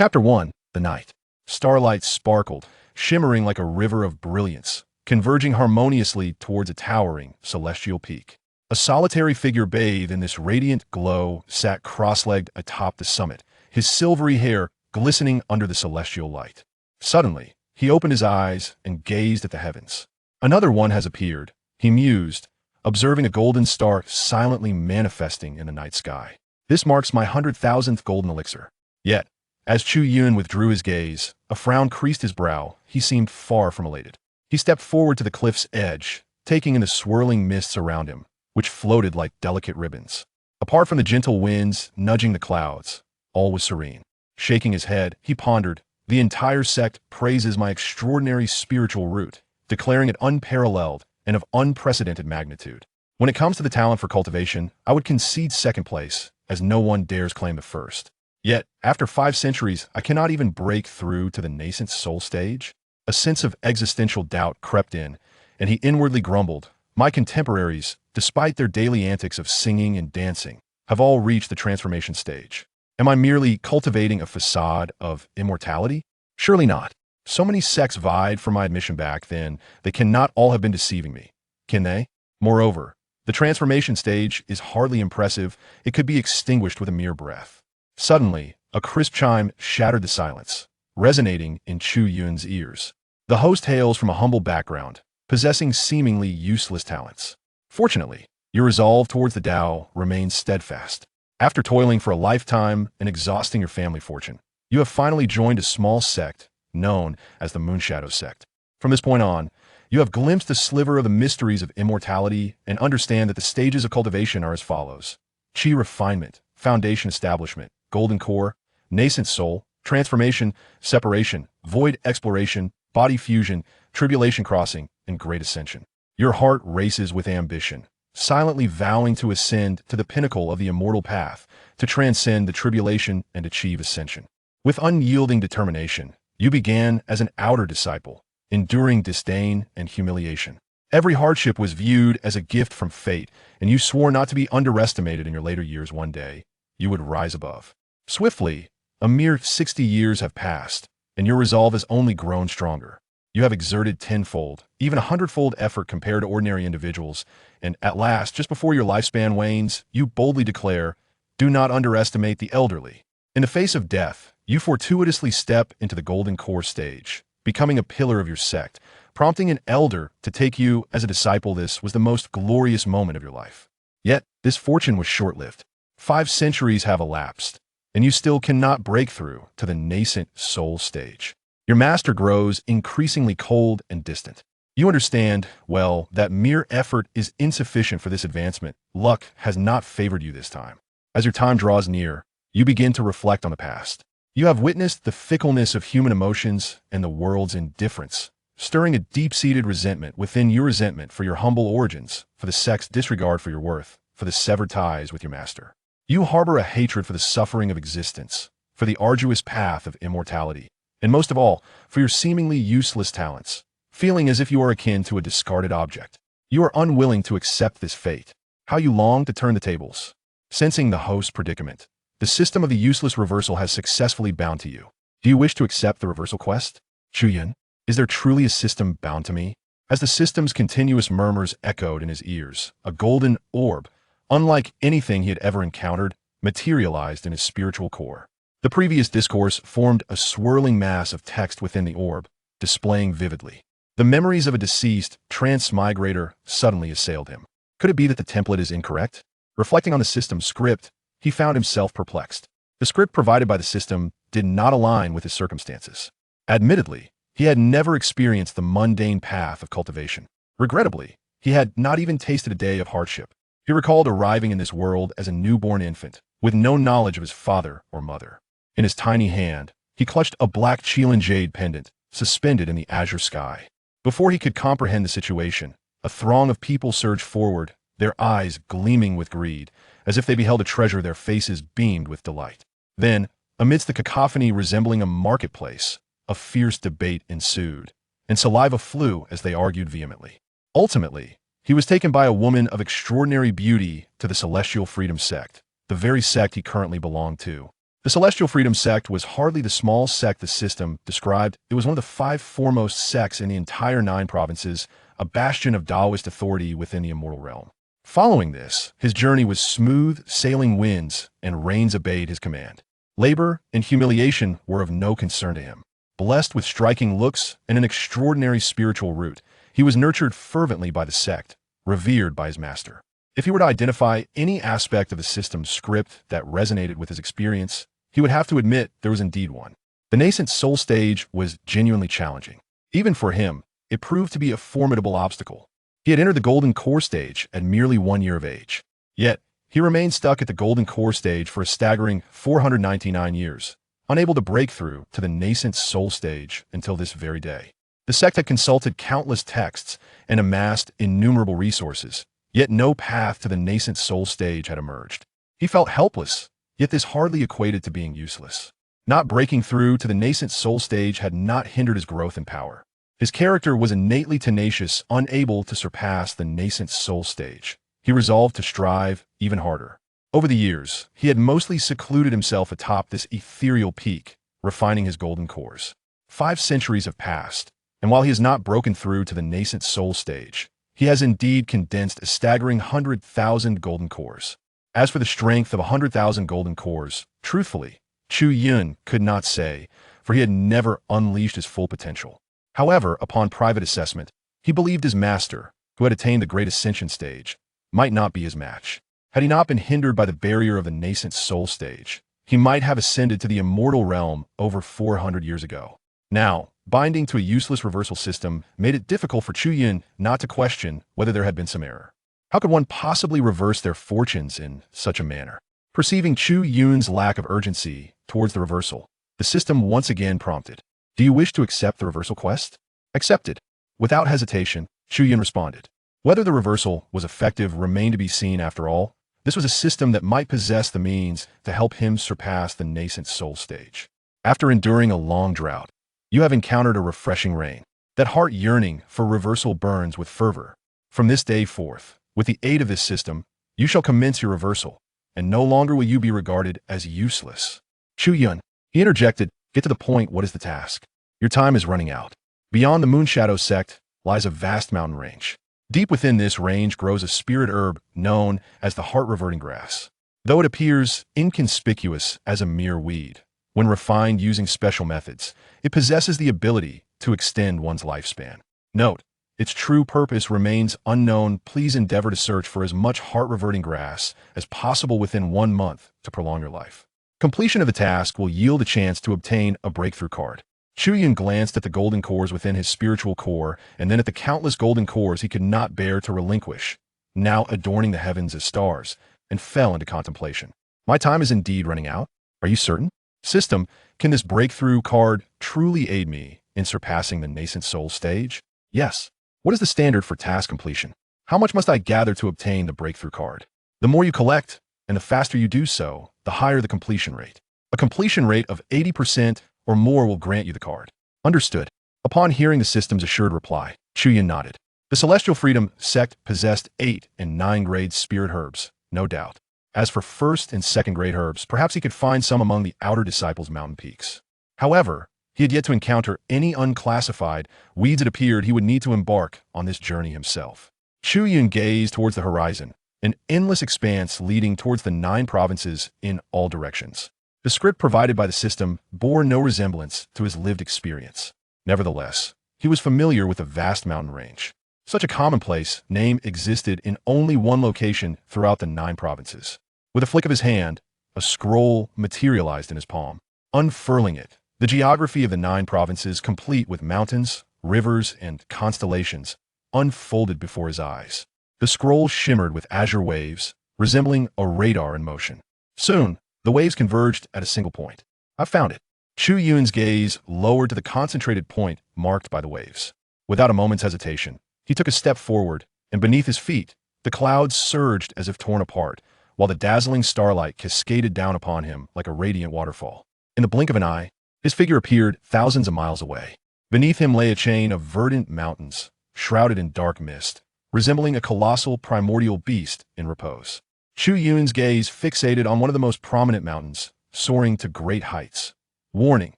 Chapter 1. The Night. Starlight sparkled, shimmering like a river of brilliance, converging harmoniously towards a towering, celestial peak. A solitary figure bathed in this radiant glow sat cross-legged atop the summit, his silvery hair glistening under the celestial light. Suddenly, he opened his eyes and gazed at the heavens. Another one has appeared, he mused, observing a golden star silently manifesting in the night sky. This marks my 100,000th golden elixir. Yet, as Chu Yun withdrew his gaze, a frown creased his brow. He seemed far from elated. He stepped forward to the cliff's edge, taking in the swirling mists around him, which floated like delicate ribbons. Apart from the gentle winds nudging the clouds, all was serene. Shaking his head, he pondered, "The entire sect praises my extraordinary spiritual root, declaring it unparalleled and of unprecedented magnitude. When it comes to the talent for cultivation, I would concede second place, as no one dares claim the first. Yet, after 5 centuries, I cannot even break through to the Nascent Soul stage." A sense of existential doubt crept in, and he inwardly grumbled, "My contemporaries, despite their daily antics of singing and dancing, have all reached the transformation stage. Am I merely cultivating a facade of immortality? Surely not. So many sects vied for my admission back then, they cannot all have been deceiving me. Can they? Moreover, the transformation stage is hardly impressive, it could be extinguished with a mere breath." Suddenly, a crisp chime shattered the silence, resonating in Chu Yun's ears. The host hails from a humble background, possessing seemingly useless talents. Fortunately, your resolve towards the Tao remains steadfast. After toiling for a lifetime and exhausting your family fortune, you have finally joined a small sect known as the Moonshadow Sect. From this point on, you have glimpsed a sliver of the mysteries of immortality and understand that the stages of cultivation are as follows: Chi refinement, foundation establishment, golden core, nascent soul, transformation, separation, void exploration, body fusion, tribulation crossing, and great ascension. Your heart races with ambition, silently vowing to ascend to the pinnacle of the immortal path, to transcend the tribulation and achieve ascension. With unyielding determination, you began as an outer disciple, enduring disdain and humiliation. Every hardship was viewed as a gift from fate, and you swore not to be underestimated in your later years. One day, you would rise above. Swiftly, a mere 60 years have passed, and your resolve has only grown stronger. You have exerted tenfold, even 100-fold effort compared to ordinary individuals, and at last, just before your lifespan wanes, you boldly declare, "Do not underestimate the elderly." In the face of death, you fortuitously step into the golden core stage, becoming a pillar of your sect, prompting an elder to take you as a disciple. This was the most glorious moment of your life. Yet, this fortune was short-lived. 5 centuries have elapsed, and you still cannot break through to the nascent soul stage. Your master grows increasingly cold and distant. You understand, well, that mere effort is insufficient for this advancement. Luck has not favored you this time. As your time draws near, you begin to reflect on the past. You have witnessed the fickleness of human emotions and the world's indifference, stirring a deep-seated resentment within your resentment for your humble origins, for the sect's disregard for your worth, for the severed ties with your master. You harbor a hatred for the suffering of existence, for the arduous path of immortality, and most of all, for your seemingly useless talents, feeling as if you are akin to a discarded object. You are unwilling to accept this fate. How you long to turn the tables. Sensing the host's predicament, the system of the useless reversal has successfully bound to you. Do you wish to accept the reversal quest? Chu Yun, is there truly a system bound to me? As the system's continuous murmurs echoed in his ears, a golden orb, unlike anything he had ever encountered, materialized in his spiritual core. The previous discourse formed a swirling mass of text within the orb, displaying vividly. The memories of a deceased transmigrator suddenly assailed him. Could it be that the template is incorrect? Reflecting on the system's script, he found himself perplexed. The script provided by the system did not align with his circumstances. Admittedly, he had never experienced the mundane path of cultivation. Regrettably, he had not even tasted a day of hardship. He recalled arriving in this world as a newborn infant, with no knowledge of his father or mother. In his tiny hand, he clutched a black Qilan jade pendant, suspended in the azure sky. Before he could comprehend the situation, a throng of people surged forward, their eyes gleaming with greed, as if they beheld a treasure. Their faces beamed with delight. Then, amidst the cacophony resembling a marketplace, a fierce debate ensued, and saliva flew as they argued vehemently. Ultimately, he was taken by a woman of extraordinary beauty to the Celestial Freedom Sect, the very sect he currently belonged to. The Celestial Freedom Sect was hardly the small sect the system described. It was one of the 5 foremost sects in the entire 9 provinces, a bastion of Taoist authority within the immortal realm. Following this, his journey was smooth sailing winds, and rains obeyed his command. Labor and humiliation were of no concern to him. Blessed with striking looks and an extraordinary spiritual root, he was nurtured fervently by the sect, revered by his master. If he were to identify any aspect of the system's script that resonated with his experience, he would have to admit there was indeed one. The Nascent Soul stage was genuinely challenging. Even for him, it proved to be a formidable obstacle. He had entered the Golden Core stage at merely 1 year of age. Yet, he remained stuck at the Golden Core stage for a staggering 499 years, unable to break through to the Nascent Soul stage until this very day. The sect had consulted countless texts and amassed innumerable resources, yet no path to the Nascent Soul stage had emerged. He felt helpless, yet this hardly equated to being useless. Not breaking through to the Nascent Soul stage had not hindered his growth and power. His character was innately tenacious, unable to surpass the Nascent Soul stage. He resolved to strive even harder. Over the years, he had mostly secluded himself atop this ethereal peak, refining his golden cores. 5 centuries have passed, and while he has not broken through to the Nascent Soul stage, he has indeed condensed a staggering 100,000 golden cores. As for the strength of 100,000 golden cores, truthfully, Chu Yun could not say, for he had never unleashed his full potential. However, upon private assessment, he believed his master, who had attained the great ascension stage, might not be his match. Had he not been hindered by the barrier of the Nascent Soul stage, he might have ascended to the immortal realm over 400 years ago. Now, binding to a useless reversal system made it difficult for Chu Yun not to question whether there had been some error. How could one possibly reverse their fortunes in such a manner? Perceiving Chu Yun's lack of urgency towards the reversal, the system once again prompted, "Do you wish to accept the reversal quest?" "Accepted." Without hesitation, Chu Yun responded. Whether the reversal was effective remained to be seen. After all, this was a system that might possess the means to help him surpass the Nascent Soul stage. After enduring a long drought, you have encountered a refreshing rain. That heart yearning for reversal burns with fervor. From this day forth, with the aid of this system, you shall commence your reversal, and no longer will you be regarded as useless. Chu Yun, he interjected, get to the point. What is the task? Your time is running out. Beyond the Moonshadow sect lies a vast mountain range. Deep within this range grows a spirit herb known as the heart-reverting grass. Though it appears inconspicuous as a mere weed, when refined using special methods, it possesses the ability to extend one's lifespan. Note, its true purpose remains unknown. Please endeavor to search for as much heart-reverting grass as possible within 1 month to prolong your life. Completion of the task will yield a chance to obtain a breakthrough card. Chu Yun glanced at the golden cores within his spiritual core, and then at the countless golden cores he could not bear to relinquish, now adorning the heavens as stars, and fell into contemplation. My time is indeed running out. Are you certain? System, can this breakthrough card truly aid me in surpassing the Nascent Soul stage? Yes. What is the standard for task completion? How much must I gather to obtain the breakthrough card? The more you collect, and the faster you do so, the higher the completion rate. A completion rate of 80% or more will grant you the card. Understood. Upon hearing the system's assured reply, Chu Yun nodded. The Celestial Freedom Sect possessed 8 and 9 grade spirit herbs, no doubt. As for 1st and 2nd grade herbs, perhaps he could find some among the outer disciples' mountain peaks. However, he had yet to encounter any unclassified weeds. It appeared he would need to embark on this journey himself. Chu Yun gazed towards the horizon, an endless expanse leading towards the 9 provinces in all directions. The script provided by the system bore no resemblance to his lived experience. Nevertheless, he was familiar with the vast mountain range. Such a commonplace name existed in only one location throughout the 9 provinces. With a flick of his hand, a scroll materialized in his palm. Unfurling it, the geography of the 9 provinces, complete with mountains, rivers, and constellations, unfolded before his eyes. The scroll shimmered with azure waves, resembling a radar in motion. Soon, the waves converged at a single point. I found it. Chu Yun's gaze lowered to the concentrated point marked by the waves. Without a moment's hesitation, he took a step forward, and beneath his feet, the clouds surged as if torn apart, while the dazzling starlight cascaded down upon him like a radiant waterfall. In the blink of an eye, his figure appeared thousands of miles away. Beneath him lay a chain of verdant mountains, shrouded in dark mist, resembling a colossal primordial beast in repose. Chu Yun's gaze fixated on one of the most prominent mountains, soaring to great heights. Warning: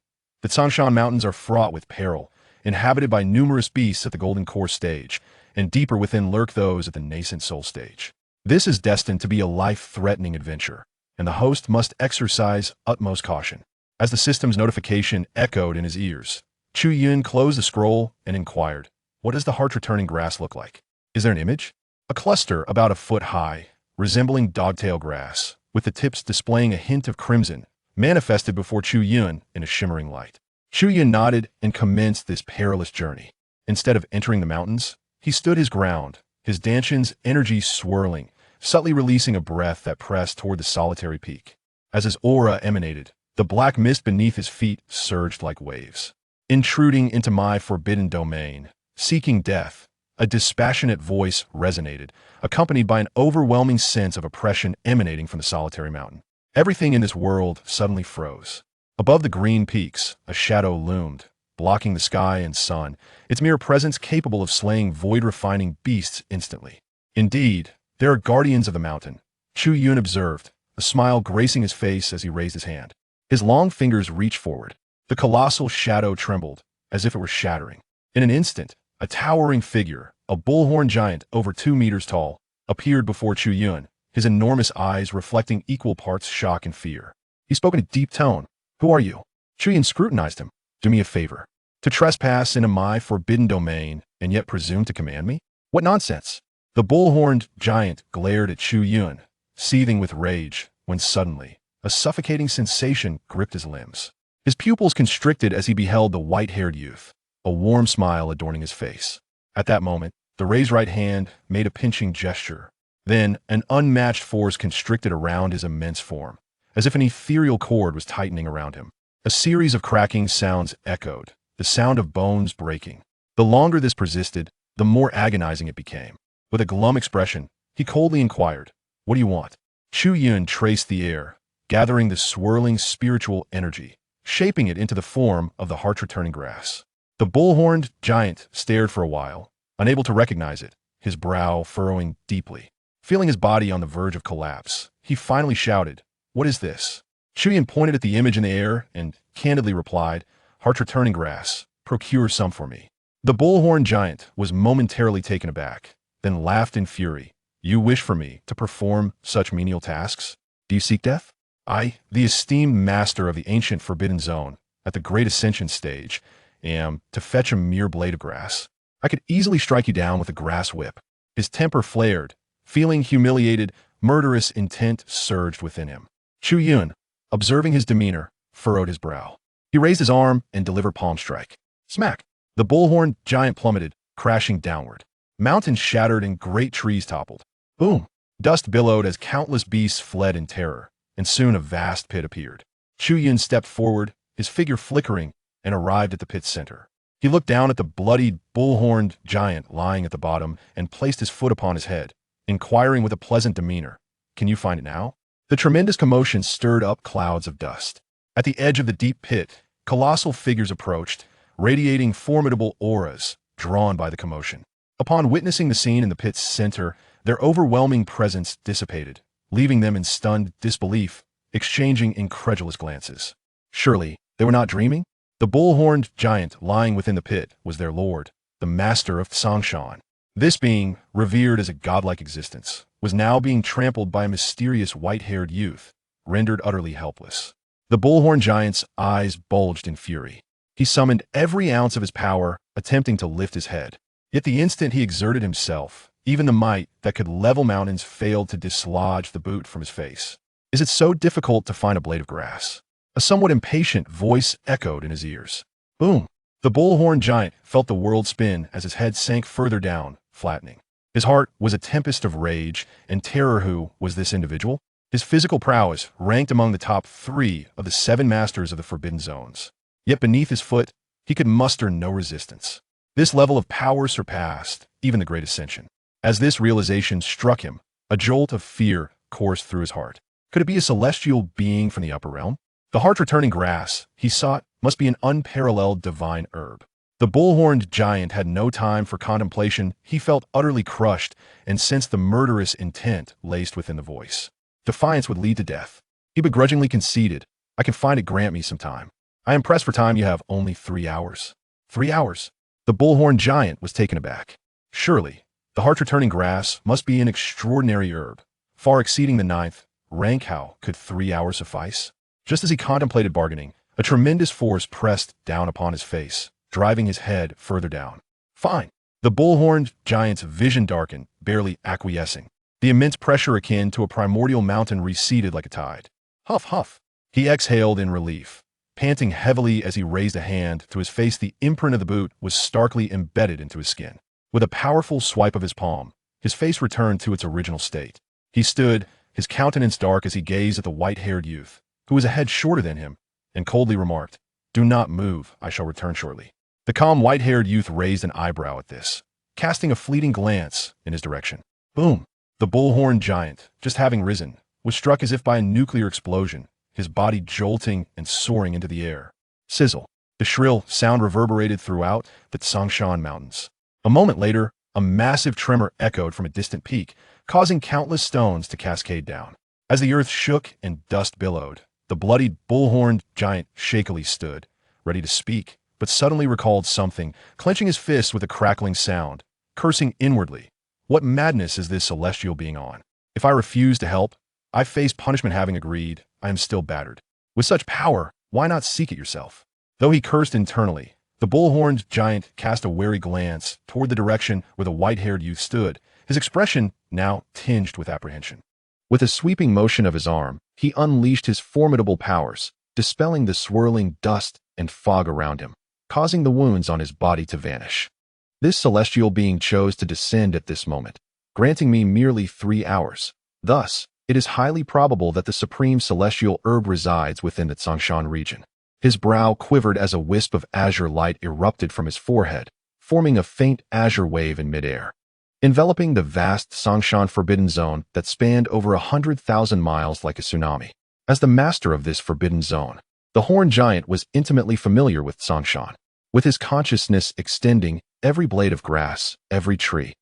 the Tangshan Mountains are fraught with peril, inhabited by numerous beasts at the Golden Core stage, and deeper within lurk those at the Nascent Soul stage. This is destined to be a life-threatening adventure, and the host must exercise utmost caution. As the system's notification echoed in his ears, Chu Yun closed the scroll and inquired, "What does the heart-returning grass look like? Is there an image?" A cluster about a foot high, resembling dogtail grass, with the tips displaying a hint of crimson, manifested before Chu Yun in a shimmering light. Chu Yun nodded and commenced this perilous journey. Instead of entering the mountains, he stood his ground, his Danshan's energy swirling, subtly releasing a breath that pressed toward the solitary peak. As his aura emanated, the black mist beneath his feet surged like waves. "Intruding into my forbidden domain, seeking death," a dispassionate voice resonated, accompanied by an overwhelming sense of oppression emanating from the solitary mountain. Everything in this world suddenly froze. Above the green peaks, a shadow loomed, blocking the sky and sun, its mere presence capable of slaying void-refining beasts instantly. "Indeed, there are guardians of the mountain," Chu Yun observed, a smile gracing his face as he raised his hand. His long fingers reached forward. The colossal shadow trembled, as if it were shattering. In an instant, a towering figure, a bullhorn giant over 2 meters tall, appeared before Chu Yun, his enormous eyes reflecting equal parts shock and fear. He spoke in a deep tone. "Who are you?" Chu Yun scrutinized him. "Do me a favor. To trespass into my forbidden domain and yet presume to command me? What nonsense!" The bull-horned giant glared at Chu Yun, seething with rage, when suddenly, a suffocating sensation gripped his limbs. His pupils constricted as he beheld the white-haired youth, a warm smile adorning his face. At that moment, the raised right hand made a pinching gesture. Then, an unmatched force constricted around his immense form, as if an ethereal cord was tightening around him. A series of cracking sounds echoed, the sound of bones breaking. The longer this persisted, the more agonizing it became. With a glum expression, he coldly inquired, "What do you want?" Chu Yun traced the air, gathering the swirling spiritual energy, shaping it into the form of the heart-returning grass. The bull-horned giant stared for a while, unable to recognize it, his brow furrowing deeply. Feeling his body on the verge of collapse, he finally shouted, "What is this?" Chu Yun pointed at the image in the air and candidly replied, "Heart-returning grass, procure some for me." The bull-horned giant was momentarily taken aback, then laughed in fury. "You wish for me to perform such menial tasks? Do you seek death? I, the esteemed master of the ancient Forbidden Zone, at the great ascension stage, am to fetch a mere blade of grass. I could easily strike you down with a grass whip." His temper flared. Feeling humiliated, murderous intent surged within him. Chu Yun, observing his demeanor, furrowed his brow. He raised his arm and delivered palm strike. Smack! The bullhorn giant plummeted, crashing downward. Mountains shattered and great trees toppled. Boom! Dust billowed as countless beasts fled in terror, and soon a vast pit appeared. Chu Yun stepped forward, his figure flickering, and arrived at the pit's center. He looked down at the bloodied, bull-horned giant lying at the bottom and placed his foot upon his head, inquiring with a pleasant demeanor, "Can you find it now?" The tremendous commotion stirred up clouds of dust. At the edge of the deep pit, colossal figures approached, radiating formidable auras, drawn by the commotion. Upon witnessing the scene in the pit's center, their overwhelming presence dissipated, leaving them in stunned disbelief, exchanging incredulous glances. Surely, they were not dreaming? The bull-horned giant lying within the pit was their lord, the master of Tangshan. This being, revered as a godlike existence, was now being trampled by a mysterious white-haired youth, rendered utterly helpless. The bullhorn giant's eyes bulged in fury. He summoned every ounce of his power, attempting to lift his head. Yet the instant he exerted himself, even the might that could level mountains failed to dislodge the boot from his face. "Is it so difficult to find a blade of grass?" A somewhat impatient voice echoed in his ears. Boom! The bullhorn giant felt the world spin as his head sank further down, flattening. His heart was a tempest of rage and terror. Who was this individual? His physical prowess ranked among the top 3 of the 7 masters of the Forbidden Zones. Yet beneath his foot, he could muster no resistance. This level of power surpassed even the Great Ascension. As this realization struck him, a jolt of fear coursed through his heart. Could it be a celestial being from the upper realm? The heart-returning grass he sought must be an unparalleled divine herb. The bull-horned giant had no time for contemplation. He felt utterly crushed and sensed the murderous intent laced within the voice. Defiance would lead to death. He begrudgingly conceded, I can find it. Grant me some time. I am pressed for time. You have only 3 hours. 3 hours? The bullhorn giant was taken aback. Surely, the heart-returning grass must be an extraordinary herb, far exceeding the 9th rank. How could 3 hours suffice? Just as he contemplated bargaining, a tremendous force pressed down upon his face, driving his head further down. Fine. The bullhorn giant's vision darkened, barely acquiescing. The immense pressure akin to a primordial mountain receded like a tide. Huff, huff. He exhaled in relief, panting heavily as he raised a hand to his face. The imprint of the boot was starkly embedded into his skin. With a powerful swipe of his palm, his face returned to its original state. He stood, his countenance dark as he gazed at the white-haired youth, who was a head shorter than him, and coldly remarked, "Do not move, I shall return shortly." The calm white-haired youth raised an eyebrow at this, casting a fleeting glance in his direction. Boom! The bullhorn giant, just having risen, was struck as if by a nuclear explosion, his body jolting and soaring into the air. Sizzle! The shrill sound reverberated throughout the Tsongshan Mountains. A moment later, a massive tremor echoed from a distant peak, causing countless stones to cascade down. As the earth shook and dust billowed, the bloodied bullhorn giant shakily stood, ready to speak, but suddenly recalled something, clenching his fists with a crackling sound, cursing inwardly. What madness is this celestial being on? If I refuse to help, I face punishment. Having agreed, I am still battered. With such power, why not seek it yourself? Though he cursed internally, the bullhorned giant cast a wary glance toward the direction where the white-haired youth stood, his expression now tinged with apprehension. With a sweeping motion of his arm, he unleashed his formidable powers, dispelling the swirling dust and fog around him, causing the wounds on his body to vanish. This celestial being chose to descend at this moment, granting me merely 3 hours. Thus, it is highly probable that the supreme celestial herb resides within the Tsongshan region. His brow quivered as a wisp of azure light erupted from his forehead, forming a faint azure wave in midair, enveloping the vast Tsongshan Forbidden Zone that spanned over 100,000 miles like a tsunami. As the master of this forbidden zone, the horn giant was intimately familiar with Tsongshan, with his consciousness extending every blade of grass, every tree,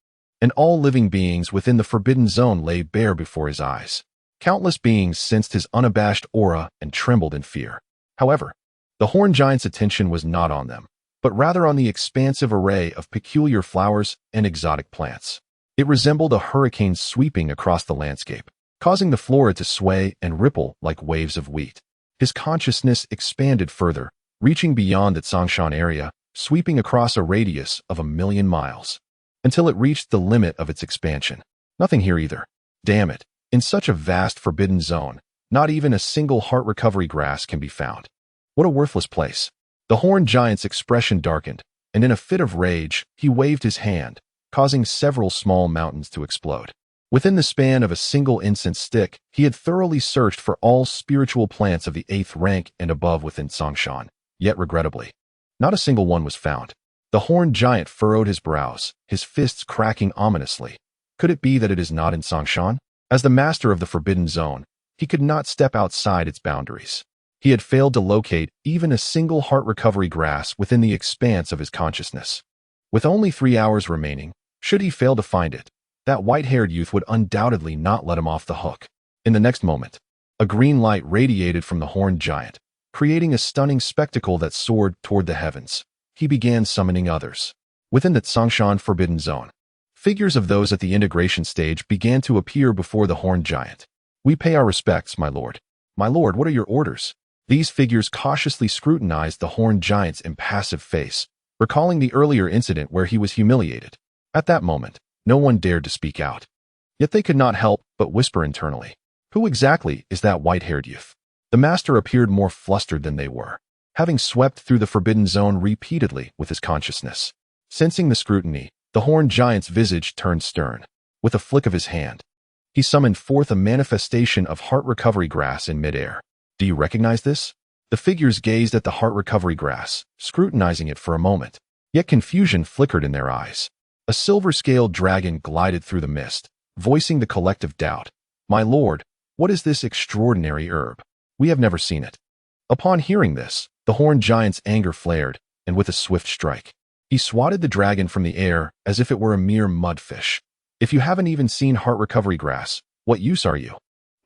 and all living beings within the forbidden zone lay bare before his eyes. Countless beings sensed his unabashed aura and trembled in fear. However, the horn giant's attention was not on them, but rather on the expansive array of peculiar flowers and exotic plants. It resembled a hurricane sweeping across the landscape, causing the flora to sway and ripple like waves of wheat. His consciousness expanded further, reaching beyond the Tsongshan area, sweeping across a radius of 1,000,000 miles, until it reached the limit of its expansion. Nothing here either. Damn it. In such a vast forbidden zone, not even a single heart recovery grass can be found. What a worthless place. The horned giant's expression darkened, and in a fit of rage, he waved his hand, causing several small mountains to explode. Within the span of a single incense stick, he had thoroughly searched for all spiritual plants of the 8th rank and above within Tsongshan, yet regrettably, not a single one was found. The horned giant furrowed his brows, his fists cracking ominously. Could it be that it is not in Tsongshan? As the master of the Forbidden Zone, he could not step outside its boundaries. He had failed to locate even a single heart recovery grass within the expanse of his consciousness. With only 3 hours remaining, should he fail to find it, that white-haired youth would undoubtedly not let him off the hook. In the next moment, a green light radiated from the horned giant, creating a stunning spectacle that soared toward the heavens. He began summoning others. Within the Tsongshan Forbidden Zone, figures of those at the integration stage began to appear before the horned giant. "We pay our respects, my lord." "My lord, what are your orders?" These figures cautiously scrutinized the horned giant's impassive face, recalling the earlier incident where he was humiliated. At that moment, no one dared to speak out. Yet they could not help but whisper internally. Who exactly is that white-haired youth? The master appeared more flustered than they were, having swept through the forbidden zone repeatedly with his consciousness. Sensing the scrutiny, the horned giant's visage turned stern. With a flick of his hand, he summoned forth a manifestation of heart recovery grass in midair. "Do you recognize this?" The figures gazed at the heart recovery grass, scrutinizing it for a moment, yet confusion flickered in their eyes. A silver-scaled dragon glided through the mist, voicing the collective doubt. "My lord, what is this extraordinary herb? We have never seen it." Upon hearing this, the horned giant's anger flared, and with a swift strike, he swatted the dragon from the air as if it were a mere mudfish. "If you haven't even seen heart recovery grass, what use are you?"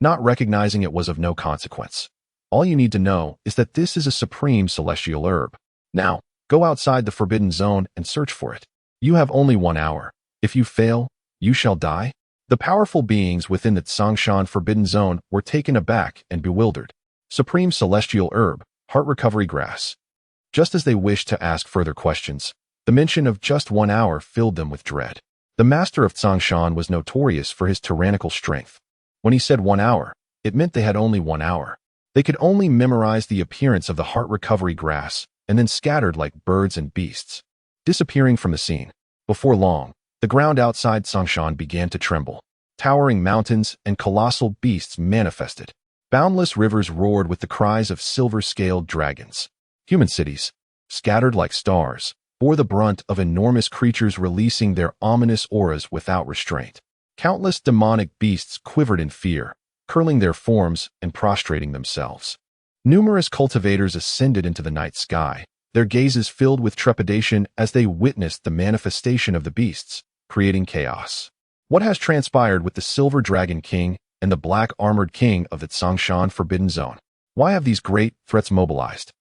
Not recognizing it was of no consequence. All you need to know is that this is a supreme celestial herb. Now, go outside the forbidden zone and search for it. You have only 1 hour. If you fail, you shall die." The powerful beings within the Tsongshan forbidden zone were taken aback and bewildered. Supreme celestial herb, heart recovery grass. Just as they wished to ask further questions, the mention of just 1 hour filled them with dread. The master of Tsongshan was notorious for his tyrannical strength. When he said 1 hour, it meant they had only 1 hour. They could only memorize the appearance of the heart recovery grass and then scattered like birds and beasts, disappearing from the scene. Before long, the ground outside Tsongshan began to tremble. Towering mountains and colossal beasts manifested. Boundless rivers roared with the cries of silver-scaled dragons. Human cities, scattered like stars, bore the brunt of enormous creatures releasing their ominous auras without restraint. Countless demonic beasts quivered in fear, curling their forms and prostrating themselves. Numerous cultivators ascended into the night sky, their gazes filled with trepidation as they witnessed the manifestation of the beasts, creating chaos. What has transpired with the Silver Dragon King and the Black-Armored King of the Tsongshan Forbidden Zone? Why have these great threats mobilized?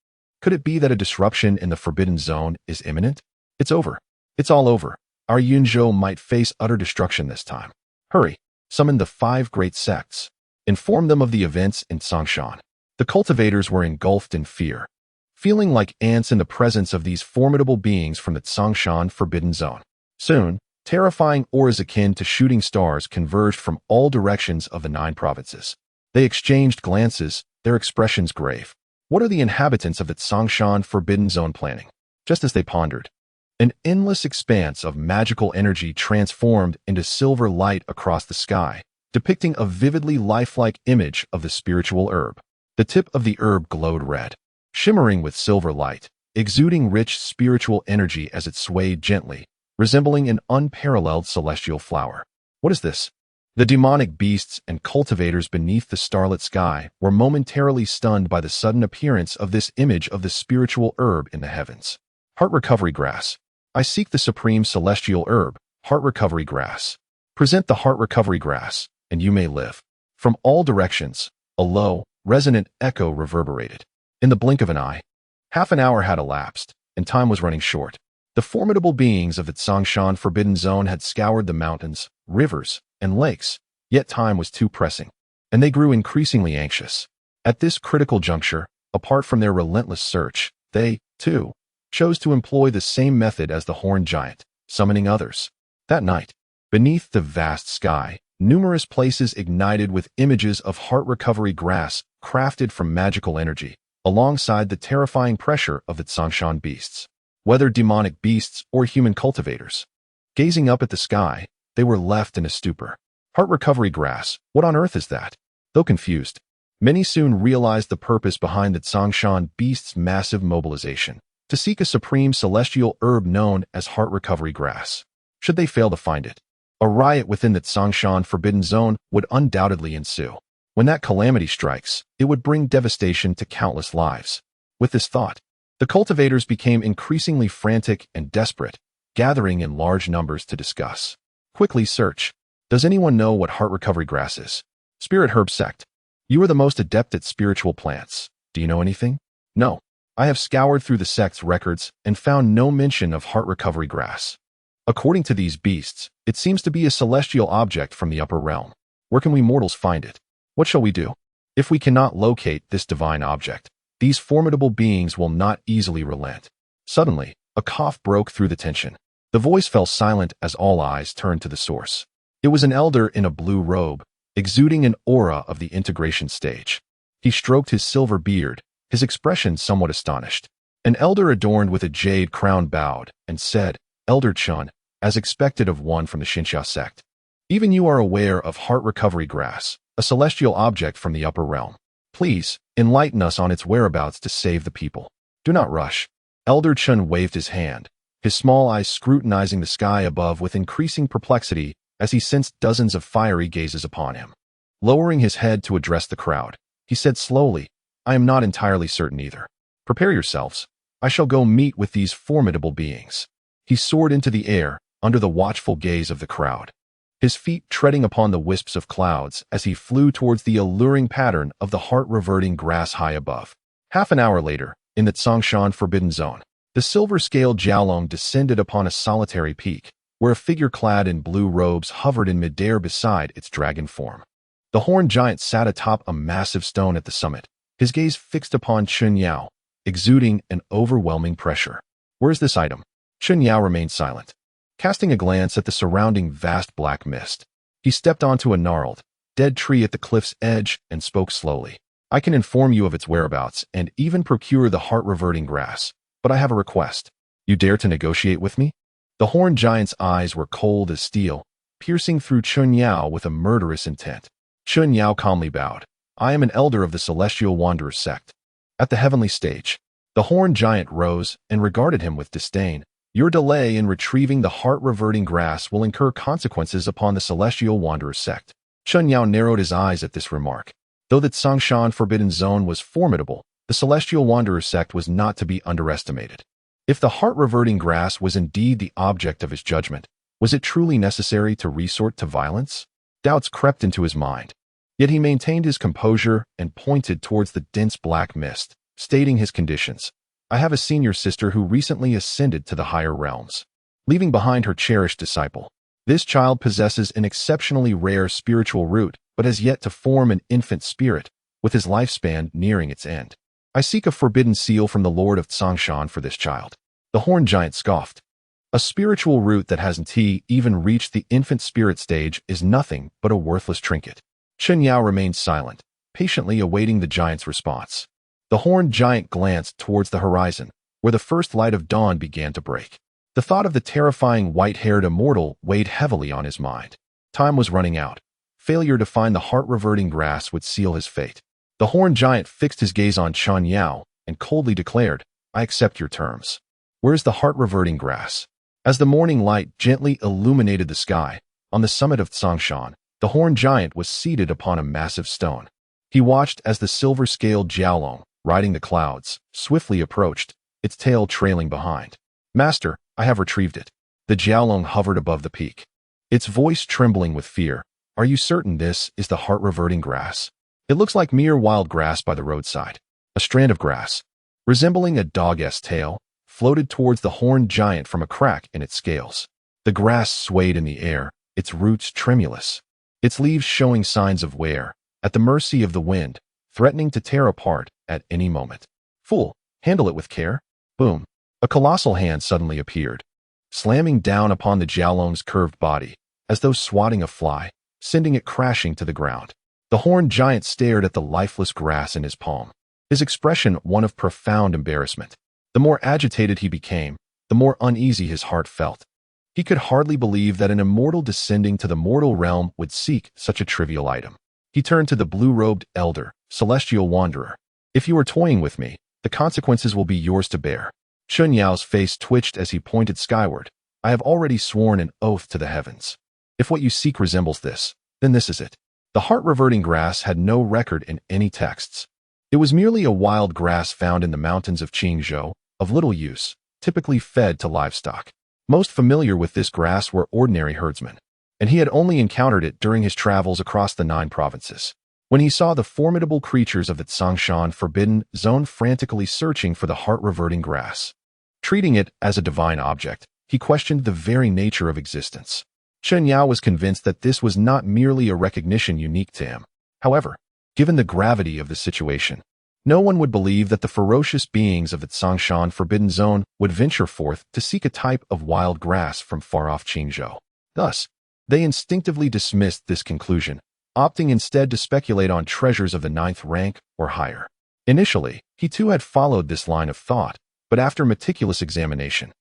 Could it be that a disruption in the Forbidden Zone is imminent? It's over. It's all over. Our Yunzhou might face utter destruction this time. Hurry, summon the 5 great sects. Inform them of the events in Tsongshan. The cultivators were engulfed in fear, feeling like ants in the presence of these formidable beings from the Tsongshan Forbidden Zone. Soon, terrifying auras akin to shooting stars converged from all directions of the 9 provinces. They exchanged glances, their expressions grave. What are the inhabitants of the Tsongshan Forbidden Zone planning? Just as they pondered, an endless expanse of magical energy transformed into silver light across the sky, depicting a vividly lifelike image of the spiritual herb. The tip of the herb glowed red, shimmering with silver light, exuding rich spiritual energy as it swayed gently, resembling an unparalleled celestial flower. What is this? The demonic beasts and cultivators beneath the starlit sky were momentarily stunned by the sudden appearance of this image of the spiritual herb in the heavens. Heart recovery grass. I seek the supreme celestial herb, heart recovery grass. Present the heart recovery grass, and you may live. From all directions, a low, resonant echo reverberated. In the blink of an eye, half an hour had elapsed, and time was running short. The formidable beings of the Tsongshan Forbidden Zone had scoured the mountains, rivers, and lakes, yet time was too pressing, and they grew increasingly anxious. At this critical juncture, apart from their relentless search, they, too, chose to employ the same method as the Horned Giant, summoning others. That night, beneath the vast sky, numerous places ignited with images of heart recovery grass crafted from magical energy, alongside the terrifying pressure of the Tsongshan beasts. Whether demonic beasts or human cultivators, gazing up at the sky, they were left in a stupor. Heart recovery grass, what on earth is that? Though confused, many soon realized the purpose behind the Tsongshan beasts' massive mobilization, to seek a supreme celestial herb known as heart recovery grass. Should they fail to find it, a riot within the Tsongshan Forbidden Zone would undoubtedly ensue. When that calamity strikes, it would bring devastation to countless lives. With this thought, the cultivators became increasingly frantic and desperate, gathering in large numbers to discuss. Quickly search. Does anyone know what heart recovery grass is? Spirit Herb Sect. You are the most adept at spiritual plants. Do you know anything? No. I have scoured through the sect's records and found no mention of heart recovery grass. According to these beasts, it seems to be a celestial object from the upper realm. Where can we mortals find it? What shall we do? If we cannot locate this divine object, these formidable beings will not easily relent. Suddenly, a cough broke through the tension. The voice fell silent as all eyes turned to the source. It was an elder in a blue robe, exuding an aura of the integration stage. He stroked his silver beard, his expression somewhat astonished. An elder adorned with a jade crown bowed and said, "Elder Chun, as expected of one from the Xinxia sect. Even you are aware of heart recovery grass, a celestial object from the upper realm. Please, enlighten us on its whereabouts to save the people. Do not rush." Elder Chun waved his hand, his small eyes scrutinizing the sky above with increasing perplexity as he sensed dozens of fiery gazes upon him. Lowering his head to address the crowd, he said slowly, "I am not entirely certain either. Prepare yourselves. I shall go meet with these formidable beings." He soared into the air, under the watchful gaze of the crowd. his feet treading upon the wisps of clouds as he flew towards the alluring pattern of the heart-reverting grass high above. Half an hour later, in the Tsongshan Forbidden Zone, the silver-scaled Jiaolong descended upon a solitary peak, where a figure clad in blue robes hovered in midair beside its dragon form. The horned giant sat atop a massive stone at the summit, his gaze fixed upon Chun Yao, exuding an overwhelming pressure. "Where's this item?" Chun Yao remained silent, casting a glance at the surrounding vast black mist. He stepped onto a gnarled, dead tree at the cliff's edge and spoke slowly. "I can inform you of its whereabouts and even procure the heart-reverting grass, but I have a request. You dare to negotiate with me?" The horned giant's eyes were cold as steel, piercing through Chun Yao with a murderous intent. Chun Yao calmly bowed. "I am an elder of the Celestial Wanderer Sect." At the heavenly stage, the horned giant rose and regarded him with disdain. "Your delay in retrieving the heart-reverting grass will incur consequences upon the Celestial Wanderer Sect." Chun Yao narrowed his eyes at this remark. Though the Tsongshan Forbidden Zone was formidable, the Celestial Wanderer Sect was not to be underestimated. If the heart-reverting grass was indeed the object of his judgment, was it truly necessary to resort to violence? Doubts crept into his mind. Yet he maintained his composure and pointed towards the dense black mist, stating his conditions. "I have a senior sister who recently ascended to the higher realms, leaving behind her cherished disciple. This child possesses an exceptionally rare spiritual root, but has yet to form an infant spirit, with his lifespan nearing its end. I seek a forbidden seal from the Lord of Tsongshan for this child." The horned giant scoffed. "A spiritual root that hasn't even reached the infant spirit stage is nothing but a worthless trinket." Chun Yao remained silent, patiently awaiting the giant's response. The horned giant glanced towards the horizon, where the first light of dawn began to break. The thought of the terrifying white-haired immortal weighed heavily on his mind. Time was running out. Failure to find the heart-reverting grass would seal his fate. The horned giant fixed his gaze on Chun Yao and coldly declared, "I accept your terms. Where's the heart-reverting grass?" As the morning light gently illuminated the sky, on the summit of Tsongshan, the horned giant was seated upon a massive stone. He watched as the silver-scaled Jiaolong, riding the clouds, swiftly approached, its tail trailing behind. "Master, I have retrieved it." The Jiaolong hovered above the peak, its voice trembling with fear. "Are you certain this is the heart-reverting grass? It looks like mere wild grass by the roadside." A strand of grass, resembling a dog's tail, floated towards the horned giant from a crack in its scales. The grass swayed in the air, its roots tremulous, its leaves showing signs of wear, at the mercy of the wind, threatening to tear apart at any moment. "Fool, handle it with care." Boom. A colossal hand suddenly appeared, slamming down upon the Jiaolong's curved body, as though swatting a fly, sending it crashing to the ground. The horned giant stared at the lifeless grass in his palm, his expression one of profound embarrassment. The more agitated he became, the more uneasy his heart felt. He could hardly believe that an immortal descending to the mortal realm would seek such a trivial item. He turned to the blue-robed elder, Celestial Wanderer. "If you are toying with me, the consequences will be yours to bear." Chun Yao's face twitched as he pointed skyward. "I have already sworn an oath to the heavens. If what you seek resembles this, then this is it." The heart-reverting grass had no record in any texts. It was merely a wild grass found in the mountains of Qingzhou, of little use, typically fed to livestock. Most familiar with this grass were ordinary herdsmen, and he had only encountered it during his travels across the 9 provinces. When he saw the formidable creatures of the Tsongshan Forbidden Zone frantically searching for the heart-reverting grass, treating it as a divine object, he questioned the very nature of existence. Chun Yao was convinced that this was not merely a recognition unique to him. However, given the gravity of the situation, no one would believe that the ferocious beings of the Tsongshan Forbidden Zone would venture forth to seek a type of wild grass from far-off Qingzhou. Thus, they instinctively dismissed this conclusion, opting instead to speculate on treasures of the 9th rank or higher. Initially, he too had followed this line of thought, but after meticulous examination,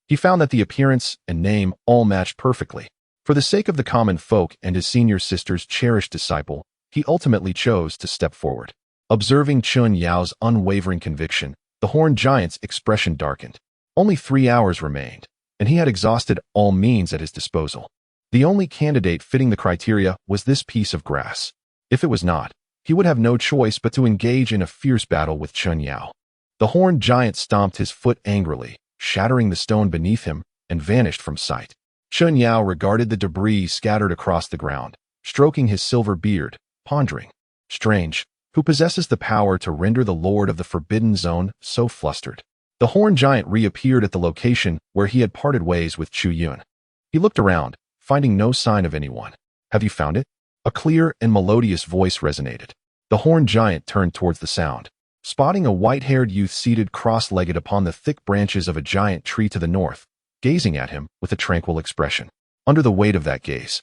he found that the appearance and name all matched perfectly. For the sake of the common folk and his senior sister's cherished disciple, he ultimately chose to step forward. Observing Chun Yao's unwavering conviction, the horned giant's expression darkened. Only 3 hours remained, and he had exhausted all means at his disposal. The only candidate fitting the criteria was this piece of grass. If it was not, he would have no choice but to engage in a fierce battle with Chun Yao. The horned giant stomped his foot angrily, shattering the stone beneath him, and vanished from sight. Chun Yao regarded the debris scattered across the ground, stroking his silver beard, pondering. Strange, who possesses the power to render the Lord of the Forbidden Zone so flustered? The horned giant reappeared at the location where he had parted ways with Chu Yun. He looked around, finding no sign of anyone. Have you found it? A clear and melodious voice resonated. The horned giant turned towards the sound, spotting a white-haired youth seated cross-legged upon the thick branches of a giant tree to the north, gazing at him with a tranquil expression. Under the weight of that gaze,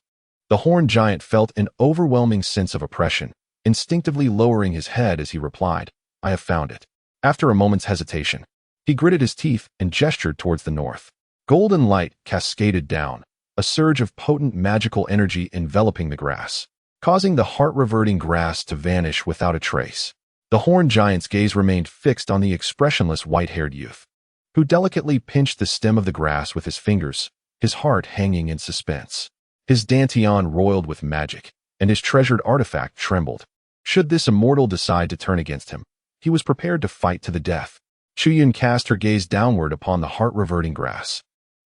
the horned giant felt an overwhelming sense of oppression, instinctively lowering his head as he replied, "I have found it." After a moment's hesitation, he gritted his teeth and gestured towards the north. Golden light cascaded down, a surge of potent magical energy enveloping the grass, causing the heart-reverting grass to vanish without a trace. The horned giant's gaze remained fixed on the expressionless white-haired youth, who delicately pinched the stem of the grass with his fingers, his heart hanging in suspense. His dantian roiled with magic, and his treasured artifact trembled. Should this immortal decide to turn against him, he was prepared to fight to the death. Chu Yun cast her gaze downward upon the heart-reverting grass,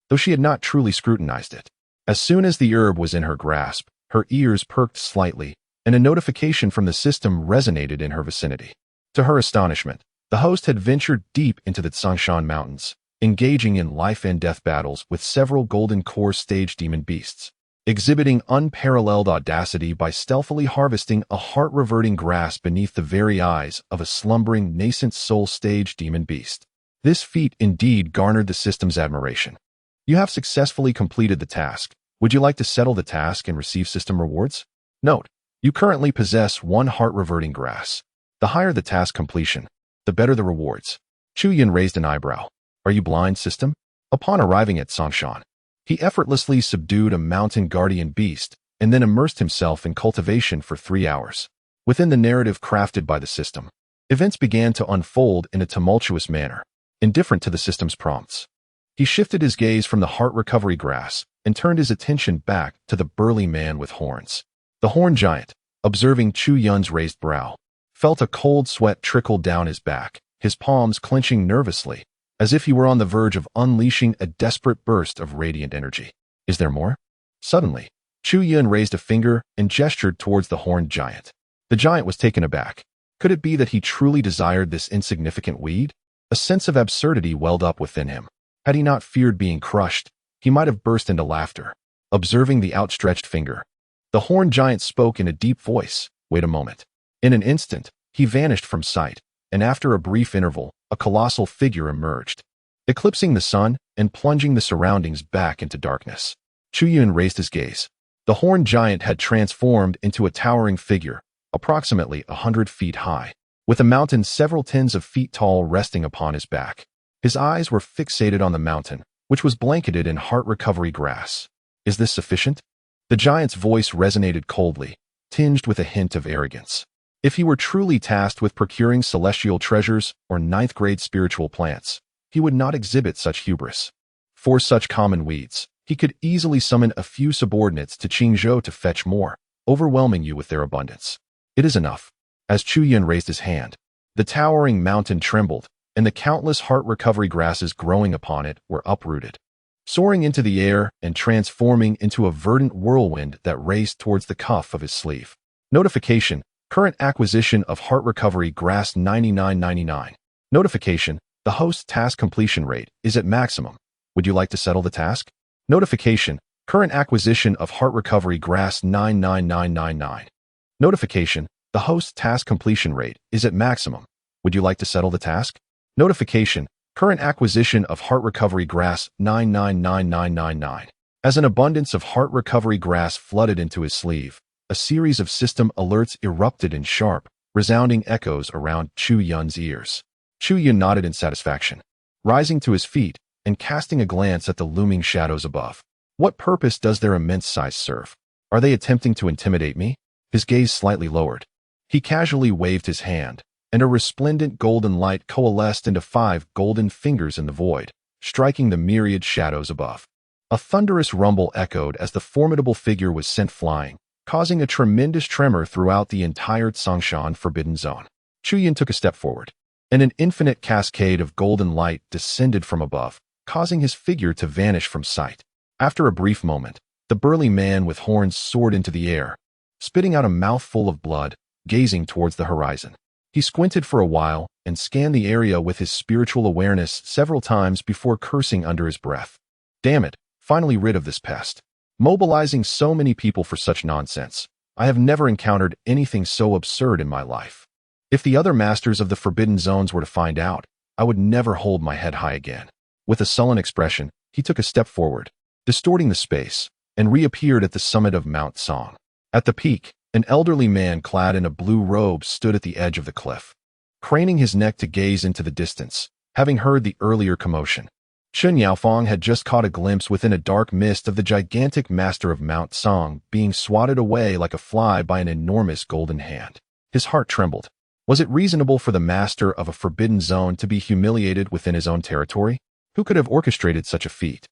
though she had not truly scrutinized it. As soon as the herb was in her grasp, her ears perked slightly, and a notification from the system resonated in her vicinity. To her astonishment, the host had ventured deep into the Tsangshan Mountains, engaging in life-and-death battles with several golden core stage demon beasts, exhibiting unparalleled audacity by stealthily harvesting a heart-reverting grass beneath the very eyes of a slumbering Nascent Soul stage demon beast. This feat indeed garnered the system's admiration. You have successfully completed the task. Would you like to settle the task and receive system rewards? Note, you currently possess 1 heart-reverting grass. The higher the task completion, the better the rewards. Chu Yun raised an eyebrow. Are you blind, system? Upon arriving at Tsangshan, he effortlessly subdued a mountain guardian beast and then immersed himself in cultivation for 3 hours. Within the narrative crafted by the system, events began to unfold in a tumultuous manner, indifferent to the system's prompts. He shifted his gaze from the heart recovery grass and turned his attention back to the burly man with horns. The horned giant, observing Chu Yun's raised brow, felt a cold sweat trickle down his back, his palms clenching nervously, as if he were on the verge of unleashing a desperate burst of radiant energy. Is there more? Suddenly, Chu Yun raised a finger and gestured towards the horned giant. The giant was taken aback. Could it be that he truly desired this insignificant weed? A sense of absurdity welled up within him. Had he not feared being crushed, he might have burst into laughter. Observing the outstretched finger, the horned giant spoke in a deep voice. Wait a moment. In an instant, he vanished from sight, and after a brief interval, a colossal figure emerged, eclipsing the sun and plunging the surroundings back into darkness. Chu Yun raised his gaze. The horned giant had transformed into a towering figure, approximately 100 feet high, with a mountain several tens of feet tall resting upon his back. His eyes were fixated on the mountain, which was blanketed in heart recovery grass. Is this sufficient? The giant's voice resonated coldly, tinged with a hint of arrogance. If he were truly tasked with procuring celestial treasures or ninth-grade spiritual plants, he would not exhibit such hubris. For such common weeds, he could easily summon a few subordinates to Qingzhou to fetch more, overwhelming you with their abundance. It is enough. As Chu Yun raised his hand, the towering mountain trembled, and the countless heart recovery grasses growing upon it were uprooted, soaring into the air and transforming into a verdant whirlwind that raced towards the cuff of his sleeve. Notification: current acquisition of heart recovery grass 99.99. Notification: the host's task completion rate is at maximum. Would you like to settle the task? Notification: current acquisition of heart recovery grass 99999. Notification: the host's task completion rate is at maximum. Would you like to settle the task? Notification: current acquisition of heart recovery grass 999999. As an abundance of heart recovery grass flooded into his sleeve, a series of system alerts erupted in sharp, resounding echoes around Chu Yun's ears. Chu Yun nodded in satisfaction, rising to his feet and casting a glance at the looming shadows above. What purpose does their immense size serve? Are they attempting to intimidate me? His gaze slightly lowered. He casually waved his hand, and a resplendent golden light coalesced into 5 golden fingers in the void, striking the myriad shadows above. A thunderous rumble echoed as the formidable figure was sent flying, causing a tremendous tremor throughout the entire Tsangshan Forbidden Zone. Chu Yun took a step forward, and an infinite cascade of golden light descended from above, causing his figure to vanish from sight. After a brief moment, the burly man with horns soared into the air, spitting out a mouthful of blood, gazing towards the horizon. He squinted for a while and scanned the area with his spiritual awareness several times before cursing under his breath. Damn it, finally rid of this pest. Mobilizing so many people for such nonsense. I have never encountered anything so absurd in my life. If the other masters of the Forbidden Zones were to find out, I would never hold my head high again. With a sullen expression, he took a step forward, distorting the space, and reappeared at the summit of Mount Song. At the peak, an elderly man clad in a blue robe stood at the edge of the cliff, craning his neck to gaze into the distance, having heard the earlier commotion. Chen Yaofeng had just caught a glimpse within a dark mist of the gigantic master of Mount Song being swatted away like a fly by an enormous golden hand. His heart trembled. Was it reasonable for the master of a forbidden zone to be humiliated within his own territory? Who could have orchestrated such a feat?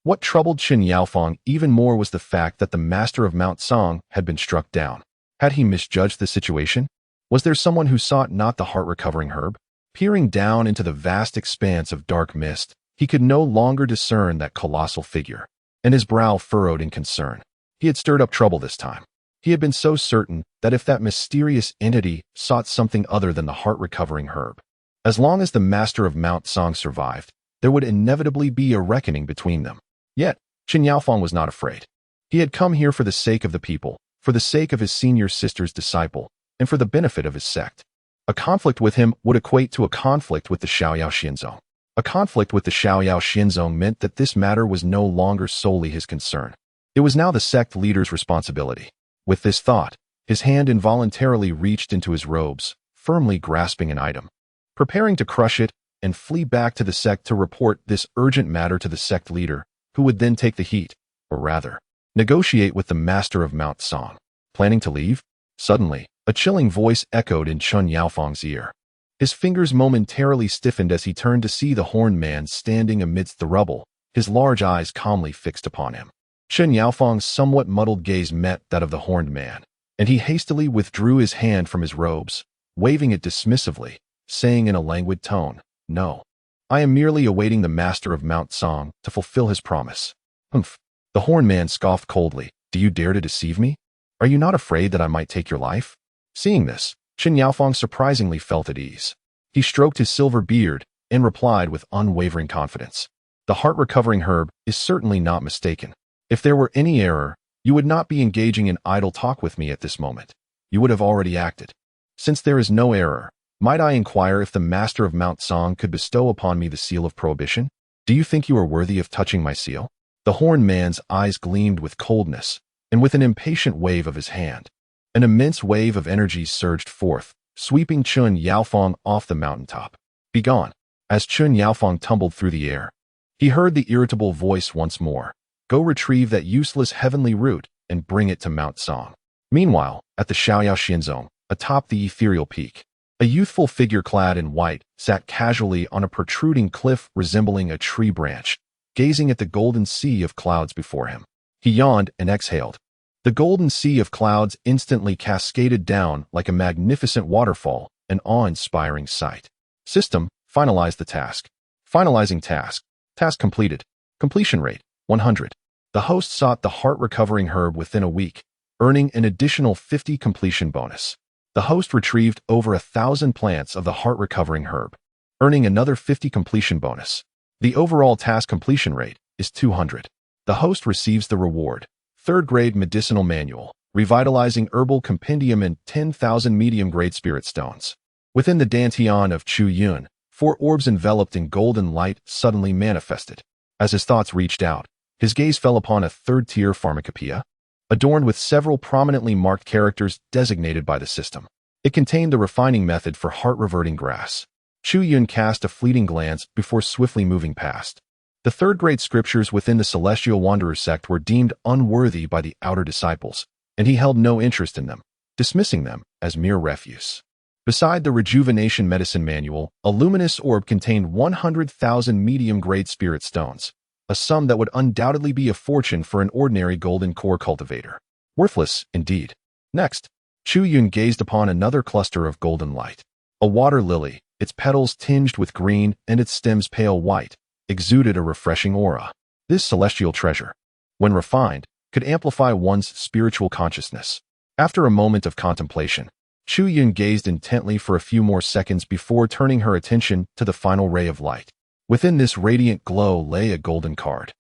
What troubled Chen Yaofeng even more was the fact that the master of Mount Song had been struck down. Had he misjudged the situation? Was there someone who sought not the heart-recovering herb? Peering down into the vast expanse of dark mist, he could no longer discern that colossal figure, and his brow furrowed in concern. He had stirred up trouble this time. He had been so certain that if that mysterious entity sought something other than the heart-recovering herb, as long as the master of Mount Song survived, there would inevitably be a reckoning between them. Yet, Chen Yaofeng was not afraid. He had come here for the sake of the people, for the sake of his senior sister's disciple, and for the benefit of his sect. A conflict with him would equate to a conflict with the Xiaoyao Xian Zong. A conflict with the Xiaoyao Xian Zong meant that this matter was no longer solely his concern. It was now the sect leader's responsibility. With this thought, his hand involuntarily reached into his robes, firmly grasping an item, preparing to crush it and flee back to the sect to report this urgent matter to the sect leader, who would then take the heat, or rather, negotiate with the master of Mount Song. Planning to leave? Suddenly, a chilling voice echoed in Chen Yaofeng's ear. His fingers momentarily stiffened as he turned to see the horned man standing amidst the rubble, his large eyes calmly fixed upon him. Chen Yaofeng's somewhat muddled gaze met that of the horned man, and he hastily withdrew his hand from his robes, waving it dismissively, saying in a languid tone, "No. I am merely awaiting the master of Mount Song to fulfill his promise." "Humph." The horned man scoffed coldly. "Do you dare to deceive me? Are you not afraid that I might take your life?" Seeing this, Chen Yaofeng surprisingly felt at ease. He stroked his silver beard and replied with unwavering confidence, "The heart-recovering herb is certainly not mistaken. If there were any error, you would not be engaging in idle talk with me at this moment. You would have already acted. Since there is no error, might I inquire if the master of Mount Song could bestow upon me the seal of prohibition? Do you think you are worthy of touching my seal?" The horned man's eyes gleamed with coldness, and with an impatient wave of his hand, an immense wave of energy surged forth, sweeping Chen Yaofeng off the mountaintop. "Begone." As Chen Yaofeng tumbled through the air, he heard the irritable voice once more. "Go retrieve that useless heavenly root and bring it to Mount Song." Meanwhile, at the Xiaoyao Xian Zong, atop the ethereal peak, a youthful figure clad in white sat casually on a protruding cliff resembling a tree branch, gazing at the golden sea of clouds before him. He yawned and exhaled. The golden sea of clouds instantly cascaded down like a magnificent waterfall, an awe-inspiring sight. System, finalize the task. Finalizing task. Task completed. Completion rate, 100. The host sought the heart-recovering herb within a week, earning an additional 50 completion bonus. The host retrieved over 1,000 plants of the heart-recovering herb, earning another 50 completion bonus. The overall task completion rate is 200. The host receives the reward: 3rd grade medicinal manual, revitalizing herbal compendium, and 10,000 medium-grade spirit stones. Within the dantian of Chu Yun, 4 orbs enveloped in golden light suddenly manifested. As his thoughts reached out, his gaze fell upon a 3rd-tier pharmacopoeia, adorned with several prominently marked characters designated by the system. It contained the refining method for heart-reverting grass. Chu Yun cast a fleeting glance before swiftly moving past. The 3rd-grade scriptures within the Celestial Wanderer sect were deemed unworthy by the outer disciples, and he held no interest in them, dismissing them as mere refuse. Beside the rejuvenation medicine manual, a luminous orb contained 100,000 medium-grade spirit stones, a sum that would undoubtedly be a fortune for an ordinary golden core cultivator. Worthless, indeed. Next, Chu Yun gazed upon another cluster of golden light. A water lily, its petals tinged with green and its stems pale white, exuded a refreshing aura. This celestial treasure. when refined, could amplify one's spiritual consciousness. After a moment of contemplation, Chu Yun gazed intently for a few more seconds before turning her attention to the final ray of light. Within this radiant glow lay a golden card.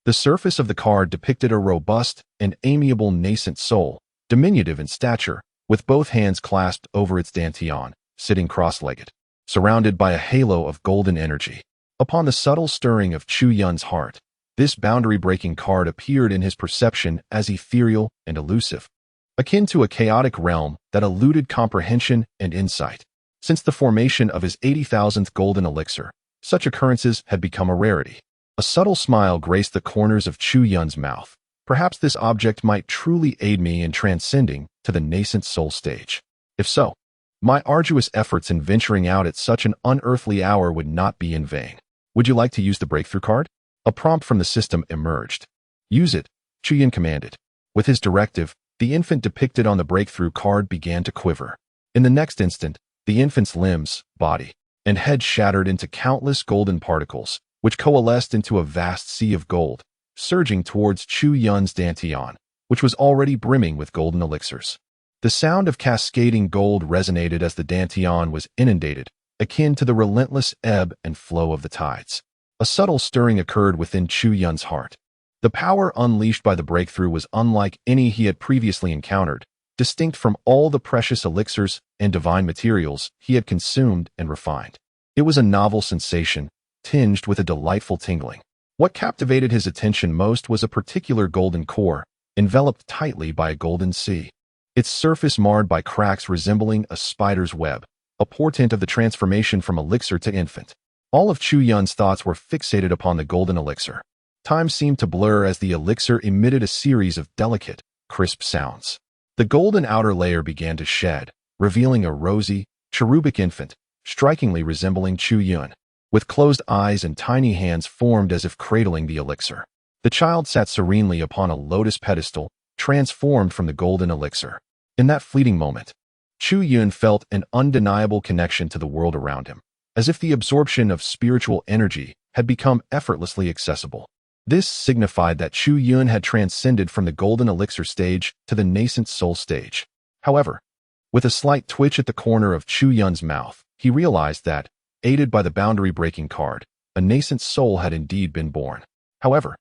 The surface of the card depicted a robust and amiable nascent soul, diminutive in stature, with both hands clasped over its dantian, sitting cross-legged, surrounded by a halo of golden energy. Upon the subtle stirring of Chu Yun's heart, this boundary-breaking card appeared in his perception as ethereal and elusive, akin to a chaotic realm that eluded comprehension and insight. Since the formation of his 80,000th golden elixir, such occurrences had become a rarity. A subtle smile graced the corners of Chu Yun's mouth. Perhaps this object might truly aid me in transcending to the nascent soul stage. If so, my arduous efforts in venturing out at such an unearthly hour would not be in vain. Would you like to use the breakthrough card? A prompt from the system emerged. Use it, Chu Yun commanded. With his directive, the infant depicted on the breakthrough card began to quiver. In the next instant, the infant's limbs, body, and head shattered into countless golden particles, which coalesced into a vast sea of gold, surging towards Chu Yun's dantian, which was already brimming with golden elixirs. The sound of cascading gold resonated as the dantian was inundated, akin to the relentless ebb and flow of the tides. A subtle stirring occurred within Chu Yun's heart. The power unleashed by the breakthrough was unlike any he had previously encountered, distinct from all the precious elixirs and divine materials he had consumed and refined. It was a novel sensation, tinged with a delightful tingling. What captivated his attention most was a particular golden core, enveloped tightly by a golden sea. Its surface marred by cracks resembling a spider's web, a portent of the transformation from elixir to infant. All of Chu Yun's thoughts were fixated upon the golden elixir. Time seemed to blur as the elixir emitted a series of delicate, crisp sounds. The golden outer layer began to shed, revealing a rosy, cherubic infant, strikingly resembling Chu Yun, with closed eyes and tiny hands formed as if cradling the elixir. The child sat serenely upon a lotus pedestal, transformed from the golden elixir. In that fleeting moment, Chu Yun felt an undeniable connection to the world around him, as if the absorption of spiritual energy had become effortlessly accessible. This signified that Chu Yun had transcended from the golden elixir stage to the nascent soul stage. However, with a slight twitch at the corner of Chu Yun's mouth, he realized that, aided by the boundary-breaking card, a nascent soul had indeed been born. However,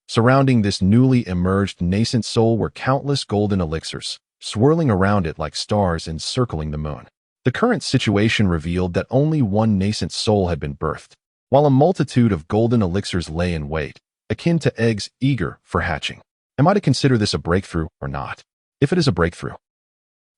surrounding this newly emerged nascent soul were countless golden elixirs, swirling around it like stars encircling the moon. The current situation revealed that only one nascent soul had been birthed, while a multitude of golden elixirs lay in wait, akin to eggs eager for hatching. Am I to consider this a breakthrough or not? If it is a breakthrough,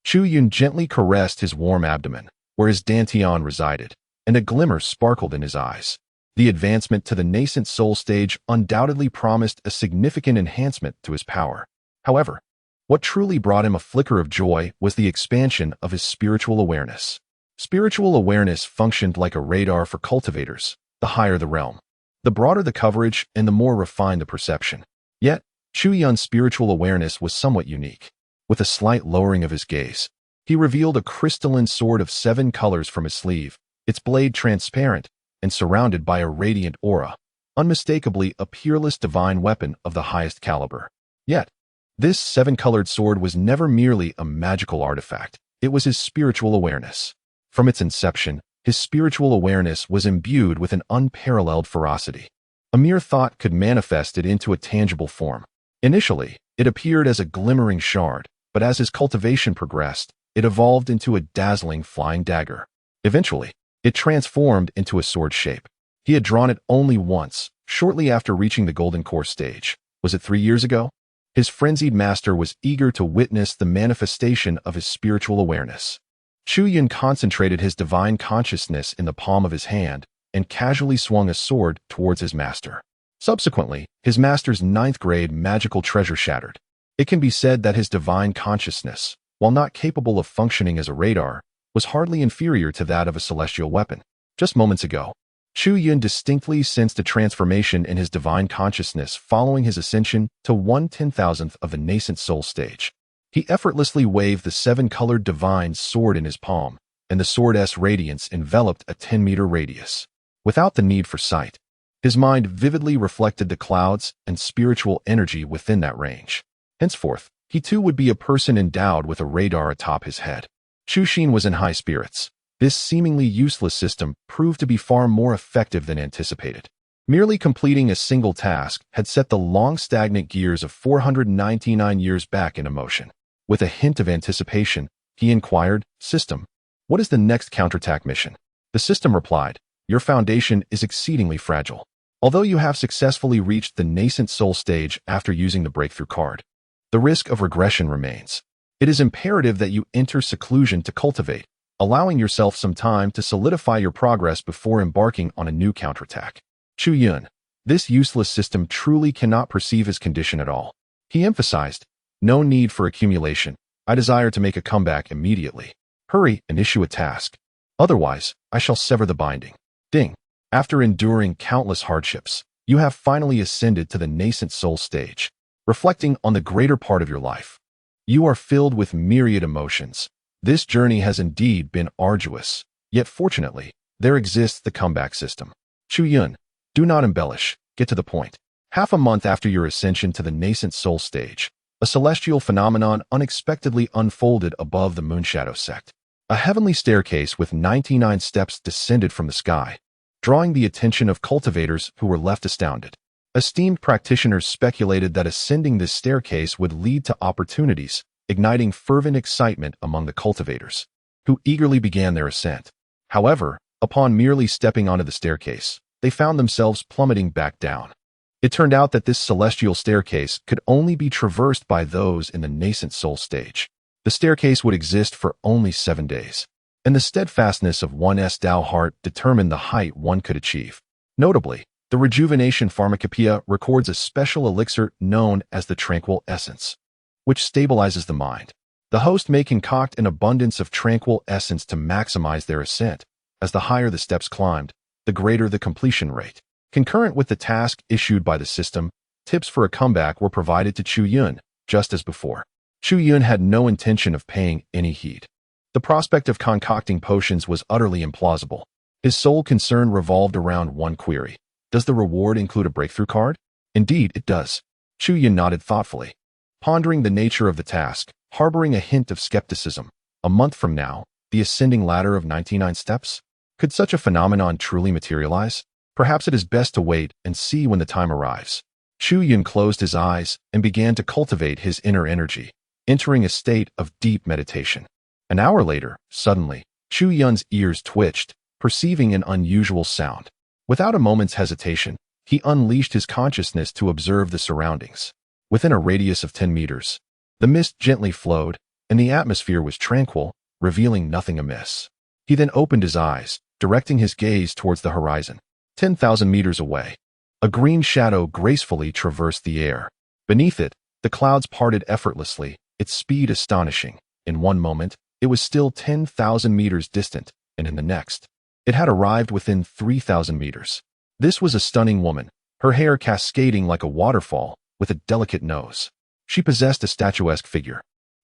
Chu Yun gently caressed his warm abdomen, where his dantian resided, and a glimmer sparkled in his eyes. The advancement to the nascent soul stage undoubtedly promised a significant enhancement to his power. However, what truly brought him a flicker of joy was the expansion of his spiritual awareness. Spiritual awareness functioned like a radar for cultivators. The higher the realm, the broader the coverage and the more refined the perception. Yet, Chu Yun's spiritual awareness was somewhat unique. With a slight lowering of his gaze, he revealed a crystalline sword of 7 colors from his sleeve, its blade transparent and surrounded by a radiant aura, unmistakably a peerless divine weapon of the highest caliber. Yet, this 7-colored sword was never merely a magical artifact. It was his spiritual awareness. From its inception, his spiritual awareness was imbued with an unparalleled ferocity. A mere thought could manifest it into a tangible form. Initially, it appeared as a glimmering shard, but as his cultivation progressed, it evolved into a dazzling flying dagger. Eventually, it transformed into a sword shape. He had drawn it only once, shortly after reaching the golden core stage. Was it 3 years ago? His frenzied master was eager to witness the manifestation of his spiritual awareness. Chu Yun concentrated his divine consciousness in the palm of his hand and casually swung a sword towards his master. Subsequently, his master's 9th-grade magical treasure shattered. It can be said that his divine consciousness, while not capable of functioning as a radar, was hardly inferior to that of a celestial weapon. Just moments ago, Chu Yun distinctly sensed a transformation in his divine consciousness following his ascension to 1/10,000th of the nascent soul stage. He effortlessly waved the 7-colored divine sword in his palm, and the sword's radiance enveloped a 10-meter radius. Without the need for sight, His mind vividly reflected the clouds and spiritual energy within that range. Henceforth, he too would be a person endowed with a radar atop his head. Chu Yun was in high spirits. This seemingly useless system proved to be far more effective than anticipated. Merely completing a single task had set the long stagnant gears of 499 years back into motion. With a hint of anticipation, he inquired, "System, what is the next counterattack mission?" The system replied, "Your foundation is exceedingly fragile. Although you have successfully reached the Nascent Soul stage after using the breakthrough card, the risk of regression remains. It is imperative that you enter seclusion to cultivate, allowing yourself some time to solidify your progress before embarking on a new counterattack." Chu Yun, this useless system truly cannot perceive his condition at all. He emphasized, "No need for accumulation. I desire to make a comeback immediately. Hurry and issue a task. Otherwise, I shall sever the binding." Ding. After enduring countless hardships, you have finally ascended to the Nascent Soul stage. Reflecting on the greater part of your life, you are filled with myriad emotions. This journey has indeed been arduous, yet fortunately, there exists the comeback system. Chu Yun, do not embellish, get to the point. Half a month after your ascension to the Nascent Soul stage, a celestial phenomenon unexpectedly unfolded above the Moonshadow sect. A heavenly staircase with 99 steps descended from the sky, drawing the attention of cultivators who were left astounded. Esteemed practitioners speculated that ascending this staircase would lead to opportunities, igniting fervent excitement among the cultivators, who eagerly began their ascent. However, upon merely stepping onto the staircase, they found themselves plummeting back down. It turned out that this celestial staircase could only be traversed by those in the Nascent Soul stage. The staircase would exist for only 7 days, and the steadfastness of one's Tao heart determined the height one could achieve. Notably, the Rejuvenation Pharmacopoeia records a special elixir known as the Tranquil Essence, which stabilizes the mind. The host may concoct an abundance of tranquil essence to maximize their ascent. As the higher the steps climbed, the greater the completion rate. Concurrent with the task issued by the system, tips for a comeback were provided to Chu Yun, just as before. Chu Yun had no intention of paying any heed. The prospect of concocting potions was utterly implausible. His sole concern revolved around one query. Does the reward include a breakthrough card? Indeed, it does. Chu Yun nodded thoughtfully, pondering the nature of the task, harboring a hint of skepticism. A month from now, the ascending ladder of 99 steps? Could such a phenomenon truly materialize? Perhaps it is best to wait and see when the time arrives. Chu Yun closed his eyes and began to cultivate his inner energy, entering a state of deep meditation. An hour later, suddenly, Chu Yun's ears twitched, perceiving an unusual sound. Without a moment's hesitation, he unleashed his consciousness to observe the surroundings. Within a radius of 10 meters, the mist gently flowed, and the atmosphere was tranquil, revealing nothing amiss. He then opened his eyes, directing his gaze towards the horizon. 10,000 meters away, a green shadow gracefully traversed the air. Beneath it, the clouds parted effortlessly, its speed astonishing. In one moment, it was still 10,000 meters distant, and in the next, it had arrived within 3,000 meters. This was a stunning woman, her hair cascading like a waterfall, with a delicate nose. She possessed a statuesque figure,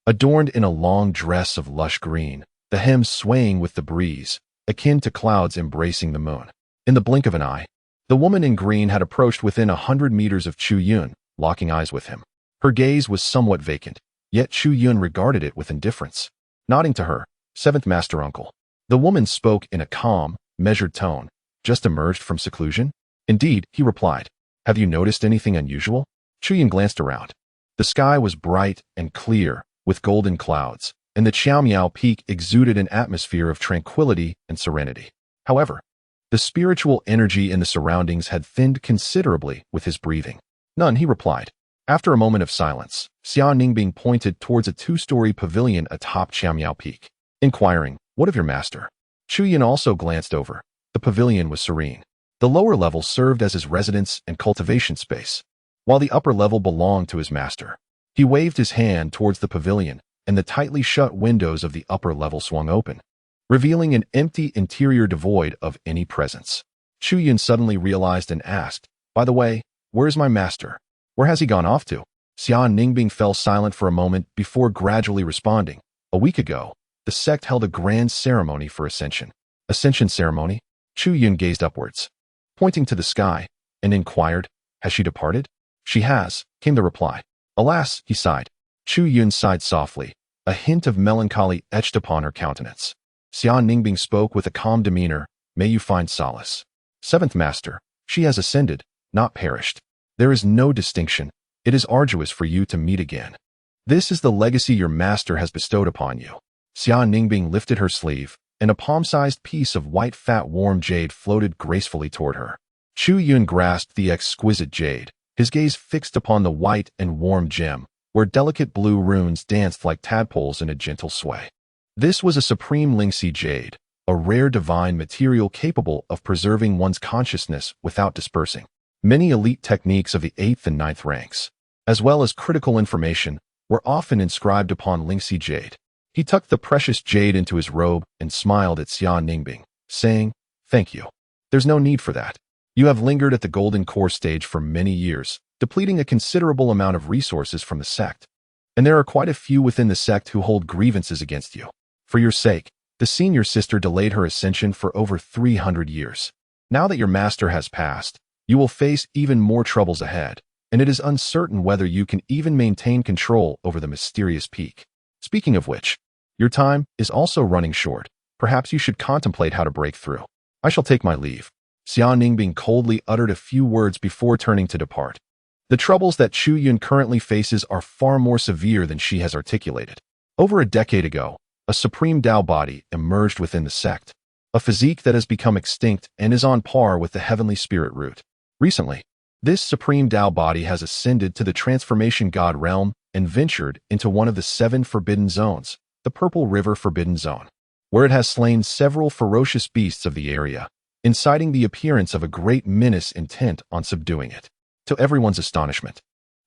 adorned in a long dress of lush green, the hem swaying with the breeze, akin to clouds embracing the moon. In the blink of an eye, the woman in green had approached within 100 meters of Chu Yun, locking eyes with him. Her gaze was somewhat vacant, yet Chu Yun regarded it with indifference. Nodding to her, "Seventh Master Uncle." The woman spoke in a calm, measured tone. "Just emerged from seclusion?" "Indeed," he replied. "Have you noticed anything unusual?" Chu Yun glanced around. The sky was bright and clear, with golden clouds, and the Qiaomiao Peak exuded an atmosphere of tranquility and serenity. However, the spiritual energy in the surroundings had thinned considerably with his breathing. "None," he replied. After a moment of silence, Xian Ningbing pointed towards a 2-story pavilion atop Qiaomiao Peak, inquiring, "What of your master?" Chu Yun also glanced over. The pavilion was serene. The lower level served as his residence and cultivation space, while the upper level belonged to his master. He waved his hand towards the pavilion, and the tightly shut windows of the upper level swung open, revealing an empty interior devoid of any presence. Chu Yun suddenly realized and asked, "By the way, where is my master? Where has he gone off to?" Xian Ningbing fell silent for a moment before gradually responding. "A week ago, the sect held a grand ceremony for ascension." "Ascension ceremony?" Chu Yun gazed upwards. Pointing to the sky, and inquired, "Has she departed?" "She has," came the reply. "Alas," he sighed. Chu Yun sighed softly, a hint of melancholy etched upon her countenance. Xian Ningbing spoke with a calm demeanor, "May you find solace. Seventh Master, she has ascended, not perished. There is no distinction. It is arduous for you to meet again. This is the legacy your master has bestowed upon you." Xian Ningbing lifted her sleeve, and a palm-sized piece of white fat warm jade floated gracefully toward her. Chu Yun grasped the exquisite jade, his gaze fixed upon the white and warm gem, where delicate blue runes danced like tadpoles in a gentle sway. This was a supreme Lingxi jade, a rare divine material capable of preserving one's consciousness without dispersing. Many elite techniques of the 8th and 9th ranks, as well as critical information, were often inscribed upon Lingxi jade. He tucked the precious jade into his robe and smiled at Xian Ningbing, saying, "Thank you. There's no need for that. You have lingered at the Golden Core stage for many years, depleting a considerable amount of resources from the sect. And there are quite a few within the sect who hold grievances against you. For your sake, the senior sister delayed her ascension for over 300 years. Now that your master has passed, you will face even more troubles ahead, and it is uncertain whether you can even maintain control over the mysterious peak. Speaking of which, your time is also running short. Perhaps you should contemplate how to break through. I shall take my leave." Xian Ningbing coldly uttered a few words before turning to depart. The troubles that Chu Yun currently faces are far more severe than she has articulated. Over a decade ago, a supreme Tao body emerged within the sect, a physique that has become extinct and is on par with the heavenly spirit root. Recently, this supreme Tao body has ascended to the transformation god realm and ventured into one of the 7 forbidden zones, the Purple River Forbidden Zone, where it has slain several ferocious beasts of the area, inciting the appearance of a great menace intent on subduing it. To everyone's astonishment,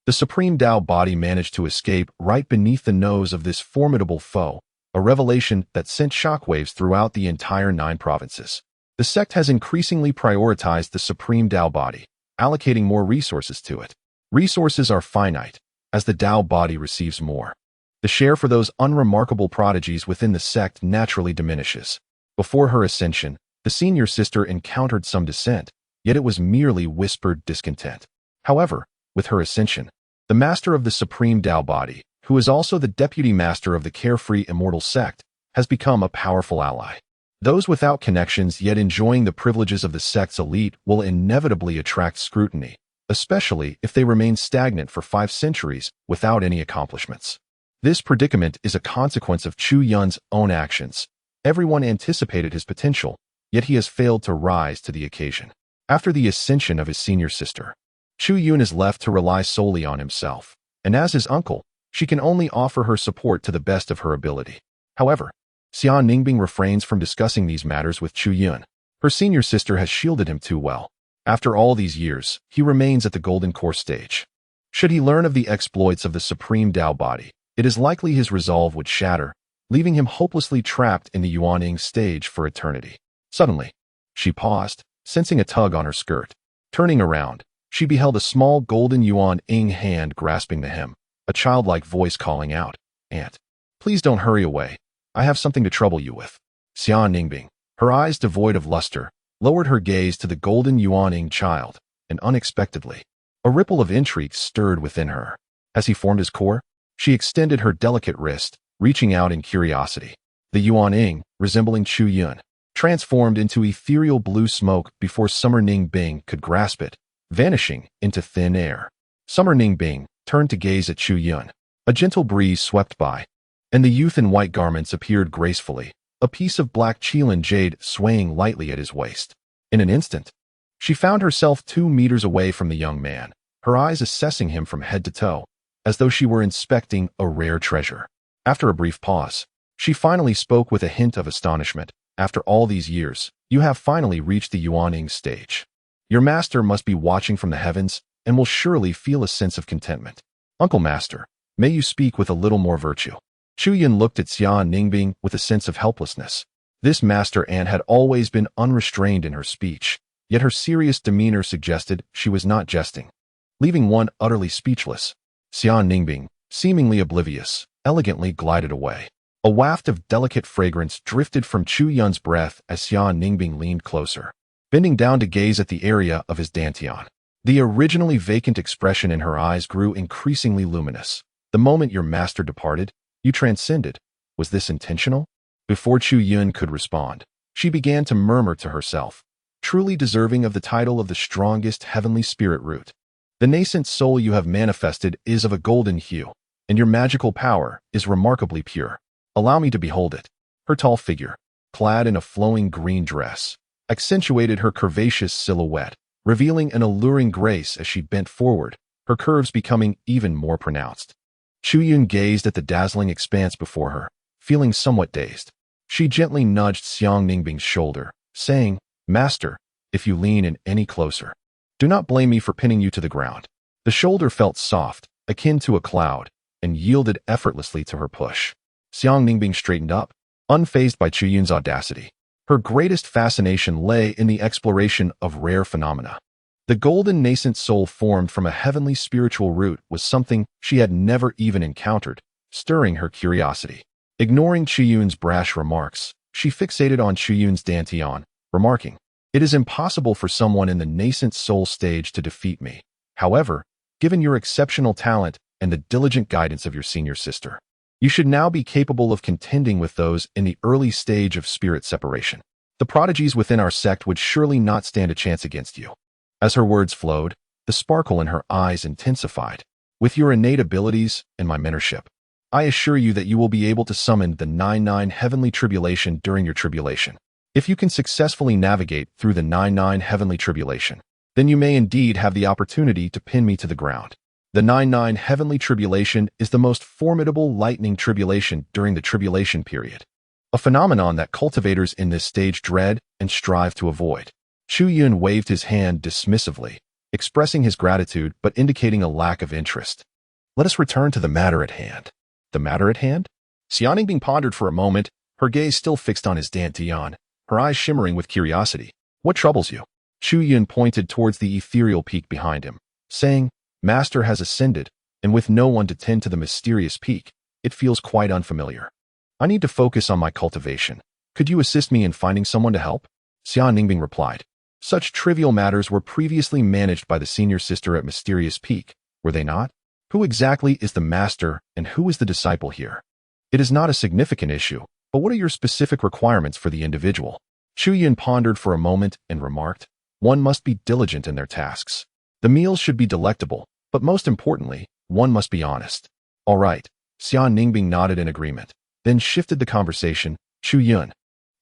the supreme Tao body managed to escape right beneath the nose of this formidable foe, a revelation that sent shockwaves throughout the entire 9 provinces. The sect has increasingly prioritized the supreme Tao body, allocating more resources to it. Resources are finite, as the Tao body receives more. The share for those unremarkable prodigies within the sect naturally diminishes. Before her ascension, the senior sister encountered some dissent, yet it was merely whispered discontent. However, with her ascension, the master of the supreme Tao body, who is also the deputy master of the Carefree Immortal Sect, has become a powerful ally. Those without connections yet enjoying the privileges of the sect's elite will inevitably attract scrutiny, especially if they remain stagnant for 5 centuries without any accomplishments. This predicament is a consequence of Chu Yun's own actions. Everyone anticipated his potential, yet he has failed to rise to the occasion. After the ascension of his senior sister, Chu Yun is left to rely solely on himself, and as his uncle, she can only offer her support to the best of her ability. However, Xian Ningbing refrains from discussing these matters with Chu Yun. Her senior sister has shielded him too well. After all these years, he remains at the Golden Core stage. Should he learn of the exploits of the supreme Tao body, it is likely his resolve would shatter, leaving him hopelessly trapped in the Yuaning stage for eternity. Suddenly, she paused, sensing a tug on her skirt. Turning around, she beheld a small golden Yuan-ing hand grasping the hem, a childlike voice calling out, "Aunt, please don't hurry away. I have something to trouble you with." Xian Ningbing, her eyes devoid of luster, lowered her gaze to the golden Yuan-ing child, and unexpectedly, a ripple of intrigue stirred within her. As he formed his core, she extended her delicate wrist, reaching out in curiosity. The Yuan-ing, resembling Chu Yun, transformed into ethereal blue smoke before Summer Ningbing could grasp it, vanishing into thin air. Summer Ningbing turned to gaze at Chu Yun. A gentle breeze swept by, and the youth in white garments appeared gracefully, a piece of black Qilin jade swaying lightly at his waist. In an instant, she found herself 2 meters away from the young man, her eyes assessing him from head to toe, as though she were inspecting a rare treasure. After a brief pause, she finally spoke with a hint of astonishment. "After all these years, you have finally reached the Yuaning stage. Your master must be watching from the heavens and will surely feel a sense of contentment. Uncle Master, may you speak with a little more virtue." Chu Yun looked at Xian Ningbing with a sense of helplessness. This master aunt had always been unrestrained in her speech, yet her serious demeanor suggested she was not jesting. Leaving one utterly speechless, Xian Ningbing, seemingly oblivious, elegantly glided away. A waft of delicate fragrance drifted from Chu Yun's breath as Xian Ningbing leaned closer, bending down to gaze at the area of his dantian. The originally vacant expression in her eyes grew increasingly luminous. The moment your master departed, you transcended. Was this intentional? Before Chu Yun could respond, she began to murmur to herself, truly deserving of the title of the strongest heavenly spirit root. The nascent soul you have manifested is of a golden hue, and your magical power is remarkably pure. Allow me to behold it. Her tall figure, clad in a flowing green dress, accentuated her curvaceous silhouette, revealing an alluring grace as she bent forward, her curves becoming even more pronounced. Chu Yun gazed at the dazzling expanse before her, feeling somewhat dazed. She gently nudged Xiang Ningbing's shoulder, saying, "Master, if you lean in any closer, do not blame me for pinning you to the ground." The shoulder felt soft, akin to a cloud, and yielded effortlessly to her push. Xiang Ningbing straightened up, unfazed by Chu Yun's audacity. Her greatest fascination lay in the exploration of rare phenomena. The golden nascent soul formed from a heavenly spiritual root was something she had never even encountered, stirring her curiosity. Ignoring Chu Yun's brash remarks, she fixated on Chu Yun's dantian, remarking, "It is impossible for someone in the nascent soul stage to defeat me. However, given your exceptional talent and the diligent guidance of your senior sister, you should now be capable of contending with those in the early stage of spirit separation. The prodigies within our sect would surely not stand a chance against you." As her words flowed, the sparkle in her eyes intensified. "With your innate abilities and my mentorship, I assure you that you will be able to summon the 99 heavenly tribulation during your tribulation. If you can successfully navigate through the 99 heavenly tribulation, then you may indeed have the opportunity to pin me to the ground. The 99 heavenly tribulation is the most formidable lightning tribulation during the tribulation period, a phenomenon that cultivators in this stage dread and strive to avoid." Chu Yun waved his hand dismissively, expressing his gratitude but indicating a lack of interest. "Let us return to the matter at hand." "The matter at hand?" Xian Ningbing pondered for a moment, her gaze still fixed on his dantian, her eyes shimmering with curiosity. "What troubles you?" Chu Yun pointed towards the ethereal peak behind him, saying, "Master has ascended, and with no one to tend to the mysterious peak, it feels quite unfamiliar. I need to focus on my cultivation. Could you assist me in finding someone to help?" Xian Ningbing replied. Such trivial matters were previously managed by the senior sister at Mysterious Peak, were they not? Who exactly is the master and who is the disciple here? It is not a significant issue, but what are your specific requirements for the individual? Chu Yun pondered for a moment and remarked, "One must be diligent in their tasks. The meals should be delectable, but most importantly, one must be honest." "All right." Xian Ningbing nodded in agreement, then shifted the conversation. "Chu Yun,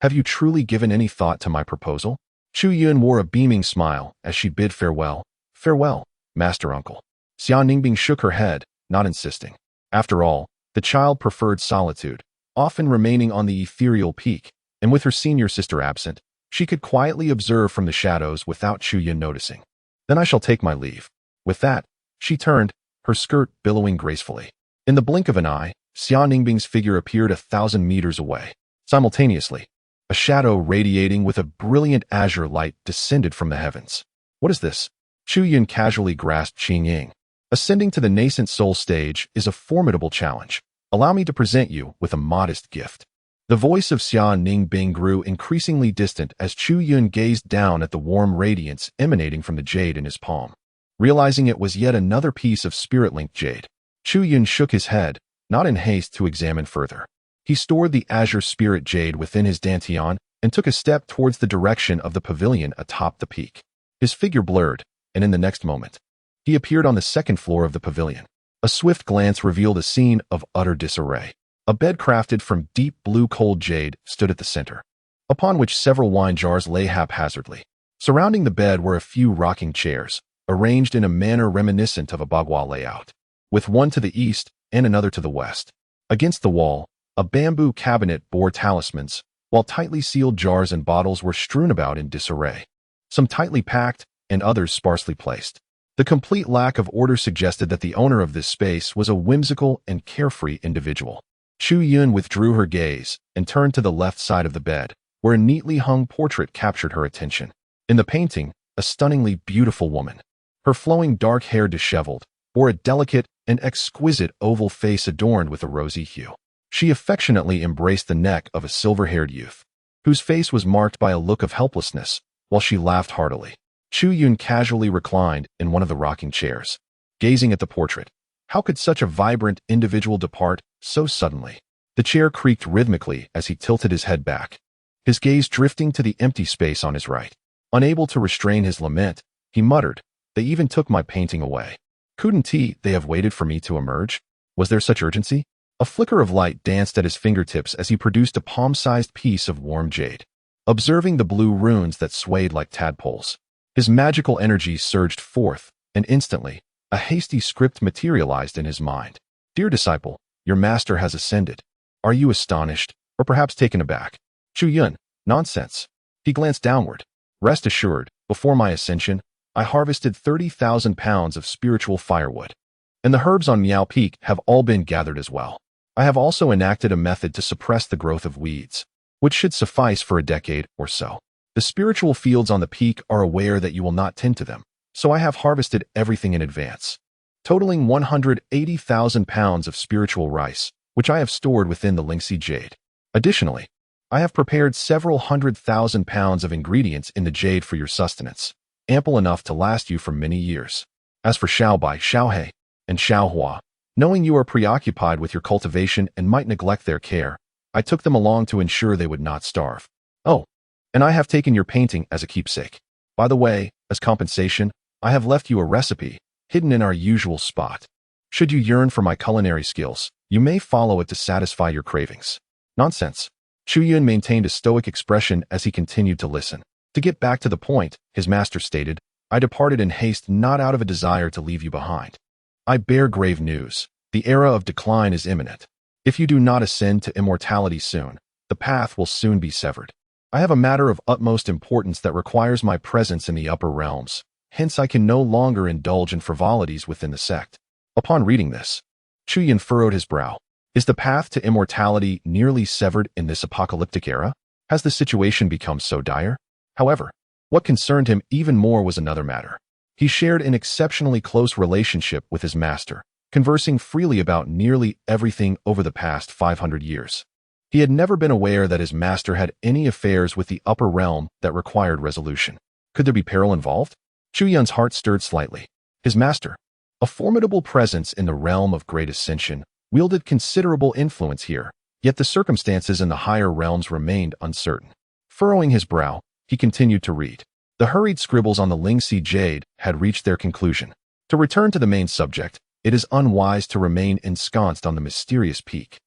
have you truly given any thought to my proposal?" Chu Yun wore a beaming smile as she bid farewell. "Farewell, Master Uncle." Xian Ningbing shook her head, not insisting. After all, the child preferred solitude, often remaining on the ethereal peak, and with her senior sister absent, she could quietly observe from the shadows without Chu Yun noticing. "Then I shall take my leave." With that, she turned, her skirt billowing gracefully. In the blink of an eye, Xian Ningbing's figure appeared 1,000 meters away. Simultaneously, a shadow radiating with a brilliant azure light descended from the heavens. "What is this?" Chu Yun casually grasped Qing Ying. "Ascending to the nascent soul stage is a formidable challenge. Allow me to present you with a modest gift." The voice of Xian Ningbing grew increasingly distant as Chu Yun gazed down at the warm radiance emanating from the jade in his palm. Realizing it was yet another piece of spirit-linked jade, Chu Yun shook his head, not in haste to examine further. He stored the azure spirit jade within his dantian and took a step towards the direction of the pavilion atop the peak. His figure blurred, and in the next moment, he appeared on the second floor of the pavilion. A swift glance revealed a scene of utter disarray. A bed crafted from deep blue cold jade stood at the center, upon which several wine jars lay haphazardly. Surrounding the bed were a few rocking chairs, arranged in a manner reminiscent of a bagua layout, with one to the east and another to the west. Against the wall, a bamboo cabinet bore talismans, while tightly sealed jars and bottles were strewn about in disarray, some tightly packed and others sparsely placed. The complete lack of order suggested that the owner of this space was a whimsical and carefree individual. Chu Yun withdrew her gaze and turned to the left side of the bed, where a neatly hung portrait captured her attention. In the painting, a stunningly beautiful woman, her flowing dark hair disheveled, bore a delicate and exquisite oval face adorned with a rosy hue. She affectionately embraced the neck of a silver-haired youth, whose face was marked by a look of helplessness, while she laughed heartily. Chu Yun casually reclined in one of the rocking chairs, gazing at the portrait. How could such a vibrant individual depart so suddenly? The chair creaked rhythmically as he tilted his head back, his gaze drifting to the empty space on his right. Unable to restrain his lament, he muttered, "They even took my painting away. Couldn't they have waited for me to emerge? Was there such urgency?" A flicker of light danced at his fingertips as he produced a palm-sized piece of warm jade. Observing the blue runes that swayed like tadpoles, his magical energy surged forth, and instantly, a hasty script materialized in his mind. "Dear disciple, your master has ascended. Are you astonished, or perhaps taken aback?" Chu Yun, nonsense. He glanced downward. "Rest assured, before my ascension, I harvested 30,000 pounds of spiritual firewood, and the herbs on Miao Peak have all been gathered as well. I have also enacted a method to suppress the growth of weeds, which should suffice for a decade or so. The spiritual fields on the peak are aware that you will not tend to them, so I have harvested everything in advance, totaling 180,000 pounds of spiritual rice, which I have stored within the Lingxi jade. Additionally, I have prepared several 100,000 pounds of ingredients in the jade for your sustenance, ample enough to last you for many years. As for Xiaobai, Xiaohe, and Xiaohua, knowing you are preoccupied with your cultivation and might neglect their care, I took them along to ensure they would not starve. Oh, and I have taken your painting as a keepsake. By the way, as compensation, I have left you a recipe, hidden in our usual spot. Should you yearn for my culinary skills, you may follow it to satisfy your cravings." Nonsense. Chu Yun maintained a stoic expression as he continued to listen. To get back to the point, his master stated, "I departed in haste not out of a desire to leave you behind. I bear grave news. The era of decline is imminent. If you do not ascend to immortality soon, the path will soon be severed. I have a matter of utmost importance that requires my presence in the upper realms, hence I can no longer indulge in frivolities within the sect." Upon reading this, Chu Yun furrowed his brow. Is the path to immortality nearly severed in this apocalyptic era? Has the situation become so dire? However, what concerned him even more was another matter. He shared an exceptionally close relationship with his master, conversing freely about nearly everything over the past 500 years. He had never been aware that his master had any affairs with the upper realm that required resolution. Could there be peril involved? Chu Yun's heart stirred slightly. His master, a formidable presence in the realm of great ascension, wielded considerable influence here, yet the circumstances in the higher realms remained uncertain. Furrowing his brow, he continued to read. The hurried scribbles on the Lingxi jade had reached their conclusion. To return to the main subject, it is unwise to remain ensconced on the mysterious peak,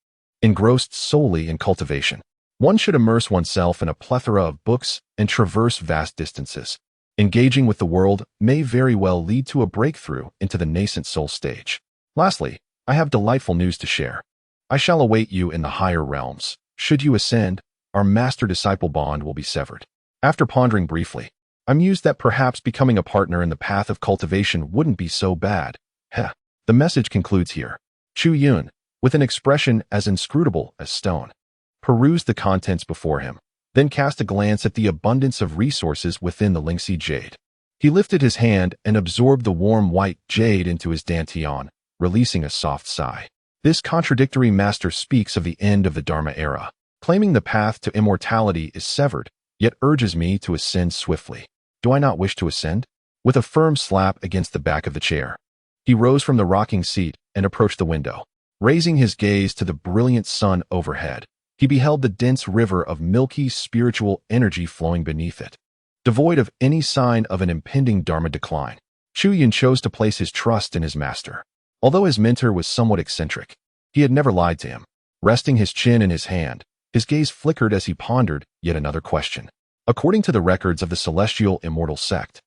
engrossed solely in cultivation. One should immerse oneself in a plethora of books and traverse vast distances. Engaging with the world may very well lead to a breakthrough into the nascent soul stage. Lastly, I have delightful news to share. I shall await you in the higher realms. Should you ascend, our master-disciple bond will be severed. After pondering briefly, I mused that perhaps becoming a partner in the path of cultivation wouldn't be so bad. Heh. The message concludes here. Chu Yun, with an expression as inscrutable as stone, perused the contents before him, then cast a glance at the abundance of resources within the Lingxi jade. He lifted his hand and absorbed the warm white jade into his dantian, releasing a soft sigh. This contradictory master speaks of the end of the Dharma era, claiming the path to immortality is severed, yet urges me to ascend swiftly. Do I not wish to ascend? With a firm slap against the back of the chair, he rose from the rocking seat and approached the window. Raising his gaze to the brilliant sun overhead, he beheld the dense river of milky spiritual energy flowing beneath it. Devoid of any sign of an impending Dharma decline, Chu Yun chose to place his trust in his master. Although his mentor was somewhat eccentric, he had never lied to him. Resting his chin in his hand, his gaze flickered as he pondered yet another question. According to the records of the Celestial Immortal Sect,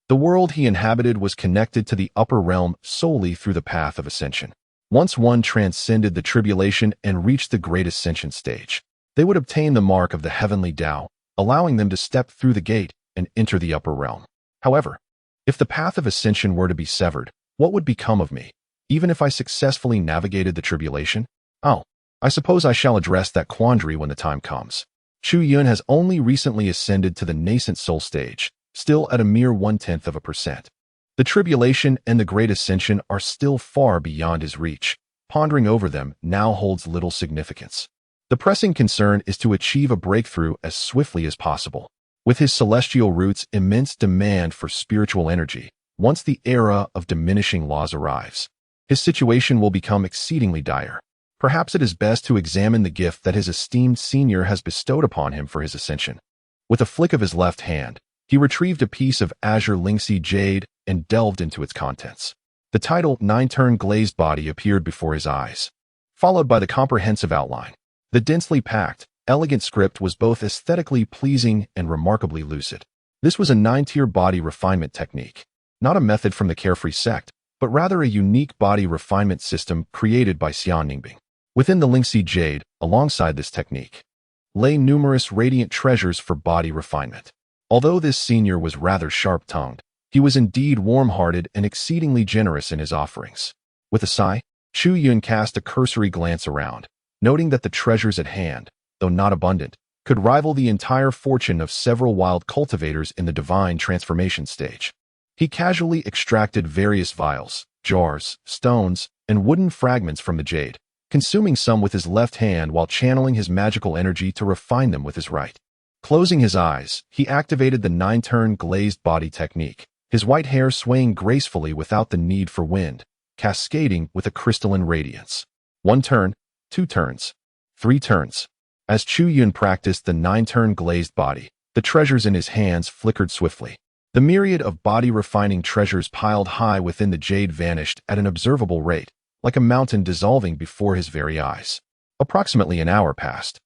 the world he inhabited was connected to the upper realm solely through the path of ascension. Once one transcended the tribulation and reached the great ascension stage, they would obtain the mark of the heavenly Tao, allowing them to step through the gate and enter the upper realm. However, if the path of ascension were to be severed, what would become of me, even if I successfully navigated the tribulation? Oh, I suppose I shall address that quandary when the time comes. Chu Yun has only recently ascended to the nascent soul stage, still at a mere 0.1%. The tribulation and the great ascension are still far beyond his reach. Pondering over them now holds little significance. The pressing concern is to achieve a breakthrough as swiftly as possible. With his celestial root's immense demand for spiritual energy, once the era of diminishing laws arrives, his situation will become exceedingly dire. Perhaps it is best to examine the gift that his esteemed senior has bestowed upon him for his ascension. With a flick of his left hand, he retrieved a piece of azure lynxy jade and delved into its contents. The title Nine-Turn Glazed Body appeared before his eyes, followed by the comprehensive outline. The densely packed, elegant script was both aesthetically pleasing and remarkably lucid. This was a 9-tier body refinement technique, not a method from the Carefree sect, but rather a unique body refinement system created by Xian Zong. Within the lynxy jade, alongside this technique, lay numerous radiant treasures for body refinement. Although this senior was rather sharp-tongued, he was indeed warm-hearted and exceedingly generous in his offerings. With a sigh, Chu Yun cast a cursory glance around, noting that the treasures at hand, though not abundant, could rival the entire fortune of several wild cultivators in the divine transformation stage. He casually extracted various vials, jars, stones, and wooden fragments from the jade, consuming some with his left hand while channeling his magical energy to refine them with his right. Closing his eyes, he activated the 9-turn glazed body technique, his white hair swaying gracefully without the need for wind, cascading with a crystalline radiance. 1 turn, 2 turns, 3 turns. As Chu Yun practiced the 9-turn glazed body, the treasures in his hands flickered swiftly. The myriad of body-refining treasures piled high within the jade vanished at an observable rate, like a mountain dissolving before his very eyes. Approximately an hour passed.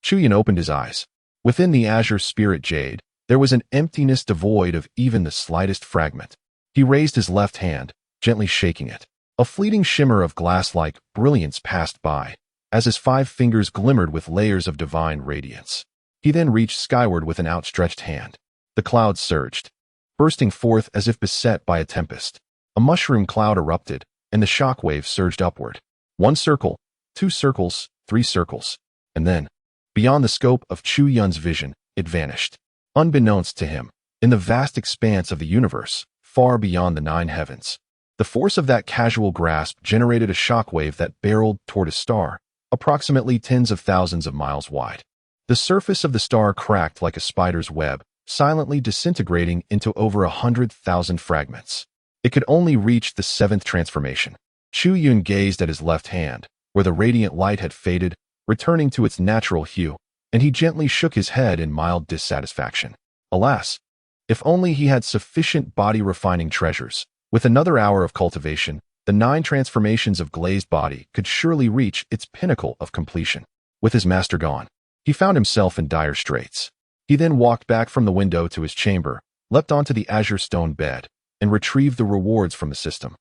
Chu Yun opened his eyes. Within the azure spirit jade, there was an emptiness devoid of even the slightest fragment. He raised his left hand, gently shaking it. A fleeting shimmer of glass-like brilliance passed by, as his 5 fingers glimmered with layers of divine radiance. He then reached skyward with an outstretched hand. The clouds surged, bursting forth as if beset by a tempest. A mushroom cloud erupted, and the shock wave surged upward. 1 circle, 2 circles, 3 circles, and then, beyond the scope of Chu Yun's vision, it vanished. Unbeknownst to him, in the vast expanse of the universe, far beyond the 9 heavens, the force of that casual grasp generated a shockwave that barreled toward a star, approximately tens of thousands of miles wide. The surface of the star cracked like a spider's web, silently disintegrating into over 100,000 fragments. It could only reach the 7th transformation. Chu Yun gazed at his left hand, where the radiant light had faded, returning to its natural hue, and he gently shook his head in mild dissatisfaction. Alas, if only he had sufficient body-refining treasures. With another hour of cultivation, the 9 transformations of glazed body could surely reach its pinnacle of completion. With his master gone, he found himself in dire straits. He then walked back from the window to his chamber, leapt onto the azure stone bed, and retrieved the rewards from the system.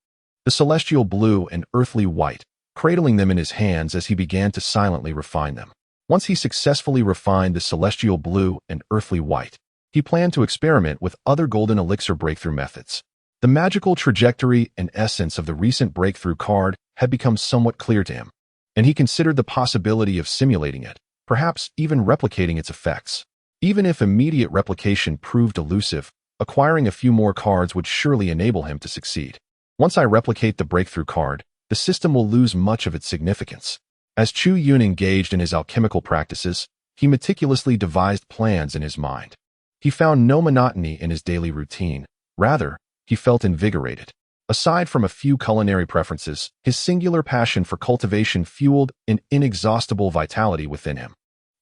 The celestial blue and earthly white, cradling them in his hands as he began to silently refine them. Once he successfully refined the celestial blue and earthly white, he planned to experiment with other golden elixir breakthrough methods. The magical trajectory and essence of the recent breakthrough card had become somewhat clear to him, and he considered the possibility of simulating it, perhaps even replicating its effects. Even if immediate replication proved elusive, acquiring a few more cards would surely enable him to succeed. Once I replicate the breakthrough card, the system will lose much of its significance. As Chu Yun engaged in his alchemical practices, he meticulously devised plans in his mind. He found no monotony in his daily routine. Rather, he felt invigorated. Aside from a few culinary preferences, his singular passion for cultivation fueled an inexhaustible vitality within him.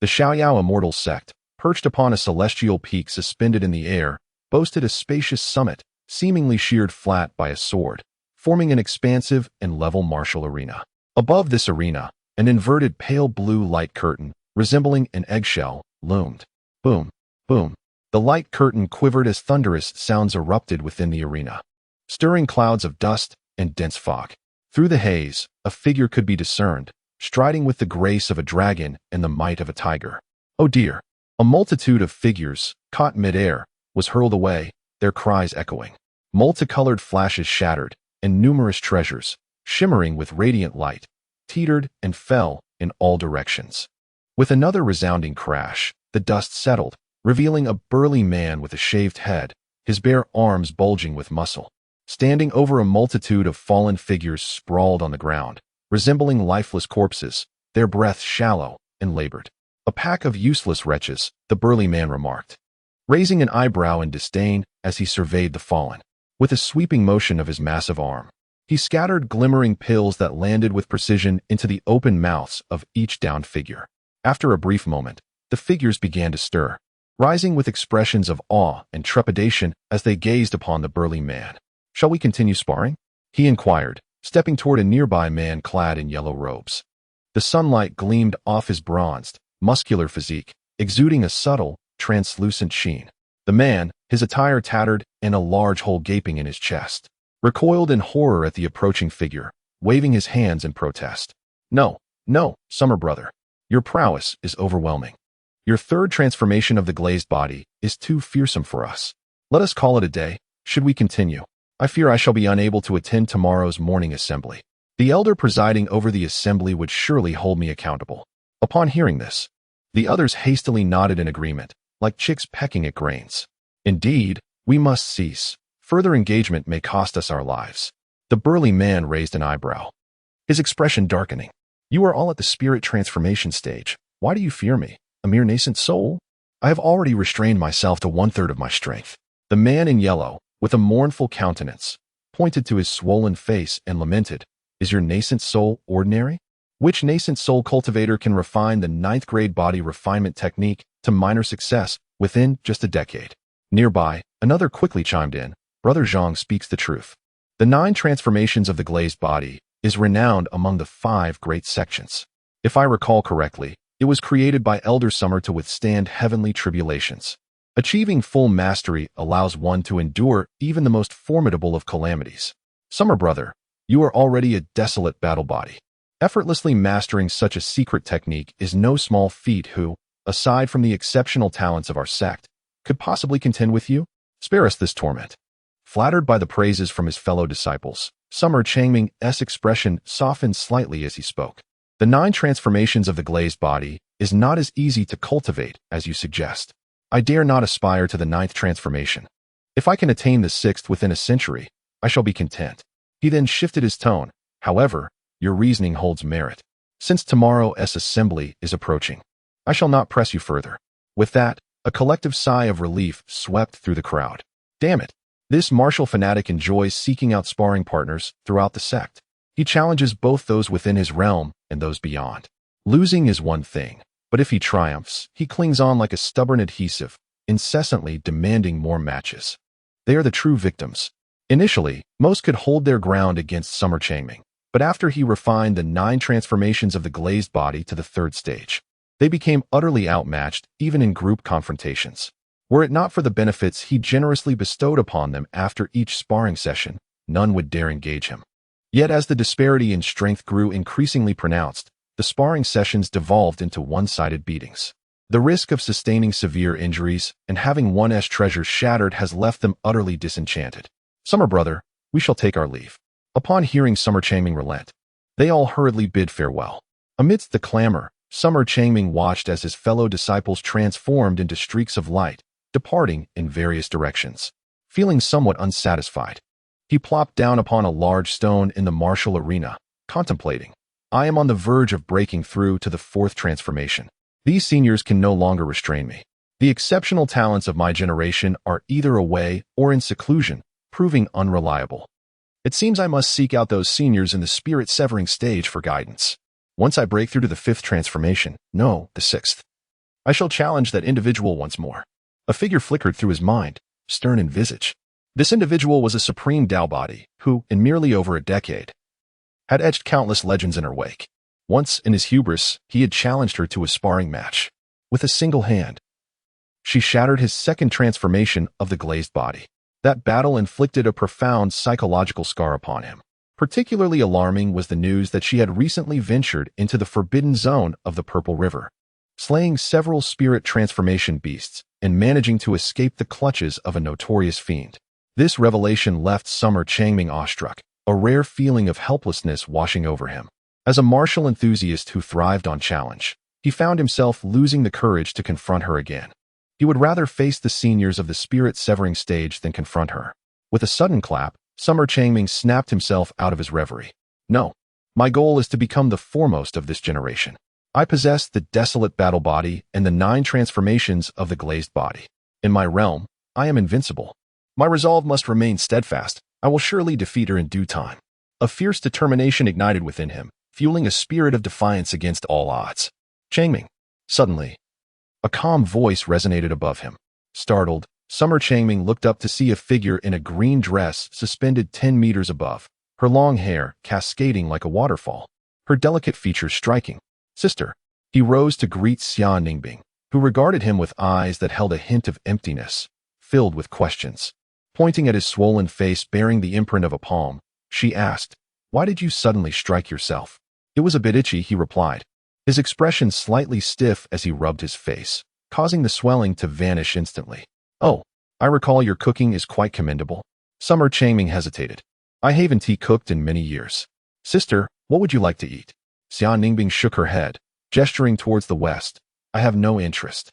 The Xiaoyao Immortal Sect, perched upon a celestial peak suspended in the air, boasted a spacious summit, seemingly sheared flat by a sword, forming an expansive and level martial arena. Above this arena, an inverted pale blue light curtain, resembling an eggshell, loomed. Boom, boom. The light curtain quivered as thunderous sounds erupted within the arena, stirring clouds of dust and dense fog. Through the haze, a figure could be discerned, striding with the grace of a dragon and the might of a tiger. Oh dear! A multitude of figures, caught mid-air, was hurled away, their cries echoing. Multicolored flashes shattered, and numerous treasures, shimmering with radiant light, teetered and fell in all directions. With another resounding crash, the dust settled, revealing a burly man with a shaved head, his bare arms bulging with muscle. Standing over a multitude of fallen figures sprawled on the ground, resembling lifeless corpses, their breath shallow and labored. A pack of useless wretches, the burly man remarked. raising an eyebrow in disdain as he surveyed the fallen. With a sweeping motion of his massive arm, he scattered glimmering pills that landed with precision into the open mouths of each downed figure. After a brief moment, the figures began to stir, rising with expressions of awe and trepidation as they gazed upon the burly man. "Shall we continue sparring?" he inquired, stepping toward a nearby man clad in yellow robes. The sunlight gleamed off his bronzed, muscular physique, exuding a subtle, translucent sheen. The man, his attire tattered and a large hole gaping in his chest, recoiled in horror at the approaching figure, waving his hands in protest. "No, no, Summer brother. Your prowess is overwhelming. Your third transformation of the glazed body is too fearsome for us. Let us call it a day. Should we continue, I fear I shall be unable to attend tomorrow's morning assembly. The elder presiding over the assembly would surely hold me accountable." Upon hearing this, the others hastily nodded in agreement, like chicks pecking at grains. "Indeed, we must cease. Further engagement may cost us our lives." The burly man raised an eyebrow, his expression darkening. "You are all at the spirit transformation stage. Why do you fear me, a mere nascent soul? I have already restrained myself to 1/3 of my strength." The man in yellow, with a mournful countenance, pointed to his swollen face and lamented, "Is your nascent soul ordinary? Which nascent soul cultivator can refine the 9th grade body refinement technique to minor success within just a decade?" Nearby, another quickly chimed in, "Brother Zhang speaks the truth. The 9 transformations of the glazed body is renowned among the 5 great sections. If I recall correctly, it was created by Elder Summer to withstand heavenly tribulations. Achieving full mastery allows one to endure even the most formidable of calamities. Summer brother, you are already a desolate battle body. Effortlessly mastering such a secret technique is no small feat. Who, aside from the exceptional talents of our sect, could possibly contend with you? Spare us this torment." Flattered by the praises from his fellow disciples, Summer Changming's expression softened slightly as he spoke. "The 9 transformations of the glazed body is not as easy to cultivate as you suggest. I dare not aspire to the 9th transformation. If I can attain the 6th within a century, I shall be content." He then shifted his tone. "However, your reasoning holds merit. Since tomorrow's assembly is approaching, I shall not press you further." With that, a collective sigh of relief swept through the crowd. Damn it. This martial fanatic enjoys seeking out sparring partners throughout the sect. He challenges both those within his realm and those beyond. Losing is one thing, but if he triumphs, he clings on like a stubborn adhesive, incessantly demanding more matches. They are the true victims. Initially, most could hold their ground against Summer Changming, but after he refined the 9 transformations of the glazed body to the 3rd stage, they became utterly outmatched even in group confrontations. Were it not for the benefits he generously bestowed upon them after each sparring session, none would dare engage him. Yet as the disparity in strength grew increasingly pronounced, the sparring sessions devolved into one-sided beatings. The risk of sustaining severe injuries and having one's treasure shattered has left them utterly disenchanted. "Summer brother, we shall take our leave." Upon hearing Summer Changming relent, they all hurriedly bid farewell. Amidst the clamor, Summer Changming watched as his fellow disciples transformed into streaks of light, departing in various directions. Feeling somewhat unsatisfied, he plopped down upon a large stone in the martial arena, contemplating. "I am on the verge of breaking through to the 4th transformation. These seniors can no longer restrain me. The exceptional talents of my generation are either away or in seclusion, proving unreliable. It seems I must seek out those seniors in the spirit-severing stage for guidance. Once I break through to the 5th transformation, no, the 6th, I shall challenge that individual once more." A figure flickered through his mind, stern in visage. This individual was a supreme Tao body who, in merely over a decade, had etched countless legends in her wake. Once, in his hubris, he had challenged her to a sparring match. With a single hand, she shattered his 2nd transformation of the glazed body. That battle inflicted a profound psychological scar upon him. Particularly alarming was the news that she had recently ventured into the forbidden zone of the Purple River, slaying several spirit transformation beasts and managing to escape the clutches of a notorious fiend. This revelation left Summer Changming awestruck, a rare feeling of helplessness washing over him. As a martial enthusiast who thrived on challenge, he found himself losing the courage to confront her again. He would rather face the seniors of the spirit-severing stage than confront her. With a sudden clap, Summer Changming snapped himself out of his reverie. "No, my goal is to become the foremost of this generation. I possess the desolate battle body and the 9 transformations of the glazed body. In my realm, I am invincible. My resolve must remain steadfast. I will surely defeat her in due time. A fierce determination ignited within him, fueling a spirit of defiance against all odds. Changming. Suddenly, a calm voice resonated above him. Startled, Summer Changming looked up to see a figure in a green dress suspended 10 meters above, her long hair cascading like a waterfall, her delicate features striking. Sister. He rose to greet Xian Ningbing, who regarded him with eyes that held a hint of emptiness, filled with questions. Pointing at his swollen face bearing the imprint of a palm, she asked, "Why did you suddenly strike yourself?" "It was a bit itchy," he replied, his expression slightly stiff as he rubbed his face, causing the swelling to vanish instantly. "Oh, I recall your cooking is quite commendable." Summer Changming hesitated. "I haven't tea cooked in many years." "Sister, what would you like to eat?" Xian Ningbing shook her head, gesturing towards the west. "I have no interest.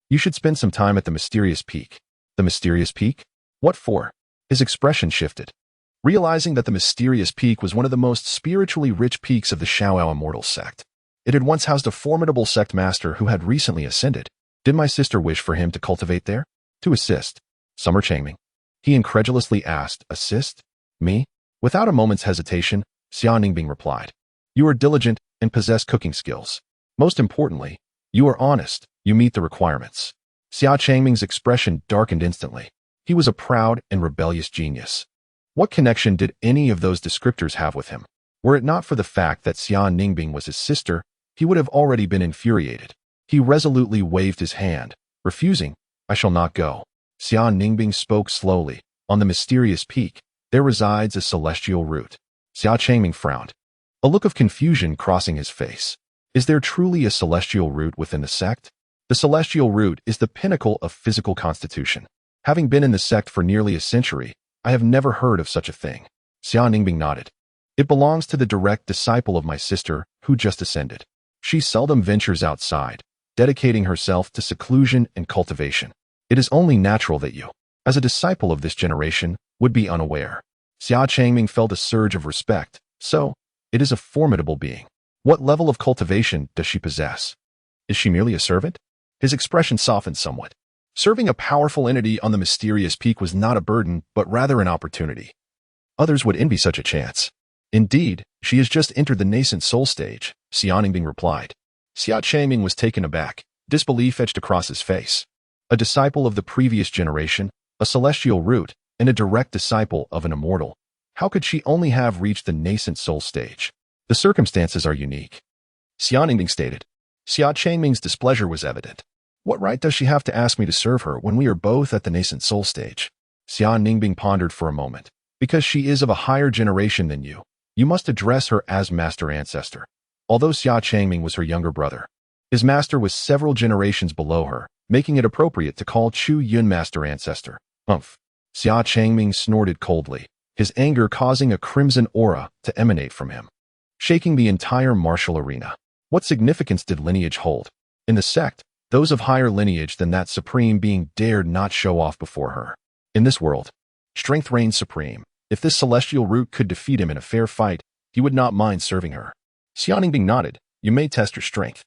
You should spend some time at the mysterious peak." "The mysterious peak? What for?" His expression shifted. Realizing that the mysterious peak was one of the most spiritually rich peaks of the Xiao Immortal Sect. It had once housed a formidable sect master who had recently ascended. Did my sister wish for him to cultivate there? To assist. Summer Changming. He incredulously asked, "Assist? Me?" Without a moment's hesitation, Xian Ningbing replied, "You are diligent and possess cooking skills. Most importantly, you are honest, you meet the requirements." Xiao Changming's expression darkened instantly. He was a proud and rebellious genius. What connection did any of those descriptors have with him? Were it not for the fact that Xian Ningbing was his sister, he would have already been infuriated. He resolutely waved his hand, refusing. "I shall not go." Xian Ningbing spoke slowly. "On the mysterious peak, there resides a celestial root." Xiao Changming frowned, a look of confusion crossing his face. Is there truly a celestial root within the sect? The celestial root is the pinnacle of physical constitution. Having been in the sect for nearly a century, I have never heard of such a thing. Xian Ningbing nodded. It belongs to the direct disciple of my sister, who just ascended. She seldom ventures outside, dedicating herself to seclusion and cultivation. It is only natural that you, as a disciple of this generation, would be unaware. Xiao Changming felt a surge of respect. So, it is a formidable being. What level of cultivation does she possess? Is she merely a servant? His expression softened somewhat. Serving a powerful entity on the mysterious peak was not a burden, but rather an opportunity. Others would envy such a chance. Indeed, she has just entered the Nascent Soul stage, Xian Ningbing replied. Xiao Changming was taken aback, disbelief etched across his face. A disciple of the previous generation, a celestial root, and a direct disciple of an immortal. How could she only have reached the Nascent Soul stage? The circumstances are unique. Xian Ningbing stated. Xiao Changming's displeasure was evident. What right does she have to ask me to serve her when we are both at the Nascent Soul stage? Xian Ningbing pondered for a moment. Because she is of a higher generation than you, you must address her as Master Ancestor. Although Xiao Changming was her younger brother, his master was several generations below her, making it appropriate to call Chu Yun Master Ancestor. Humph. Xiao Changming snorted coldly, his anger causing a crimson aura to emanate from him, shaking the entire martial arena. What significance did lineage hold? In the sect, those of higher lineage than that supreme being dared not show off before her. In this world, strength reigns supreme. If this celestial root could defeat him in a fair fight, he would not mind serving her. Xian Ningbing nodded. You may test her strength.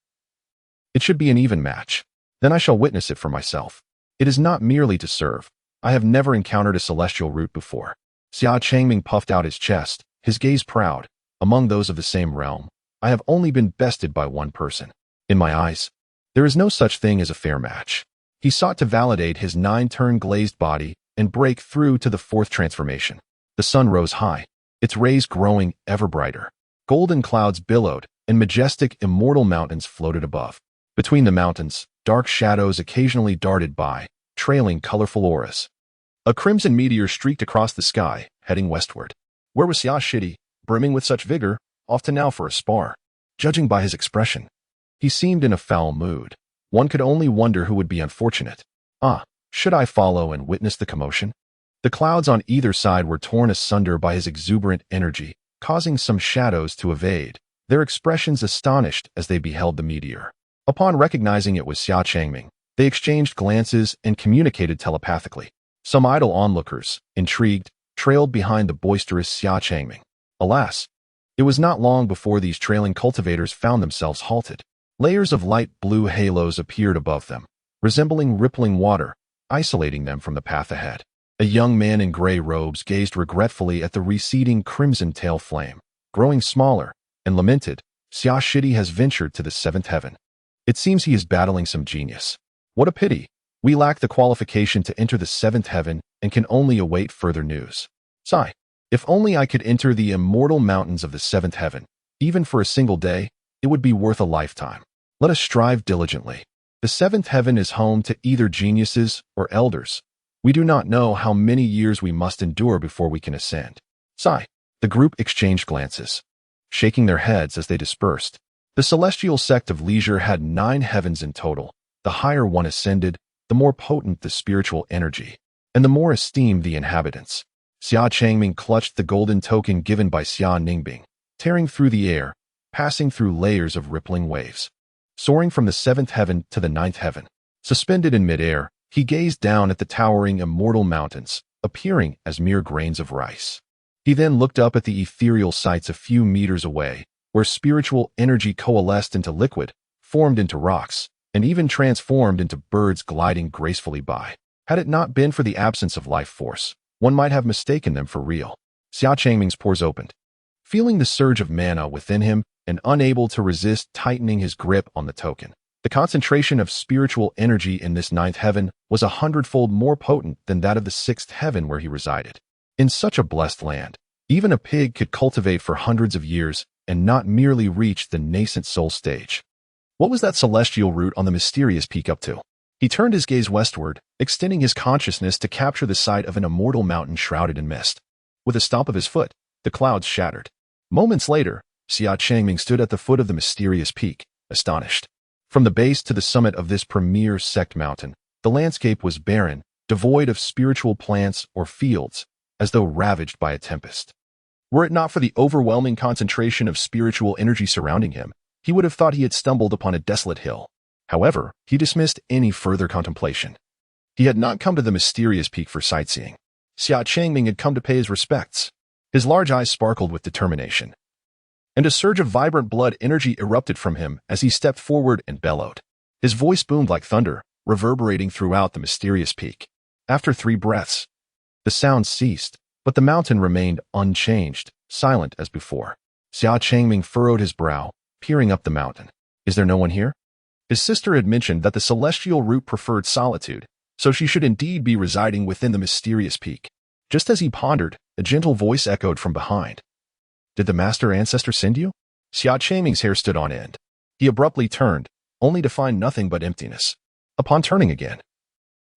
It should be an even match. Then I shall witness it for myself. It is not merely to serve. I have never encountered a celestial root before. Xiao Changming puffed out his chest, his gaze proud. Among those of the same realm, I have only been bested by one person. In my eyes, there is no such thing as a fair match. He sought to validate his 9-turn glazed body and break through to the 4th transformation. The sun rose high, its rays growing ever brighter. Golden clouds billowed, and majestic immortal mountains floated above. Between the mountains, dark shadows occasionally darted by, trailing colorful auras. A crimson meteor streaked across the sky, heading westward. Where was Xia Shidi, brimming with such vigor, off to now for a spar? Judging by his expression, he seemed in a foul mood. One could only wonder who would be unfortunate. Should I follow and witness the commotion? The clouds on either side were torn asunder by his exuberant energy, causing some shadows to evade, their expressions astonished as they beheld the meteor. Upon recognizing it was Xiao Changming, they exchanged glances and communicated telepathically. Some idle onlookers, intrigued, trailed behind the boisterous Xiao Changming. Alas, it was not long before these trailing cultivators found themselves halted. Layers of light blue halos appeared above them, resembling rippling water, isolating them from the path ahead. A young man in gray robes gazed regretfully at the receding crimson tail flame, growing smaller, and lamented, "Xia Shidi has ventured to the seventh heaven. It seems he is battling some genius. What a pity. We lack the qualification to enter the seventh heaven and can only await further news. Sigh. If only I could enter the immortal mountains of the seventh heaven, even for a single day, it would be worth a lifetime. Let us strive diligently. The seventh heaven is home to either geniuses or elders. We do not know how many years we must endure before we can ascend." Sigh. The group exchanged glances, shaking their heads as they dispersed. The celestial sect of leisure had 9 heavens in total. The higher one ascended, the more potent the spiritual energy, and the more esteemed the inhabitants. Xia Changming clutched the golden token given by Xia Ningbing, tearing through the air, passing through layers of rippling waves. Soaring from the 7th heaven to the 9th heaven, suspended in midair, he gazed down at the towering immortal mountains, appearing as mere grains of rice. He then looked up at the ethereal sights a few meters away, where spiritual energy coalesced into liquid, formed into rocks, and even transformed into birds gliding gracefully by. Had it not been for the absence of life force, one might have mistaken them for real. Xia Changming's pores opened. Feeling the surge of mana within him and unable to resist tightening his grip on the token, the concentration of spiritual energy in this 9th heaven was 100-fold more potent than that of the 6th heaven where he resided. In such a blessed land, even a pig could cultivate for hundreds of years and not merely reach the nascent soul stage. What was that celestial root on the mysterious peak up to? He turned his gaze westward, extending his consciousness to capture the sight of an immortal mountain shrouded in mist. With a stomp of his foot, the clouds shattered. Moments later, Xia Changming stood at the foot of the mysterious peak, astonished. From the base to the summit of this premier sect mountain, the landscape was barren, devoid of spiritual plants or fields, as though ravaged by a tempest. Were it not for the overwhelming concentration of spiritual energy surrounding him, he would have thought he had stumbled upon a desolate hill. However, he dismissed any further contemplation. He had not come to the mysterious peak for sightseeing. Xia Changming had come to pay his respects. His large eyes sparkled with determination, and a surge of vibrant blood energy erupted from him as he stepped forward and bellowed. His voice boomed like thunder, reverberating throughout the mysterious peak. After 3 breaths, the sound ceased, but the mountain remained unchanged, silent as before. Xia Changming furrowed his brow, peering up the mountain. Is there no one here? His sister had mentioned that the celestial root preferred solitude, so she should indeed be residing within the mysterious peak. Just as he pondered, a gentle voice echoed from behind. Did the master ancestor send you? Xia Changming's hair stood on end. He abruptly turned, only to find nothing but emptiness. Upon turning again,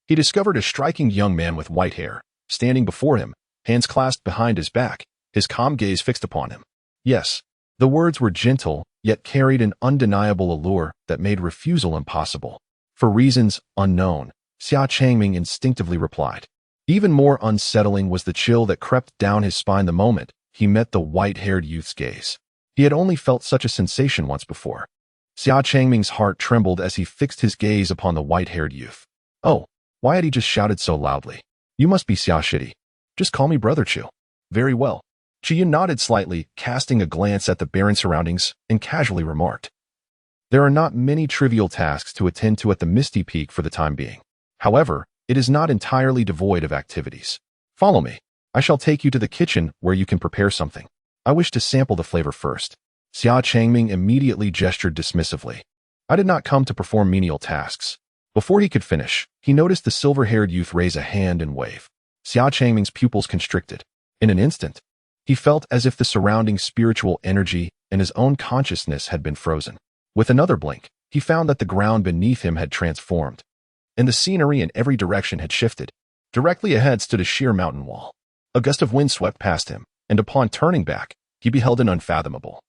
he discovered a striking young man with white hair, standing before him, hands clasped behind his back, his calm gaze fixed upon him. Yes, the words were gentle, yet carried an undeniable allure that made refusal impossible. For reasons unknown, Xia Changming instinctively replied. Even more unsettling was the chill that crept down his spine the moment he met the white-haired youth's gaze. He had only felt such a sensation once before. Xia Changming's heart trembled as he fixed his gaze upon the white-haired youth. Oh, why had he just shouted so loudly? You must be Xia Shidi. Just call me Brother Chu. Very well. Chu Yun nodded slightly, casting a glance at the barren surroundings, and casually remarked. There are not many trivial tasks to attend to at the Misty Peak for the time being. However, it is not entirely devoid of activities. Follow me. I shall take you to the kitchen where you can prepare something. I wish to sample the flavor first. Xia Changming immediately gestured dismissively. I did not come to perform menial tasks. Before he could finish, he noticed the silver-haired youth raise a hand and wave. Xia Changming's pupils constricted. In an instant, he felt as if the surrounding spiritual energy and his own consciousness had been frozen. With another blink, he found that the ground beneath him had transformed, and the scenery in every direction had shifted. Directly ahead stood a sheer mountain wall. A gust of wind swept past him, and upon turning back, he beheld an unfathomable,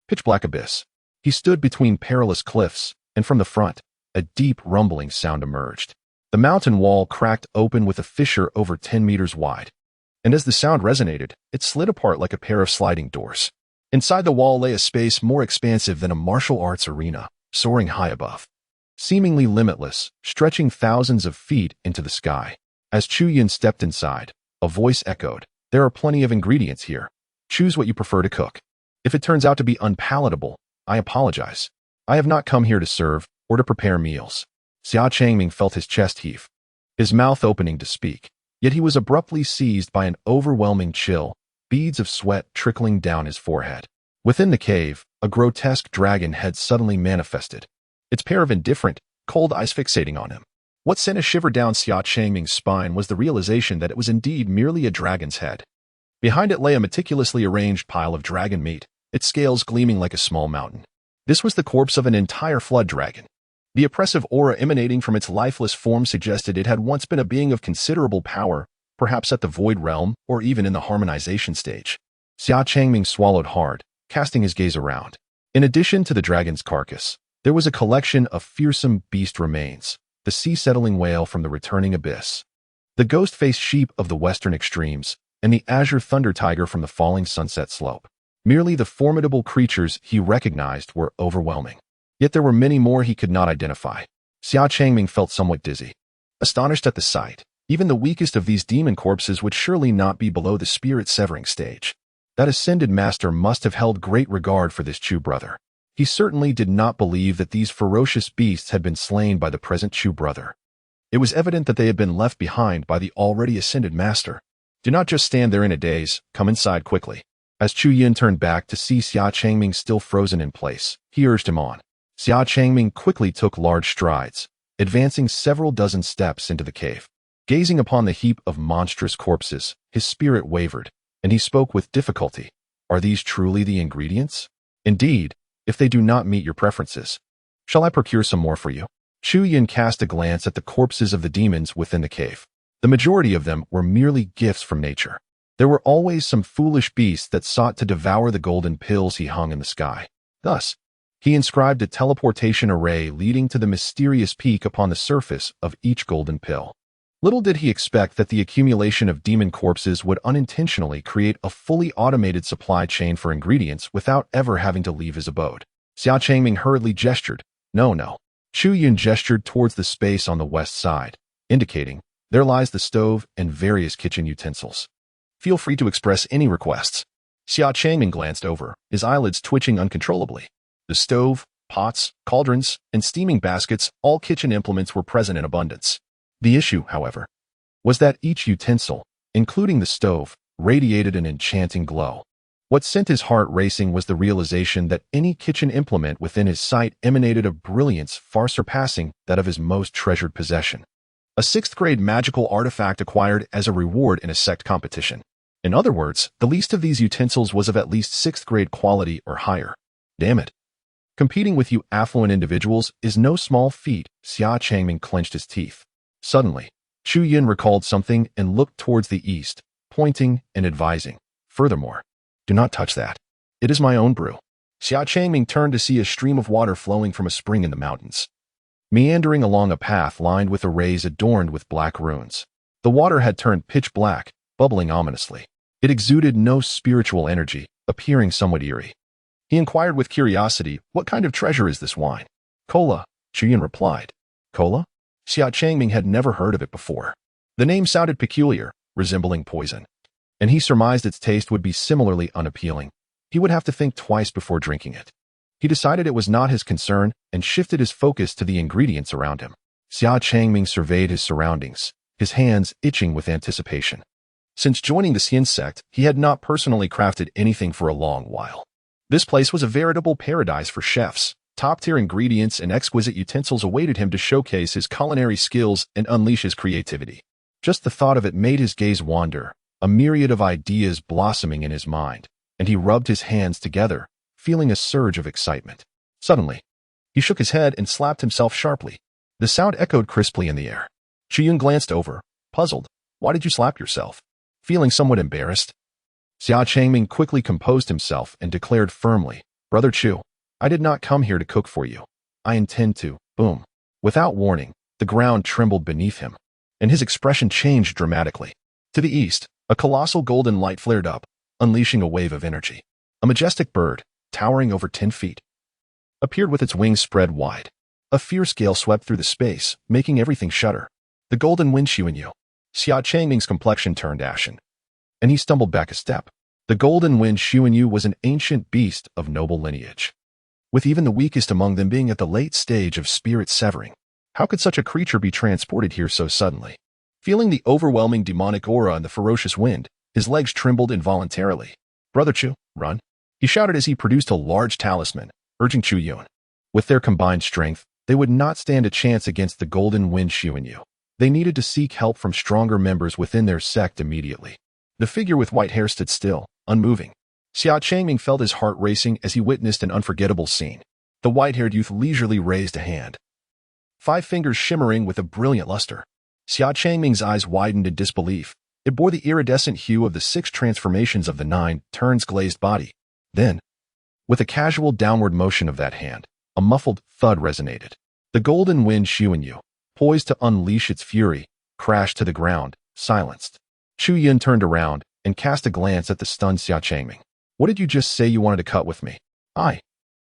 pitch-black abyss. He stood between perilous cliffs, and from the front, a deep rumbling sound emerged. The mountain wall cracked open with a fissure over 10 meters wide, and as the sound resonated, it slid apart like a pair of sliding doors. Inside the wall lay a space more expansive than a martial arts arena, soaring high above, seemingly limitless, stretching thousands of feet into the sky. As Chu Yun stepped inside, a voice echoed, "There are plenty of ingredients here. Choose what you prefer to cook. If it turns out to be unpalatable, I apologize. I have not come here to serve or to prepare meals." Xia Changming felt his chest heave. his mouth opening to speak. Yet he was abruptly seized by an overwhelming chill, beads of sweat trickling down his forehead. Within the cave, a grotesque dragon had suddenly manifested, its pair of indifferent, cold eyes fixating on him. What sent a shiver down Xia Changming's spine was the realization that it was indeed merely a dragon's head. Behind it lay a meticulously arranged pile of dragon meat, its scales gleaming like a small mountain. This was the corpse of an entire flood dragon. The oppressive aura emanating from its lifeless form suggested it had once been a being of considerable power, perhaps at the void realm or even in the harmonization stage. Xia Changming swallowed hard, casting his gaze around. In addition to the dragon's carcass, there was a collection of fearsome beast remains, the sea-settling whale from the returning abyss, the ghost-faced sheep of the western extremes, and the azure thunder tiger from the falling sunset slope. Merely the formidable creatures he recognized were overwhelming. Yet there were many more he could not identify. Xia Changming felt somewhat dizzy. Astonished at the sight, even the weakest of these demon corpses would surely not be below the spirit-severing stage. That ascended master must have held great regard for this Chu brother. He certainly did not believe that these ferocious beasts had been slain by the present Chu brother. It was evident that they had been left behind by the already ascended master. Do not just stand there in a daze, come inside quickly. As Chu Yun turned back to see Xia Changming still frozen in place, he urged him on. Xia Changming quickly took large strides, advancing several dozen steps into the cave. Gazing upon the heap of monstrous corpses, his spirit wavered, and he spoke with difficulty. Are these truly the ingredients? Indeed, if they do not meet your preferences, shall I procure some more for you? Chu Yun cast a glance at the corpses of the demons within the cave. The majority of them were merely gifts from nature. There were always some foolish beasts that sought to devour the golden pills he hung in the sky. Thus, he inscribed a teleportation array leading to the mysterious peak upon the surface of each golden pill. Little did he expect that the accumulation of demon corpses would unintentionally create a fully automated supply chain for ingredients without ever having to leave his abode. Xia Changming hurriedly gestured. No. Chu Yun gestured towards the space on the west side, indicating, there lies the stove and various kitchen utensils. Feel free to express any requests. Xia Changming glanced over, his eyelids twitching uncontrollably. The stove, pots, cauldrons, and steaming baskets, all kitchen implements were present in abundance. The issue, however, was that each utensil, including the stove, radiated an enchanting glow. What sent his heart racing was the realization that any kitchen implement within his sight emanated a brilliance far surpassing that of his most treasured possession. A 6th-grade magical artifact acquired as a reward in a sect competition. In other words, the least of these utensils was of at least 6th-grade quality or higher. Damn it. Competing with you affluent individuals is no small feat. Xia Changming clenched his teeth. Suddenly, Chu Yun recalled something and looked towards the east, pointing and advising. Furthermore, do not touch that. It is my own brew. Xia Changming turned to see a stream of water flowing from a spring in the mountains, meandering along a path lined with arrays adorned with black runes. The water had turned pitch black, bubbling ominously. It exuded no spiritual energy, appearing somewhat eerie. He inquired with curiosity, what kind of treasure is this wine? Cola, Chu Yun replied. Cola? Xia Changming had never heard of it before. The name sounded peculiar, resembling poison, and he surmised its taste would be similarly unappealing. He would have to think twice before drinking it. He decided it was not his concern and shifted his focus to the ingredients around him. Xia Changming surveyed his surroundings, his hands itching with anticipation. Since joining the Xian sect, he had not personally crafted anything for a long while. This place was a veritable paradise for chefs. Top-tier ingredients and exquisite utensils awaited him to showcase his culinary skills and unleash his creativity. Just the thought of it made his gaze wander, a myriad of ideas blossoming in his mind, and he rubbed his hands together, feeling a surge of excitement. Suddenly, he shook his head and slapped himself sharply. The sound echoed crisply in the air. Chu Yun glanced over, puzzled. Why did you slap yourself? Feeling somewhat embarrassed, Xia Changming quickly composed himself and declared firmly, Brother Chu, I did not come here to cook for you. I intend to, boom. Without warning, the ground trembled beneath him, and his expression changed dramatically. To the east, a colossal golden light flared up, unleashing a wave of energy. A majestic bird, towering over 10 feet, appeared with its wings spread wide. A fierce gale swept through the space, making everything shudder. The golden wind Chu Yun. Xia Changming's complexion turned ashen, and he stumbled back a step. The golden wind Chu Yun was an ancient beast of noble lineage, with even the weakest among them being at the late stage of spirit severing. How could such a creature be transported here so suddenly? Feeling the overwhelming demonic aura and the ferocious wind, his legs trembled involuntarily. "Brother Chu, run!" he shouted as he produced a large talisman, urging Chu Yun. With their combined strength, they would not stand a chance against the Golden Wind Xian Yu. They needed to seek help from stronger members within their sect immediately. The figure with white hair stood still, unmoving. Xia Changming felt his heart racing as he witnessed an unforgettable scene. The white-haired youth leisurely raised a hand, 5 fingers shimmering with a brilliant luster. Xia Changming's eyes widened in disbelief. It bore the iridescent hue of the 6 transformations of the 9 turns glazed body. Then, with a casual downward motion of that hand, a muffled thud resonated. The Golden Wind Xian Yu, poised to unleash its fury, crashed to the ground, silenced. Chu Yun turned around and cast a glance at the stunned Xia Changming. "What did you just say you wanted to cut with me?" I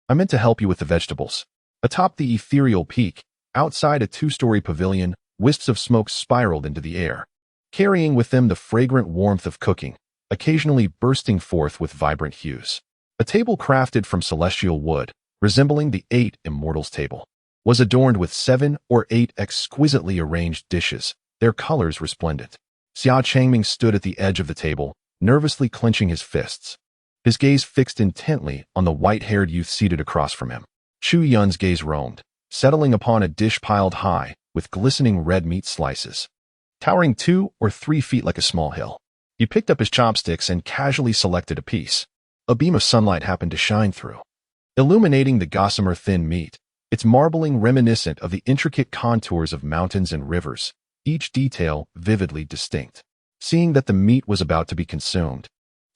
meant to help you with the vegetables." Atop the ethereal peak, outside a 2-story pavilion, wisps of smoke spiraled into the air, carrying with them the fragrant warmth of cooking, occasionally bursting forth with vibrant hues. A table crafted from celestial wood, resembling the 8 Immortals table, was adorned with 7 or 8 exquisitely arranged dishes, their colors resplendent. Xia Changming stood at the edge of the table, nervously clenching his fists, his gaze fixed intently on the white-haired youth seated across from him. Chu Yun's gaze roamed, settling upon a dish piled high with glistening red meat slices, towering 2 or 3 feet like a small hill. He picked up his chopsticks and casually selected a piece. A beam of sunlight happened to shine through, illuminating the gossamer thin meat, its marbling reminiscent of the intricate contours of mountains and rivers, each detail vividly distinct. Seeing that the meat was about to be consumed,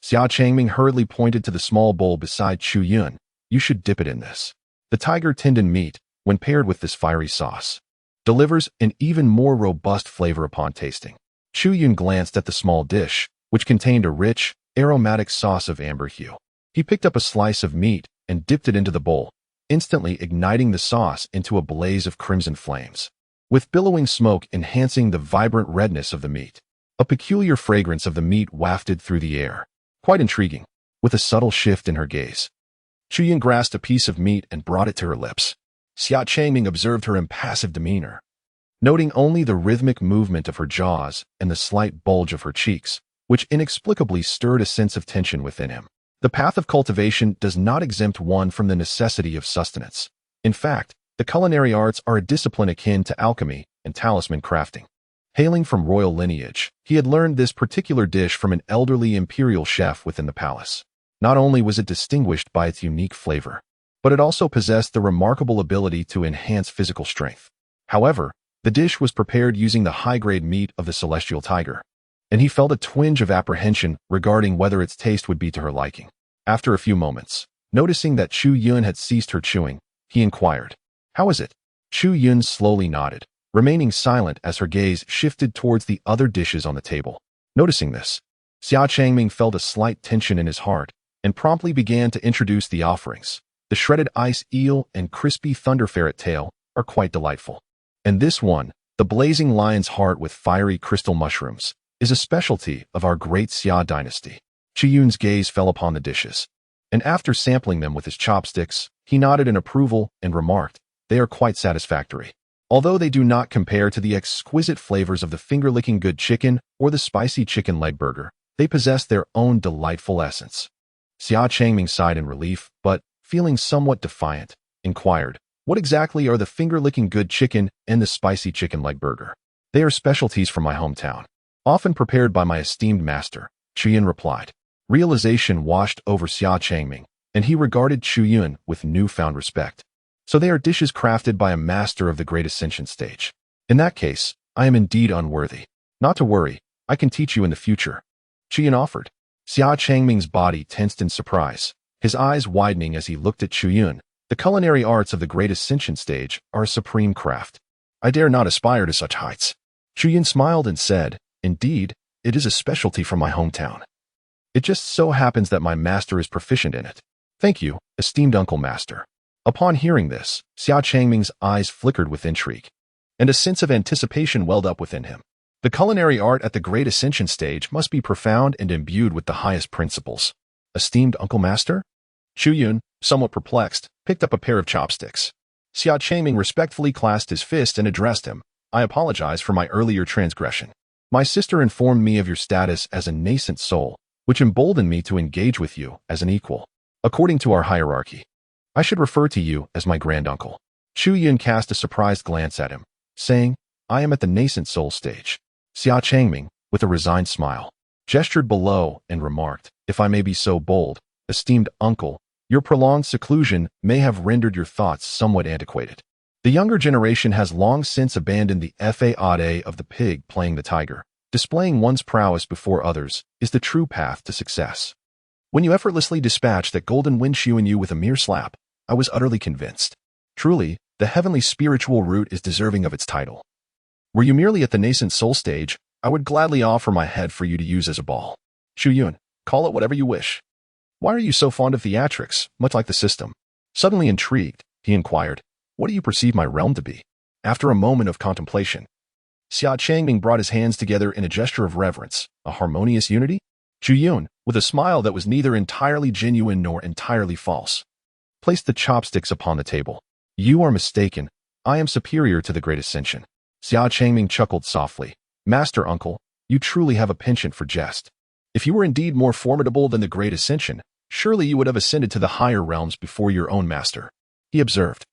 Xia Changming hurriedly pointed to the small bowl beside Chu Yun. "You should dip it in this. The tiger tendon meat, when paired with this fiery sauce, delivers an even more robust flavor upon tasting." Chu Yun glanced at the small dish, which contained a rich, aromatic sauce of amber hue. He picked up a slice of meat and dipped it into the bowl, instantly igniting the sauce into a blaze of crimson flames, with billowing smoke enhancing the vibrant redness of the meat. A peculiar fragrance of the meat wafted through the air, quite intriguing. With a subtle shift in her gaze, Chu Yun grasped a piece of meat and brought it to her lips. Xia Changming observed her impassive demeanor, noting only the rhythmic movement of her jaws and the slight bulge of her cheeks, which inexplicably stirred a sense of tension within him. The path of cultivation does not exempt one from the necessity of sustenance. In fact, the culinary arts are a discipline akin to alchemy and talisman crafting. Hailing from royal lineage, he had learned this particular dish from an elderly imperial chef within the palace. Not only was it distinguished by its unique flavor, but it also possessed the remarkable ability to enhance physical strength. However, the dish was prepared using the high-grade meat of the celestial tiger, and he felt a twinge of apprehension regarding whether its taste would be to her liking. After a few moments, noticing that Chu Yun had ceased her chewing, he inquired, "How is it?" Chu Yun slowly nodded, remaining silent as her gaze shifted towards the other dishes on the table. Noticing this, Xia Changming felt a slight tension in his heart and promptly began to introduce the offerings. The shredded ice eel and crispy thunder ferret tail are quite delightful. And this one, the blazing lion's heart with fiery crystal mushrooms, is a specialty of our great Xia dynasty. Chu Yun's gaze fell upon the dishes, and after sampling them with his chopsticks, he nodded in approval and remarked, "They are quite satisfactory. Although they do not compare to the exquisite flavors of the finger-licking good chicken or the spicy chicken leg burger, they possess their own delightful essence." Xia Changming sighed in relief, but, feeling somewhat defiant, inquired, "What exactly are the finger-licking good chicken and the spicy chicken leg burger?" "They are specialties from my hometown, often prepared by my esteemed master," Chu Yun replied. Realization washed over Xia Changming, and he regarded Chu Yun with newfound respect. "So they are dishes crafted by a master of the great ascension stage. In that case, I am indeed unworthy." "Not to worry, I can teach you in the future," Chu Yun offered. Xia Changming's body tensed in surprise, his eyes widening as he looked at Chu Yun. "The culinary arts of the great ascension stage are a supreme craft. I dare not aspire to such heights." Chu Yun smiled and said, "Indeed, it is a specialty from my hometown. It just so happens that my master is proficient in it." "Thank you, esteemed Uncle Master." Upon hearing this, Xia Changming's eyes flickered with intrigue, and a sense of anticipation welled up within him. The culinary art at the great ascension stage must be profound and imbued with the highest principles. "Esteemed Uncle Master?" Chu Yun, somewhat perplexed, picked up a pair of chopsticks. Xia Changming respectfully clasped his fist and addressed him, "I apologize for my earlier transgression. My sister informed me of your status as a nascent soul, which emboldened me to engage with you as an equal. According to our hierarchy, I should refer to you as my granduncle. Chu Yun cast a surprised glance at him, saying, I am at the nascent soul stage. Xia Changming, with a resigned smile, gestured below and remarked, if I may be so bold, esteemed uncle, your prolonged seclusion may have rendered your thoughts somewhat antiquated. The younger generation has long since abandoned the fade of the pig playing the tiger. Displaying one's prowess before others is the true path to success. When you effortlessly dispatched that golden windshield in you with a mere slap, I was utterly convinced. Truly, the heavenly spiritual root is deserving of its title. Were you merely at the nascent soul stage, I would gladly offer my head for you to use as a ball. Chu Yun, call it whatever you wish. Why are you so fond of theatrics, much like the system? Suddenly intrigued, he inquired, what do you perceive my realm to be? After a moment of contemplation, Xia Changming brought his hands together in a gesture of reverence, a harmonious unity. Chu Yun, with a smile that was neither entirely genuine nor entirely false, placed the chopsticks upon the table. You are mistaken. I am superior to the great ascension. Xia Changming chuckled softly. Master uncle, you truly have a penchant for jest. If you were indeed more formidable than the great ascension, surely you would have ascended to the higher realms before your own master. He observed.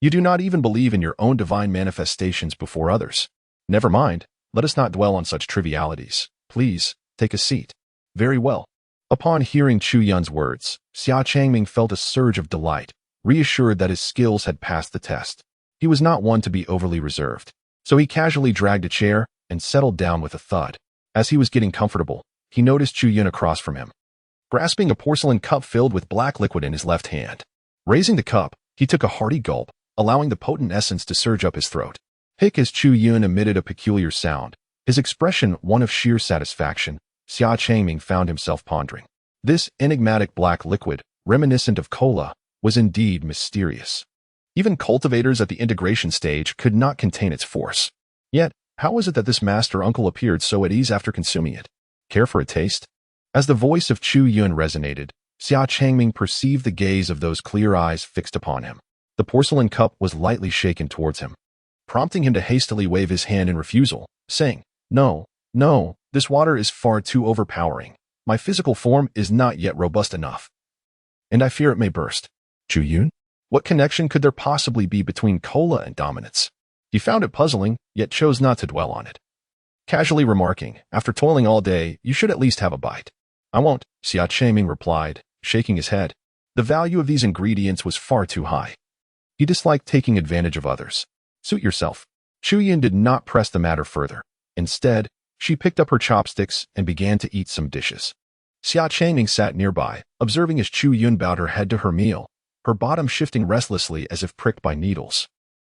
You do not even believe in your own divine manifestations before others. Never mind, let us not dwell on such trivialities. Please, take a seat. Very well. Upon hearing Chu Yun's words, Xia Changming felt a surge of delight, reassured that his skills had passed the test. He was not one to be overly reserved, so he casually dragged a chair and settled down with a thud. As he was getting comfortable, he noticed Chu Yun across from him, grasping a porcelain cup filled with black liquid in his left hand. Raising the cup, he took a hearty gulp, allowing the potent essence to surge up his throat. Hic as Chu Yun emitted a peculiar sound, his expression one of sheer satisfaction, Xia Changming found himself pondering. This enigmatic black liquid, reminiscent of cola, was indeed mysterious. Even cultivators at the integration stage could not contain its force. Yet, how was it that this master uncle appeared so at ease after consuming it? Care for a taste? As the voice of Chu Yun resonated, Xia Changming perceived the gaze of those clear eyes fixed upon him. The porcelain cup was lightly shaken towards him, prompting him to hastily wave his hand in refusal, saying, No, this water is far too overpowering. My physical form is not yet robust enough, and I fear it may burst. Chu Yun? What connection could there possibly be between cola and dominance? He found it puzzling, yet chose not to dwell on it. Casually remarking, after toiling all day, you should at least have a bite. I won't, Xia Changming replied, shaking his head. The value of these ingredients was far too high. He disliked taking advantage of others. Suit yourself. Chu Yun did not press the matter further. Instead, she picked up her chopsticks and began to eat some dishes. Xia Changming sat nearby, observing as Chu Yun bowed her head to her meal, her bottom shifting restlessly as if pricked by needles.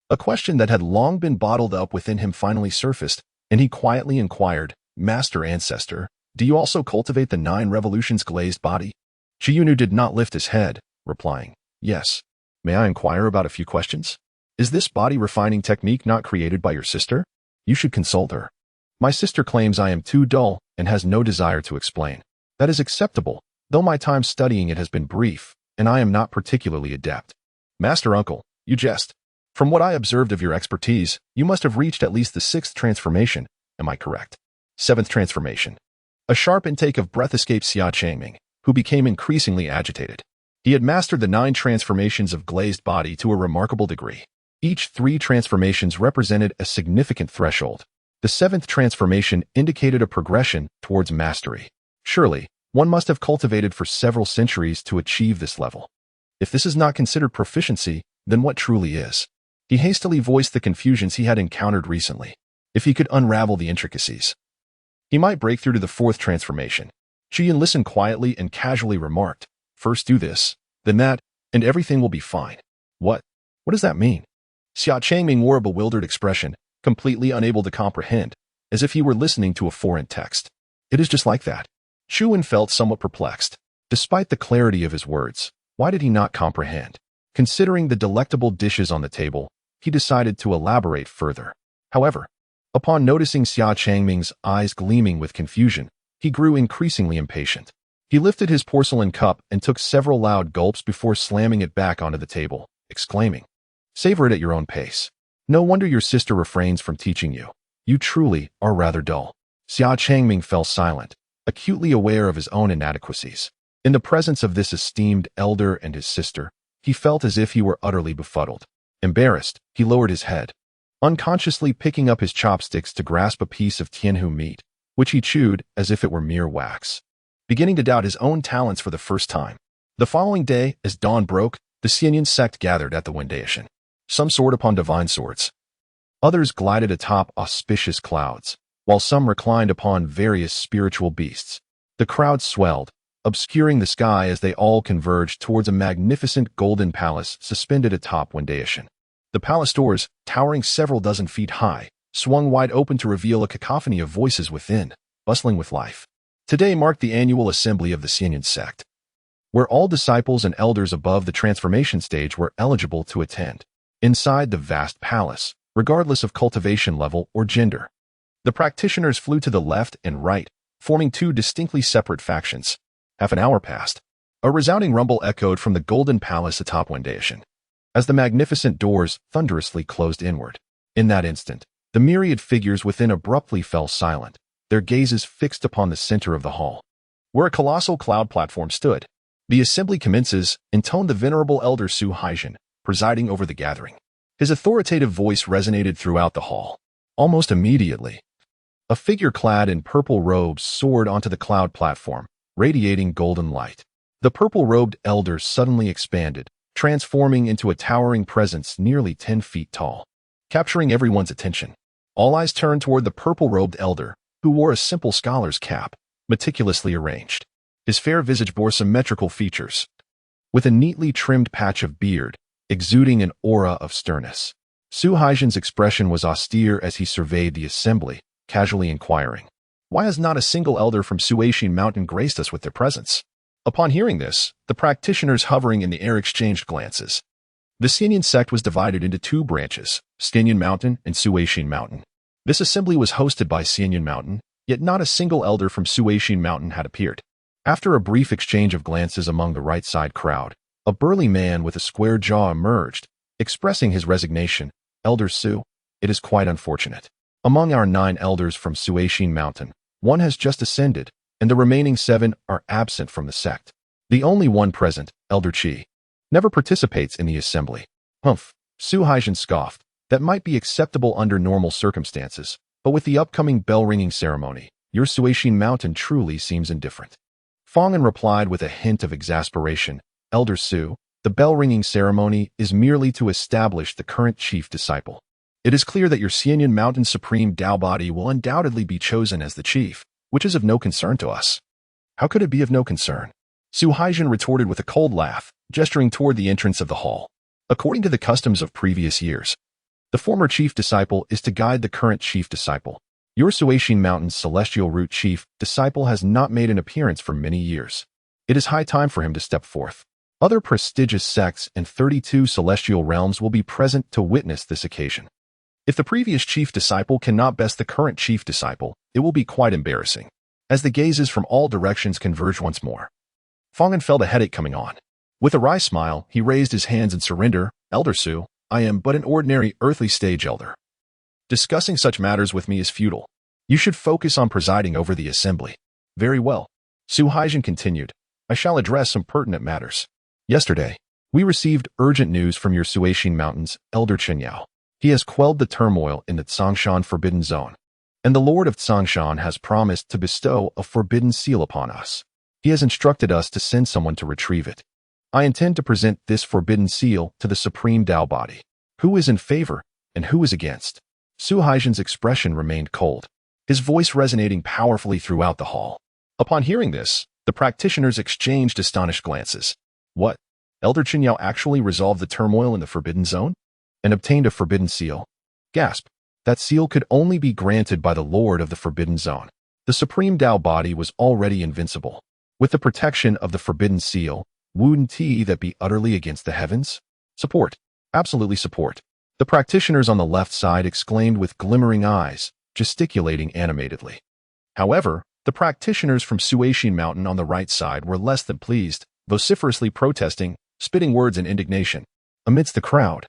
A question that had long been bottled up within him finally surfaced, and he quietly inquired, Master Ancestor, do you also cultivate the 9 revolutions glazed body? Chu Yun did not lift his head, replying, Yes. May I inquire about a few questions? Is this body refining technique not created by your sister? You should consult her. My sister claims I am too dull and has no desire to explain. That is acceptable, though my time studying it has been brief, and I am not particularly adept. Master uncle, you jest. From what I observed of your expertise, you must have reached at least the 6th transformation. Am I correct? 7th transformation. A sharp intake of breath escaped Xia Changming, who became increasingly agitated. He had mastered the 9 transformations of glazed body to a remarkable degree. Each 3 transformations represented a significant threshold. The 7th transformation indicated a progression towards mastery. Surely, one must have cultivated for several centuries to achieve this level. If this is not considered proficiency, then what truly is? He hastily voiced the confusions he had encountered recently. If he could unravel the intricacies, he might break through to the 4th transformation. Chu Yun listened quietly and casually remarked, First do this, then that, and everything will be fine. What does that mean? Xia Changming wore a bewildered expression, completely unable to comprehend, as if he were listening to a foreign text. It is just like that. Chu Yun felt somewhat perplexed. Despite the clarity of his words, why did he not comprehend? Considering the delectable dishes on the table, he decided to elaborate further. However, upon noticing Xia Changming's eyes gleaming with confusion, he grew increasingly impatient. He lifted his porcelain cup and took several loud gulps before slamming it back onto the table, exclaiming, Savor it at your own pace. No wonder your sister refrains from teaching you. You truly are rather dull. Xia Changming fell silent, acutely aware of his own inadequacies. In the presence of this esteemed elder and his sister, he felt as if he were utterly befuddled. Embarrassed, he lowered his head, unconsciously picking up his chopsticks to grasp a piece of tianhu meat, which he chewed as if it were mere wax, beginning to doubt his own talents for the first time. The following day, as dawn broke, the Xian Zong sect gathered at the Wendation. Some soared upon divine swords. Others glided atop auspicious clouds, while some reclined upon various spiritual beasts. The crowd swelled, obscuring the sky as they all converged towards a magnificent golden palace suspended atop Wendation. The palace doors, towering several dozen feet high, swung wide open to reveal a cacophony of voices within, bustling with life. Today marked the annual assembly of the Xian Zong sect, where all disciples and elders above the transformation stage were eligible to attend. Inside the vast palace, regardless of cultivation level or gender, the practitioners flew to the left and right, forming two distinctly separate factions. Half an hour passed. A resounding rumble echoed from the golden palace atop Wendation, as the magnificent doors thunderously closed inward. In that instant, the myriad figures within abruptly fell silent, their gazes fixed upon the center of the hall, where a colossal cloud platform stood. The assembly commences, intoned the venerable elder Chu Yun, presiding over the gathering. His authoritative voice resonated throughout the hall. Almost immediately, a figure clad in purple robes soared onto the cloud platform, radiating golden light. The purple-robed elder suddenly expanded, transforming into a towering presence nearly 10 feet tall, capturing everyone's attention. All eyes turned toward the purple-robed elder, who wore a simple scholar's cap, meticulously arranged. His fair visage bore symmetrical features, with a neatly trimmed patch of beard, exuding an aura of sternness. Chu Yun's expression was austere as he surveyed the assembly, casually inquiring, "Why has not a single elder from Suishin Mountain graced us with their presence?" Upon hearing this, the practitioners hovering in the air exchanged glances. The Xian Zong sect was divided into two branches, Xian Zong Mountain and Suishin Mountain. This assembly was hosted by Xian Zong Mountain, yet not a single elder from Suishin Mountain had appeared. After a brief exchange of glances among the right-side crowd, a burly man with a square jaw emerged, expressing his resignation. "Elder Su, it is quite unfortunate. Among our 9 elders from Suishin Mountain, 1 has just ascended, and the remaining 7 are absent from the sect. The only one present, Elder Qi, never participates in the assembly." "Humph," Chu Yun scoffed. "That might be acceptable under normal circumstances, but with the upcoming bell-ringing ceremony, your Suishin Mountain truly seems indifferent." Fong'an replied with a hint of exasperation, "Elder Su, the bell-ringing ceremony is merely to establish the current chief disciple. It is clear that your Xian Zong Mountain Supreme Tao body will undoubtedly be chosen as the chief, which is of no concern to us." "How could it be of no concern?" Chu Yun retorted with a cold laugh, gesturing toward the entrance of the hall. "According to the customs of previous years, the former chief disciple is to guide the current chief disciple. Your Suishin Mountain's celestial root chief disciple has not made an appearance for many years. It is high time for him to step forth. Other prestigious sects and 32 celestial realms will be present to witness this occasion. If the previous chief disciple cannot best the current chief disciple, it will be quite embarrassing." As the gazes from all directions converged once more, Fong'an felt a headache coming on. With a wry smile, he raised his hands in surrender. "Elder Su, I am but an ordinary earthly stage elder. Discussing such matters with me is futile. You should focus on presiding over the assembly." "Very well," Chu Yun continued. "I shall address some pertinent matters. Yesterday, we received urgent news from your Suishin Mountains, Elder Chen Yao. He has quelled the turmoil in the Tsangshan Forbidden Zone, and the Lord of Tsangshan has promised to bestow a forbidden seal upon us. He has instructed us to send someone to retrieve it. I intend to present this forbidden seal to the Supreme Tao body. Who is in favor and who is against?" Chu Yun's expression remained cold, his voice resonating powerfully throughout the hall. Upon hearing this, the practitioners exchanged astonished glances. "What? Elder Chen Yao actually resolved the turmoil in the Forbidden Zone? And obtained a forbidden seal?" Gasp. That seal could only be granted by the Lord of the Forbidden Zone. The Supreme Tao body was already invincible. With the protection of the forbidden seal, wouldn't he that be utterly against the heavens? Support. Absolutely support. The practitioners on the left side exclaimed with glimmering eyes, gesticulating animatedly. However, the practitioners from Suishin Mountain on the right side were less than pleased, vociferously protesting, spitting words in indignation. Amidst the crowd,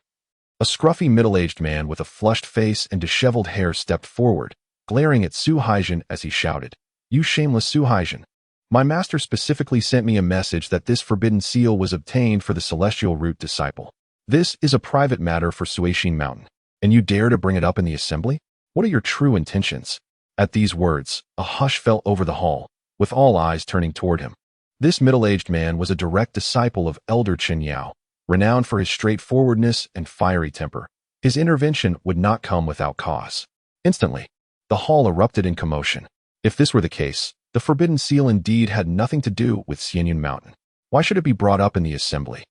a scruffy middle-aged man with a flushed face and disheveled hair stepped forward, glaring at Su Haijin as he shouted, "You shameless Su Haijin! My master specifically sent me a message that this forbidden seal was obtained for the celestial root disciple. This is a private matter for Suixin Mountain, and you dare to bring it up in the assembly? What are your true intentions?" At these words, a hush fell over the hall, with all eyes turning toward him. This middle-aged man was a direct disciple of Elder Chen Yao, renowned for his straightforwardness and fiery temper. His intervention would not come without cause. Instantly, the hall erupted in commotion. If this were the case, the forbidden seal indeed had nothing to do with Xianyun Mountain. Why should it be brought up in the assembly?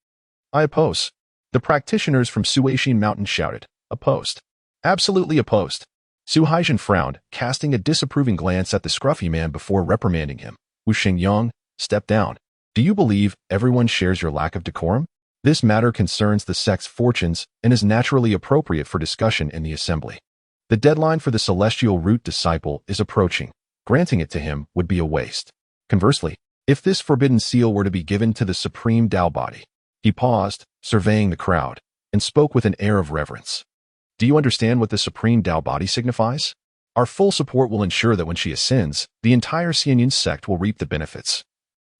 "I oppose." The practitioners from Suixin Mountain shouted, "Opposed. Absolutely opposed." Su Haijin frowned, casting a disapproving glance at the scruffy man before reprimanding him. "Wu Xingyang, step down. Do you believe everyone shares your lack of decorum? This matter concerns the sect's fortunes and is naturally appropriate for discussion in the assembly. The deadline for the celestial root disciple is approaching. Granting it to him would be a waste. Conversely, if this forbidden seal were to be given to the supreme Tao body." He paused, surveying the crowd, and spoke with an air of reverence. "Do you understand what the supreme Tao body signifies? Our full support will ensure that when she ascends, the entire Xianyun sect will reap the benefits,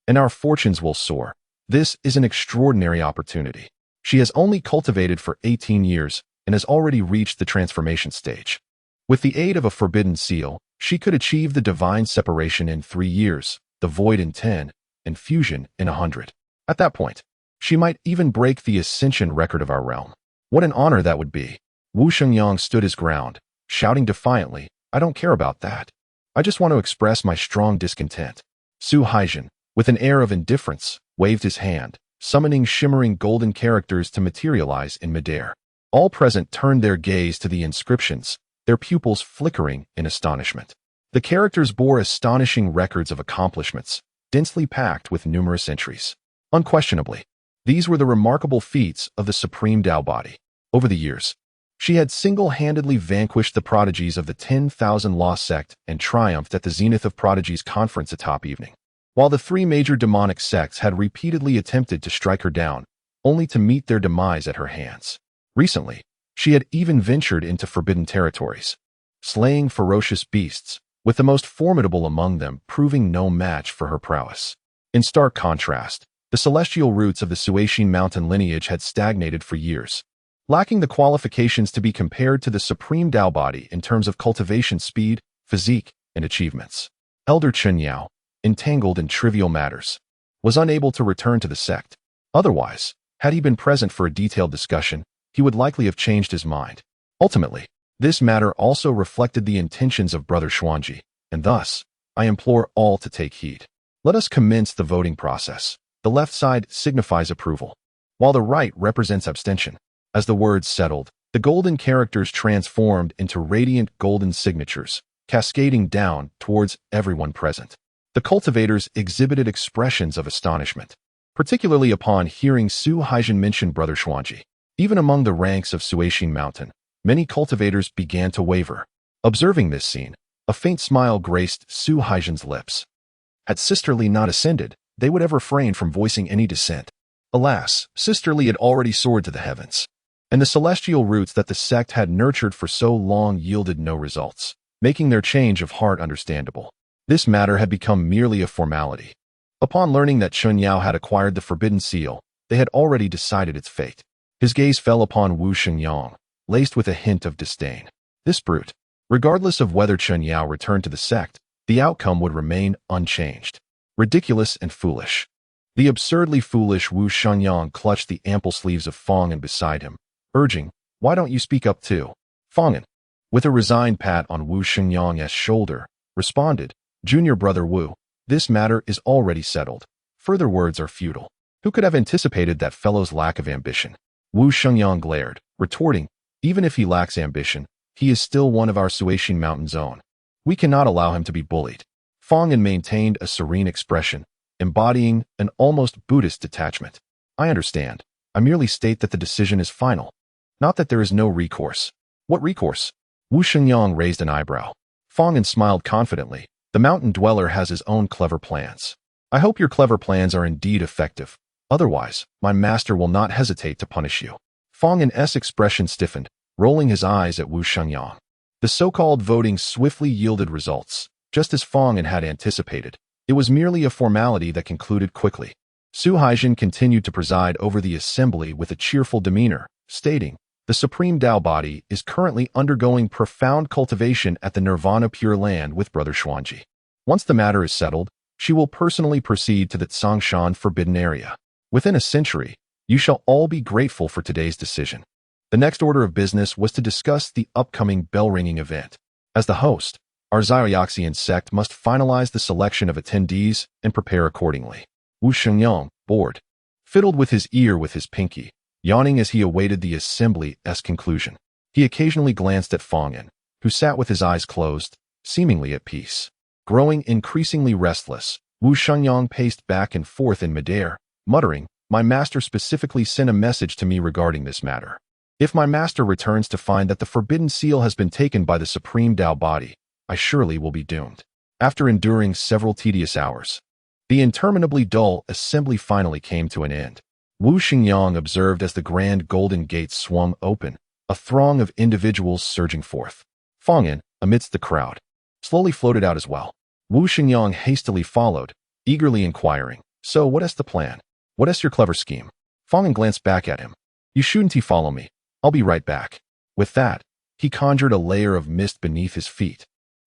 and our fortunes will soar. This is an extraordinary opportunity. She has only cultivated for 18 years and has already reached the transformation stage. With the aid of a forbidden seal, she could achieve the divine separation in 3 years, the void in 10, and fusion in 100. At that point, she might even break the ascension record of our realm. What an honor that would be." Wu Xingyang stood his ground, shouting defiantly, "I don't care about that. I just want to express my strong discontent." Su Haijin, with an air of indifference, waved his hand, summoning shimmering golden characters to materialize in midair. All present turned their gaze to the inscriptions, their pupils flickering in astonishment. The characters bore astonishing records of accomplishments, densely packed with numerous entries. Unquestionably, these were the remarkable feats of the supreme Tao body. Over the years, she had single-handedly vanquished the prodigies of the 10,000 Law sect and triumphed at the Zenith of Prodigies conference atop evening. While the 3 major demonic sects had repeatedly attempted to strike her down, only to meet their demise at her hands. Recently, she had even ventured into forbidden territories, slaying ferocious beasts, with the most formidable among them proving no match for her prowess. In stark contrast, the celestial roots of the Suixin Mountain lineage had stagnated for years, lacking the qualifications to be compared to the supreme Tao body in terms of cultivation speed, physique, and achievements. Elder Chen Yao, entangled in trivial matters, was unable to return to the sect. Otherwise, had he been present for a detailed discussion, he would likely have changed his mind. Ultimately, this matter also reflected the intentions of Brother Xuanji, and thus, I implore all to take heed. Let us commence the voting process. The left side signifies approval, while the right represents abstention. As the words settled, the golden characters transformed into radiant golden signatures, cascading down towards everyone present. The cultivators exhibited expressions of astonishment, particularly upon hearing Su Haijin mention Brother Xuanji. Even among the ranks of Suixin Mountain, many cultivators began to waver. Observing this scene, a faint smile graced Su Haijin's lips. Had Sisterly not ascended, they would have refrained from voicing any dissent. Alas, Sisterly had already soared to the heavens, and the celestial roots that the sect had nurtured for so long yielded no results, making their change of heart understandable. This matter had become merely a formality. Upon learning that Chun Yao had acquired the forbidden seal, they had already decided its fate. His gaze fell upon Wu Xingyang, laced with a hint of disdain. This brute. Regardless of whether Chun Yao returned to the sect, the outcome would remain unchanged. Ridiculous and foolish. The absurdly foolish Wu Xingyang clutched the ample sleeves of Fang'an beside him, urging, "Why don't you speak up too?" Fang'an, with a resigned pat on Wu Xingyang's shoulder, responded, "Junior brother Wu, this matter is already settled. Further words are futile." Who could have anticipated that fellow's lack of ambition? Wu Xingyang glared, retorting, "Even if he lacks ambition, he is still one of our Suixin Mountain's own. We cannot allow him to be bullied." Fang'an maintained a serene expression, embodying an almost Buddhist detachment. "I understand. I merely state that the decision is final, not that there is no recourse." "What recourse?" Wu Xingyang raised an eyebrow. Fang'an smiled confidently. "The mountain dweller has his own clever plans. I hope your clever plans are indeed effective. Otherwise, my master will not hesitate to punish you." Fang'an's expression stiffened, rolling his eyes at Wu Xingyang. The so-called voting swiftly yielded results, just as Fong had anticipated. It was merely a formality that concluded quickly. Su Haijin continued to preside over the assembly with a cheerful demeanor, stating, "The Supreme Tao Body is currently undergoing profound cultivation at the Nirvana Pure Land with Brother Xuanji. Once the matter is settled, she will personally proceed to the Tsongshan Forbidden Area. Within a century, you shall all be grateful for today's decision." The next order of business was to discuss the upcoming bell-ringing event. As the host, our Xian sect must finalize the selection of attendees and prepare accordingly. Wu Shengyang, bored, fiddled with his ear with his pinky, yawning as he awaited the assembly's conclusion. He occasionally glanced at Fong, who sat with his eyes closed, seemingly at peace. Growing increasingly restless, Wu Shengyang paced back and forth in midair, muttering, "My master specifically sent a message to me regarding this matter. If my master returns to find that the Forbidden Seal has been taken by the Supreme Tao Body, I surely will be doomed." After enduring several tedious hours, the interminably dull assembly finally came to an end. Wu Xingyang observed as the grand golden gates swung open, a throng of individuals surging forth. Fong, amidst the crowd, slowly floated out as well. Wu Xingyang hastily followed, eagerly inquiring, "So what is the plan? What is your clever scheme?" Fong glanced back at him. "You shouldn't follow me. I'll be right back." With that, he conjured a layer of mist beneath his feet,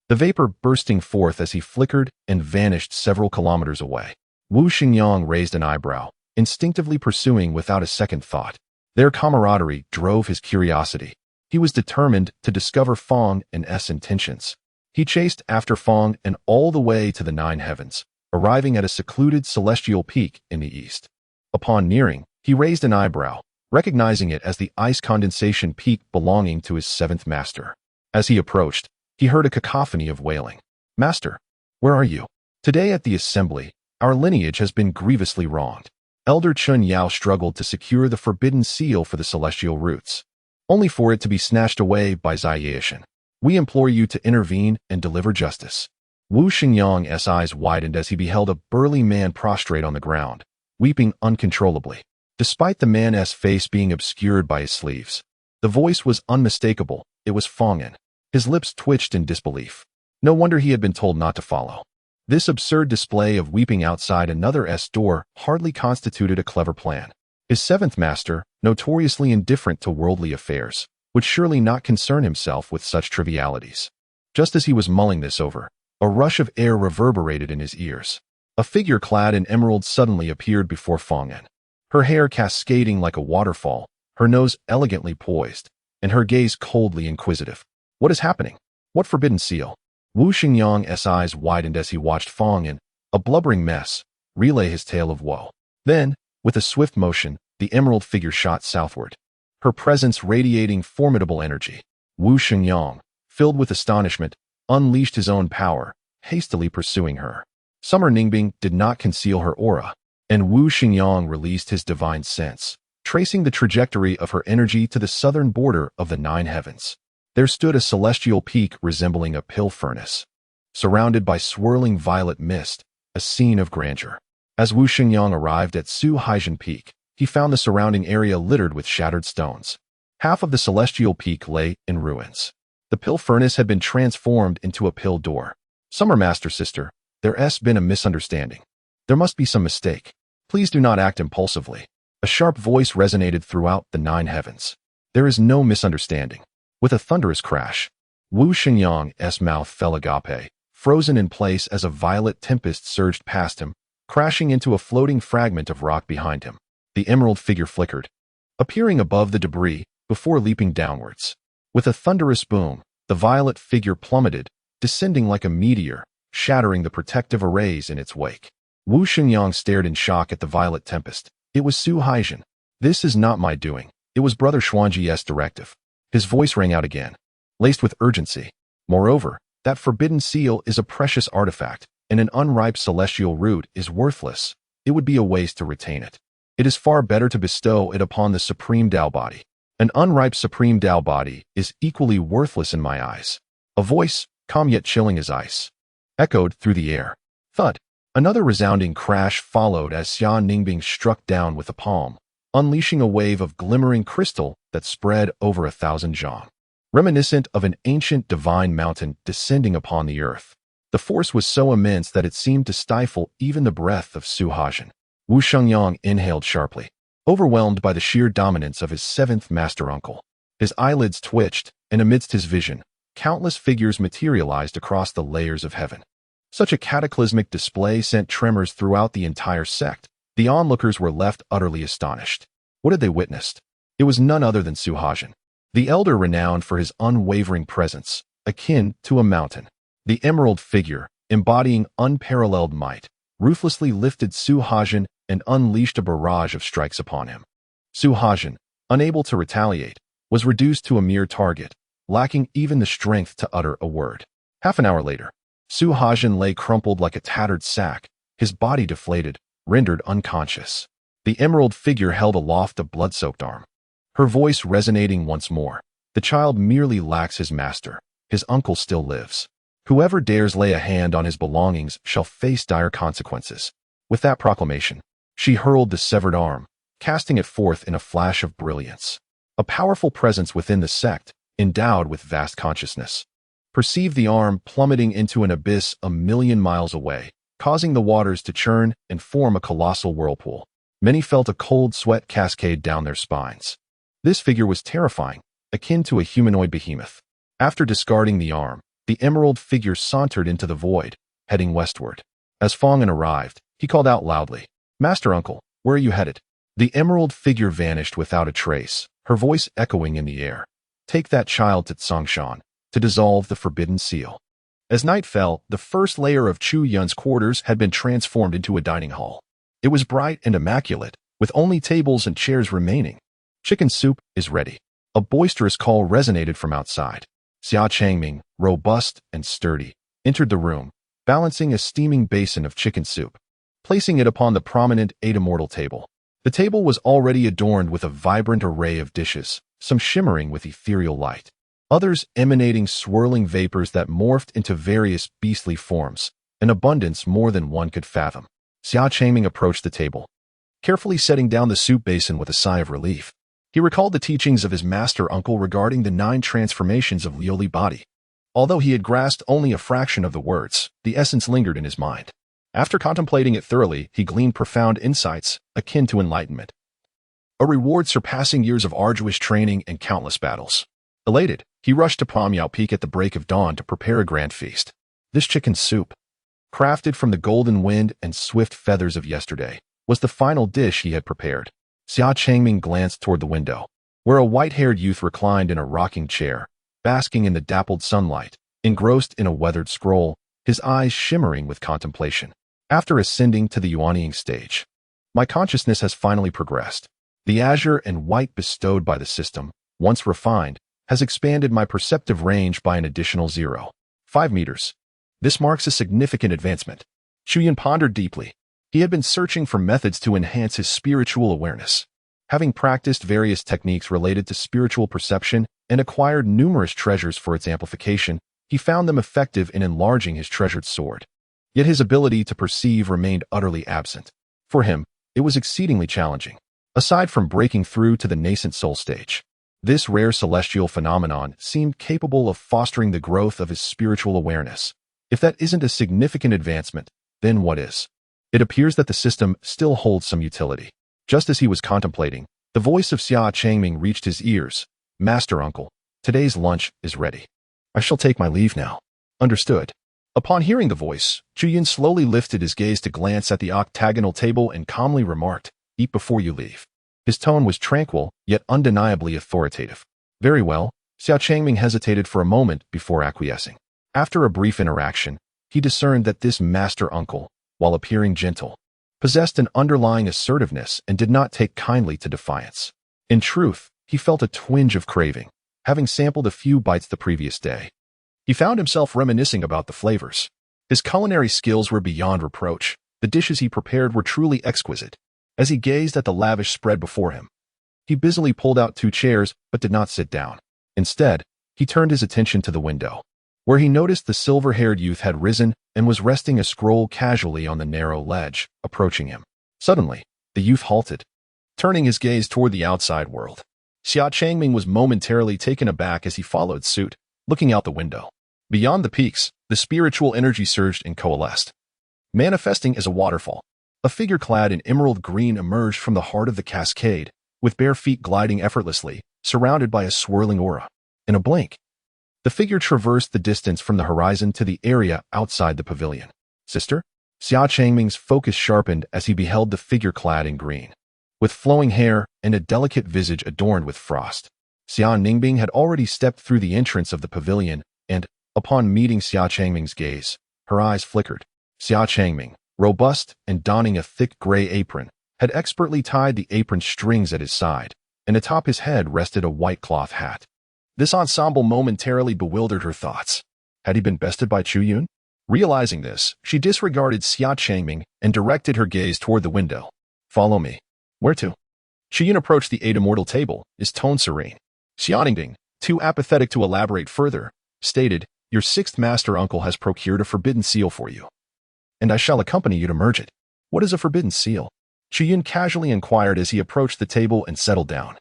the vapor bursting forth as he flickered and vanished several kilometers away. Wu Xingyang raised an eyebrow, instinctively pursuing without a second thought. Their camaraderie drove his curiosity. He was determined to discover Fong's intentions. He chased after Fong and all the way to the nine heavens, arriving at a secluded celestial peak in the east. Upon nearing, he raised an eyebrow, recognizing it as the ice condensation peak belonging to his seventh master. As he approached, he heard a cacophony of wailing. "Master, where are you? Today at the assembly, our lineage has been grievously wronged." Elder Chun Yao struggled to secure the forbidden seal for the celestial roots, only for it to be snatched away by Ziyashan. "We implore you to intervene and deliver justice." Wu Xingyang's eyes widened as he beheld a burly man prostrate on the ground, weeping uncontrollably. Despite the man's face being obscured by his sleeves, the voice was unmistakable. It was Fong. His lips twitched in disbelief. No wonder he had been told not to follow. This absurd display of weeping outside another's door hardly constituted a clever plan. His seventh master, notoriously indifferent to worldly affairs, would surely not concern himself with such trivialities. Just as he was mulling this over, a rush of air reverberated in his ears. A figure clad in emerald suddenly appeared before Fong, her hair cascading like a waterfall, her nose elegantly poised, and her gaze coldly inquisitive. "What is happening? What forbidden seal?" Wu Xingyang's eyes widened as he watched Fong, a blubbering mess, relay his tale of woe. Then, with a swift motion, the emerald figure shot southward, her presence radiating formidable energy. Wu Xingyang, filled with astonishment, unleashed his own power, hastily pursuing her. Summer Ningbing did not conceal her aura, and Wu Xingyang released his divine sense, tracing the trajectory of her energy to the southern border of the nine heavens. There stood a celestial peak resembling a pill furnace, surrounded by swirling violet mist, a scene of grandeur. As Wu Xingyang arrived at Su Haijin Peak, he found the surrounding area littered with shattered stones. Half of the celestial peak lay in ruins. The pill furnace had been transformed into a pill door. "Summer Master Sister, there's been a misunderstanding. There must be some mistake. Please do not act impulsively." A sharp voice resonated throughout the nine heavens. "There is no misunderstanding." With a thunderous crash, Wu Xingyang's mouth fell agape, frozen in place as a violet tempest surged past him, crashing into a floating fragment of rock behind him. The emerald figure flickered, appearing above the debris before leaping downwards. With a thunderous boom, the violet figure plummeted, descending like a meteor, shattering the protective arrays in its wake. Wu Xingyang stared in shock at the violet tempest. It was Su Haijin. "This is not my doing. It was Brother Xuanji's directive." His voice rang out again, laced with urgency. "Moreover, that forbidden seal is a precious artifact, and an unripe celestial root is worthless. It would be a waste to retain it. It is far better to bestow it upon the Supreme Tao Body. An unripe Supreme Tao Body is equally worthless in my eyes." A voice, calm yet chilling as ice, echoed through the air. Thud. Another resounding crash followed as Xian Ningbing struck down with a palm, unleashing a wave of glimmering crystal that spread over 1,000 zhang. reminiscent of an ancient divine mountain descending upon the earth. The force was so immense that it seemed to stifle even the breath of Su Hajin. Wu Shengyang inhaled sharply, overwhelmed by the sheer dominance of his seventh master uncle. His eyelids twitched, and amidst his vision, countless figures materialized across the layers of heaven. Such a cataclysmic display sent tremors throughout the entire sect. The onlookers were left utterly astonished. What had they witnessed? It was none other than Su Hajin, the elder renowned for his unwavering presence, akin to a mountain. The emerald figure, embodying unparalleled might, ruthlessly lifted Su Hajin and unleashed a barrage of strikes upon him. Su Hajin, unable to retaliate, was reduced to a mere target, lacking even the strength to utter a word. Half an hour later, Su Hajin lay crumpled like a tattered sack, his body deflated, rendered unconscious. The emerald figure held aloft a blood-soaked arm, her voice resonating once more. The child merely lacks his master. His uncle still lives. Whoever dares lay a hand on his belongings shall face dire consequences. With that proclamation, she hurled the severed arm, casting it forth in a flash of brilliance. A powerful presence within the sect, endowed with vast consciousness, perceived the arm plummeting into an abyss 1,000,000 miles away, causing the waters to churn and form a colossal whirlpool. Many felt a cold sweat cascade down their spines. This figure was terrifying, akin to a humanoid behemoth. After discarding the arm, the emerald figure sauntered into the void, heading westward. As Fong'an arrived, he called out loudly, "Master Uncle, where are you headed?" The emerald figure vanished without a trace, her voice echoing in the air. "Take that child to Tsongshan, to dissolve the forbidden seal." As night fell, the first layer of Chu Yun's quarters had been transformed into a dining hall. It was bright and immaculate, with only tables and chairs remaining. "Chicken soup is ready." A boisterous call resonated from outside. Xia Changming, robust and sturdy, entered the room, balancing a steaming basin of chicken soup, placing it upon the prominent immortal table. The table was already adorned with a vibrant array of dishes, some shimmering with ethereal light, others emanating swirling vapors that morphed into various beastly forms, an abundance more than one could fathom. Xia Changming approached the table, carefully setting down the soup basin with a sigh of relief. He recalled the teachings of his master uncle regarding the 9 transformations of Liuli body. Although he had grasped only a fraction of the words, the essence lingered in his mind. After contemplating it thoroughly, he gleaned profound insights akin to enlightenment, a reward surpassing years of arduous training and countless battles. Elated, he rushed to Pomyao Peak at the break of dawn to prepare a grand feast. This chicken soup, crafted from the golden wind and swift feathers of yesterday, was the final dish he had prepared. Xia Changming glanced toward the window, where a white-haired youth reclined in a rocking chair, basking in the dappled sunlight, engrossed in a weathered scroll, his eyes shimmering with contemplation. After ascending to the Yuanying stage, my consciousness has finally progressed. The azure and white bestowed by the system, once refined, has expanded my perceptive range by an additional 0.5 meters. This marks a significant advancement. Chu Yun pondered deeply. He had been searching for methods to enhance his spiritual awareness. Having practiced various techniques related to spiritual perception and acquired numerous treasures for its amplification, he found them effective in enlarging his treasured sword. Yet his ability to perceive remained utterly absent. For him, it was exceedingly challenging. Aside from breaking through to the Nascent Soul stage, this rare celestial phenomenon seemed capable of fostering the growth of his spiritual awareness. If that isn't a significant advancement, then what is? It appears that the system still holds some utility. Just as he was contemplating, the voice of Xia Changming reached his ears. "Master Uncle, today's lunch is ready. I shall take my leave now." "Understood." Upon hearing the voice, Chu Yun slowly lifted his gaze to glance at the octagonal table and calmly remarked, "Eat before you leave." His tone was tranquil, yet undeniably authoritative. "Very well." Xia Changming hesitated for a moment before acquiescing. After a brief interaction, he discerned that this master uncle, while appearing gentle, possessed an underlying assertiveness and did not take kindly to defiance. In truth, he felt a twinge of craving, having sampled a few bites the previous day. He found himself reminiscing about the flavors. His culinary skills were beyond reproach. The dishes he prepared were truly exquisite. As he gazed at the lavish spread before him, he busily pulled out 2 chairs but did not sit down. Instead, he turned his attention to the window, where he noticed the silver-haired youth had risen and was resting a scroll casually on the narrow ledge, approaching him. Suddenly, the youth halted, turning his gaze toward the outside world. Xia Changming was momentarily taken aback as he followed suit, looking out the window. Beyond the peaks, the spiritual energy surged and coalesced. Manifesting as a waterfall, a figure clad in emerald green emerged from the heart of the cascade, with bare feet gliding effortlessly, surrounded by a swirling aura. In a blink, the figure traversed the distance from the horizon to the area outside the pavilion. Sister? Xia Changming's focus sharpened as he beheld the figure clad in green. With flowing hair and a delicate visage adorned with frost, Xia Ningbing had already stepped through the entrance of the pavilion and, upon meeting Xia Changming's gaze, her eyes flickered. Xia Changming, robust and donning a thick gray apron, had expertly tied the apron strings at his side, and atop his head rested a white cloth hat. This ensemble momentarily bewildered her thoughts. Had he been bested by Chu Yun? Realizing this, she disregarded Xia Changming and directed her gaze toward the window. Follow me. Where to? Chu Yun approached the 8 immortal table, his tone serene. Xian Ningbing, too apathetic to elaborate further, stated, Your 6th master uncle has procured a forbidden seal for you, and I shall accompany you to merge it. What is a forbidden seal? Chu Yun casually inquired as he approached the table and settled down,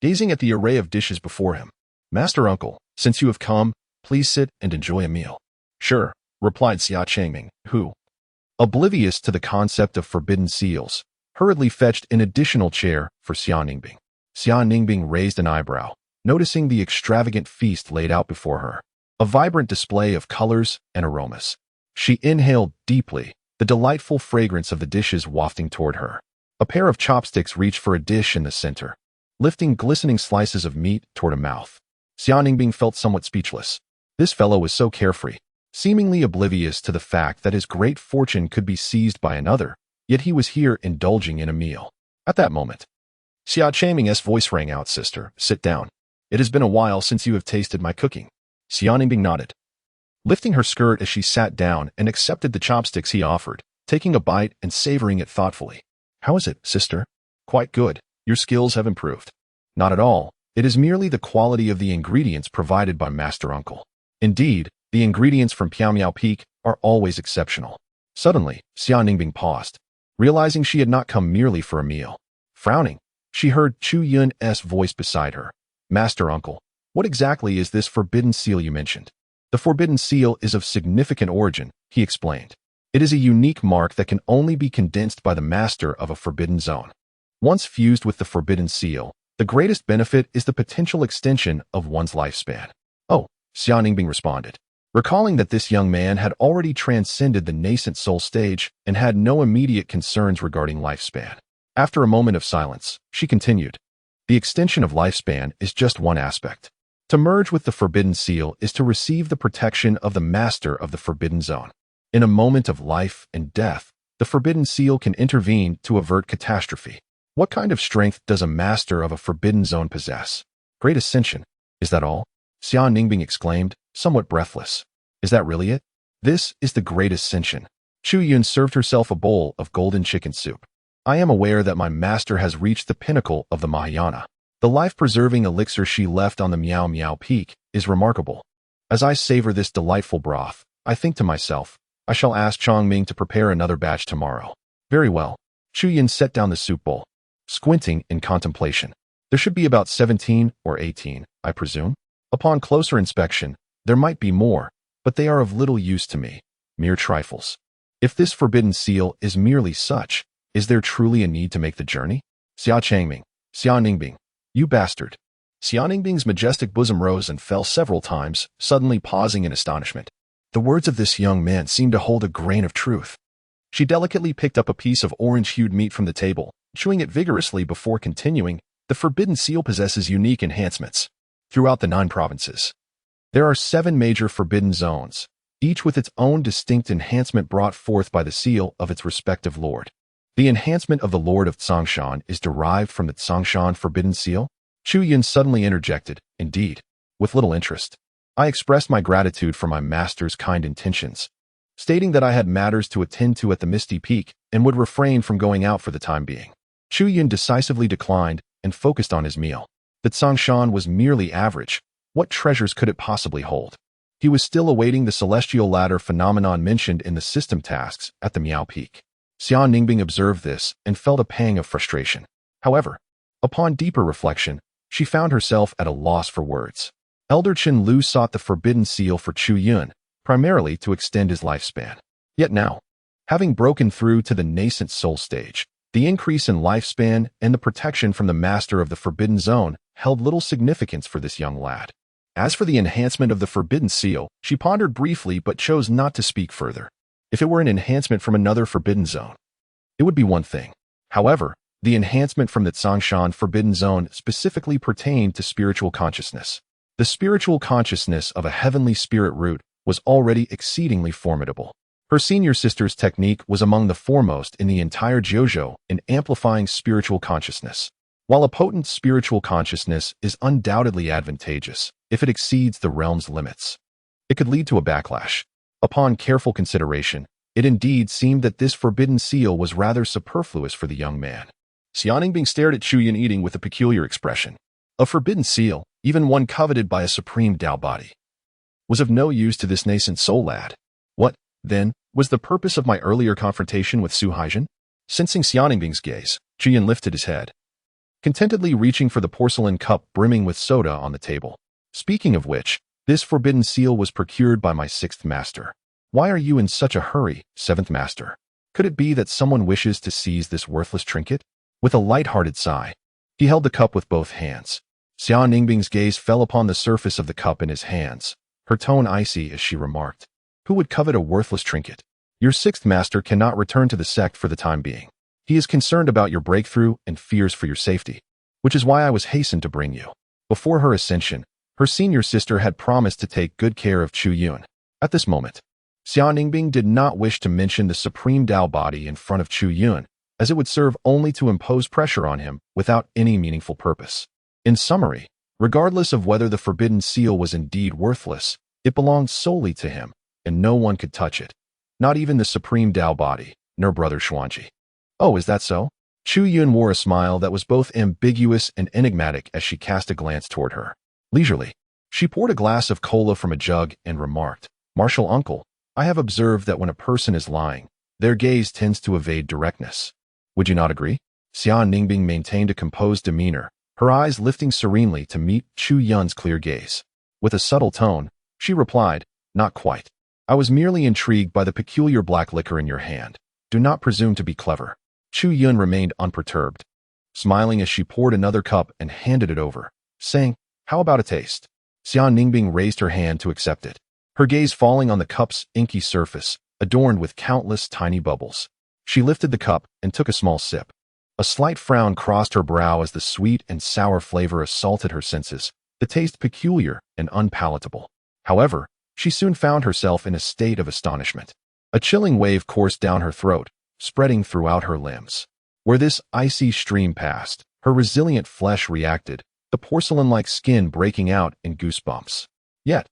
gazing at the array of dishes before him. Master uncle, since you have come, please sit and enjoy a meal. Sure, replied Xia Changming, who, oblivious to the concept of forbidden seals, hurriedly fetched an additional chair for Xian Ningbing. Xian Ningbing raised an eyebrow, noticing the extravagant feast laid out before her, a vibrant display of colors and aromas. She inhaled deeply, the delightful fragrance of the dishes wafting toward her. A pair of chopsticks reached for a dish in the center, lifting glistening slices of meat toward a mouth. Xian Ningbing felt somewhat speechless. This fellow was so carefree, seemingly oblivious to the fact that his great fortune could be seized by another, yet he was here indulging in a meal. At that moment, Xia Changming's voice rang out, Sister, sit down. It has been a while since you have tasted my cooking. Xian Ningbing nodded, lifting her skirt as she sat down and accepted the chopsticks he offered, taking a bite and savoring it thoughtfully. How is it, sister? Quite good. Your skills have improved. Not at all. It is merely the quality of the ingredients provided by Master Uncle. Indeed, the ingredients from Piao Peak are always exceptional. Suddenly, Xian Ningbing paused, realizing she had not come merely for a meal. Frowning, she heard Chu Yun's voice beside her. Master Uncle, what exactly is this forbidden seal you mentioned? The forbidden seal is of significant origin, he explained. It is a unique mark that can only be condensed by the master of a forbidden zone. Once fused with the forbidden seal, the greatest benefit is the potential extension of one's lifespan. Oh, Xian Ningbing responded, recalling that this young man had already transcended the Nascent Soul stage and had no immediate concerns regarding lifespan. After a moment of silence, she continued, the extension of lifespan is just one aspect. To merge with the forbidden seal is to receive the protection of the master of the forbidden zone. In a moment of life and death, the forbidden seal can intervene to avert catastrophe. What kind of strength does a master of a forbidden zone possess? Great ascension. Is that all? Xian Ningbing exclaimed, somewhat breathless. Is that really it? This is the great ascension. Chu Yun served herself a bowl of golden chicken soup. I am aware that my master has reached the pinnacle of the Mahayana. The life-preserving elixir she left on the Miao Peak is remarkable. As I savor this delightful broth, I think to myself, I shall ask Chongming to prepare another batch tomorrow. Very well. Chu Yun set down the soup bowl, squinting in contemplation. There should be about 17 or 18, I presume. Upon closer inspection, there might be more, but they are of little use to me, mere trifles. If this forbidden seal is merely such, is there truly a need to make the journey? Xia Changming, Xian Ningbing, you bastard. Xian Ningbing's majestic bosom rose and fell several times, suddenly pausing in astonishment. The words of this young man seemed to hold a grain of truth. She delicately picked up a piece of orange-hued meat from the table, chewing it vigorously before continuing, the forbidden seal possesses unique enhancements. Throughout the 9 provinces, there are 7 major forbidden zones, each with its own distinct enhancement brought forth by the seal of its respective lord. The enhancement of the Lord of Tsongshan is derived from the Tsongshan forbidden seal? Chu Yun suddenly interjected, indeed, with little interest. I expressed my gratitude for my master's kind intentions, stating that I had matters to attend to at the Misty Peak and would refrain from going out for the time being. Chu Yun decisively declined and focused on his meal. The Tsongshan was merely average. What treasures could it possibly hold? He was still awaiting the celestial ladder phenomenon mentioned in the system tasks at the Miao Peak. Xian Ningbing observed this and felt a pang of frustration. However, upon deeper reflection, She found herself at a loss for words. Elder Chen Lu sought the forbidden seal for Chu Yun, primarily to extend his lifespan. Yet now, having broken through to the Nascent Soul stage, the increase in lifespan and the protection from the master of the Forbidden Zone held little significance for this young lad. As for the enhancement of the Forbidden Seal, she pondered briefly but chose not to speak further. If it were an enhancement from another Forbidden Zone, it would be one thing. However, the enhancement from the Zhongshan Forbidden Zone specifically pertained to spiritual consciousness. The spiritual consciousness of a heavenly spirit root was already exceedingly formidable. Her senior sister's technique was among the foremost in the entire JoJo in amplifying spiritual consciousness. While a potent spiritual consciousness is undoubtedly advantageous if it exceeds the realm's limits, it could lead to a backlash. Upon careful consideration, it indeed seemed that this forbidden seal was rather superfluous for the young man. Xian Ningbing stared at Chu Yun eating with a peculiar expression. A forbidden seal, even one coveted by a supreme Tao body, was of no use to this nascent soul lad. What, then, was the purpose of my earlier confrontation with Su Haijin? Sensing Xian Ningbing's gaze, Chu Yun lifted his head, contentedly reaching for the porcelain cup brimming with soda on the table. Speaking of which, this forbidden seal was procured by my sixth master. Why are you in such a hurry, seventh master? Could it be that someone wishes to seize this worthless trinket? With a light-hearted sigh, he held the cup with both hands. Xian Ningbing's gaze fell upon the surface of the cup in his hands, her tone icy as she remarked, "Who would covet a worthless trinket? Your sixth master cannot return to the sect for the time being. He is concerned about your breakthrough and fears for your safety, which is why I was hastened to bring you." Before her ascension, her senior sister had promised to take good care of Chu Yun. At this moment, Xian Ningbing did not wish to mention the supreme Tao body in front of Chu Yun, as it would serve only to impose pressure on him without any meaningful purpose. In summary, regardless of whether the forbidden seal was indeed worthless, it belonged solely to him, and no one could touch it, not even the supreme Tao body, nor brother Xuanji. Oh, is that so? Chu Yun wore a smile that was both ambiguous and enigmatic as she cast a glance toward her. Leisurely, she poured a glass of cola from a jug and remarked, "Martial uncle, I have observed that when a person is lying, their gaze tends to evade directness. Would you not agree?" Xian Ningbing maintained a composed demeanor, her eyes lifting serenely to meet Chu Yun's clear gaze. With a subtle tone, she replied, "Not quite. I was merely intrigued by the peculiar black liquor in your hand. Do not presume to be clever." Chu Yun remained unperturbed, smiling as she poured another cup and handed it over, saying, "How about a taste?" Xian Ningbing raised her hand to accept it, her gaze falling on the cup's inky surface, adorned with countless tiny bubbles. She lifted the cup and took a small sip. A slight frown crossed her brow as the sweet and sour flavor assaulted her senses, the taste peculiar and unpalatable. However, she soon found herself in a state of astonishment. A chilling wave coursed down her throat, spreading throughout her limbs. Where this icy stream passed, her resilient flesh reacted, the porcelain-like skin breaking out in goosebumps. Yet,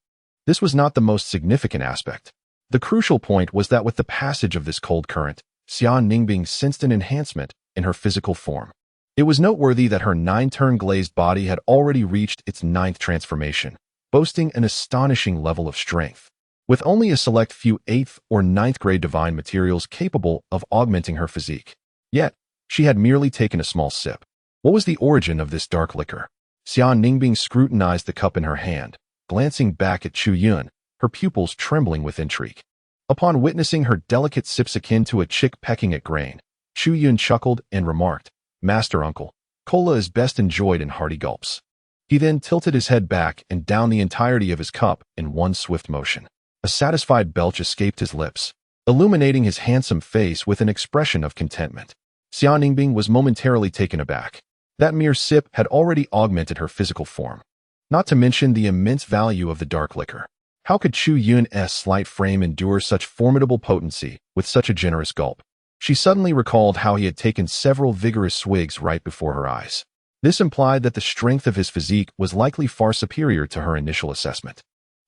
this was not the most significant aspect. The crucial point was that with the passage of this cold current, Xian Ningbing sensed an enhancement in her physical form. It was noteworthy that her 9-turn glazed body had already reached its 9th transformation, boasting an astonishing level of strength, with only a select few 8th or 9th grade divine materials capable of augmenting her physique. Yet, she had merely taken a small sip. What was the origin of this dark liquor? Xian Ningbing scrutinized the cup in her hand, glancing back at Chu Yun, her pupils trembling with intrigue. Upon witnessing her delicate sips akin to a chick pecking at grain, Chu Yun chuckled and remarked, "Master uncle, cola is best enjoyed in hearty gulps." He then tilted his head back and downed the entirety of his cup in one swift motion. A satisfied belch escaped his lips, illuminating his handsome face with an expression of contentment. Xian Ningbing was momentarily taken aback. That mere sip had already augmented her physical form, not to mention the immense value of the dark liquor. How could Chu Yun's slight frame endure such formidable potency with such a generous gulp? She suddenly recalled how he had taken several vigorous swigs right before her eyes. This implied that the strength of his physique was likely far superior to her initial assessment.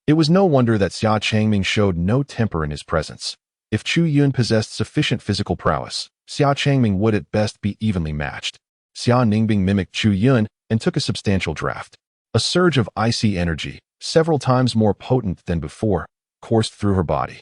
It was no wonder that Xia Changming showed no temper in his presence. If Chu Yun possessed sufficient physical prowess, Xia Changming would at best be evenly matched. Xian Ningbing mimicked Chu Yun and took a substantial draught. A surge of icy energy, several times more potent than before, coursed through her body,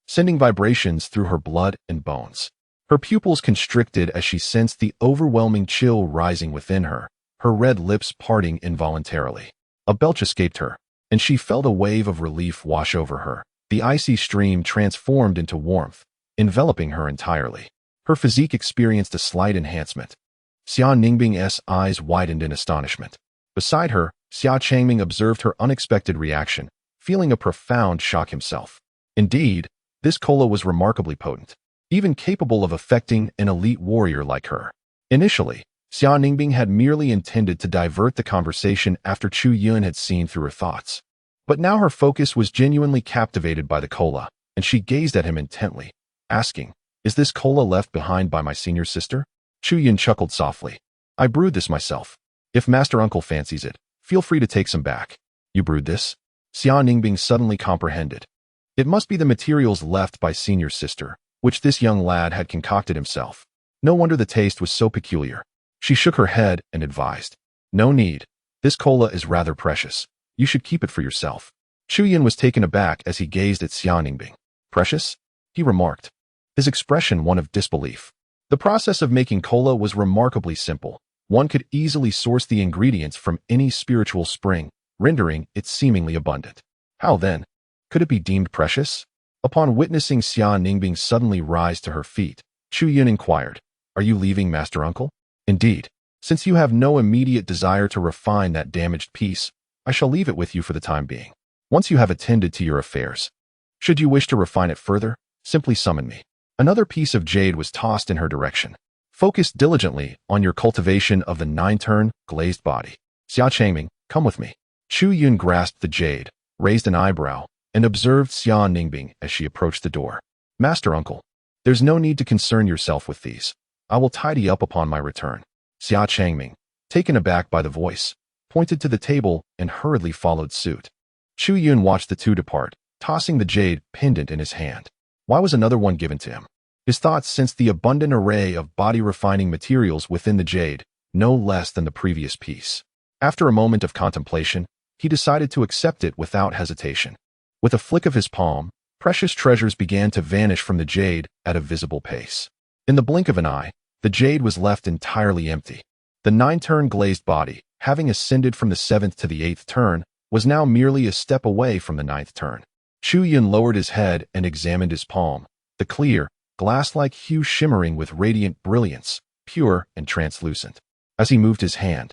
sending vibrations through her blood and bones. Her pupils constricted as she sensed the overwhelming chill rising within her, her red lips parting involuntarily. A belch escaped her, and she felt a wave of relief wash over her. The icy stream transformed into warmth, enveloping her entirely. Her physique experienced a slight enhancement. Xia Ningbing's eyes widened in astonishment. Beside her, Xia Changming observed her unexpected reaction, feeling a profound shock himself. Indeed, this cola was remarkably potent, even capable of affecting an elite warrior like her. Initially, Xia Ningbing had merely intended to divert the conversation after Chu Yun had seen through her thoughts. But now her focus was genuinely captivated by the cola, and she gazed at him intently, asking, "Is this cola left behind by my senior sister?" Chu Yun chuckled softly. "I brewed this myself. If Master Uncle fancies it, feel free to take some back." "You brewed this?" Xia Ningbing suddenly comprehended. It must be the materials left by senior sister, which this young lad had concocted himself. No wonder the taste was so peculiar. She shook her head and advised, "No need. This cola is rather precious. You should keep it for yourself." Chu Yun was taken aback as he gazed at Xia Ningbing. "Precious?" he remarked, his expression one of disbelief. The process of making cola was remarkably simple. One could easily source the ingredients from any spiritual spring, rendering it seemingly abundant. How then could it be deemed precious? Upon witnessing Xia Ningbing suddenly rise to her feet, Chu Yun inquired, "Are you leaving, Master Uncle?" "Indeed. Since you have no immediate desire to refine that damaged piece, I shall leave it with you for the time being. Once you have attended to your affairs, should you wish to refine it further, simply summon me." Another piece of jade was tossed in her direction. "Focus diligently on your cultivation of the 9-turn glazed body. Xia Changming, come with me." Chu Yun grasped the jade, raised an eyebrow, and observed Xia Ningbing as she approached the door. "Master Uncle, there's no need to concern yourself with these. I will tidy up upon my return." Xia Changming, taken aback by the voice, pointed to the table and hurriedly followed suit. Chu Yun watched the two depart, tossing the jade pendant in his hand. Why was another one given to him? His thoughts sensed the abundant array of body-refining materials within the jade, no less than the previous piece. After a moment of contemplation, he decided to accept it without hesitation. With a flick of his palm, precious treasures began to vanish from the jade at a visible pace. In the blink of an eye, the jade was left entirely empty. The 9-turn glazed body, having ascended from the 7th to the 8th turn, was now merely a step away from the 9th turn. Chu Yun lowered his head and examined his palm, the clear, glass-like hue shimmering with radiant brilliance, pure and translucent. As he moved his hand,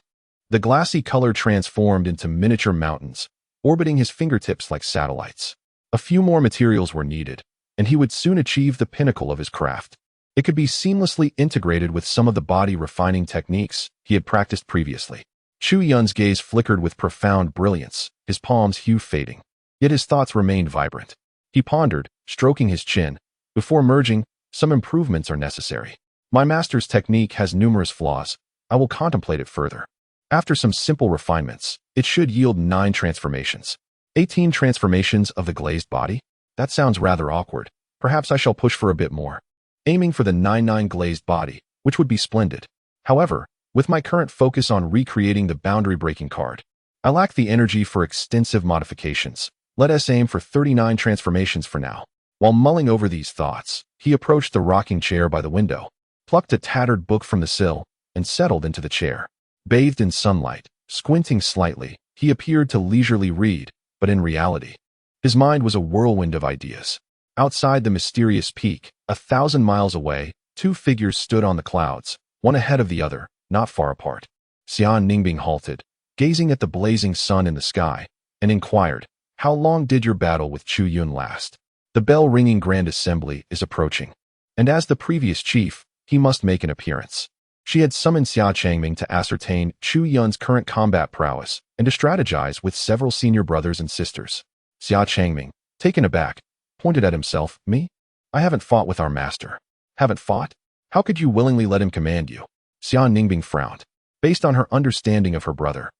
the glassy color transformed into miniature mountains, orbiting his fingertips like satellites. A few more materials were needed, and he would soon achieve the pinnacle of his craft. It could be seamlessly integrated with some of the body-refining techniques he had practiced previously. Chu Yun's gaze flickered with profound brilliance, his palm's hue fading. Yet his thoughts remained vibrant. He pondered, stroking his chin. Before merging, some improvements are necessary. My master's technique has numerous flaws. I will contemplate it further. After some simple refinements, it should yield 9 transformations. 18 transformations of the glazed body? That sounds rather awkward. Perhaps I shall push for a bit more, aiming for the 9-9 glazed body, which would be splendid. However, with my current focus on recreating the boundary-breaking card, I lack the energy for extensive modifications. Let us aim for 39 transformations for now. While mulling over these thoughts, he approached the rocking chair by the window, plucked a tattered book from the sill, and settled into the chair. Bathed in sunlight, squinting slightly, he appeared to leisurely read, but in reality, his mind was a whirlwind of ideas. Outside the mysterious peak, 1,000 miles away, 2 figures stood on the clouds, one ahead of the other, not far apart. Xia Ningbing halted, gazing at the blazing sun in the sky, and inquired, "How long did your battle with Chu Yun last?" "The bell-ringing grand assembly is approaching, and as the previous chief, he must make an appearance." She had summoned Xia Changming to ascertain Chu Yun's current combat prowess and to strategize with several senior brothers and sisters. Xia Changming, taken aback, pointed at himself. "Me? I haven't fought with our master." "Haven't fought? How could you willingly let him command you?" Xia Ningbing frowned. Based on her understanding of her brother,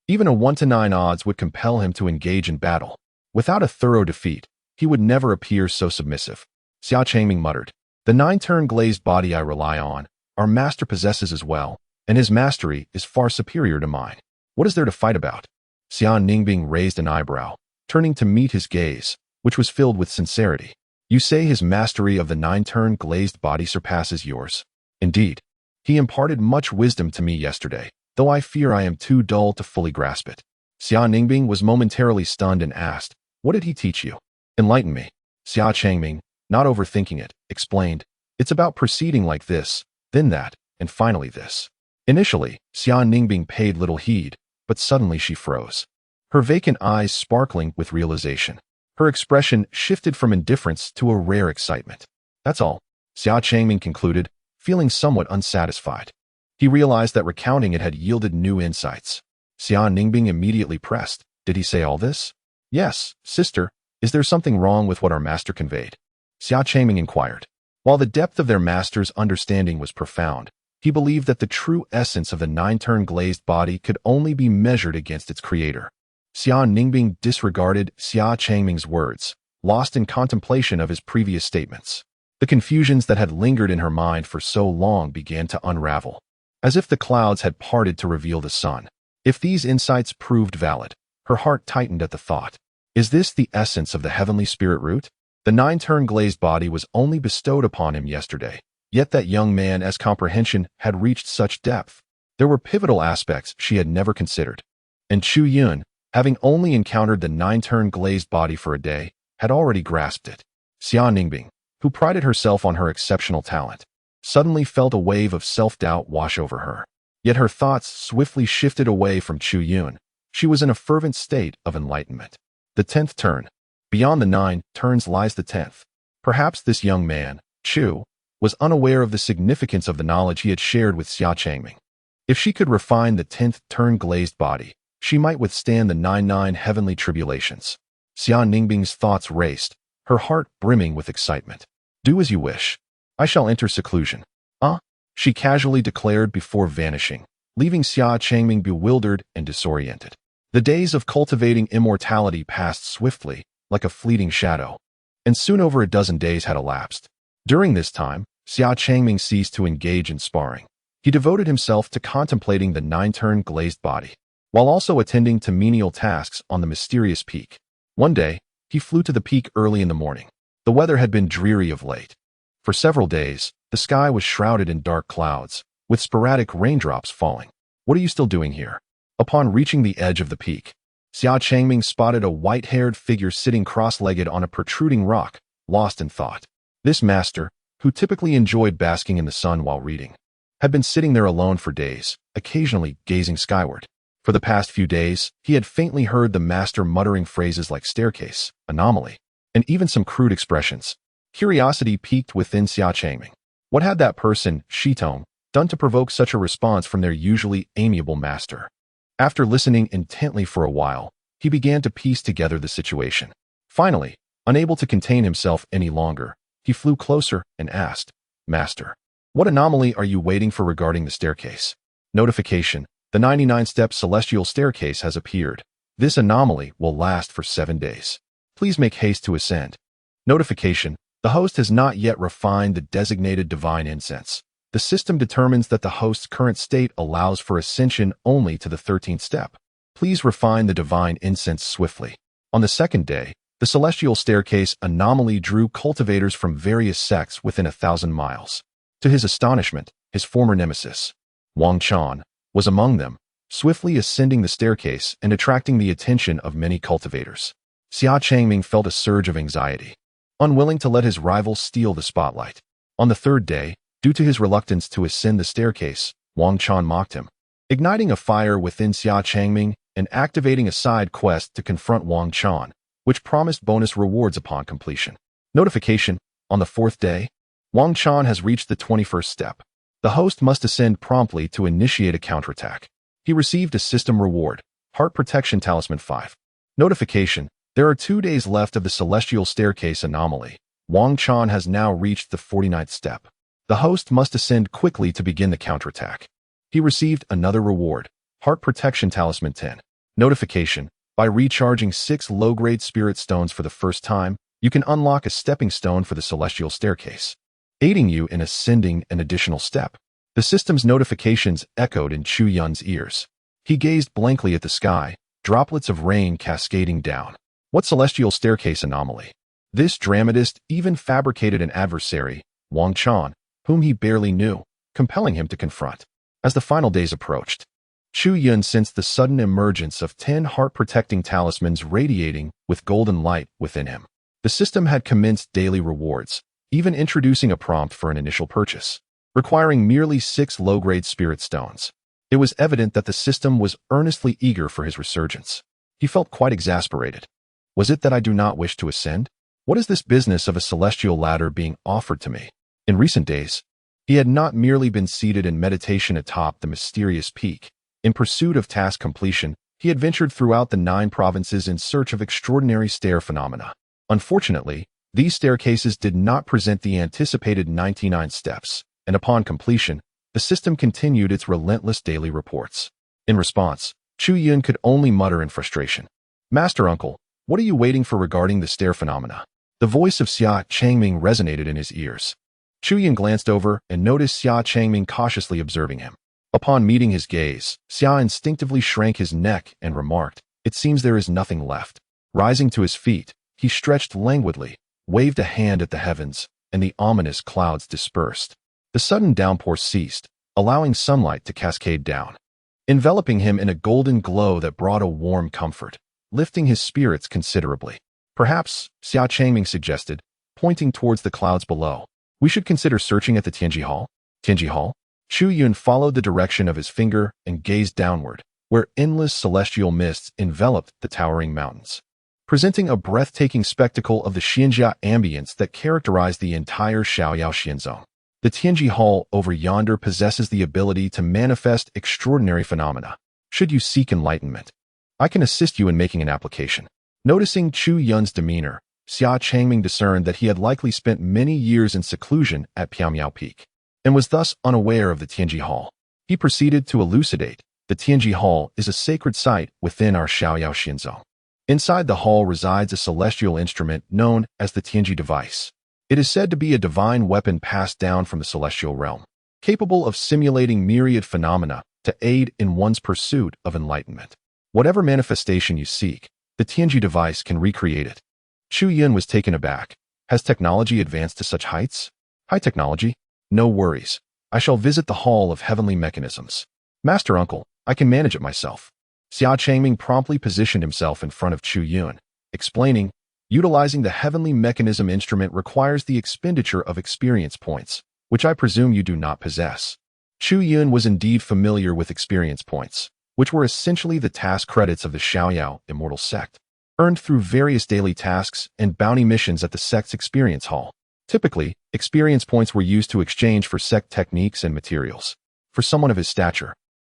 even a 1-to-9 odds would compel him to engage in battle. Without a thorough defeat, he would never appear so submissive. Xia Changming muttered, "The 9-turn glazed body I rely on, our master possesses as well, and his mastery is far superior to mine. What is there to fight about?" Xia Ningbing raised an eyebrow, turning to meet his gaze, which was filled with sincerity. "You say his mastery of the 9-turn glazed body surpasses yours?" "Indeed. He imparted much wisdom to me yesterday, though I fear I am too dull to fully grasp it. Xia Ningbing was momentarily stunned and asked, "What did he teach you?" "Enlighten me." Xia Changming, not overthinking it, explained, "It's about proceeding like this, then that, and finally this." Initially, Xia Ningbing paid little heed, but suddenly she froze, her vacant eyes sparkling with realization. Her expression shifted from indifference to a rare excitement. "That's all," Xia Changming concluded, feeling somewhat unsatisfied. He realized that recounting it had yielded new insights. Xia Ningbing immediately pressed, "Did he say all this?" "Yes, sister. Is there something wrong with what our master conveyed?" Xia Changming inquired. While the depth of their master's understanding was profound, he believed that the true essence of the nine-turn glazed body could only be measured against its creator. Xia Ningbing disregarded Xia Changming's words, lost in contemplation of his previous statements. The confusions that had lingered in her mind for so long began to unravel, as if the clouds had parted to reveal the sun. If these insights proved valid, her heart tightened at the thought. Is this the essence of the heavenly spirit root? The nine-turn glazed body was only bestowed upon him yesterday, yet that young man's comprehension had reached such depth. There were pivotal aspects she had never considered. And Chu Yun, having only encountered the nine-turn glazed body for a day, had already grasped it. Xia Ningbing, who prided herself on her exceptional talent, suddenly felt a wave of self-doubt wash over her. Yet her thoughts swiftly shifted away from Chu Yun. She was in a fervent state of enlightenment. The 10th turn. Beyond the 9 turns lies the 10th. Perhaps this young man, Chu, was unaware of the significance of the knowledge he had shared with Xia Changming. If she could refine the 10th turn glazed body, she might withstand the 9 heavenly tribulations. Xia Ningbing's thoughts raced, her heart brimming with excitement. "Do as you wish. I shall enter seclusion." She casually declared before vanishing, leaving Xia Changming bewildered and disoriented. The days of cultivating immortality passed swiftly, like a fleeting shadow, and soon over a dozen days had elapsed. During this time, Xia Changming ceased to engage in sparring. He devoted himself to contemplating the 9-turn glazed body, while also attending to menial tasks on the mysterious peak. One day, he flew to the peak early in the morning. The weather had been dreary of late. For several days, the sky was shrouded in dark clouds, with sporadic raindrops falling. "What are you still doing here?" Upon reaching the edge of the peak, Xia Changming spotted a white-haired figure sitting cross-legged on a protruding rock, lost in thought. This master, who typically enjoyed basking in the sun while reading, had been sitting there alone for days, occasionally gazing skyward. For the past few days, he had faintly heard the master muttering phrases like staircase, anomaly, and even some crude expressions. Curiosity piqued within Xia Changming. What had that person, Shitong, done to provoke such a response from their usually amiable master? After listening intently for a while, he began to piece together the situation. Finally, unable to contain himself any longer, he flew closer and asked, "Master, what anomaly are you waiting for regarding the staircase?" Notification: the 99-step celestial staircase has appeared. This anomaly will last for 7 days. Please make haste to ascend. Notification: the host has not yet refined the designated divine incense. The system determines that the host's current state allows for ascension only to the 13th step. Please refine the divine incense swiftly. On the second day, the celestial staircase anomaly drew cultivators from various sects within 1,000 miles. To his astonishment, his former nemesis, Wang Chan, was among them, swiftly ascending the staircase and attracting the attention of many cultivators. Xia Changming felt a surge of anxiety, unwilling to let his rival steal the spotlight. On the third day, due to his reluctance to ascend the staircase, Wang Chan mocked him, igniting a fire within Xia Changming and activating a side quest to confront Wang Chan, which promised bonus rewards upon completion. Notification: on the 4th day, Wang Chan has reached the 21st step. The host must ascend promptly to initiate a counterattack. He received a system reward, Heart Protection Talisman 5. Notification: there are 2 days left of the celestial staircase anomaly. Wang Chan has now reached the 49th step. The host must ascend quickly to begin the counterattack. He received another reward, Heart Protection Talisman 10. Notification: by recharging 6 low-grade spirit stones for the first time, you can unlock a stepping stone for the celestial staircase, aiding you in ascending an additional step. The system's notifications echoed in Chu Yun's ears. He gazed blankly at the sky, droplets of rain cascading down. What celestial staircase anomaly? This dramatist even fabricated an adversary, Wang Chan, whom he barely knew, compelling him to confront. As the final days approached, Chu Yun sensed the sudden emergence of 10 heart-protecting talismans radiating with golden light within him. The system had commenced daily rewards, even introducing a prompt for an initial purchase, requiring merely 6 low-grade spirit stones. It was evident that the system was earnestly eager for his resurgence. He felt quite exasperated. Was it that I do not wish to ascend? What is this business of a celestial ladder being offered to me? In recent days, he had not merely been seated in meditation atop the mysterious peak. In pursuit of task completion, he had ventured throughout the 9 provinces in search of extraordinary stair phenomena. Unfortunately, these staircases did not present the anticipated 99 steps, and upon completion, the system continued its relentless daily reports. In response, Chu Yun could only mutter in frustration. Master Uncle, what are you waiting for regarding the stair phenomena? The voice of Xia Changming resonated in his ears. Chu Yun glanced over and noticed Xia Changming cautiously observing him. Upon meeting his gaze, Xia instinctively shrank his neck and remarked, "It seems there is nothing left." Rising to his feet, he stretched languidly, waved a hand at the heavens, and the ominous clouds dispersed. The sudden downpour ceased, allowing sunlight to cascade down, enveloping him in a golden glow that brought a warm comfort, lifting his spirits considerably. Perhaps, Xia Changming suggested, pointing towards the clouds below, we should consider searching at the Tianji Hall. Tianji Hall? Chu Yun followed the direction of his finger and gazed downward, where endless celestial mists enveloped the towering mountains, presenting a breathtaking spectacle of the Xianjia ambience that characterized the entire Xiaoyao Xian Zong. The Tianji Hall over yonder possesses the ability to manifest extraordinary phenomena. Should you seek enlightenment, I can assist you in making an application. Noticing Chu Yun's demeanor, Xia Changming discerned that he had likely spent many years in seclusion at Piamiao Peak, and was thus unaware of the Tianji Hall. He proceeded to elucidate. The Tianji Hall is a sacred site within our Xiaoyao Xian Zong. Inside the hall resides a celestial instrument known as the Tianji device. It is said to be a divine weapon passed down from the celestial realm, capable of simulating myriad phenomena to aid in one's pursuit of enlightenment. Whatever manifestation you seek, the Tianji device can recreate it. Chu Yun was taken aback. Has technology advanced to such heights? High technology? No worries. I shall visit the Hall of Heavenly Mechanisms. Master Uncle, I can manage it myself. Xia Changming promptly positioned himself in front of Chu Yun, explaining, utilizing the Heavenly Mechanism instrument requires the expenditure of experience points, which I presume you do not possess. Chu Yun was indeed familiar with experience points, which were essentially the task credits of the Xiaoyao Immortal Sect, earned through various daily tasks and bounty missions at the sect's experience hall. Typically, experience points were used to exchange for sect techniques and materials. For someone of his stature,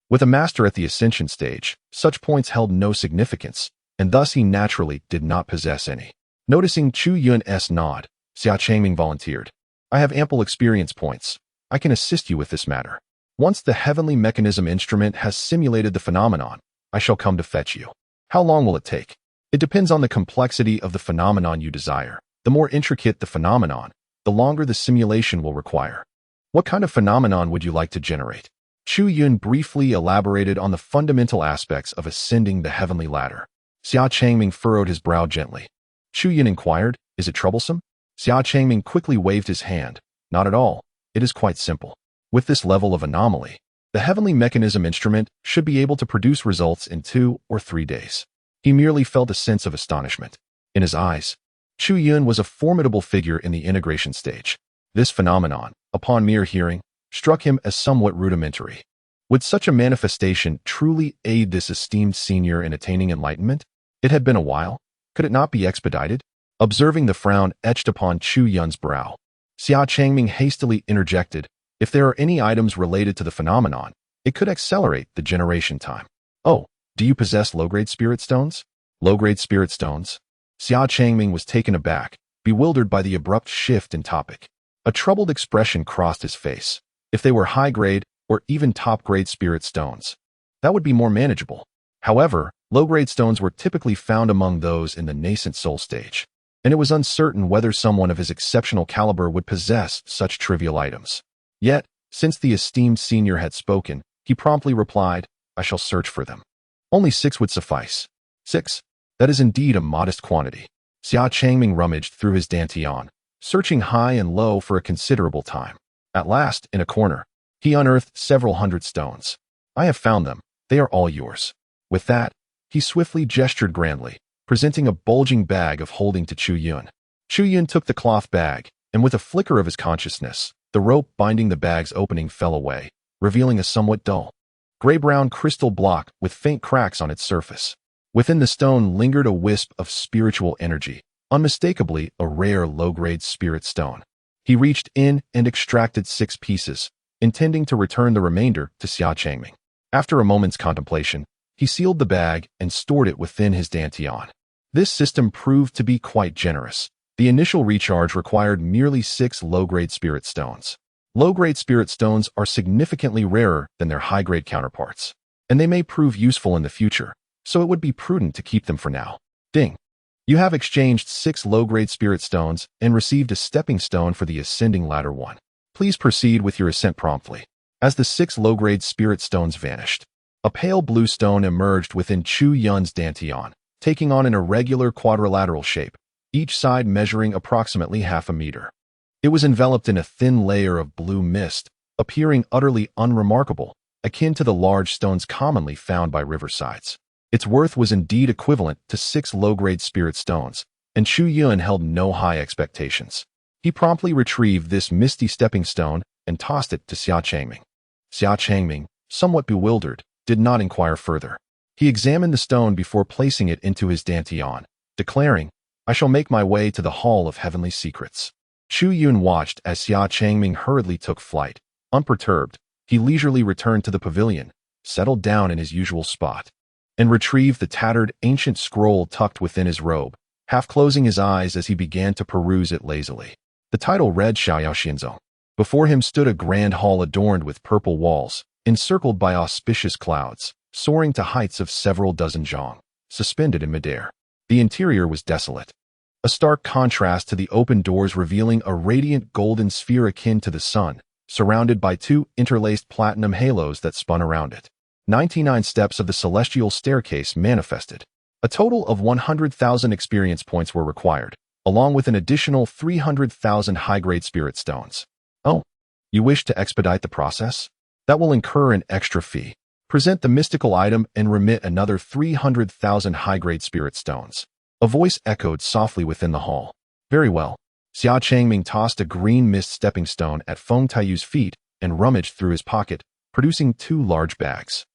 with a master at the ascension stage, such points held no significance, and thus he naturally did not possess any. Noticing Chu Yun's nod, Xia Changming volunteered. I have ample experience points. I can assist you with this matter. Once the Heavenly Mechanism instrument has simulated the phenomenon, I shall come to fetch you. How long will it take? It depends on the complexity of the phenomenon you desire. The more intricate the phenomenon, the longer the simulation will require. What kind of phenomenon would you like to generate? Chu Yun briefly elaborated on the fundamental aspects of ascending the heavenly ladder. Xia Changming furrowed his brow gently. Chu Yun inquired, is it troublesome? Xia Changming quickly waved his hand. Not at all. It is quite simple. With this level of anomaly, the Heavenly Mechanism instrument should be able to produce results in 2 or 3 days. He merely felt a sense of astonishment. In his eyes, Chu Yun was a formidable figure in the integration stage. This phenomenon, upon mere hearing, struck him as somewhat rudimentary. Would such a manifestation truly aid this esteemed senior in attaining enlightenment? It had been a while. Could it not be expedited? Observing the frown etched upon Chu Yun's brow, Xia Changming hastily interjected, if there are any items related to the phenomenon, it could accelerate the generation time. Oh, do you possess low-grade spirit stones? Low-grade spirit stones? Xia Changming was taken aback, bewildered by the abrupt shift in topic. A troubled expression crossed his face. If they were high-grade or even top-grade spirit stones, that would be more manageable. However, low-grade stones were typically found among those in the Nascent Soul stage, and it was uncertain whether someone of his exceptional caliber would possess such trivial items. Yet, since the esteemed senior had spoken, he promptly replied, I shall search for them. Only 6 would suffice. 6? That is indeed a modest quantity. Xia Changming rummaged through his dantian, searching high and low for a considerable time. At last, in a corner, he unearthed several hundred stones. I have found them, They are all yours." With that, he swiftly gestured grandly, presenting a bulging bag of holding to Chu Yun. Chu Yun took the cloth bag, and with a flicker of his consciousness, the rope binding the bag's opening fell away, revealing a somewhat dull, gray-brown crystal block with faint cracks on its surface. Within the stone lingered a wisp of spiritual energy, unmistakably a rare low-grade spirit stone. He reached in and extracted 6 pieces, intending to return the remainder to Xia Changming. After a moment's contemplation, he sealed the bag and stored it within his dantian. This system proved to be quite generous. The initial recharge required merely 6 low-grade spirit stones. Low-grade spirit stones are significantly rarer than their high-grade counterparts, and they may prove useful in the future, so it would be prudent to keep them for now. Ding! You have exchanged 6 low-grade spirit stones and received a stepping stone for the ascending ladder 1. Please proceed with your ascent promptly. As the 6 low-grade spirit stones vanished, a pale blue stone emerged within Chu Yun's dantian, taking on an irregular quadrilateral shape, each side measuring approximately half a meter. It was enveloped in a thin layer of blue mist, appearing utterly unremarkable, akin to the large stones commonly found by riversides. Its worth was indeed equivalent to 6 low-grade spirit stones, and Chu Yun held no high expectations. He promptly retrieved this misty stepping stone and tossed it to Xia Changming. Xia Changming, somewhat bewildered, did not inquire further. He examined the stone before placing it into his dantian, declaring, "I shall make my way to the Hall of Heavenly Secrets." Chu Yun watched as Xia Changming hurriedly took flight. Unperturbed, he leisurely returned to the pavilion, settled down in his usual spot, and retrieved the tattered ancient scroll tucked within his robe, half closing his eyes as he began to peruse it lazily. The title read Xian Zong. Before him stood a grand hall adorned with purple walls, encircled by auspicious clouds, soaring to heights of several dozen zhang, suspended in midair. The interior was desolate, a stark contrast to the open doors revealing a radiant golden sphere akin to the sun, surrounded by 2 interlaced platinum halos that spun around it. 99 steps of the celestial staircase manifested. A total of 100,000 experience points were required, along with an additional 300,000 high-grade spirit stones. Oh, you wish to expedite the process? That will incur an extra fee. Present the mystical item and remit another 300,000 high-grade spirit stones. A voice echoed softly within the hall. Very well. Xia Changming tossed a green mist stepping stone at Feng Taiyu's feet and rummaged through his pocket, producing 2 large bags.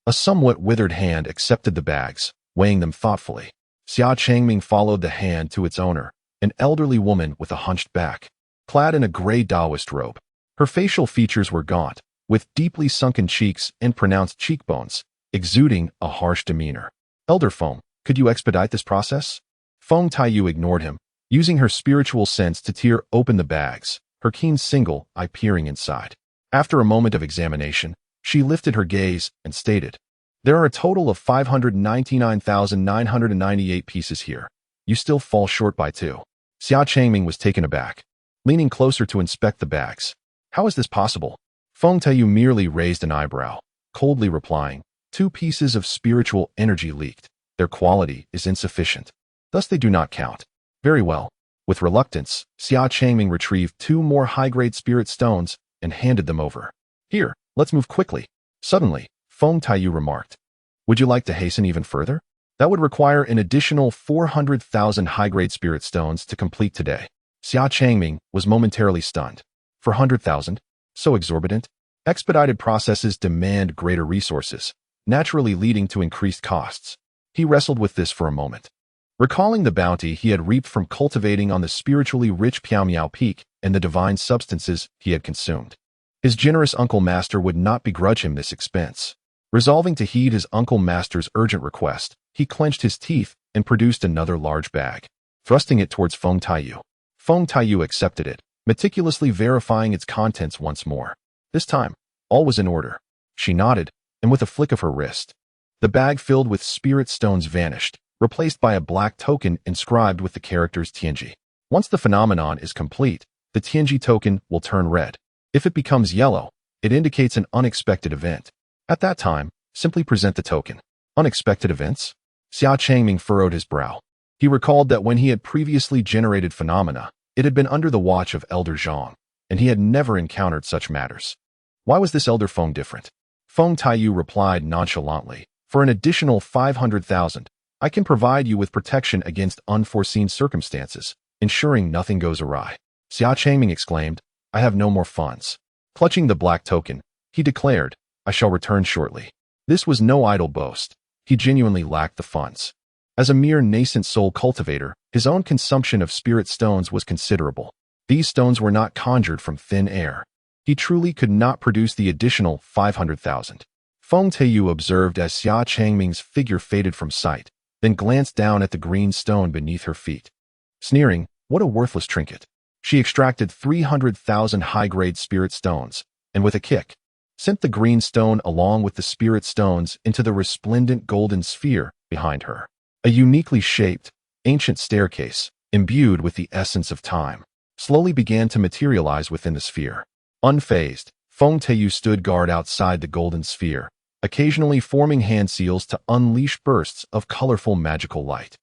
A somewhat withered hand accepted the bags, weighing them thoughtfully. Xia Changming followed the hand to its owner, an elderly woman with a hunched back, clad in a gray Taoist robe. Her facial features were gaunt, with deeply sunken cheeks and pronounced cheekbones, exuding a harsh demeanor. "Elder Feng, could you expedite this process?" Feng Taiyu ignored him, using her spiritual sense to tear open the bags, her keen single eye peering inside. After a moment of examination, she lifted her gaze and stated, "There are a total of 599,998 pieces here. You still fall short by 2. Xia Changming was taken aback, leaning closer to inspect the bags. "How is this possible?" Feng Taiyu merely raised an eyebrow, coldly replying, 2 pieces of spiritual energy leaked. Their quality is insufficient. Thus they do not count." "Very well." With reluctance, Xia Changming retrieved 2 more high-grade spirit stones and handed them over. "Here, let's move quickly." Suddenly, Feng Taiyu remarked, "Would you like to hasten even further? That would require an additional 400,000 high-grade spirit stones to complete today." Xia Changming was momentarily stunned. 400,000? So exorbitant? Expedited processes demand greater resources, naturally leading to increased costs. He wrestled with this for a moment, recalling the bounty he had reaped from cultivating on the spiritually rich Piaomiao Peak and the divine substances he had consumed. His generous Uncle Master would not begrudge him this expense. Resolving to heed his Uncle Master's urgent request, he clenched his teeth and produced another large bag, thrusting it towards Feng Taiyu. Feng Taiyu accepted it, meticulously verifying its contents once more. This time, all was in order. She nodded, and with a flick of her wrist, the bag filled with spirit stones vanished, replaced by a black token inscribed with the characters Tianji. Once the phenomenon is complete, the Tianji token will turn red. If it becomes yellow, it indicates an unexpected event. At that time, simply present the token. Unexpected events? Xia Changming furrowed his brow. He recalled that when he had previously generated phenomena, it had been under the watch of Elder Zhang, and he had never encountered such matters. Why was this Elder Feng different? Feng Taiyu replied nonchalantly, "For an additional 500,000, I can provide you with protection against unforeseen circumstances, ensuring nothing goes awry." Xia Changming exclaimed, "I have no more funds." Clutching the black token, he declared, "I shall return shortly." This was no idle boast. He genuinely lacked the funds. As a mere nascent soul cultivator, his own consumption of spirit stones was considerable. These stones were not conjured from thin air. He truly could not produce the additional 500,000. Feng Taiyu observed as Xia Changming's figure faded from sight, then glanced down at the green stone beneath her feet. Sneering, "What a worthless trinket." She extracted 300,000 high-grade spirit stones, and with a kick, sent the green stone along with the spirit stones into the resplendent golden sphere behind her. A uniquely shaped, ancient staircase, imbued with the essence of time, slowly began to materialize within the sphere. Unfazed, Feng Taiyu stood guard outside the golden sphere, occasionally forming hand seals to unleash bursts of colorful magical light.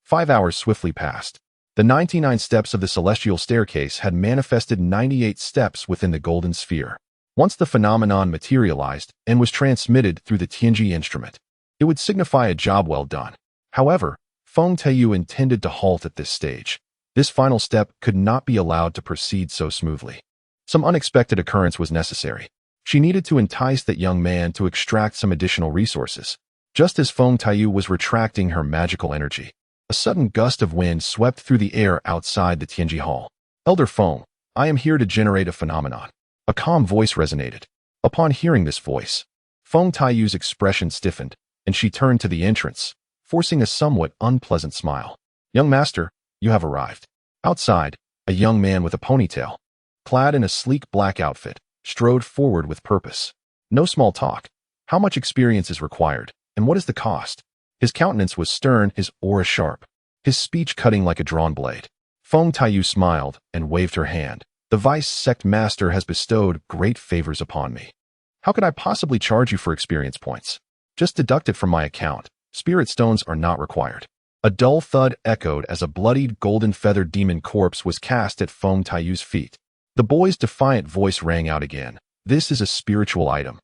5 hours swiftly passed. The 99 steps of the celestial staircase had manifested 98 steps within the golden sphere. Once the phenomenon materialized and was transmitted through the Tianji instrument, it would signify a job well done. However, Feng Taiyu intended to halt at this stage. This final step could not be allowed to proceed so smoothly. Some unexpected occurrence was necessary. She needed to entice that young man to extract some additional resources. Just as Feng Taiyu was retracting her magical energy, a sudden gust of wind swept through the air outside the Tianji Hall. "Elder Feng, I am here to generate a phenomenon." A calm voice resonated. Upon hearing this voice, Feng Taiyu's expression stiffened, and she turned to the entrance, forcing a somewhat unpleasant smile. "Young master, you have arrived." Outside, a young man with a ponytail, clad in a sleek black outfit, strode forward with purpose. No small talk. How much experience is required, and what is the cost? His countenance was stern, his aura sharp, his speech cutting like a drawn blade. Feng Taiyu smiled and waved her hand. "The vice sect master has bestowed great favors upon me. How could I possibly charge you for experience points? Just deduct it from my account. Spirit stones are not required." A dull thud echoed as a bloodied golden-feathered demon corpse was cast at Feng Taiyu's feet. The boy's defiant voice rang out again. "This is a spiritual item.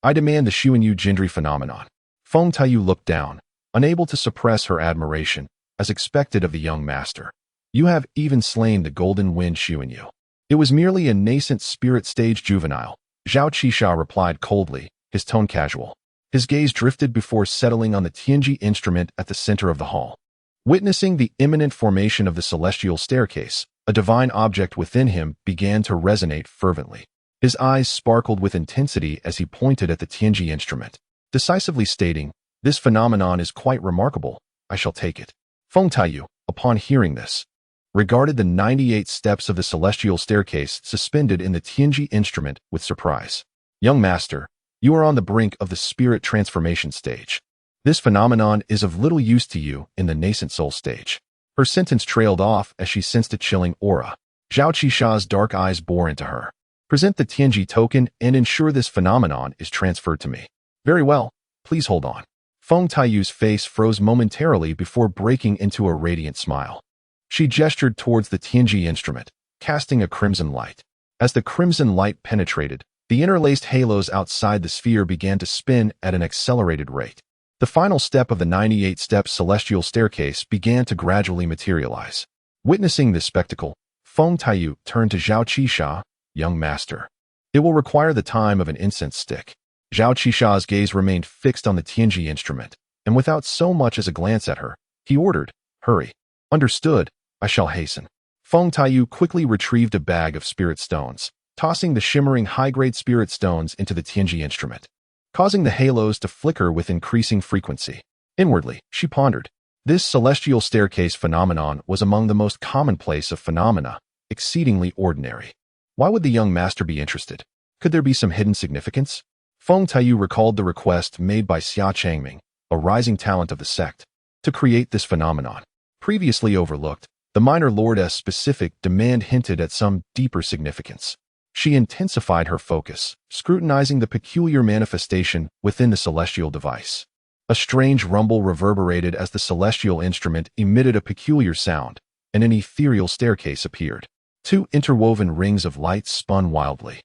I demand the Xian Yu Jindri phenomenon." Feng Taiyu looked down, unable to suppress her admiration, as expected of the young master. "You have even slain the golden wind Xian Yu." "It was merely a nascent spirit stage juvenile," Zhao Qisha replied coldly, his tone casual. His gaze drifted before settling on the Tianji instrument at the center of the hall. Witnessing the imminent formation of the celestial staircase, a divine object within him began to resonate fervently. His eyes sparkled with intensity as he pointed at the Tianji instrument, decisively stating, "This phenomenon is quite remarkable. I shall take it." Feng Taiyu, upon hearing this, regarded the 98 steps of the celestial staircase suspended in the Tianji instrument with surprise. "Young master, you are on the brink of the spirit transformation stage. This phenomenon is of little use to you in the nascent soul stage." Her sentence trailed off as she sensed a chilling aura. Zhao Qisha's dark eyes bore into her. "Present the Tianji token and ensure this phenomenon is transferred to me." "Very well. Please hold on." Feng Taiyu's face froze momentarily before breaking into a radiant smile. She gestured towards the Tianji instrument, casting a crimson light. As the crimson light penetrated, the interlaced halos outside the sphere began to spin at an accelerated rate. The final step of the 98-step celestial staircase began to gradually materialize. Witnessing this spectacle, Feng Taiyu turned to Zhao Qisha, "Young master, it will require the time of an incense stick." Zhao Qisha's gaze remained fixed on the Tianji instrument, and without so much as a glance at her, he ordered, "Hurry." "Understood, I shall hasten." Feng Taiyu quickly retrieved a bag of spirit stones, tossing the shimmering high-grade spirit stones into the Tianji instrument, causing the halos to flicker with increasing frequency. Inwardly, she pondered. This celestial staircase phenomenon was among the most commonplace of phenomena, exceedingly ordinary. Why would the young master be interested? Could there be some hidden significance? Feng Taiyu recalled the request made by Xia Changming, a rising talent of the sect, to create this phenomenon. Previously overlooked, the minor lordess' specific demand hinted at some deeper significance. She intensified her focus, scrutinizing the peculiar manifestation within the celestial device. A strange rumble reverberated as the celestial instrument emitted a peculiar sound, and an ethereal staircase appeared. Two interwoven rings of light spun wildly.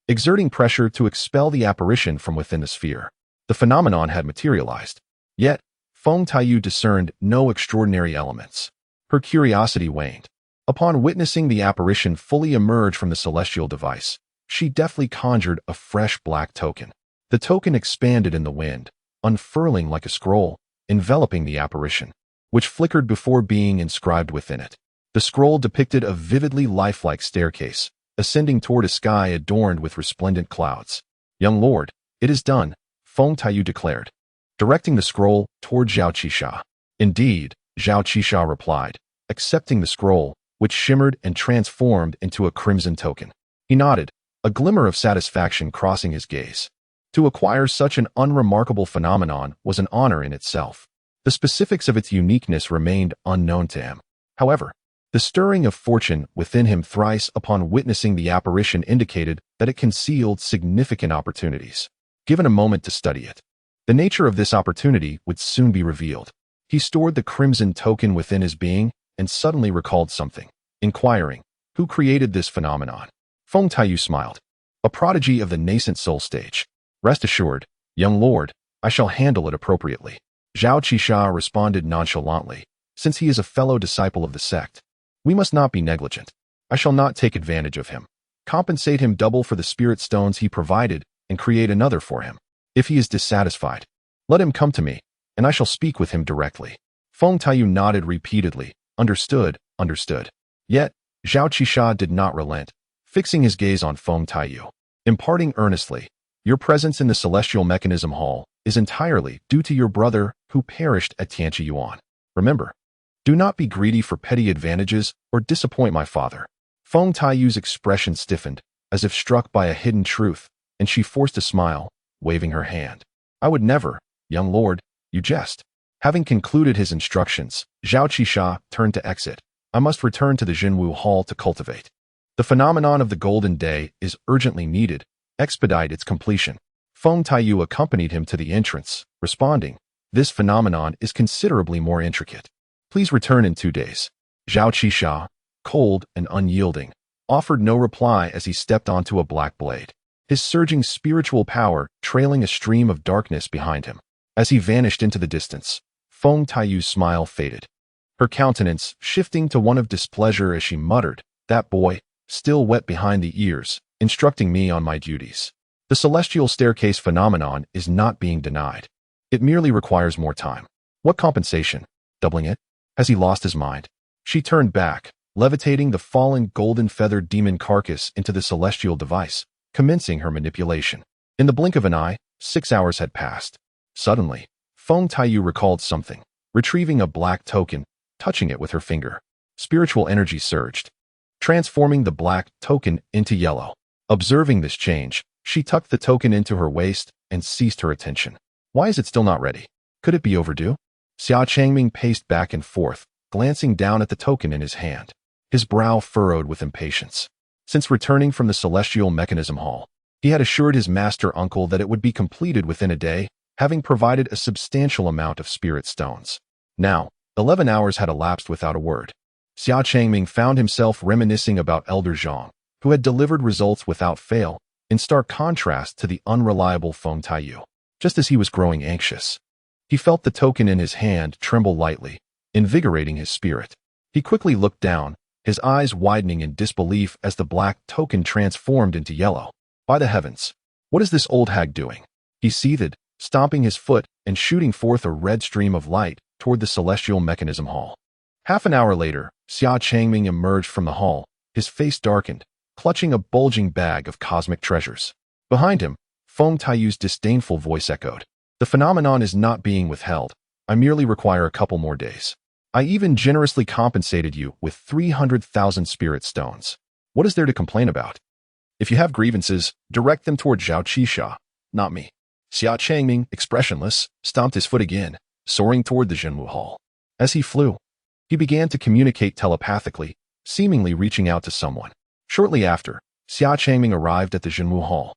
exerting pressure to expel the apparition from within the sphere. The phenomenon had materialized. Yet, Feng Taiyu discerned no extraordinary elements. Her curiosity waned. Upon witnessing the apparition fully emerge from the celestial device, she deftly conjured a fresh black token. The token expanded in the wind, unfurling like a scroll, enveloping the apparition, which flickered before being inscribed within it. The scroll depicted a vividly lifelike staircase, ascending toward a sky adorned with resplendent clouds. "Young lord, it is done," Feng Taiyu declared, directing the scroll toward Zhao Qisha. "Indeed," Zhao Qisha replied, accepting the scroll, which shimmered and transformed into a crimson token. He nodded, a glimmer of satisfaction crossing his gaze. To acquire such an unremarkable phenomenon was an honor in itself. The specifics of its uniqueness remained unknown to him. However, the stirring of fortune within him thrice upon witnessing the apparition indicated that it concealed significant opportunities. Given a moment to study it, the nature of this opportunity would soon be revealed. He stored the crimson token within his being and suddenly recalled something, inquiring, "Who created this phenomenon?" Feng Taiyu smiled. "A prodigy of the Nascent Soul stage. Rest assured, young lord, I shall handle it appropriately." Zhao Qisha responded nonchalantly, "Since he is a fellow disciple of the sect, we must not be negligent. I shall not take advantage of him. Compensate him double for the spirit stones he provided and create another for him. If he is dissatisfied, let him come to me, and I shall speak with him directly." Feng Taiyu nodded repeatedly, "Understood, understood." Yet, Zhao Qisha did not relent, fixing his gaze on Feng Taiyu, imparting earnestly, "Your presence in the Celestial Mechanism Hall is entirely due to your brother who perished at Tianqi Yuan. Remember, do not be greedy for petty advantages or disappoint my father." Feng Taiyu's expression stiffened, as if struck by a hidden truth, and she forced a smile, waving her hand. "I would never, young lord, you jest." Having concluded his instructions, Zhao Qisha turned to exit. "I must return to the Jinwu Hall to cultivate. The phenomenon of the Golden Day is urgently needed. Expedite its completion." Feng Taiyu accompanied him to the entrance, responding, "This phenomenon is considerably more intricate. Please return in 2 days." Zhao Qisha, cold and unyielding, offered no reply as he stepped onto a black blade, his surging spiritual power trailing a stream of darkness behind him. As he vanished into the distance, Feng Taiyu's smile faded, her countenance shifting to one of displeasure as she muttered, "That boy, still wet behind the ears, instructing me on my duties. The celestial staircase phenomenon is not being denied. It merely requires more time. What compensation? Doubling it? Has he lost his mind?" She turned back, levitating the fallen golden-feathered demon carcass into the celestial device, commencing her manipulation. In the blink of an eye, 6 hours had passed. Suddenly, Feng Taiyu recalled something, retrieving a black token, touching it with her finger. Spiritual energy surged, transforming the black token into yellow. Observing this change, she tucked the token into her waist and ceased her attention. Why is it still not ready? Could it be overdue? Xia Changming paced back and forth, glancing down at the token in his hand, his brow furrowed with impatience. Since returning from the Celestial Mechanism Hall, he had assured his master uncle that it would be completed within a day, having provided a substantial amount of spirit stones. Now, 11 hours had elapsed without a word. Xia Changming found himself reminiscing about Elder Zhang, who had delivered results without fail, in stark contrast to the unreliable Feng Taiyu. Just as he was growing anxious, he felt the token in his hand tremble lightly, invigorating his spirit. He quickly looked down, his eyes widening in disbelief as the black token transformed into yellow. By the heavens, what is this old hag doing? He seethed, stomping his foot and shooting forth a red stream of light toward the Celestial Mechanism Hall. Half an hour later, Xia Changming emerged from the hall, his face darkened, clutching a bulging bag of cosmic treasures. Behind him, Feng Taiyu's disdainful voice echoed, "The phenomenon is not being withheld. I merely require a couple more days. I even generously compensated you with 300,000 spirit stones. What is there to complain about? If you have grievances, direct them toward Zhao Qisha, not me." Xia Changming, expressionless, stomped his foot again, soaring toward the Jinwu Hall. As he flew, he began to communicate telepathically, seemingly reaching out to someone. Shortly after, Xia Changming arrived at the Jinwu Hall,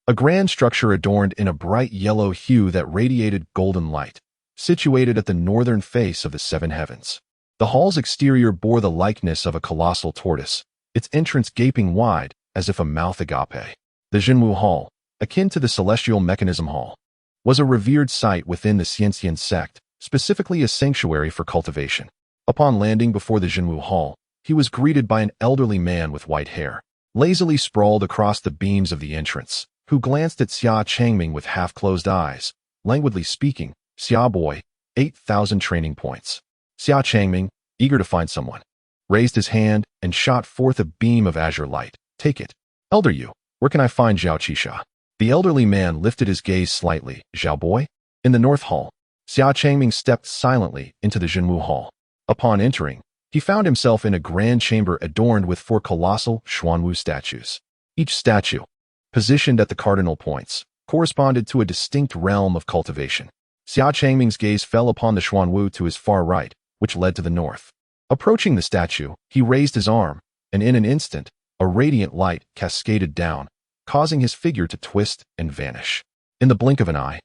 a grand structure adorned in a bright yellow hue that radiated golden light, situated at the northern face of the seven heavens. The hall's exterior bore the likeness of a colossal tortoise, its entrance gaping wide as if a mouth agape. The Jinwu Hall, akin to the Celestial Mechanism Hall, was a revered site within the Xian sect, specifically a sanctuary for cultivation. Upon landing before the Jinwu Hall, he was greeted by an elderly man with white hair, lazily sprawled across the beams of the entrance, who glanced at Xia Changming with half-closed eyes, languidly speaking, "Xia boy, 8,000 training points." Xia Changming, eager to find someone, raised his hand and shot forth a beam of azure light. "Take it. Elder Yu, where can I find Zhao Qisha?" The elderly man lifted his gaze slightly. "Zhao boy?" In the North Hall, Xia Changming stepped silently into the Jinwu Hall. Upon entering, he found himself in a grand chamber adorned with 4 colossal Xuanwu statues. Each statue, positioned at the cardinal points, corresponded to a distinct realm of cultivation. Xia Changming's gaze fell upon the Xuanwu to his far right, which led to the north. Approaching the statue, he raised his arm, and in an instant, a radiant light cascaded down, causing his figure to twist and vanish. In the blink of an eye,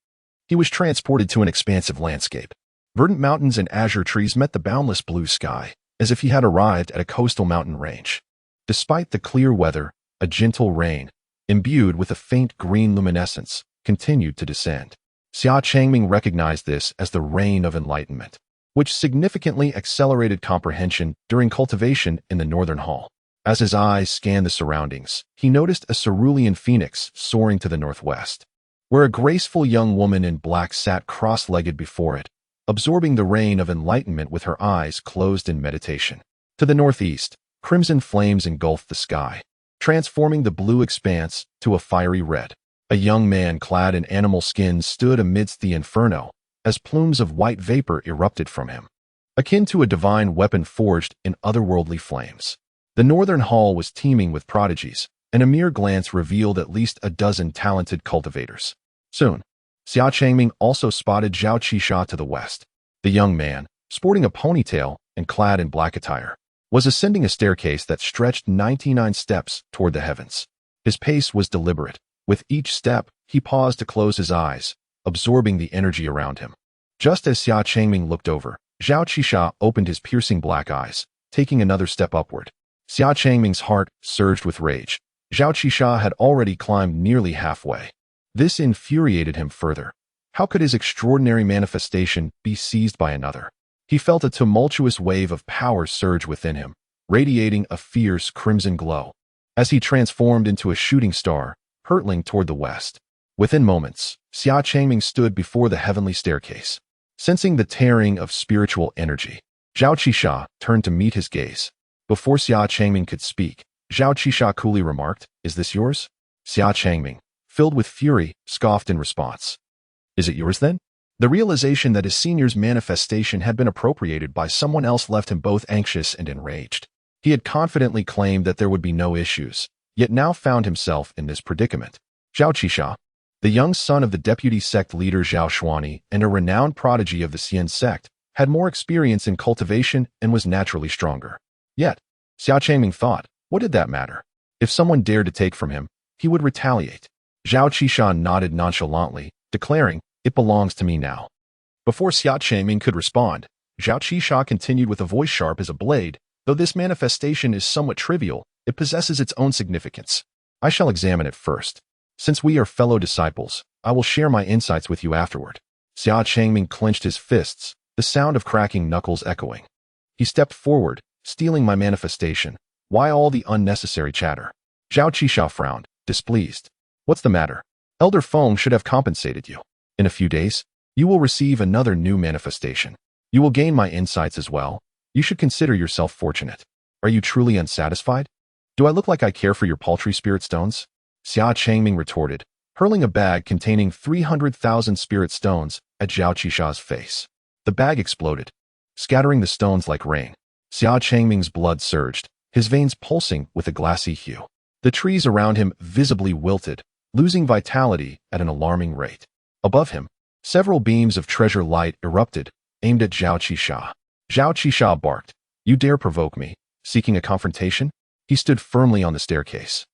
he was transported to an expansive landscape. Verdant mountains and azure trees met the boundless blue sky, as if he had arrived at a coastal mountain range. Despite the clear weather, a gentle rain, imbued with a faint green luminescence, continued to descend. Xia Changming recognized this as the rain of enlightenment, which significantly accelerated comprehension during cultivation in the Northern Hall. As his eyes scanned the surroundings, he noticed a cerulean phoenix soaring to the northwest, where a graceful young woman in black sat cross-legged before it, absorbing the rain of enlightenment with her eyes closed in meditation. To the northeast, crimson flames engulfed the sky, transforming the blue expanse to a fiery red. A young man clad in animal skins stood amidst the inferno, as plumes of white vapor erupted from him, akin to a divine weapon forged in otherworldly flames. The Northern Hall was teeming with prodigies, and a mere glance revealed at least a dozen talented cultivators. Soon, Xia Changming also spotted Zhao Qisha to the west. The young man, sporting a ponytail and clad in black attire, was ascending a staircase that stretched 99 steps toward the heavens. His pace was deliberate. With each step, he paused to close his eyes, absorbing the energy around him. Just as Xia Changming looked over, Zhao Qisha opened his piercing black eyes, taking another step upward. Xia Changming's heart surged with rage. Zhao Qisha had already climbed nearly halfway. This infuriated him further. How could his extraordinary manifestation be seized by another? He felt a tumultuous wave of power surge within him, radiating a fierce crimson glow, as he transformed into a shooting star, hurtling toward the west. Within moments, Xia Changming stood before the heavenly staircase. Sensing the tearing of spiritual energy, Zhao Qisha turned to meet his gaze. Before Xia Changming could speak, Zhao Qisha coolly remarked, "Is this yours?" Xia Changming, filled with fury, scoffed in response. "Is it yours then?" The realization that his senior's manifestation had been appropriated by someone else left him both anxious and enraged. He had confidently claimed that there would be no issues, yet now found himself in this predicament. Zhao Qisha, the young son of the deputy sect leader Zhao Xuani and a renowned prodigy of the Xian sect, had more experience in cultivation and was naturally stronger. Yet, Xia Changming thought, what did that matter? If someone dared to take from him, he would retaliate. Zhao Qisha nodded nonchalantly, declaring, "It belongs to me now." Before Xia Changming could respond, Zhao Qisha continued with a voice sharp as a blade, "Though this manifestation is somewhat trivial, it possesses its own significance. I shall examine it first. Since we are fellow disciples, I will share my insights with you afterward." Xia Changming clenched his fists, the sound of cracking knuckles echoing. He stepped forward, "Stealing my manifestation. Why all the unnecessary chatter?" Zhao Qisha frowned, displeased. "What's the matter? Elder Feng should have compensated you. In a few days, you will receive another new manifestation. You will gain my insights as well. You should consider yourself fortunate. Are you truly unsatisfied? Do I look like I care for your paltry spirit stones?" Xia Changming retorted, hurling a bag containing 300,000 spirit stones at Zhao Qisha's face. The bag exploded, scattering the stones like rain. Xia Changming's blood surged, his veins pulsing with a glassy hue. The trees around him visibly wilted, losing vitality at an alarming rate. Above him, several beams of treasure light erupted, aimed at Zhao Qisha. Zhao Qisha barked, "You dare provoke me, seeking a confrontation?" He stood firmly on the staircase,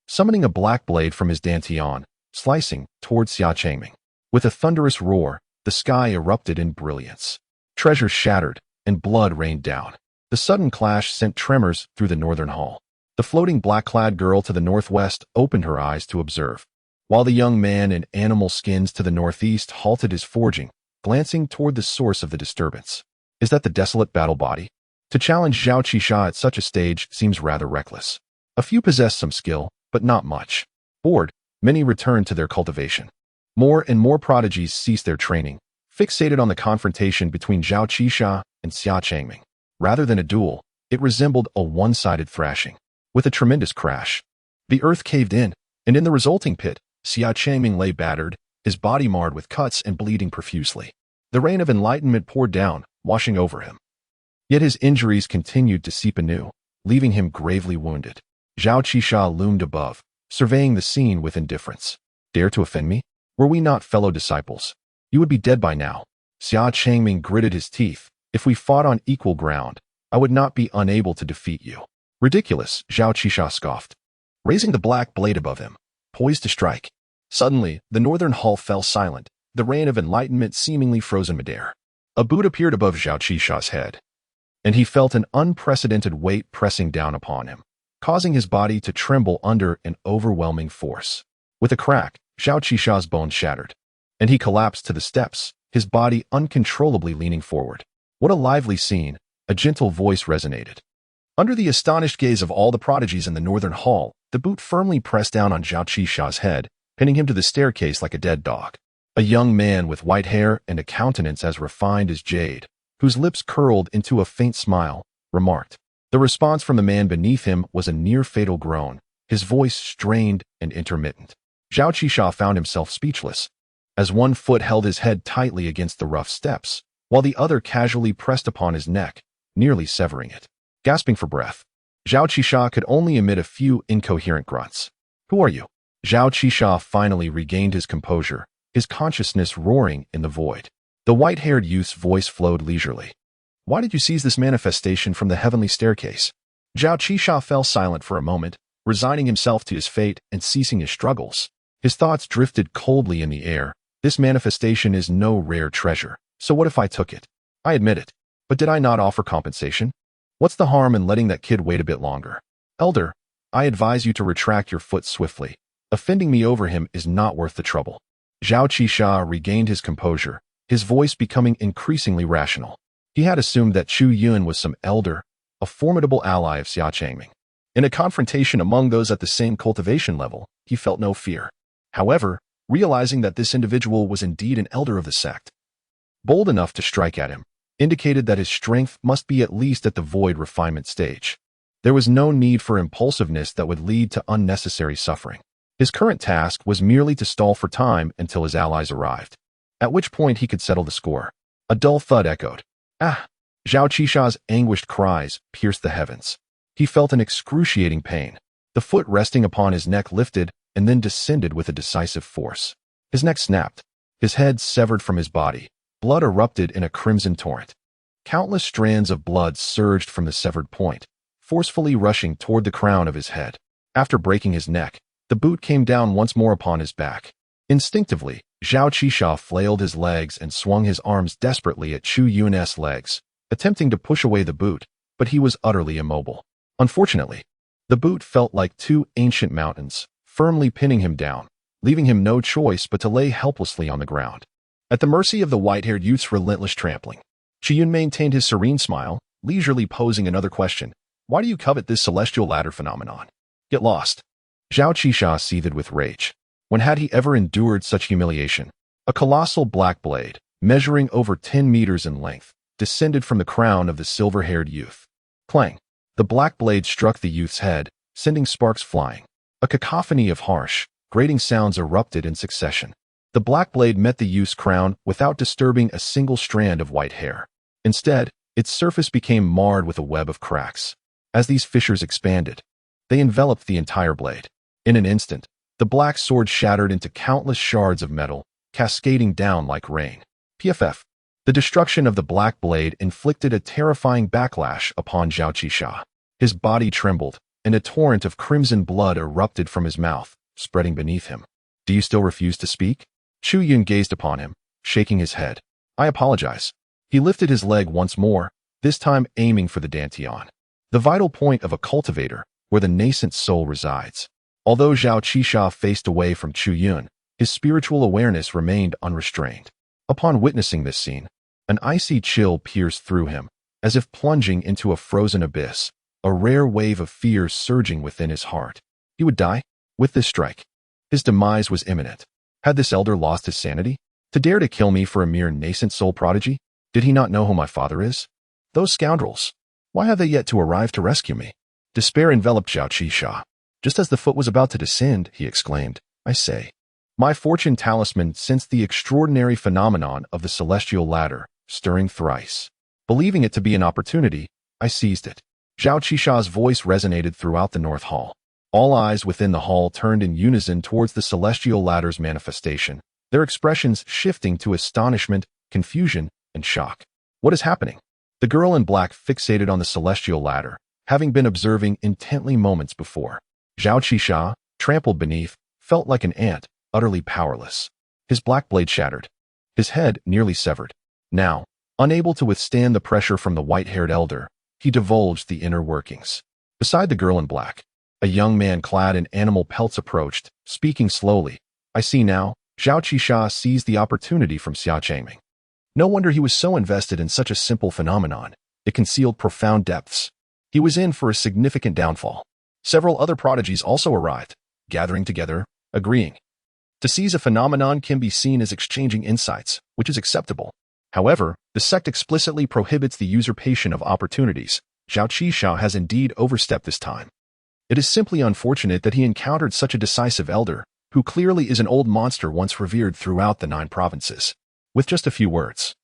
summoning a black blade from his dantian, slicing towards Xia Changming. With a thunderous roar, the sky erupted in brilliance. Treasures shattered, and blood rained down. The sudden clash sent tremors through the Northern Hall. The floating black-clad girl to the northwest opened her eyes to observe, while the young man in animal skins to the northeast halted his forging, glancing toward the source of the disturbance. Is that the desolate battle body? To challenge Zhao Qisha at such a stage seems rather reckless. A few possess some skill, but not much. Bored, many return to their cultivation. More and more prodigies cease their training, fixated on the confrontation between Zhao Qisha and Xia Changming. Rather than a duel, it resembled a one-sided thrashing. With a tremendous crash, the earth caved in, and in the resulting pit, Xia Changming lay battered, his body marred with cuts and bleeding profusely. The rain of enlightenment poured down, washing over him. Yet his injuries continued to seep anew, leaving him gravely wounded. Zhao Qisha loomed above, surveying the scene with indifference. Dare to offend me? Were we not fellow disciples? You would be dead by now. Xia Changming gritted his teeth. If we fought on equal ground, I would not be unable to defeat you. Ridiculous, Zhao Qisha scoffed, raising the black blade above him, poised to strike. Suddenly, the northern hall fell silent, the rain of enlightenment seemingly frozen midair. A boot appeared above Zhao Qisha's head, and he felt an unprecedented weight pressing down upon him, causing his body to tremble under an overwhelming force. With a crack, Zhao Qisha's bones shattered, and he collapsed to the steps, his body uncontrollably leaning forward. What a lively scene, a gentle voice resonated. Under the astonished gaze of all the prodigies in the northern hall, the boot firmly pressed down on Zhao Qisha's head, pinning him to the staircase like a dead dog. A young man with white hair and a countenance as refined as jade, whose lips curled into a faint smile, remarked. The response from the man beneath him was a near-fatal groan, his voice strained and intermittent. Zhao Qisha found himself speechless, as one foot held his head tightly against the rough steps, while the other casually pressed upon his neck, nearly severing it. Gasping for breath, Zhao Qisha could only emit a few incoherent grunts. Who are you? Zhao Qisha finally regained his composure, his consciousness roaring in the void. The white-haired youth's voice flowed leisurely. Why did you seize this manifestation from the heavenly staircase? Zhao Qisha fell silent for a moment, resigning himself to his fate and ceasing his struggles. His thoughts drifted coldly in the air. This manifestation is no rare treasure, so what if I took it? I admit it. But did I not offer compensation? What's the harm in letting that kid wait a bit longer? Elder, I advise you to retract your foot swiftly. Offending me over him is not worth the trouble. Zhao Qisha regained his composure, his voice becoming increasingly rational. He had assumed that Chu Yun was some elder, a formidable ally of Xia Changming. In a confrontation among those at the same cultivation level, he felt no fear. However, realizing that this individual was indeed an elder of the sect, bold enough to strike at him, indicated that his strength must be at least at the void refinement stage. There was no need for impulsiveness that would lead to unnecessary suffering. His current task was merely to stall for time until his allies arrived, at which point he could settle the score. A dull thud echoed. Ah! Zhao Qisha's anguished cries pierced the heavens. He felt an excruciating pain. The foot resting upon his neck lifted and then descended with a decisive force. His neck snapped, his head severed from his body. Blood erupted in a crimson torrent. Countless strands of blood surged from the severed point, forcefully rushing toward the crown of his head. After breaking his neck, the boot came down once more upon his back. Instinctively, Zhao Qisha flailed his legs and swung his arms desperately at Chu Yun's legs, attempting to push away the boot, but he was utterly immobile. Unfortunately, the boot felt like two ancient mountains, firmly pinning him down, leaving him no choice but to lay helplessly on the ground, at the mercy of the white-haired youth's relentless trampling. Chu Yun maintained his serene smile, leisurely posing another question. Why do you covet this celestial ladder phenomenon? Get lost. Zhao Qisha seethed with rage. When had he ever endured such humiliation? A colossal black blade, measuring over 10 meters in length, descended from the crown of the silver-haired youth. Clang! The black blade struck the youth's head, sending sparks flying. A cacophony of harsh, grating sounds erupted in succession. The black blade met the youth's crown without disturbing a single strand of white hair. Instead, its surface became marred with a web of cracks. As these fissures expanded, they enveloped the entire blade. In an instant, the black sword shattered into countless shards of metal, cascading down like rain. PFF. The destruction of the black blade inflicted a terrifying backlash upon Zhao Qisha. His body trembled, and a torrent of crimson blood erupted from his mouth, spreading beneath him. Do you still refuse to speak? Chu Yun gazed upon him, shaking his head. I apologize. He lifted his leg once more, this time aiming for the dantian. The vital point of a cultivator, where the Nascent Soul resides. Although Zhao Qisha faced away from Chu Yun, his spiritual awareness remained unrestrained. Upon witnessing this scene, an icy chill pierced through him, as if plunging into a frozen abyss, a rare wave of fear surging within his heart. He would die? With this strike. His demise was imminent. Had this elder lost his sanity? To dare to kill me for a mere Nascent Soul prodigy? Did he not know who my father is? Those scoundrels! Why have they yet to arrive to rescue me? Despair enveloped Zhao Qisha. Just as the foot was about to descend, he exclaimed, I say, my fortune talisman sensed the extraordinary phenomenon of the celestial ladder, stirring thrice. Believing it to be an opportunity, I seized it. Zhao Qisha's voice resonated throughout the North Hall. All eyes within the hall turned in unison towards the celestial ladder's manifestation, their expressions shifting to astonishment, confusion, and shock. What is happening? The girl in black fixated on the celestial ladder, having been observing intently moments before. Zhao Qisha, trampled beneath, felt like an ant, utterly powerless. His black blade shattered, his head nearly severed. Now, unable to withstand the pressure from the white-haired elder, he divulged the inner workings. Beside the girl in black, a young man clad in animal pelts approached, speaking slowly. I see now. Zhao Qisha seized the opportunity from Xia Changming. No wonder he was so invested in such a simple phenomenon. It concealed profound depths. He was in for a significant downfall. Several other prodigies also arrived, gathering together, agreeing. To seize a phenomenon can be seen as exchanging insights, which is acceptable. However, the sect explicitly prohibits the usurpation of opportunities. Zhao Qisha has indeed overstepped this time. It is simply unfortunate that he encountered such a decisive elder, who clearly is an old monster once revered throughout the 9 provinces. With just a few words,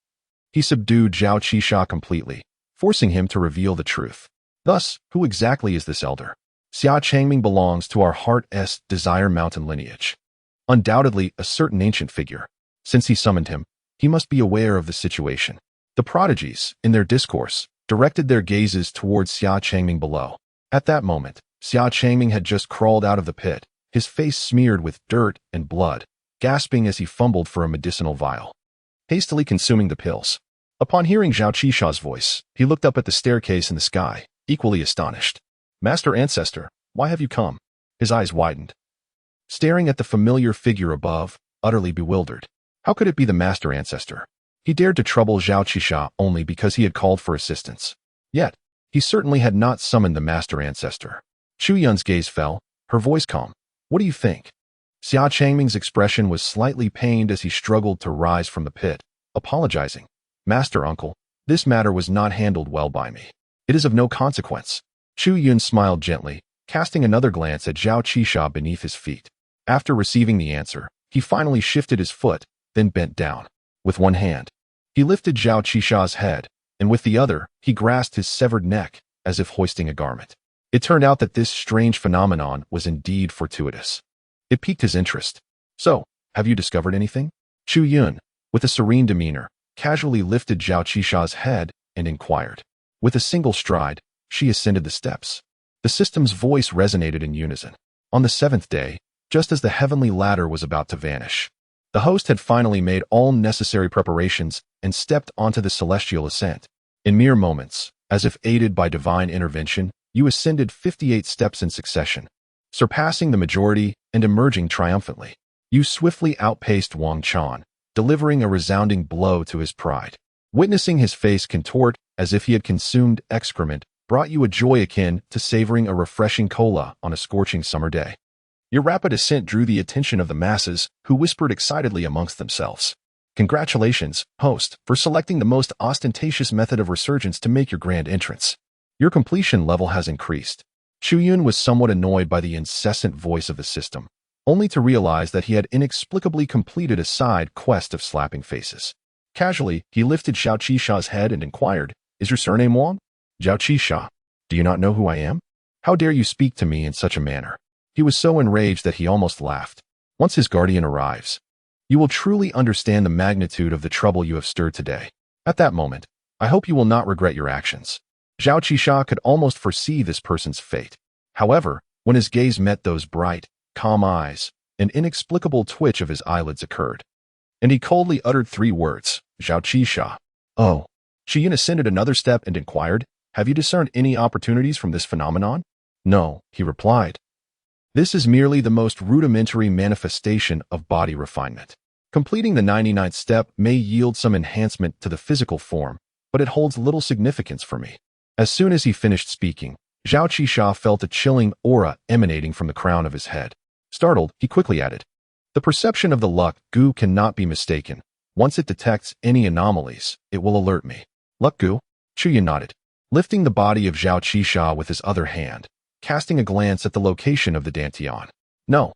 he subdued Zhao Qisha completely, forcing him to reveal the truth. Thus, who exactly is this elder? Xia Changming belongs to our Heart-est Desire Mountain lineage. Undoubtedly a certain ancient figure. Since he summoned him, he must be aware of the situation. The prodigies, in their discourse, directed their gazes towards Xia Changming below. At that moment, Xia Changming had just crawled out of the pit, his face smeared with dirt and blood, gasping as he fumbled for a medicinal vial. Hastily consuming the pills. Upon hearing Zhao Qisha's voice, he looked up at the staircase in the sky, equally astonished. Master Ancestor, why have you come? His eyes widened, staring at the familiar figure above, utterly bewildered. How could it be the Master Ancestor? He dared to trouble Zhao Qisha only because he had called for assistance. Yet, he certainly had not summoned the Master Ancestor. Chu Yun's gaze fell, her voice calm. What do you think? Xia Changming's expression was slightly pained as he struggled to rise from the pit, apologizing. Master Uncle, this matter was not handled well by me. It is of no consequence. Chu Yun smiled gently, casting another glance at Zhao Qisha beneath his feet. After receiving the answer, he finally shifted his foot, then bent down. With one hand, he lifted Zhao Qisha's head, and with the other, he grasped his severed neck, as if hoisting a garment. It turned out that this strange phenomenon was indeed fortuitous. It piqued his interest. So, have you discovered anything? Chu Yun, with a serene demeanor, casually lifted Zhao Qisha's head and inquired. With a single stride, she ascended the steps. The system's voice resonated in unison. On the 7th day, just as the heavenly ladder was about to vanish, the host had finally made all necessary preparations and stepped onto the celestial ascent. In mere moments, as if aided by divine intervention, you ascended 58 steps in succession, surpassing the majority and emerging triumphantly. You swiftly outpaced Wang Chan, delivering a resounding blow to his pride. Witnessing his face contort as if he had consumed excrement brought you a joy akin to savoring a refreshing cola on a scorching summer day. Your rapid ascent drew the attention of the masses, who whispered excitedly amongst themselves. Congratulations, host, for selecting the most ostentatious method of resurgence to make your grand entrance. Your completion level has increased. Chu Yun was somewhat annoyed by the incessant voice of the system, only to realize that he had inexplicably completed a side quest of slapping faces. Casually, he lifted Zhao Qisha's head and inquired, Is your surname Wang? Zhao Qisha, do you not know who I am? How dare you speak to me in such a manner? He was so enraged that he almost laughed. Once his guardian arrives, you will truly understand the magnitude of the trouble you have stirred today. At that moment, I hope you will not regret your actions. Zhao Qisha could almost foresee this person's fate. However, when his gaze met those bright, calm eyes, an inexplicable twitch of his eyelids occurred, and he coldly uttered 3 words, Zhao Qisha. Oh. Chu Yun ascended another step and inquired, Have you discerned any opportunities from this phenomenon? No, he replied. This is merely the most rudimentary manifestation of body refinement. Completing the 99th step may yield some enhancement to the physical form, but it holds little significance for me. As soon as he finished speaking, Zhao Qisha felt a chilling aura emanating from the crown of his head. Startled, he quickly added, "The perception of the luck goo cannot be mistaken. Once it detects any anomalies, it will alert me." "Luck goo?" Chu Yun nodded, lifting the body of Zhao Qisha with his other hand, casting a glance at the location of the dantian. "No."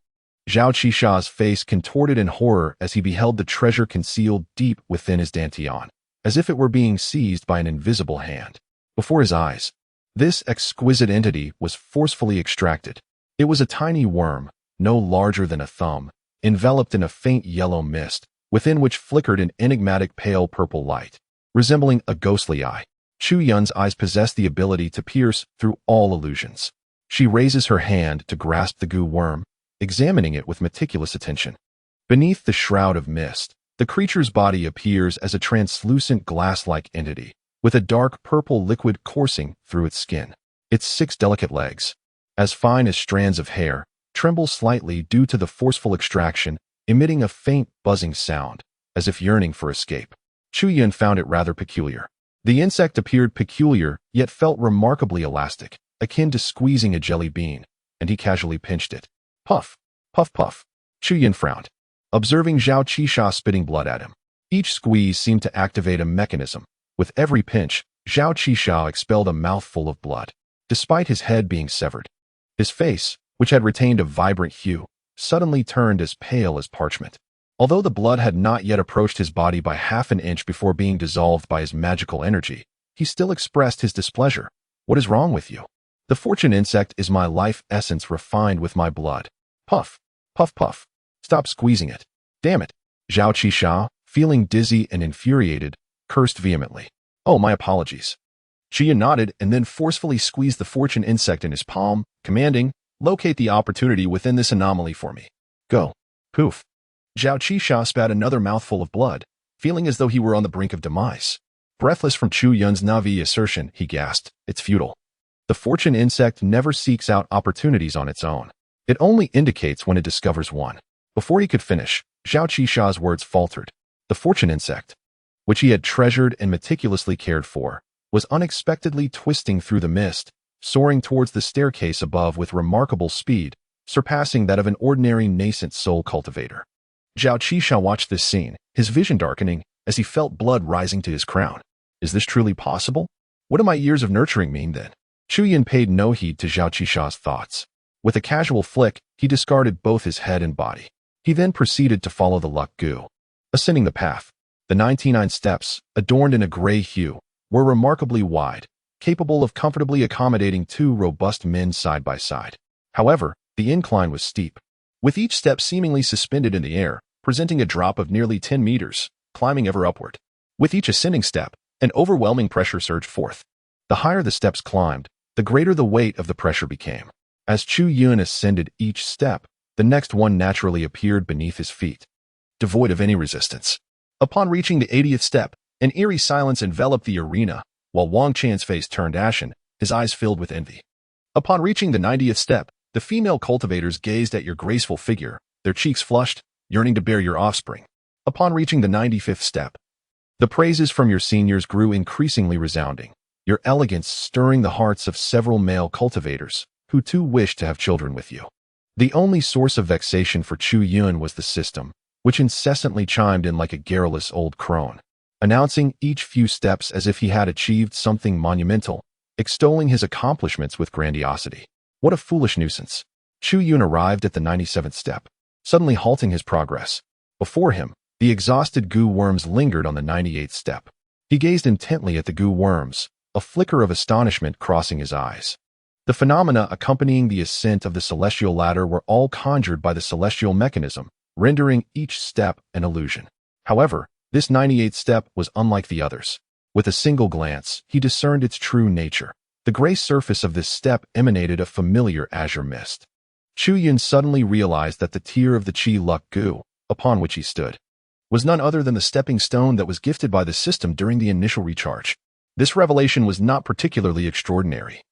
Zhao Qisha's face contorted in horror as he beheld the treasure concealed deep within his dantian, as if it were being seized by an invisible hand. Before his eyes, this exquisite entity was forcefully extracted. It was a tiny worm, no larger than a thumb, enveloped in a faint yellow mist, within which flickered an enigmatic pale purple light, resembling a ghostly eye. Chu Yun's eyes possessed the ability to pierce through all illusions. She raises her hand to grasp the goo worm, examining it with meticulous attention. Beneath the shroud of mist, the creature's body appears as a translucent glass-like entity, with a dark purple liquid coursing through its skin. Its 6 delicate legs, as fine as strands of hair, tremble slightly due to the forceful extraction, emitting a faint buzzing sound, as if yearning for escape. Chu Yun found it rather peculiar. The insect appeared peculiar, yet felt remarkably elastic, akin to squeezing a jelly bean, and he casually pinched it. Puff, puff, puff. Chu Yun frowned, observing Zhao Qisha spitting blood at him. Each squeeze seemed to activate a mechanism. With every pinch, Zhao Qisha expelled a mouthful of blood, despite his head being severed. His face, which had retained a vibrant hue, suddenly turned as pale as parchment. Although the blood had not yet approached his body by half an inch before being dissolved by his magical energy, he still expressed his displeasure. "What is wrong with you?" "The fortune insect is my life essence refined with my blood." Puff, puff, puff. "Stop squeezing it." "Damn it." Zhao Qisha, feeling dizzy and infuriated, cursed vehemently. "Oh, my apologies." Chu Yun nodded and then forcefully squeezed the fortune insect in his palm, commanding, "Locate the opportunity within this anomaly for me. Go." Poof. Zhao Qisha spat another mouthful of blood, feeling as though he were on the brink of demise. Breathless from Chu Yun's Navi assertion, he gasped, "It's futile." The fortune insect never seeks out opportunities on its own. It only indicates when it discovers one. Before he could finish, Zhao Qisha's words faltered. The fortune insect, which he had treasured and meticulously cared for, was unexpectedly twisting through the mist, soaring towards the staircase above with remarkable speed, surpassing that of an ordinary nascent soul cultivator. Zhao Qisha watched this scene, his vision darkening as he felt blood rising to his crown. Is this truly possible? What do my years of nurturing mean then? Chu Yun paid no heed to Zhao Qisha's thoughts. With a casual flick, he discarded both his head and body. He then proceeded to follow the luck goo. Ascending the path, the 99 steps, adorned in a gray hue, were remarkably wide, capable of comfortably accommodating 2 robust men side by side. However, the incline was steep, with each step seemingly suspended in the air, presenting a drop of nearly 10 meters, climbing ever upward. With each ascending step, an overwhelming pressure surged forth. The higher the steps climbed, the greater the weight of the pressure became. As Chu Yun ascended each step, the next one naturally appeared beneath his feet, devoid of any resistance. Upon reaching the 80th step, an eerie silence enveloped the arena, while Wang Chan's face turned ashen, his eyes filled with envy. Upon reaching the 90th step, the female cultivators gazed at your graceful figure, their cheeks flushed, yearning to bear your offspring. Upon reaching the 95th step, the praises from your seniors grew increasingly resounding, your elegance stirring the hearts of several male cultivators, who too wished to have children with you. The only source of vexation for Chu Yun was the system, which incessantly chimed in like a garrulous old crone, announcing each few steps as if he had achieved something monumental, extolling his accomplishments with grandiosity. What a foolish nuisance. Chu Yun arrived at the 97th step, suddenly halting his progress. Before him, the exhausted goo worms lingered on the 98th step. He gazed intently at the goo worms, a flicker of astonishment crossing his eyes. The phenomena accompanying the ascent of the celestial ladder were all conjured by the celestial mechanism, rendering each step an illusion. However, this 98th step was unlike the others. With a single glance, he discerned its true nature. The gray surface of this step emanated a familiar azure mist. Chu Yun suddenly realized that the tier of the Chi Luck goo, upon which he stood, was none other than the stepping stone that was gifted by the system during the initial recharge. This revelation was not particularly extraordinary.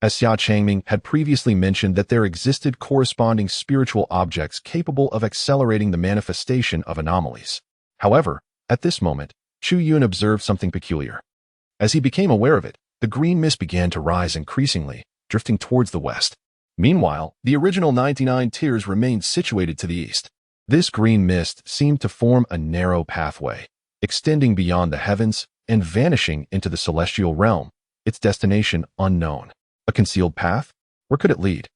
as Xia Changming had previously mentioned that there existed corresponding spiritual objects capable of accelerating the manifestation of anomalies. However, at this moment, Chu Yun observed something peculiar. As he became aware of it, the green mist began to rise increasingly, drifting towards the west. Meanwhile, the original 99 tiers remained situated to the east. This green mist seemed to form a narrow pathway, extending beyond the heavens and vanishing into the celestial realm, its destination unknown. A concealed path? Where could it lead?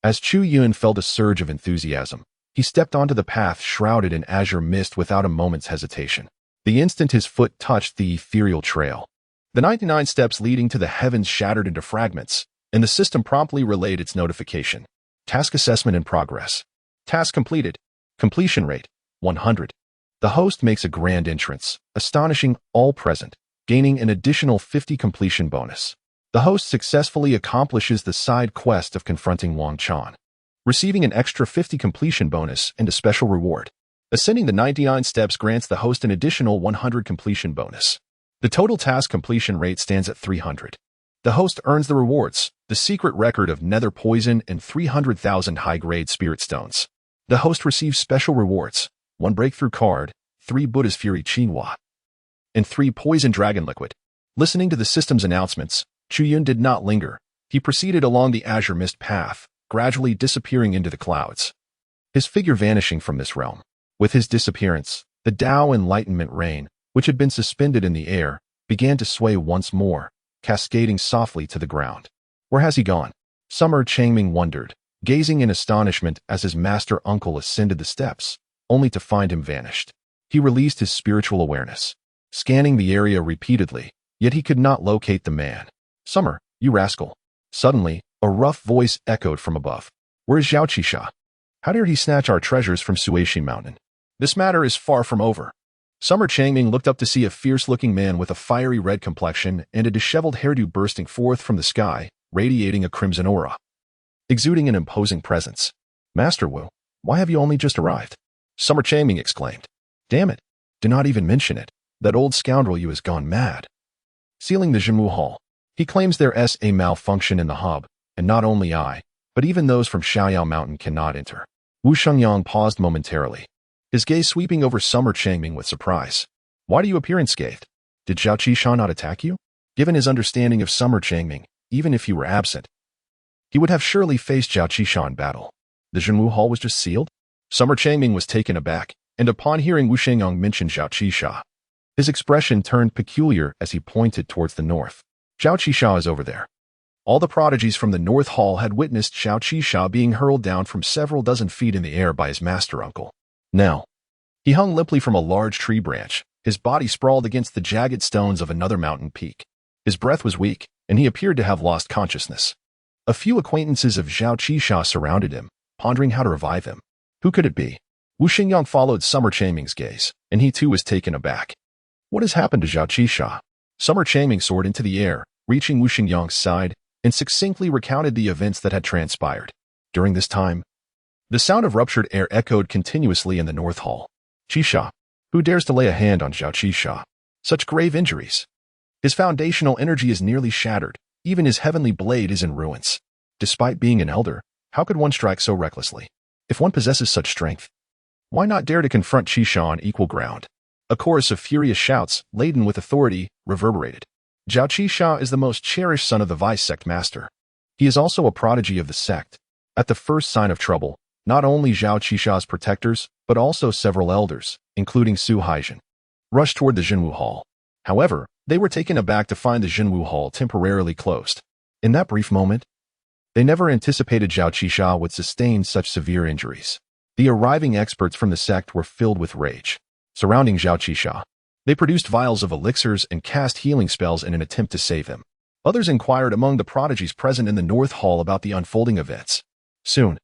As Chu Yun felt a surge of enthusiasm, he stepped onto the path shrouded in azure mist without a moment's hesitation. The instant his foot touched the ethereal trail, the 99 steps leading to the heavens shattered into fragments, and the system promptly relayed its notification. Task assessment in progress. Task completed. Completion rate, 100. The host makes a grand entrance, astonishing all present, gaining an additional 50 completion bonus. The host successfully accomplishes the side quest of confronting Wang Chan, receiving an extra 50 completion bonus and a special reward. Ascending the 99 steps grants the host an additional 100 completion bonus. The total task completion rate stands at 300. The host earns the rewards, the secret record of nether poison and 300,000 high-grade spirit stones. The host receives special rewards, 1 breakthrough card, 3 Buddha's Fury Qinhua, and 3 poison dragon liquid. Listening to the system's announcements, Chu Yun did not linger. He proceeded along the azure mist path, gradually disappearing into the clouds, his figure vanishing from this realm. With his disappearance, the Tao Enlightenment Rain, which had been suspended in the air, began to sway once more, cascading softly to the ground. Where has he gone? Summer Changming wondered, gazing in astonishment as his master uncle ascended the steps, only to find him vanished. He released his spiritual awareness, scanning the area repeatedly, yet he could not locate the man. Summer, you rascal. Suddenly, a rough voice echoed from above. Where is Zhao Qisha? How dare he snatch our treasures from Suishi Mountain? This matter is far from over. Summer Changming looked up to see a fierce-looking man with a fiery red complexion and a disheveled hairdo bursting forth from the sky, radiating a crimson aura, exuding an imposing presence. Master Wu, why have you only just arrived? Summer Changming exclaimed. Damn it, do not even mention it. That old scoundrel Yu has gone mad. Sealing the Zhenwu Hall. He claims there's a malfunction in the hub, and not only I, but even those from Xiaoyao Mountain cannot enter. Wu Shengyang paused momentarily, his gaze sweeping over Summer Changming with surprise. Why do you appear unscathed? Did Zhao Qisha not attack you? Given his understanding of Summer Changming, even if he were absent, he would have surely faced Zhao Qisha in battle. The Zhenwu Hall was just sealed? Summer Changming was taken aback, and upon hearing Wu Shengyang mention Zhao Qisha, his expression turned peculiar as he pointed towards the north. Zhao Qisha is over there. All the prodigies from the North Hall had witnessed Zhao Qisha being hurled down from several dozen feet in the air by his master uncle. Now, he hung limply from a large tree branch, his body sprawled against the jagged stones of another mountain peak. His breath was weak, and he appeared to have lost consciousness. A few acquaintances of Zhao Qisha surrounded him, pondering how to revive him. Who could it be? Wu Xingyang followed Summer Changming's gaze, and he too was taken aback. What has happened to Zhao Qisha? Summer Changming soared into the air, reaching Wu Xingyang's side, and succinctly recounted the events that had transpired. During this time, the sound of ruptured air echoed continuously in the North Hall. Qisha, who dares to lay a hand on Zhao Qisha? Such grave injuries. His foundational energy is nearly shattered. Even his heavenly blade is in ruins. Despite being an elder, how could one strike so recklessly? If one possesses such strength, why not dare to confront Qisha on equal ground? A chorus of furious shouts, laden with authority, reverberated. Zhao Qisha is the most cherished son of the Vice Sect Master. He is also a prodigy of the sect. At the first sign of trouble, not only Zhao Qisha's protectors, but also several elders, including Su Haijin, rushed toward the Zhenwu Hall. However, they were taken aback to find the Zhenwu Hall temporarily closed. In that brief moment, they never anticipated Zhao Qisha would sustain such severe injuries. The arriving experts from the sect were filled with rage. Surrounding Zhao Qisha, they produced vials of elixirs and cast healing spells in an attempt to save him. Others inquired among the prodigies present in the North Hall about the unfolding events. Soon,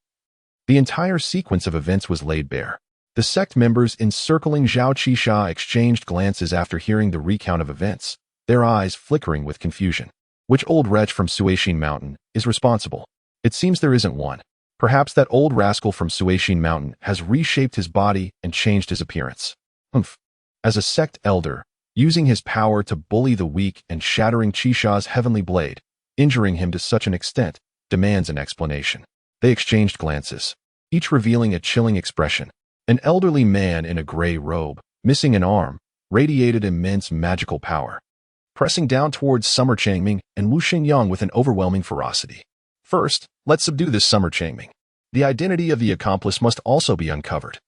the entire sequence of events was laid bare. The sect members encircling Zhao Qisha exchanged glances after hearing the recount of events, their eyes flickering with confusion. Which old wretch from Suishin Mountain is responsible? It seems there isn't one. Perhaps that old rascal from Suishin Mountain has reshaped his body and changed his appearance. Humph. As a sect elder, using his power to bully the weak and shattering Qisha's heavenly blade, injuring him to such an extent, demands an explanation. They exchanged glances, each revealing a chilling expression. An elderly man in a gray robe, missing an arm, radiated immense magical power, pressing down towards Summer Changming and Wu Xingyang with an overwhelming ferocity. First, let's subdue this Summer Changming. The identity of the accomplice must also be uncovered,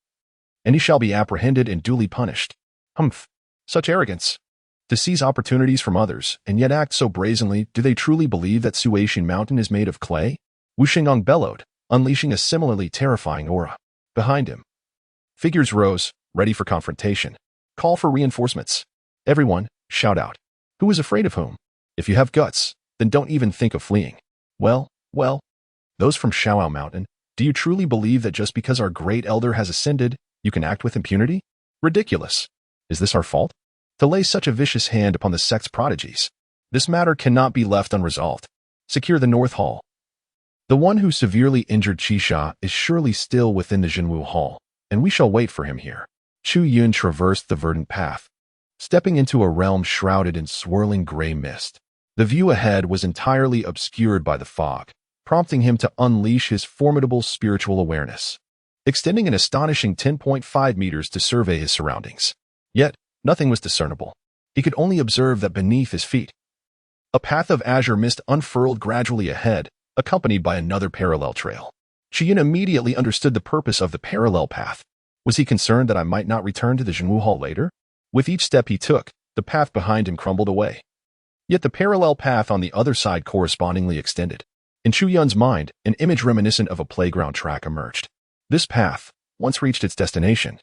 and he shall be apprehended and duly punished. Humph! Such arrogance! To seize opportunities from others, and yet act so brazenly, do they truly believe that Suishan Mountain is made of clay? Wu Xingyang bellowed, unleashing a similarly terrifying aura. Behind him, figures rose, ready for confrontation. Call for reinforcements. Everyone, shout out. Who is afraid of whom? If you have guts, then don't even think of fleeing. Well, those from Xiaoao Mountain, do you truly believe that just because our great elder has ascended, you can act with impunity? Ridiculous. Is this our fault? To lay such a vicious hand upon the sect's prodigies? This matter cannot be left unresolved. Secure the North Hall. The one who severely injured Qisha is surely still within the Jinwu Hall, and we shall wait for him here. Chu Yun traversed the verdant path, stepping into a realm shrouded in swirling gray mist. The view ahead was entirely obscured by the fog, prompting him to unleash his formidable spiritual awareness, extending an astonishing 10.5 meters to survey his surroundings. Yet, nothing was discernible. He could only observe that beneath his feet, a path of azure mist unfurled gradually ahead, accompanied by another parallel trail. Chu Yun immediately understood the purpose of the parallel path. Was he concerned that I might not return to the Jinwu Hall later? With each step he took, the path behind him crumbled away. Yet the parallel path on the other side correspondingly extended. In Chu Yun's mind, an image reminiscent of a playground track emerged. This path, once reached its destination,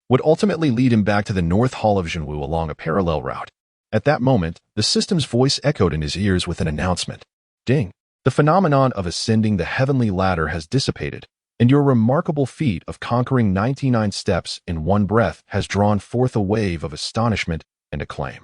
would ultimately lead him back to the North Hall of Jinwu along a parallel route. At that moment, the system's voice echoed in his ears with an announcement. Ding! The phenomenon of ascending the heavenly ladder has dissipated, and your remarkable feat of conquering 99 steps in one breath has drawn forth a wave of astonishment and acclaim.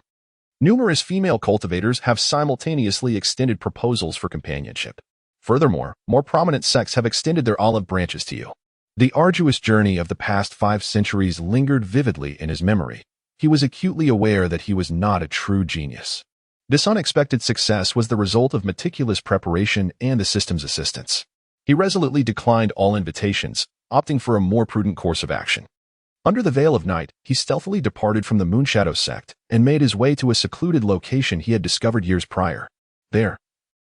Numerous female cultivators have simultaneously extended proposals for companionship. Furthermore, more prominent sects have extended their olive branches to you. The arduous journey of the past 5 centuries lingered vividly in his memory. He was acutely aware that he was not a true genius. This unexpected success was the result of meticulous preparation and the system's assistance. He resolutely declined all invitations, opting for a more prudent course of action. Under the veil of night, he stealthily departed from the Moonshadow sect and made his way to a secluded location he had discovered years prior. There,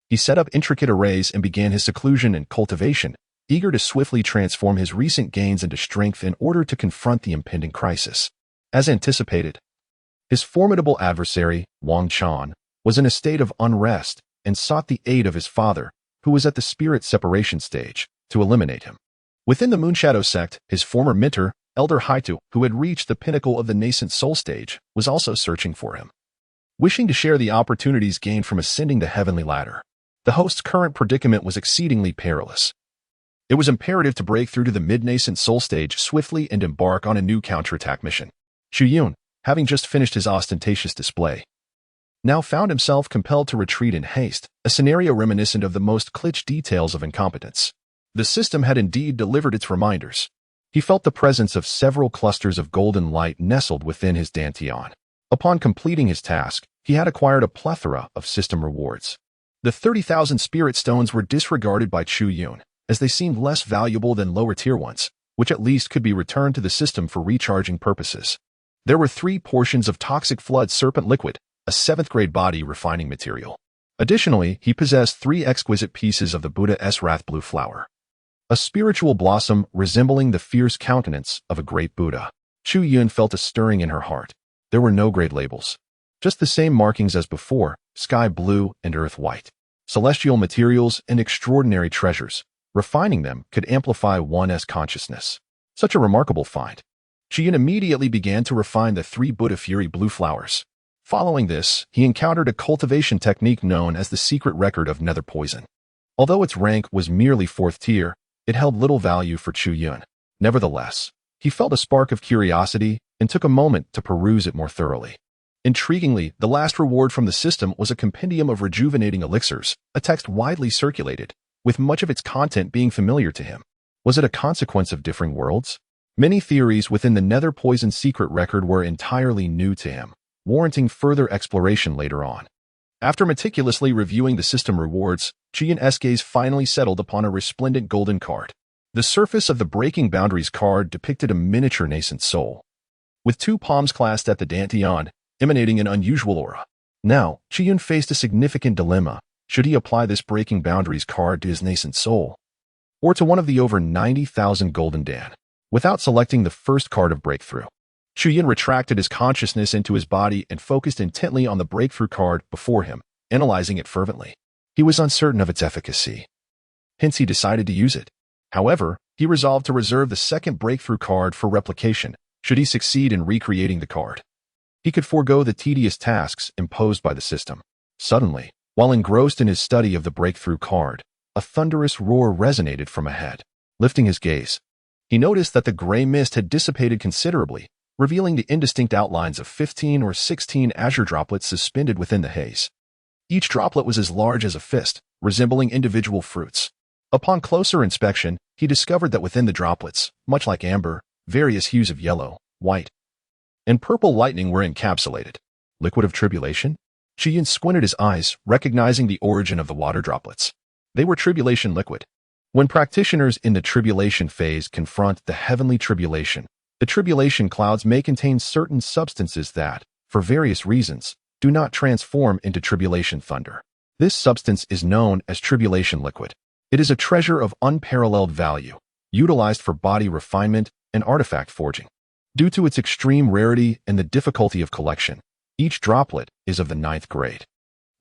he set up intricate arrays and began his seclusion and cultivation, eager to swiftly transform his recent gains into strength in order to confront the impending crisis. As anticipated, his formidable adversary, Wang Chan, was in a state of unrest and sought the aid of his father, who was at the spirit separation stage, to eliminate him. Within the Moonshadow sect, his former mentor, Elder Haitu, who had reached the pinnacle of the Nascent Soul stage, was also searching for him. Wishing to share the opportunities gained from ascending the heavenly ladder, the host's current predicament was exceedingly perilous. It was imperative to break through to the mid-Nascent Soul stage swiftly and embark on a new counterattack mission. Chu Yun, having just finished his ostentatious display, now found himself compelled to retreat in haste, a scenario reminiscent of the most cliché details of incompetence. The system had indeed delivered its reminders. He felt the presence of several clusters of golden light nestled within his dantian. Upon completing his task, he had acquired a plethora of system rewards. The 30,000 spirit stones were disregarded by Chu Yun, as they seemed less valuable than lower-tier ones, which at least could be returned to the system for recharging purposes. There were 3 portions of toxic flood serpent liquid, a 7th-grade body refining material. Additionally, he possessed 3 exquisite pieces of the Buddha's Wrath Blue Flower, a spiritual blossom resembling the fierce countenance of a great Buddha. Chu Yun felt a stirring in her heart. There were no grade labels, just the same markings as before, sky blue and earth white. Celestial materials and extraordinary treasures. Refining them could amplify one's consciousness. Such a remarkable find. Chu Yun immediately began to refine the 3 Buddha Fury blue flowers. Following this, he encountered a cultivation technique known as the secret record of nether poison. Although its rank was merely 4th tier, it held little value for Chu Yun. Nevertheless, he felt a spark of curiosity and took a moment to peruse it more thoroughly. Intriguingly, the last reward from the system was a compendium of rejuvenating elixirs, a text widely circulated, with much of its content being familiar to him. Was it a consequence of differing worlds? Many theories within the nether poison secret record were entirely new to him, warranting further exploration later on. After meticulously reviewing the system rewards, Chu Yun's gaze finally settled upon a resplendent golden card. The surface of the Breaking Boundaries card depicted a miniature Nascent Soul, with two palms clasped at the dantian, emanating an unusual aura. Now, Chu Yun faced a significant dilemma. Should he apply this Breaking Boundaries card to his Nascent Soul, or to one of the over 90,000 Golden Dan? Without selecting the first card of Breakthrough, Chu Yun retracted his consciousness into his body and focused intently on the Breakthrough card before him, analyzing it fervently. He was uncertain of its efficacy, hence he decided to use it. However, he resolved to reserve the second Breakthrough card for replication, should he succeed in recreating the card. He could forego the tedious tasks imposed by the system. Suddenly, while engrossed in his study of the Breakthrough card, a thunderous roar resonated from ahead. Lifting his gaze, he noticed that the gray mist had dissipated considerably, revealing the indistinct outlines of 15 or 16 azure droplets suspended within the haze. Each droplet was as large as a fist, resembling individual fruits. Upon closer inspection, he discovered that within the droplets, much like amber, various hues of yellow, white, and purple lightning were encapsulated. Liquid of tribulation? Chu Yun squinted his eyes, recognizing the origin of the water droplets. They were tribulation liquid. When practitioners in the tribulation phase confront the heavenly tribulation, the tribulation clouds may contain certain substances that, for various reasons, do not transform into tribulation thunder. This substance is known as tribulation liquid. It is a treasure of unparalleled value, utilized for body refinement and artifact forging. Due to its extreme rarity and the difficulty of collection, each droplet is of the 9th grade.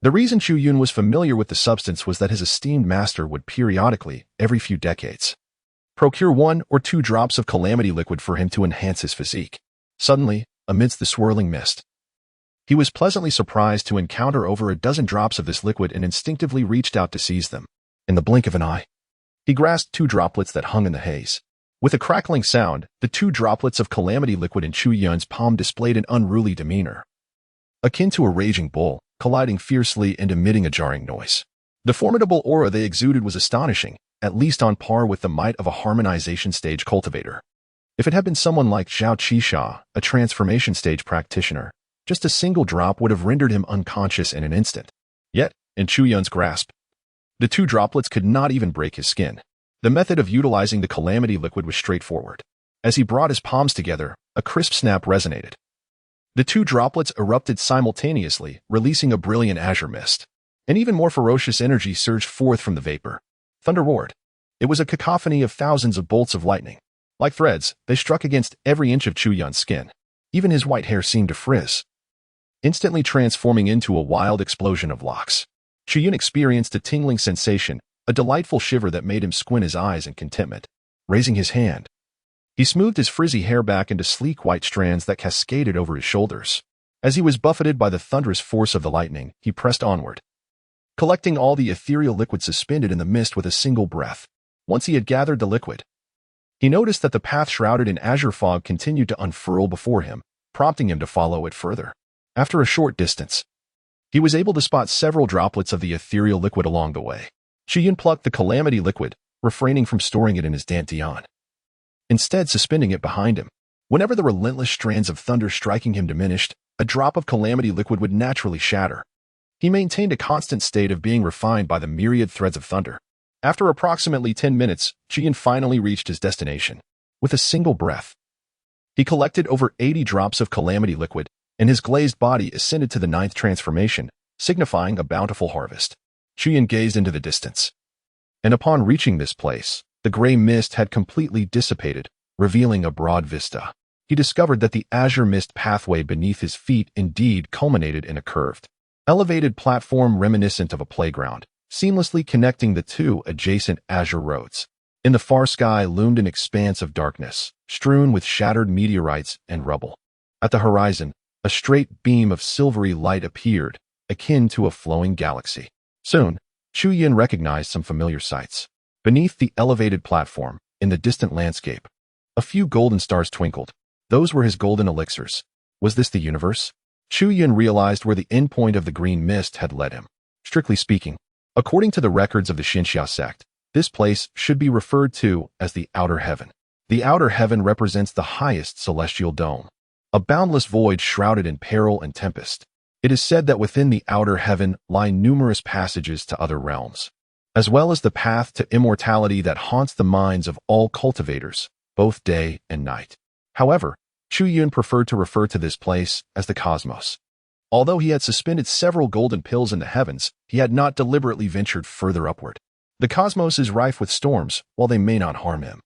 The reason Chu Yun was familiar with the substance was that his esteemed master would periodically, every few decades, procure 1 or 2 drops of calamity liquid for him to enhance his physique. Suddenly, amidst the swirling mist, he was pleasantly surprised to encounter over a dozen drops of this liquid and instinctively reached out to seize them. In the blink of an eye, he grasped 2 droplets that hung in the haze. With a crackling sound, the 2 droplets of calamity liquid in Chu Yun's palm displayed an unruly demeanor, akin to a raging bull, colliding fiercely and emitting a jarring noise. The formidable aura they exuded was astonishing, at least on par with the might of a harmonization stage cultivator. If it had been someone like Zhao Qisha, a transformation stage practitioner, just a single drop would have rendered him unconscious in an instant. Yet, in Chu Yun's grasp, the 2 droplets could not even break his skin. The method of utilizing the calamity liquid was straightforward. As he brought his palms together, a crisp snap resonated. The 2 droplets erupted simultaneously, releasing a brilliant azure mist. An even more ferocious energy surged forth from the vapor. Thunder roared. It was a cacophony of thousands of bolts of lightning. Like threads, they struck against every inch of Chu Yun's skin. Even his white hair seemed to frizz, instantly transforming into a wild explosion of locks. Chu Yun experienced a tingling sensation, a delightful shiver that made him squint his eyes in contentment. Raising his hand, he smoothed his frizzy hair back into sleek white strands that cascaded over his shoulders. As he was buffeted by the thunderous force of the lightning, he pressed onward, collecting all the ethereal liquid suspended in the mist with a single breath. Once he had gathered the liquid, he noticed that the path shrouded in azure fog continued to unfurl before him, prompting him to follow it further. After a short distance, he was able to spot several droplets of the ethereal liquid along the way. Chu Yun plucked the calamity liquid, refraining from storing it in his dantian, instead suspending it behind him. Whenever the relentless strands of thunder striking him diminished, a drop of calamity liquid would naturally shatter. He maintained a constant state of being refined by the myriad threads of thunder. After approximately 10 minutes, Chu Yun finally reached his destination. With a single breath, he collected over 80 drops of calamity liquid, and his glazed body ascended to the 9th transformation, signifying a bountiful harvest. Chu Yun gazed into the distance, and upon reaching this place, the gray mist had completely dissipated, revealing a broad vista. He discovered that the azure mist pathway beneath his feet indeed culminated in a curved, elevated platform reminiscent of a playground, seamlessly connecting the 2 adjacent azure roads. In the far sky loomed an expanse of darkness, strewn with shattered meteorites and rubble. At the horizon, a straight beam of silvery light appeared, akin to a flowing galaxy. Soon, Chu Yun recognized some familiar sights. Beneath the elevated platform, in the distant landscape, a few golden stars twinkled. Those were his golden elixirs. Was this the universe? Chu Yun realized where the endpoint of the green mist had led him. Strictly speaking, according to the records of the Xian sect, this place should be referred to as the Outer Heaven. The Outer Heaven represents the highest celestial dome, a boundless void shrouded in peril and tempest. It is said that within the outer heaven lie numerous passages to other realms, as well as the path to immortality that haunts the minds of all cultivators, both day and night. However, Chu Yun preferred to refer to this place as the cosmos. Although he had suspended several golden pills in the heavens, he had not deliberately ventured further upward. The cosmos is rife with storms, while they may not harm him.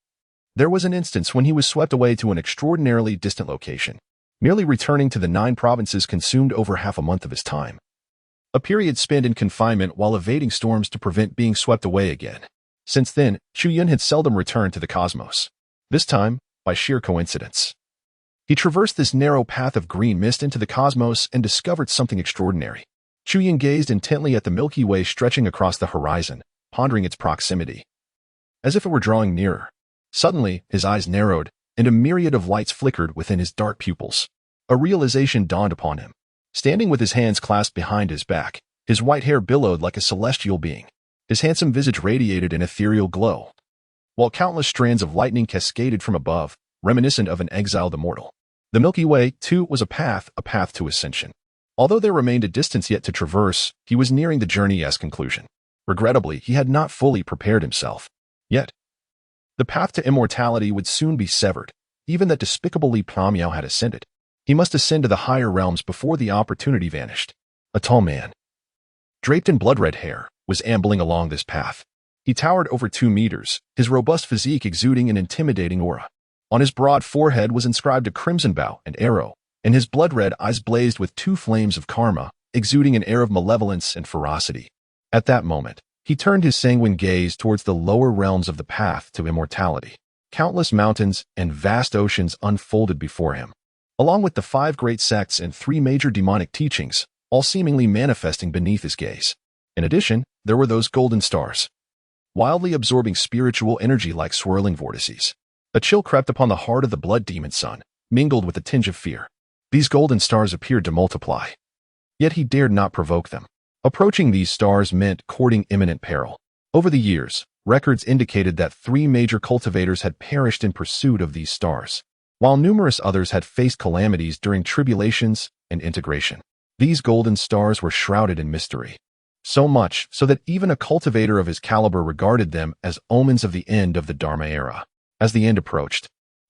There was an instance when he was swept away to an extraordinarily distant location. Merely returning to the 9 provinces consumed over half a month of his time. A period spent in confinement while evading storms to prevent being swept away again. Since then, Chu Yun had seldom returned to the cosmos. This time, by sheer coincidence. He traversed this narrow path of green mist into the cosmos and discovered something extraordinary. Chu Yun gazed intently at the Milky Way stretching across the horizon, pondering its proximity. As if it were drawing nearer. Suddenly, his eyes narrowed, and a myriad of lights flickered within his dark pupils. A realization dawned upon him. Standing with his hands clasped behind his back, his white hair billowed like a celestial being. His handsome visage radiated an ethereal glow, while countless strands of lightning cascaded from above, reminiscent of an exiled immortal. The Milky Way, too, was a path to ascension. Although there remained a distance yet to traverse, he was nearing the journey's conclusion. Regrettably, he had not fully prepared himself. Yet, the path to immortality would soon be severed. Even that despicable Li Plamiao had ascended. He must ascend to the higher realms before the opportunity vanished. A tall man, draped in blood-red hair, was ambling along this path. He towered over 2 meters, his robust physique exuding an intimidating aura. On his broad forehead was inscribed a crimson bow and arrow, and his blood-red eyes blazed with 2 flames of karma, exuding an air of malevolence and ferocity. At that moment, he turned his sanguine gaze towards the lower realms of the path to immortality. Countless mountains and vast oceans unfolded before him, along with the 5 great sects and 3 major demonic teachings, all seemingly manifesting beneath his gaze. In addition, there were those golden stars, wildly absorbing spiritual energy like swirling vortices. A chill crept upon the heart of the blood demon son, mingled with a tinge of fear. These golden stars appeared to multiply. Yet he dared not provoke them. Approaching these stars meant courting imminent peril. Over the years, records indicated that 3 major cultivators had perished in pursuit of these stars, while numerous others had faced calamities during tribulations and integration. These golden stars were shrouded in mystery. So much so that even a cultivator of his caliber regarded them as omens of the end of the Dharma era. As the end approached,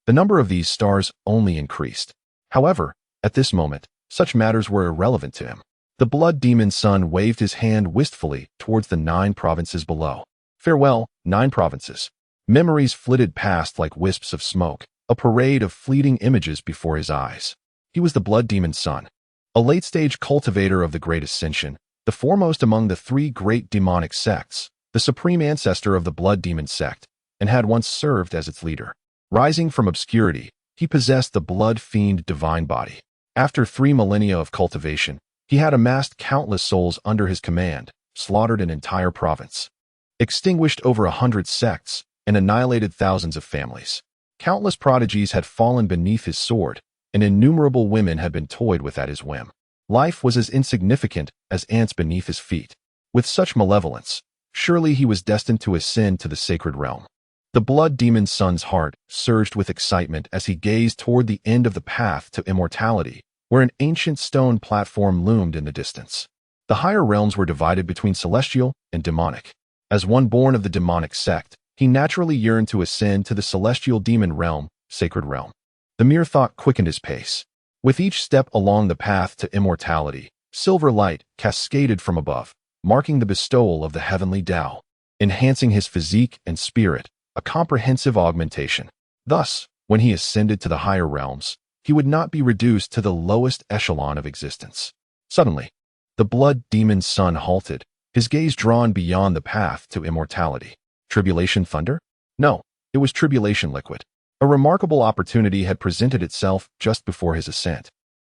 the number of these stars only increased. However, at this moment, such matters were irrelevant to him. The blood demon son waved his hand wistfully towards the 9 provinces below. Farewell, 9 provinces. Memories flitted past like wisps of smoke, a parade of fleeting images before his eyes. He was the blood demon son, a late-stage cultivator of the great ascension, the foremost among the 3 great demonic sects, the supreme ancestor of the blood demon sect, and had once served as its leader. Rising from obscurity, he possessed the blood fiend divine body. After 3 millennia of cultivation, he had amassed countless souls under his command, slaughtered an entire province, extinguished over 100 sects, and annihilated thousands of families. Countless prodigies had fallen beneath his sword, and innumerable women had been toyed with at his whim. Life was as insignificant as ants beneath his feet. With such malevolence, surely he was destined to ascend to the sacred realm. The blood demon son's heart surged with excitement as he gazed toward the end of the path to immortality, where an ancient stone platform loomed in the distance. The higher realms were divided between celestial and demonic. As one born of the demonic sect, he naturally yearned to ascend to the celestial demon realm, sacred realm. The mere thought quickened his pace. With each step along the path to immortality, silver light cascaded from above, marking the bestowal of the heavenly Tao, enhancing his physique and spirit, a comprehensive augmentation. Thus, when he ascended to the higher realms, he would not be reduced to the lowest echelon of existence. Suddenly, the blood demon's son halted, his gaze drawn beyond the path to immortality. Tribulation thunder? No, it was tribulation liquid. A remarkable opportunity had presented itself just before his ascent,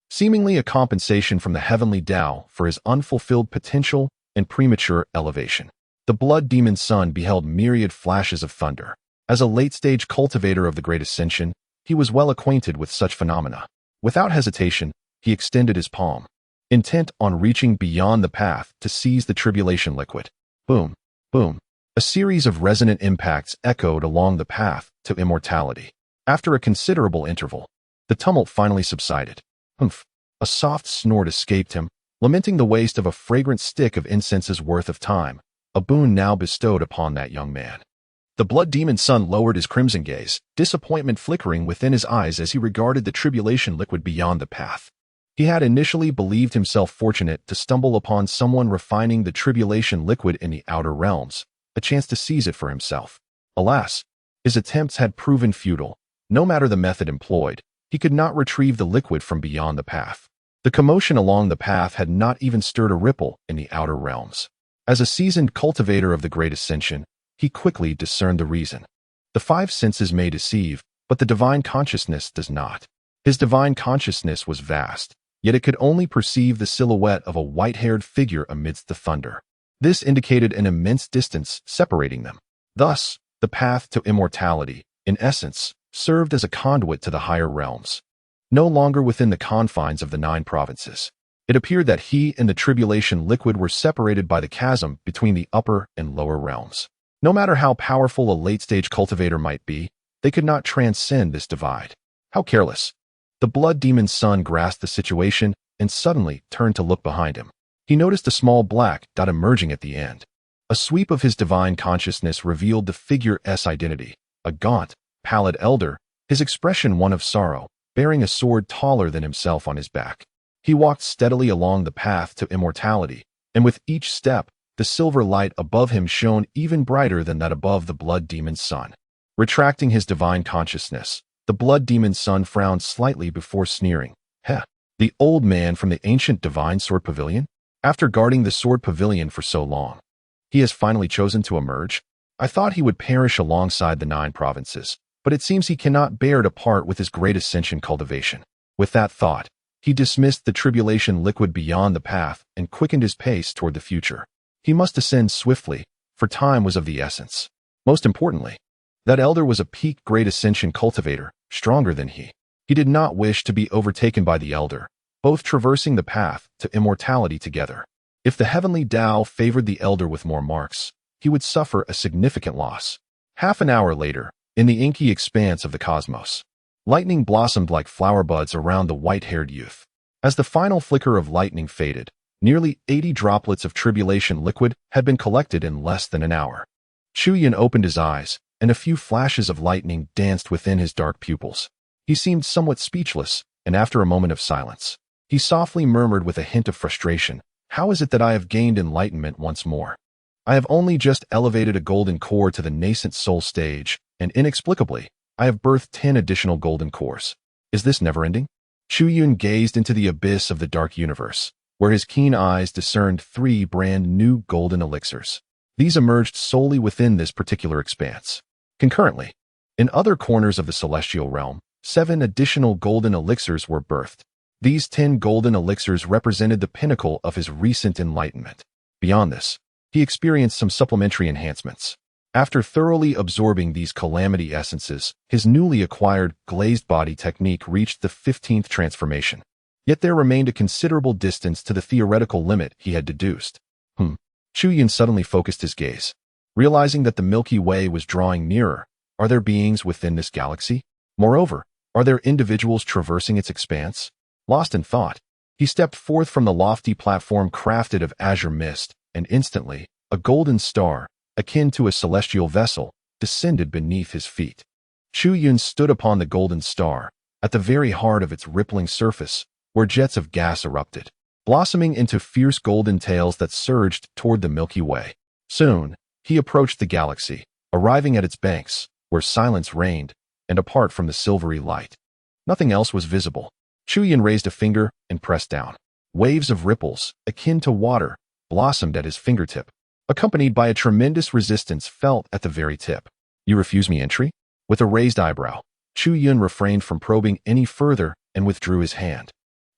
seemingly a compensation from the heavenly Tao for his unfulfilled potential and premature elevation. The blood demon's son beheld myriad flashes of thunder. As a late-stage cultivator of the great ascension, he was well acquainted with such phenomena. Without hesitation, he extended his palm, intent on reaching beyond the path to seize the tribulation liquid. Boom, boom. A series of resonant impacts echoed along the path to immortality. After a considerable interval, the tumult finally subsided. Humph! A soft snort escaped him, lamenting the waste of a fragrant stick of incense's worth of time, a boon now bestowed upon that young man. The blood demon's son lowered his crimson gaze, disappointment flickering within his eyes as he regarded the tribulation liquid beyond the path. He had initially believed himself fortunate to stumble upon someone refining the tribulation liquid in the outer realms, a chance to seize it for himself. Alas, his attempts had proven futile. No matter the method employed, he could not retrieve the liquid from beyond the path. The commotion along the path had not even stirred a ripple in the outer realms. As a seasoned cultivator of the Great Ascension, he quickly discerned the reason. The five senses may deceive, but the divine consciousness does not. His divine consciousness was vast, yet it could only perceive the silhouette of a white-haired figure amidst the thunder. This indicated an immense distance separating them. Thus, the path to immortality, in essence, served as a conduit to the higher realms. No longer within the confines of the 9 provinces. It appeared that he and the tribulation liquid were separated by the chasm between the upper and lower realms. No matter how powerful a late-stage cultivator might be, they could not transcend this divide. How careless. The blood demon's son grasped the situation and suddenly turned to look behind him. He noticed a small black dot emerging at the end. A sweep of his divine consciousness revealed the figure's identity, a gaunt, pallid elder, his expression one of sorrow, bearing a sword taller than himself on his back. He walked steadily along the path to immortality, and with each step, the silver light above him shone even brighter than that above the blood demon's son. Retracting his divine consciousness, the blood demon's son frowned slightly before sneering. Heh, the old man from the ancient divine sword pavilion? After guarding the sword pavilion for so long, he has finally chosen to emerge? I thought he would perish alongside the 9 provinces, but it seems he cannot bear to part with his great ascension cultivation. With that thought, he dismissed the tribulation liquid beyond the path and quickened his pace toward the future. He must ascend swiftly, for time was of the essence. Most importantly, that elder was a peak great ascension cultivator, stronger than he. He did not wish to be overtaken by the elder, both traversing the path to immortality together. If the heavenly Tao favored the elder with more marks, he would suffer a significant loss. Half an hour later, in the inky expanse of the cosmos, lightning blossomed like flower buds around the white-haired youth. As the final flicker of lightning faded, nearly 80 droplets of tribulation liquid had been collected in less than an hour. Chu Yun opened his eyes, and a few flashes of lightning danced within his dark pupils. He seemed somewhat speechless, and after a moment of silence, he softly murmured with a hint of frustration, "How is it that I have gained enlightenment once more? I have only just elevated a golden core to the Nascent Soul stage, and inexplicably, I have birthed 10 additional golden cores. Is this never-ending?" Chu Yun gazed into the abyss of the dark universe, where his keen eyes discerned 3 brand-new golden elixirs. These emerged solely within this particular expanse. Concurrently, in other corners of the celestial realm, 7 additional golden elixirs were birthed. These 10 golden elixirs represented the pinnacle of his recent enlightenment. Beyond this, he experienced some supplementary enhancements. After thoroughly absorbing these calamity essences, his newly acquired glazed body technique reached the 15th transformation. Yet there remained a considerable distance to the theoretical limit he had deduced. Chu Yun suddenly focused his gaze. Realizing that the Milky Way was drawing nearer, are there beings within this galaxy? Moreover, are there individuals traversing its expanse? Lost in thought, he stepped forth from the lofty platform crafted of azure mist, and instantly, a golden star, akin to a celestial vessel, descended beneath his feet. Chu Yun stood upon the golden star, at the very heart of its rippling surface, where jets of gas erupted, blossoming into fierce golden tails that surged toward the Milky Way. Soon, he approached the galaxy, arriving at its banks, where silence reigned, and apart from the silvery light, nothing else was visible. Chu Yun raised a finger and pressed down. Waves of ripples, akin to water, blossomed at his fingertip, accompanied by a tremendous resistance felt at the very tip. "You refuse me entry?" With a raised eyebrow, Chu Yun refrained from probing any further and withdrew his hand.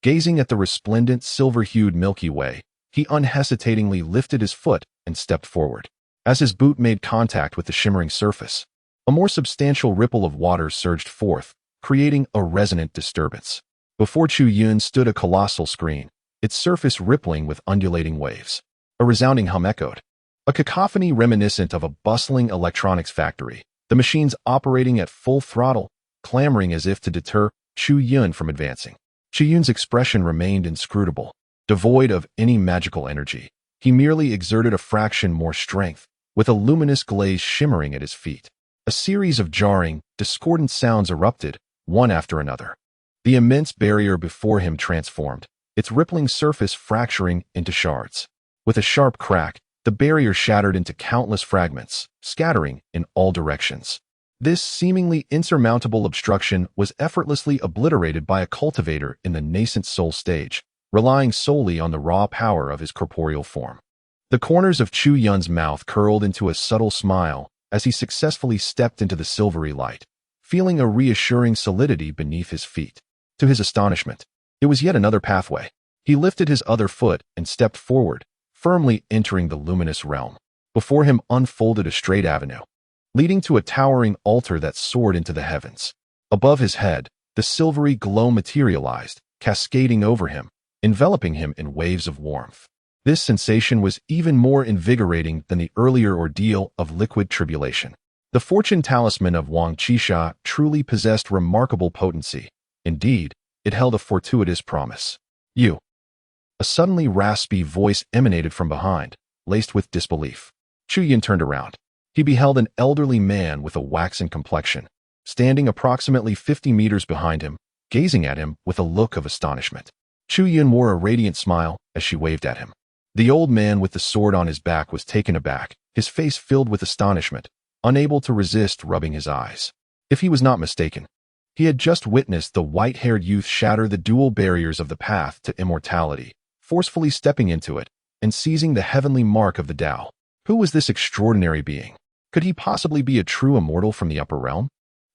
Gazing at the resplendent, silver-hued Milky Way, he unhesitatingly lifted his foot and stepped forward. As his boot made contact with the shimmering surface, a more substantial ripple of water surged forth, creating a resonant disturbance. Before Chu Yun stood a colossal screen, its surface rippling with undulating waves. A resounding hum echoed, a cacophony reminiscent of a bustling electronics factory, the machines operating at full throttle, clamoring as if to deter Chu Yun from advancing. Chu Yun's expression remained inscrutable, devoid of any magical energy. He merely exerted a fraction more strength, with a luminous glaze shimmering at his feet. A series of jarring, discordant sounds erupted, one after another. The immense barrier before him transformed, its rippling surface fracturing into shards. With a sharp crack, the barrier shattered into countless fragments, scattering in all directions. This seemingly insurmountable obstruction was effortlessly obliterated by a cultivator in the Nascent Soul stage, relying solely on the raw power of his corporeal form. The corners of Chu Yun's mouth curled into a subtle smile as he successfully stepped into the silvery light, feeling a reassuring solidity beneath his feet. To his astonishment, it was yet another pathway. He lifted his other foot and stepped forward, firmly entering the luminous realm. Before him unfolded a straight avenue, leading to a towering altar that soared into the heavens. Above his head, the silvery glow materialized, cascading over him, enveloping him in waves of warmth. This sensation was even more invigorating than the earlier ordeal of liquid tribulation. The fortune talisman of Wang Qisha truly possessed remarkable potency. Indeed, it held a fortuitous promise. You. A suddenly raspy voice emanated from behind, laced with disbelief. Chu Yun turned around. He beheld an elderly man with a waxen complexion, standing approximately 50 meters behind him, gazing at him with a look of astonishment. Chu Yun wore a radiant smile as she waved at him. The old man with the sword on his back was taken aback, his face filled with astonishment, unable to resist rubbing his eyes. If he was not mistaken, he had just witnessed the white-haired youth shatter the dual barriers of the path to immortality, forcefully stepping into it and seizing the heavenly mark of the Tao. Who was this extraordinary being? Could he possibly be a true immortal from the upper realm?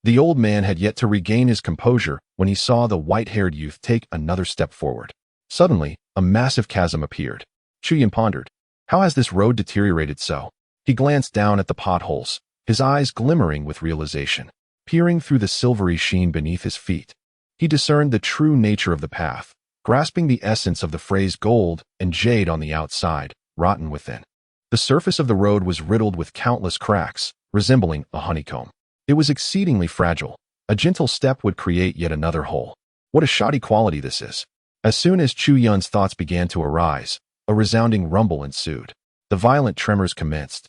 The old man had yet to regain his composure when he saw the white-haired youth take another step forward. Suddenly, a massive chasm appeared. Chu Yun pondered, how has this road deteriorated so? He glanced down at the potholes, his eyes glimmering with realization. Peering through the silvery sheen beneath his feet, he discerned the true nature of the path, grasping the essence of the phrase gold and jade on the outside, rotten within. The surface of the road was riddled with countless cracks, resembling a honeycomb. It was exceedingly fragile. A gentle step would create yet another hole. What a shoddy quality this is. As soon as Chu Yun's thoughts began to arise, a resounding rumble ensued. The violent tremors commenced,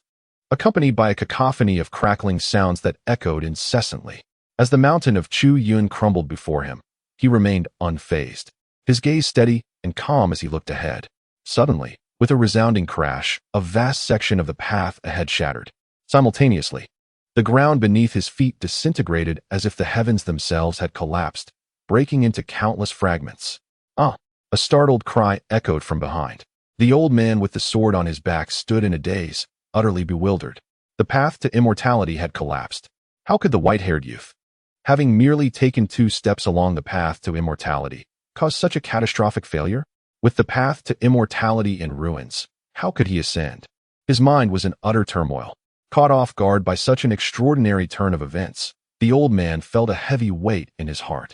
accompanied by a cacophony of crackling sounds that echoed incessantly. As the mountain of Chu Yun crumbled before him, he remained unfazed, his gaze steady and calm as he looked ahead. Suddenly, with a resounding crash, a vast section of the path ahead shattered. Simultaneously, the ground beneath his feet disintegrated as if the heavens themselves had collapsed, breaking into countless fragments. Ah! A startled cry echoed from behind. The old man with the sword on his back stood in a daze, utterly bewildered. The path to immortality had collapsed. How could the white-haired youth, having merely taken 2 steps along the path to immortality, cause such a catastrophic failure? With the path to immortality in ruins, how could he ascend? His mind was in utter turmoil. Caught off guard by such an extraordinary turn of events, the old man felt a heavy weight in his heart.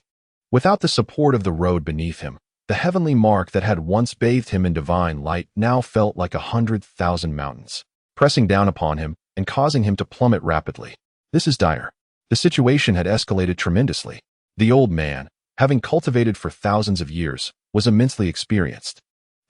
Without the support of the road beneath him, the heavenly mark that had once bathed him in divine light now felt like 100,000 mountains, pressing down upon him and causing him to plummet rapidly. This is dire. The situation had escalated tremendously. The old man, having cultivated for thousands of years, was immensely experienced.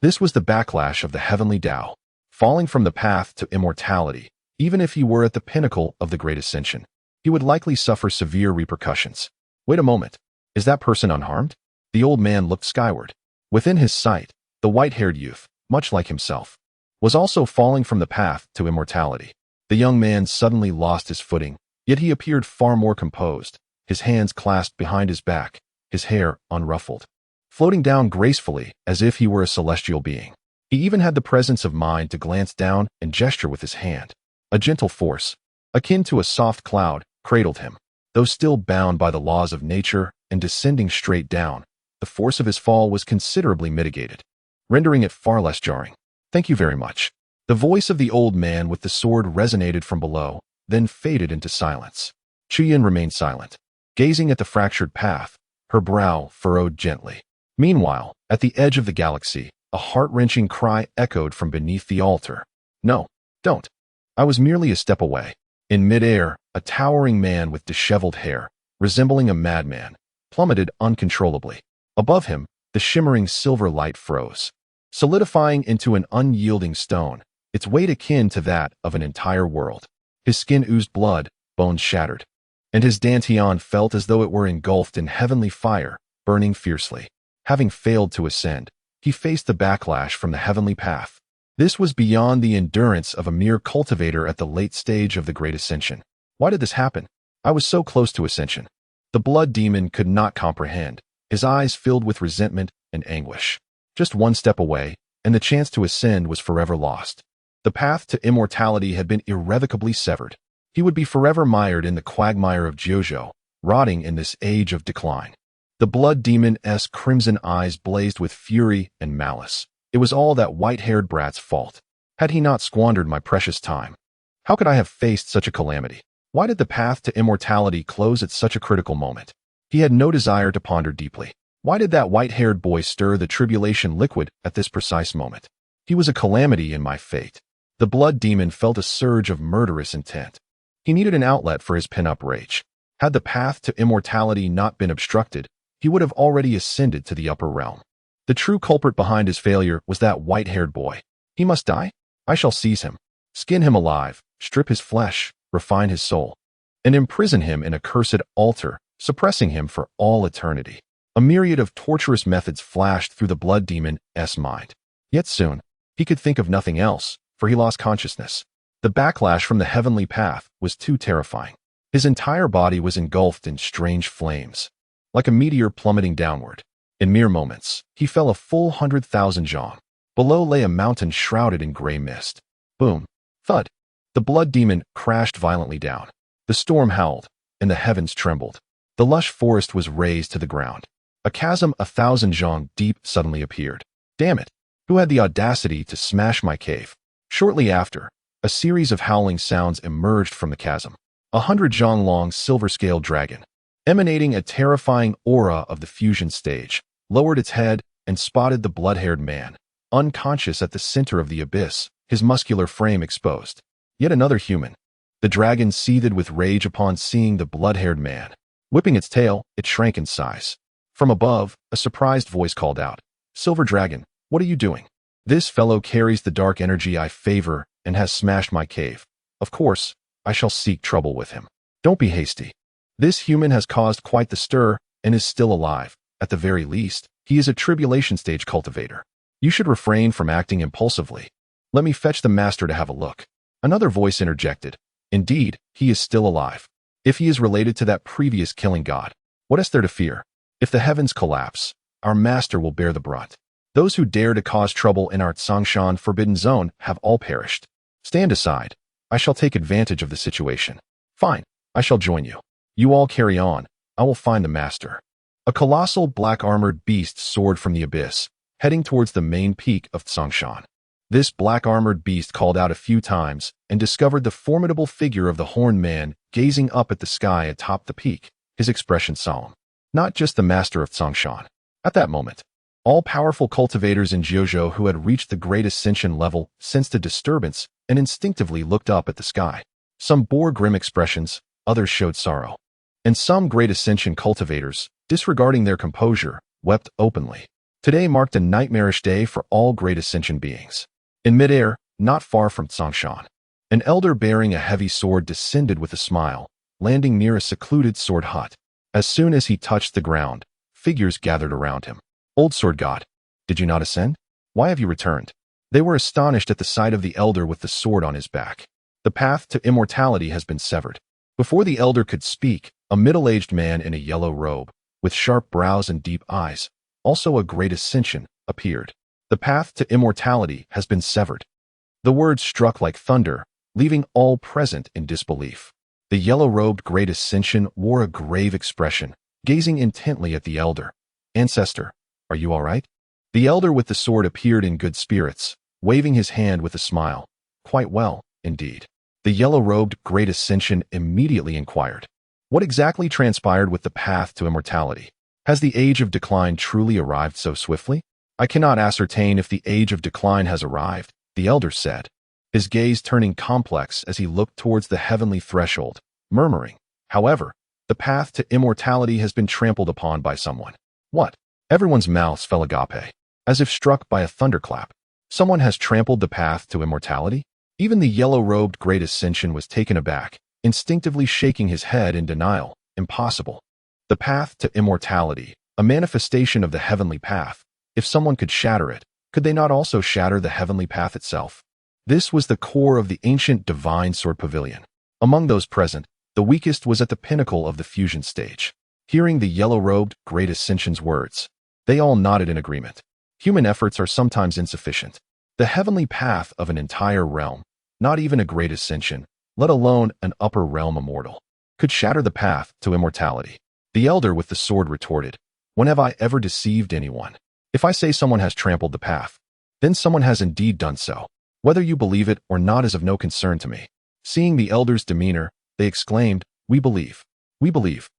This was the backlash of the heavenly Tao, falling from the path to immortality. Even if he were at the pinnacle of the great ascension, he would likely suffer severe repercussions. Wait a moment. Is that person unharmed? The old man looked skyward. Within his sight, the white-haired youth, much like himself, was also falling from the path to immortality. The young man suddenly lost his footing, yet he appeared far more composed, his hands clasped behind his back, his hair unruffled, floating down gracefully as if he were a celestial being. He even had the presence of mind to glance down and gesture with his hand. A gentle force, akin to a soft cloud, cradled him. Though still bound by the laws of nature and descending straight down, the force of his fall was considerably mitigated, rendering it far less jarring. Thank you very much. The voice of the old man with the sword resonated from below, then faded into silence. Chu Yun remained silent, gazing at the fractured path, her brow furrowed gently. Meanwhile, at the edge of the galaxy, a heart-wrenching cry echoed from beneath the altar. No, don't. I was merely a step away. In midair, a towering man with disheveled hair, resembling a madman, plummeted uncontrollably. Above him, the shimmering silver light froze. solidifying into an unyielding stone, its weight akin to that of an entire world. His skin oozed blood, bones shattered, and his dantian felt as though it were engulfed in heavenly fire, burning fiercely. Having failed to ascend, he faced the backlash from the heavenly path. This was beyond the endurance of a mere cultivator at the late stage of the Great Ascension. Why did this happen? I was so close to ascension. The blood demon could not comprehend, his eyes filled with resentment and anguish. Just one step away, and the chance to ascend was forever lost. The path to immortality had been irrevocably severed. He would be forever mired in the quagmire of Jiuzhou, rotting in this age of decline. The blood demon's crimson eyes blazed with fury and malice. It was all that white-haired brat's fault. Had he not squandered my precious time? How could I have faced such a calamity? Why did the path to immortality close at such a critical moment? He had no desire to ponder deeply. Why did that white-haired boy stir the tribulation liquid at this precise moment? He was a calamity in my fate. The blood demon felt a surge of murderous intent. He needed an outlet for his pent-up rage. Had the path to immortality not been obstructed, he would have already ascended to the upper realm. The true culprit behind his failure was that white-haired boy. He must die? I shall seize him, skin him alive, strip his flesh, refine his soul, and imprison him in a cursed altar, suppressing him for all eternity. A myriad of torturous methods flashed through the blood demon's mind. Yet soon, he could think of nothing else, for he lost consciousness. The backlash from the heavenly path was too terrifying. His entire body was engulfed in strange flames, like a meteor plummeting downward. In mere moments, he fell a full 100,000 zhong. Below lay a mountain shrouded in gray mist. Boom. Thud. The blood demon crashed violently down. The storm howled, and the heavens trembled. The lush forest was razed to the ground. A chasm 1,000 zhong deep suddenly appeared. Damn it! Who had the audacity to smash my cave? Shortly after, a series of howling sounds emerged from the chasm. 100 zhong long silver-scaled dragon, emanating a terrifying aura of the fusion stage, lowered its head and spotted the blood-haired man, unconscious at the center of the abyss, his muscular frame exposed. Yet another human. The dragon seethed with rage upon seeing the blood-haired man. Whipping its tail, it shrank in size. From above, a surprised voice called out, "Silver Dragon, what are you doing? This fellow carries the dark energy I favor and has smashed my cave. Of course, I shall seek trouble with him. Don't be hasty. This human has caused quite the stir and is still alive. At the very least, he is a tribulation stage cultivator. You should refrain from acting impulsively. Let me fetch the master to have a look." Another voice interjected, "Indeed, he is still alive. If he is related to that previous killing god, what is there to fear? If the heavens collapse, our master will bear the brunt. Those who dare to cause trouble in our Tsongshan forbidden zone have all perished. Stand aside. I shall take advantage of the situation. Fine, I shall join you. You all carry on. I will find the master." A colossal black-armored beast soared from the abyss, heading towards the main peak of Tsongshan. This black-armored beast called out a few times and discovered the formidable figure of the horned man gazing up at the sky atop the peak, his expression solemn. Not just the master of Tsongshan. At that moment, all-powerful cultivators in Jiuzhou who had reached the Great Ascension level sensed a disturbance and instinctively looked up at the sky. Some bore grim expressions, others showed sorrow. And some Great Ascension cultivators, disregarding their composure, wept openly. Today marked a nightmarish day for all Great Ascension beings. In midair, not far from Tsongshan, an elder bearing a heavy sword descended with a smile, landing near a secluded sword hut. As soon as he touched the ground, figures gathered around him. "Old sword god, did you not ascend? Why have you returned?" They were astonished at the sight of the elder with the sword on his back. The path to immortality has been severed. Before the elder could speak, a middle-aged man in a yellow robe, with sharp brows and deep eyes, also a Great Ascension, appeared. The path to immortality has been severed. The words struck like thunder, leaving all present in disbelief. The yellow-robed Great Ascension wore a grave expression, gazing intently at the elder. "Ancestor, are you all right?" The elder with the sword appeared in good spirits, waving his hand with a smile. "Quite well, indeed." The yellow-robed Great Ascension immediately inquired, "What exactly transpired with the path to immortality? Has the age of decline truly arrived so swiftly?" "I cannot ascertain if the age of decline has arrived," the elder said, his gaze turning complex as he looked towards the heavenly threshold, murmuring, "However, the path to immortality has been trampled upon by someone." "What?" Everyone's mouths fell agape. as if struck by a thunderclap. Someone has trampled the path to immortality? Even the yellow-robed Great Ascension was taken aback, instinctively shaking his head in denial. Impossible. The path to immortality, a manifestation of the heavenly path. If someone could shatter it, could they not also shatter the heavenly path itself? This was the core of the ancient divine sword pavilion. Among those present, the weakest was at the pinnacle of the fusion stage. Hearing the yellow-robed Great Ascension's words, they all nodded in agreement. Human efforts are sometimes insufficient. The heavenly path of an entire realm, not even a Great Ascension, let alone an upper realm immortal, could shatter the path to immortality. The elder with the sword retorted, "When have I ever deceived anyone? If I say someone has trampled the path, then someone has indeed done so. Whether you believe it or not is of no concern to me." Seeing the elder's demeanor, they exclaimed, "We believe. We believe.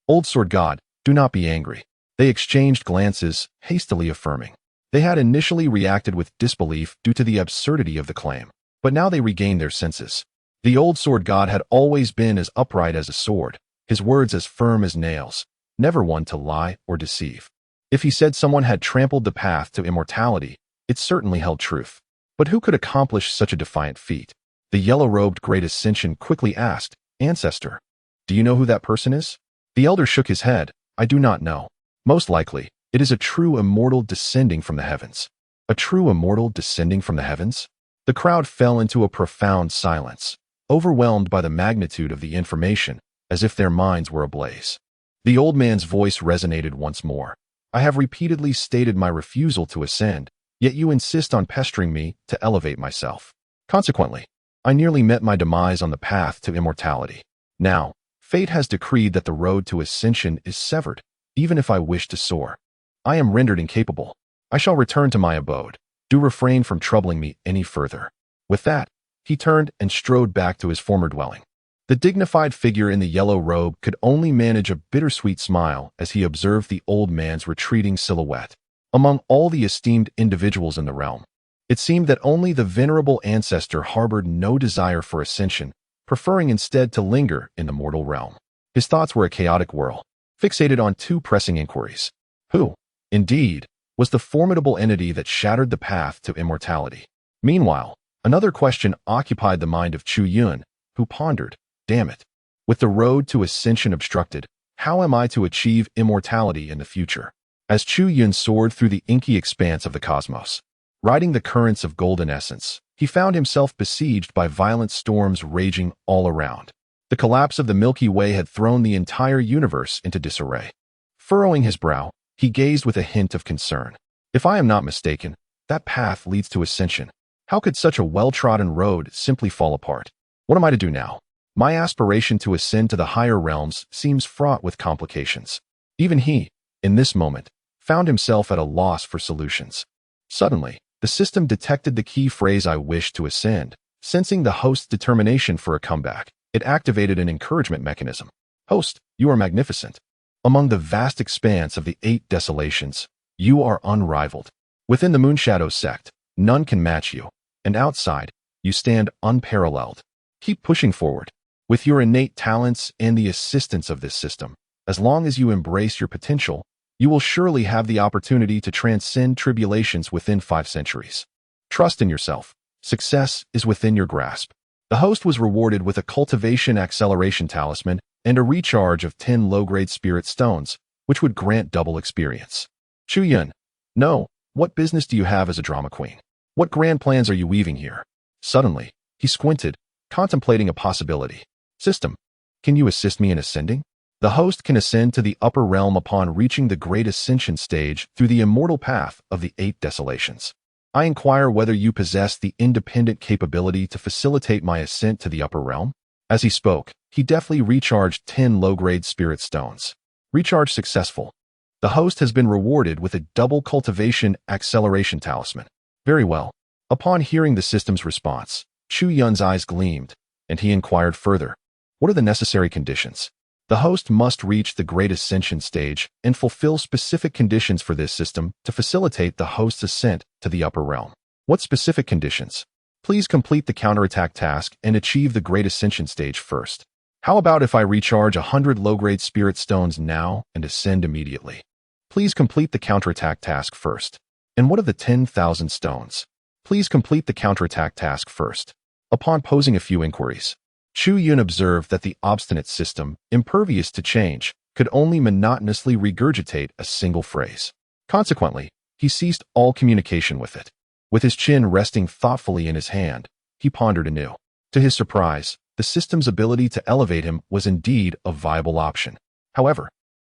Old sword god, do not be angry." They exchanged glances, hastily affirming. They had initially reacted with disbelief due to the absurdity of the claim, but now they regained their senses. The old sword god had always been as upright as a sword, his words as firm as nails, never one to lie or deceive. If he said someone had trampled the path to immortality, it certainly held truth. But who could accomplish such a defiant feat? The yellow-robed Great Ascension quickly asked, "Ancestor, do you know who that person is?" The elder shook his head, "I do not know. Most likely, it is a true immortal descending from the heavens." A true immortal descending from the heavens? The crowd fell into a profound silence, overwhelmed by the magnitude of the information, as if their minds were ablaze. The old man's voice resonated once more. "I have repeatedly stated my refusal to ascend, yet you insist on pestering me to elevate myself. Consequently, I nearly met my demise on the path to immortality. Now, fate has decreed that the road to ascension is severed, even if I wish to soar. I am rendered incapable. I shall return to my abode. Do refrain from troubling me any further." With that, he turned and strode back to his former dwelling. The dignified figure in the yellow robe could only manage a bittersweet smile as he observed the old man's retreating silhouette. Among all the esteemed individuals in the realm, it seemed that only the venerable ancestor harbored no desire for ascension, preferring instead to linger in the mortal realm. His thoughts were a chaotic whirl, fixated on two pressing inquiries. Who, indeed, was the formidable entity that shattered the path to immortality? Meanwhile, another question occupied the mind of Chu Yun, who pondered, "Damn it. With the road to ascension obstructed, how am I to achieve immortality in the future?" As Chu Yun soared through the inky expanse of the cosmos, riding the currents of golden essence, he found himself besieged by violent storms raging all around. The collapse of the Milky Way had thrown the entire universe into disarray. Furrowing his brow, he gazed with a hint of concern. If I am not mistaken, that path leads to ascension. How could such a well-trodden road simply fall apart? What am I to do now? My aspiration to ascend to the higher realms seems fraught with complications. Even he, in this moment, found himself at a loss for solutions. Suddenly, the system detected the key phrase "I wish to ascend." Sensing the host's determination for a comeback, it activated an encouragement mechanism. "Host, you are magnificent. Among the vast expanse of the 8 desolations, you are unrivaled. Within the Moonshadow sect, none can match you, and outside, you stand unparalleled. Keep pushing forward. With your innate talents and the assistance of this system, as long as you embrace your potential, you will surely have the opportunity to transcend tribulations within 5 centuries. Trust in yourself. Success is within your grasp." The host was rewarded with a cultivation acceleration talisman and a recharge of 10 low-grade spirit stones, which would grant double experience. Chu Yun, no, what business do you have as a drama queen? What grand plans are you weaving here? Suddenly, he squinted, contemplating a possibility. System, can you assist me in ascending? The host can ascend to the upper realm upon reaching the Great Ascension stage through the immortal path of the 8 desolations. I inquire whether you possess the independent capability to facilitate my ascent to the upper realm? As he spoke, he deftly recharged 10 low-grade spirit stones. Recharge successful. The host has been rewarded with a double cultivation acceleration talisman. Very well. Upon hearing the system's response, Chu Yun's eyes gleamed, and he inquired further. What are the necessary conditions? The host must reach the Great Ascension stage and fulfill specific conditions for this system to facilitate the host's ascent to the upper realm. What specific conditions? Please complete the counterattack task and achieve the Great Ascension stage first. How about if I recharge 100 low-grade spirit stones now and ascend immediately? Please complete the counterattack task first. And what of the 10,000 stones? Please complete the counterattack task first. Upon posing a few inquiries, Chu Yun observed that the obstinate system, impervious to change, could only monotonously regurgitate a single phrase. Consequently, he ceased all communication with it. With his chin resting thoughtfully in his hand, he pondered anew. To his surprise, the system's ability to elevate him was indeed a viable option. However,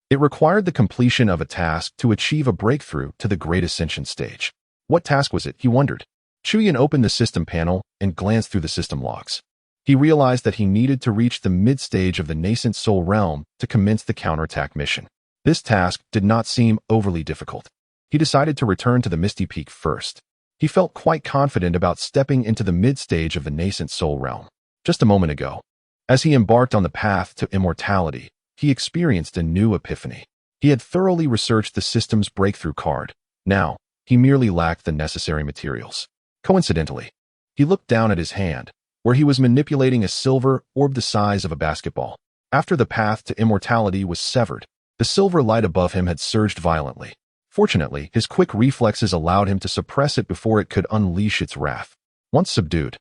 it required the completion of a task to achieve a breakthrough to the Great Ascension stage. What task was it, he wondered. Chu Yun opened the system panel and glanced through the system logs. He realized that he needed to reach the mid-stage of the Nascent Soul realm to commence the counterattack mission. This task did not seem overly difficult. He decided to return to the Misty Peak first. He felt quite confident about stepping into the mid-stage of the Nascent Soul realm. Just a moment ago, as he embarked on the path to immortality, he experienced a new epiphany. He had thoroughly researched the system's breakthrough card. Now, he merely lacked the necessary materials. Coincidentally, he looked down at his hand, where he was manipulating a silver orb the size of a basketball. After the path to immortality was severed, the silver light above him had surged violently. Fortunately, his quick reflexes allowed him to suppress it before it could unleash its wrath. Once subdued,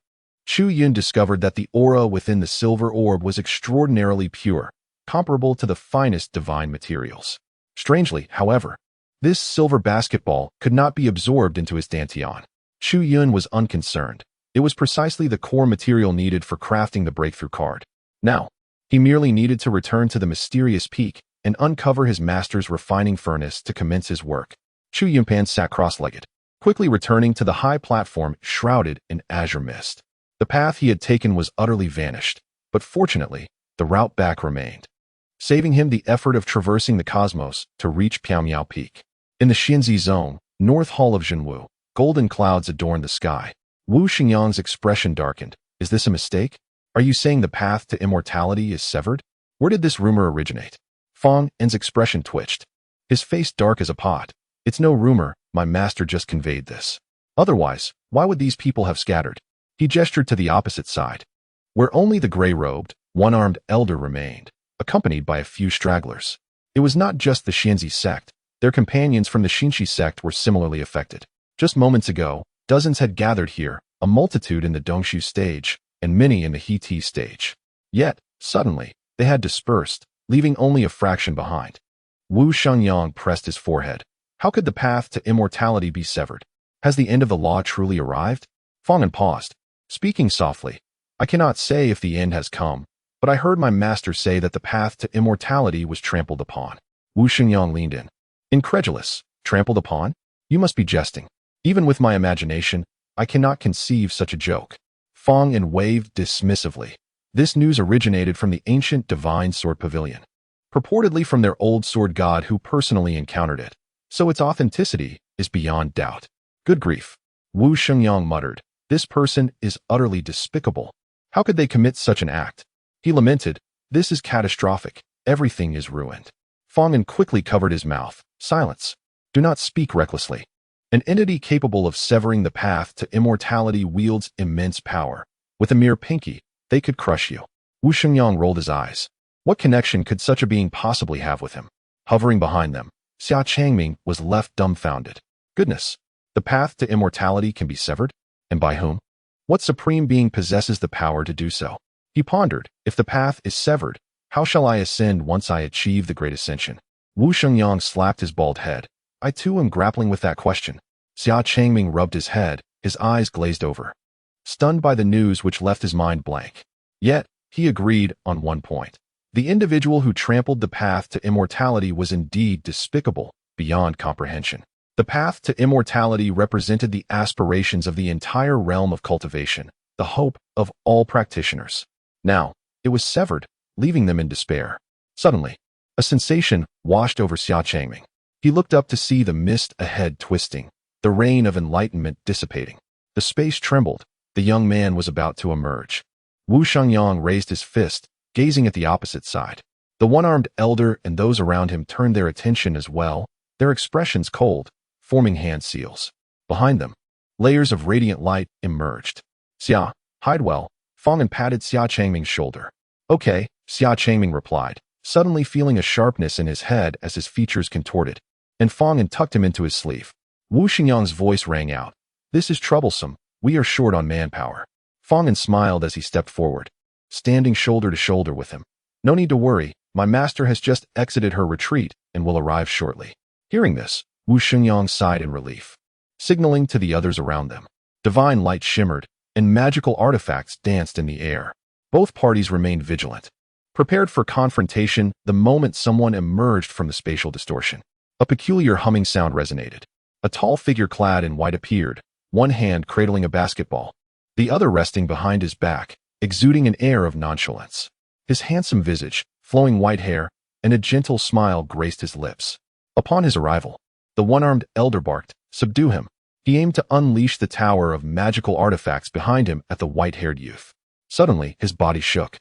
Chu Yun discovered that the aura within the silver orb was extraordinarily pure, comparable to the finest divine materials. Strangely, however, this silver basketball could not be absorbed into his dantian. Chu Yun was unconcerned. It was precisely the core material needed for crafting the breakthrough card. Now, he merely needed to return to the mysterious peak and uncover his master's refining furnace to commence his work. Chu Yunpan sat cross-legged, quickly returning to the high platform shrouded in azure mist. The path he had taken was utterly vanished, but fortunately, the route back remained, saving him the effort of traversing the cosmos to reach Piaomiao Peak. In the Xian Zong, North Hall of Zhenwu, golden clouds adorned the sky. Wu Xingyang's expression darkened. Is this a mistake? Are you saying the path to immortality is severed? Where did this rumor originate? Fang En's expression twitched, his face dark as a pot. It's no rumor, my master just conveyed this. Otherwise, why would these people have scattered? He gestured to the opposite side, where only the gray-robed, one-armed elder remained, accompanied by a few stragglers. It was not just the Xianzi sect. Their companions from the Xinshi sect were similarly affected. Just moments ago, dozens had gathered here, a multitude in the Dongshu stage, and many in the He-Ti stage. Yet, suddenly, they had dispersed, leaving only a fraction behind. Wu Shangyang pressed his forehead. How could the path to immortality be severed? Has the end of the law truly arrived? Fang'an paused, speaking softly. I cannot say if the end has come, but I heard my master say that the path to immortality was trampled upon. Wu Shangyang leaned in. Incredulous. Trampled upon? You must be jesting. Even with my imagination, I cannot conceive such a joke. Fang'an waved dismissively. This news originated from the ancient divine sword pavilion, purportedly from their old sword god who personally encountered it, so its authenticity is beyond doubt. Good grief. Wu Shengyang muttered. This person is utterly despicable. How could they commit such an act? He lamented. This is catastrophic. Everything is ruined. Fang'an quickly covered his mouth. Silence. Do not speak recklessly. An entity capable of severing the path to immortality wields immense power. With a mere pinky, they could crush you. Wu Shengyang rolled his eyes. What connection could such a being possibly have with him? Hovering behind them, Xia Changming was left dumbfounded. Goodness, the path to immortality can be severed? And by whom? What supreme being possesses the power to do so? He pondered, if the path is severed, how shall I ascend once I achieve the Great Ascension? Wu Shengyang slapped his bald head. I too am grappling with that question. Xia Changming rubbed his head, his eyes glazed over, stunned by the news which left his mind blank. Yet, he agreed on one point. The individual who trampled the path to immortality was indeed despicable, beyond comprehension. The path to immortality represented the aspirations of the entire realm of cultivation, the hope of all practitioners. Now, it was severed, leaving them in despair. Suddenly, a sensation washed over Xia Changming. He looked up to see the mist ahead twisting, the rain of enlightenment dissipating. The space trembled. The young man was about to emerge. Wu Shengyang raised his fist, gazing at the opposite side. The one-armed elder and those around him turned their attention as well, their expressions cold, forming hand seals. Behind them, layers of radiant light emerged. Xia, hide well. Fang'an patted Xia Changming's shoulder. Okay, Xia Changming replied, suddenly feeling a sharpness in his head as his features contorted. And Fang'an tucked him into his sleeve. Wu Xingyang's voice rang out. This is troublesome. We are short on manpower. Fang'an smiled as he stepped forward, standing shoulder to shoulder with him. No need to worry. My master has just exited her retreat and will arrive shortly. Hearing this, Wu Xingyang sighed in relief, signaling to the others around them. Divine light shimmered, and magical artifacts danced in the air. Both parties remained vigilant, prepared for confrontation the moment someone emerged from the spatial distortion. A peculiar humming sound resonated. A tall figure clad in white appeared, one hand cradling a basketball, the other resting behind his back, exuding an air of nonchalance. His handsome visage, flowing white hair, and a gentle smile graced his lips. Upon his arrival, the one-armed elder barked, "Subdue him." He aimed to unleash the tower of magical artifacts behind him at the white-haired youth. Suddenly, his body shook.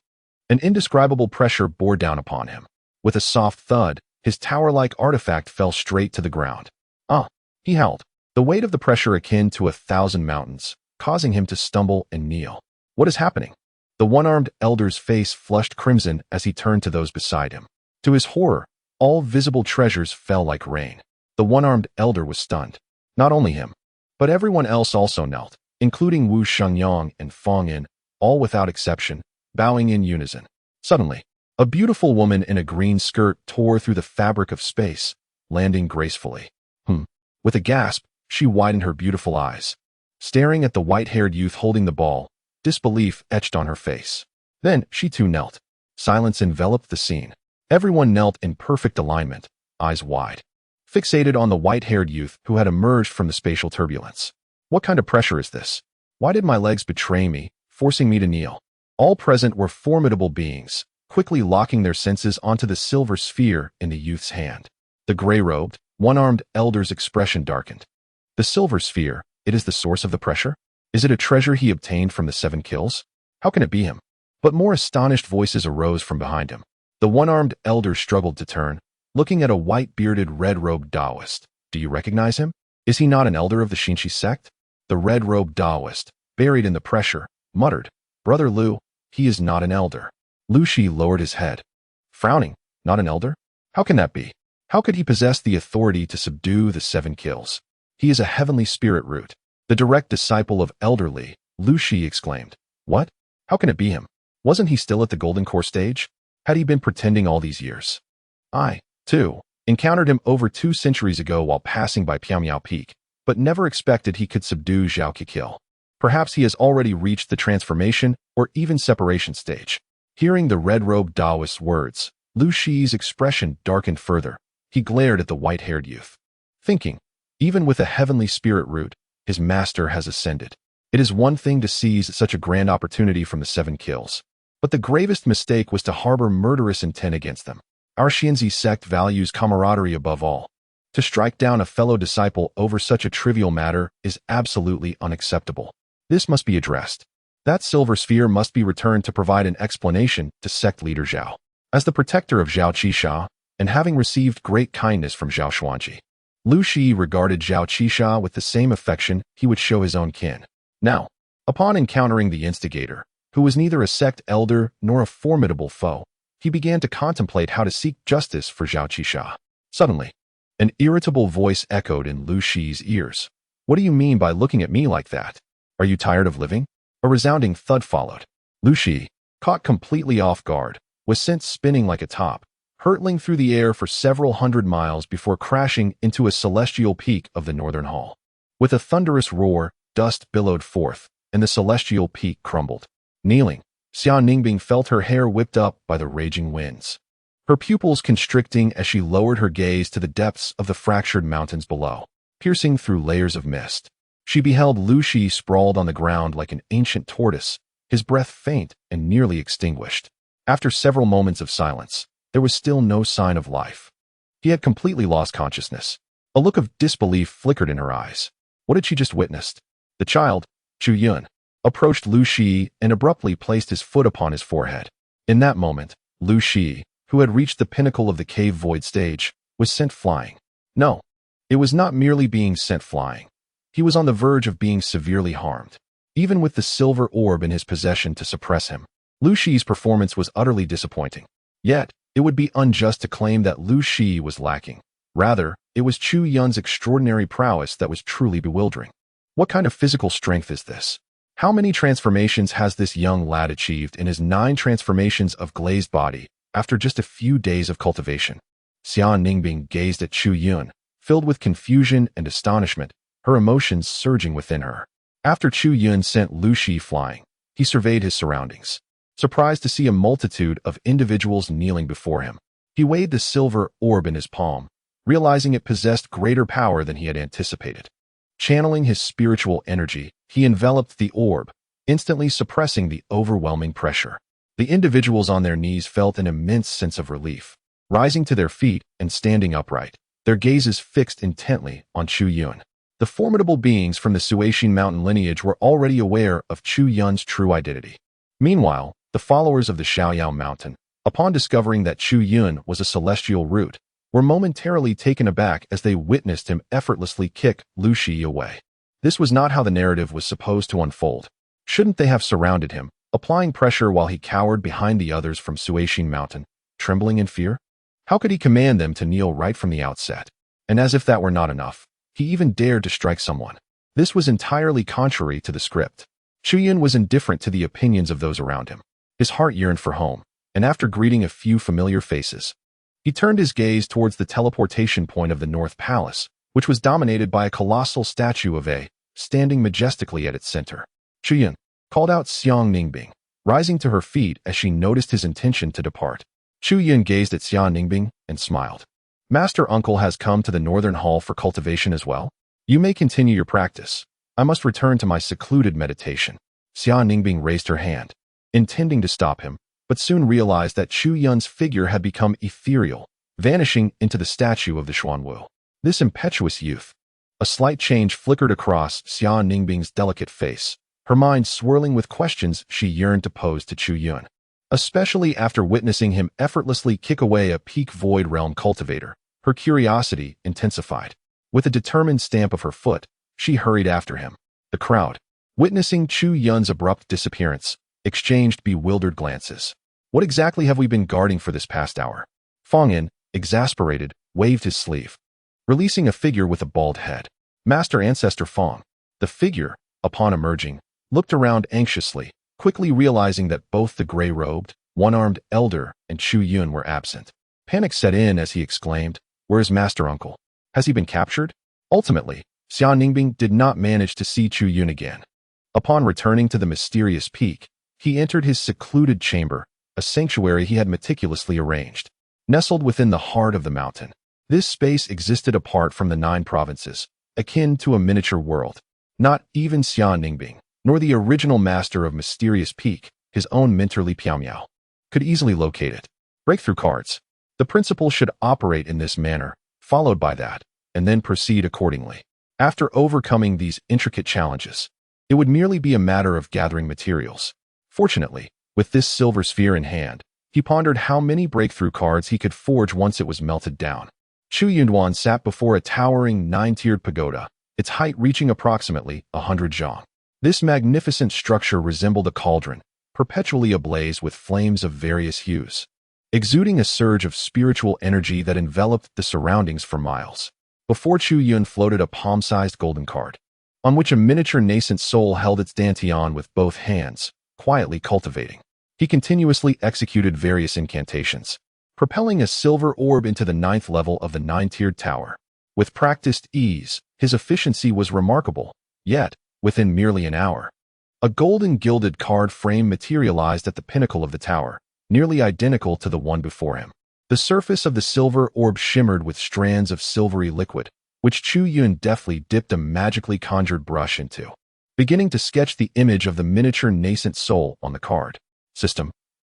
An indescribable pressure bore down upon him. With a soft thud, his tower-like artifact fell straight to the ground. "Ah!" he howled, the weight of the pressure akin to 1,000 mountains, causing him to stumble and kneel. "What is happening?" The one-armed elder's face flushed crimson as he turned to those beside him. To his horror, all visible treasures fell like rain. The one-armed elder was stunned. Not only him, but everyone else also knelt, including Wu Xingyang and Fang'an, all without exception, bowing in unison. Suddenly, a beautiful woman in a green skirt tore through the fabric of space, landing gracefully. With a gasp, she widened her beautiful eyes, staring at the white-haired youth holding the ball, disbelief etched on her face. Then she too knelt. Silence enveloped the scene. Everyone knelt in perfect alignment, eyes wide, fixated on the white-haired youth who had emerged from the spatial turbulence. What kind of pressure is this? Why did my legs betray me, forcing me to kneel? All present were formidable beings, quickly locking their senses onto the silver sphere in the youth's hand. The gray-robed, one-armed elder's expression darkened. The silver sphere, it is the source of the pressure? Is it a treasure he obtained from the 7 kills? How can it be him? But more astonished voices arose from behind him. The one-armed elder struggled to turn, looking at a white-bearded, red-robed Taoist. Do you recognize him? Is he not an elder of the Xinchi sect? The red-robed Taoist, buried in the pressure, muttered, "Brother Lu, he is not an elder." Lu Shi lowered his head, frowning. Not an elder? How can that be? How could he possess the authority to subdue the 7 kills? He is a heavenly spirit root, the direct disciple of Elder Li, Lu Shi exclaimed. What? How can it be him? Wasn't he still at the Golden Core stage? Had he been pretending all these years? I, too, encountered him over 2 centuries ago while passing by Piaomiao Peak, but never expected he could subdue Zhao Kikil. Perhaps he has already reached the transformation or even separation stage. Hearing the red-robed Taoist's words, Lu Shi's expression darkened further. He glared at the white-haired youth, thinking, even with a heavenly spirit root, his master has ascended. It is one thing to seize such a grand opportunity from the 7 kills, but the gravest mistake was to harbor murderous intent against them. Our Xianzi sect values camaraderie above all. To strike down a fellow disciple over such a trivial matter is absolutely unacceptable. This must be addressed. That silver sphere must be returned to provide an explanation to sect leader Zhao. As the protector of Zhao Qisha, and having received great kindness from Zhao Xuanji, Lu Shi regarded Zhao Qisha with the same affection he would show his own kin. Now, upon encountering the instigator, who was neither a sect elder nor a formidable foe, he began to contemplate how to seek justice for Zhao Qisha. Suddenly, an irritable voice echoed in Lu Shi's ears. What do you mean by looking at me like that? Are you tired of living? A resounding thud followed. Lu Shi, caught completely off guard, was sent spinning like a top, hurtling through the air for several hundred miles before crashing into a celestial peak of the northern hall. With a thunderous roar, dust billowed forth, and the celestial peak crumbled. Kneeling, Xian Ningbing felt her hair whipped up by the raging winds, her pupils constricting as she lowered her gaze to the depths of the fractured mountains below, piercing through layers of mist. She beheld Lu Shi sprawled on the ground like an ancient tortoise, his breath faint and nearly extinguished. After several moments of silence, there was still no sign of life. He had completely lost consciousness. A look of disbelief flickered in her eyes. What had she just witnessed? The child, Chu Yun, approached Lu Shi and abruptly placed his foot upon his forehead. In that moment, Lu Shi, who had reached the pinnacle of the cave void stage, was sent flying. No, it was not merely being sent flying. He was on the verge of being severely harmed. Even with the silver orb in his possession to suppress him, Lu Shi's performance was utterly disappointing. Yet, it would be unjust to claim that Lu Shi was lacking. Rather, it was Chu Yun's extraordinary prowess that was truly bewildering. What kind of physical strength is this? How many transformations has this young lad achieved in his 9 transformations of glazed body after just a few days of cultivation? Xian Ningbing gazed at Chu Yun, filled with confusion and astonishment, her emotions surging within her. After Chu Yun sent Lu Shi flying, he surveyed his surroundings, surprised to see a multitude of individuals kneeling before him. He weighed the silver orb in his palm, realizing it possessed greater power than he had anticipated. Channeling his spiritual energy, he enveloped the orb, instantly suppressing the overwhelming pressure. The individuals on their knees felt an immense sense of relief, rising to their feet and standing upright, their gazes fixed intently on Chu Yun. The formidable beings from the Suishin mountain lineage were already aware of Chu Yun's true identity. Meanwhile, the followers of the Shaoyao mountain, upon discovering that Chu Yun was a celestial root, were momentarily taken aback as they witnessed him effortlessly kick Lu Shi away. This was not how the narrative was supposed to unfold. Shouldn't they have surrounded him, applying pressure while he cowered behind the others from Suishin mountain, trembling in fear? How could he command them to kneel right from the outset? And as if that were not enough, he even dared to strike someone. This was entirely contrary to the script. Chu Yun was indifferent to the opinions of those around him. His heart yearned for home, and after greeting a few familiar faces, he turned his gaze towards the teleportation point of the North Palace, which was dominated by a colossal statue of A, standing majestically at its center. Chu Yun called out Xian Ningbing, rising to her feet as she noticed his intention to depart. Chu Yun gazed at Xian Ningbing and smiled. Master Uncle has come to the Northern Hall for cultivation as well. You may continue your practice. I must return to my secluded meditation. Xian Ningbing raised her hand, intending to stop him, but soon realized that Chu Yun's figure had become ethereal, vanishing into the statue of the Xuanwu. This impetuous youth. A slight change flickered across Xian Ningbing's delicate face, her mind swirling with questions she yearned to pose to Chu Yun, especially after witnessing him effortlessly kick away a peak void realm cultivator. Her curiosity intensified. With a determined stamp of her foot, she hurried after him. The crowd, witnessing Chu Yun's abrupt disappearance, exchanged bewildered glances. What exactly have we been guarding for this past hour? Fong Yin, exasperated, waved his sleeve, releasing a figure with a bald head. Master Ancestor Fong. The figure, upon emerging, looked around anxiously, quickly realizing that both the gray-robed, one-armed elder and Chu Yun were absent. Panic set in as he exclaimed, "Where is Master Uncle? Has he been captured?" Ultimately, Xian Ningbing did not manage to see Chu Yun again. Upon returning to the mysterious peak, he entered his secluded chamber, a sanctuary he had meticulously arranged. Nestled within the heart of the mountain, this space existed apart from the 9 provinces, akin to a miniature world. Not even Xian Ningbing, nor the original master of Mysterious Peak, his own mentor Li Piaomiao, could easily locate it. Breakthrough cards. The principle should operate in this manner, followed by that, and then proceed accordingly. After overcoming these intricate challenges, it would merely be a matter of gathering materials. Fortunately, with this silver sphere in hand, he pondered how many breakthrough cards he could forge once it was melted down. Chu Yunduan sat before a towering 9-tiered pagoda, its height reaching approximately 100 zhang. This magnificent structure resembled a cauldron, perpetually ablaze with flames of various hues, exuding a surge of spiritual energy that enveloped the surroundings for miles. Before Chu Yun floated a palm-sized golden card, on which a miniature Nascent Soul held its dantian with both hands, quietly cultivating. He continuously executed various incantations, propelling a silver orb into the 9th level of the 9-tiered tower. With practiced ease, his efficiency was remarkable, yet, within merely an hour, a golden gilded card frame materialized at the pinnacle of the tower, nearly identical to the one before him. The surface of the silver orb shimmered with strands of silvery liquid, which Chu Yun deftly dipped a magically conjured brush into, beginning to sketch the image of the miniature Nascent Soul on the card. System.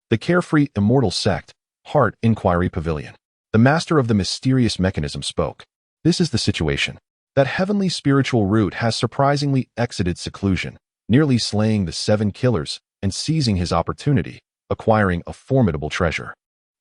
The Carefree Immortal Sect, Heart Inquiry Pavilion. The master of the mysterious mechanism spoke. This is the situation. That heavenly spiritual root has surprisingly exited seclusion, nearly slaying the 7 killers and seizing his opportunity, acquiring a formidable treasure.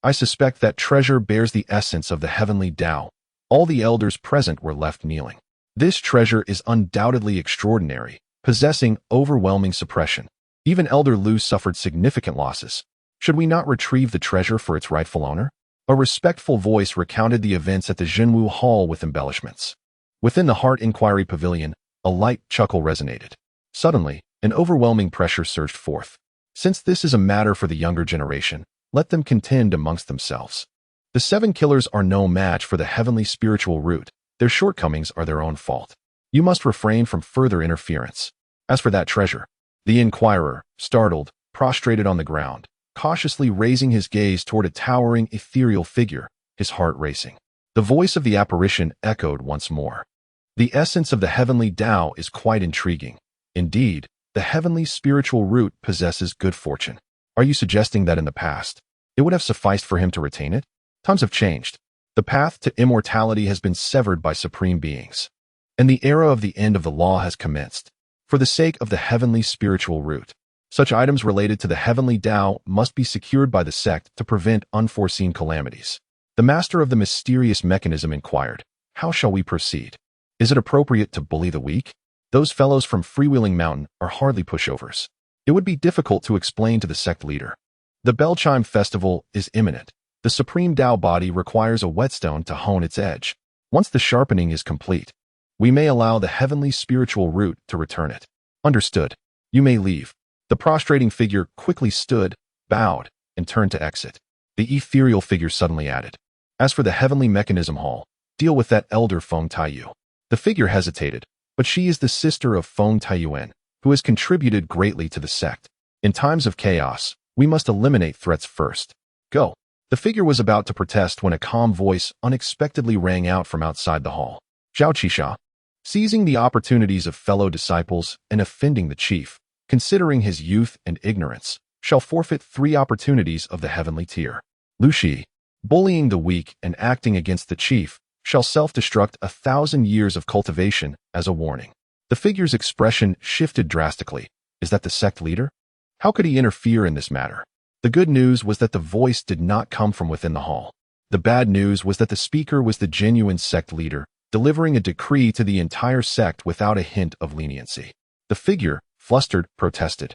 I suspect that treasure bears the essence of the heavenly Tao. All the elders present were left kneeling. This treasure is undoubtedly extraordinary, possessing overwhelming suppression. Even Elder Lu suffered significant losses. Should we not retrieve the treasure for its rightful owner? A respectful voice recounted the events at the Zhenwu Hall with embellishments. Within the Heart Inquiry Pavilion, a light chuckle resonated. Suddenly, an overwhelming pressure surged forth. Since this is a matter for the younger generation, let them contend amongst themselves. The 7 killers are no match for the heavenly spiritual root. Their shortcomings are their own fault. You must refrain from further interference. As for that treasure, the inquirer, startled, prostrated on the ground, cautiously raising his gaze toward a towering, ethereal figure, his heart racing. The voice of the apparition echoed once more. The essence of the heavenly Tao is quite intriguing. Indeed, the heavenly spiritual root possesses good fortune. Are you suggesting that in the past, it would have sufficed for him to retain it? Times have changed. The path to immortality has been severed by supreme beings, and the era of the end of the law has commenced. For the sake of the heavenly spiritual root, such items related to the heavenly Tao must be secured by the sect to prevent unforeseen calamities. The master of the mysterious mechanism inquired, "How shall we proceed? Is it appropriate to bully the weak? Those fellows from Freewheeling Mountain are hardly pushovers. It would be difficult to explain to the sect leader. The Bell Chime Festival is imminent. The supreme Tao body requires a whetstone to hone its edge. Once the sharpening is complete, we may allow the heavenly spiritual root to return it." "Understood. You may leave." The prostrating figure quickly stood, bowed, and turned to exit. The ethereal figure suddenly added, "As for the heavenly mechanism hall, deal with that elder Feng Taiyu." The figure hesitated, but she is the sister of Feng Taiyuan, who has contributed greatly to the sect. In times of chaos, we must eliminate threats first. Go. The figure was about to protest when a calm voice unexpectedly rang out from outside the hall. Zhao Qisha, seizing the opportunities of fellow disciples and offending the chief, considering his youth and ignorance, shall forfeit 3 opportunities of the heavenly tier. Lu Shi, bullying the weak and acting against the chief, shall self-destruct 1,000 years of cultivation as a warning. The figure's expression shifted drastically. Is that the sect leader? How could he interfere in this matter? The good news was that the voice did not come from within the hall. The bad news was that the speaker was the genuine sect leader, delivering a decree to the entire sect without a hint of leniency. The figure, flustered, protested.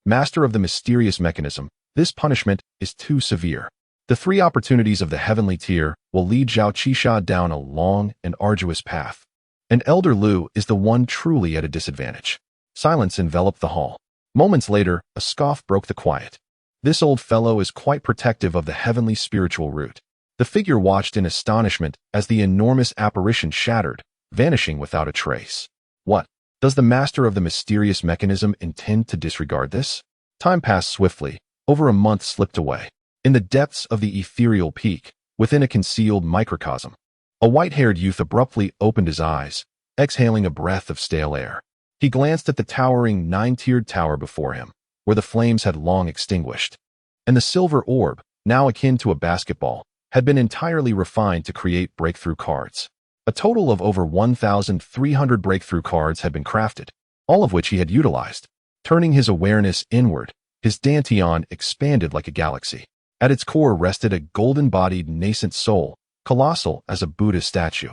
"Master of the mysterious mechanism, this punishment is too severe. The 3 opportunities of the heavenly tier will lead Zhao Qisha down a long and arduous path. And Elder Lu is the one truly at a disadvantage." Silence enveloped the hall. Moments later, a scoff broke the quiet. "This old fellow is quite protective of the heavenly spiritual root." The figure watched in astonishment as the enormous apparition shattered, vanishing without a trace. What? Does the master of the mysterious mechanism intend to disregard this? Time passed swiftly. Over a month slipped away. In the depths of the ethereal peak, within a concealed microcosm, a white-haired youth abruptly opened his eyes, exhaling a breath of stale air. He glanced at the towering 9-tiered tower before him, where the flames had long extinguished, and the silver orb, now akin to a basketball, had been entirely refined to create breakthrough cards. A total of over 1,300 breakthrough cards had been crafted, all of which he had utilized. Turning his awareness inward, his dantian expanded like a galaxy. At its core rested a golden-bodied nascent soul, colossal as a Buddha statue.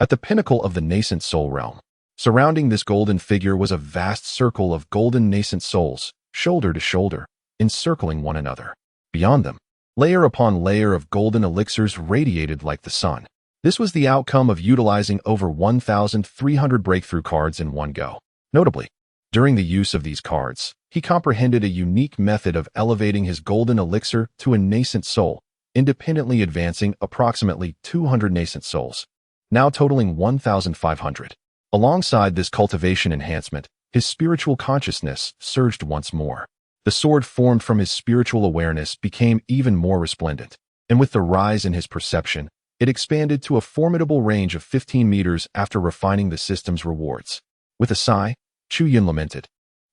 At the pinnacle of the nascent soul realm, surrounding this golden figure was a vast circle of golden nascent souls, shoulder to shoulder, encircling one another. Beyond them, layer upon layer of golden elixirs radiated like the sun. This was the outcome of utilizing over 1,300 breakthrough cards in one go. Notably, during the use of these cards, he comprehended a unique method of elevating his golden elixir to a nascent soul, independently advancing approximately 200 nascent souls, now totaling 1,500. Alongside this cultivation enhancement, his spiritual consciousness surged once more. The sword formed from his spiritual awareness became even more resplendent, and with the rise in his perception, it expanded to a formidable range of 15 meters after refining the system's rewards. With a sigh, Chu Yun lamented,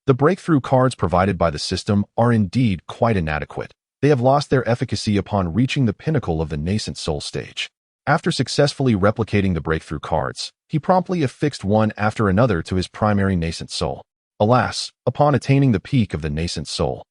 "The breakthrough cards provided by the system are indeed quite inadequate. They have lost their efficacy upon reaching the pinnacle of the nascent soul stage." After successfully replicating the breakthrough cards, he promptly affixed one after another to his primary nascent soul. Alas, upon attaining the peak of the nascent soul,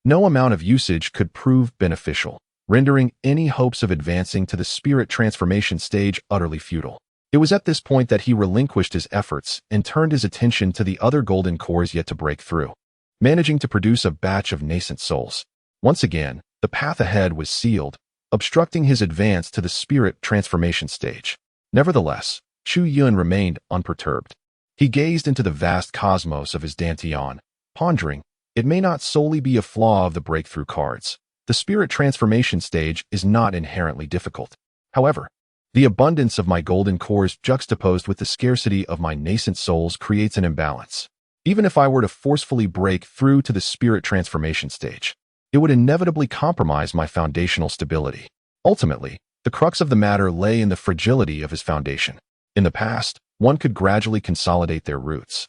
no amount of usage could prove beneficial, rendering any hopes of advancing to the spirit transformation stage utterly futile. It was at this point that he relinquished his efforts and turned his attention to the other golden cores yet to break through, managing to produce a batch of nascent souls. Once again, the path ahead was sealed, obstructing his advance to the spirit transformation stage. Nevertheless, Chu Yun remained unperturbed. He gazed into the vast cosmos of his dantian, pondering, it may not solely be a flaw of the breakthrough cards. The spirit transformation stage is not inherently difficult. However, the abundance of my golden cores juxtaposed with the scarcity of my nascent souls creates an imbalance. Even if I were to forcefully break through to the spirit transformation stage, it would inevitably compromise my foundational stability. Ultimately, the crux of the matter lay in the fragility of his foundation. In the past, one could gradually consolidate their roots.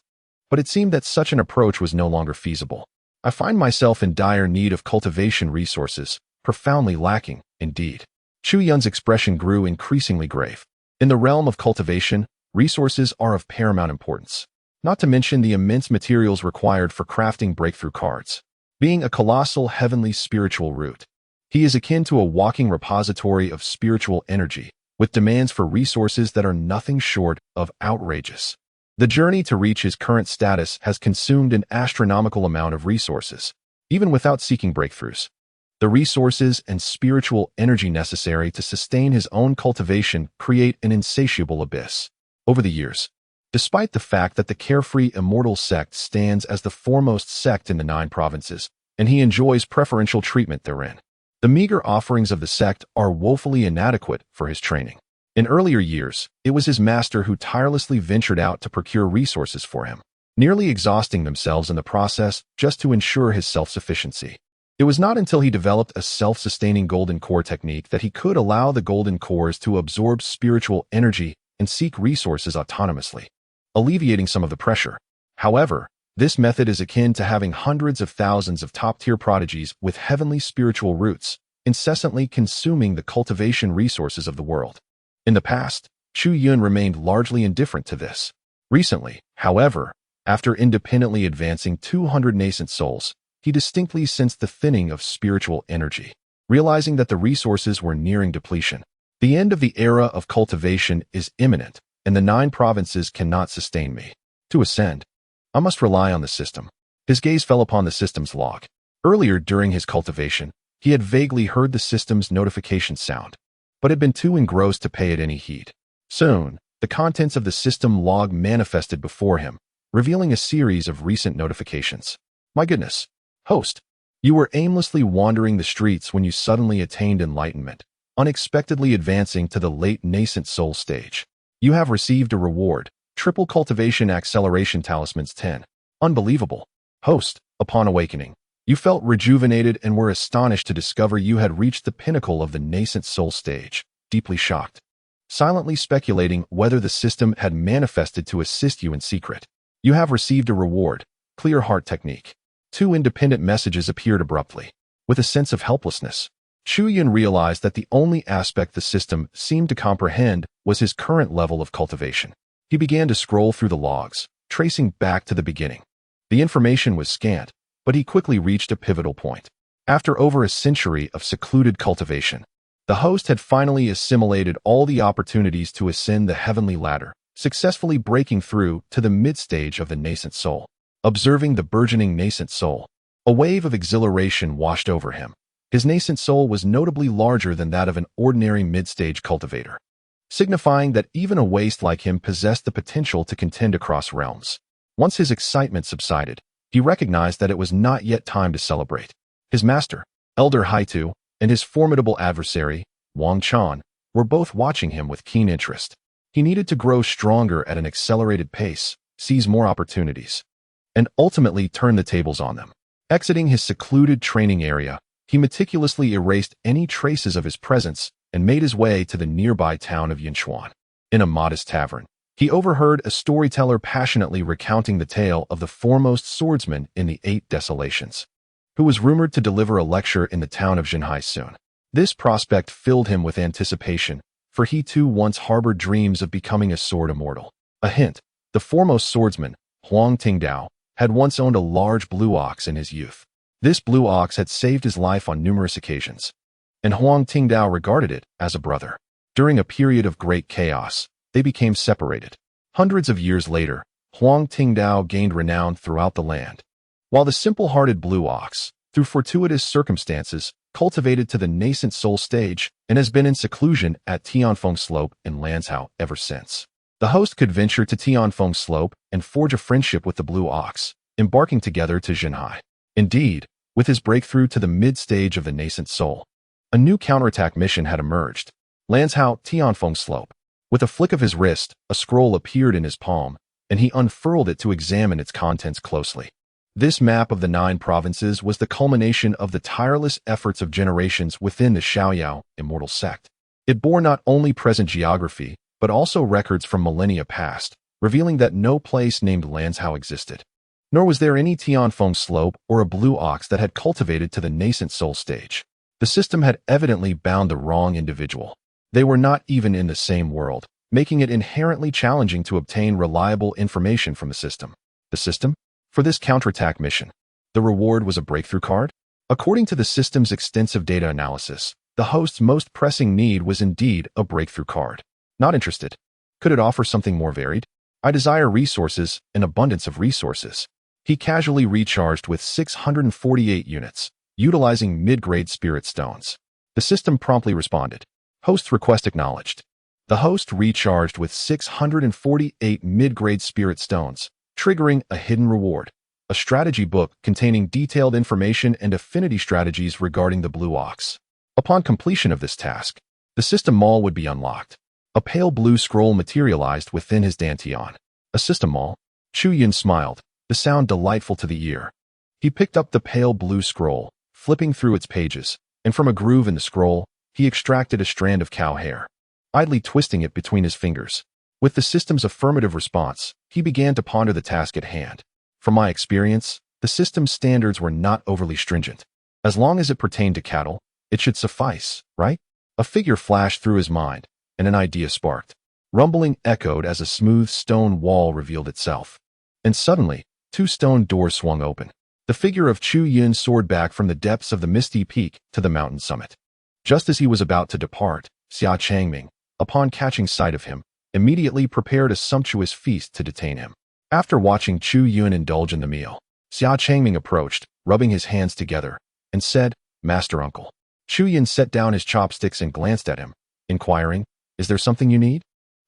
But it seemed that such an approach was no longer feasible. I find myself in dire need of cultivation resources, profoundly lacking, indeed. Chu Yun's expression grew increasingly grave. In the realm of cultivation, resources are of paramount importance, not to mention the immense materials required for crafting breakthrough cards. Being a colossal heavenly spiritual root, he is akin to a walking repository of spiritual energy, with demands for resources that are nothing short of outrageous. The journey to reach his current status has consumed an astronomical amount of resources, even without seeking breakthroughs. The resources and spiritual energy necessary to sustain his own cultivation create an insatiable abyss. Over the years, despite the fact that the Carefree Immortal Sect stands as the foremost sect in the 9 provinces, and he enjoys preferential treatment therein, the meager offerings of the sect are woefully inadequate for his training. In earlier years, it was his master who tirelessly ventured out to procure resources for him, nearly exhausting themselves in the process just to ensure his self-sufficiency. It was not until he developed a self-sustaining golden core technique that he could allow the golden cores to absorb spiritual energy and seek resources autonomously, alleviating some of the pressure. However, this method is akin to having hundreds of thousands of top-tier prodigies with heavenly spiritual roots, incessantly consuming the cultivation resources of the world. In the past, Chu Yun remained largely indifferent to this. Recently, however, after independently advancing 200 nascent souls, he distinctly sensed the thinning of spiritual energy, realizing that the resources were nearing depletion. The end of the era of cultivation is imminent, and the 9 provinces cannot sustain me. To ascend, I must rely on the system. His gaze fell upon the system's log. Earlier during his cultivation, he had vaguely heard the system's notification sound, but had been too engrossed to pay it any heed. Soon, the contents of the system log manifested before him, revealing a series of recent notifications. My goodness, host, you were aimlessly wandering the streets when you suddenly attained enlightenment, unexpectedly advancing to the late nascent soul stage. You have received a reward, triple cultivation acceleration talismans 10. Unbelievable. Host, upon awakening, you felt rejuvenated and were astonished to discover you had reached the pinnacle of the nascent soul stage, deeply shocked, silently speculating whether the system had manifested to assist you in secret. You have received a reward, clear heart technique. 2 independent messages appeared abruptly. With a sense of helplessness, Chu Yun realized that the only aspect the system seemed to comprehend was his current level of cultivation. He began to scroll through the logs, tracing back to the beginning. The information was scant, but he quickly reached a pivotal point. After over a century of secluded cultivation, the host had finally assimilated all the opportunities to ascend the heavenly ladder, successfully breaking through to the mid-stage of the nascent soul. Observing the burgeoning nascent soul, a wave of exhilaration washed over him. His nascent soul was notably larger than that of an ordinary mid-stage cultivator, signifying that even a waste like him possessed the potential to contend across realms. Once his excitement subsided, he recognized that it was not yet time to celebrate. His master, Elder Haitu, and his formidable adversary, Wang Chan, were both watching him with keen interest. He needed to grow stronger at an accelerated pace, seize more opportunities, and ultimately turn the tables on them. Exiting his secluded training area, he meticulously erased any traces of his presence and made his way to the nearby town of Yinchuan. In a modest tavern, he overheard a storyteller passionately recounting the tale of the foremost swordsman in the 8 desolations, who was rumored to deliver a lecture in the town of Zhenhai soon. This prospect filled him with anticipation, for he too once harbored dreams of becoming a sword immortal. A hint, the foremost swordsman, Huang Tingdao, had once owned a large blue ox in his youth. This blue ox had saved his life on numerous occasions, and Huang Tingdao regarded it as a brother. During a period of great chaos, they became separated. Hundreds of years later, Huang Tingdao gained renown throughout the land, while the simple-hearted blue ox, through fortuitous circumstances, cultivated to the Nascent Soul stage, and has been in seclusion at Tianfeng Slope in Lanzhou ever since. The host could venture to Tianfeng Slope and forge a friendship with the Blue Ox, embarking together to Jinhai. Indeed, with his breakthrough to the mid-stage of the Nascent Soul, a new counterattack mission had emerged. Lanzhou Tianfeng Slope. With a flick of his wrist, a scroll appeared in his palm, and he unfurled it to examine its contents closely. This map of the 9 provinces was the culmination of the tireless efforts of generations within the Xiaoyao Immortal Sect. It bore not only present geography, but also records from millennia past, revealing that no place named Lanzhou existed. Nor was there any Tianfeng Slope or a Blue Ox that had cultivated to the Nascent Soul stage. The system had evidently bound the wrong individual. They were not even in the same world, making it inherently challenging to obtain reliable information from the system. The system? For this counterattack mission, the reward was a breakthrough card? According to the system's extensive data analysis, the host's most pressing need was indeed a breakthrough card. Not interested. Could it offer something more varied? I desire resources, an abundance of resources. He casually recharged with 648 units, utilizing mid-grade spirit stones. The system promptly responded. Host's request acknowledged. The host recharged with 648 mid-grade spirit stones, triggering a hidden reward, a strategy book containing detailed information and affinity strategies regarding the Blue Ox. Upon completion of this task, the system mall would be unlocked. A pale blue scroll materialized within his dantian. A system mall? Chu Yun smiled, the sound delightful to the ear. He picked up the pale blue scroll, flipping through its pages, and from a groove in the scroll, he extracted a strand of cow hair, idly twisting it between his fingers. With the system's affirmative response, he began to ponder the task at hand. From my experience, the system's standards were not overly stringent. As long as it pertained to cattle, it should suffice, right? A figure flashed through his mind, and an idea sparked. Rumbling echoed as a smooth stone wall revealed itself. And suddenly, 2 stone doors swung open. The figure of Chu Yun soared back from the depths of the misty peak to the mountain summit. Just as he was about to depart, Xia Changming, upon catching sight of him, immediately prepared a sumptuous feast to detain him. After watching Chu Yun indulge in the meal, Xia Changming approached, rubbing his hands together, and said, "Master Uncle." Chu Yun set down his chopsticks and glanced at him, inquiring, "Is there something you need?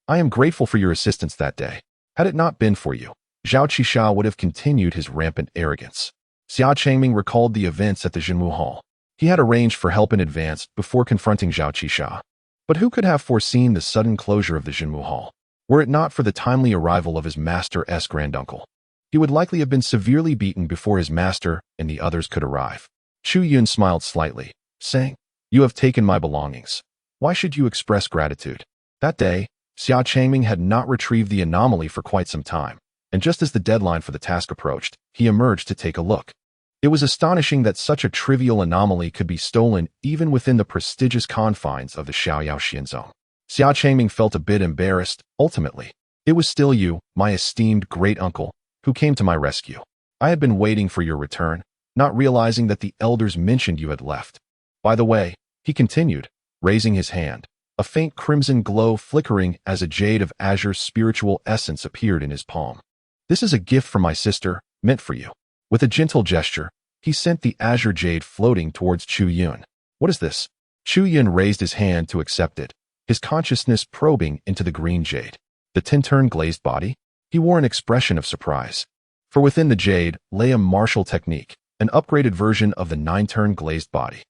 I am grateful for your assistance that day. Had it not been for you, Zhao Qisha would have continued his rampant arrogance." Xia Changming recalled the events at the Jinwu Hall. He had arranged for help in advance before confronting Zhao Qisha. But who could have foreseen the sudden closure of the Jinwu Hall? Were it not for the timely arrival of his master's granduncle, he would likely have been severely beaten before his master and the others could arrive. Chu Yun smiled slightly, saying, "You have taken my belongings. Why should you express gratitude?" That day, Xia Changming had not retrieved the anomaly for quite some time, and just as the deadline for the task approached, he emerged to take a look. It was astonishing that such a trivial anomaly could be stolen even within the prestigious confines of the Xiaoyao Xian Zong. Xia Changming felt a bit embarrassed. Ultimately, it was still you, my esteemed great-uncle, who came to my rescue. I had been waiting for your return, not realizing that the elders mentioned you had left. By the way, he continued, raising his hand, a faint crimson glow flickering as a jade of azure spiritual essence appeared in his palm. This is a gift from my sister, meant for you. With a gentle gesture, he sent the azure jade floating towards Chu Yun. What is this? Chu Yun raised his hand to accept it, his consciousness probing into the green jade. The tintern glazed body? He wore an expression of surprise. For within the jade lay a martial technique, an upgraded version of the 9-turn glazed body.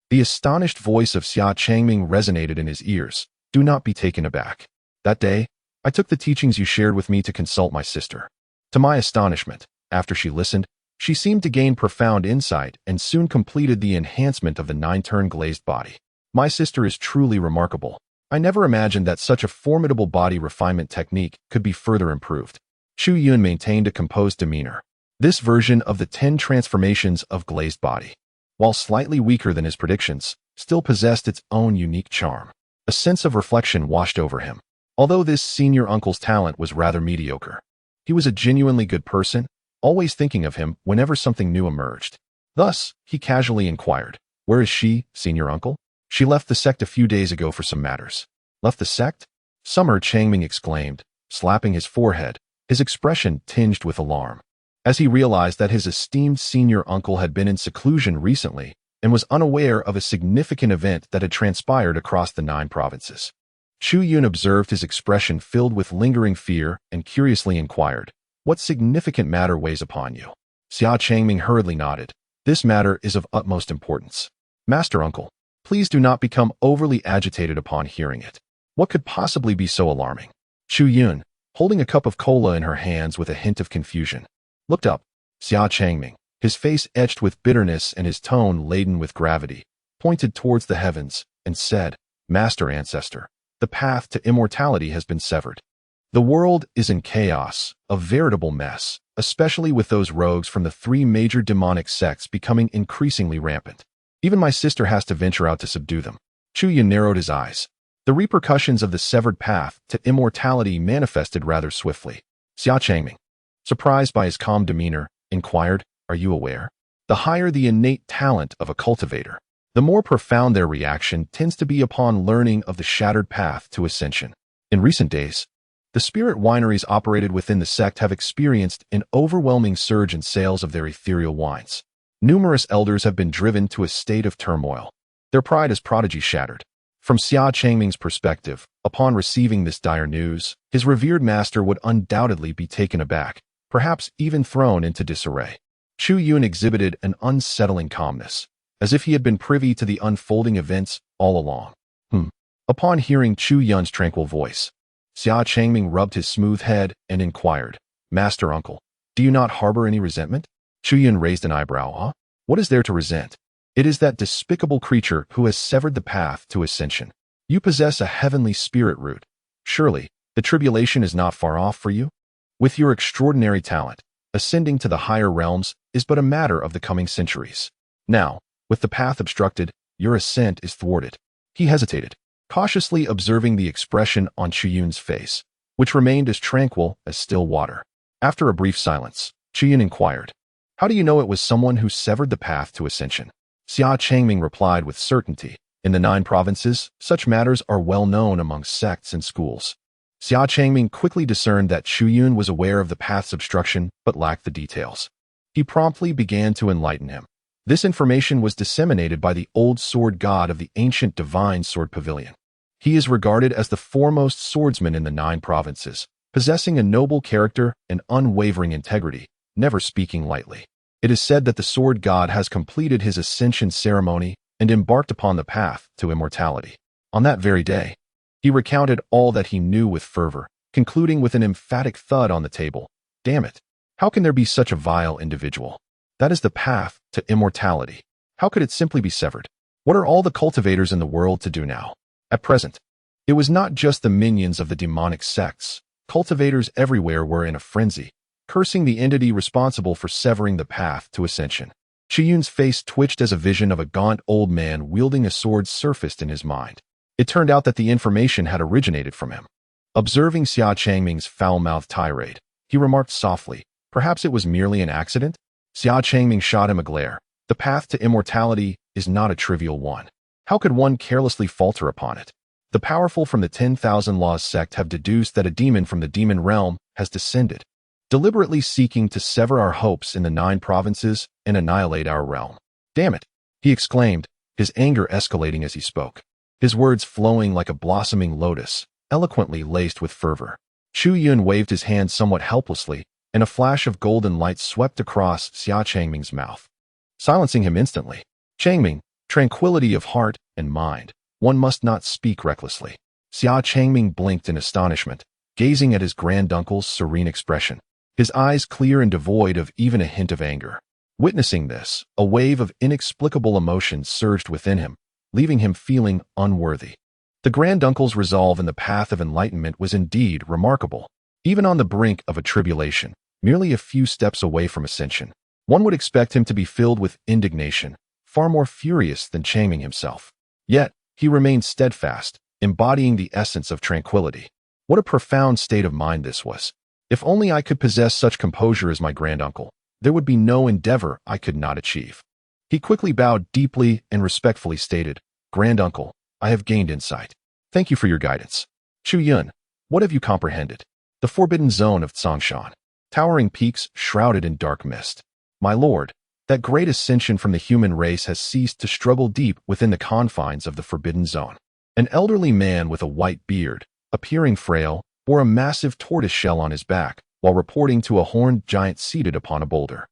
The astonished voice of Xia Changming resonated in his ears. Do not be taken aback. That day, I took the teachings you shared with me to consult my sister. To my astonishment, after she listened, she seemed to gain profound insight and soon completed the enhancement of the 9-turn glazed body. My sister is truly remarkable. I never imagined that such a formidable body refinement technique could be further improved. Chu Yun maintained a composed demeanor. This version of the 10 transformations of glazed body, while slightly weaker than his predictions, still possessed its own unique charm. A sense of reflection washed over him. Although this senior uncle's talent was rather mediocre, he was a genuinely good person, always thinking of him whenever something new emerged. Thus, he casually inquired, "Where is she, senior uncle?" "She left the sect a few days ago for some matters." "Left the sect?" Summer Changming exclaimed, slapping his forehead, his expression tinged with alarm. As he realized that his esteemed senior uncle had been in seclusion recently, and was unaware of a significant event that had transpired across the 9 provinces. Chu Yun observed his expression filled with lingering fear and curiously inquired, "What significant matter weighs upon you?" Xia Changming hurriedly nodded. "This matter is of utmost importance. Master Uncle, please do not become overly agitated upon hearing it. What could possibly be so alarming?" Chu Yun, holding a cup of cola in her hands with a hint of confusion, looked up. Xia Changming, his face etched with bitterness and his tone laden with gravity, pointed towards the heavens and said, "Master Ancestor, the path to immortality has been severed. The world is in chaos, a veritable mess, especially with those rogues from the 3 major demonic sects becoming increasingly rampant. Even my sister has to venture out to subdue them." Chu Yun narrowed his eyes. The repercussions of the severed path to immortality manifested rather swiftly. Xia Changming, surprised by his calm demeanor, inquired, "Are you aware? The higher the innate talent of a cultivator, the more profound their reaction tends to be upon learning of the shattered path to ascension. In recent days, the spirit wineries operated within the sect have experienced an overwhelming surge in sales of their ethereal wines. Numerous elders have been driven to a state of turmoil, their pride as prodigy shattered." From Xia Changming's perspective, upon receiving this dire news, his revered master would undoubtedly be taken aback, perhaps even thrown into disarray. Chu Yun exhibited an unsettling calmness, as if he had been privy to the unfolding events all along. Upon hearing Chu Yun's tranquil voice, Xia Changming rubbed his smooth head and inquired, "Master Uncle, do you not harbor any resentment?" Chu Yun raised an eyebrow. "Huh? What is there to resent? It is that despicable creature who has severed the path to ascension. You possess a heavenly spirit root. Surely, the tribulation is not far off for you? With your extraordinary talent, ascending to the higher realms is but a matter of the coming centuries. Now, with the path obstructed, your ascent is thwarted." He hesitated, cautiously observing the expression on Chu Yun's face, which remained as tranquil as still water. After a brief silence, Chu Yun inquired, "How do you know it was someone who severed the path to ascension?" Xia Changming replied with certainty, "In the 9 provinces, such matters are well known among sects and schools." Xia Changming quickly discerned that Chu Yun was aware of the path's obstruction but lacked the details. He promptly began to enlighten him. This information was disseminated by the old sword god of the ancient divine sword pavilion. He is regarded as the foremost swordsman in the 9 provinces, possessing a noble character and unwavering integrity, never speaking lightly. It is said that the sword god has completed his ascension ceremony and embarked upon the path to immortality. On that very day, he recounted all that he knew with fervor, concluding with an emphatic thud on the table. "Damn it! How can there be such a vile individual? That is the path to immortality. How could it simply be severed? What are all the cultivators in the world to do now?" At present, it was not just the minions of the demonic sects. Cultivators everywhere were in a frenzy, cursing the entity responsible for severing the path to ascension. Chu Yun's face twitched as a vision of a gaunt old man wielding a sword surfaced in his mind. It turned out that the information had originated from him. Observing Xia Changming's foul-mouthed tirade, he remarked softly, "Perhaps it was merely an accident?" Xia Changming shot him a glare. "The path to immortality is not a trivial one. How could one carelessly falter upon it? The powerful from the 10,000 Laws sect have deduced that a demon from the demon realm has descended, deliberately seeking to sever our hopes in the 9 provinces and annihilate our realm. Damn it!" he exclaimed, his anger escalating as he spoke, his words flowing like a blossoming lotus, eloquently laced with fervor. Chu Yun waved his hand somewhat helplessly, and a flash of golden light swept across Xia Changming's mouth, silencing him instantly. "Changming, tranquility of heart and mind. One must not speak recklessly." Xia Changming blinked in astonishment, gazing at his granduncle's serene expression, his eyes clear and devoid of even a hint of anger. Witnessing this, a wave of inexplicable emotion surged within him, leaving him feeling unworthy. The granduncle's resolve in the path of enlightenment was indeed remarkable. Even on the brink of a tribulation, merely a few steps away from ascension, one would expect him to be filled with indignation, far more furious than Changming himself. Yet, he remained steadfast, embodying the essence of tranquility. What a profound state of mind this was. If only I could possess such composure as my granduncle, there would be no endeavor I could not achieve. He quickly bowed deeply and respectfully stated, "Granduncle, I have gained insight. Thank you for your guidance. Chu Yun, what have you comprehended?" The forbidden zone of Tsongshan. Towering peaks shrouded in dark mist. "My lord, that great ascension from the human race has ceased to struggle deep within the confines of the forbidden zone. An elderly man with a white beard, appearing frail, bore a massive tortoise shell on his back, while reporting to a horned giant seated upon a boulder.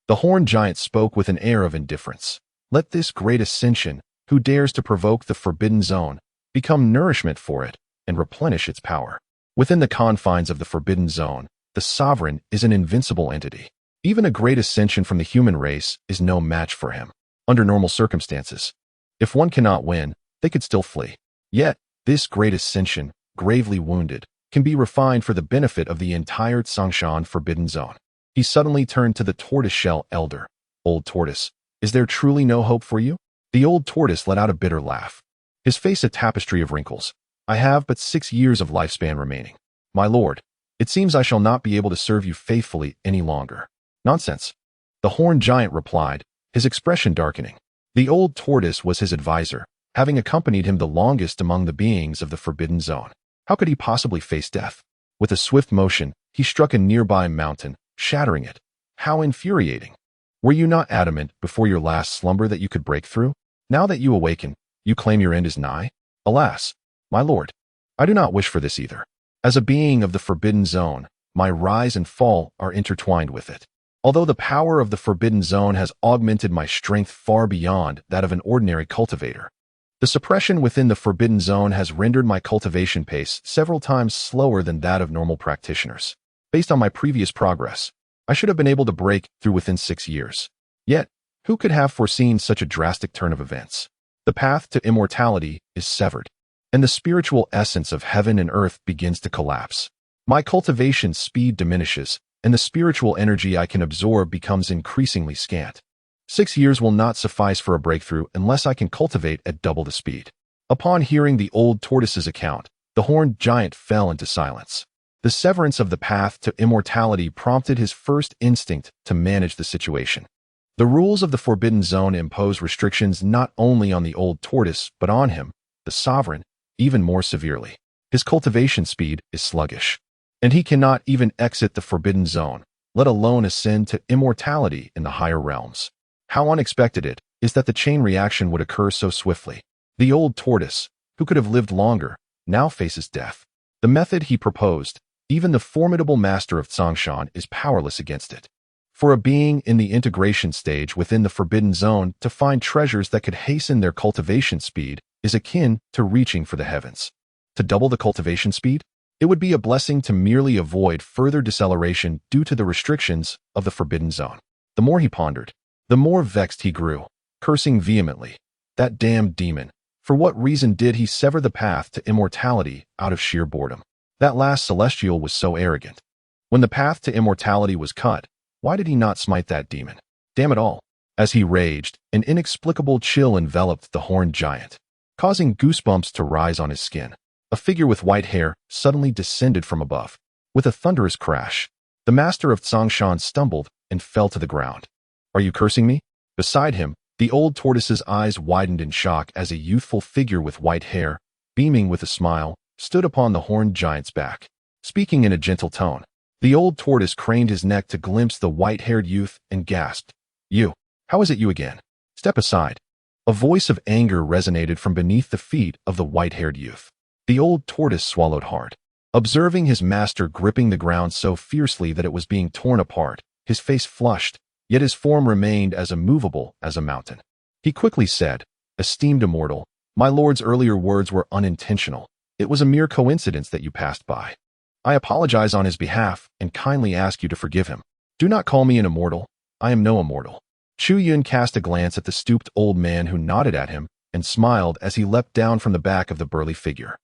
The horned giant spoke with an air of indifference. Let this great ascension, who dares to provoke the forbidden zone, become nourishment for it and replenish its power. Within the confines of the forbidden zone, the sovereign is an invincible entity. Even a great ascension from the human race is no match for him. Under normal circumstances, if one cannot win, they could still flee. Yet, this great ascension, gravely wounded, can be refined for the benefit of the entire Tsongshan forbidden zone. He suddenly turned to the tortoise-shell elder. Old tortoise, is there truly no hope for you? The old tortoise let out a bitter laugh, his face a tapestry of wrinkles. I have but 6 years of lifespan remaining. My lord, it seems I shall not be able to serve you faithfully any longer. Nonsense. The horned giant replied, his expression darkening. The old tortoise was his advisor, having accompanied him the longest among the beings of the forbidden zone. How could he possibly face death? With a swift motion, he struck a nearby mountain, shattering it. How infuriating. Were you not adamant before your last slumber that you could break through? Now that you awaken, you claim your end is nigh? Alas, my lord, I do not wish for this either. As a being of the forbidden zone, my rise and fall are intertwined with it. Although the power of the forbidden zone has augmented my strength far beyond that of an ordinary cultivator, the suppression within the forbidden zone has rendered my cultivation pace several times slower than that of normal practitioners. Based on my previous progress, I should have been able to break through within 6 years. Yet, who could have foreseen such a drastic turn of events? The path to immortality is severed, and the spiritual essence of heaven and earth begins to collapse. My cultivation speed diminishes, and the spiritual energy I can absorb becomes increasingly scant. 6 years will not suffice for a breakthrough unless I can cultivate at double the speed. Upon hearing the old tortoise's account, the horned giant fell into silence. The severance of the path to immortality prompted his first instinct to manage the situation. The rules of the forbidden zone impose restrictions not only on the old tortoise, but on him, the sovereign, even more severely. His cultivation speed is sluggish, and he cannot even exit the forbidden zone, let alone ascend to immortality in the higher realms. How unexpected it is that the chain reaction would occur so swiftly. The old tortoise, who could have lived longer, now faces death. The method he proposed, even the formidable master of Tsongshan is powerless against it. For a being in the integration stage within the forbidden zone to find treasures that could hasten their cultivation speed is akin to reaching for the heavens. To double the cultivation speed, it would be a blessing to merely avoid further deceleration due to the restrictions of the forbidden zone. The more he pondered, the more vexed he grew, cursing vehemently. That damned demon. For what reason did he sever the path to immortality out of sheer boredom? That last celestial was so arrogant. When the path to immortality was cut, why did he not smite that demon? Damn it all. As he raged, an inexplicable chill enveloped the horned giant, causing goosebumps to rise on his skin. A figure with white hair suddenly descended from above. With a thunderous crash, the master of Tsongshan stumbled and fell to the ground. Are you cursing me? Beside him, the old tortoise's eyes widened in shock as a youthful figure with white hair, beaming with a smile, stood upon the horned giant's back. Speaking in a gentle tone, the old tortoise craned his neck to glimpse the white-haired youth and gasped, "You, how is it you again? Step aside." A voice of anger resonated from beneath the feet of the white-haired youth. The old tortoise swallowed hard. Observing his master gripping the ground so fiercely that it was being torn apart, his face flushed, yet his form remained as immovable as a mountain. He quickly said, "Esteemed immortal, my lord's earlier words were unintentional. It was a mere coincidence that you passed by. I apologize on his behalf and kindly ask you to forgive him. Do not call me an immortal. I am no immortal." Chu Yun cast a glance at the stooped old man who nodded at him and smiled as he leapt down from the back of the burly figure.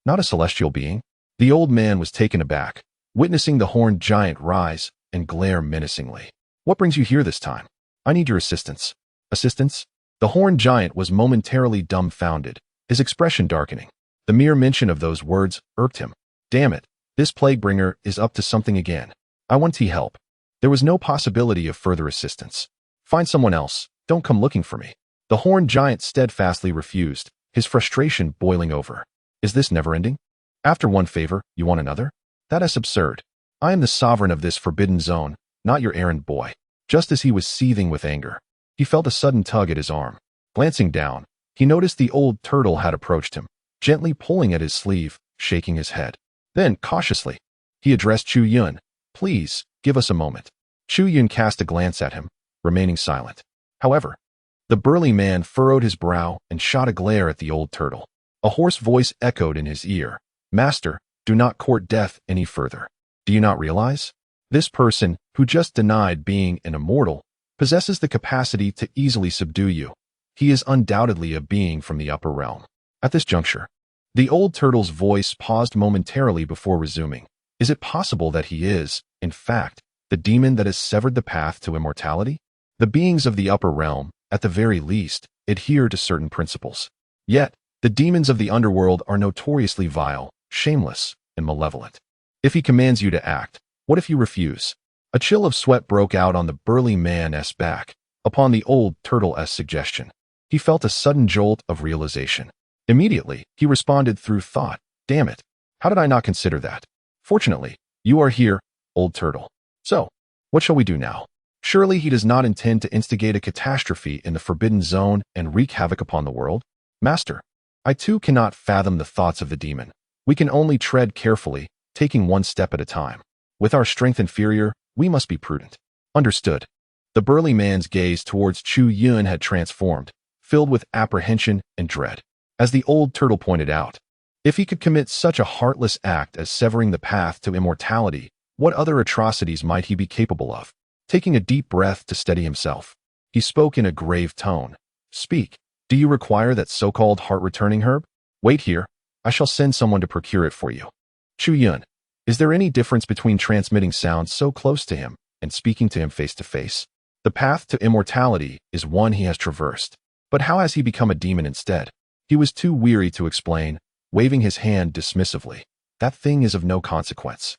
Not a celestial being? The old man was taken aback, witnessing the horned giant rise and glare menacingly. "What brings you here this time? I need your assistance." Assistance? The horned giant was momentarily dumbfounded, his expression darkening. The mere mention of those words irked him. Damn it, this plague-bringer is up to something again. I want help. There was no possibility of further assistance. Find someone else, don't come looking for me. The horned giant steadfastly refused, his frustration boiling over. Is this never-ending? After one favor, you want another? That is absurd. I am the sovereign of this forbidden zone, not your errand boy. Just as he was seething with anger, He felt a sudden tug at his arm. Glancing down, he noticed the old turtle had approached him, gently pulling at his sleeve, shaking his head. Then, cautiously, he addressed Chu Yun. "Please, give us a moment." Chu Yun cast a glance at him, remaining silent. However, the burly man furrowed his brow and shot a glare at the old turtle. A hoarse voice echoed in his ear. "Master, do not court death any further. Do you not realize? This person, who just denied being an immortal, possesses the capacity to easily subdue you. He is undoubtedly a being from the upper realm." At this juncture, the old turtle's voice paused momentarily before resuming. "Is it possible that he is, in fact, the demon that has severed the path to immortality? The beings of the upper realm, at the very least, adhere to certain principles. Yet, the demons of the underworld are notoriously vile, shameless, and malevolent. If he commands you to act, what if you refuse?" A chill of sweat broke out on the burly man's back upon the old turtle's suggestion. He felt a sudden jolt of realization. Immediately, he responded through thought, "Damn it, how did I not consider that? Fortunately, you are here, old turtle. So, what shall we do now?" Surely he does not intend to instigate a catastrophe in the Forbidden Zone and wreak havoc upon the world? "Master, I too cannot fathom the thoughts of the demon. We can only tread carefully, taking one step at a time. With our strength inferior, we must be prudent." "Understood." The burly man's gaze towards Chu Yun had transformed, filled with apprehension and dread. As the old turtle pointed out, if he could commit such a heartless act as severing the path to immortality, what other atrocities might he be capable of? Taking a deep breath to steady himself, he spoke in a grave tone. "Speak. Do you require that so-called heart-returning herb? Wait here. I shall send someone to procure it for you." "Chu Yun, is there any difference between transmitting sounds so close to him and speaking to him face to face? The path to immortality is one he has traversed. But how has he become a demon instead?" He was too weary to explain, waving his hand dismissively. "That thing is of no consequence.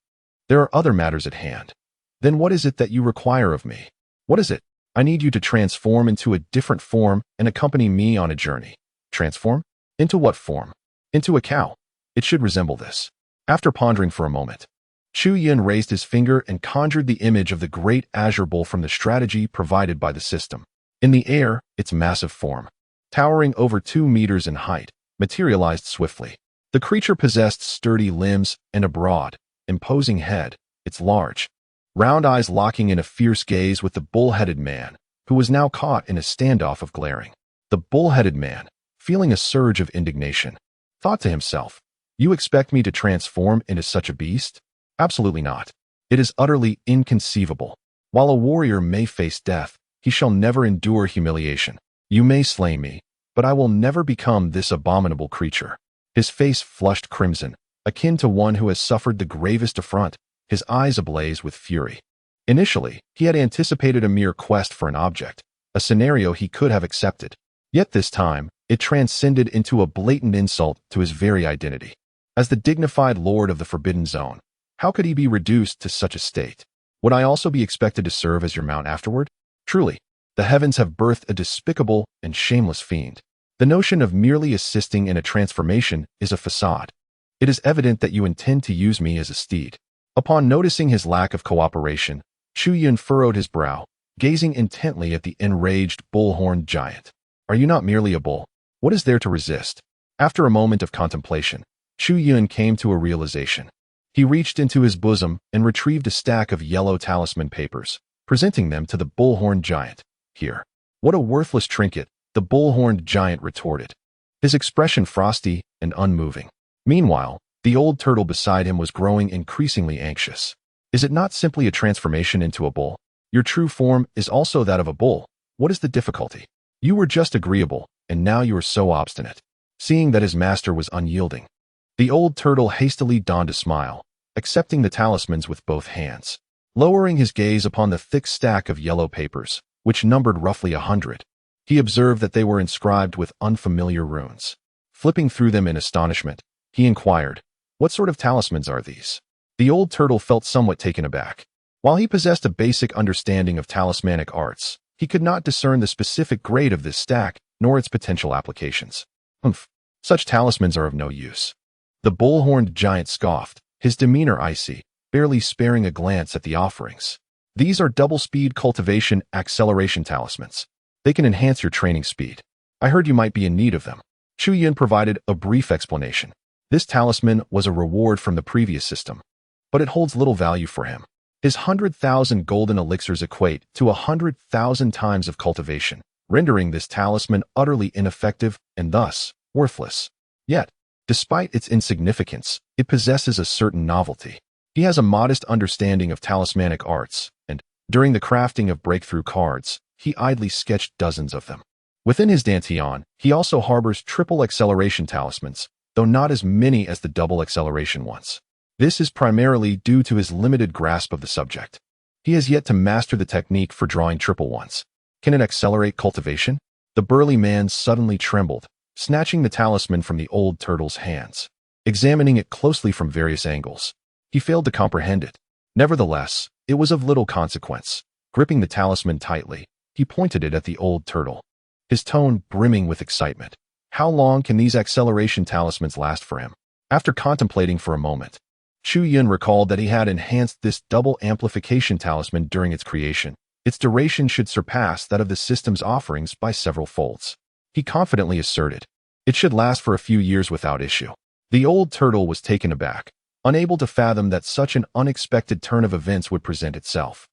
There are other matters at hand." "Then what is it that you require of me?" "What is it? I need you to transform into a different form and accompany me on a journey." "Transform? Into what form?" "Into a cow. It should resemble this." After pondering for a moment, Chu Yun raised his finger and conjured the image of the great azure bull from the strategy provided by the system. In the air, its massive form, towering over 2 meters in height, materialized swiftly. The creature possessed sturdy limbs and a broad, imposing head, its large, round eyes locking in a fierce gaze with the bull-headed man, who was now caught in a standoff of glaring. The bull-headed man, feeling a surge of indignation, thought to himself, "You expect me to transform into such a beast? Absolutely not. It is utterly inconceivable. While a warrior may face death, he shall never endure humiliation. You may slay me, but I will never become this abominable creature." His face flushed crimson, akin to one who has suffered the gravest affront, his eyes ablaze with fury. Initially, he had anticipated a mere quest for an object, a scenario he could have accepted. Yet this time, it transcended into a blatant insult to his very identity. As the dignified lord of the Forbidden Zone, how could he be reduced to such a state? "Would I also be expected to serve as your mount afterward? Truly, the heavens have birthed a despicable and shameless fiend. The notion of merely assisting in a transformation is a facade. It is evident that you intend to use me as a steed." Upon noticing his lack of cooperation, Chu Yun furrowed his brow, gazing intently at the enraged bull-horned giant. "Are you not merely a bull? What is there to resist?" After a moment of contemplation, Chu Yun came to a realization. He reached into his bosom and retrieved a stack of yellow talisman papers, presenting them to the bull-horned giant. "Here." "What a worthless trinket," the bull-horned giant retorted, his expression frosty and unmoving. Meanwhile, the old turtle beside him was growing increasingly anxious. "Is it not simply a transformation into a bull? Your true form is also that of a bull. What is the difficulty? You were just agreeable, and now you are so obstinate." Seeing that his master was unyielding, the old turtle hastily donned a smile, accepting the talismans with both hands. Lowering his gaze upon the thick stack of yellow papers, which numbered roughly 100, he observed that they were inscribed with unfamiliar runes. Flipping through them in astonishment, he inquired, "What sort of talismans are these?" The old turtle felt somewhat taken aback. While he possessed a basic understanding of talismanic arts, he could not discern the specific grade of this stack, nor its potential applications. "Humph, such talismans are of no use." The bull-horned giant scoffed, his demeanor icy, barely sparing a glance at the offerings. "These are double-speed cultivation acceleration talismans. They can enhance your training speed. I heard you might be in need of them. Chu Yun provided a brief explanation. This talisman was a reward from the previous system, but it holds little value for him. His 100,000 golden elixirs equate to 100,000 times of cultivation, rendering this talisman utterly ineffective and thus worthless. Yet, despite its insignificance, it possesses a certain novelty. He has a modest understanding of talismanic arts, and during the crafting of breakthrough cards, he idly sketched dozens of them. Within his dantian, he also harbors triple acceleration talismans, though not as many as the double acceleration ones. This is primarily due to his limited grasp of the subject. He has yet to master the technique for drawing triple ones. Can it accelerate cultivation? The burly man suddenly trembled, snatching the talisman from the old turtle's hands. Examining it closely from various angles, he failed to comprehend it. Nevertheless, it was of little consequence. Gripping the talisman tightly, he pointed it at the old turtle, his tone brimming with excitement. How long can these acceleration talismans last for him? After contemplating for a moment, Chu Yun recalled that he had enhanced this double amplification talisman during its creation. Its duration should surpass that of the system's offerings by several folds. He confidently asserted, it should last for a few years without issue. The old turtle was taken aback, unable to fathom that such an unexpected turn of events would present itself.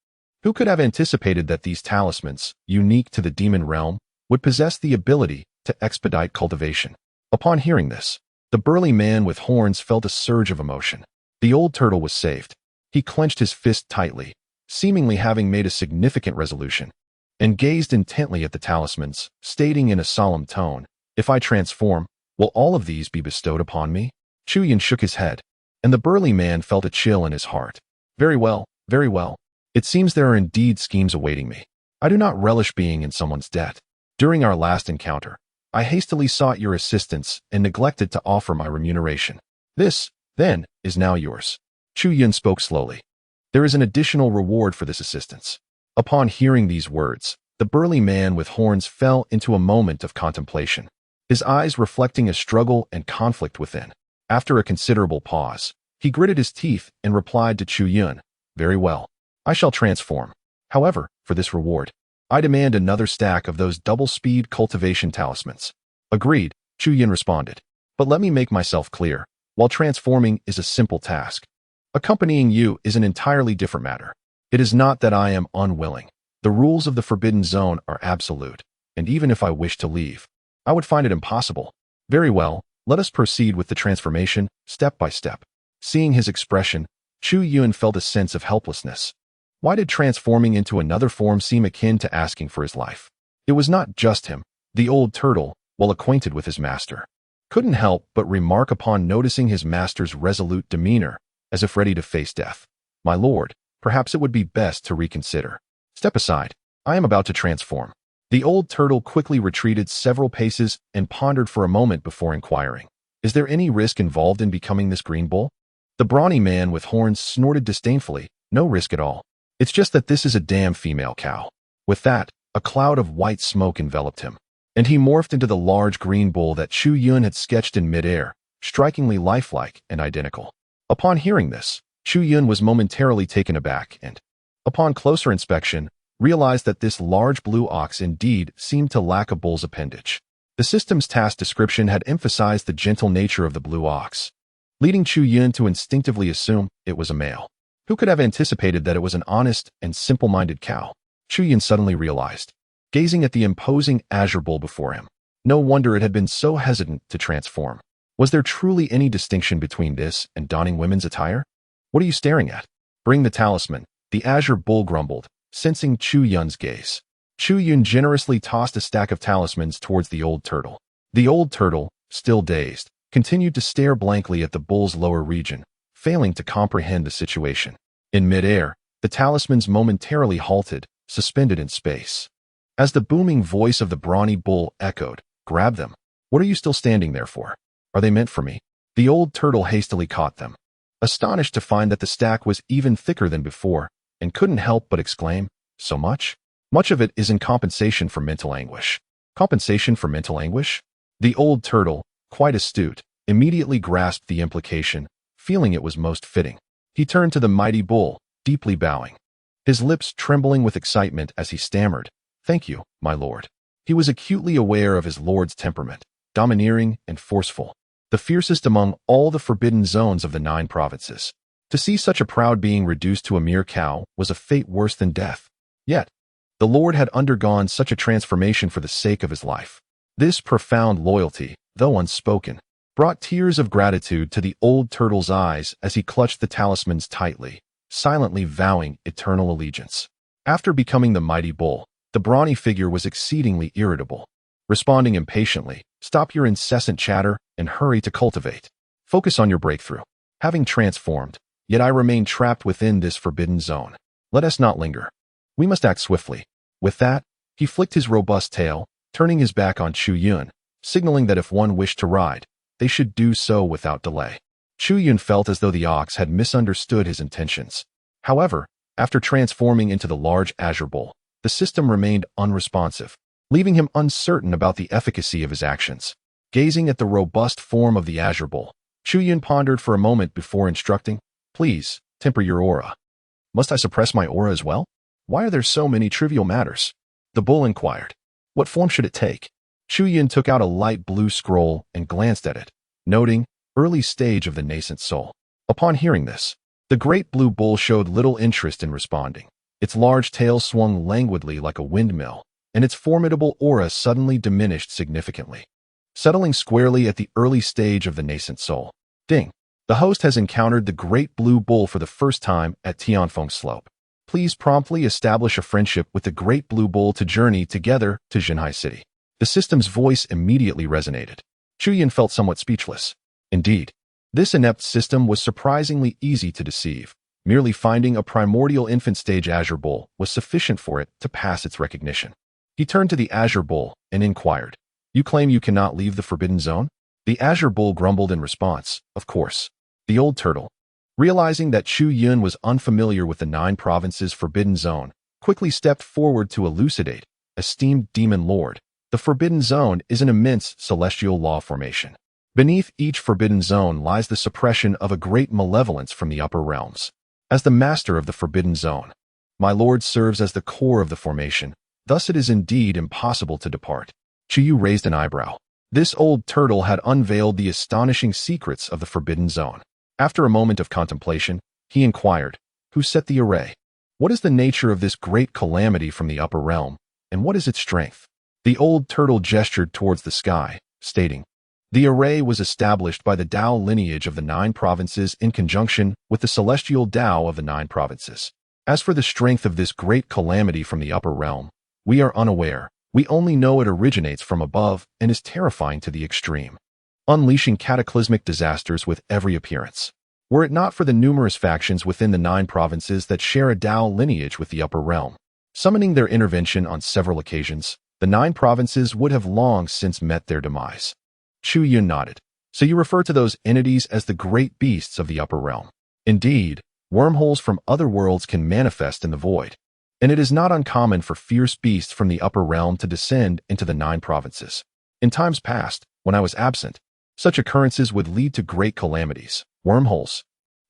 Who could have anticipated that these talismans, unique to the demon realm, would possess the ability to expedite cultivation? Upon hearing this, the burly man with horns felt a surge of emotion. The old turtle was saved. He clenched his fist tightly, seemingly having made a significant resolution, and gazed intently at the talismans, stating in a solemn tone, if I transform, will all of these be bestowed upon me? Chu Yun shook his head, and the burly man felt a chill in his heart. Very well, very well. It seems there are indeed schemes awaiting me. I do not relish being in someone's debt. During our last encounter, I hastily sought your assistance and neglected to offer my remuneration. This, then, is now yours. Chu Yun spoke slowly. There is an additional reward for this assistance. Upon hearing these words, the burly man with horns fell into a moment of contemplation, his eyes reflecting a struggle and conflict within. After a considerable pause, he gritted his teeth and replied to Chu Yun, very well. I shall transform. However, for this reward, I demand another stack of those double-speed cultivation talismans. Agreed, Chu Yun responded. But let me make myself clear. While transforming is a simple task, accompanying you is an entirely different matter. It is not that I am unwilling. The rules of the Forbidden Zone are absolute, and even if I wish to leave, I would find it impossible. Very well, let us proceed with the transformation, step by step. Seeing his expression, Chu Yun felt a sense of helplessness. Why did transforming into another form seem akin to asking for his life? It was not just him. The old turtle, well acquainted with his master, couldn't help but remark upon noticing his master's resolute demeanor, as if ready to face death. My lord, perhaps it would be best to reconsider. Step aside. I am about to transform. The old turtle quickly retreated several paces and pondered for a moment before inquiring, is there any risk involved in becoming this green bull? The brawny man with horns snorted disdainfully, no risk at all. It's just that this is a damn female cow. With that, a cloud of white smoke enveloped him, and he morphed into the large green bull that Chu Yun had sketched in midair, strikingly lifelike and identical. Upon hearing this, Chu Yun was momentarily taken aback and, upon closer inspection, realized that this large blue ox indeed seemed to lack a bull's appendage. The system's task description had emphasized the gentle nature of the blue ox, leading Chu Yun to instinctively assume it was a male. Who could have anticipated that it was an honest and simple-minded cow? Chu Yun suddenly realized, gazing at the imposing azure bull before him. No wonder it had been so hesitant to transform. Was there truly any distinction between this and donning women's attire? What are you staring at? Bring the talisman, the azure bull grumbled, sensing Chu Yun's gaze. Chu Yun generously tossed a stack of talismans towards the old turtle. The old turtle, still dazed, continued to stare blankly at the bull's lower region, failing to comprehend the situation. In midair, the talismans momentarily halted, suspended in space. As the booming voice of the brawny bull echoed, grab them. What are you still standing there for? Are they meant for me? The old turtle hastily caught them, astonished to find that the stack was even thicker than before, and couldn't help but exclaim, so much? Much of it is in compensation for mental anguish. Compensation for mental anguish? The old turtle, quite astute, immediately grasped the implication, feeling it was most fitting. He turned to the mighty bull, deeply bowing, his lips trembling with excitement as he stammered, thank you, my lord. He was acutely aware of his lord's temperament, domineering and forceful, the fiercest among all the forbidden zones of the 9 provinces. To see such a proud being reduced to a mere cow was a fate worse than death. Yet, the Lord had undergone such a transformation for the sake of his life. This profound loyalty, though unspoken, brought tears of gratitude to the old turtle's eyes as he clutched the talismans tightly, silently vowing eternal allegiance. After becoming the mighty bull, the brawny figure was exceedingly irritable. Responding impatiently, "Stop your incessant chatter and hurry to cultivate. Focus on your breakthrough. Having transformed, yet I remain trapped within this forbidden zone. Let us not linger. We must act swiftly." With that, he flicked his robust tail, turning his back on Chu Yun, signaling that if one wished to ride, they should do so without delay. Chu Yun felt as though the ox had misunderstood his intentions. However, after transforming into the large azure bull, the system remained unresponsive, leaving him uncertain about the efficacy of his actions. Gazing at the robust form of the azure bull, Chu Yun pondered for a moment before instructing, "Please, temper your aura." "Must I suppress my aura as well? Why are there so many trivial matters?" the bull inquired. "What form should it take?" Chu Yun took out a light blue scroll and glanced at it, noting, "Early stage of the Nascent Soul." Upon hearing this, the great blue bull showed little interest in responding. Its large tail swung languidly like a windmill, and its formidable aura suddenly diminished significantly. Settling squarely at the early stage of the Nascent Soul. Ding. The host has encountered the great blue bull for the first time at Tianfeng Slope. Please promptly establish a friendship with the great blue bull to journey together to Jinhai City. The system's voice immediately resonated. Chu Yun felt somewhat speechless. Indeed, this inept system was surprisingly easy to deceive. Merely finding a primordial infant stage azure bull was sufficient for it to pass its recognition. He turned to the azure bull and inquired, "You claim you cannot leave the forbidden zone?" The azure bull grumbled in response, "Of course." The old turtle, realizing that Chu Yun was unfamiliar with the 9 provinces' forbidden zone, quickly stepped forward to elucidate. "Esteemed demon lord, the forbidden zone is an immense celestial law formation. Beneath each forbidden zone lies the suppression of a great malevolence from the upper realms. As the master of the forbidden zone, my lord serves as the core of the formation, thus it is indeed impossible to depart." Chu Yu raised an eyebrow. This old turtle had unveiled the astonishing secrets of the forbidden zone. After a moment of contemplation, he inquired, "Who set the array? What is the nature of this great calamity from the upper realm, and what is its strength?" The old turtle gestured towards the sky, stating, "The array was established by the Tao lineage of the 9 provinces in conjunction with the celestial Tao of the 9 provinces. As for the strength of this great calamity from the upper realm, we are unaware. We only know it originates from above and is terrifying to the extreme, unleashing cataclysmic disasters with every appearance. Were it not for the numerous factions within the 9 provinces that share a Tao lineage with the upper realm, summoning their intervention on several occasions, the 9 provinces would have long since met their demise." Chu Yun nodded. "So you refer to those entities as the great beasts of the upper realm. Indeed, wormholes from other worlds can manifest in the void, and it is not uncommon for fierce beasts from the upper realm to descend into the 9 provinces. In times past, when I was absent, such occurrences would lead to great calamities. Wormholes.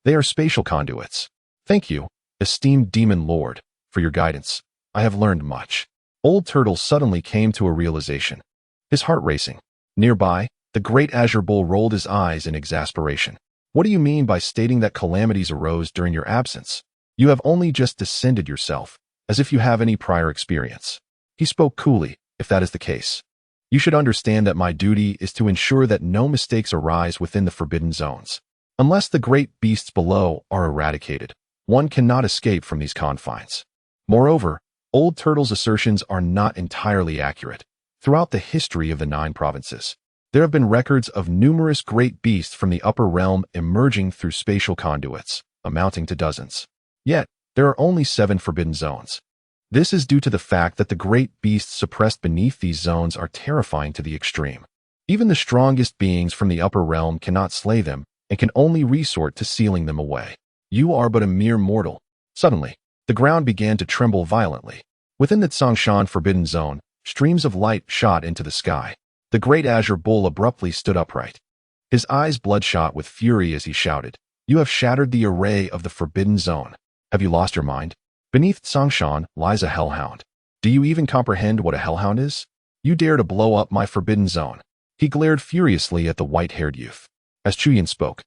They are spatial conduits. Thank you, esteemed demon lord, for your guidance. I have learned much." Old Turtle suddenly came to a realization, his heart racing. Nearby, the great azure bull rolled his eyes in exasperation. "What do you mean by stating that calamities arose during your absence? You have only just descended yourself, as if you have any prior experience." He spoke coolly, "If that is the case, you should understand that my duty is to ensure that no mistakes arise within the forbidden zones. Unless the great beasts below are eradicated, one cannot escape from these confines." Moreover, Old Turtle's assertions are not entirely accurate. Throughout the history of the 9 provinces, there have been records of numerous great beasts from the upper realm emerging through spatial conduits, amounting to dozens. Yet, there are only 7 forbidden zones. This is due to the fact that the great beasts suppressed beneath these zones are terrifying to the extreme. Even the strongest beings from the upper realm cannot slay them and can only resort to sealing them away. You are but a mere mortal. Suddenly, the ground began to tremble violently. Within the Tsongshan forbidden zone, streams of light shot into the sky. The great azure bull abruptly stood upright, his eyes bloodshot with fury as he shouted, "You have shattered the array of the forbidden zone. Have you lost your mind? Beneath Tsongshan lies a hellhound. Do you even comprehend what a hellhound is? You dare to blow up my forbidden zone. He glared furiously at the white-haired youth. As Chu Yun spoke,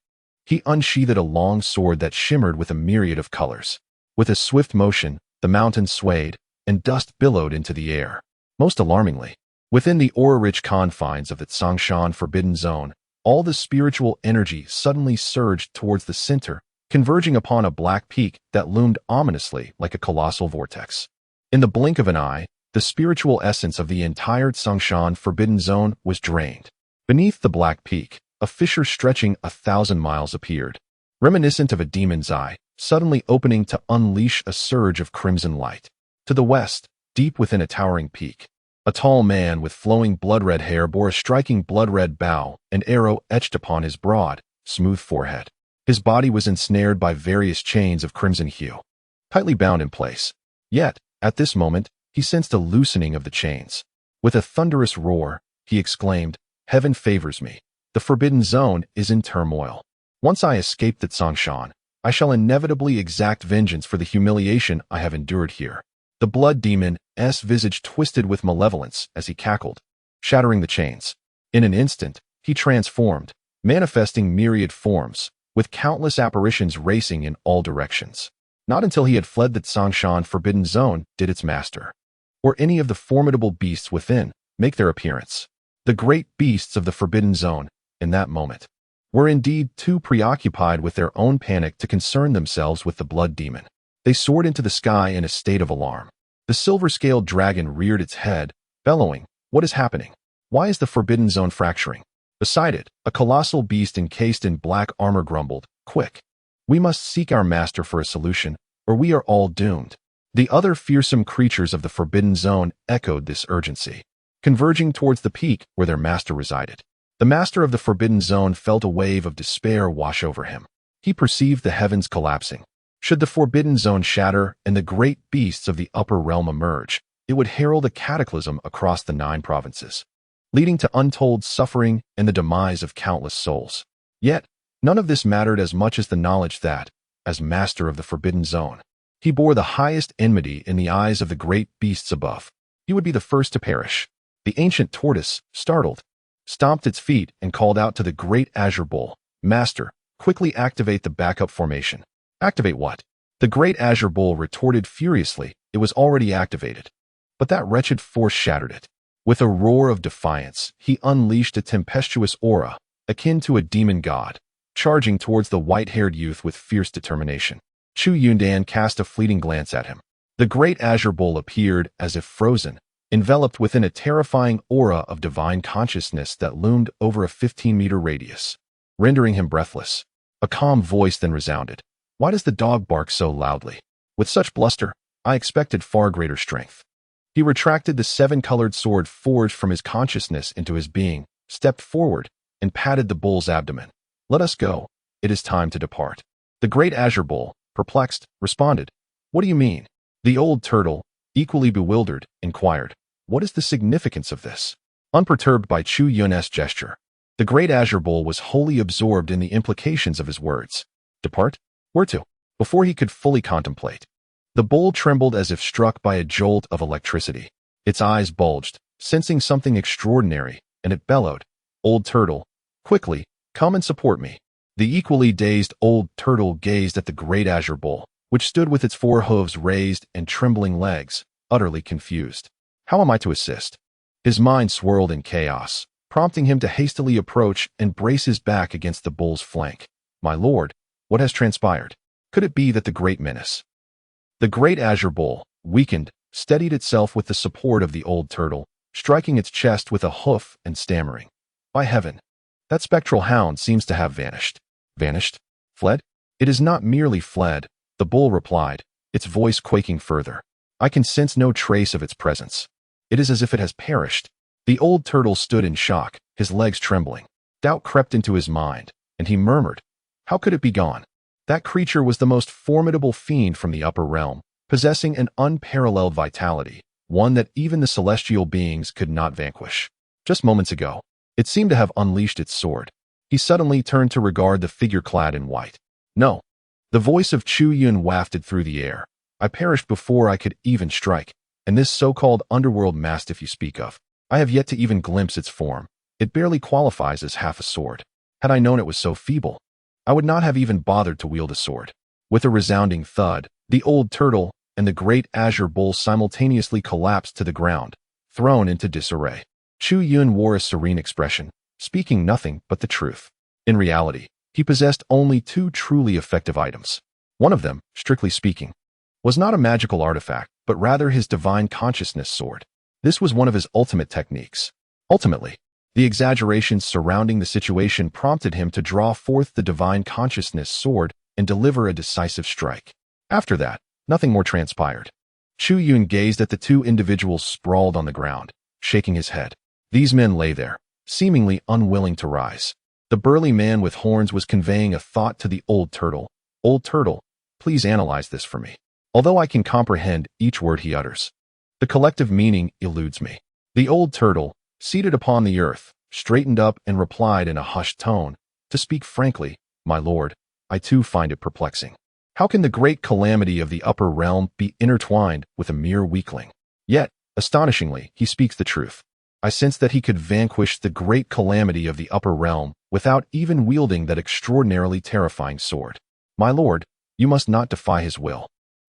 he unsheathed a long sword that shimmered with a myriad of colors. With a swift motion, the mountains swayed, and dust billowed into the air. Most alarmingly, within the aura-rich confines of the Tsongshan Forbidden Zone, all the spiritual energy suddenly surged towards the center, converging upon a black peak that loomed ominously like a colossal vortex. In the blink of an eye, the spiritual essence of the entire Tsongshan Forbidden Zone was drained. Beneath the black peak, a fissure stretching 1,000 miles appeared, reminiscent of a demon's eye, suddenly opening to unleash a surge of crimson light. To the west, deep within a towering peak, a tall man with flowing blood-red hair bore a striking blood-red bow, an arrow etched upon his broad, smooth forehead. His body was ensnared by various chains of crimson hue, tightly bound in place. Yet, at this moment, he sensed a loosening of the chains. With a thunderous roar, he exclaimed, "Heaven favors me. The Forbidden Zone is in turmoil. Once I escape the Tsongshan, I shall inevitably exact vengeance for the humiliation I have endured here." The blood demon's visage twisted with malevolence as he cackled, shattering the chains. In an instant, he transformed, manifesting myriad forms, with countless apparitions racing in all directions. Not until he had fled the Tsongshan Forbidden Zone did its master, or any of the formidable beasts within, make their appearance. The great beasts of the Forbidden Zone, in that moment, were indeed too preoccupied with their own panic to concern themselves with the blood demon. They soared into the sky in a state of alarm. The silver-scaled dragon reared its head, bellowing, "What is happening? Why is the Forbidden Zone fracturing?" Beside it, a colossal beast encased in black armor grumbled, "Quick! We must seek our master for a solution, or we are all doomed." The other fearsome creatures of the Forbidden Zone echoed this urgency, converging towards the peak where their master resided. The master of the Forbidden Zone felt a wave of despair wash over him. He perceived the heavens collapsing. Should the Forbidden Zone shatter and the great beasts of the upper realm emerge, it would herald a cataclysm across the 9 provinces, leading to untold suffering and the demise of countless souls. Yet, none of this mattered as much as the knowledge that, as master of the Forbidden Zone, he bore the highest enmity in the eyes of the great beasts above. He would be the first to perish. The ancient tortoise, startled, stomped its feet and called out to the great azure bull, "Master, quickly activate the backup formation." "Activate what?" The great azure bull retorted furiously. It was already activated, but that wretched force shattered it. With a roar of defiance, he unleashed a tempestuous aura, akin to a demon god, charging towards the white-haired youth with fierce determination. Chu Yun cast a fleeting glance at him. The great azure bull appeared as if frozen, enveloped within a terrifying aura of divine consciousness that loomed over a 15-meter radius, rendering him breathless. A calm voice then resounded. "Why does the dog bark so loudly? With such bluster, I expected far greater strength." He retracted the 7-colored sword forged from his consciousness into his being, stepped forward, and patted the bull's abdomen. "Let us go. It is time to depart." The great azure bull, perplexed, responded, "What do you mean?" The old turtle, equally bewildered, inquired, "What is the significance of this?" Unperturbed by Chu Yun's gesture, the great azure bull was wholly absorbed in the implications of his words. "Depart? Where to?" Before he could fully contemplate, the bull trembled as if struck by a jolt of electricity. Its eyes bulged, sensing something extraordinary, and it bellowed, "Old turtle, quickly, come and support me." The equally dazed old turtle gazed at the great azure bull, which stood with its 4 hooves raised and trembling legs, utterly confused. How am I to assist? His mind swirled in chaos, prompting him to hastily approach and brace his back against the bull's flank. "My lord, what has transpired? Could it be that the great menace?" The great azure bull, weakened, steadied itself with the support of the old turtle, striking its chest with a hoof and stammering, "By heaven, that spectral hound seems to have vanished." "Vanished? Fled?" "It is not merely fled," the bull replied, its voice quaking further. "I can sense no trace of its presence. It is as if it has perished." The old turtle stood in shock, his legs trembling. Doubt crept into his mind, and he murmured, "How could it be gone?" That creature was the most formidable fiend from the upper realm, possessing an unparalleled vitality, one that even the celestial beings could not vanquish. Just moments ago, it seemed to have unleashed its sword. He suddenly turned to regard the figure clad in white. "No." The voice of Chu Yun wafted through the air. "I perished before I could even strike, and this so-called underworld mastiff you speak of, I have yet to even glimpse its form. It barely qualifies as half a sword. Had I known it was so feeble, I would not have even bothered to wield a sword. With a resounding thud, the old turtle and the great azure bull simultaneously collapsed to the ground, thrown into disarray. Chu Yun wore a serene expression, speaking nothing but the truth. In reality, he possessed only two truly effective items. One of them, strictly speaking, was not a magical artifact, but rather his divine consciousness sword. This was one of his ultimate techniques. Ultimately, the exaggerations surrounding the situation prompted him to draw forth the divine consciousness sword and deliver a decisive strike. After that, nothing more transpired. Chu Yun gazed at the two individuals sprawled on the ground, shaking his head. These men lay there, seemingly unwilling to rise. The burly man with horns was conveying a thought to the old turtle. Old turtle, please analyze this for me. Although I can comprehend each word he utters, the collective meaning eludes me. The old turtle, seated upon the earth, straightened up and replied in a hushed tone, "To speak frankly, my lord, I too find it perplexing. How can the great calamity of the upper realm be intertwined with a mere weakling? Yet, astonishingly, he speaks the truth. I sense that he could vanquish the great calamity of the upper realm without even wielding that extraordinarily terrifying sword. My lord, you must not defy his will.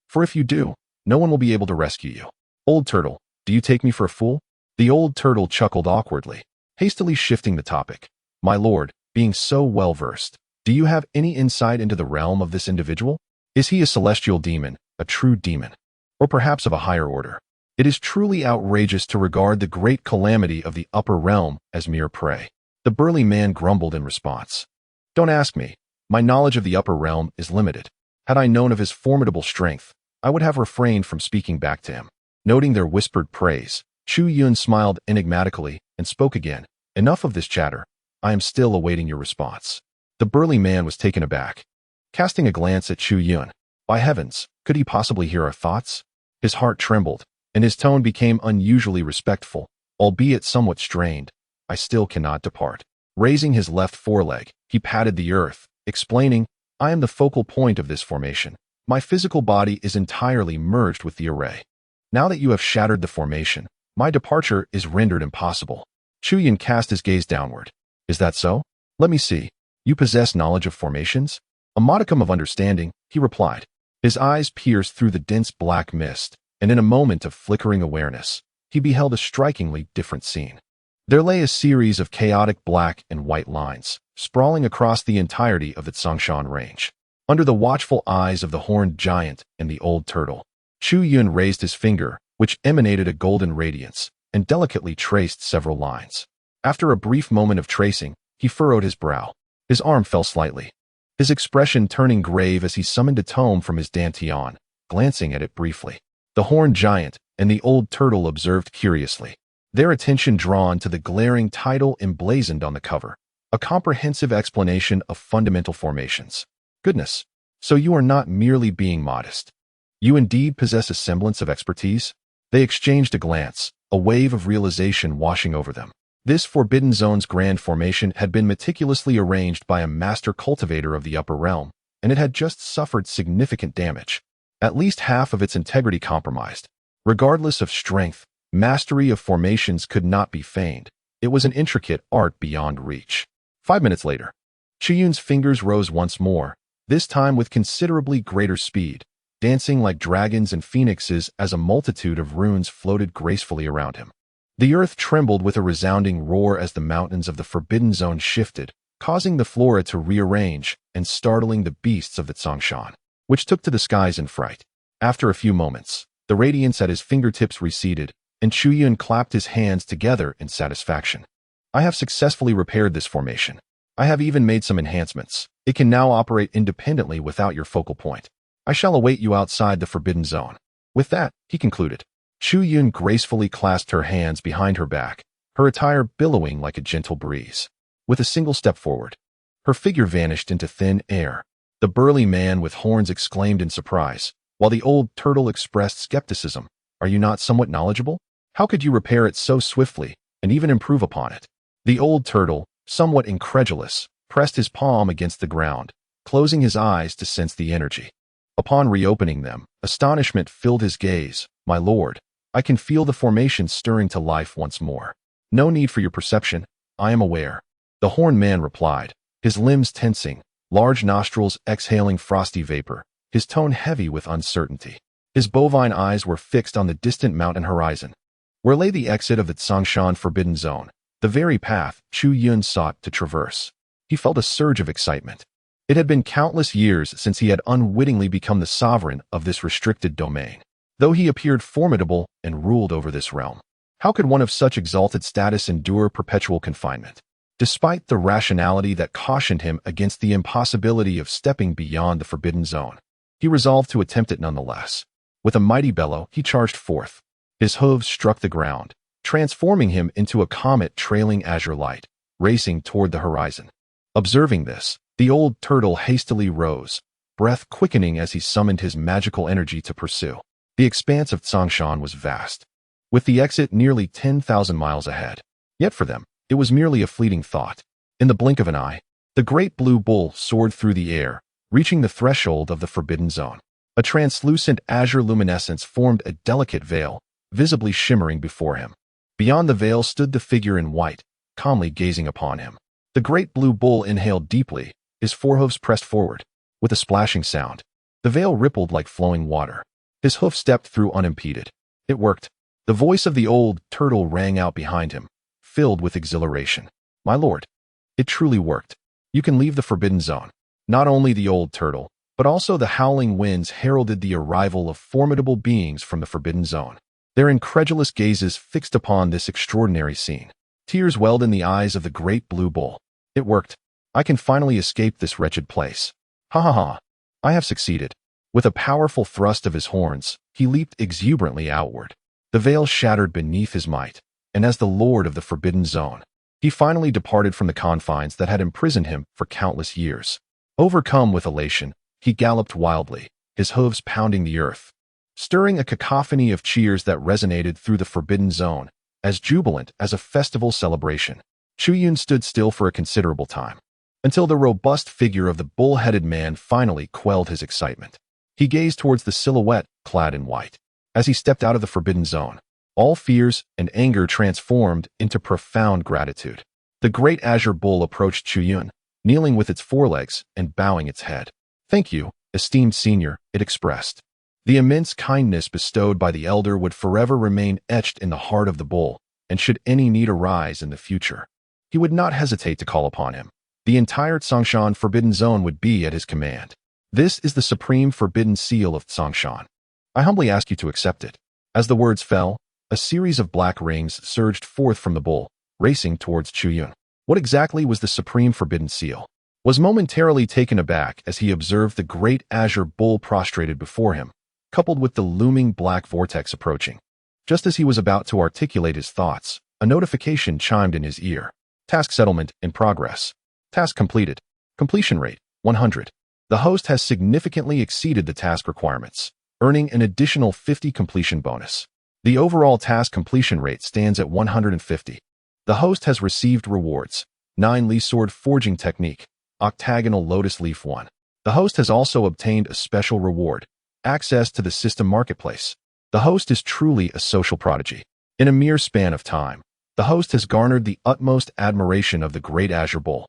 For if you do, no one will be able to rescue you. Old turtle, do you take me for a fool?" The old turtle chuckled awkwardly, hastily shifting the topic. "My lord, being so well-versed, do you have any insight into the realm of this individual? Is he a celestial demon, a true demon, or perhaps of a higher order? It is truly outrageous to regard the great calamity of the upper realm as mere prey." The burly man grumbled in response. "Don't ask me. My knowledge of the upper realm is limited. Had I known of his formidable strength, I would have refrained from speaking back to him." Noting their whispered praise, Chu Yun smiled enigmatically and spoke again. "Enough of this chatter. I am still awaiting your response." The burly man was taken aback, casting a glance at Chu Yun. By heavens, could he possibly hear our thoughts? His heart trembled, and his tone became unusually respectful, albeit somewhat strained. "I still cannot depart." Raising his left foreleg, he patted the earth, explaining, "I am the focal point of this formation. My physical body is entirely merged with the array. Now that you have shattered the formation, my departure is rendered impossible." Chu Yun cast his gaze downward. "Is that so? Let me see. You possess knowledge of formations?" A modicum of understanding, he replied. His eyes pierced through the dense black mist, and in a moment of flickering awareness, he beheld a strikingly different scene. There lay a series of chaotic black and white lines, sprawling across the entirety of the Tsongshan range. Under the watchful eyes of the horned giant and the old turtle, Chu Yun raised his finger, which emanated a golden radiance, and delicately traced several lines. After a brief moment of tracing, he furrowed his brow. His arm fell slightly, his expression turning grave as he summoned a tome from his dantian, glancing at it briefly. The horned giant and the old turtle observed curiously, their attention drawn to the glaring title emblazoned on the cover, a comprehensive explanation of fundamental formations. "Goodness, so you are not merely being modest. You indeed possess a semblance of expertise?" They exchanged a glance, a wave of realization washing over them. This Forbidden Zone's grand formation had been meticulously arranged by a master cultivator of the upper realm, and it had just suffered significant damage. At least half of its integrity compromised. Regardless of strength, mastery of formations could not be feigned. It was an intricate art beyond reach. 5 minutes later, Chu Yun's fingers rose once more, this time with considerably greater speed, dancing like dragons and phoenixes as a multitude of runes floated gracefully around him. The earth trembled with a resounding roar as the mountains of the Forbidden Zone shifted, causing the flora to rearrange and startling the beasts of the Tsongshan, which took to the skies in fright. After a few moments, the radiance at his fingertips receded, and Chu Yun clapped his hands together in satisfaction. "I have successfully repaired this formation. I have even made some enhancements. It can now operate independently without your focal point. I shall await you outside the Forbidden Zone." With that, he concluded. Chu Yun gracefully clasped her hands behind her back, her attire billowing like a gentle breeze. With a single step forward, her figure vanished into thin air. The burly man with horns exclaimed in surprise, while the old turtle expressed skepticism. "Are you not somewhat knowledgeable? How could you repair it so swiftly and even improve upon it?" The old turtle, somewhat incredulous, pressed his palm against the ground, closing his eyes to sense the energy. Upon reopening them, astonishment filled his gaze. "My lord, I can feel the formation stirring to life once more." No need for your perception. I am aware. The horned man replied, his limbs tensing, large nostrils exhaling frosty vapor, his tone heavy with uncertainty. His bovine eyes were fixed on the distant mountain horizon, where lay the exit of the Tsongshan Forbidden Zone, the very path Chu Yun sought to traverse. He felt a surge of excitement. It had been countless years since he had unwittingly become the sovereign of this restricted domain. Though he appeared formidable and ruled over this realm, how could one of such exalted status endure perpetual confinement? Despite the rationality that cautioned him against the impossibility of stepping beyond the Forbidden Zone, he resolved to attempt it nonetheless. With a mighty bellow, he charged forth. His hooves struck the ground, transforming him into a comet trailing azure light, racing toward the horizon. Observing this, the old turtle hastily rose, breath quickening as he summoned his magical energy to pursue. The expanse of Tsongshan was vast, with the exit nearly 10,000 miles ahead. Yet for them, it was merely a fleeting thought. In the blink of an eye, the great blue bull soared through the air, reaching the threshold of the Forbidden Zone. A translucent azure luminescence formed a delicate veil, visibly shimmering before him. Beyond the veil stood the figure in white, calmly gazing upon him. The great blue bull inhaled deeply, his forehooves pressed forward. With a splashing sound, the veil rippled like flowing water. His hoof stepped through unimpeded. It worked. The voice of the old turtle rang out behind him, filled with exhilaration. My lord, it truly worked. You can leave the Forbidden Zone. Not only the old turtle, but also the howling winds heralded the arrival of formidable beings from the Forbidden Zone. Their incredulous gazes fixed upon this extraordinary scene. Tears welled in the eyes of the great blue bull. It worked. I can finally escape this wretched place. Ha ha ha. I have succeeded. With a powerful thrust of his horns, he leaped exuberantly outward. The veil shattered beneath his might, and as the lord of the Forbidden Zone, he finally departed from the confines that had imprisoned him for countless years. Overcome with elation, he galloped wildly, his hooves pounding the earth, stirring a cacophony of cheers that resonated through the Forbidden Zone, as jubilant as a festival celebration. Chu Yun stood still for a considerable time, until the robust figure of the bull-headed man finally quelled his excitement. He gazed towards the silhouette clad in white. As he stepped out of the Forbidden Zone, all fears and anger transformed into profound gratitude. The great azure bull approached Chu Yun, kneeling with its forelegs and bowing its head. Thank you, esteemed senior, it expressed. The immense kindness bestowed by the elder would forever remain etched in the heart of the bull, and should any need arise in the future, he would not hesitate to call upon him. The entire Tsongshan Forbidden Zone would be at his command. This is the supreme forbidden seal of Tsongshan. I humbly ask you to accept it. As the words fell, a series of black rings surged forth from the bull, racing towards Chu Yun. What exactly was the supreme forbidden seal? Was momentarily taken aback as he observed the great azure bull prostrated before him, coupled with the looming black vortex approaching. Just as he was about to articulate his thoughts, a notification chimed in his ear. Task settlement in progress. Task completed. Completion rate, 100. The host has significantly exceeded the task requirements, earning an additional 50 completion bonus. The overall task completion rate stands at 150. The host has received rewards. 9 Lee Sword Forging Technique, Octagonal Lotus Leaf 1. The host has also obtained a special reward, access to the system marketplace. The host is truly a social prodigy. In a mere span of time, the host has garnered the utmost admiration of the great Azure Bull,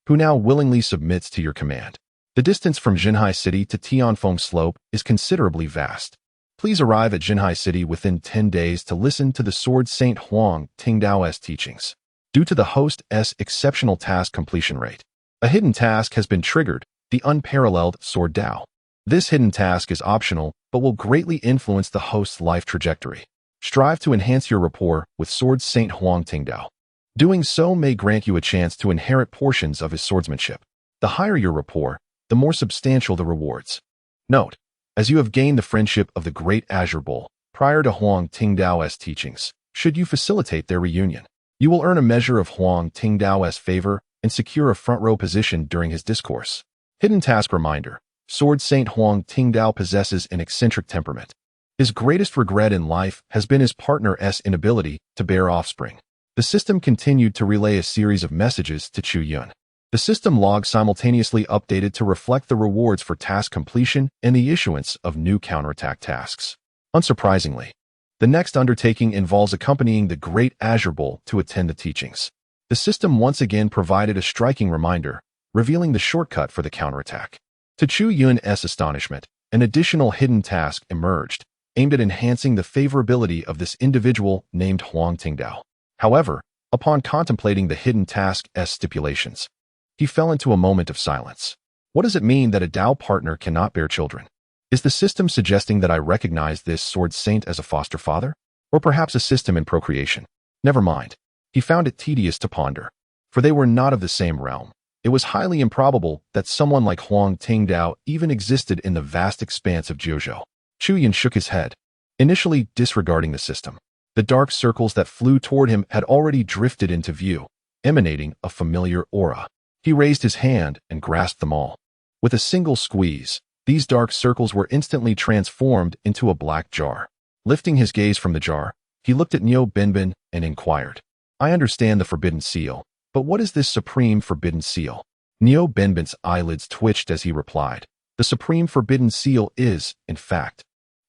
who now willingly submits to your command. The distance from Jinhai City to Tianfeng Slope is considerably vast. Please arrive at Jinhai City within 10 days to listen to the Sword Saint Huang Tingdao's teachings. Due to the host's exceptional task completion rate, a hidden task has been triggered, the unparalleled Sword Dao. This hidden task is optional, but will greatly influence the host's life trajectory. Strive to enhance your rapport with Sword Saint Huang Tingdao. Doing so may grant you a chance to inherit portions of his swordsmanship. The higher your rapport, the more substantial the rewards. Note, as you have gained the friendship of the great Azure Bull, prior to Huang Tingdao's teachings, should you facilitate their reunion, you will earn a measure of Huang Tingdao's favor and secure a front-row position during his discourse. Hidden task reminder. Sword Saint Huang Tingdao possesses an eccentric temperament. His greatest regret in life has been his partner's inability to bear offspring. The system continued to relay a series of messages to Chu Yun. The system log simultaneously updated to reflect the rewards for task completion and the issuance of new counterattack tasks. Unsurprisingly, The next undertaking involves accompanying the Great Azure Bowl to attend the teachings. The system once again provided a striking reminder, revealing the shortcut for the counterattack. To Chu Yun's astonishment, an additional hidden task emerged, aimed at enhancing the favorability of this individual named Huang Tingdao. However, upon contemplating the hidden task's stipulations, he fell into a moment of silence. What does it mean that a Dao partner cannot bear children? Is the system suggesting that I recognize this sword saint as a foster father? Or perhaps a system in procreation? Never mind. He found it tedious to ponder, for they were not of the same realm. It was highly improbable that someone like Huang Tingdao even existed in the vast expanse of Jiuzhou. Chu Yun shook his head, initially disregarding the system. The dark circles that flew toward him had already drifted into view, emanating a familiar aura. He raised his hand and grasped them all. With a single squeeze, these dark circles were instantly transformed into a black jar. Lifting his gaze from the jar, he looked at Niu Binbin and inquired, I understand the Forbidden Seal, but what is this Supreme Forbidden Seal? Niu Binbin's eyelids twitched as he replied, the Supreme Forbidden Seal is, in fact,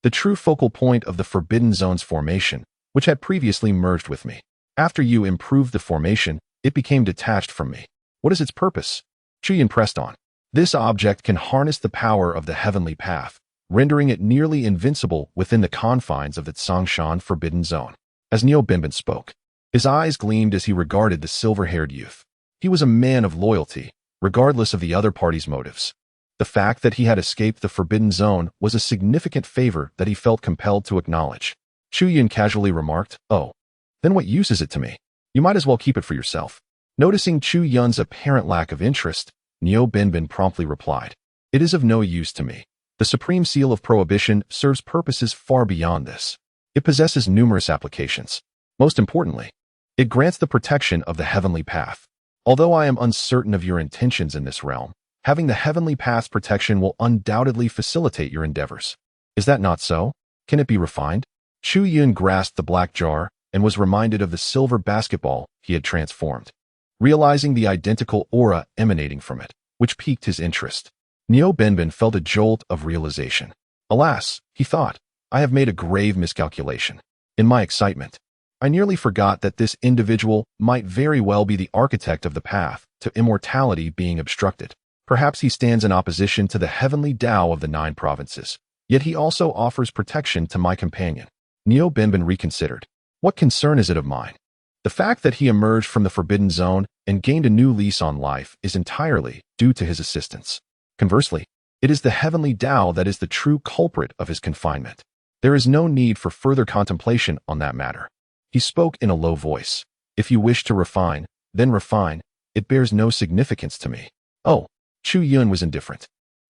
the true focal point of the Forbidden Zone's formation, which had previously merged with me. After you improved the formation, it became detached from me. What is its purpose? Chu Yun pressed on. This object can harness the power of the heavenly path, rendering it nearly invincible within the confines of the Tsongshan Forbidden Zone. As Niu Binbin spoke, his eyes gleamed as he regarded the silver-haired youth. He was a man of loyalty, regardless of the other party's motives. The fact that he had escaped the Forbidden Zone was a significant favor that he felt compelled to acknowledge. Chu Yun casually remarked, oh, then what use is it to me? You might as well keep it for yourself. Noticing Chu Yun's apparent lack of interest, Niu Binbin promptly replied, it is of no use to me. The Supreme Seal of Prohibition serves purposes far beyond this. It possesses numerous applications. Most importantly, it grants the protection of the heavenly path. Although I am uncertain of your intentions in this realm, having the heavenly path's protection will undoubtedly facilitate your endeavors. Is that not so? Can it be refined? Chu Yun grasped the black jar and was reminded of the silver basketball he had transformed, realizing the identical aura emanating from it, which piqued his interest. Niu Binbin felt a jolt of realization. Alas, he thought, I have made a grave miscalculation. In my excitement, I nearly forgot that this individual might very well be the architect of the path to immortality being obstructed. Perhaps he stands in opposition to the heavenly Tao of the 9 provinces, yet he also offers protection to my companion. Niu Binbin reconsidered. What concern is it of mine? The fact that he emerged from the Forbidden Zone and gained a new lease on life is entirely due to his assistance. Conversely, it is the heavenly Tao that is the true culprit of his confinement. There is no need for further contemplation on that matter. He spoke in a low voice. If you wish to refine, then refine. It bears no significance to me. Oh, Chu Yun was indifferent.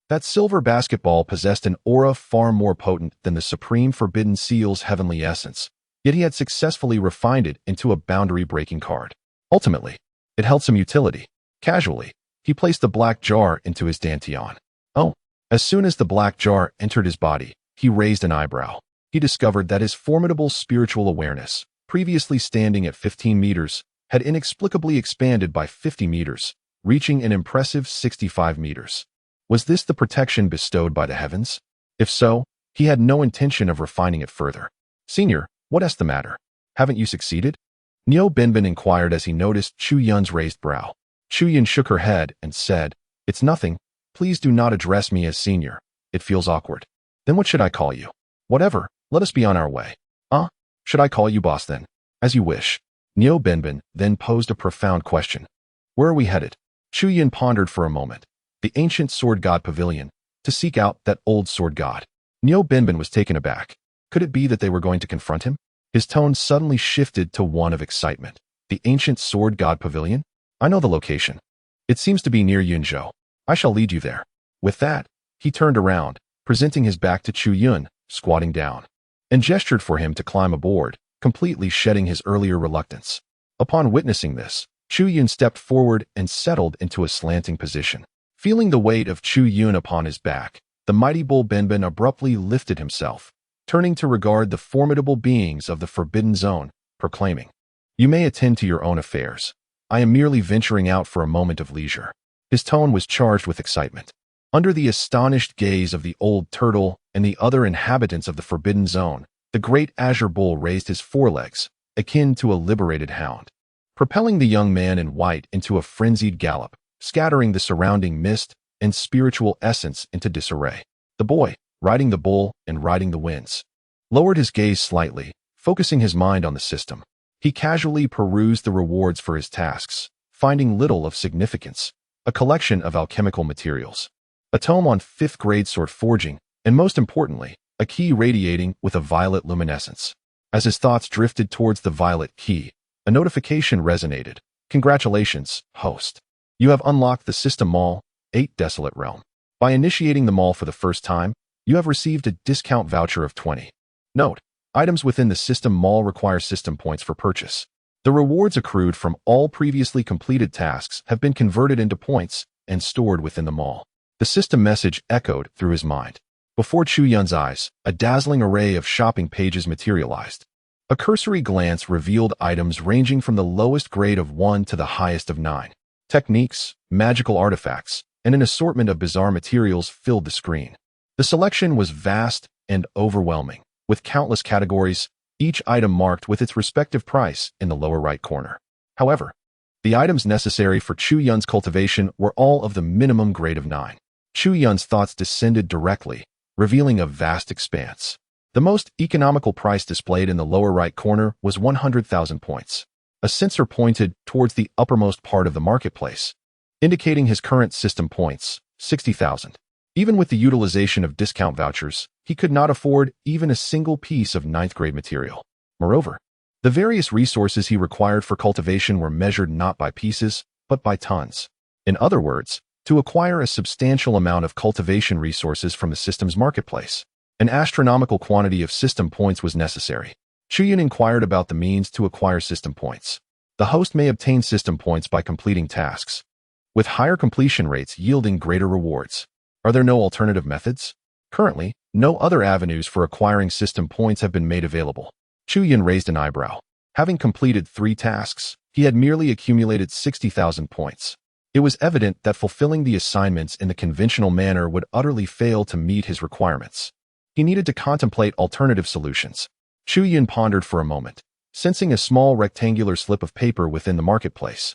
That silver basketball possessed an aura far more potent than the Supreme Forbidden Seal's heavenly essence, yet he had successfully refined it into a boundary-breaking card. Ultimately, it held some utility. Casually, he placed the black jar into his dantian. Oh, as soon as the black jar entered his body, he raised an eyebrow. He discovered that his formidable spiritual awareness, previously standing at 15 meters, had inexplicably expanded by 50 meters, reaching an impressive 65 meters. Was this the protection bestowed by the heavens? If so, he had no intention of refining it further. Senior, what's the matter? Haven't you succeeded? Niu Binbin inquired as he noticed Chu Yun's raised brow. Chu Yun shook her head and said, it's nothing. Please do not address me as senior. It feels awkward. Then what should I call you? Whatever, let us be on our way. Should I call you boss then? As you wish. Niu Binbin then posed a profound question. Where are we headed? Chu Yun pondered for a moment. The ancient sword god pavilion, to seek out that old sword god. Niu Binbin was taken aback. Could it be that they were going to confront him? His tone suddenly shifted to one of excitement. The ancient sword god pavilion? I know the location. It seems to be near Yunzhou. I shall lead you there. With that, he turned around, presenting his back to Chu Yun, squatting down, and gestured for him to climb aboard, completely shedding his earlier reluctance. Upon witnessing this, Chu Yun stepped forward and settled into a slanting position. Feeling the weight of Chu Yun upon his back, the mighty bull Binbin abruptly lifted himself, turning to regard the formidable beings of the Forbidden Zone, proclaiming, you may attend to your own affairs. I am merely venturing out for a moment of leisure. His tone was charged with excitement. Under the astonished gaze of the old turtle and the other inhabitants of the Forbidden Zone, The great azure bull raised his forelegs, akin to a liberated hound, propelling the young man in white into a frenzied gallop, scattering the surrounding mist and spiritual essence into disarray. The boy, riding the bull and riding the winds, lowered his gaze slightly, focusing his mind on the system. He casually perused the rewards for his tasks, finding little of significance: a collection of alchemical materials, a tome on 5th grade sword forging, and most importantly, a key radiating with a violet luminescence. As his thoughts drifted towards the violet key, a notification resonated. Congratulations, host. You have unlocked the System Mall, 8 Desolate Realm. By initiating the mall for the first time, you have received a discount voucher of 20. Note: items within the System Mall require system points for purchase. The rewards accrued from all previously completed tasks have been converted into points and stored within the mall. The system message echoed through his mind. Before Chu Yun's eyes, a dazzling array of shopping pages materialized. A cursory glance revealed items ranging from the lowest grade of 1 to the highest of 9. Techniques, magical artifacts, and an assortment of bizarre materials filled the screen. The selection was vast and overwhelming, with countless categories, each item marked with its respective price in the lower right corner. However, the items necessary for Chu Yun's cultivation were all of the minimum grade of 9. Chu Yun's thoughts descended directly, revealing a vast expanse. The most economical price displayed in the lower right corner was 100,000 points. A sensor pointed towards the uppermost part of the marketplace, indicating his current system points, 60,000. Even with the utilization of discount vouchers, he could not afford even a single piece of 9th grade material. Moreover, the various resources he required for cultivation were measured not by pieces, but by tons. In other words, to acquire a substantial amount of cultivation resources from the system's marketplace, an astronomical quantity of system points was necessary. Chu Yun inquired about the means to acquire system points. The host may obtain system points by completing tasks, with higher completion rates yielding greater rewards. Are there no alternative methods? Currently, no other avenues for acquiring system points have been made available. Chu Yun raised an eyebrow. Having completed 3 tasks, he had merely accumulated 60,000 points. It was evident that fulfilling the assignments in the conventional manner would utterly fail to meet his requirements. He needed to contemplate alternative solutions. Chu Yun pondered for a moment, sensing a small rectangular slip of paper within the marketplace,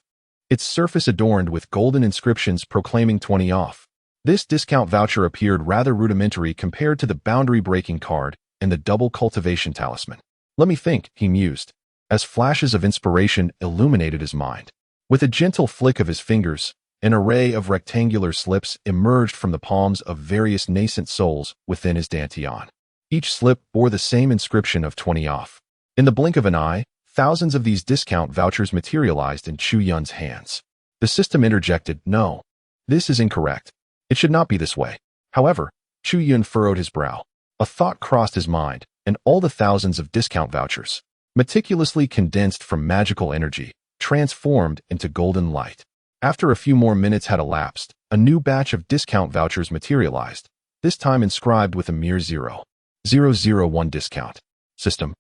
its surface adorned with golden inscriptions proclaiming 20 off. This discount voucher appeared rather rudimentary compared to the boundary-breaking card and the double cultivation talisman. Let me think, he mused, as flashes of inspiration illuminated his mind. With a gentle flick of his fingers, an array of rectangular slips emerged from the palms of various nascent souls within his dantian. Each slip bore the same inscription of 20 off. In the blink of an eye, thousands of these discount vouchers materialized in Chu Yun's hands. The system interjected, "No, this is incorrect. It should not be this way." However, Chu Yun furrowed his brow. A thought crossed his mind, and all the thousands of discount vouchers, meticulously condensed from magical energy, transformed into golden light. After a few more minutes had elapsed, a new batch of discount vouchers materialized, this time inscribed with a mere 0.001 discount. System.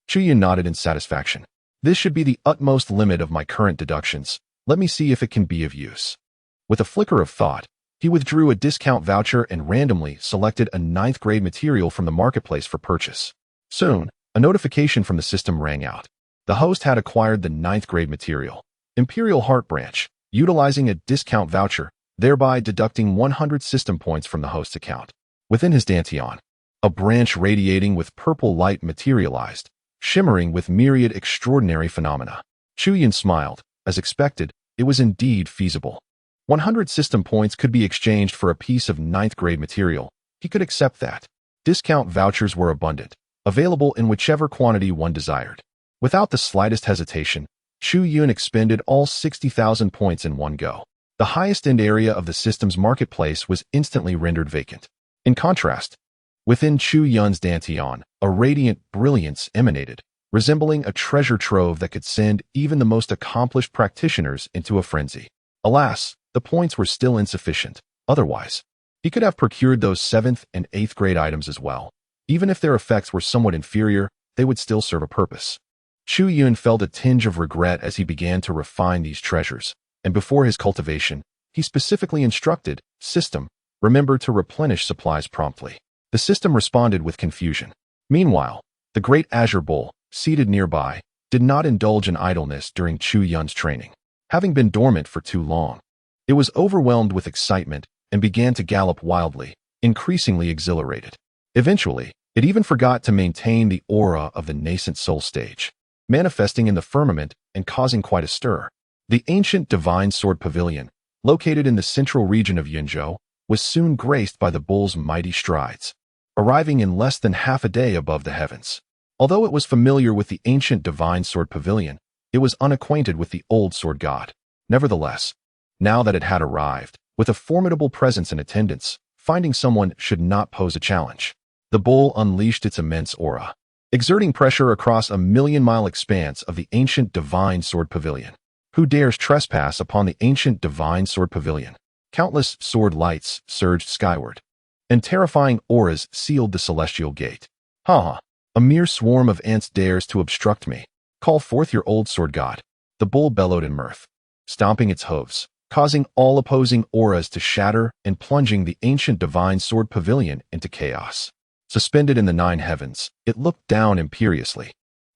Chu Yun nodded in satisfaction. This should be the utmost limit of my current deductions. Let me see if it can be of use. With a flicker of thought, he withdrew a discount voucher and randomly selected a 9th grade material from the marketplace for purchase. Soon, a notification from the system rang out. The host had acquired the 9th grade material, Imperial Heart Branch, utilizing a discount voucher, thereby deducting 100 system points from the host's account. Within his dantian, a branch radiating with purple light materialized, shimmering with myriad extraordinary phenomena. Chu Yun smiled. As expected, it was indeed feasible. 100 system points could be exchanged for a piece of 9th grade material. He could accept that. Discount vouchers were abundant, available in whichever quantity one desired. Without the slightest hesitation, Chu Yun expended all 60,000 points in one go. The highest-end area of the system's marketplace was instantly rendered vacant. In contrast, within Chu Yun's dantian, a radiant brilliance emanated, resembling a treasure trove that could send even the most accomplished practitioners into a frenzy. Alas, the points were still insufficient. Otherwise, he could have procured those 7th and 8th grade items as well. Even if their effects were somewhat inferior, they would still serve a purpose. Chu Yun felt a tinge of regret as he began to refine these treasures, and before his cultivation, he specifically instructed, System, remember to replenish supplies promptly. The system responded with confusion. Meanwhile, The great azure bull, seated nearby, did not indulge in idleness during Chu Yun's training. Having been dormant for too long, it was overwhelmed with excitement and began to gallop wildly, increasingly exhilarated. Eventually, it even forgot to maintain the aura of the Nascent Soul stage, manifesting in the firmament and causing quite a stir. The ancient divine sword pavilion, located in the central region of Yunzhou, was soon graced by the bull's mighty strides, arriving in less than half a day above the heavens. Although it was familiar with the ancient divine sword pavilion, it was unacquainted with the old sword god. Nevertheless, now that it had arrived, with a formidable presence in attendance, finding someone should not pose a challenge. The bull unleashed its immense aura, exerting pressure across a million-mile expanse of the ancient divine sword pavilion. Who dares trespass upon the ancient divine sword pavilion? Countless sword lights surged skyward, and terrifying auras sealed the celestial gate. Ha! A mere swarm of ants dares to obstruct me. Call forth your old sword god. The bull bellowed in mirth, stomping its hooves, causing all opposing auras to shatter and plunging the ancient divine sword pavilion into chaos. Suspended in the 9 heavens, it looked down imperiously.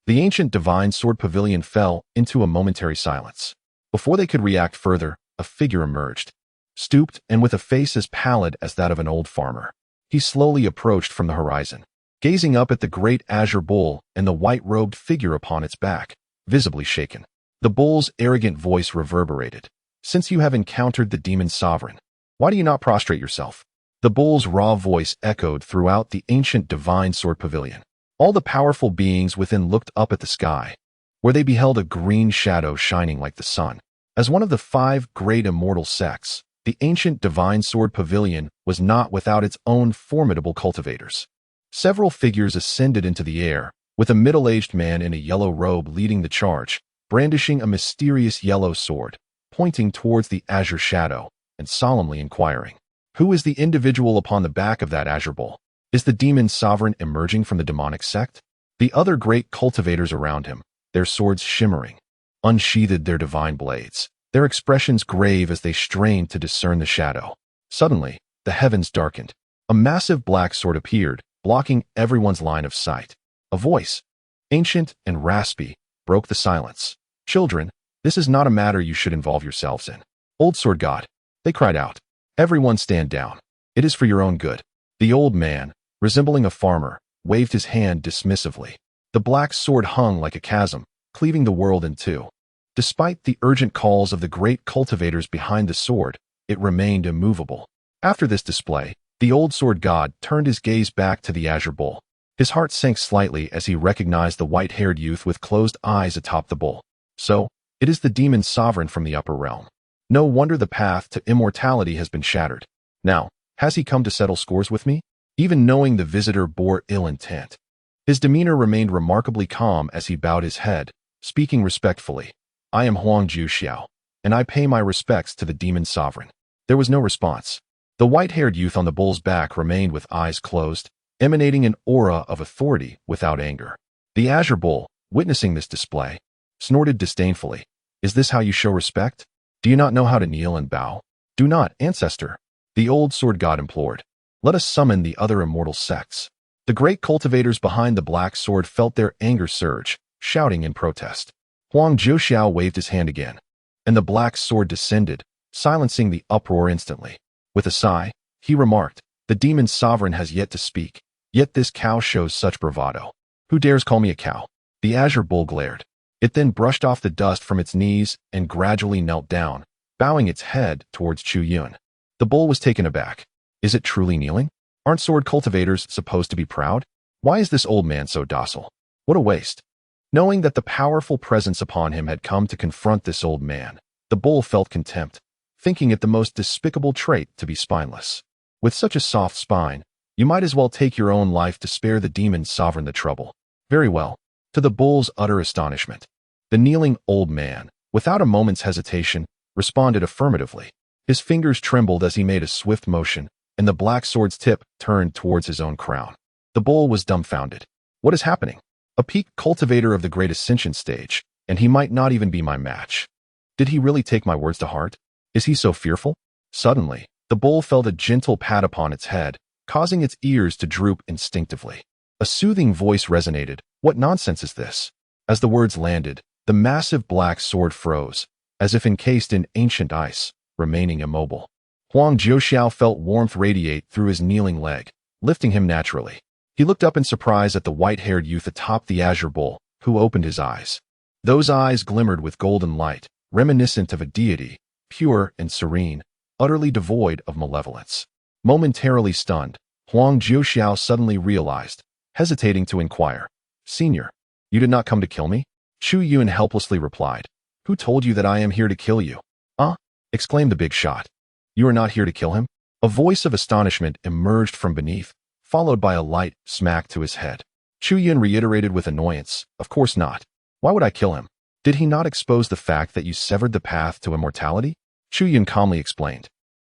The ancient divine sword pavilion fell into a momentary silence. Before they could react further, a figure emerged, stooped and with a face as pallid as that of an old farmer. He slowly approached from the horizon, gazing up at the great azure bull and the white-robed figure upon its back, visibly shaken. The bull's arrogant voice reverberated. Since you have encountered the demon sovereign, why do you not prostrate yourself? The bull's raw voice echoed throughout the ancient divine sword pavilion. All the powerful beings within looked up at the sky, where they beheld a green shadow shining like the sun. As one of the 5 great immortal sects, the ancient divine sword pavilion was not without its own formidable cultivators. Several figures ascended into the air, with a middle-aged man in a yellow robe leading the charge, brandishing a mysterious yellow sword, pointing towards the azure shadow, and solemnly inquiring, "Who is the individual upon the back of that azure bull? Is the demon sovereign emerging from the demonic sect?" The other great cultivators around him, their swords shimmering, unsheathed their divine blades, their expressions grave as they strained to discern the shadow. Suddenly, the heavens darkened. A massive black sword appeared, blocking everyone's line of sight. A voice, ancient and raspy, broke the silence. "Children, this is not a matter you should involve yourselves in." "Old sword god," they cried out. "Everyone stand down. It is for your own good." The old man, resembling a farmer, waved his hand dismissively. The black sword hung like a chasm, cleaving the world in two. Despite the urgent calls of the great cultivators behind the sword, it remained immovable. After this display, the old sword god turned his gaze back to the azure bull. His heart sank slightly as he recognized the white-haired youth with closed eyes atop the bull. So, it is the demon sovereign from the upper realm. No wonder the path to immortality has been shattered. Now, has he come to settle scores with me? Even knowing the visitor bore ill intent, his demeanor remained remarkably calm as he bowed his head, speaking respectfully. "I am Huangju Xiao, and I pay my respects to the demon sovereign." There was no response. The white-haired youth on the bull's back remained with eyes closed, emanating an aura of authority without anger. The azure bull, witnessing this display, snorted disdainfully. "Is this how you show respect? Do you not know how to kneel and bow?" "Do not, ancestor," the old sword god implored. "Let us summon the other immortal sects." The great cultivators behind the black sword felt their anger surge, shouting in protest. Huang Zhouxiao waved his hand again, and the black sword descended, silencing the uproar instantly. With a sigh, he remarked, "The demon sovereign has yet to speak, yet this cow shows such bravado. Who dares call me a cow?" The azure bull glared. It then brushed off the dust from its knees and gradually knelt down, bowing its head towards Chu Yun. The bull was taken aback. Is it truly kneeling? Aren't sword cultivators supposed to be proud? Why is this old man so docile? What a waste. Knowing that the powerful presence upon him had come to confront this old man, the bull felt contempt, thinking it the most despicable trait to be spineless. With such a soft spine, you might as well take your own life to spare the demon sovereign the trouble. Very well. To the bull's utter astonishment, the kneeling old man, without a moment's hesitation, responded affirmatively. His fingers trembled as he made a swift motion, and the black sword's tip turned towards his own crown. The bull was dumbfounded. What is happening? A peak cultivator of the great ascension stage, and he might not even be my match. Did he really take my words to heart? Is he so fearful? Suddenly, the bull felt a gentle pat upon its head, causing its ears to droop instinctively. A soothing voice resonated, What nonsense is this? As the words landed, the massive black sword froze, as if encased in ancient ice, remaining immobile. Huang Jiuxiao felt warmth radiate through his kneeling leg, lifting him naturally. He looked up in surprise at the white-haired youth atop the azure bowl, who opened his eyes. Those eyes glimmered with golden light, reminiscent of a deity, pure and serene, utterly devoid of malevolence. Momentarily stunned, Huang Jiuxiao suddenly realized, hesitating to inquire, "Senior, you did not come to kill me?" Chu Yun helplessly replied, "Who told you that I am here to kill you?" "Ah!" exclaimed the big shot. "You are not here to kill him?" A voice of astonishment emerged from beneath, followed by a light smack to his head. Chu Yun reiterated with annoyance, "Of course not. Why would I kill him? Did he not expose the fact that you severed the path to immortality?" Chu Yun calmly explained.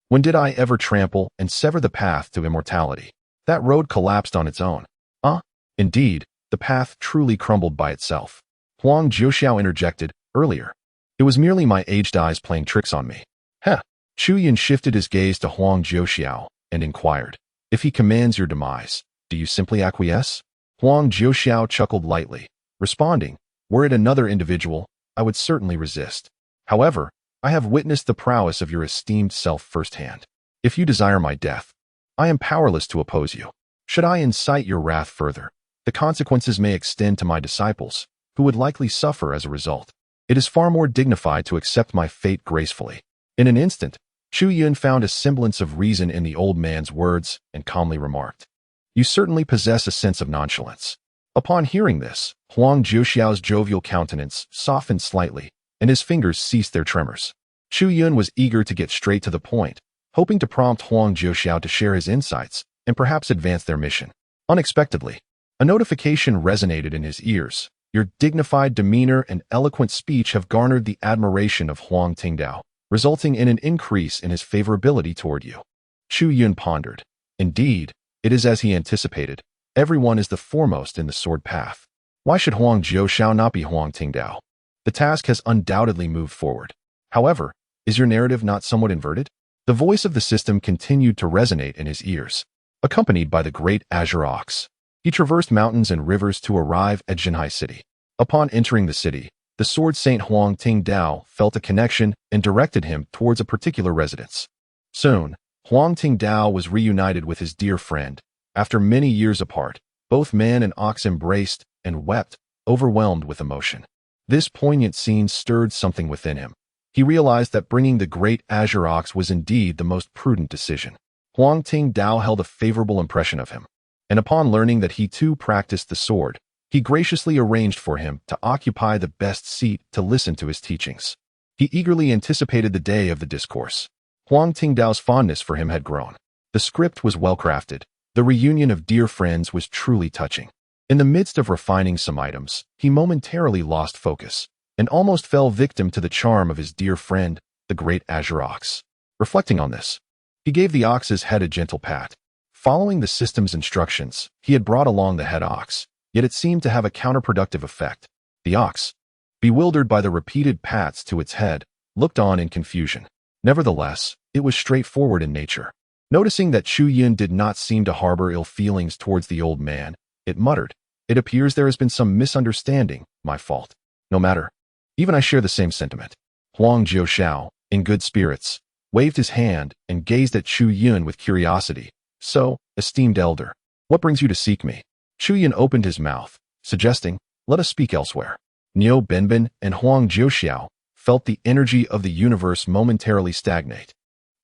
"When did I ever trample and sever the path to immortality? That road collapsed on its own." "Ah, indeed, the path truly crumbled by itself." Huang Jiuxiao interjected, "Earlier. It was merely my aged eyes playing tricks on me." "Heh." Chu Yun shifted his gaze to Huang Jiuxiao and inquired, "If he commands your demise, do you simply acquiesce?" Huang Jiuxiao chuckled lightly, responding, "Were it another individual, I would certainly resist. However, I have witnessed the prowess of your esteemed self firsthand. If you desire my death, I am powerless to oppose you. Should I incite your wrath further, the consequences may extend to my disciples, who would likely suffer as a result. It is far more dignified to accept my fate gracefully." In an instant, Chu Yun found a semblance of reason in the old man's words and calmly remarked, "You certainly possess a sense of nonchalance." Upon hearing this, Huang Jiuxiao's jovial countenance softened slightly, and his fingers ceased their tremors. Chu Yun was eager to get straight to the point, hoping to prompt Huang Jiuxiao to share his insights and perhaps advance their mission. Unexpectedly, a notification resonated in his ears. "Your dignified demeanor and eloquent speech have garnered the admiration of Huang Tingdao, resulting in an increase in his favorability toward you." Chu Yun pondered. Indeed, it is as he anticipated. Everyone is the foremost in the sword path. Why should Huang Jiuxiao not be Huang Tingdao? The task has undoubtedly moved forward. However, is your narrative not somewhat inverted? The voice of the system continued to resonate in his ears, accompanied by the great azure ox. He traversed mountains and rivers to arrive at Jinhai City. Upon entering the city, the sword saint Huang Tingdao felt a connection and directed him towards a particular residence. Soon, Huang Tingdao was reunited with his dear friend. After many years apart, both man and ox embraced and wept, overwhelmed with emotion. This poignant scene stirred something within him. He realized that bringing the great azure ox was indeed the most prudent decision. Huang Tingdao held a favorable impression of him, and upon learning that he too practiced the sword, he graciously arranged for him to occupy the best seat to listen to his teachings. He eagerly anticipated the day of the discourse. Huang Tingdao's fondness for him had grown. The script was well-crafted. The reunion of dear friends was truly touching. In the midst of refining some items, he momentarily lost focus and almost fell victim to the charm of his dear friend, the great azure ox. Reflecting on this, he gave the ox's head a gentle pat. Following the system's instructions, he had brought along the head ox, yet it seemed to have a counterproductive effect. The ox, bewildered by the repeated pats to its head, looked on in confusion. Nevertheless, it was straightforward in nature. Noticing that Chu Yun did not seem to harbor ill feelings towards the old man, it muttered, "It appears there has been some misunderstanding, my fault. No matter. Even I share the same sentiment." Huang Jiuxiao, in good spirits, waved his hand and gazed at Chu Yun with curiosity. "So, esteemed elder, what brings you to seek me?" Chu Yun opened his mouth, suggesting, "Let us speak elsewhere." Niu Benbin and Huang Jiuxiao felt the energy of the universe momentarily stagnate,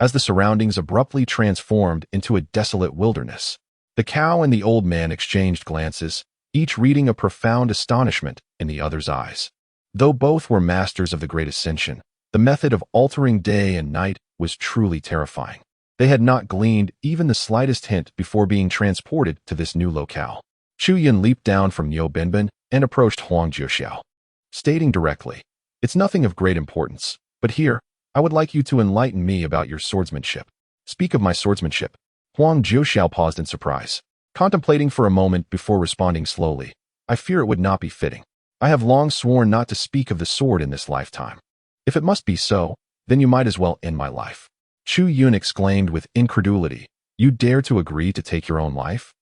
as the surroundings abruptly transformed into a desolate wilderness. The cow and the old man exchanged glances, each reading a profound astonishment in the other's eyes. Though both were masters of the great ascension, the method of altering day and night was truly terrifying. They had not gleaned even the slightest hint before being transported to this new locale. Chu Yun leaped down from Niu Benbin and approached Huang Jiuxiao, stating directly, "It's nothing of great importance, but here, I would like you to enlighten me about your swordsmanship." "Speak of my swordsmanship." Huang Jiuxiao paused in surprise, contemplating for a moment before responding slowly, "I fear it would not be fitting. I have long sworn not to speak of the sword in this lifetime. If it must be so, then you might as well end my life." Chu Yun exclaimed with incredulity, "You dare to agree to take your own life?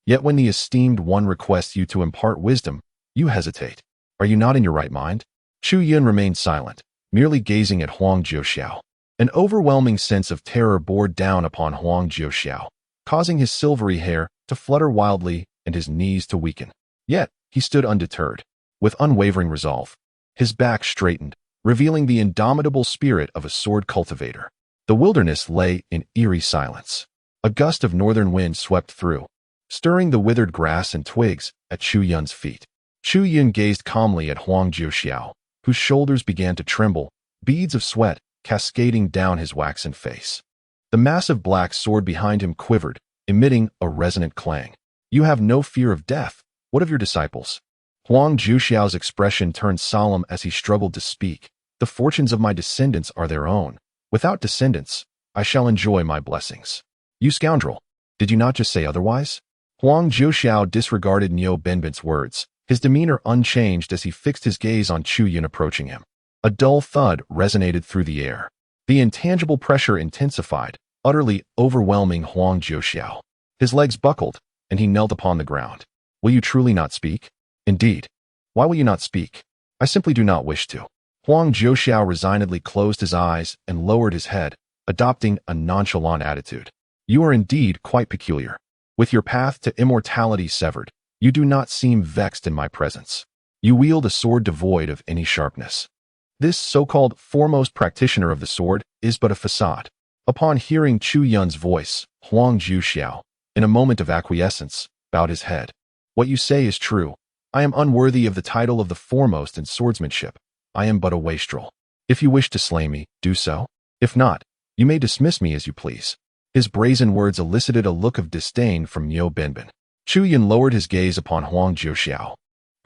Yet when the esteemed one requests you to impart wisdom, You hesitate. Are you not in your right mind? Chu Yun remained silent, merely gazing at Huang Jiuxiao. An overwhelming sense of terror bore down upon Huang Jiuxiao, causing his silvery hair to flutter wildly and his knees to weaken. Yet, he stood undeterred, with unwavering resolve. His back straightened, revealing the indomitable spirit of a sword cultivator. The wilderness lay in eerie silence. A gust of northern wind swept through, stirring the withered grass and twigs at Chu Yun's feet. Chu Yun gazed calmly at Huang Jiuxiao, whose shoulders began to tremble, beads of sweat cascading down his waxen face. The massive black sword behind him quivered, emitting a resonant clang. You have no fear of death. What of your disciples? Huang Jiuxiao's expression turned solemn as he struggled to speak. The fortunes of my descendants are their own. Without descendants, I shall enjoy my blessings. You scoundrel! Did you not just say otherwise? Huang Jiuxiao disregarded Niu Benben's words, his demeanor unchanged as he fixed his gaze on Chu Yun approaching him. A dull thud resonated through the air. The intangible pressure intensified, utterly overwhelming Huang Jiuxiao. His legs buckled, and he knelt upon the ground. Will you truly not speak? Indeed. Why will you not speak? I simply do not wish to. Huang Jiuxiao resignedly closed his eyes and lowered his head, adopting a nonchalant attitude. You are indeed quite peculiar. With your path to immortality severed, you do not seem vexed in my presence. You wield a sword devoid of any sharpness. This so-called foremost practitioner of the sword is but a facade. Upon hearing Chu Yun's voice, Huang Jiuxiao, in a moment of acquiescence, bowed his head. What you say is true. I am unworthy of the title of the foremost in swordsmanship. I am but a wastrel. If you wish to slay me, do so. If not, you may dismiss me as you please. His brazen words elicited a look of disdain from Niu Benben. Chu Yun lowered his gaze upon Huang Jiuxiao,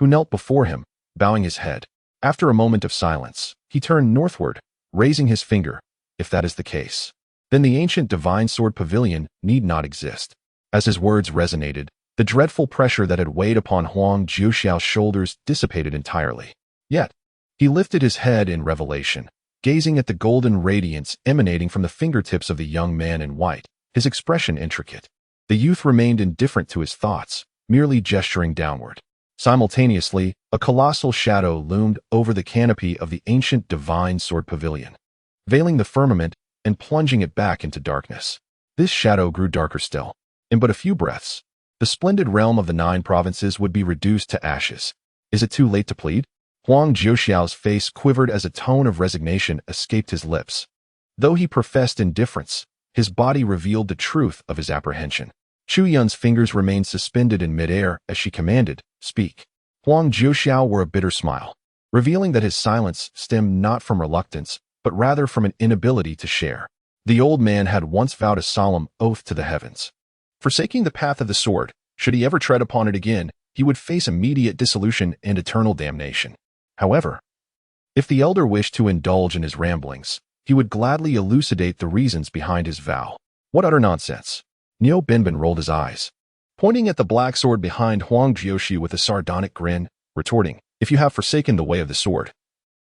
who knelt before him, bowing his head. After a moment of silence, he turned northward, raising his finger. If that is the case, then the ancient divine sword pavilion need not exist. As his words resonated, the dreadful pressure that had weighed upon Huang Jiuxiao's shoulders dissipated entirely. Yet, he lifted his head in revelation, gazing at the golden radiance emanating from the fingertips of the young man in white, his expression intricate. The youth remained indifferent to his thoughts, merely gesturing downward. Simultaneously, a colossal shadow loomed over the canopy of the ancient divine sword pavilion, veiling the firmament and plunging it back into darkness. This shadow grew darker still. In but a few breaths, the splendid realm of the 9 provinces would be reduced to ashes. Is it too late to plead? Huang Jiuxiao's face quivered as a tone of resignation escaped his lips. Though he professed indifference, his body revealed the truth of his apprehension. Chu Yun's fingers remained suspended in midair as she commanded, "Speak." Huang Jiuxiao wore a bitter smile, revealing that his silence stemmed not from reluctance, but rather from an inability to share. The old man had once vowed a solemn oath to the heavens. Forsaking the path of the sword, should he ever tread upon it again, he would face immediate dissolution and eternal damnation. However, if the elder wished to indulge in his ramblings, he would gladly elucidate the reasons behind his vow. What utter nonsense! Niu Benben rolled his eyes, pointing at the black sword behind Huang Jiuxiao with a sardonic grin, retorting, "If you have forsaken the way of the sword,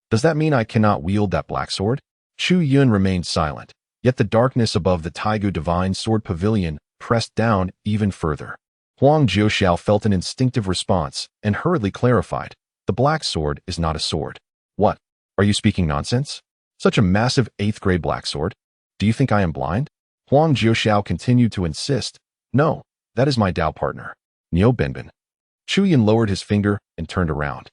does that mean I cannot wield that black sword?" Chu Yun remained silent, yet the darkness above the Taigu Divine Sword Pavilion pressed down even further. Huang Jiuxiao felt an instinctive response and hurriedly clarified, "The black sword is not a sword." "What? Are you speaking nonsense? Such a massive 8th grade black sword? Do you think I am blind?" Huang Jiuxiao continued to insist, "No, that is my Dao partner, Niu Benben." Chu Yun lowered his finger and turned around,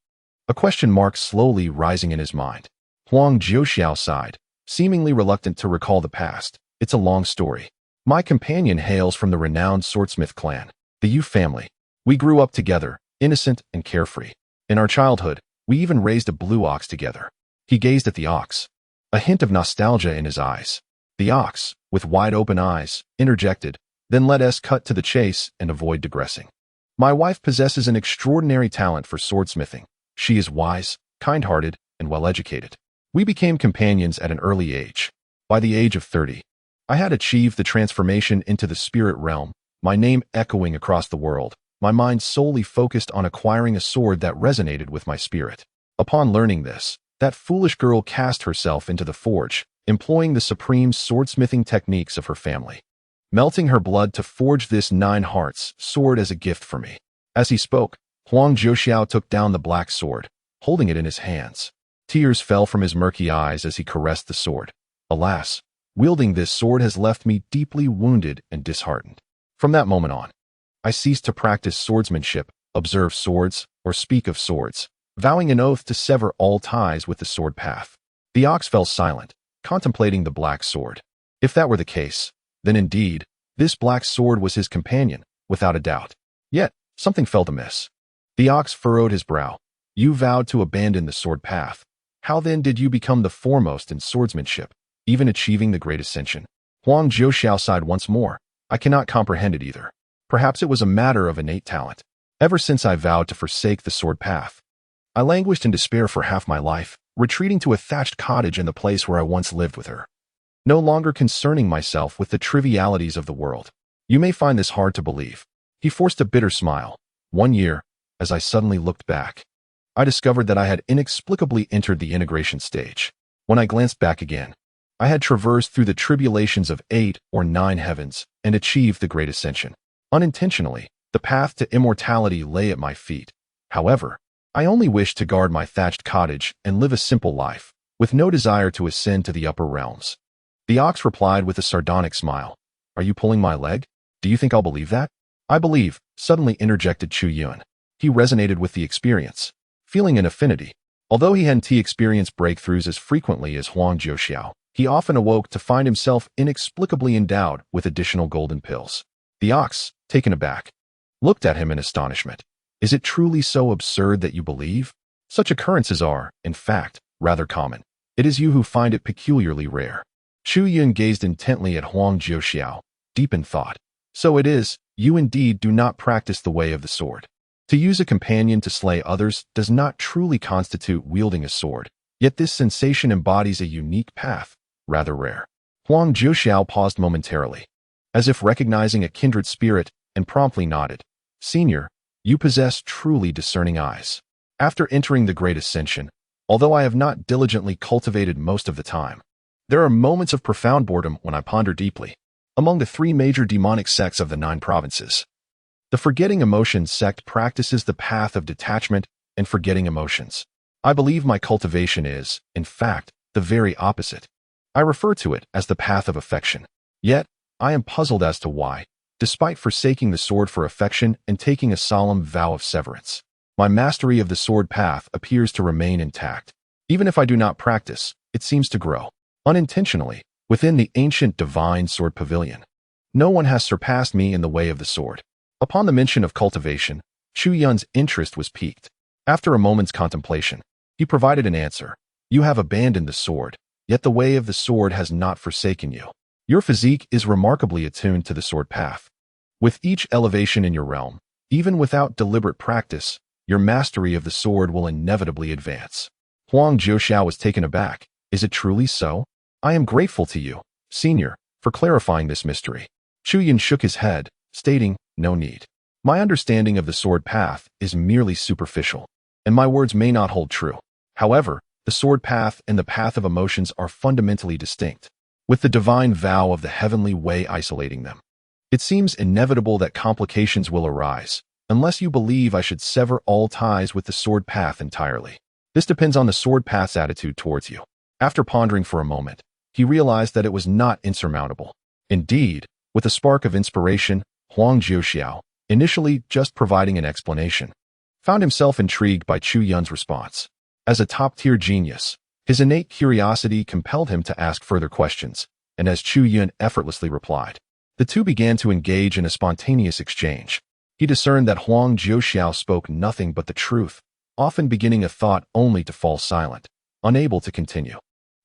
a question mark slowly rising in his mind. Huang Jiuxiao sighed, seemingly reluctant to recall the past. "It's a long story. My companion hails from the renowned swordsmith clan, the Yu family. We grew up together, innocent and carefree. In our childhood, we even raised a blue ox together." He gazed at the ox, a hint of nostalgia in his eyes. The ox, with wide-open eyes, interjected, "Then let us cut to the chase and avoid digressing. My wife possesses an extraordinary talent for swordsmithing. She is wise, kind-hearted, and well-educated. We became companions at an early age. By the age of 30, I had achieved the transformation into the spirit realm, my name echoing across the world, my mind solely focused on acquiring a sword that resonated with my spirit. Upon learning this, that foolish girl cast herself into the forge, employing the supreme swordsmithing techniques of her family, melting her blood to forge this 9 hearts sword as a gift for me." As he spoke, Huang Zhuoxiao took down the black sword, holding it in his hands. Tears fell from his murky eyes as he caressed the sword. Alas, wielding this sword has left me deeply wounded and disheartened. From that moment on, I ceased to practice swordsmanship, observe swords, or speak of swords, vowing an oath to sever all ties with the sword path. The ox fell silent, contemplating the black sword. If that were the case, then indeed, this black sword was his companion, without a doubt. Yet, something felt amiss. The ox furrowed his brow. You vowed to abandon the sword path. How then did you become the foremost in swordsmanship, even achieving the great ascension? Huang Zhuoxiao sighed once more. I cannot comprehend it either. Perhaps it was a matter of innate talent. Ever since I vowed to forsake the sword path, I languished in despair for half my life, retreating to a thatched cottage in the place where I once lived with her, no longer concerning myself with the trivialities of the world. You may find this hard to believe. He forced a bitter smile. 1 year, as I suddenly looked back, I discovered that I had inexplicably entered the integration stage. When I glanced back again, I had traversed through the tribulations of 8 or 9 heavens and achieved the great ascension. Unintentionally, the path to immortality lay at my feet. However, I only wished to guard my thatched cottage and live a simple life, with no desire to ascend to the upper realms. The ox replied with a sardonic smile. Are you pulling my leg? Do you think I'll believe that? I believe, suddenly interjected Chu Yun. He resonated with the experience, feeling an affinity. Although he hadn't experienced breakthroughs as frequently as Huang Zhuoxiao, he often awoke to find himself inexplicably endowed with additional golden pills. The ox, taken aback, looked at him in astonishment. Is it truly so absurd that you believe? Such occurrences are, in fact, rather common. It is you who find it peculiarly rare. Chu Yun gazed intently at Huang Zhuoxiao, deep in thought. So it is, you indeed do not practice the way of the sword. To use a companion to slay others does not truly constitute wielding a sword, yet this sensation embodies a unique path, rather rare. Huang Zhuoxiao paused momentarily, as if recognizing a kindred spirit, and promptly nodded. Senior, you possess truly discerning eyes. After entering the great ascension, although I have not diligently cultivated most of the time, there are moments of profound boredom when I ponder deeply. Among the 3 major demonic sects of the 9 provinces, the Forgetting Emotions sect practices the path of detachment and forgetting emotions. I believe my cultivation is, in fact, the very opposite. I refer to it as the path of affection. Yet, I am puzzled as to why, despite forsaking the sword for affection and taking a solemn vow of severance, my mastery of the sword path appears to remain intact. Even if I do not practice, it seems to grow, unintentionally, within the ancient divine sword pavilion. No one has surpassed me in the way of the sword. Upon the mention of cultivation, Chu Yun's interest was piqued. After a moment's contemplation, he provided an answer. You have abandoned the sword, yet the way of the sword has not forsaken you. Your physique is remarkably attuned to the sword path. With each elevation in your realm, even without deliberate practice, your mastery of the sword will inevitably advance. Huang Zhuoxiao was taken aback. Is it truly so? I am grateful to you, Senior, for clarifying this mystery. Chu Yun shook his head, stating, no need. My understanding of the sword path is merely superficial, and my words may not hold true. However, the sword path and the path of emotions are fundamentally distinct, with the divine vow of the heavenly way isolating them. It seems inevitable that complications will arise, unless you believe I should sever all ties with the sword path entirely. This depends on the sword path's attitude towards you. After pondering for a moment, he realized that it was not insurmountable. Indeed, with a spark of inspiration, Huang Zhuoxiao, initially just providing an explanation, found himself intrigued by Chu Yun's response. As a top-tier genius, his innate curiosity compelled him to ask further questions, and as Chu Yun effortlessly replied, the two began to engage in a spontaneous exchange. He discerned that Huang Zhuoxiao spoke nothing but the truth, often beginning a thought only to fall silent, unable to continue.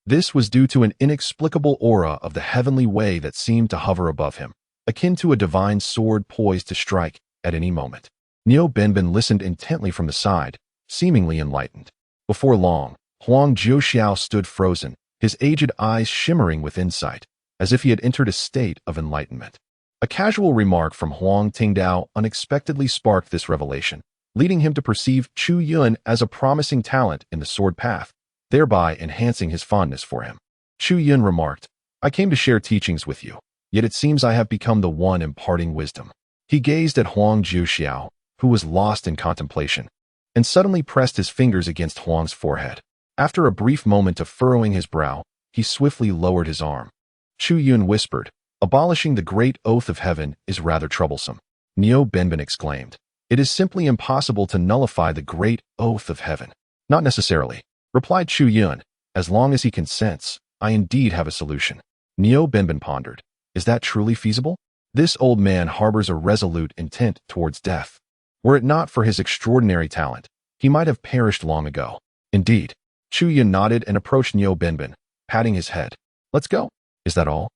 This was due to an inexplicable aura of the heavenly way that seemed to hover above him, akin to a divine sword poised to strike at any moment. Niu Benbin listened intently from the side, seemingly enlightened. Before long, Huang Zhuoxiao stood frozen, his aged eyes shimmering with insight, as if he had entered a state of enlightenment. A casual remark from Huang Tingdao unexpectedly sparked this revelation, leading him to perceive Chu Yun as a promising talent in the sword path, thereby enhancing his fondness for him. Chu Yun remarked, I came to share teachings with you, yet it seems I have become the one imparting wisdom. He gazed at Huang Zhuoxiao, who was lost in contemplation, and suddenly pressed his fingers against Huang's forehead. After a brief moment of furrowing his brow, he swiftly lowered his arm. Chu Yun whispered, "Abolishing the great oath of heaven is rather troublesome." Niu Benben exclaimed, "It is simply impossible to nullify the great oath of heaven." "Not necessarily," replied Chu Yun. "As long as he consents, I indeed have a solution." Niu Benben pondered, "Is that truly feasible? This old man harbors a resolute intent towards death. Were it not for his extraordinary talent, he might have perished long ago." "Indeed." Chu Yun nodded and approached Niu Benben, patting his head. "Let's go." "Is that all?"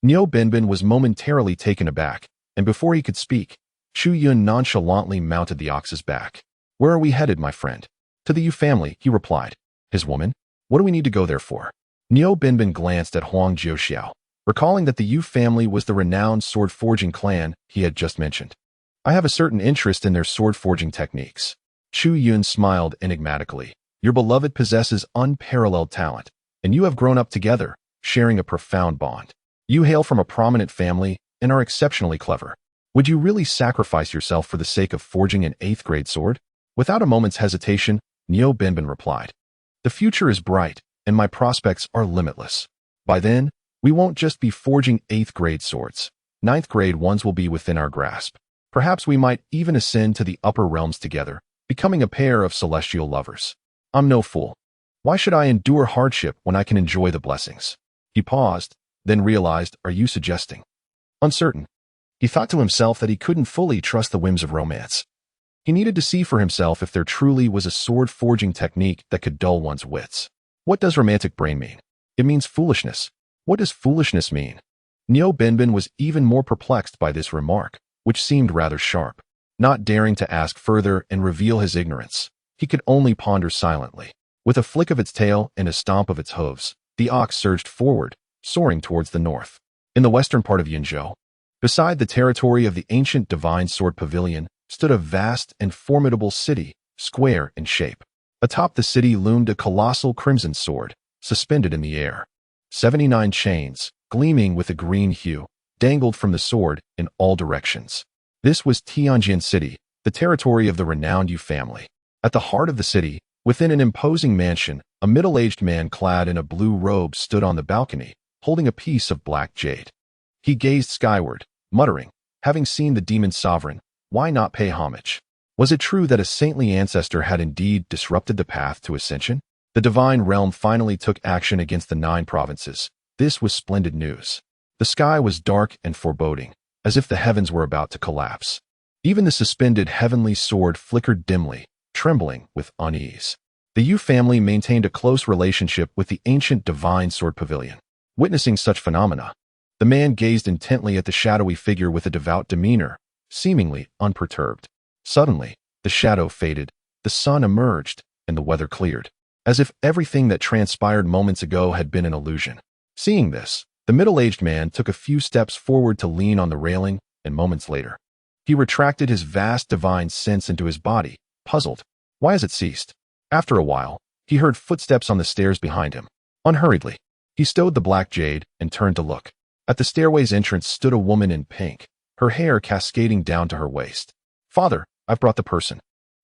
Niu Benben was momentarily taken aback, and before he could speak, Chu Yun nonchalantly mounted the ox's back. "Where are we headed, my friend?" "To the Yu family," he replied. "His woman? What do we need to go there for?" Niu Benben glanced at Huang Jiuxiao, recalling that the Yu family was the renowned sword-forging clan he had just mentioned. "I have a certain interest in their sword-forging techniques." Chu Yun smiled enigmatically. "Your beloved possesses unparalleled talent, and you have grown up together, sharing a profound bond. You hail from a prominent family and are exceptionally clever. Would you really sacrifice yourself for the sake of forging an 8th-grade sword?" Without a moment's hesitation, Niu Benben replied, "The future is bright, and my prospects are limitless. By then, we won't just be forging 8th-grade swords. 9th-grade ones will be within our grasp. Perhaps we might even ascend to the upper realms together, becoming a pair of celestial lovers. I'm no fool. Why should I endure hardship when I can enjoy the blessings?" He paused, then realized, "Are you suggesting?" Uncertain. He thought to himself that he couldn't fully trust the whims of romance. He needed to see for himself if there truly was a sword-forging technique that could dull one's wits. What does romantic brain mean? It means foolishness. What does foolishness mean? Niu Benben was even more perplexed by this remark, which seemed rather sharp. Not daring to ask further and reveal his ignorance, he could only ponder silently. With a flick of its tail and a stomp of its hooves, the ox surged forward, soaring towards the north. In the western part of Yinzhou, beside the territory of the ancient Divine Sword Pavilion, stood a vast and formidable city, square in shape. Atop the city loomed a colossal crimson sword, suspended in the air. 79 chains, gleaming with a green hue, dangled from the sword in all directions. This was Tianjin City, the territory of the renowned Yu family. At the heart of the city, within an imposing mansion, a middle-aged man clad in a blue robe stood on the balcony, holding a piece of black jade. He gazed skyward, muttering, "Having seen the demon sovereign, why not pay homage?" Was it true that a saintly ancestor had indeed disrupted the path to ascension? The divine realm finally took action against the 9 provinces. This was splendid news. The sky was dark and foreboding, as if the heavens were about to collapse. Even the suspended heavenly sword flickered dimly, trembling with unease. The Yu family maintained a close relationship with the ancient Divine Sword Pavilion. Witnessing such phenomena, the man gazed intently at the shadowy figure with a devout demeanor, seemingly unperturbed. Suddenly, the shadow faded, the sun emerged, and the weather cleared, as if everything that transpired moments ago had been an illusion. Seeing this, the middle-aged man took a few steps forward to lean on the railing, and moments later, he retracted his vast divine sense into his body, puzzled. Why has it ceased? After a while, he heard footsteps on the stairs behind him. Unhurriedly, he stowed the black jade and turned to look. At the stairway's entrance stood a woman in pink, her hair cascading down to her waist. "Father, I've brought the person."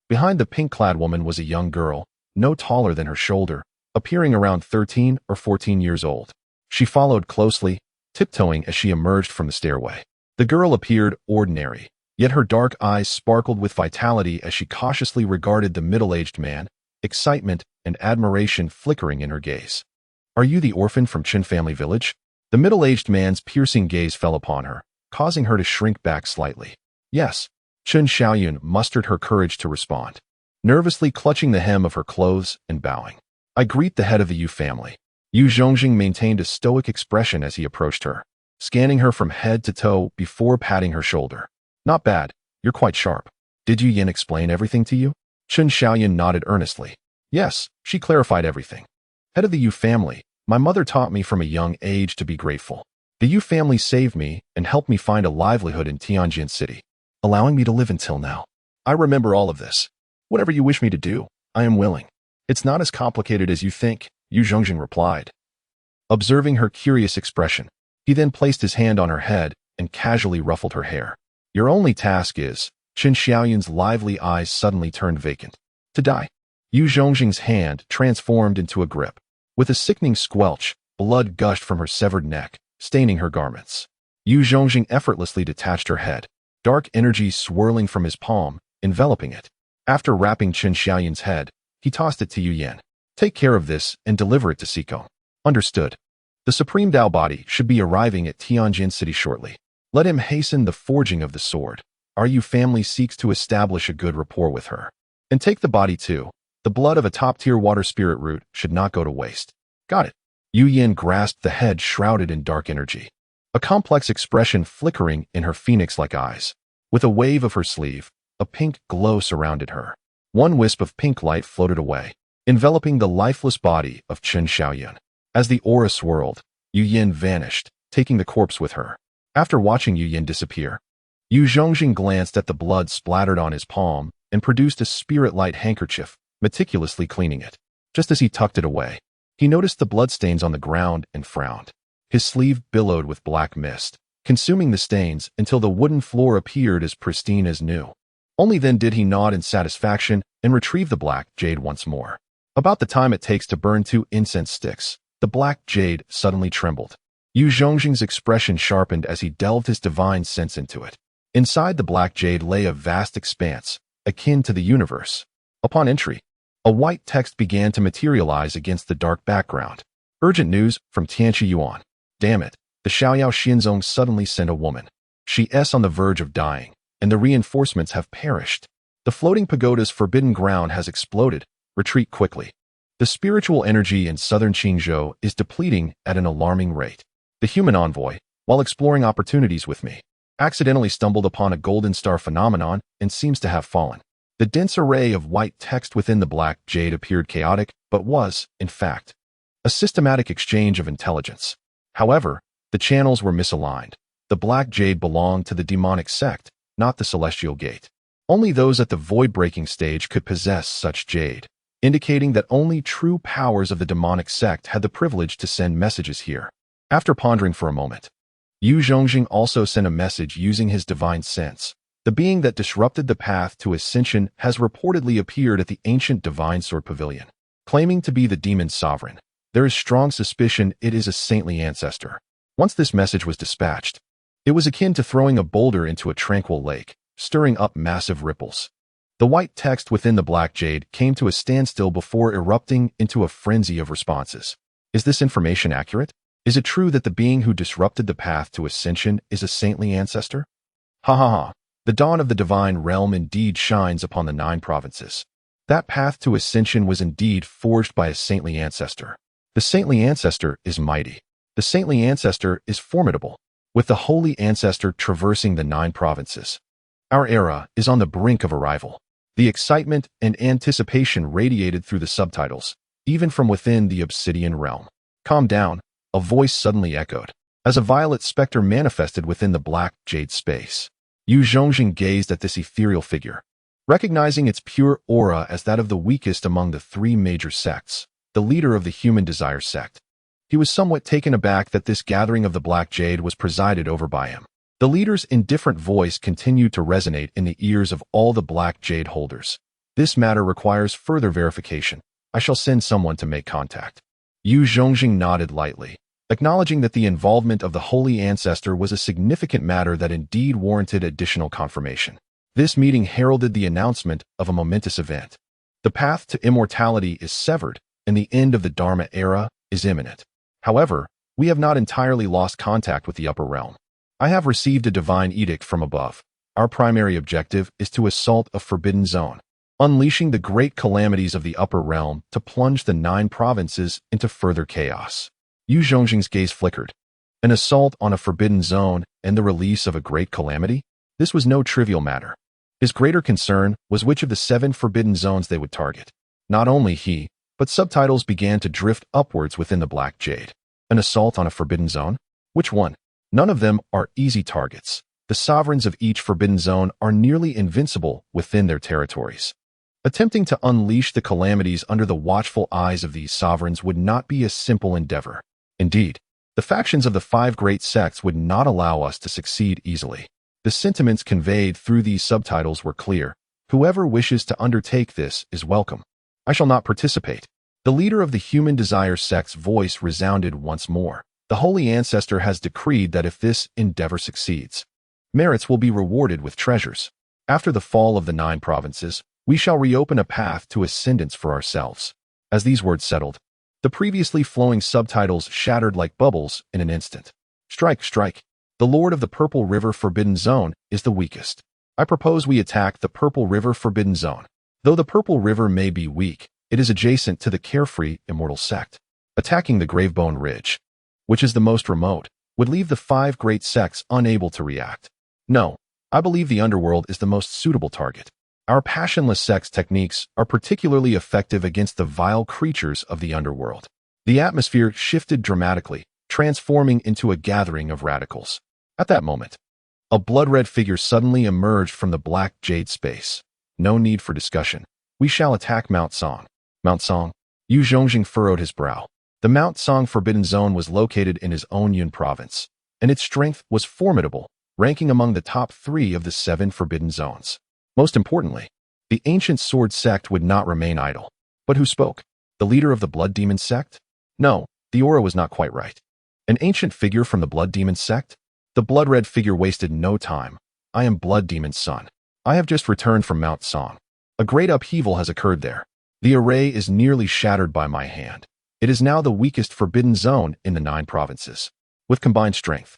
Behind the pink-clad woman was a young girl, no taller than her shoulder, appearing around 13 or 14 years old. She followed closely, tiptoeing as she emerged from the stairway. The girl appeared ordinary, yet her dark eyes sparkled with vitality as she cautiously regarded the middle-aged man, excitement and admiration flickering in her gaze. "Are you the orphan from Chen family village?" The middle-aged man's piercing gaze fell upon her, causing her to shrink back slightly. "Yes." Chen Xiaoyun mustered her courage to respond, nervously clutching the hem of her clothes and bowing. "I greet the head of the Yu family." Yu Zhongjing maintained a stoic expression as he approached her, scanning her from head to toe before patting her shoulder. "Not bad. You're quite sharp. Did Yu Yin explain everything to you?" Chen Xiaoyun nodded earnestly. "Yes, she clarified everything. Head of the Yu family, my mother taught me from a young age to be grateful. The Yu family saved me and helped me find a livelihood in Tianjin City, allowing me to live until now. I remember all of this. Whatever you wish me to do, I am willing. It's not as complicated as you think," Yu Zhongjing replied. Observing her curious expression, he then placed his hand on her head and casually ruffled her hair. "Your only task is, Qin Xiaoyun's lively eyes suddenly turned vacant. To die. Yu Zhongjing's hand transformed into a grip. With a sickening squelch, blood gushed from her severed neck, staining her garments. Yu Zhongjing effortlessly detached her head, dark energy swirling from his palm, enveloping it. After wrapping Qin Xiaoyun's head, he tossed it to Yu Yan. Take care of this and deliver it to Siko. Understood. The Supreme Tao body should be arriving at Tianjin City shortly. Let him hasten the forging of the sword. Our Yu family seeks to establish a good rapport with her. And take the body too. The blood of a top-tier water spirit root should not go to waste. Got it. Yu Yan grasped the head shrouded in dark energy. A complex expression flickering in her phoenix-like eyes. With a wave of her sleeve, a pink glow surrounded her. One wisp of pink light floated away, enveloping the lifeless body of Qin Xiaoyun. As the aura swirled, Yu Yan vanished, taking the corpse with her. After watching Yu Yan disappear, Yu Zhongjing glanced at the blood splattered on his palm and produced a spirit-light handkerchief, meticulously cleaning it. Just as he tucked it away, he noticed the bloodstains on the ground and frowned. His sleeve billowed with black mist, consuming the stains until the wooden floor appeared as pristine as new. Only then did he nod in satisfaction and retrieve the black jade once more. About the time it takes to burn 2 incense sticks, the black jade suddenly trembled. Yu Zhongjing's expression sharpened as he delved his divine sense into it. Inside the black jade lay a vast expanse, akin to the universe. Upon entry, a white text began to materialize against the dark background. Urgent news from Tianchi Yuan. Damn it, the Xiaoyao Xian Zong suddenly sent a woman. She is on the verge of dying, and the reinforcements have perished. The floating pagoda's forbidden ground has exploded. Retreat quickly. The spiritual energy in southern Qingzhou is depleting at an alarming rate. The human envoy, while exploring opportunities with me, accidentally stumbled upon a golden star phenomenon and seems to have fallen. The dense array of white text within the black jade appeared chaotic, but was, in fact, a systematic exchange of intelligence. However, the channels were misaligned. The black jade belonged to the demonic sect, not the celestial gate. Only those at the void-breaking stage could possess such jade, indicating that only true powers of the demonic sect had the privilege to send messages here. After pondering for a moment, Yu Zhongjing also sent a message using his divine sense. The being that disrupted the path to ascension has reportedly appeared at the ancient Divine Sword Pavilion. Claiming to be the demon sovereign, there is strong suspicion it is a saintly ancestor. Once this message was dispatched, it was akin to throwing a boulder into a tranquil lake, stirring up massive ripples. The white text within the black jade came to a standstill before erupting into a frenzy of responses. Is this information accurate? Is it true that the being who disrupted the path to ascension is a saintly ancestor? Ha ha ha. The dawn of the divine realm indeed shines upon the 9 provinces. That path to ascension was indeed forged by a saintly ancestor. The saintly ancestor is mighty. The saintly ancestor is formidable, with the holy ancestor traversing the 9 provinces. Our era is on the brink of arrival. The excitement and anticipation radiated through the subtitles, even from within the obsidian realm. Calm down, a voice suddenly echoed, as a violet specter manifested within the black jade space. Yu Zhongjing gazed at this ethereal figure, recognizing its pure aura as that of the weakest among the 3 major sects, the leader of the Human Desire sect. He was somewhat taken aback that this gathering of the Black Jade was presided over by him. The leader's indifferent voice continued to resonate in the ears of all the Black Jade holders. This matter requires further verification. I shall send someone to make contact. Yu Zhongjing nodded lightly, acknowledging that the involvement of the Holy Ancestor was a significant matter that indeed warranted additional confirmation. This meeting heralded the announcement of a momentous event. The path to immortality is severed, and the end of the Dharma era is imminent. However, we have not entirely lost contact with the upper realm. I have received a divine edict from above. Our primary objective is to assault a forbidden zone, unleashing the great calamities of the upper realm to plunge the 9 provinces into further chaos. Yu Zhongjing's gaze flickered. An assault on a forbidden zone and the release of a great calamity? This was no trivial matter. His greater concern was which of the 7 forbidden zones they would target. Not only he, but subtitles began to drift upwards within the Black Jade. An assault on a forbidden zone? Which one? None of them are easy targets. The sovereigns of each forbidden zone are nearly invincible within their territories. Attempting to unleash the calamities under the watchful eyes of these sovereigns would not be a simple endeavor. Indeed, the factions of the 5 great sects would not allow us to succeed easily. The sentiments conveyed through these subtitles were clear. Whoever wishes to undertake this is welcome. I shall not participate. The leader of the Human Desire Sect's voice resounded once more. The Holy Ancestor has decreed that if this endeavor succeeds, merits will be rewarded with treasures. After the fall of the 9 provinces, we shall reopen a path to ascendance for ourselves. As these words settled, the previously flowing subtitles shattered like bubbles in an instant. Strike, strike. The Lord of the Purple River Forbidden Zone is the weakest. I propose we attack the Purple River Forbidden Zone. Though the Purple River may be weak, it is adjacent to the Carefree Immortal Sect. Attacking the Gravebone Ridge, which is the most remote, would leave the 5 great sects unable to react. No, I believe the underworld is the most suitable target. Our passionless sect's techniques are particularly effective against the vile creatures of the underworld. The atmosphere shifted dramatically, transforming into a gathering of radicals. At that moment, a blood-red figure suddenly emerged from the black jade space. No need for discussion. We shall attack Mount Song. Mount Song? Yu Zhongjing furrowed his brow. The Mount Song Forbidden Zone was located in his own Yun province, and its strength was formidable, ranking among the top 3 of the 7 forbidden zones. Most importantly, the ancient sword sect would not remain idle. But who spoke? The leader of the Blood Demon sect? No, the aura was not quite right. An ancient figure from the Blood Demon sect? The blood-red figure wasted no time. I am Blood Demon's son. I have just returned from Mount Song. A great upheaval has occurred there. The array is nearly shattered by my hand. It is now the weakest forbidden zone in the 9 provinces. With combined strength,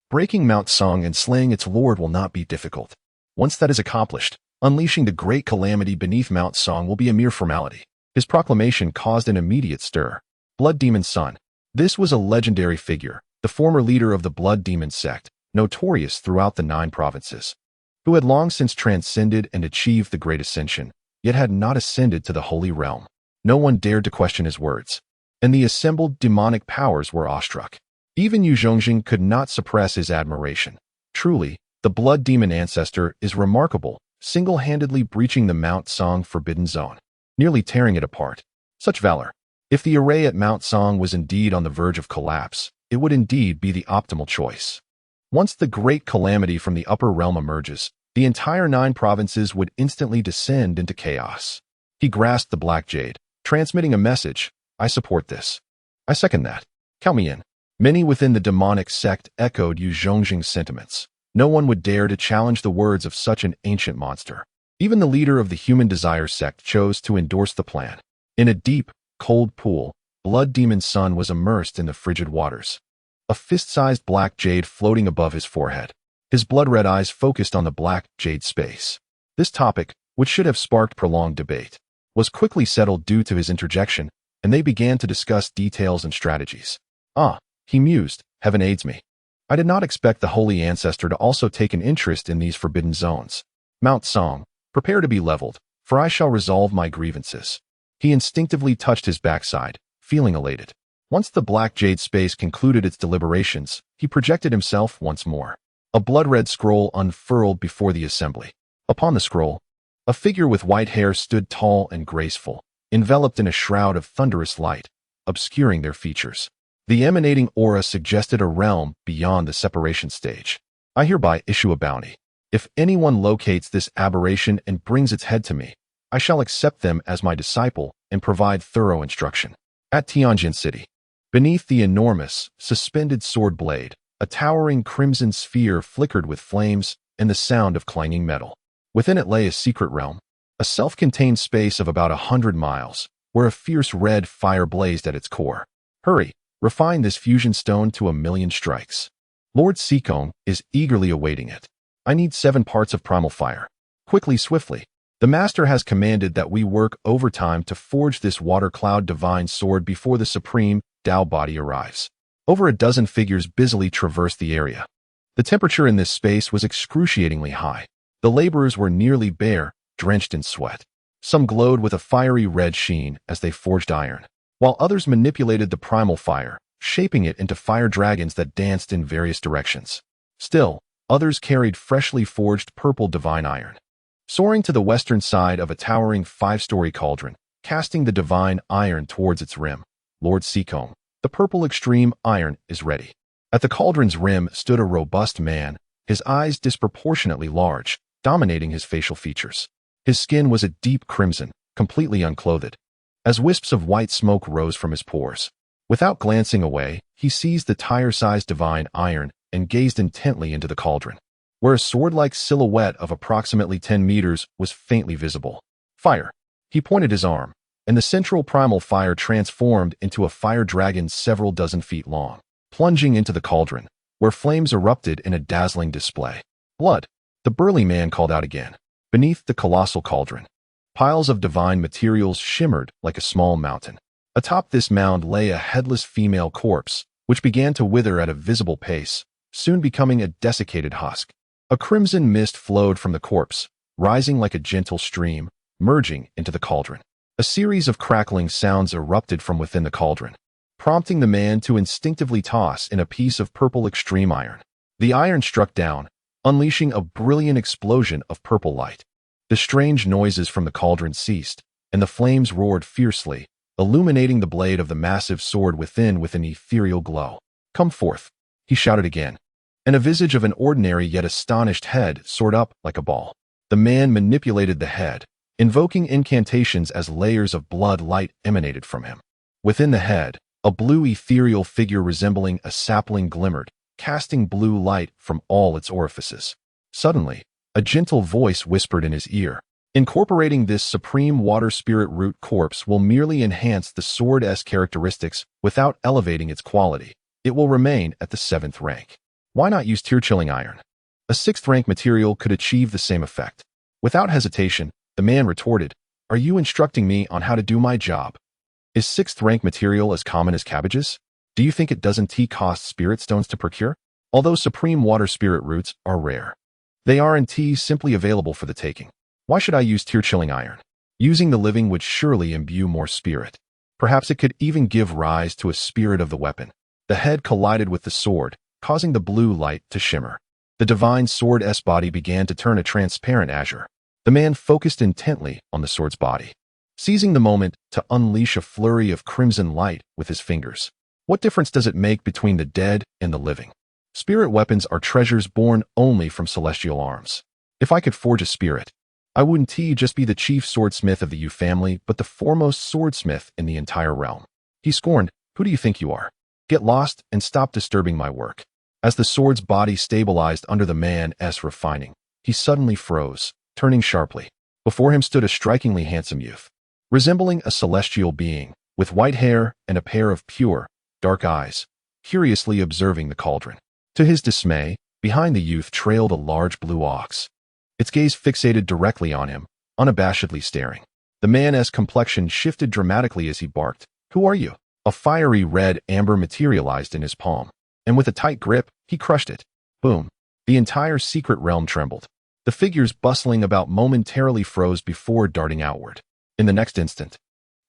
breaking Mount Song and slaying its lord will not be difficult. Once that is accomplished, unleashing the great calamity beneath Mount Song will be a mere formality. His proclamation caused an immediate stir. Blood Demon's son. This was a legendary figure, the former leader of the Blood Demon sect, notorious throughout the 9 provinces, who had long since transcended and achieved the great ascension, yet had not ascended to the holy realm. No one dared to question his words, and the assembled demonic powers were awestruck. Even Yu Zhongjing could not suppress his admiration. Truly, the Blood Demon ancestor is remarkable, single-handedly breaching the Mount Song Forbidden Zone, nearly tearing it apart. Such valor. If the array at Mount Song was indeed on the verge of collapse, it would indeed be the optimal choice. Once the great calamity from the upper realm emerges, the entire 9 provinces would instantly descend into chaos. He grasped the black jade, transmitting a message. I support this. I second that. Count me in. Many within the demonic sect echoed Yu Zhongjing's sentiments. No one would dare to challenge the words of such an ancient monster. Even the leader of the Human Desire Sect chose to endorse the plan. In a deep, cold pool, Blood Demon's son was immersed in the frigid waters. A fist-sized black jade floating above his forehead. His blood-red eyes focused on the black jade space. This topic, which should have sparked prolonged debate, was quickly settled due to his interjection, and they began to discuss details and strategies. Ah, he mused, heaven aids me. I did not expect the Holy Ancestor to also take an interest in these forbidden zones. Mount Song, prepare to be leveled, for I shall resolve my grievances. He instinctively touched his backside, feeling elated. Once the black jade space concluded its deliberations, he projected himself once more. A blood-red scroll unfurled before the assembly. Upon the scroll, a figure with white hair stood tall and graceful, enveloped in a shroud of thunderous light, obscuring their features. The emanating aura suggested a realm beyond the separation stage. I hereby issue a bounty. If anyone locates this aberration and brings its head to me, I shall accept them as my disciple and provide thorough instruction. At Tianjin City, beneath the enormous, suspended sword blade, a towering crimson sphere flickered with flames and the sound of clanging metal. Within it lay a secret realm, a self-contained space of about 100 miles, where a fierce red fire blazed at its core. Hurry! Refine this fusion stone to 1,000,000 strikes. Lord Secluding is eagerly awaiting it. I need 7 parts of primal fire. Quickly, swiftly. The Master has commanded that we work overtime to forge this water cloud divine sword before the supreme Tao body arrives. Over a dozen figures busily traversed the area. The temperature in this space was excruciatingly high. The laborers were nearly bare, drenched in sweat. Some glowed with a fiery red sheen as they forged iron, while others manipulated the primal fire, shaping it into fire dragons that danced in various directions. Still, others carried freshly forged purple divine iron. Soaring to the western side of a towering 5-story cauldron, casting the divine iron towards its rim, Lord Secluding, the purple extreme iron is ready. At the cauldron's rim stood a robust man, his eyes disproportionately large, dominating his facial features. His skin was a deep crimson, completely unclothed, as wisps of white smoke rose from his pores. Without glancing away, he seized the tire-sized divine iron and gazed intently into the cauldron, where a sword-like silhouette of approximately 10 meters was faintly visible. Fire. He pointed his arm, and the central primal fire transformed into a fire dragon several dozen feet long, plunging into the cauldron, where flames erupted in a dazzling display. Blood. The burly man called out again. Beneath the colossal cauldron, piles of divine materials shimmered like a small mountain. Atop this mound lay a headless female corpse, which began to wither at a visible pace, soon becoming a desiccated husk. A crimson mist flowed from the corpse, rising like a gentle stream, merging into the cauldron. A series of crackling sounds erupted from within the cauldron, prompting the man to instinctively toss in a piece of purple extreme iron. The iron struck down, unleashing a brilliant explosion of purple light. The strange noises from the cauldron ceased, and the flames roared fiercely, illuminating the blade of the massive sword within with an ethereal glow. "Come forth," he shouted again, and a visage of an ordinary yet astonished head soared up like a ball. The man manipulated the head, invoking incantations as layers of blood light emanated from him. Within the head, a blue ethereal figure resembling a sapling glimmered, casting blue light from all its orifices. Suddenly, a gentle voice whispered in his ear, "Incorporating this supreme water spirit root corpse will merely enhance the sword-esque characteristics without elevating its quality. It will remain at the 7th rank. Why not use tear-chilling iron? A 6th rank material could achieve the same effect." Without hesitation, the man retorted, "Are you instructing me on how to do my job? Is 6th rank material as common as cabbages? Do you think it doesn't cost spirit stones to procure? Although supreme water spirit roots are rare, they are indeed simply available for the taking. Why should I use tear-chilling iron? Using the living would surely imbue more spirit. Perhaps it could even give rise to a spirit of the weapon." The head collided with the sword, causing the blue light to shimmer. The divine sword-esque body began to turn a transparent azure. The man focused intently on the sword's body, seizing the moment to unleash a flurry of crimson light with his fingers. What difference does it make between the dead and the living? Spirit weapons are treasures born only from celestial arms. If I could forge a spirit, I wouldn't just be the chief swordsmith of the Yu family, but the foremost swordsmith in the entire realm. He scorned, "Who do you think you are? Get lost and stop disturbing my work." As the sword's body stabilized under the man's refining, he suddenly froze, turning sharply. Before him stood a strikingly handsome youth, resembling a celestial being, with white hair and a pair of pure, dark eyes, curiously observing the cauldron. To his dismay, behind the youth trailed a large blue ox, its gaze fixated directly on him, unabashedly staring. The man's complexion shifted dramatically as he barked, "Who are you?" A fiery red amber materialized in his palm, and with a tight grip, he crushed it. Boom! The entire secret realm trembled. The figures bustling about momentarily froze before darting outward. In the next instant,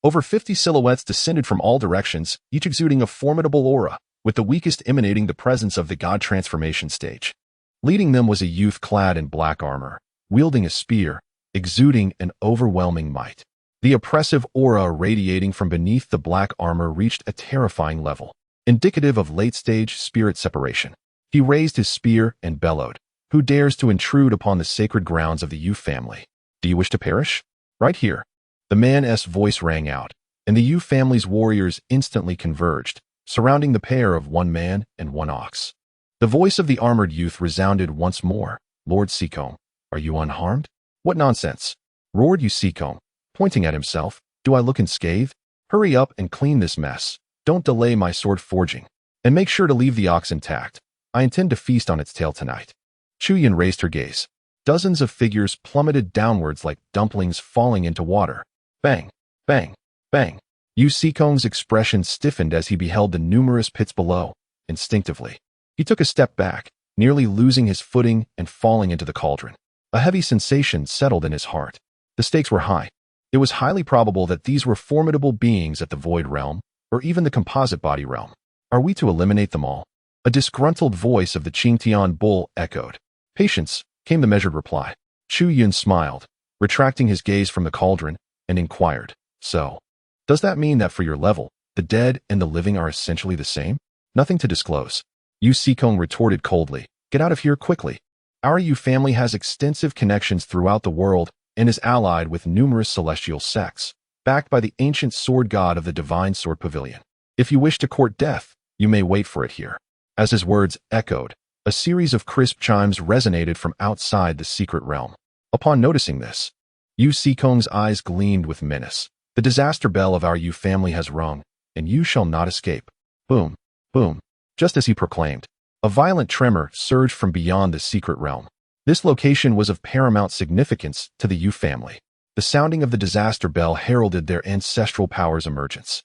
over 50 silhouettes descended from all directions, each exuding a formidable aura, with the weakest emanating the presence of the god transformation stage. Leading them was a youth clad in black armor, wielding a spear, exuding an overwhelming might. The oppressive aura radiating from beneath the black armor reached a terrifying level, indicative of late-stage spirit separation. He raised his spear and bellowed, "Who dares to intrude upon the sacred grounds of the Yu family? Do you wish to perish? Right here." The man's voice rang out, and the Yu family's warriors instantly converged, surrounding the pair of one man and one ox. The voice of the armored youth resounded once more, "Lord Seacombe, are you unharmed?" "What nonsense!" roared Yu Seacombe, pointing at himself. "Do I look unscathed? Hurry up and clean this mess. Don't delay my sword forging. And make sure to leave the ox intact. I intend to feast on its tail tonight." Chu Yun raised her gaze. Dozens of figures plummeted downwards like dumplings falling into water. Bang! Bang! Bang! Yu Seacombe's expression stiffened as he beheld the numerous pits below. Instinctively, he took a step back, nearly losing his footing and falling into the cauldron. A heavy sensation settled in his heart. The stakes were high. It was highly probable that these were formidable beings at the Void Realm, or even the Composite Body Realm. Are we to eliminate them all? A disgruntled voice of the Qingtian bull echoed. "Patience," came the measured reply. Chu Yun smiled, retracting his gaze from the cauldron, and inquired, "So, does that mean that for your level, the dead and the living are essentially the same?" "Nothing to disclose." Yu Seacombe retorted coldly, "Get out of here quickly." Our Yu family has extensive connections throughout the world and is allied with numerous celestial sects, backed by the ancient sword god of the Divine Sword Pavilion. If you wish to court death, you may wait for it here." As his words echoed, a series of crisp chimes resonated from outside the secret realm. Upon noticing this, Yu Sikong's eyes gleamed with menace. "The disaster bell of our Yu family has rung, and you shall not escape." Boom, boom. Just as he proclaimed, a violent tremor surged from beyond the secret realm. This location was of paramount significance to the Yu family. The sounding of the disaster bell heralded their ancestral power's emergence.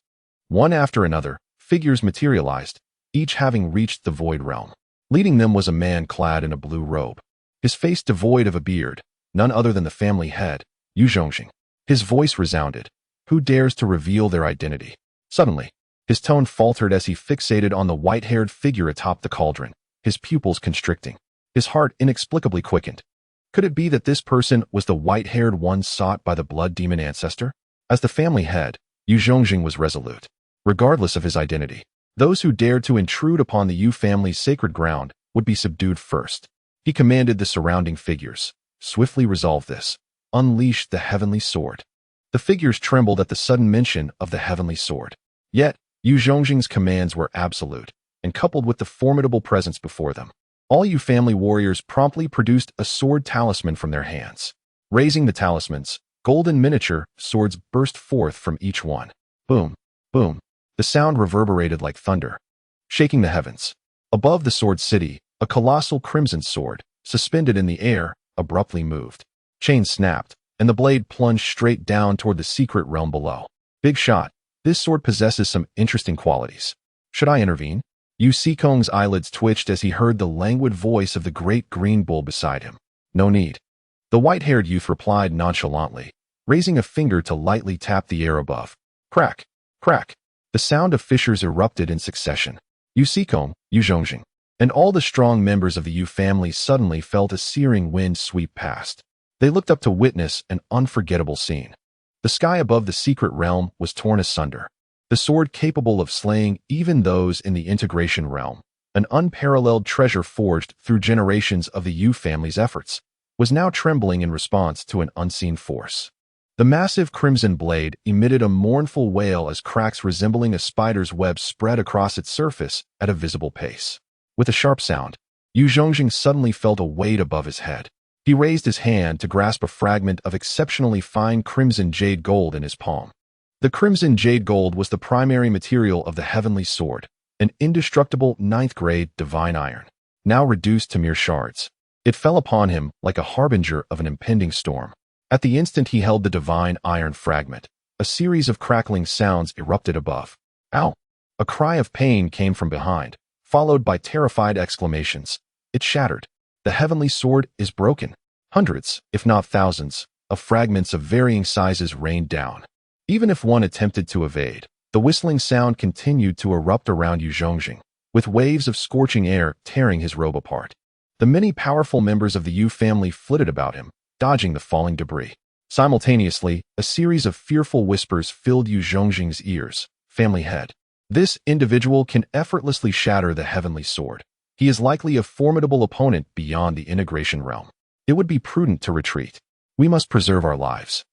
One after another, figures materialized, each having reached the void realm. Leading them was a man clad in a blue robe, his face devoid of a beard, none other than the family head, Yu Zhongjing. His voice resounded, "Who dares to reveal their identity?" Suddenly, his tone faltered as he fixated on the white-haired figure atop the cauldron, his pupils constricting. His heart inexplicably quickened. Could it be that this person was the white-haired one sought by the blood demon ancestor? As the family head, Yu Zhongjing was resolute. Regardless of his identity, those who dared to intrude upon the Yu family's sacred ground would be subdued first. He commanded the surrounding figures, "Swiftly resolve this. Unleash the heavenly sword." The figures trembled at the sudden mention of the heavenly sword. Yet, Yu Zhongjing's commands were absolute, and coupled with the formidable presence before them, all Yu family warriors promptly produced a sword talisman from their hands. Raising the talismans, golden miniature swords burst forth from each one. Boom, boom. The sound reverberated like thunder, shaking the heavens. Above the sword city, a colossal crimson sword, suspended in the air, abruptly moved. Chains snapped, and the blade plunged straight down toward the secret realm below. Big shot. This sword possesses some interesting qualities. Should I intervene? Yu Sikong's eyelids twitched as he heard the languid voice of the great green bull beside him. No need. The white-haired youth replied nonchalantly, raising a finger to lightly tap the air above. Crack, crack. The sound of fissures erupted in succession. Yu Sikong, Yu Zhongjing, and all the strong members of the Yu family suddenly felt a searing wind sweep past. They looked up to witness an unforgettable scene. The sky above the secret realm was torn asunder. The sword capable of slaying even those in the integration realm, an unparalleled treasure forged through generations of the Yu family's efforts, was now trembling in response to an unseen force. The massive crimson blade emitted a mournful wail as cracks resembling a spider's web spread across its surface at a visible pace. With a sharp sound, Yu Zhongjing suddenly felt a weight above his head. He raised his hand to grasp a fragment of exceptionally fine crimson jade gold in his palm. The crimson jade gold was the primary material of the heavenly sword, an indestructible 9th-grade divine iron, now reduced to mere shards. It fell upon him like a harbinger of an impending storm. At the instant he held the divine iron fragment, a series of crackling sounds erupted above. Ow! A cry of pain came from behind, followed by terrified exclamations. It shattered. The heavenly sword is broken. Hundreds, if not thousands, of fragments of varying sizes rained down. Even if one attempted to evade, the whistling sound continued to erupt around Yu Zhongjing, with waves of scorching air tearing his robe apart. The many powerful members of the Yu family flitted about him, dodging the falling debris. Simultaneously, a series of fearful whispers filled Yu Zhongjing's ears. Family head. This individual can effortlessly shatter the heavenly sword. He is likely a formidable opponent beyond the integration realm. It would be prudent to retreat. We must preserve our lives.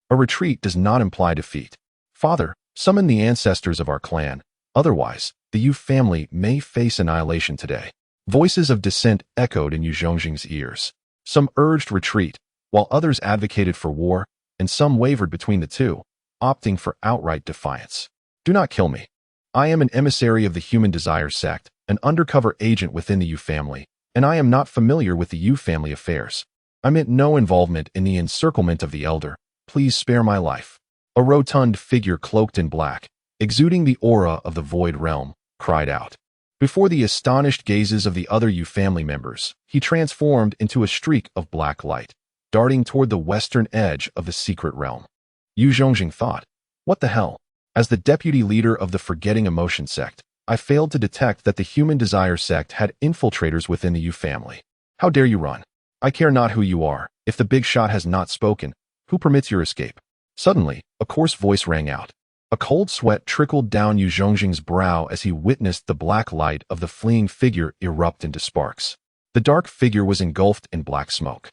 A retreat does not imply defeat. Father, summon the ancestors of our clan. Otherwise, the Yu family may face annihilation today. Voices of dissent echoed in Yu Zhongjing's ears. Some urged retreat, while others advocated for war, and some wavered between the two, opting for outright defiance. Do not kill me. I am an emissary of the Human Desire sect, an undercover agent within the Yu family, and I am not familiar with the Yu family affairs. I meant no involvement in the encirclement of the elder. Please spare my life. A rotund figure cloaked in black, exuding the aura of the void realm, cried out. Before the astonished gazes of the other Yu family members, he transformed into a streak of black light, darting toward the western edge of the secret realm. Yu Zhongjing thought, what the hell? As the deputy leader of the Forgetting Emotion sect, I failed to detect that the Human Desire sect had infiltrators within the Yu family. How dare you run? I care not who you are. If the big shot has not spoken, who permits your escape? Suddenly, a coarse voice rang out. A cold sweat trickled down Yu Zhongjing's brow as he witnessed the black light of the fleeing figure erupt into sparks. The dark figure was engulfed in black smoke.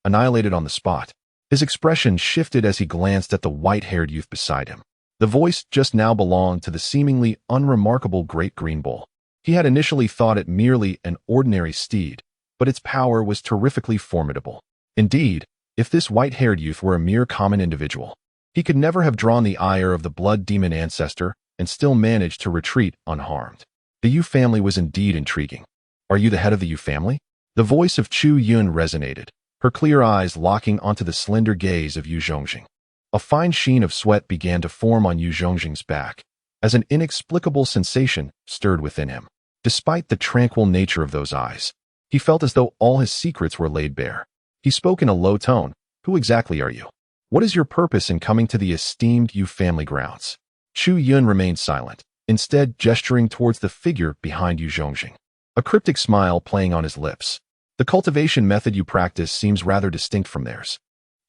Annihilated on the spot, his expression shifted as he glanced at the white-haired youth beside him. The voice just now belonged to the seemingly unremarkable Great Green Bull. He had initially thought it merely an ordinary steed, but its power was terrifically formidable. Indeed, if this white-haired youth were a mere common individual, he could never have drawn the ire of the blood demon ancestor and still managed to retreat unharmed. The Yu family was indeed intriguing. Are you the head of the Yu family? The voice of Chu Yun resonated, her clear eyes locking onto the slender gaze of Yu Zhongxing. A fine sheen of sweat began to form on Yu Zhongxing's back, as an inexplicable sensation stirred within him. Despite the tranquil nature of those eyes, he felt as though all his secrets were laid bare. He spoke in a low tone. Who exactly are you? What is your purpose in coming to the esteemed Yu family grounds? Chu Yun remained silent, instead gesturing towards the figure behind Yu Zhongxing, a cryptic smile playing on his lips. The cultivation method you practice seems rather distinct from theirs.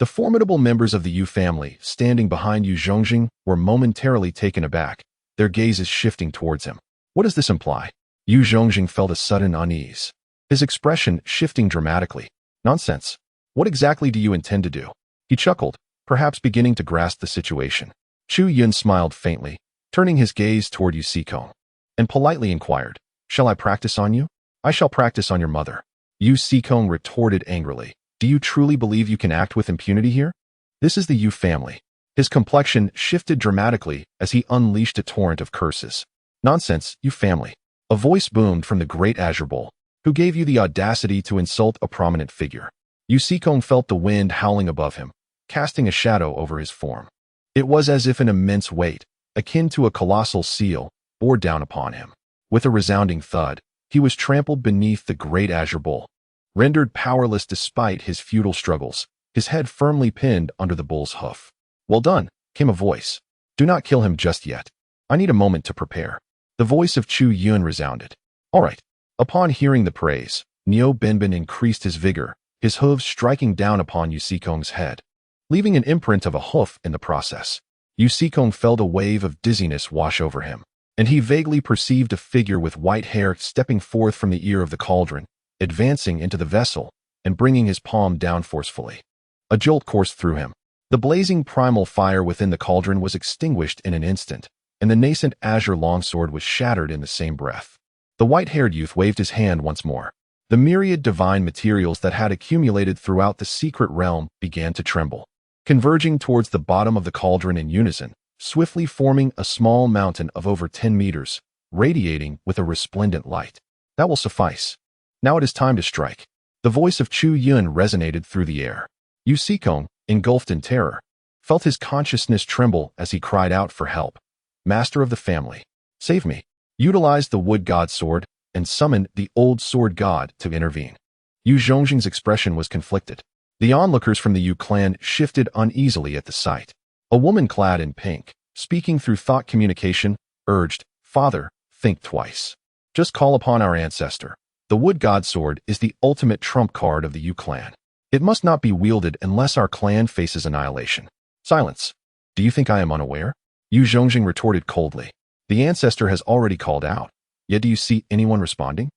The formidable members of the Yu family, standing behind Yu Zhongxing, were momentarily taken aback, their gazes shifting towards him. What does this imply? Yu Zhongxing felt a sudden unease, his expression shifting dramatically. Nonsense. What exactly do you intend to do? He chuckled, perhaps beginning to grasp the situation. Chu Yun smiled faintly, turning his gaze toward Yu Sikong, and politely inquired, Shall I practice on you? I shall practice on your mother. Yu Sikong retorted angrily. Do you truly believe you can act with impunity here? This is the Yu family. His complexion shifted dramatically as he unleashed a torrent of curses. Nonsense, Yu family. A voice boomed from the great Azure Bull. Who gave you the audacity to insult a prominent figure? Yu Sikong felt the wind howling above him, casting a shadow over his form. It was as if an immense weight, akin to a colossal seal, bore down upon him. With a resounding thud, he was trampled beneath the great Azure Bull. Rendered powerless despite his futile struggles, his head firmly pinned under the bull's hoof. Well done, came a voice. Do not kill him just yet. I need a moment to prepare. The voice of Chu Yun resounded. All right. Upon hearing the praise, Niu Benbin increased his vigor, his hooves striking down upon Yu Sikong's head, leaving an imprint of a hoof in the process. Yu Sikong felt a wave of dizziness wash over him, and he vaguely perceived a figure with white hair stepping forth from the ear of the cauldron, advancing into the vessel, and bringing his palm down forcefully. A jolt coursed through him. The blazing primal fire within the cauldron was extinguished in an instant, and the nascent azure longsword was shattered in the same breath. The white-haired youth waved his hand once more. The myriad divine materials that had accumulated throughout the secret realm began to tremble, converging towards the bottom of the cauldron in unison, swiftly forming a small mountain of over 10 meters, radiating with a resplendent light. That will suffice. Now it is time to strike. The voice of Chu Yun resonated through the air. Yu Sikong, engulfed in terror, felt his consciousness tremble as he cried out for help. Master of the family, save me. Utilize the wood god sword and summon the old sword god to intervene. Yu Zhongxing's expression was conflicted. The onlookers from the Yu clan shifted uneasily at the sight. A woman clad in pink, speaking through thought communication, urged, Father, think twice. Just call upon our ancestor. The wood god sword is the ultimate trump card of the Yu clan. It must not be wielded unless our clan faces annihilation. Silence. Do you think I am unaware? Yu Zhongxing retorted coldly. The ancestor has already called out. Yet do you see anyone responding?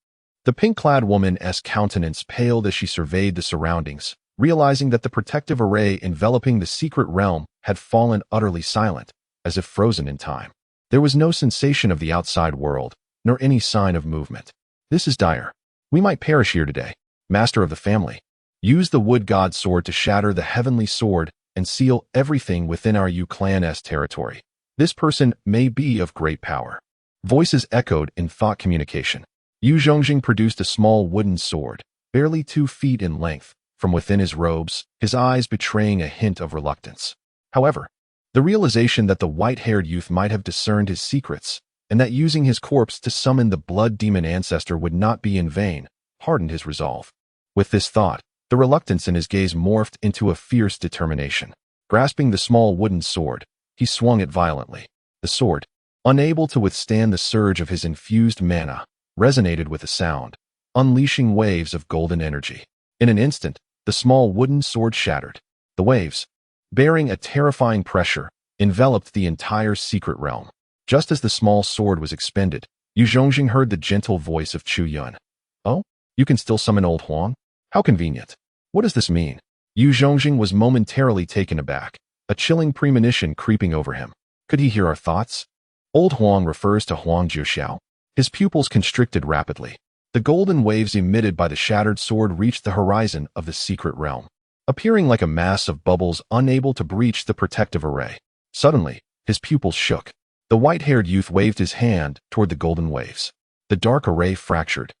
The pink-clad woman's countenance paled as she surveyed the surroundings, realizing that the protective array enveloping the secret realm had fallen utterly silent, as if frozen in time. There was no sensation of the outside world, nor any sign of movement. This is dire. We might perish here today. Master of the family, use the wood god sword to shatter the heavenly sword and seal everything within our Yu clan's territory. This person may be of great power. Voices echoed in thought communication. Yu Zhongxing produced a small wooden sword, barely 2 feet in length, from within his robes, his eyes betraying a hint of reluctance. However, the realization that the white-haired youth might have discerned his secrets, and that using his corpse to summon the blood demon ancestor would not be in vain, hardened his resolve. With this thought, the reluctance in his gaze morphed into a fierce determination. Grasping the small wooden sword, he swung it violently. The sword, unable to withstand the surge of his infused mana, resonated with a sound, unleashing waves of golden energy. In an instant, the small wooden sword shattered. The waves, bearing a terrifying pressure, enveloped the entire secret realm. Just as the small sword was expended, Yu Zhongxing heard the gentle voice of Chu Yun. Oh? You can still summon old Huang? How convenient. What does this mean? Yu Zhongjing was momentarily taken aback, a chilling premonition creeping over him. Could he hear our thoughts? Old Huang refers to Huang Jiuxiao. His pupils constricted rapidly. The golden waves emitted by the shattered sword reached the horizon of the secret realm, appearing like a mass of bubbles unable to breach the protective array. Suddenly, his pupils shook. The white-haired youth waved his hand toward the golden waves. The dark array fractured,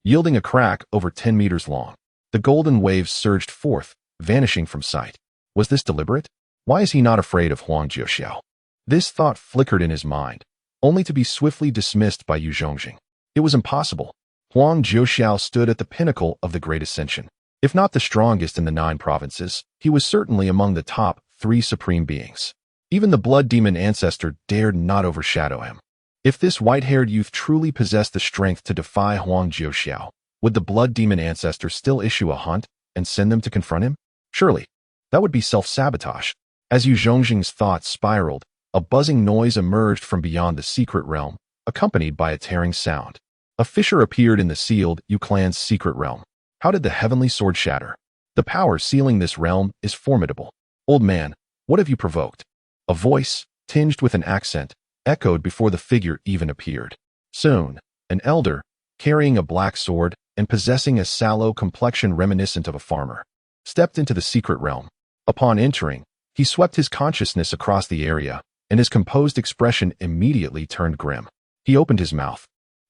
yielding a crack over 10 meters long. The golden waves surged forth, vanishing from sight. Was this deliberate? Why is he not afraid of Huang Jiuxiao? This thought flickered in his mind, only to be swiftly dismissed by Yu Zhongjing. It was impossible. Huang Jiuxiao stood at the pinnacle of the Great Ascension. If not the strongest in the 9 provinces, he was certainly among the top 3 supreme beings. Even the blood demon ancestor dared not overshadow him. If this white-haired youth truly possessed the strength to defy Huang Jiuxiao, would the blood demon ancestor still issue a hunt and send them to confront him? Surely, that would be self-sabotage. As Yu Zhongjing's thoughts spiraled, a buzzing noise emerged from beyond the secret realm, accompanied by a tearing sound. A fissure appeared in the sealed Yu clan's secret realm. How did the heavenly sword shatter? The power sealing this realm is formidable. Old man, what have you provoked? A voice, tinged with an accent, echoed before the figure even appeared. Soon, an elder, carrying a black sword and possessing a sallow complexion reminiscent of a farmer, stepped into the secret realm. Upon entering, he swept his consciousness across the area, and his composed expression immediately turned grim. He opened his mouth,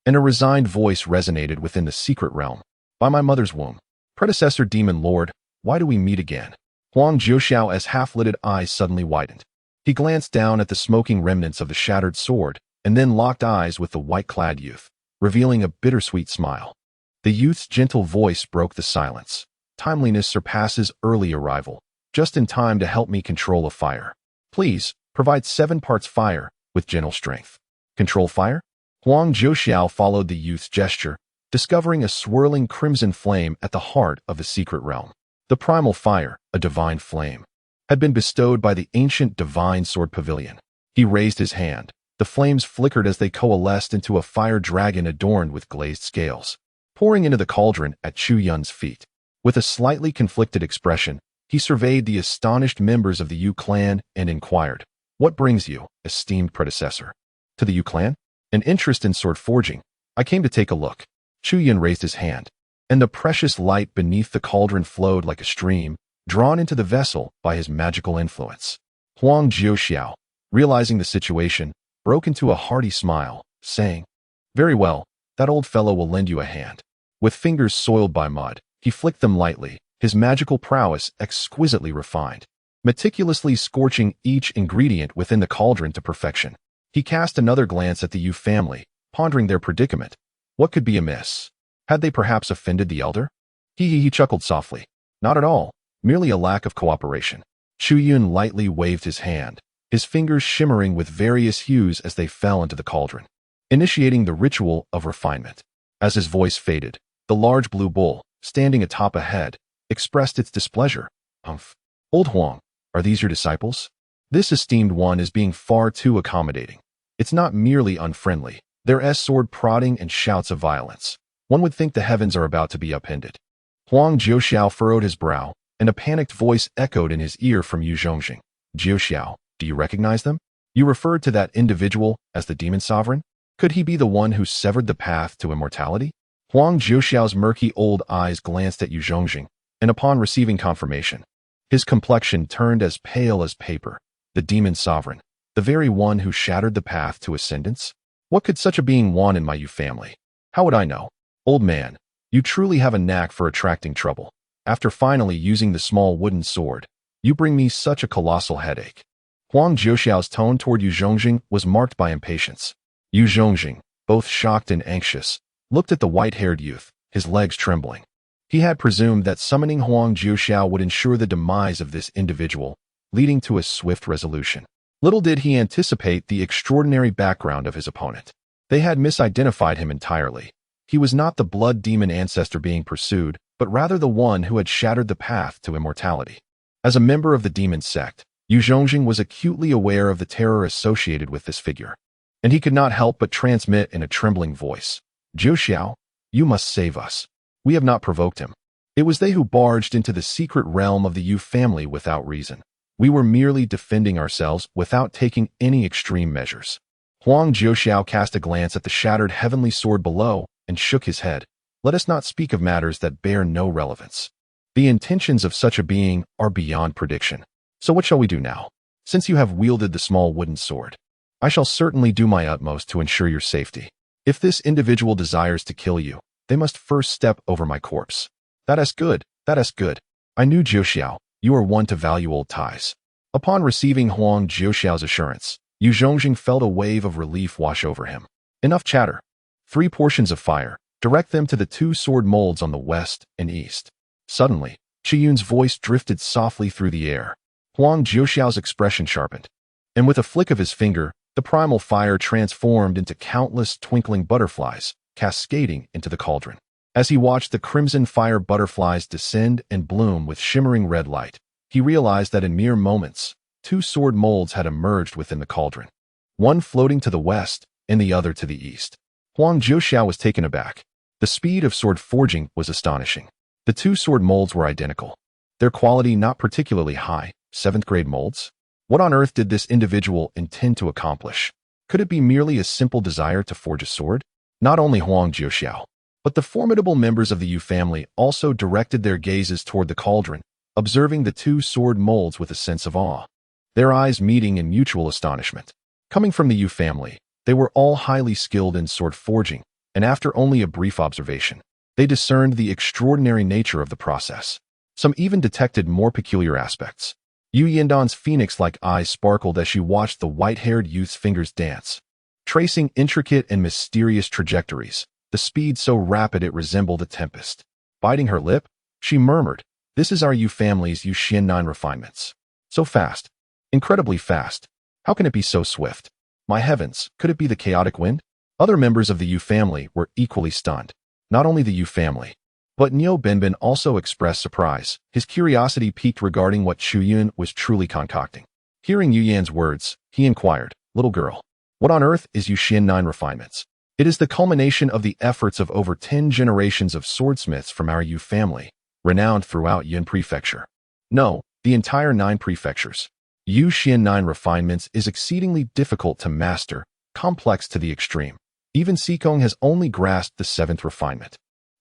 and a resigned voice resonated within the secret realm. By my mother's womb, predecessor demon lord, why do we meet again? Huang Jiuxiao's half-lidded eyes suddenly widened. He glanced down at the smoking remnants of the shattered sword, and then locked eyes with the white-clad youth, revealing a bittersweet smile. The youth's gentle voice broke the silence. Timeliness surpasses early arrival, just in time to help me control a fire. Please, provide 7 parts fire, with gentle strength. Control fire? Huang Jiuxiao followed the youth's gesture, discovering a swirling crimson flame at the heart of the secret realm. The primal fire, a divine flame, had been bestowed by the ancient divine sword pavilion. He raised his hand. The flames flickered as they coalesced into a fire dragon adorned with glazed scales, pouring into the cauldron at Chu Yun's feet. With a slightly conflicted expression, he surveyed the astonished members of the Yu clan and inquired, "What brings you, esteemed predecessor, to the Yu clan?" "An interest in sword forging. I came to take a look." Chu Yun raised his hand, and the precious light beneath the cauldron flowed like a stream, drawn into the vessel by his magical influence. Huang Jiuxiao, realizing the situation, broke into a hearty smile, saying, "Very well, that old fellow will lend you a hand." With fingers soiled by mud, he flicked them lightly, his magical prowess exquisitely refined, meticulously scorching each ingredient within the cauldron to perfection. He cast another glance at the Yu family, pondering their predicament. What could be amiss? Had they perhaps offended the elder? He chuckled softly. Not at all, merely a lack of cooperation. Chu Yun lightly waved his hand, his fingers shimmering with various hues as they fell into the cauldron, initiating the ritual of refinement. As his voice faded, the large blue bull, standing atop a head, expressed its displeasure. Old Huang, are these your disciples? This esteemed one is being far too accommodating. It's not merely unfriendly. Their sword prodding and shouts of violence. One would think the heavens are about to be upended. Huang Jiuxiao furrowed his brow, and a panicked voice echoed in his ear from Yu Zhongjing. "Jiuxiao, do you recognize them? You referred to that individual as the demon sovereign? Could he be the one who severed the path to immortality?" Huang Jiuxiao's murky old eyes glanced at Yu Zhongjing, and upon receiving confirmation, his complexion turned as pale as paper. The demon sovereign, the very one who shattered the path to ascendance? What could such a being want in my Yu family? How would I know? Old man, you truly have a knack for attracting trouble. After finally using the small wooden sword, you bring me such a colossal headache. Huang Jiuxiao's tone toward Yu Zhongjing was marked by impatience. Yu Zhongjing, both shocked and anxious, looked at the white-haired youth, his legs trembling. He had presumed that summoning Huang Jiuxiao would ensure the demise of this individual, leading to a swift resolution. Little did he anticipate the extraordinary background of his opponent. They had misidentified him entirely. He was not the blood demon ancestor being pursued, but rather the one who had shattered the path to immortality. As a member of the demon sect, Yu Zhongjing was acutely aware of the terror associated with this figure, and he could not help but transmit in a trembling voice, "Jiuxiao, you must save us. We have not provoked him. It was they who barged into the secret realm of the Yu family without reason. We were merely defending ourselves without taking any extreme measures. Huang Jiuxiao cast a glance at the shattered heavenly sword below and shook his head. Let us not speak of matters that bear no relevance. The intentions of such a being are beyond prediction. So what shall we do now? Since you have wielded the small wooden sword, I shall certainly do my utmost to ensure your safety. If this individual desires to kill you, they must first step over my corpse. That is good, that is good. I knew Jiuxiao, you are one to value old ties. Upon receiving Huang Jiuxiao's assurance, Yu Zhongjing felt a wave of relief wash over him. Enough chatter. 3 portions of fire. Direct them to the 2 sword molds on the west and east. Suddenly, Chu Yun's voice drifted softly through the air. Huang Jiuxiao's expression sharpened, and with a flick of his finger, the primal fire transformed into countless twinkling butterflies, cascading into the cauldron. As he watched the crimson fire butterflies descend and bloom with shimmering red light, he realized that in mere moments, 2 sword molds had emerged within the cauldron, one floating to the west and the other to the east. Huang Jiuxiao was taken aback. The speed of sword forging was astonishing. The 2 sword molds were identical, their quality not particularly high, 7th-grade molds. What on earth did this individual intend to accomplish? Could it be merely a simple desire to forge a sword? Not only Huang Jiuxiao, but the formidable members of the Yu family also directed their gazes toward the cauldron, observing the 2 sword molds with a sense of awe, their eyes meeting in mutual astonishment. Coming from the Yu family, they were all highly skilled in sword forging, and after only a brief observation, they discerned the extraordinary nature of the process. Some even detected more peculiar aspects. Yu Yindan's phoenix-like eyes sparkled as she watched the white-haired youth's fingers dance, tracing intricate and mysterious trajectories, the speed so rapid it resembled a tempest. Biting her lip, she murmured, "This is our Yu family's Yu Xian refinements. So fast. Incredibly fast. How can it be so swift? My heavens, could it be the chaotic wind?" Other members of the Yu family were equally stunned. Not only the Yu family, but Niu Benben also expressed surprise. His curiosity piqued regarding what Chu Yun was truly concocting. Hearing Yu Yan's words, he inquired, "Little girl, what on earth is Yu Xian refinements?" "It is the culmination of the efforts of over 10 generations of swordsmiths from our Yu family, renowned throughout Yun Prefecture. No, the entire 9 prefectures. Yu Xian refinements is exceedingly difficult to master, complex to the extreme. Even Xikong has only grasped the 7th refinement.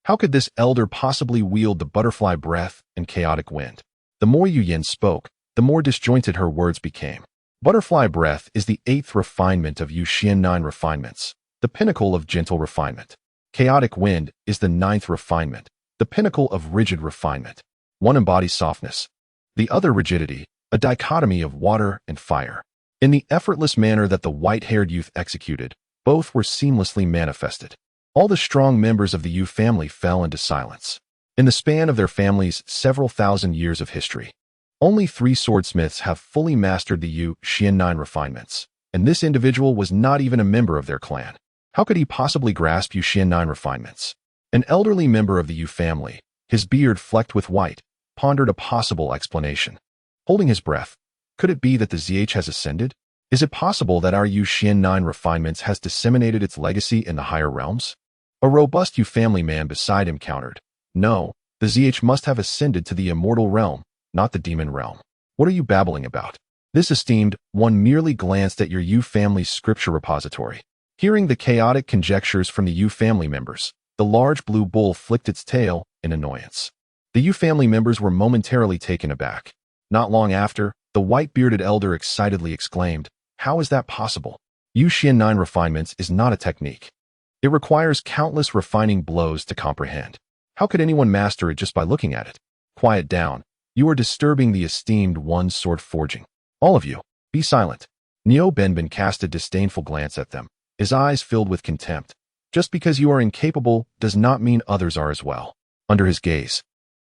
How could this elder possibly wield the butterfly breath and chaotic wind?" The more Yu Yin spoke, the more disjointed her words became. Butterfly breath is the 8th refinement of Yu Xian refinements, the pinnacle of gentle refinement. Chaotic wind is the 9th refinement, the pinnacle of rigid refinement. One embodies softness, the other rigidity, a dichotomy of water and fire. In the effortless manner that the white-haired youth executed, both were seamlessly manifested. All the strong members of the Yu family fell into silence. In the span of their family's several thousand years of history, only 3 swordsmiths have fully mastered the Yu Xian refinements, and this individual was not even a member of their clan. How could he possibly grasp Yu Xian refinements? An elderly member of the Yu family, his beard flecked with white, pondered a possible explanation. Holding his breath, could it be that the ZH has ascended? Is it possible that our Yu Xian refinements has disseminated its legacy in the higher realms? A robust Yu family man beside him countered, "No, the ZH must have ascended to the immortal realm, not the demon realm. What are you babbling about?" This esteemed one merely glanced at your Yu family's scripture repository. Hearing the chaotic conjectures from the Yu family members, the large blue bull flicked its tail in annoyance. The Yu family members were momentarily taken aback. Not long after, the white-bearded elder excitedly exclaimed, "How is that possible? Yu Xian refinements is not a technique. It requires countless refining blows to comprehend. How could anyone master it just by looking at it?" "Quiet down. You are disturbing the esteemed one's sword forging. All of you, be silent." Niu Benben cast a disdainful glance at them, his eyes filled with contempt. Just because you are incapable does not mean others are as well. Under his gaze,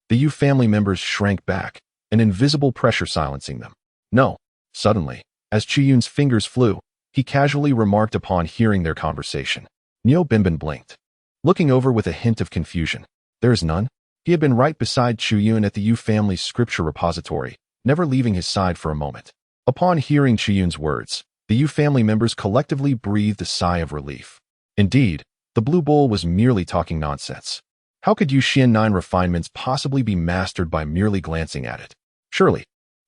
the Yu family members shrank back, an invisible pressure silencing them. "No." Suddenly, as Chu Yun's fingers flew, he casually remarked upon hearing their conversation. Niu Benben blinked, looking over with a hint of confusion. There is none. He had been right beside Chu Yun at the Yu family's scripture repository, never leaving his side for a moment. Upon hearing Chu Yun's words, the Yu family members collectively breathed a sigh of relief. Indeed, the blue bull was merely talking nonsense. How could Yu Xian 9 refinements possibly be mastered by merely glancing at it? Surely,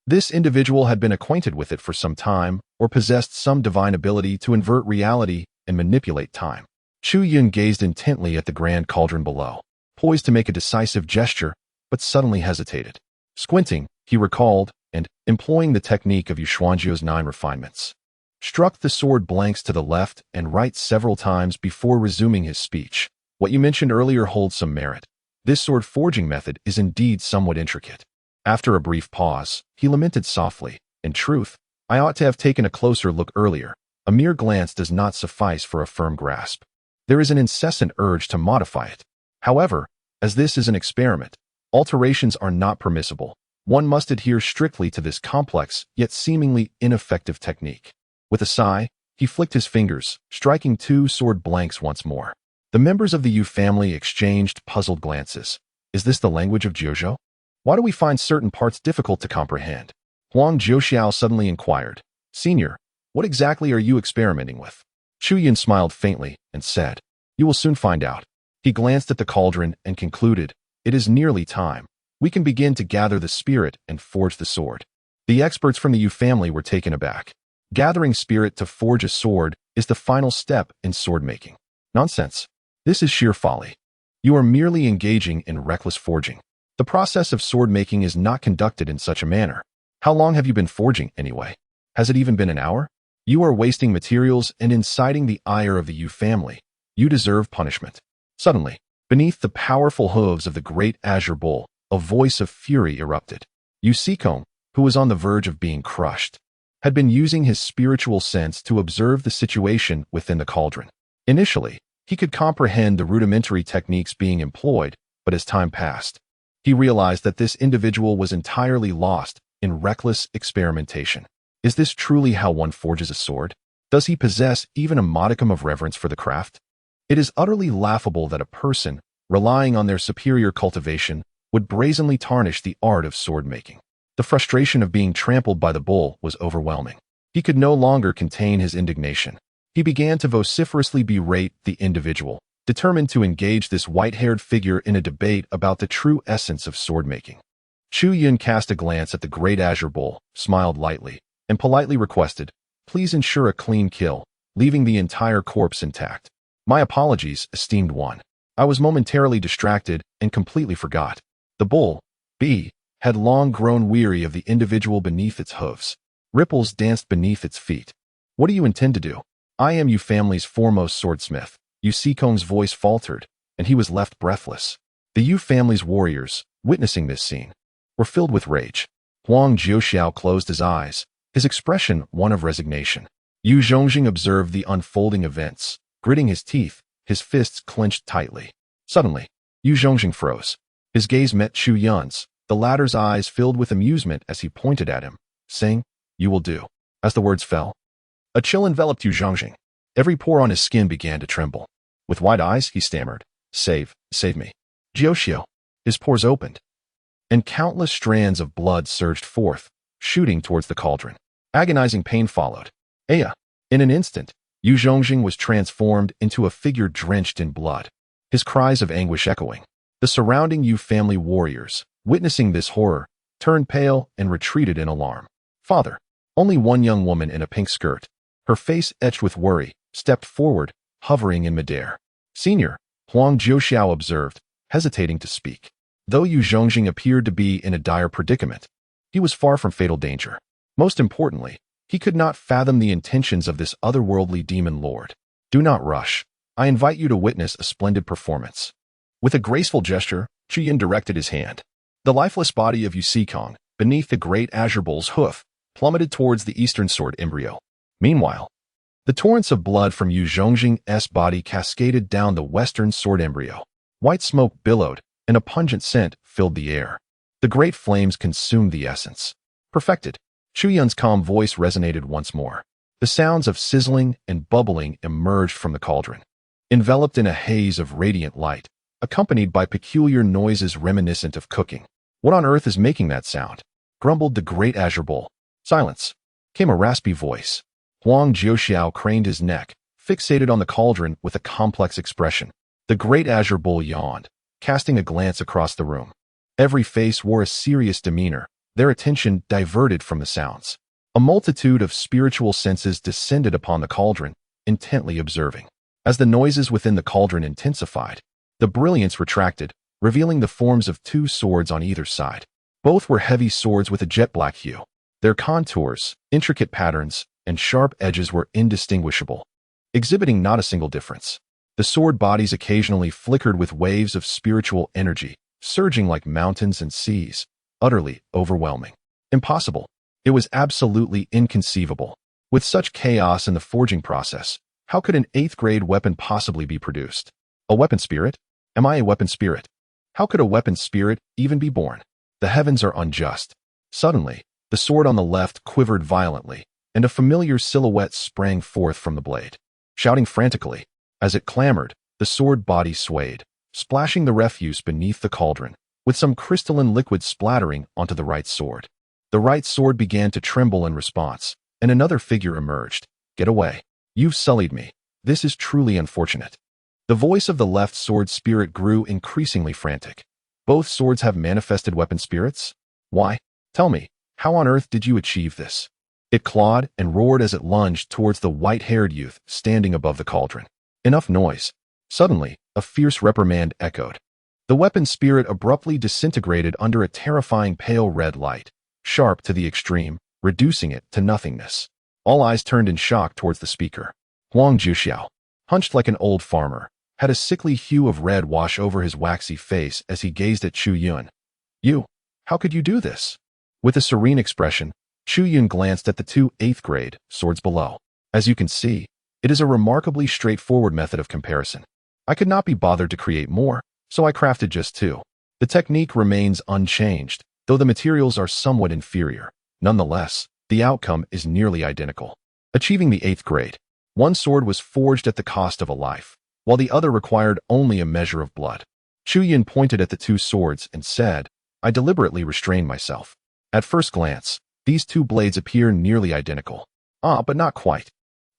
this individual had been acquainted with it for some time or possessed some divine ability to invert reality and manipulate time. Chu Yun gazed intently at the grand cauldron below, poised to make a decisive gesture, but suddenly hesitated. Squinting, he recalled, and, employing the technique of Yu Xuanzhuo's 9 refinements, struck the sword blanks to the left and right several times before resuming his speech. What you mentioned earlier holds some merit. This sword forging method is indeed somewhat intricate. After a brief pause, he lamented softly, "In truth, I ought to have taken a closer look earlier. A mere glance does not suffice for a firm grasp. There is an incessant urge to modify it. However, as this is an experiment, alterations are not permissible. One must adhere strictly to this complex yet seemingly ineffective technique." With a sigh, he flicked his fingers, striking 2 sword blanks once more. The members of the Yu family exchanged puzzled glances. Is this the language of Jiuzhou? Why do we find certain parts difficult to comprehend? Huang Jiuxiao suddenly inquired. "Senior, what exactly are you experimenting with?" Chu Yun smiled faintly and said, "You will soon find out." He glanced at the cauldron and concluded, "It is nearly time. We can begin to gather the spirit and forge the sword." The experts from the Yu family were taken aback. Gathering spirit to forge a sword is the final step in sword making. Nonsense. This is sheer folly. You are merely engaging in reckless forging. The process of sword making is not conducted in such a manner. How long have you been forging, anyway? Has it even been an hour? You are wasting materials and inciting the ire of the Yu family. You deserve punishment. Suddenly, beneath the powerful hooves of the great azure bull, a voice of fury erupted. Yu Xikong, who was on the verge of being crushed, had been using his spiritual sense to observe the situation within the cauldron. Initially, he could comprehend the rudimentary techniques being employed, but as time passed, he realized that this individual was entirely lost in reckless experimentation. Is this truly how one forges a sword? Does he possess even a modicum of reverence for the craft? It is utterly laughable that a person, relying on their superior cultivation, would brazenly tarnish the art of sword making. The frustration of being trampled by the bull was overwhelming. He could no longer contain his indignation. He began to vociferously berate the individual, determined to engage this white-haired figure in a debate about the true essence of sword-making. Chu Yun cast a glance at the great azure bull, smiled lightly, and politely requested, "Please ensure a clean kill, leaving the entire corpse intact." "My apologies, esteemed one. I was momentarily distracted and completely forgot." The bull, B, had long grown weary of the individual beneath its hooves. Ripples danced beneath its feet. "What do you intend to do?" "I am Yu family's foremost swordsmith." Yu Xikong's voice faltered, and he was left breathless. The Yu family's warriors, witnessing this scene, were filled with rage. Huang Jiuxiao closed his eyes, his expression one of resignation. Yu Zhongjing observed the unfolding events, gritting his teeth, his fists clenched tightly. Suddenly, Yu Zhongjing froze. His gaze met Chu Yun's, the latter's eyes filled with amusement as he pointed at him, saying, "You will do." As the words fell, a chill enveloped Yu Zhongjing. Every pore on his skin began to tremble. With wide eyes, he stammered, save me. Jiuxiao." His pores opened, and countless strands of blood surged forth, shooting towards the cauldron. Agonizing pain followed. Aya! In an instant, Yu Zhongjing was transformed into a figure drenched in blood, his cries of anguish echoing. The surrounding Yu family warriors, witnessing this horror, turned pale and retreated in alarm. "Father!" Only one young woman in a pink skirt, her face etched with worry, stepped forward, hovering in midair. "Senior," Huang Jiuxiao observed, hesitating to speak. Though Yu Zhongjing appeared to be in a dire predicament, he was far from fatal danger. Most importantly, he could not fathom the intentions of this otherworldly demon lord. "Do not rush. I invite you to witness a splendid performance." With a graceful gesture, Chu Yun directed his hand. The lifeless body of Yu Xikong, beneath the great azure bull's hoof, plummeted towards the eastern sword embryo. Meanwhile, the torrents of blood from Yu Zhongjing's body cascaded down the western sword embryo. White smoke billowed, and a pungent scent filled the air. The great flames consumed the essence. Perfected. Chu Yun's calm voice resonated once more. The sounds of sizzling and bubbling emerged from the cauldron, enveloped in a haze of radiant light, accompanied by peculiar noises reminiscent of cooking. "What on earth is making that sound?" grumbled the great azure bull. "Silence," came a raspy voice. Huang Jiuxiao craned his neck, fixated on the cauldron with a complex expression. The great azure bull yawned, casting a glance across the room. Every face wore a serious demeanor, their attention diverted from the sounds. A multitude of spiritual senses descended upon the cauldron, intently observing. As the noises within the cauldron intensified, the brilliance retracted, revealing the forms of two swords on either side. Both were heavy swords with a jet-black hue. Their contours, intricate patterns, and sharp edges were indistinguishable, exhibiting not a single difference. The sword bodies occasionally flickered with waves of spiritual energy, surging like mountains and seas, utterly overwhelming. Impossible. It was absolutely inconceivable. With such chaos in the forging process, how could an 8th-grade weapon possibly be produced? A weapon spirit? Am I a weapon spirit? How could a weapon spirit even be born? The heavens are unjust. Suddenly, the sword on the left quivered violently, and a familiar silhouette sprang forth from the blade. Shouting frantically, as it clamored, the sword body swayed, splashing the refuse beneath the cauldron, with some crystalline liquid splattering onto the right sword. The right sword began to tremble in response, and another figure emerged. Get away. You've sullied me. This is truly unfortunate. The voice of the left sword spirit grew increasingly frantic. Both swords have manifested weapon spirits? Why? Tell me, how on earth did you achieve this? It clawed and roared as it lunged towards the white-haired youth standing above the cauldron. Enough noise. Suddenly, a fierce reprimand echoed. The weapon spirit abruptly disintegrated under a terrifying pale red light, sharp to the extreme, reducing it to nothingness. All eyes turned in shock towards the speaker. Huang Juxiao, hunched like an old farmer, had a sickly hue of red wash over his waxy face as he gazed at Chu Yun. You, how could you do this? With a serene expression, Chu Yun glanced at the two 8th-grade swords below. As you can see, it is a remarkably straightforward method of comparison. I could not be bothered to create more, so I crafted just two. The technique remains unchanged, though the materials are somewhat inferior. Nonetheless, the outcome is nearly identical. Achieving the 8th grade, one sword was forged at the cost of a life, while the other required only a measure of blood. Chu Yun pointed at the two swords and said, I deliberately restrained myself. At first glance, these two blades appear nearly identical. But not quite.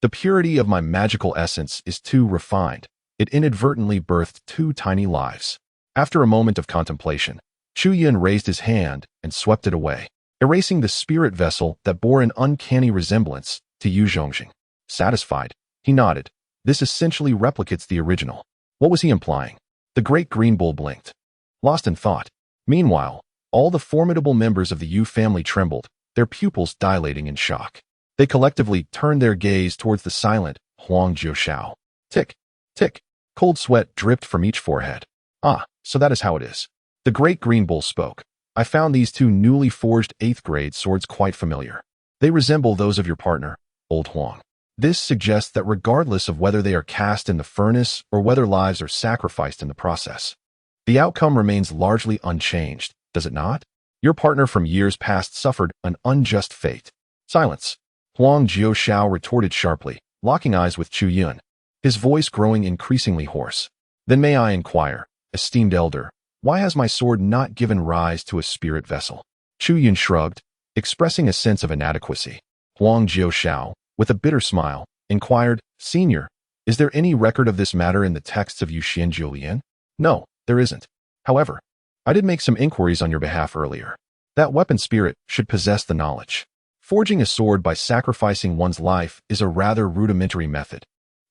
The purity of my magical essence is too refined. It inadvertently birthed two tiny lives. After a moment of contemplation, Chu Yun raised his hand and swept it away, erasing the spirit vessel that bore an uncanny resemblance to Yu Zhongjing. Satisfied, he nodded. This essentially replicates the original. What was he implying? The great green bull blinked, lost in thought. Meanwhile, all the formidable members of the Yu family trembled, their pupils dilating in shock. They collectively turned their gaze towards the silent Huang Juxiao. Tick, tick, cold sweat dripped from each forehead. So that is how it is. The great green bull spoke. I found these two newly forged 8th grade swords quite familiar. They resemble those of your partner, old Huang. This suggests that regardless of whether they are cast in the furnace or whether lives are sacrificed in the process, the outcome remains largely unchanged, does it not? Your partner from years past suffered an unjust fate. Silence. Huang Juxiao retorted sharply, locking eyes with Chu Yun, his voice growing increasingly hoarse. Then may I inquire, esteemed elder, why has my sword not given rise to a spirit vessel? Chu Yun shrugged, expressing a sense of inadequacy. Huang Juxiao, with a bitter smile, inquired, Senior, is there any record of this matter in the texts of Yuxian Julian? No, there isn't. However, I did make some inquiries on your behalf earlier. That weapon spirit should possess the knowledge. Forging a sword by sacrificing one's life is a rather rudimentary method,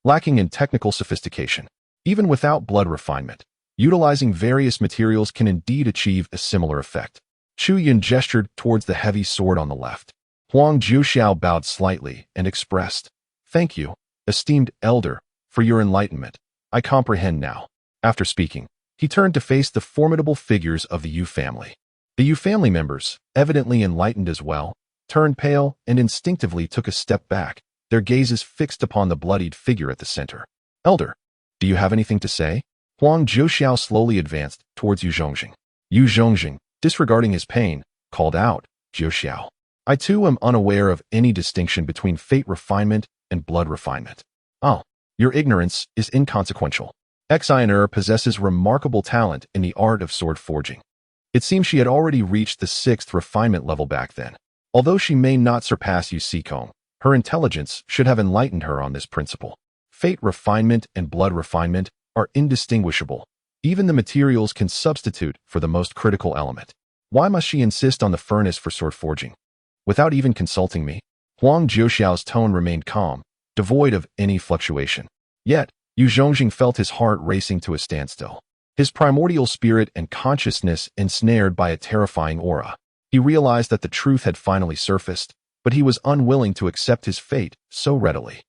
lacking in technical sophistication. Even without blood refinement, utilizing various materials can indeed achieve a similar effect. Chu Yun gestured towards the heavy sword on the left. Huang Juxiao bowed slightly and expressed, Thank you, esteemed elder, for your enlightenment. I comprehend now. After speaking, he turned to face the formidable figures of the Yu family. The Yu family members, evidently enlightened as well, turned pale and instinctively took a step back, their gazes fixed upon the bloodied figure at the center. Elder, do you have anything to say? Huang Juxiao slowly advanced towards Yu Zhongjing. Yu Zhongjing, disregarding his pain, called out, Juxiao. I too am unaware of any distinction between fate refinement and blood refinement. Your ignorance is inconsequential. Xian possesses remarkable talent in the art of sword forging. It seems she had already reached the 6th refinement level back then. Although she may not surpass Yu Sikong, her intelligence should have enlightened her on this principle. Fate refinement and blood refinement are indistinguishable, Even the materials can substitute for the most critical element. Why must she insist on the furnace for sword forging? Without even consulting me? Huang Jiuxiao's tone remained calm, devoid of any fluctuation. Yet, Yu Zhongjing felt his heart racing to a standstill. His primordial spirit and consciousness ensnared by a terrifying aura. He realized that the truth had finally surfaced, but he was unwilling to accept his fate so readily.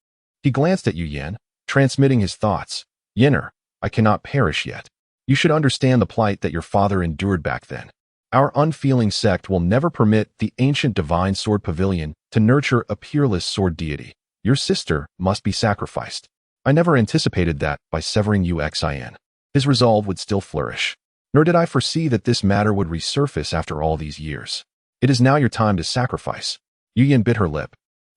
He glanced at Yu Yan, transmitting his thoughts. Yinner, I cannot perish yet. You should understand the plight that your father endured back then. Our unfeeling sect will never permit the ancient divine sword pavilion to nurture a peerless sword deity. Your sister must be sacrificed. I never anticipated that by severing you Xian, his resolve would still flourish. Nor did I foresee that this matter would resurface after all these years. It is now your time to sacrifice. Yu Yan bit her lip,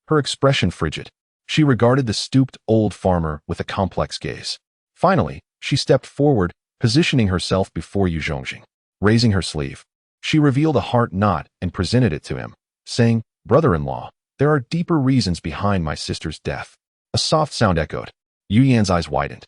her expression frigid. She regarded the stooped old farmer with a complex gaze. Finally, she stepped forward, positioning herself before Yu Zhongjing. Raising her sleeve, she revealed a heart knot and presented it to him, saying, Brother-in-law, there are deeper reasons behind my sister's death. A soft sound echoed. Yu Yan's eyes widened.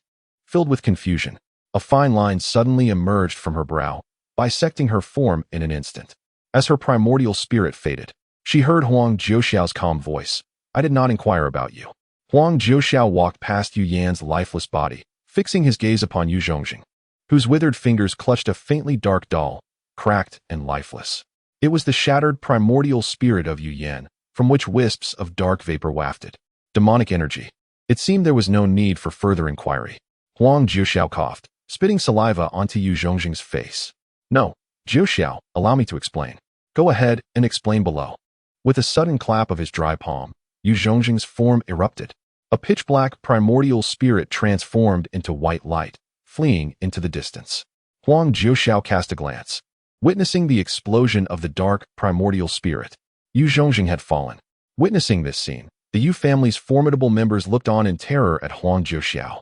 Filled with confusion, a fine line suddenly emerged from her brow, bisecting her form in an instant. As her primordial spirit faded, she heard Huang Jiuxiao's calm voice. I did not inquire about you. Huang Jiuxiao walked past Yu Yan's lifeless body, fixing his gaze upon Yu Zhongjing, whose withered fingers clutched a faintly dark doll, cracked and lifeless. It was the shattered primordial spirit of Yu Yan, from which wisps of dark vapor wafted. Demonic energy. It seemed there was no need for further inquiry. Huang Jiuxiao coughed, spitting saliva onto Yu Zhongjing's face. No, Jiuxiao, allow me to explain. Go ahead and explain below. With a sudden clap of his dry palm, Yu Zhongjing's form erupted. A pitch-black primordial spirit transformed into white light, fleeing into the distance. Huang Jiuxiao cast a glance. Witnessing the explosion of the dark primordial spirit, Yu Zhongjing had fallen. Witnessing this scene, the Yu family's formidable members looked on in terror at Huang Jiuxiao.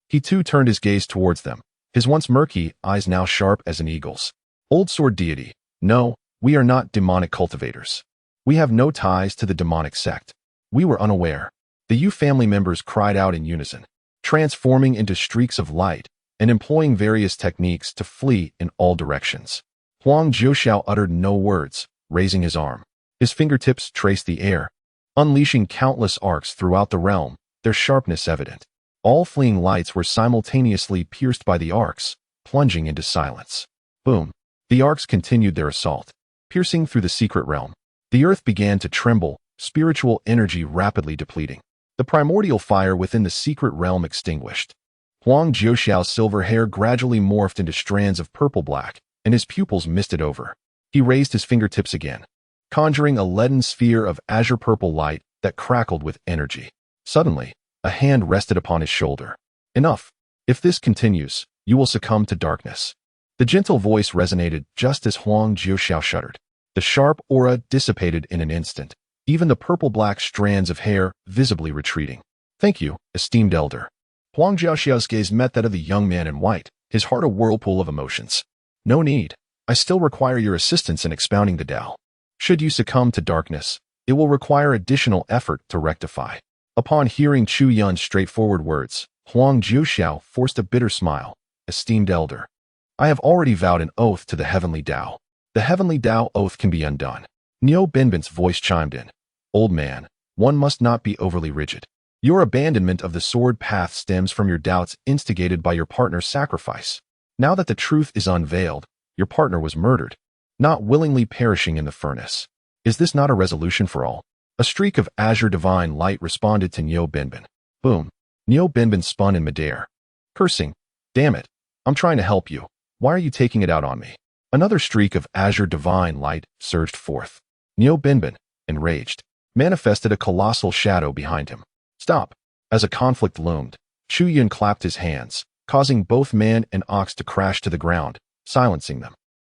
He too turned his gaze towards them, his once murky eyes now sharp as an eagle's. Old sword deity, no, we are not demonic cultivators. We have no ties to the demonic sect. We were unaware. The Yu family members cried out in unison, transforming into streaks of light and employing various techniques to flee in all directions. Huang Jiuxiao uttered no words, raising his arm. His fingertips traced the air, unleashing countless arcs throughout the realm, their sharpness evident. All fleeing lights were simultaneously pierced by the arcs, plunging into silence. Boom. The arcs continued their assault, piercing through the secret realm. The earth began to tremble, spiritual energy rapidly depleting. The primordial fire within the secret realm extinguished. Huang Jiuxiao's silver hair gradually morphed into strands of purple-black, and his pupils misted over. He raised his fingertips again, conjuring a leaden sphere of azure-purple light that crackled with energy. Suddenly, a hand rested upon his shoulder. Enough. If this continues, you will succumb to darkness. The gentle voice resonated just as Huang Jiuxiao shuddered. The sharp aura dissipated in an instant, even the purple-black strands of hair visibly retreating. Thank you, esteemed elder. Huang Jiuxiao's gaze met that of the young man in white, his heart a whirlpool of emotions. No need. I still require your assistance in expounding the Tao. Should you succumb to darkness, it will require additional effort to rectify. Upon hearing Chu Yun's straightforward words, Huang Jiuxiao forced a bitter smile. Esteemed elder, I have already vowed an oath to the heavenly Tao. The heavenly Tao oath can be undone. Niu Binbin's voice chimed in. Old man, one must not be overly rigid. Your abandonment of the sword path stems from your doubts instigated by your partner's sacrifice. Now that the truth is unveiled, your partner was murdered, not willingly perishing in the furnace. Is this not a resolution for all? A streak of azure divine light responded to Niu Binbin. Boom. Niu Binbin spun in midair, cursing. Damn it. I'm trying to help you. Why are you taking it out on me? Another streak of azure divine light surged forth. Niu Binbin, enraged, manifested a colossal shadow behind him. Stop. As a conflict loomed, Chu Yun clapped his hands, causing both man and ox to crash to the ground, silencing them.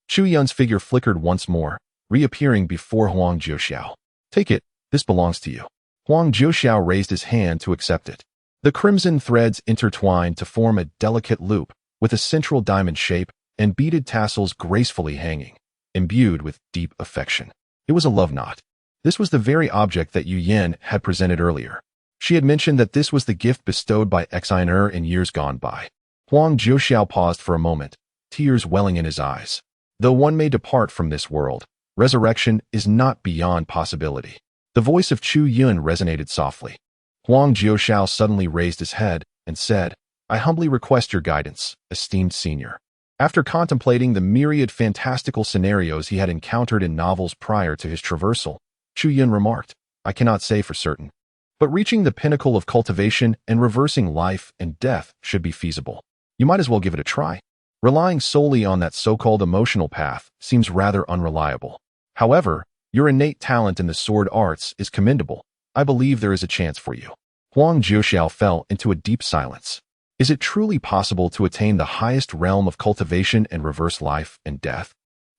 Chu Yun's figure flickered once more, reappearing before Huang Jiuxiao. Take it, this belongs to you. Huang Jiuxiao raised his hand to accept it. The crimson threads intertwined to form a delicate loop, with a central diamond shape and beaded tassels gracefully hanging, imbued with deep affection. It was a love knot. This was the very object that Yu Yan had presented earlier. She had mentioned that this was the gift bestowed by Xian in years gone by. Huang Jiuxiao paused for a moment, tears welling in his eyes. Though one may depart from this world, resurrection is not beyond possibility. The voice of Chu Yun resonated softly. Huang Jiuxiao suddenly raised his head and said, "I humbly request your guidance, esteemed senior." After contemplating the myriad fantastical scenarios he had encountered in novels prior to his traversal, Chu Yun remarked, "I cannot say for certain, but reaching the pinnacle of cultivation and reversing life and death should be feasible. You might as well give it a try. Relying solely on that so-called emotional path seems rather unreliable. However, your innate talent in the sword arts is commendable. I believe there is a chance for you." Huang Jiuxiao fell into a deep silence. Is it truly possible to attain the highest realm of cultivation and reverse life and death?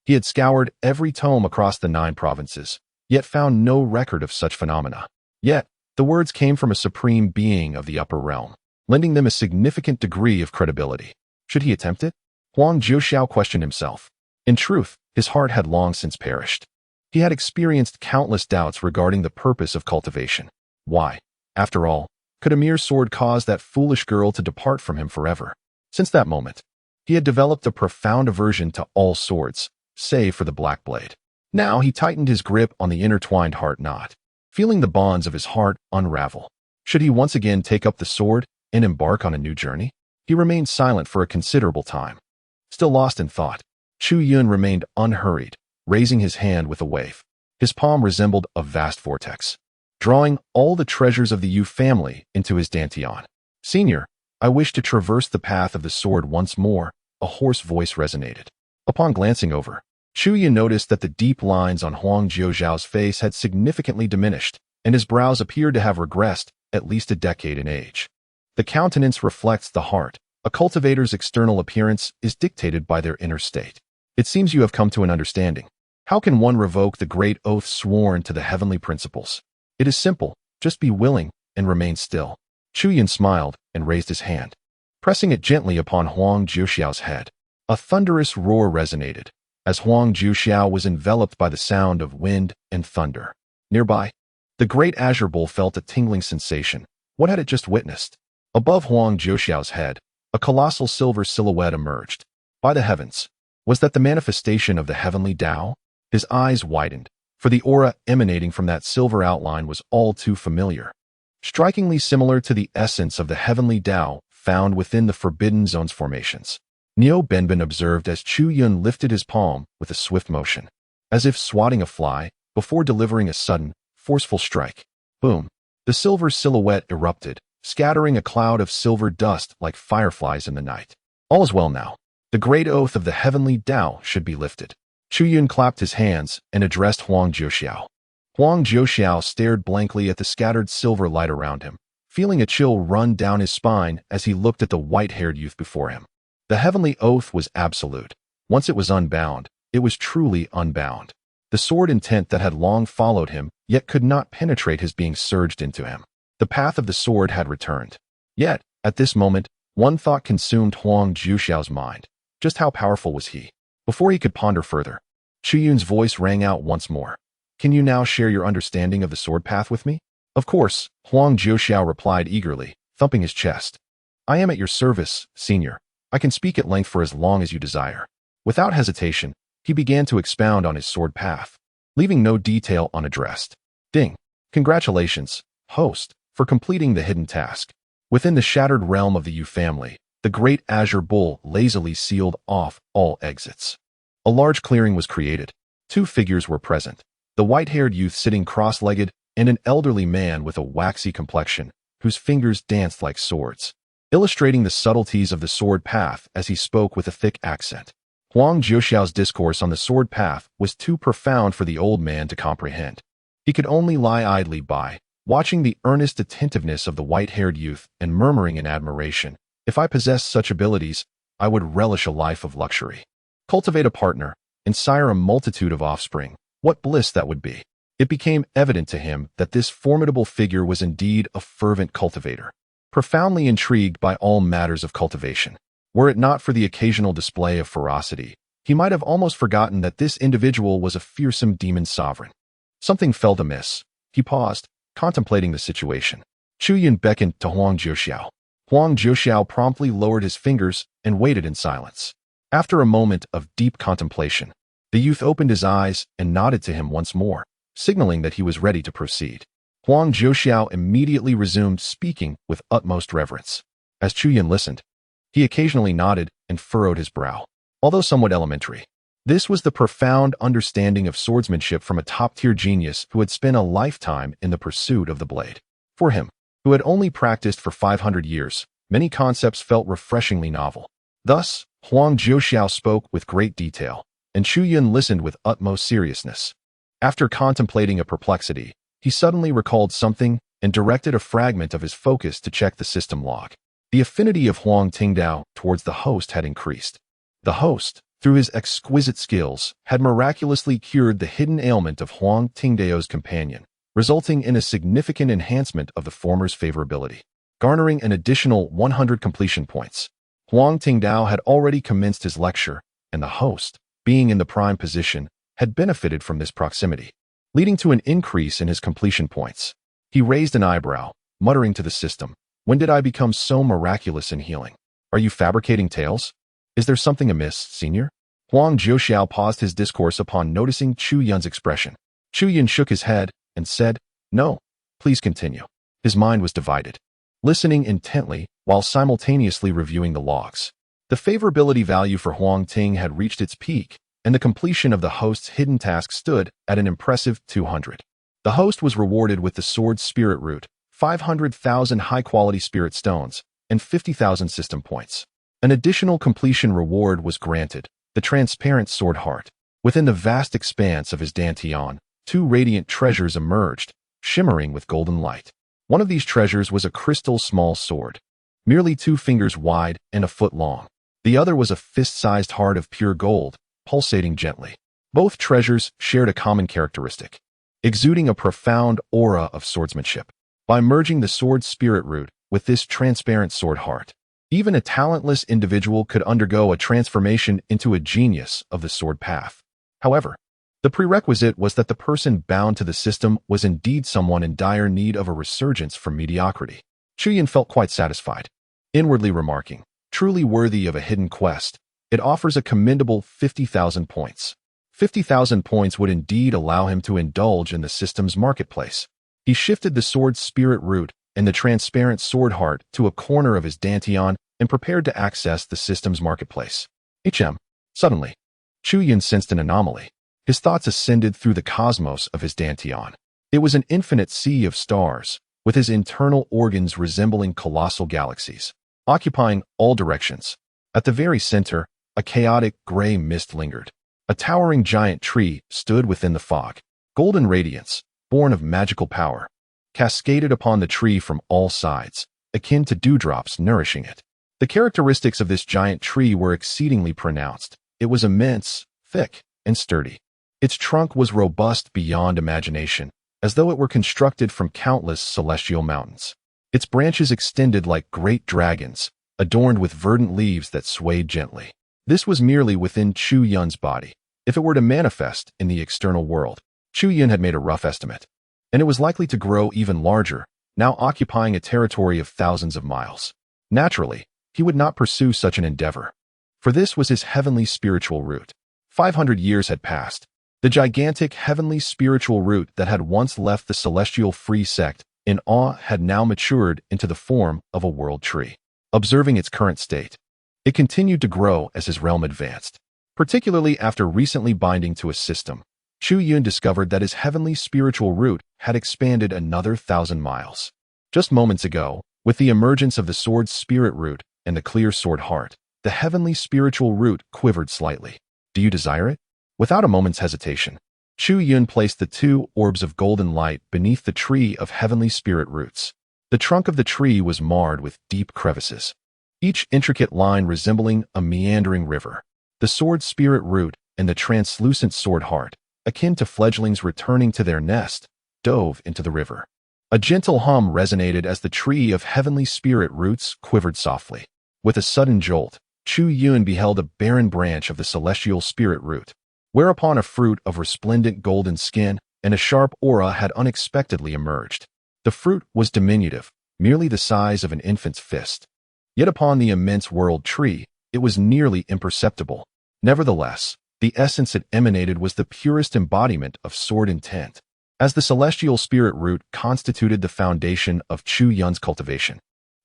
He had scoured every tome across the 9 provinces, yet found no record of such phenomena. Yet, the words came from a supreme being of the upper realm, lending them a significant degree of credibility. Should he attempt it? Huang Jiuxiao questioned himself. In truth, his heart had long since perished. He had experienced countless doubts regarding the purpose of cultivation. Why, after all, could a mere sword cause that foolish girl to depart from him forever? Since that moment, he had developed a profound aversion to all swords, save for the black blade. Now he tightened his grip on the intertwined heart knot, feeling the bonds of his heart unravel. Should he once again take up the sword and embark on a new journey? He remained silent for a considerable time. Still lost in thought, Chu Yun remained unhurried, raising his hand with a wave. His palm resembled a vast vortex, drawing all the treasures of the Yu family into his dantian. "Senior, I wish to traverse the path of the sword once more," a hoarse voice resonated. Upon glancing over, Chu Yun noticed that the deep lines on Huang Jiuxiao's face had significantly diminished, and his brows appeared to have regressed at least a decade in age. The countenance reflects the heart. A cultivator's external appearance is dictated by their inner state. It seems you have come to an understanding. How can one revoke the great oath sworn to the heavenly principles? It is simple. Just be willing and remain still. Chu Yun smiled and raised his hand, pressing it gently upon Huang Jiuxiao's head. A thunderous roar resonated, as Huang Jiuxiao was enveloped by the sound of wind and thunder. Nearby, the great azure bull felt a tingling sensation. What had it just witnessed? Above Huang Jiuxiao's head, a colossal silver silhouette emerged. By the heavens, was that the manifestation of the heavenly Tao? His eyes widened, for the aura emanating from that silver outline was all too familiar, strikingly similar to the essence of the heavenly Tao found within the Forbidden Zone's formations. Niu Benbin observed as Chu Yun lifted his palm with a swift motion, as if swatting a fly, before delivering a sudden, forceful strike. Boom! The silver silhouette erupted, scattering a cloud of silver dust like fireflies in the night. All is well now. The great oath of the heavenly Tao should be lifted. Chu Yun clapped his hands and addressed Huang Jiuxiao. Huang Jiuxiao stared blankly at the scattered silver light around him, feeling a chill run down his spine as he looked at the white-haired youth before him. The heavenly oath was absolute. Once it was unbound, it was truly unbound. The sword intent that had long followed him, yet could not penetrate his being surged into him. The path of the sword had returned. Yet, at this moment, one thought consumed Huang Jiuxiao's mind. Just how powerful was he? Before he could ponder further, Chu Yun's voice rang out once more. "Can you now share your understanding of the sword path with me?" "Of course," Huang Jiuxiao replied eagerly, thumping his chest. "I am at your service, senior. I can speak at length for as long as you desire." Without hesitation, he began to expound on his sword path, leaving no detail unaddressed. Ding! Congratulations, host, for completing the hidden task. Within the shattered realm of the Yu family, the great azure bull lazily sealed off all exits. A large clearing was created. 2 figures were present, the white-haired youth sitting cross-legged and an elderly man with a waxy complexion, whose fingers danced like swords, illustrating the subtleties of the sword path as he spoke with a thick accent. Huang Jiuxiao's discourse on the sword path was too profound for the old man to comprehend. He could only lie idly by, watching the earnest attentiveness of the white-haired youth and murmuring in admiration, "If I possessed such abilities, I would relish a life of luxury. Cultivate a partner, and sire a multitude of offspring. What bliss that would be." It became evident to him that this formidable figure was indeed a fervent cultivator, profoundly intrigued by all matters of cultivation. Were it not for the occasional display of ferocity, he might have almost forgotten that this individual was a fearsome demon sovereign. Something felt amiss. He paused, contemplating the situation. Chu Yun beckoned to Huang Jiuxiao. Huang Zhuoxiao promptly lowered his fingers and waited in silence. After a moment of deep contemplation, the youth opened his eyes and nodded to him once more, signaling that he was ready to proceed. Huang Zhuoxiao immediately resumed speaking with utmost reverence. As Chu Yun listened, he occasionally nodded and furrowed his brow. Although somewhat elementary, this was the profound understanding of swordsmanship from a top-tier genius who had spent a lifetime in the pursuit of the blade. For him, who had only practiced for 500 years, many concepts felt refreshingly novel. Thus, Huang Zhuoxiao spoke with great detail, and Chu Yun listened with utmost seriousness. After contemplating a perplexity, he suddenly recalled something and directed a fragment of his focus to check the system log. The affinity of Huang Tingdao towards the host had increased. The host, through his exquisite skills, had miraculously cured the hidden ailment of Huang Tingdao's companion, resulting in a significant enhancement of the former's favorability, garnering an additional 100 completion points. Huang Tingdao had already commenced his lecture, and the host, being in the prime position, had benefited from this proximity, leading to an increase in his completion points. He raised an eyebrow, muttering to the system, "When did I become so miraculous in healing? Are you fabricating tales? Is there something amiss, senior?" Huang Zhuoxiao paused his discourse upon noticing Chu Yun's expression. Chu Yun shook his head and said, "No, please continue." His mind was divided, listening intently while simultaneously reviewing the logs. The favorability value for Huang Ting had reached its peak, and the completion of the host's hidden task stood at an impressive 200. The host was rewarded with the sword spirit root, 500,000 high-quality spirit stones, and 50,000 system points. An additional completion reward was granted, the transparent sword heart. Within the vast expanse of his dantian, two radiant treasures emerged, shimmering with golden light. One of these treasures was a crystal small sword, merely 2 fingers wide and a foot long. The other was a fist-sized heart of pure gold, pulsating gently. Both treasures shared a common characteristic, exuding a profound aura of swordsmanship. By merging the sword spirit root with this transparent sword heart, even a talentless individual could undergo a transformation into a genius of the sword path. However, the prerequisite was that the person bound to the system was indeed someone in dire need of a resurgence from mediocrity. Chu Yun felt quite satisfied, inwardly remarking, "Truly worthy of a hidden quest, it offers a commendable 50,000 points." 50,000 points would indeed allow him to indulge in the system's marketplace. He shifted the sword spirit root and the transparent sword heart to a corner of his dantian and prepared to access the system's marketplace. Suddenly, Chu Yun sensed an anomaly. His thoughts ascended through the cosmos of his dantian. It was an infinite sea of stars, with his internal organs resembling colossal galaxies, occupying all directions. At the very center, a chaotic gray mist lingered. A towering giant tree stood within the fog. Golden radiance, born of magical power, cascaded upon the tree from all sides, akin to dewdrops nourishing it. The characteristics of this giant tree were exceedingly pronounced. It was immense, thick, and sturdy. Its trunk was robust beyond imagination, as though it were constructed from countless celestial mountains. Its branches extended like great dragons, adorned with verdant leaves that swayed gently. This was merely within Chu Yun's body. If it were to manifest in the external world, Chu Yun had made a rough estimate, and it was likely to grow even larger, now occupying a territory of thousands of miles. Naturally, he would not pursue such an endeavor, for this was his heavenly spiritual root. 500 years had passed. The gigantic heavenly spiritual root that had once left the celestial free sect in awe had now matured into the form of a world tree. Observing its current state, it continued to grow as his realm advanced. Particularly after recently binding to a system, Chu Yun discovered that his heavenly spiritual root had expanded another 1,000 miles. Just moments ago, with the emergence of the sword spirit root and the clear sword heart, the heavenly spiritual root quivered slightly. "Do you desire it?" Without a moment's hesitation, Chu Yun placed the 2 orbs of golden light beneath the tree of heavenly spirit roots. The trunk of the tree was marred with deep crevices, each intricate line resembling a meandering river. The sword spirit root and the translucent sword heart, akin to fledglings returning to their nest, dove into the river. A gentle hum resonated as the tree of heavenly spirit roots quivered softly. With a sudden jolt, Chu Yun beheld a barren branch of the celestial spirit root, whereupon a fruit of resplendent golden skin and a sharp aura had unexpectedly emerged. The fruit was diminutive, merely the size of an infant's fist. Yet upon the immense world tree, it was nearly imperceptible. Nevertheless, the essence it emanated was the purest embodiment of sword intent, as the celestial spirit root constituted the foundation of Chu Yun's cultivation.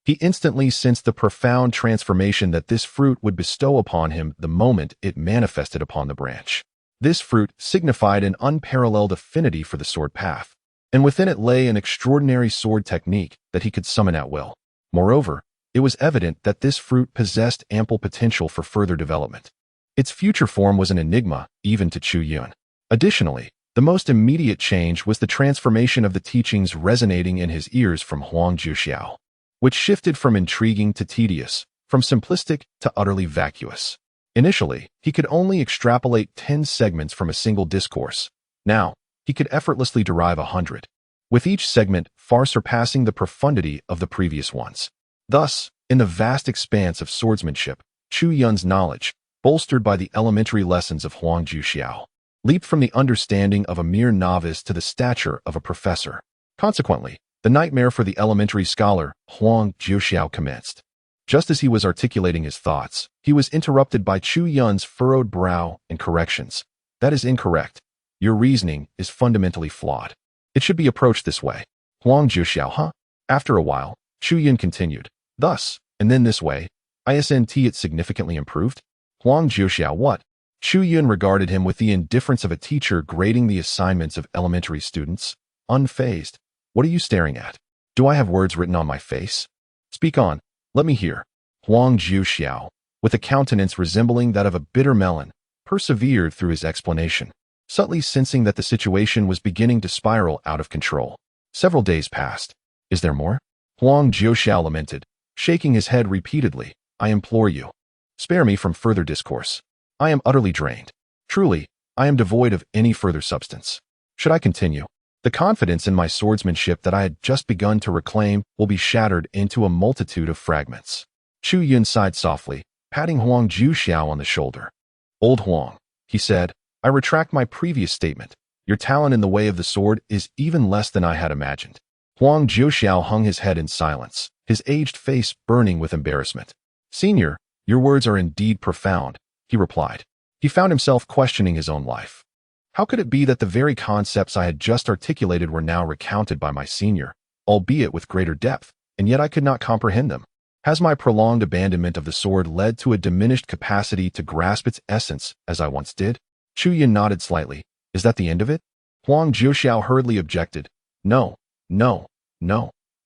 He instantly sensed the profound transformation that this fruit would bestow upon him the moment it manifested upon the branch. This fruit signified an unparalleled affinity for the sword path, and within it lay an extraordinary sword technique that he could summon at will. Moreover, it was evident that this fruit possessed ample potential for further development. Its future form was an enigma, even to Chu Yun. Additionally, the most immediate change was the transformation of the teachings resonating in his ears from Huang Zhuxiao, which shifted from intriguing to tedious, from simplistic to utterly vacuous. Initially, he could only extrapolate 10 segments from a single discourse. Now, he could effortlessly derive 100, with each segment far surpassing the profundity of the previous ones. Thus, in the vast expanse of swordsmanship, Chu Yun's knowledge, bolstered by the elementary lessons of Huang Zhuxiao, leaped from the understanding of a mere novice to the stature of a professor. Consequently, the nightmare for the elementary scholar, Huang Zhuxiao, commenced. Just as he was articulating his thoughts, he was interrupted by Chu Yun's furrowed brow and corrections. That is incorrect. Your reasoning is fundamentally flawed. It should be approached this way. Huang Zhuxiao, huh? After a while, Chu Yun continued. Thus, and then this way, isn't it significantly improved? Huang Zhuxiao, what? Chu Yun regarded him with the indifference of a teacher grading the assignments of elementary students. Unfazed. What are you staring at? Do I have words written on my face? Speak on. Let me hear. Huang Zhuxiao, with a countenance resembling that of a bitter melon, persevered through his explanation, subtly sensing that the situation was beginning to spiral out of control. Several days passed. Is there more? Huang Zhuxiao lamented, shaking his head repeatedly. I implore you, spare me from further discourse. I am utterly drained. Truly, I am devoid of any further substance. Should I continue? The confidence in my swordsmanship that I had just begun to reclaim will be shattered into a multitude of fragments. Chu Yun sighed softly, patting Huang Zhuxiao on the shoulder. Old Huang, he said, I retract my previous statement. Your talent in the way of the sword is even less than I had imagined. Huang Zhuxiao hung his head in silence, his aged face burning with embarrassment. Senior, your words are indeed profound, he replied. He found himself questioning his own life. How could it be that the very concepts I had just articulated were now recounted by my senior, albeit with greater depth, and yet I could not comprehend them? Has my prolonged abandonment of the sword led to a diminished capacity to grasp its essence as I once did? Chu Yun nodded slightly. Is that the end of it? Huang Zhuxiao hurriedly objected. No.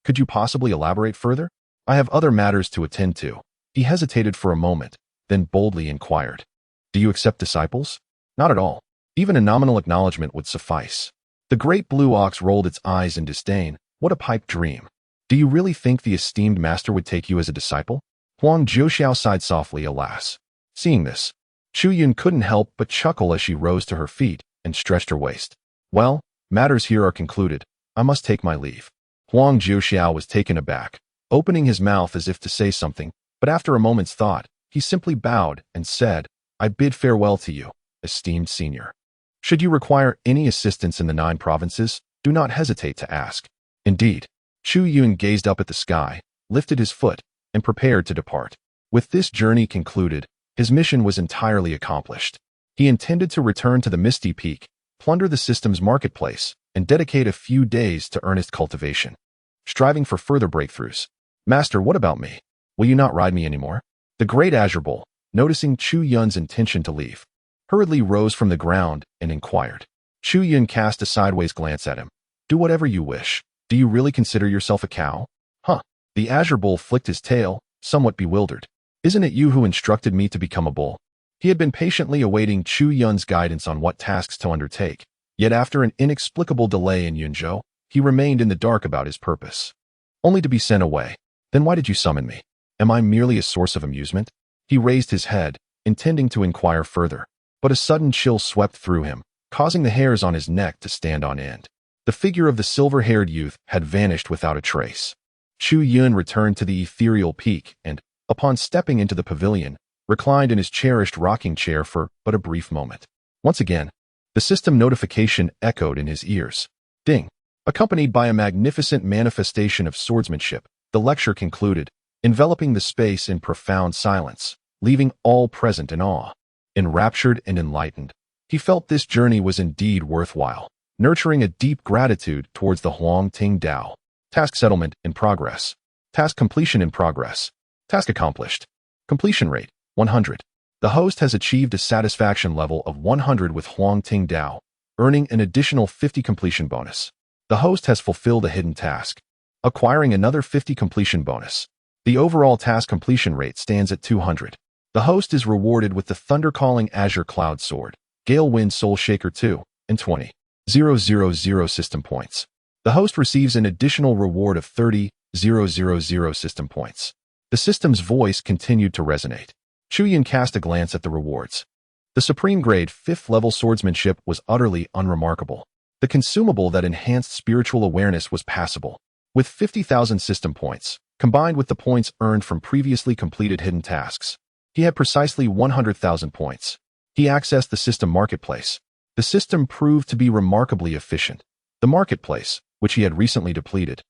Could you possibly elaborate further? I have other matters to attend to. He hesitated for a moment, then boldly inquired. Do you accept disciples? Not at all. Even a nominal acknowledgement would suffice. The great blue ox rolled its eyes in disdain. What a pipe dream. Do you really think the esteemed master would take you as a disciple? Huang Zhuxiao sighed softly, alas. Seeing this, Chu Yun couldn't help but chuckle as she rose to her feet and stretched her waist. Well, matters here are concluded. I must take my leave. Huang Zhuxiao was taken aback, opening his mouth as if to say something, but after a moment's thought, he simply bowed and said, I bid farewell to you, esteemed senior. Should you require any assistance in the 9 provinces, do not hesitate to ask. Indeed, Chu Yun gazed up at the sky, lifted his foot, and prepared to depart. With this journey concluded, his mission was entirely accomplished. He intended to return to the Misty Peak, plunder the system's marketplace, and dedicate a few days to earnest cultivation, striving for further breakthroughs. Master, what about me? Will you not ride me anymore? The great Azure Bull, noticing Chu Yun's intention to leave, hurriedly rose from the ground and inquired. Chu Yun cast a sideways glance at him. Do whatever you wish. Do you really consider yourself a cow? Huh. The Azure Bull flicked his tail, somewhat bewildered. Isn't it you who instructed me to become a bull? He had been patiently awaiting Chu Yun's guidance on what tasks to undertake, yet after an inexplicable delay in Yunzhou, he remained in the dark about his purpose. Only to be sent away. Then why did you summon me? Am I merely a source of amusement? He raised his head, intending to inquire further, but a sudden chill swept through him, causing the hairs on his neck to stand on end. The figure of the silver-haired youth had vanished without a trace. Chu Yun returned to the ethereal peak and, upon stepping into the pavilion, reclined in his cherished rocking chair for but a brief moment. Once again, the system notification echoed in his ears. Ding! Accompanied by a magnificent manifestation of swordsmanship, the lecture concluded. enveloping the space in profound silence, leaving all present in awe. Enraptured and enlightened, he felt this journey was indeed worthwhile, nurturing a deep gratitude towards the Huang Ting Dao. Task settlement in progress. Task completion in progress. Task accomplished. Completion rate, 100. The host has achieved a satisfaction level of 100 with Huang Ting Dao, earning an additional 50 completion bonus. The host has fulfilled a hidden task, acquiring another 50 completion bonus. The overall task completion rate stands at 200. The host is rewarded with the Thundercalling Azure Cloud Sword, Gale Wind Soul Shaker 2, and 20,000 system points. The host receives an additional reward of 30,000 system points. The system's voice continued to resonate. Chu Yun cast a glance at the rewards. The supreme grade 5th level swordsmanship was utterly unremarkable. The consumable that enhanced spiritual awareness was passable. With 50,000 system points, combined with the points earned from previously completed hidden tasks, he had precisely 100,000 points. He accessed the system marketplace. The system proved to be remarkably efficient. The marketplace, which he had recently depleted,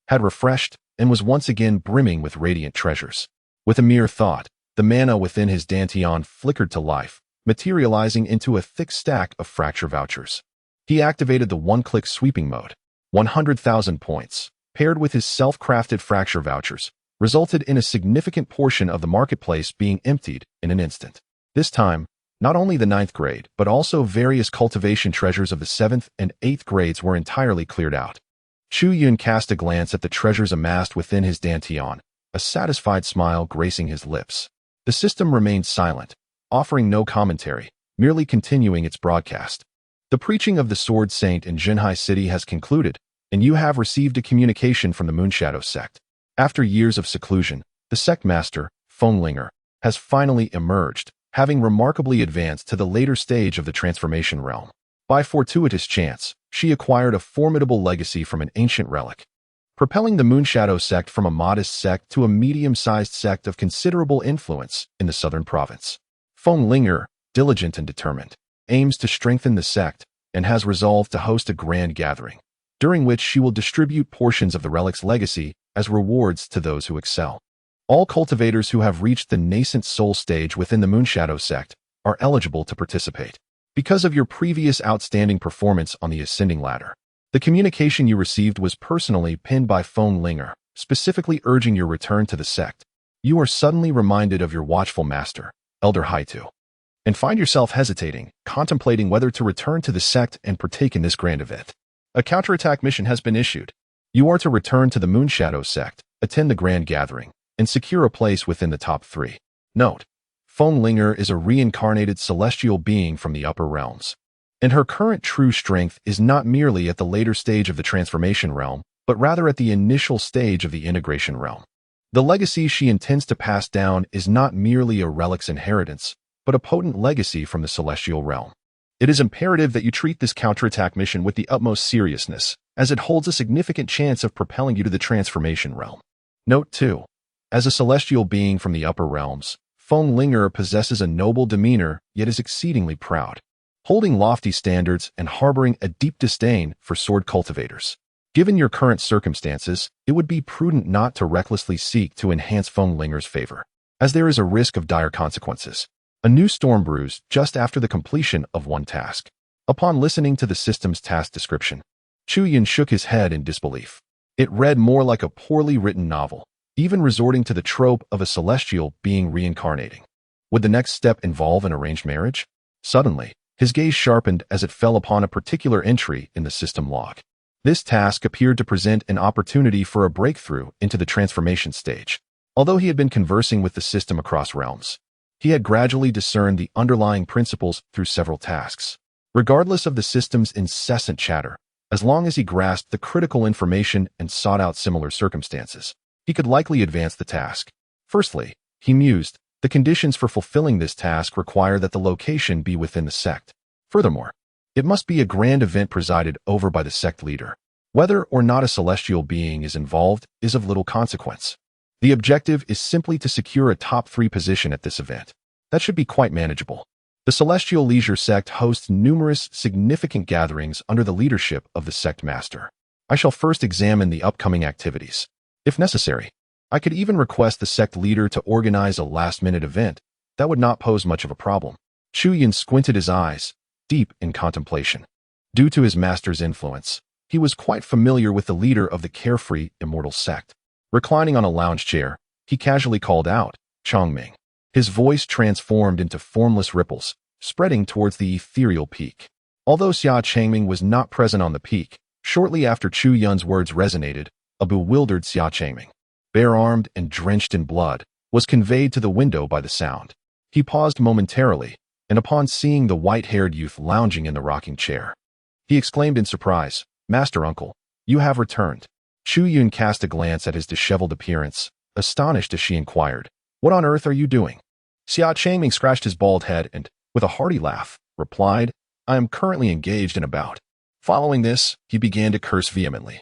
had refreshed and was once again brimming with radiant treasures. With a mere thought, the mana within his dantian flickered to life, materializing into a thick stack of fracture vouchers. He activated the one-click sweeping mode. 100,000 points, paired with his self-crafted fracture vouchers, resulted in a significant portion of the marketplace being emptied in an instant. This time, not only the 9th grade, but also various cultivation treasures of the 7th and 8th grades were entirely cleared out. Chu Yun cast a glance at the treasures amassed within his dantian, a satisfied smile gracing his lips. The system remained silent, offering no commentary, merely continuing its broadcast. The preaching of the Sword Saint in Jinhai City has concluded, and you have received a communication from the Moonshadow Sect. After years of seclusion, the sect master, Feng Linger, has finally emerged, having remarkably advanced to the later stage of the transformation realm. By fortuitous chance, she acquired a formidable legacy from an ancient relic, propelling the Moonshadow Sect from a modest sect to a medium-sized sect of considerable influence in the southern province. Feng Linger, diligent and determined, aims to strengthen the sect and has resolved to host a grand gathering, during which she will distribute portions of the relic's legacy as rewards to those who excel. All cultivators who have reached the Nascent Soul stage within the Moonshadow Sect are eligible to participate. Because of your previous outstanding performance on the ascending ladder, the communication you received was personally pinned by Feng Linger, specifically urging your return to the sect. You are suddenly reminded of your watchful master, Elder Haitu, and find yourself hesitating, contemplating whether to return to the sect and partake in this grand event. A counterattack mission has been issued. You are to return to the Moonshadow Sect, attend the grand gathering, and secure a place within the top 3. Note: Feng Linger is a reincarnated celestial being from the upper realms, and her current true strength is not merely at the later stage of the transformation realm, but rather at the initial stage of the integration realm. The legacy she intends to pass down is not merely a relic's inheritance, but a potent legacy from the celestial realm. It is imperative that you treat this counterattack mission with the utmost seriousness, as it holds a significant chance of propelling you to the transformation realm. Note 2. As a celestial being from the upper realms, Feng Linger possesses a noble demeanor, yet is exceedingly proud, holding lofty standards and harboring a deep disdain for sword cultivators. Given your current circumstances, it would be prudent not to recklessly seek to enhance Feng Linger's favor, as there is a risk of dire consequences. A new storm brews just after the completion of one task. Upon listening to the system's task description, Chu Yun shook his head in disbelief. It read more like a poorly written novel, even resorting to the trope of a celestial being reincarnating. Would the next step involve an arranged marriage? Suddenly, his gaze sharpened as it fell upon a particular entry in the system log. This task appeared to present an opportunity for a breakthrough into the transformation stage. Although he had been conversing with the system across realms, he had gradually discerned the underlying principles through several tasks. Regardless of the system's incessant chatter, as long as he grasped the critical information and sought out similar circumstances, he could likely advance the task. Firstly, he mused, the conditions for fulfilling this task require that the location be within the sect. Furthermore, it must be a grand event presided over by the sect leader. Whether or not a celestial being is involved is of little consequence. The objective is simply to secure a top 3 position at this event. That should be quite manageable. The Celestial Leisure Sect hosts numerous significant gatherings under the leadership of the sect master. I shall first examine the upcoming activities. If necessary, I could even request the sect leader to organize a last-minute event. That would not pose much of a problem. Chu Yun squinted his eyes, deep in contemplation. Due to his master's influence, he was quite familiar with the leader of the Carefree Immortal Sect. Reclining on a lounge chair, he casually called out, Chongming. His voice transformed into formless ripples, spreading towards the ethereal peak. Although Xia Changming was not present on the peak, shortly after Chu Yun's words resonated, a bewildered Xia Changming, bare-armed and drenched in blood, was conveyed to the window by the sound. He paused momentarily, and upon seeing the white-haired youth lounging in the rocking chair, he exclaimed in surprise, Master Uncle, you have returned. Chu Yun cast a glance at his disheveled appearance, astonished as she inquired, What on earth are you doing? Xia Changming scratched his bald head and, with a hearty laugh, replied, I am currently engaged in a bout. Following this, he began to curse vehemently.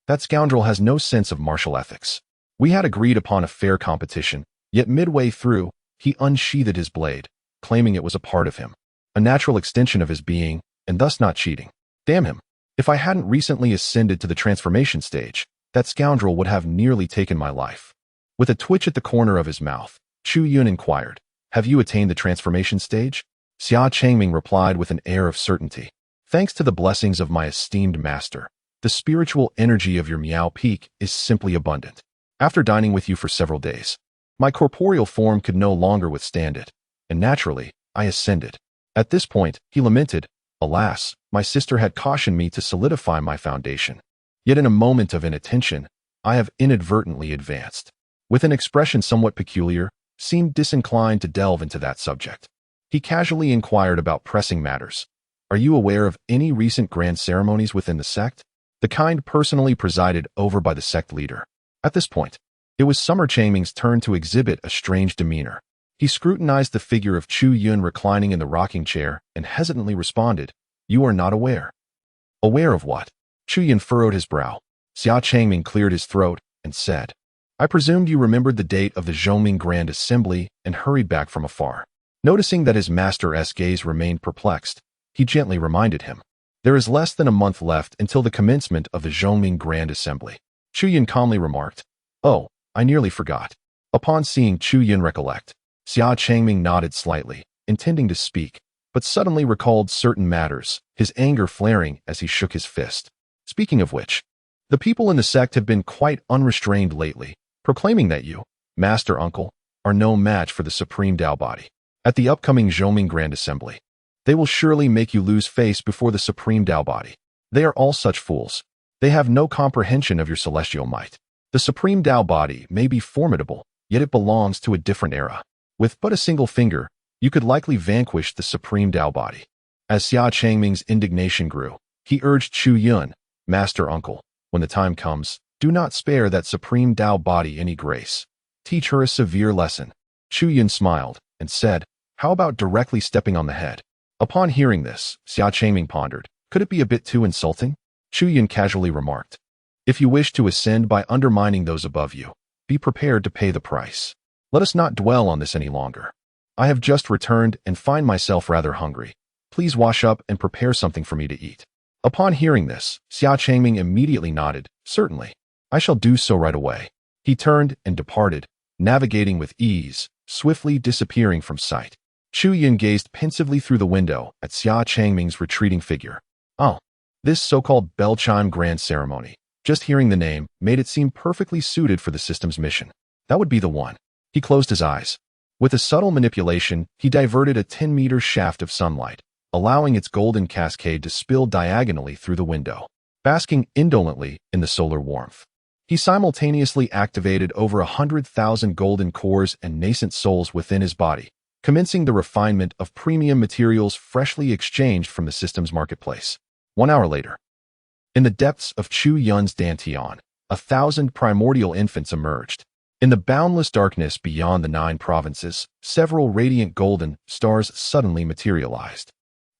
That scoundrel has no sense of martial ethics. We had agreed upon a fair competition, yet midway through, he unsheathed his blade, claiming it was a part of him, a natural extension of his being, and thus not cheating. Damn him. If I hadn't recently ascended to the transformation stage, that scoundrel would have nearly taken my life. With a twitch at the corner of his mouth, Chu Yun inquired, Have you attained the transformation stage? Xia Changming replied with an air of certainty. Thanks to the blessings of my esteemed master, the spiritual energy of your Miao Peak is simply abundant. After dining with you for several days, my corporeal form could no longer withstand it, and naturally, I ascended. At this point, he lamented, Alas, my sister had cautioned me to solidify my foundation. Yet in a moment of inattention, I have inadvertently advanced. With an expression somewhat peculiar, seemed disinclined to delve into that subject. He casually inquired about pressing matters. Are you aware of any recent grand ceremonies within the sect? The kind personally presided over by the sect leader. At this point, it was Summer Changming's turn to exhibit a strange demeanor. He scrutinized the figure of Chu Yun reclining in the rocking chair and hesitantly responded, You are not aware. Aware of what? Chu Yun furrowed his brow. Xia Changming cleared his throat and said, I presumed you remembered the date of the Zhongming Grand Assembly and hurried back from afar. Noticing that his master's gaze remained perplexed, he gently reminded him, There is less than a month left until the commencement of the Zhongming Grand Assembly. Chu Yun calmly remarked, Oh, I nearly forgot. Upon seeing Chu Yun recollect, Xia Changming nodded slightly, intending to speak, but suddenly recalled certain matters, his anger flaring as he shook his fist. Speaking of which, the people in the sect have been quite unrestrained lately, proclaiming that you, Master Uncle, are no match for the Supreme Tao Body. At the upcoming Zhongming Grand Assembly, they will surely make you lose face before the Supreme Tao Body. They are all such fools. They have no comprehension of your celestial might. The Supreme Tao Body may be formidable, yet it belongs to a different era. With but a single finger, you could likely vanquish the Supreme Tao Body. As Xia Changming's indignation grew, he urged Chu Yun, Master Uncle, when the time comes, do not spare that Supreme Tao Body any grace. Teach her a severe lesson. Chu Yun smiled and said, How about directly stepping on the head? Upon hearing this, Xia Changming pondered, Could it be a bit too insulting? Chu Yun casually remarked, If you wish to ascend by undermining those above you, be prepared to pay the price. Let us not dwell on this any longer. I have just returned and find myself rather hungry. Please wash up and prepare something for me to eat. Upon hearing this, Xia Changming immediately nodded, Certainly. I shall do so right away. He turned and departed, navigating with ease, swiftly disappearing from sight. Chu Yun gazed pensively through the window at Xia Changming's retreating figure. Oh, this so-called bell chime grand ceremony. Just hearing the name made it seem perfectly suited for the system's mission. That would be the one. He closed his eyes. With a subtle manipulation, he diverted a 10-meter shaft of sunlight, allowing its golden cascade to spill diagonally through the window, basking indolently in the solar warmth. He simultaneously activated over 100,000 golden cores and nascent souls within his body, commencing the refinement of premium materials freshly exchanged from the system's marketplace. 1 hour later, in the depths of Chu Yun's Dantian, 1,000 primordial infants emerged. In the boundless darkness beyond the 9 provinces, several radiant golden stars suddenly materialized.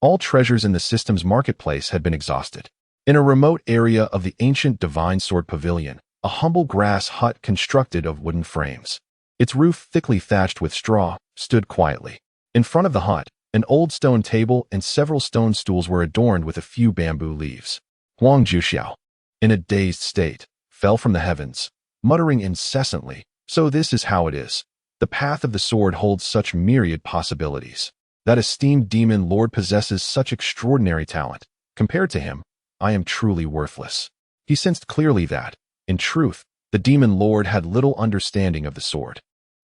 All treasures in the system's marketplace had been exhausted. In a remote area of the ancient Divine Sword Pavilion, a humble grass hut constructed of wooden frames, its roof thickly thatched with straw, stood quietly. In front of the hut, an old stone table and several stone stools were adorned with a few bamboo leaves. Huang Juxiao, in a dazed state, fell from the heavens, muttering incessantly, "So this is how it is. The path of the sword holds such myriad possibilities. That esteemed demon lord possesses such extraordinary talent. Compared to him, I am truly worthless." He sensed clearly that, in truth, the demon lord had little understanding of the sword.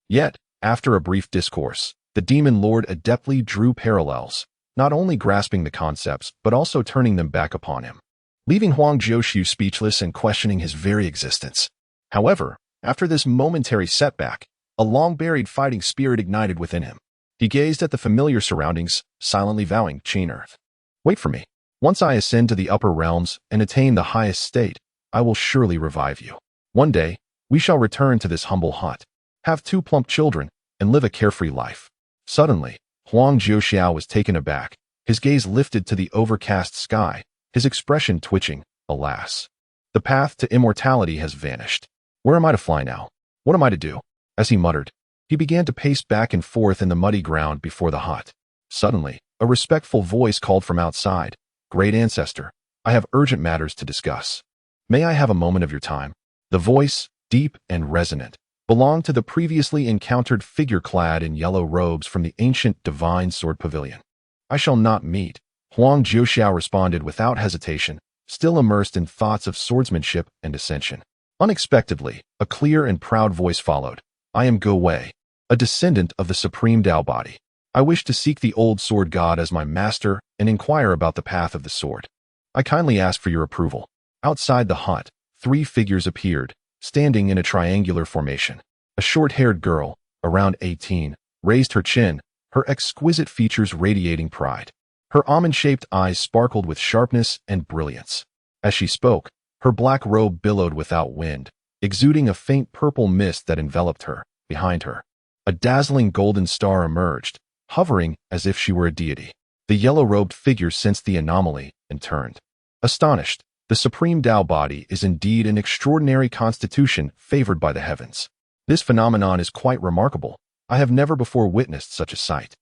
Yet, after a brief discourse, the demon lord adeptly drew parallels, not only grasping the concepts but also turning them back upon him, leaving Huang Jiuxiu speechless and questioning his very existence. However, after this momentary setback, a long-buried fighting spirit ignited within him. He gazed at the familiar surroundings, silently vowing, "Chain Earth, wait for me. Once I ascend to the upper realms and attain the highest state, I will surely revive you. One day, we shall return to this humble hut, have 2 plump children, and live a carefree life." Suddenly, Huang Jiuxiao was taken aback, his gaze lifted to the overcast sky, his expression twitching. Alas, the path to immortality has vanished. Where am I to fly now? What am I to do? As he muttered, he began to pace back and forth in the muddy ground before the hut. Suddenly, a respectful voice called from outside, "Great Ancestor, I have urgent matters to discuss. May I have a moment of your time?" The voice, deep and resonant, belonged to the previously encountered figure clad in yellow robes from the ancient divine sword pavilion. "I shall not meet," Huang Jiuxiao responded without hesitation, still immersed in thoughts of swordsmanship and ascension. Unexpectedly, a clear and proud voice followed. "I am Ge Wei, a descendant of the supreme Tao body. I wish to seek the old sword god as my master and inquire about the path of the sword. I kindly ask for your approval." Outside the hut, 3 figures appeared, standing in a triangular formation. A short-haired girl, around 18, raised her chin, her exquisite features radiating pride. Her almond-shaped eyes sparkled with sharpness and brilliance. As she spoke, her black robe billowed without wind, exuding a faint purple mist that enveloped her. Behind her, a dazzling golden star emerged, hovering as if she were a deity. The yellow-robed figure sensed the anomaly and turned. Astonished, the supreme Tao body is indeed an extraordinary constitution favored by the heavens. This phenomenon is quite remarkable. I have never before witnessed such a sight.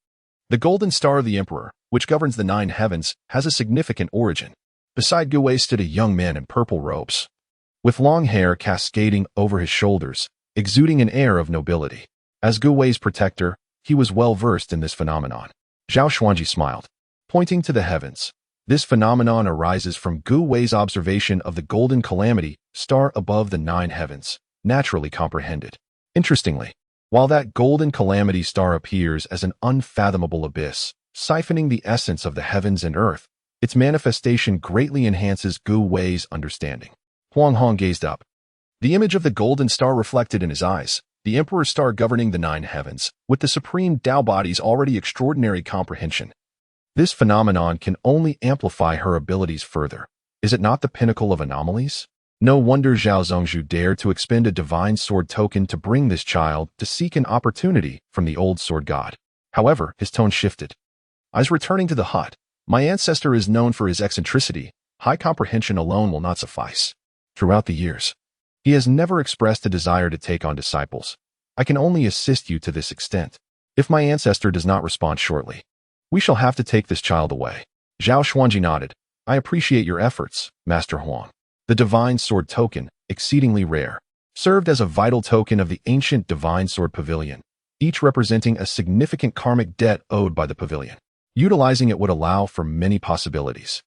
The golden star of the emperor, which governs the 9 heavens, has a significant origin. Beside Ge Wei stood a young man in purple robes, with long hair cascading over his shoulders, exuding an air of nobility. As Ge Wei's protector, he was well versed in this phenomenon. Zhao Xuanji smiled, pointing to the heavens. This phenomenon arises from Ge Wei's observation of the golden calamity star above the 9 heavens, naturally comprehended. Interestingly, while that golden calamity star appears as an unfathomable abyss, siphoning the essence of the heavens and earth, its manifestation greatly enhances Ge Wei's understanding. Huang Hong gazed up. The image of the golden star reflected in his eyes, the emperor's star governing the 9 heavens, with the supreme Tao body's already extraordinary comprehension. This phenomenon can only amplify her abilities further. Is it not the pinnacle of anomalies? No wonder Zhao Zongzhu dared to expend a divine sword token to bring this child to seek an opportunity from the old sword god. However, his tone shifted. As returning to the hut, my ancestor is known for his eccentricity. High comprehension alone will not suffice. Throughout the years, he has never expressed a desire to take on disciples. I can only assist you to this extent. If my ancestor does not respond shortly, we shall have to take this child away. Zhao Xuanji nodded. I appreciate your efforts, Master Huang. The divine sword token, exceedingly rare, served as a vital token of the ancient divine sword pavilion, each representing a significant karmic debt owed by the pavilion. Utilizing it would allow for many possibilities.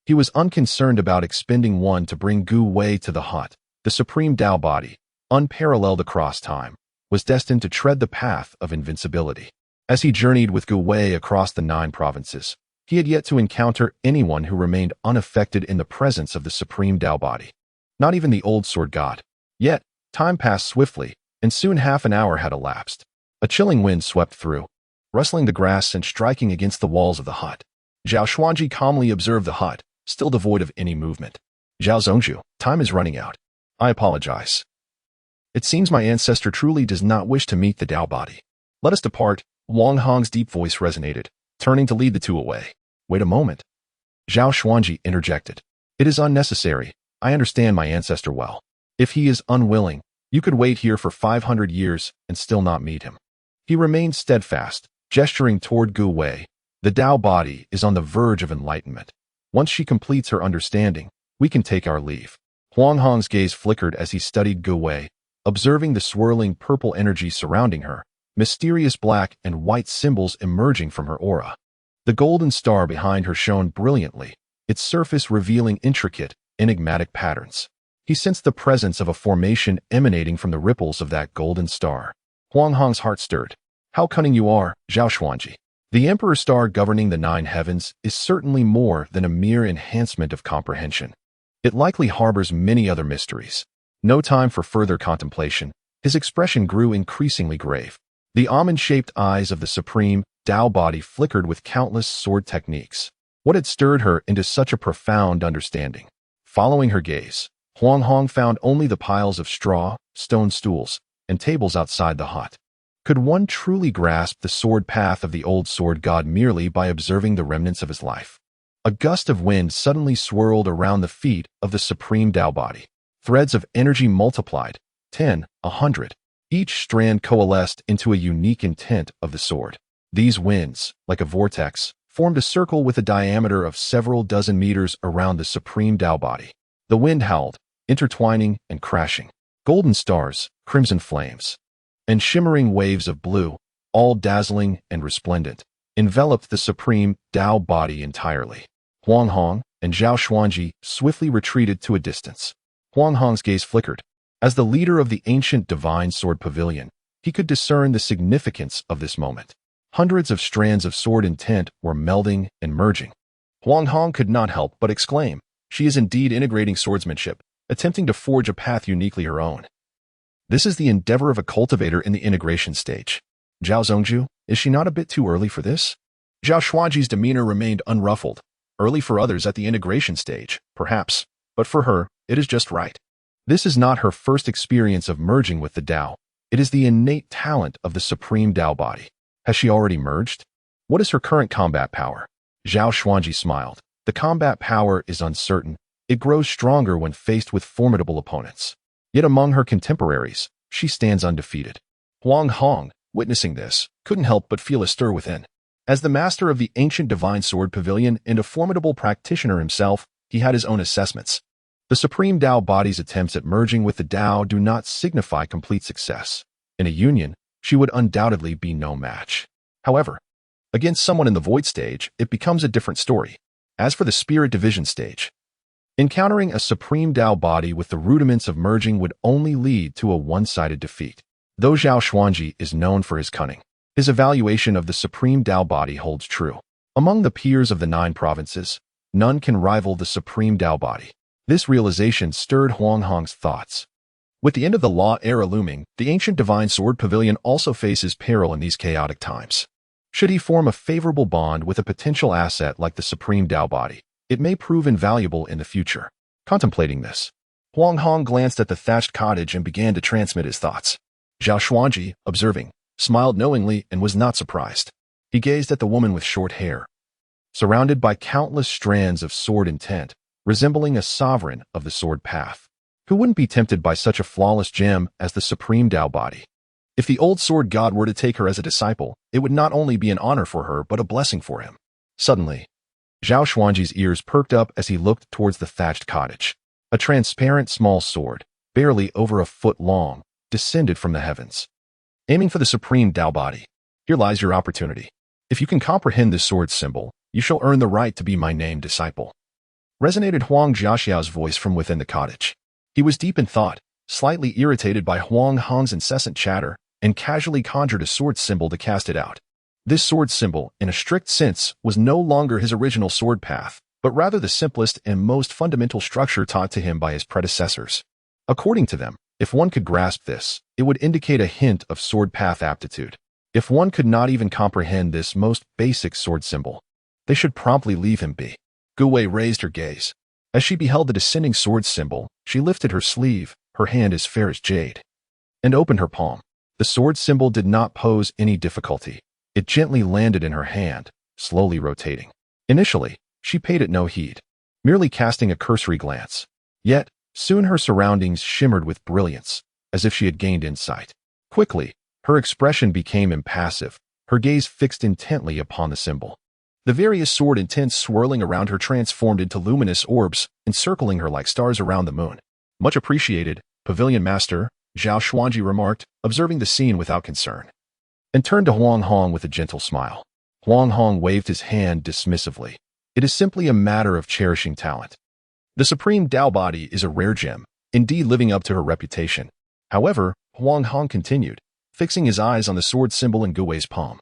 He was unconcerned about expending one to bring Ge Wei to the hut. The supreme Tao body, unparalleled across time, was destined to tread the path of invincibility. As he journeyed with Ge Wei across the 9 provinces, he had yet to encounter anyone who remained unaffected in the presence of the supreme Tao body. Not even the old sword god. Yet, time passed swiftly, and soon half an hour had elapsed. A chilling wind swept through, rustling the grass and striking against the walls of the hut. Zhao Xuanji calmly observed the hut, still devoid of any movement. Zhao Zongzhu, time is running out. I apologize. It seems my ancestor truly does not wish to meet the Tao body. Let us depart. Wang Hong's deep voice resonated, turning to lead the 2 away. Wait a moment. Zhao Xuanji interjected. It is unnecessary. I understand my ancestor well. If he is unwilling, you could wait here for 500 years and still not meet him. He remained steadfast, gesturing toward Ge Wei. The Tao body is on the verge of enlightenment. Once she completes her understanding, we can take our leave. Huang Hong's gaze flickered as he studied Ge Wei, observing the swirling purple energy surrounding her, mysterious black and white symbols emerging from her aura. The golden star behind her shone brilliantly, its surface revealing intricate, enigmatic patterns. He sensed the presence of a formation emanating from the ripples of that golden star. Huang Hong's heart stirred. How cunning you are, Zhao Xuanji. The Emperor Star governing the 9 heavens is certainly more than a mere enhancement of comprehension. It likely harbors many other mysteries. No time for further contemplation, his expression grew increasingly grave. The almond-shaped eyes of the supreme Dao body flickered with countless sword techniques. What had stirred her into such a profound understanding? Following her gaze, Huang Hong found only the piles of straw, stone stools, and tables outside the hut. Could one truly grasp the sword path of the old sword god merely by observing the remnants of his life? A gust of wind suddenly swirled around the feet of the supreme Dao body. Threads of energy multiplied, 10, 100. Each strand coalesced into a unique intent of the sword. These winds, like a vortex, formed a circle with a diameter of several dozen meters around the supreme Dao body. The wind howled, intertwining and crashing. Golden stars, crimson flames, and shimmering waves of blue, all dazzling and resplendent, enveloped the supreme Dao body entirely. Huang Hong and Zhao Xuanji swiftly retreated to a distance. Huang Hong's gaze flickered. As the leader of the ancient divine sword pavilion, he could discern the significance of this moment. Hundreds of strands of sword intent were melding and merging. Huang Hong could not help but exclaim, she is indeed integrating swordsmanship, attempting to forge a path uniquely her own. This is the endeavor of a cultivator in the integration stage. Zhao Zongju, is she not a bit too early for this? Zhao Xuanji's demeanor remained unruffled. Early for others at the integration stage, perhaps, but for her, it is just right. This is not her first experience of merging with the Dao. It is the innate talent of the supreme Dao body. Has she already merged? What is her current combat power? Zhao Xuanji smiled. The combat power is uncertain. It grows stronger when faced with formidable opponents. Yet among her contemporaries, she stands undefeated. Huang Hong, witnessing this, couldn't help but feel a stir within. As the master of the ancient divine sword pavilion and a formidable practitioner himself, he had his own assessments. The supreme Dao body's attempts at merging with the Dao do not signify complete success. In a union, she would undoubtedly be no match. However, against someone in the void stage, it becomes a different story. As for the spirit division stage, encountering a supreme Dao body with the rudiments of merging would only lead to a one-sided defeat. Though Zhao Xuanji is known for his cunning, his evaluation of the supreme Dao body holds true. Among the peers of the 9 provinces, none can rival the supreme Dao body. This realization stirred Huang Hong's thoughts. With the end of the Law era looming, the ancient divine sword pavilion also faces peril in these chaotic times. Should he form a favorable bond with a potential asset like the supreme Dao body, it may prove invaluable in the future. Contemplating this, Huang Hong glanced at the thatched cottage and began to transmit his thoughts. Zhao Xuanji, observing, smiled knowingly and was not surprised. He gazed at the woman with short hair, surrounded by countless strands of sword intent, resembling a sovereign of the sword path. Who wouldn't be tempted by such a flawless gem as the supreme Dao body? If the old sword god were to take her as a disciple, it would not only be an honor for her but a blessing for him. Suddenly, Zhao Xuanji's ears perked up as he looked towards the thatched cottage. A transparent small sword, barely over a foot long, descended from the heavens, aiming for the supreme Dao body. Here lies your opportunity. If you can comprehend this sword symbol, you shall earn the right to be my named disciple. Resonated Huang Jiaxiao's voice from within the cottage. He was deep in thought, slightly irritated by Huang Hong's incessant chatter, and casually conjured a sword symbol to cast it out. This sword symbol, in a strict sense, was no longer his original sword path, but rather the simplest and most fundamental structure taught to him by his predecessors. According to them, if one could grasp this, it would indicate a hint of sword path aptitude. If one could not even comprehend this most basic sword symbol, they should promptly leave him be. Gu Wei raised her gaze. As she beheld the descending sword symbol, she lifted her sleeve, her hand as fair as jade, and opened her palm. The sword symbol did not pose any difficulty. It gently landed in her hand, slowly rotating. Initially, she paid it no heed, merely casting a cursory glance. Yet, soon her surroundings shimmered with brilliance, as if she had gained insight. Quickly, her expression became impassive, her gaze fixed intently upon the symbol. The various sword intents swirling around her transformed into luminous orbs, encircling her like stars around the moon. Much appreciated, Pavilion Master, Zhao Xuanji remarked, observing the scene without concern, and turned to Huang Hong with a gentle smile. Huang Hong waved his hand dismissively. It is simply a matter of cherishing talent. The Supreme Tao Body is a rare gem, indeed living up to her reputation. However, Huang Hong continued, fixing his eyes on the sword symbol in Gu Wei's palm.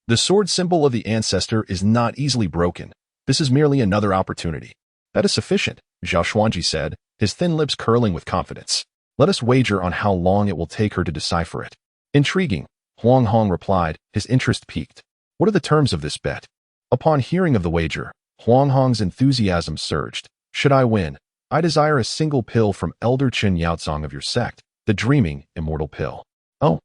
The sword symbol of the ancestor is not easily broken. This is merely another opportunity. That is sufficient, Zhao Xuanji said, his thin lips curling with confidence. Let us wager on how long it will take her to decipher it. Intriguing, Huang Hong replied, his interest piqued. What are the terms of this bet? Upon hearing of the wager, Huang Hong's enthusiasm surged. Should I win, I desire a single pill from Elder Chen Yaozong of your sect, the dreaming immortal pill. Oh,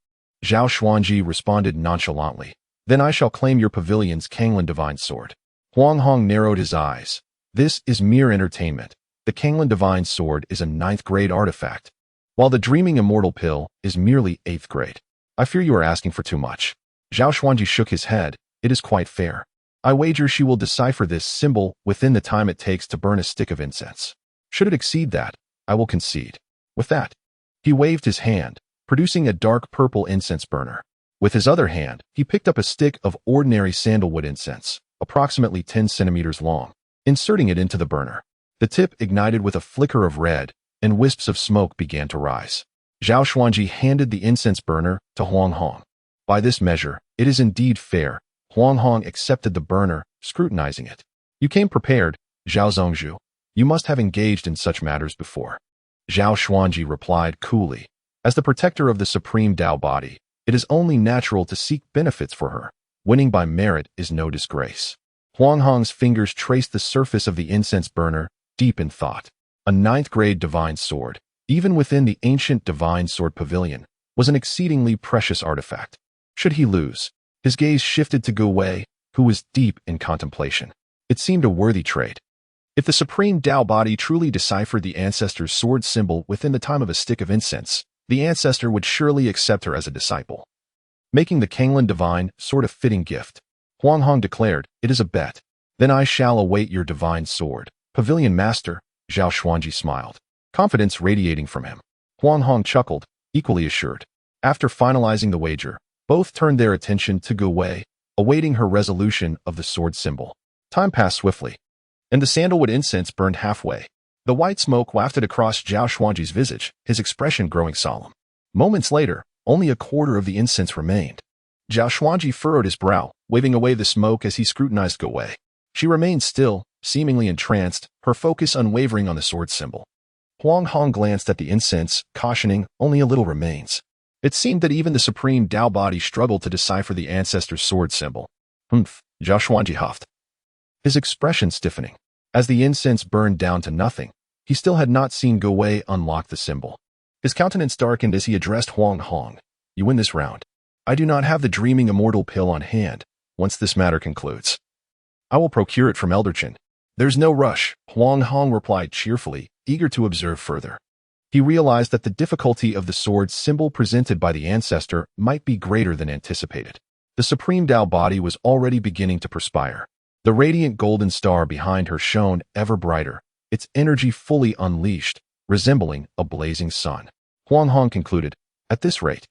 Zhao Xuanji responded nonchalantly. Then I shall claim your pavilion's Kanglan Divine Sword. Huang Hong narrowed his eyes. This is mere entertainment. The Kanglan Divine Sword is a 9th grade artifact, while the dreaming immortal pill is merely 8th grade. I fear you are asking for too much. Zhao Xuanji shook his head. It is quite fair. I wager she will decipher this symbol within the time it takes to burn a stick of incense. Should it exceed that, I will concede. With that, he waved his hand, producing a dark purple incense burner. With his other hand, he picked up a stick of ordinary sandalwood incense, approximately 10 centimeters long, inserting it into the burner. The tip ignited with a flicker of red, and wisps of smoke began to rise. Zhao Xuanji handed the incense burner to Huang Hong. By this measure, it is indeed fair. Huang Hong accepted the burner, scrutinizing it. You came prepared, Zhao Zongzhu. You must have engaged in such matters before. Zhao Xuanji replied coolly. As the protector of the Supreme Tao Body, it is only natural to seek benefits for her. Winning by merit is no disgrace. Huang Hong's fingers traced the surface of the incense burner, deep in thought. A 9th grade divine sword, even within the ancient divine sword pavilion, was an exceedingly precious artifact. Should he lose, his gaze shifted to Gu Wei, who was deep in contemplation. It seemed a worthy trade. If the Supreme Tao Body truly deciphered the ancestor's sword symbol within the time of a stick of incense, the ancestor would surely accept her as a disciple, making the Kanglan Divine Sword a fitting gift. Huang Hong declared, it is a bet. Then I shall await your divine sword. Pavilion Master, Zhao Xuanji smiled, confidence radiating from him. Huang Hong chuckled, equally assured. After finalizing the wager, both turned their attention to Gu Wei, awaiting her resolution of the sword symbol. Time passed swiftly, and the sandalwood incense burned halfway. The white smoke wafted across Zhao Xuanji's visage, his expression growing solemn. Moments later, only a quarter of the incense remained. Zhao Xuanji furrowed his brow, waving away the smoke as he scrutinized Gu Wei. She remained still, seemingly entranced, her focus unwavering on the sword symbol. Huang Hong glanced at the incense, cautioning, only a little remains. It seemed that even the Supreme Tao Body struggled to decipher the ancestor's sword symbol. Zhao Xuanji huffed, his expression stiffening. As the incense burned down to nothing, he still had not seen Gu Wei unlock the symbol. His countenance darkened as he addressed Huang Hong. You win this round. I do not have the dreaming immortal pill on hand. Once this matter concludes, I will procure it from Elder Chen. There's no rush, Huang Hong replied cheerfully, eager to observe further. He realized that the difficulty of the sword symbol presented by the ancestor might be greater than anticipated. The Supreme Tao Body was already beginning to perspire. The radiant golden star behind her shone ever brighter, its energy fully unleashed, resembling a blazing sun. Huang Hong concluded, at this rate,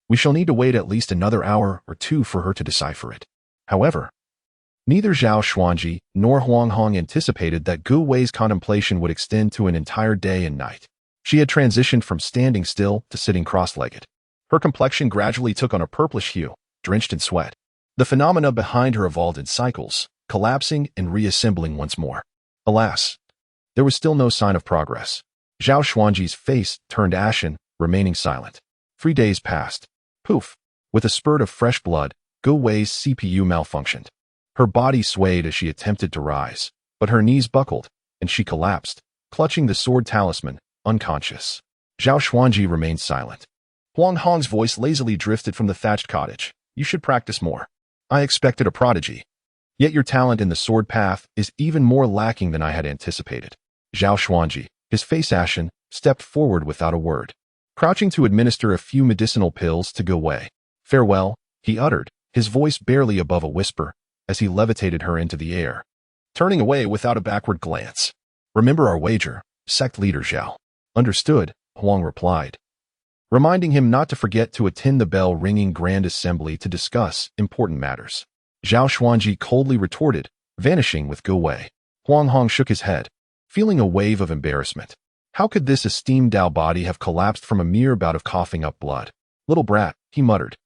we shall need to wait at least another hour or two for her to decipher it. However, neither Zhao Xuanji nor Huang Hong anticipated that Gu Wei's contemplation would extend to an entire day and night. She had transitioned from standing still to sitting cross-legged. Her complexion gradually took on a purplish hue, drenched in sweat. The phenomena behind her evolved in cycles, collapsing and reassembling once more. Alas, there was still no sign of progress. Zhao Xuanji's face turned ashen, remaining silent. 3 days passed. Poof! With a spurt of fresh blood, Gu Wei's CPU malfunctioned. Her body swayed as she attempted to rise, but her knees buckled, and she collapsed, clutching the sword talisman, unconscious. Zhao Xuanji remained silent. Huang Hong's voice lazily drifted from the thatched cottage. You should practice more. I expected a prodigy. Yet your talent in the sword path is even more lacking than I had anticipated. Zhao Xuanji, his face ashen, stepped forward without a word, crouching to administer a few medicinal pills to Gu Wei. Farewell, he uttered, his voice barely above a whisper, as he levitated her into the air, turning away without a backward glance. Remember our wager, sect leader Zhao. Understood, Huang replied, reminding him not to forget to attend the bell-ringing grand assembly to discuss important matters. Zhao Xuanji coldly retorted, vanishing with Gu Wei. Huang Hong shook his head, feeling a wave of embarrassment. How could this esteemed Dao body have collapsed from a mere bout of coughing up blood? Little brat, he muttered.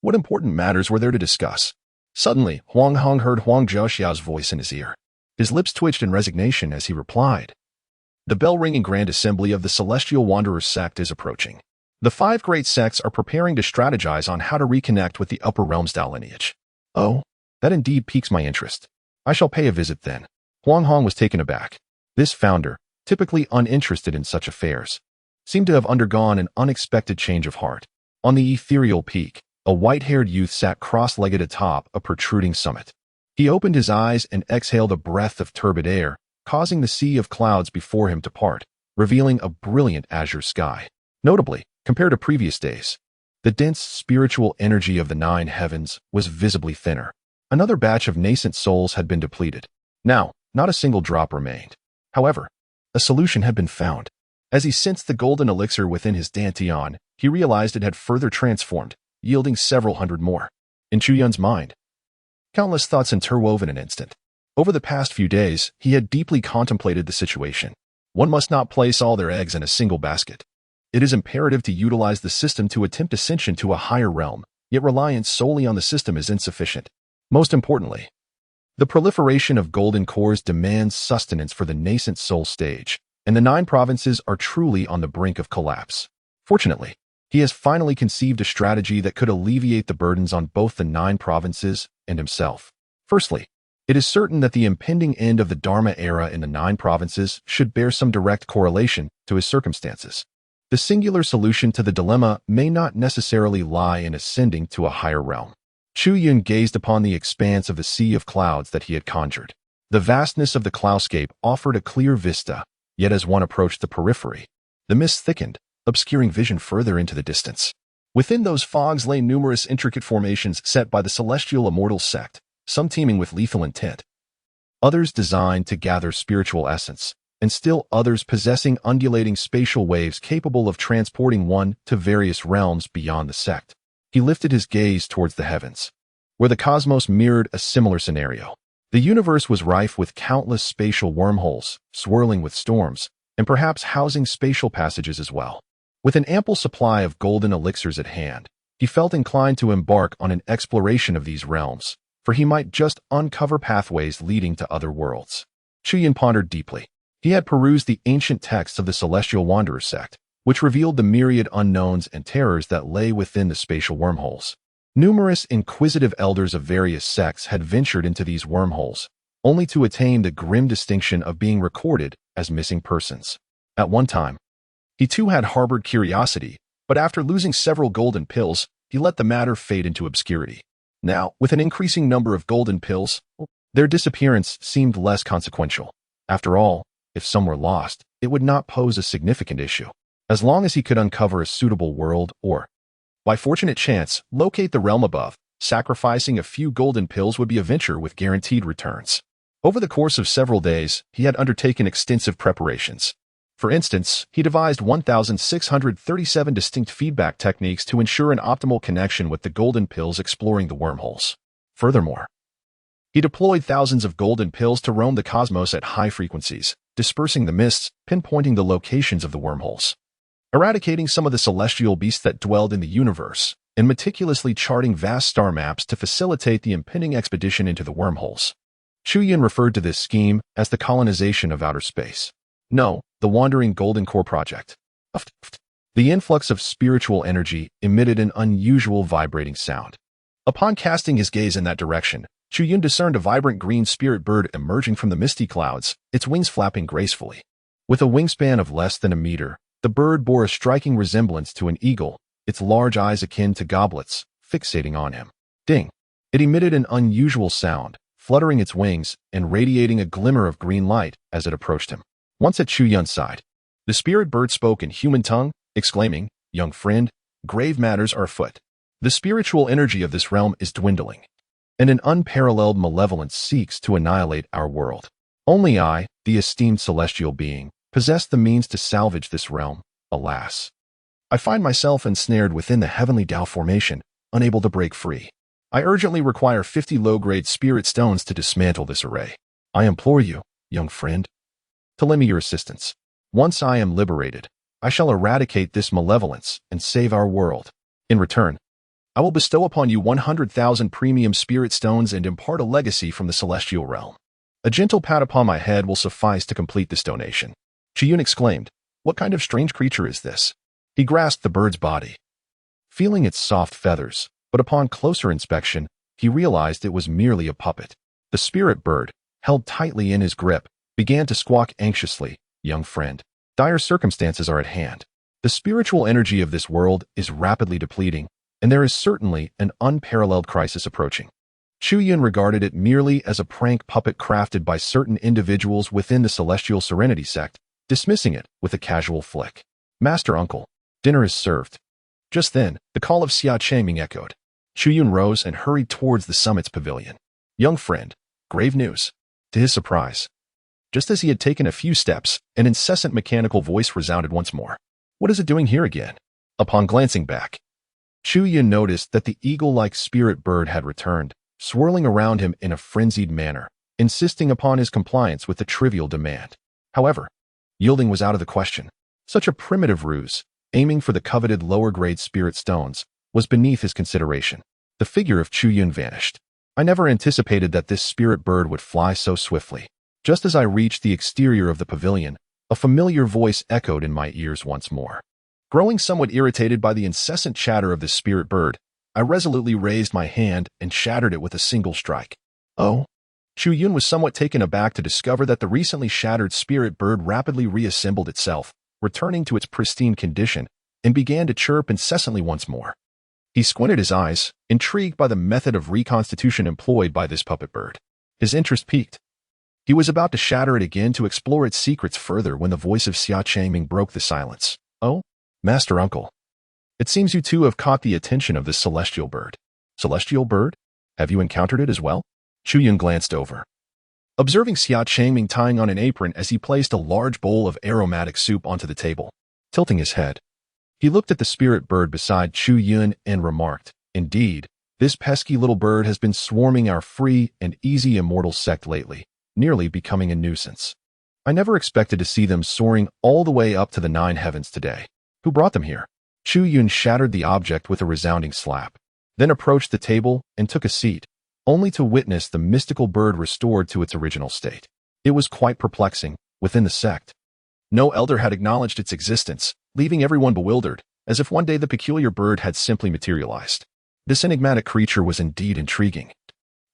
What important matters were there to discuss? Suddenly, Huang Hong heard Huang Zhouxiao's voice in his ear. His lips twitched in resignation as he replied. The bell-ringing grand assembly of the Celestial Wanderers sect is approaching. The 5 great sects are preparing to strategize on how to reconnect with the upper realm Dao lineage. Oh, that indeed piques my interest. I shall pay a visit then. Huang Hong was taken aback. This founder, typically uninterested in such affairs, seemed to have undergone an unexpected change of heart. On the ethereal peak, a white-haired youth sat cross-legged atop a protruding summit. He opened his eyes and exhaled a breath of turbid air, causing the sea of clouds before him to part, revealing a brilliant azure sky. Notably, compared to previous days, the dense spiritual energy of the 9 heavens was visibly thinner. Another batch of nascent souls had been depleted. Now, not a single drop remained. However, a solution had been found. As he sensed the golden elixir within his dantian, he realized it had further transformed, yielding several hundred more. In Chu Yun's mind, countless thoughts interwove in an instant. Over the past few days, he had deeply contemplated the situation. One must not place all their eggs in a single basket. It is imperative to utilize the system to attempt ascension to a higher realm, yet reliance solely on the system is insufficient. Most importantly, the proliferation of golden cores demands sustenance for the nascent soul stage, and the 9 provinces are truly on the brink of collapse. Fortunately, he has finally conceived a strategy that could alleviate the burdens on both the 9 provinces and himself. Firstly, it is certain that the impending end of the Dharma era in the 9 provinces should bear some direct correlation to his circumstances. The singular solution to the dilemma may not necessarily lie in ascending to a higher realm. Chu Yun gazed upon the expanse of the sea of clouds that he had conjured. The vastness of the cloudscape offered a clear vista, yet as one approached the periphery, the mist thickened, obscuring vision further into the distance. Within those fogs lay numerous intricate formations set by the Celestial Immortal Sect, some teeming with lethal intent, others designed to gather spiritual essence, and still others possessing undulating spatial waves capable of transporting one to various realms beyond the sect. He lifted his gaze towards the heavens, where the cosmos mirrored a similar scenario. The universe was rife with countless spatial wormholes, swirling with storms, and perhaps housing spatial passages as well. With an ample supply of golden elixirs at hand, he felt inclined to embark on an exploration of these realms, for he might just uncover pathways leading to other worlds. Chu Yun pondered deeply. He had perused the ancient texts of the Celestial Wanderers sect, which revealed the myriad unknowns and terrors that lay within the spatial wormholes. Numerous inquisitive elders of various sects had ventured into these wormholes, only to attain the grim distinction of being recorded as missing persons. At one time, he too had harbored curiosity, but after losing several golden pills, he let the matter fade into obscurity. Now, with an increasing number of golden pills, their disappearance seemed less consequential. After all, if some were lost, it would not pose a significant issue, as long as he could uncover a suitable world or, by fortunate chance, locate the realm above. Sacrificing a few golden pills would be a venture with guaranteed returns. Over the course of several days, he had undertaken extensive preparations. For instance, he devised 1,637 distinct feedback techniques to ensure an optimal connection with the golden pills exploring the wormholes. Furthermore, he deployed thousands of golden pills to roam the cosmos at high frequencies, dispersing the mists, pinpointing the locations of the wormholes, eradicating some of the celestial beasts that dwelled in the universe, and meticulously charting vast star maps to facilitate the impending expedition into the wormholes. Chu Yun referred to this scheme as the colonization of outer space. No, the Wandering Golden Core Project. The influx of spiritual energy emitted an unusual vibrating sound. Upon casting his gaze in that direction, Chu Yun discerned a vibrant green spirit bird emerging from the misty clouds, its wings flapping gracefully. With a wingspan of less than a meter, the bird bore a striking resemblance to an eagle, its large eyes akin to goblets, fixating on him. Ding! It emitted an unusual sound, fluttering its wings and radiating a glimmer of green light as it approached him. Once at Chu Yun's side, the spirit bird spoke in human tongue, exclaiming, "Young friend, grave matters are afoot. The spiritual energy of this realm is dwindling, and an unparalleled malevolence seeks to annihilate our world. Only I, the esteemed celestial being, possess the means to salvage this realm, alas." I find myself ensnared within the heavenly Tao formation, unable to break free. I urgently require 50 low-grade spirit stones to dismantle this array. I implore you, young friend, to lend me your assistance. Once I am liberated, I shall eradicate this malevolence and save our world. In return, I will bestow upon you 100,000 premium spirit stones and impart a legacy from the celestial realm. A gentle pat upon my head will suffice to complete this donation. Chu Yun exclaimed, "What kind of strange creature is this?" He grasped the bird's body, feeling its soft feathers, but upon closer inspection, he realized it was merely a puppet. The spirit bird, held tightly in his grip, began to squawk anxiously, "Young friend, dire circumstances are at hand. The spiritual energy of this world is rapidly depleting, and there is certainly an unparalleled crisis approaching." Chu Yun regarded it merely as a prank puppet crafted by certain individuals within the Celestial Serenity sect, dismissing it with a casual flick. "Master Uncle, dinner is served." Just then, the call of Xia Changming echoed. Chu Yun rose and hurried towards the summit's pavilion. "Young friend, grave news." To his surprise, just as he had taken a few steps, an incessant mechanical voice resounded once more. "What is it doing here again?" Upon glancing back, Chu Yun noticed that the eagle-like spirit bird had returned, swirling around him in a frenzied manner, insisting upon his compliance with the trivial demand. However, yielding was out of the question. Such a primitive ruse, aiming for the coveted lower-grade spirit stones, was beneath his consideration. The figure of Chu Yun vanished. I never anticipated that this spirit bird would fly so swiftly. Just as I reached the exterior of the pavilion, a familiar voice echoed in my ears once more. Growing somewhat irritated by the incessant chatter of this spirit bird, I resolutely raised my hand and shattered it with a single strike. "Oh?" Chu Yun was somewhat taken aback to discover that the recently shattered spirit bird rapidly reassembled itself, returning to its pristine condition, and began to chirp incessantly once more. He squinted his eyes, intrigued by the method of reconstitution employed by this puppet bird. His interest piqued. He was about to shatter it again to explore its secrets further when the voice of Xia Changming broke the silence. "Oh, Master Uncle, it seems you too have caught the attention of this celestial bird." "Celestial bird? Have you encountered it as well?" Chu Yun glanced over, observing Xia Changming tying on an apron as he placed a large bowl of aromatic soup onto the table. Tilting his head, he looked at the spirit bird beside Chu Yun and remarked, "Indeed, this pesky little bird has been swarming our free and easy immortal sect lately, nearly becoming a nuisance. I never expected to see them soaring all the way up to the 9 heavens today. Who brought them here?" Chu Yun shattered the object with a resounding slap, then approached the table and took a seat, only to witness the mystical bird restored to its original state. It was quite perplexing. Within the sect, no elder had acknowledged its existence, leaving everyone bewildered, as if one day the peculiar bird had simply materialized. This enigmatic creature was indeed intriguing.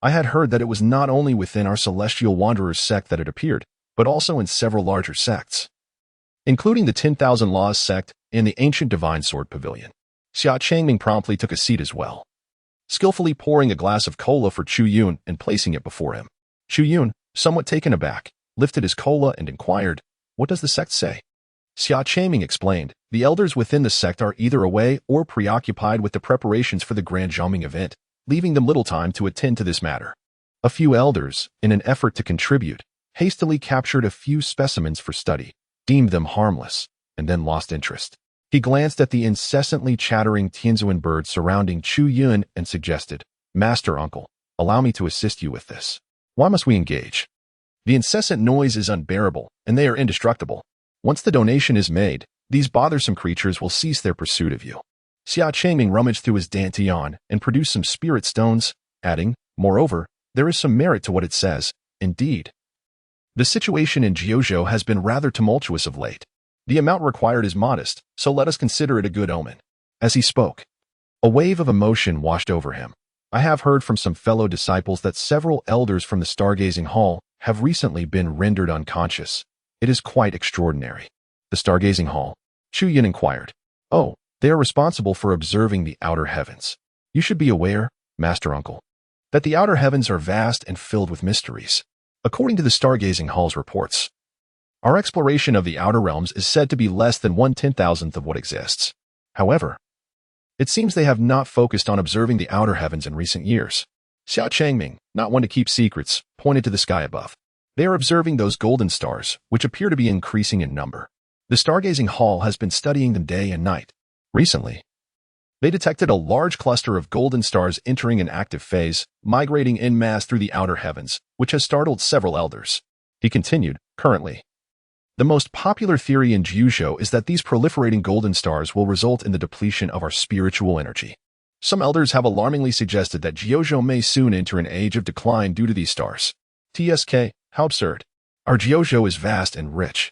I had heard that it was not only within our Celestial Wanderers sect that it appeared, but also in several larger sects, including the 10,000 Laws sect and the Ancient Divine Sword Pavilion. Xia Changming promptly took a seat as well, skillfully pouring a glass of cola for Chu Yun and placing it before him. Chu Yun, somewhat taken aback, lifted his cola and inquired, "What does the sect say?" Xia Changming explained, "The elders within the sect are either away or preoccupied with the preparations for the Grand Zhongming event, leaving them little time to attend to this matter. A few elders, in an effort to contribute, hastily captured a few specimens for study, deemed them harmless, and then lost interest." He glanced at the incessantly chattering Tianzuan bird surrounding Chu Yun and suggested, "Master Uncle, allow me to assist you with this. Why must we engage? The incessant noise is unbearable, and they are indestructible. Once the donation is made, these bothersome creatures will cease their pursuit of you." Xia Changming rummaged through his dantian and produced some spirit stones, adding, "Moreover, there is some merit to what it says. Indeed, the situation in Jiuzhou has been rather tumultuous of late. The amount required is modest, so let us consider it a good omen." As he spoke, a wave of emotion washed over him. "I have heard from some fellow disciples that several elders from the Stargazing Hall have recently been rendered unconscious. It is quite extraordinary." "The Stargazing Hall?" Chu Yun inquired. "Oh, they are responsible for observing the outer heavens. You should be aware, Master Uncle, that the outer heavens are vast and filled with mysteries. According to the Stargazing Hall's reports, our exploration of the outer realms is said to be less than 1/10,000th of what exists. However, it seems they have not focused on observing the outer heavens in recent years." Xia Changming, not one to keep secrets, pointed to the sky above. "They are observing those golden stars, which appear to be increasing in number. The Stargazing Hall has been studying them day and night. Recently, they detected a large cluster of golden stars entering an active phase, migrating en masse through the outer heavens, which has startled several elders. He continued, currently, the most popular theory in Jiuzhou is that these proliferating golden stars will result in the depletion of our spiritual energy. Some elders have alarmingly suggested that Jiuzhou may soon enter an age of decline due to these stars. TSK, how absurd. Our Jiuzhou is vast and rich.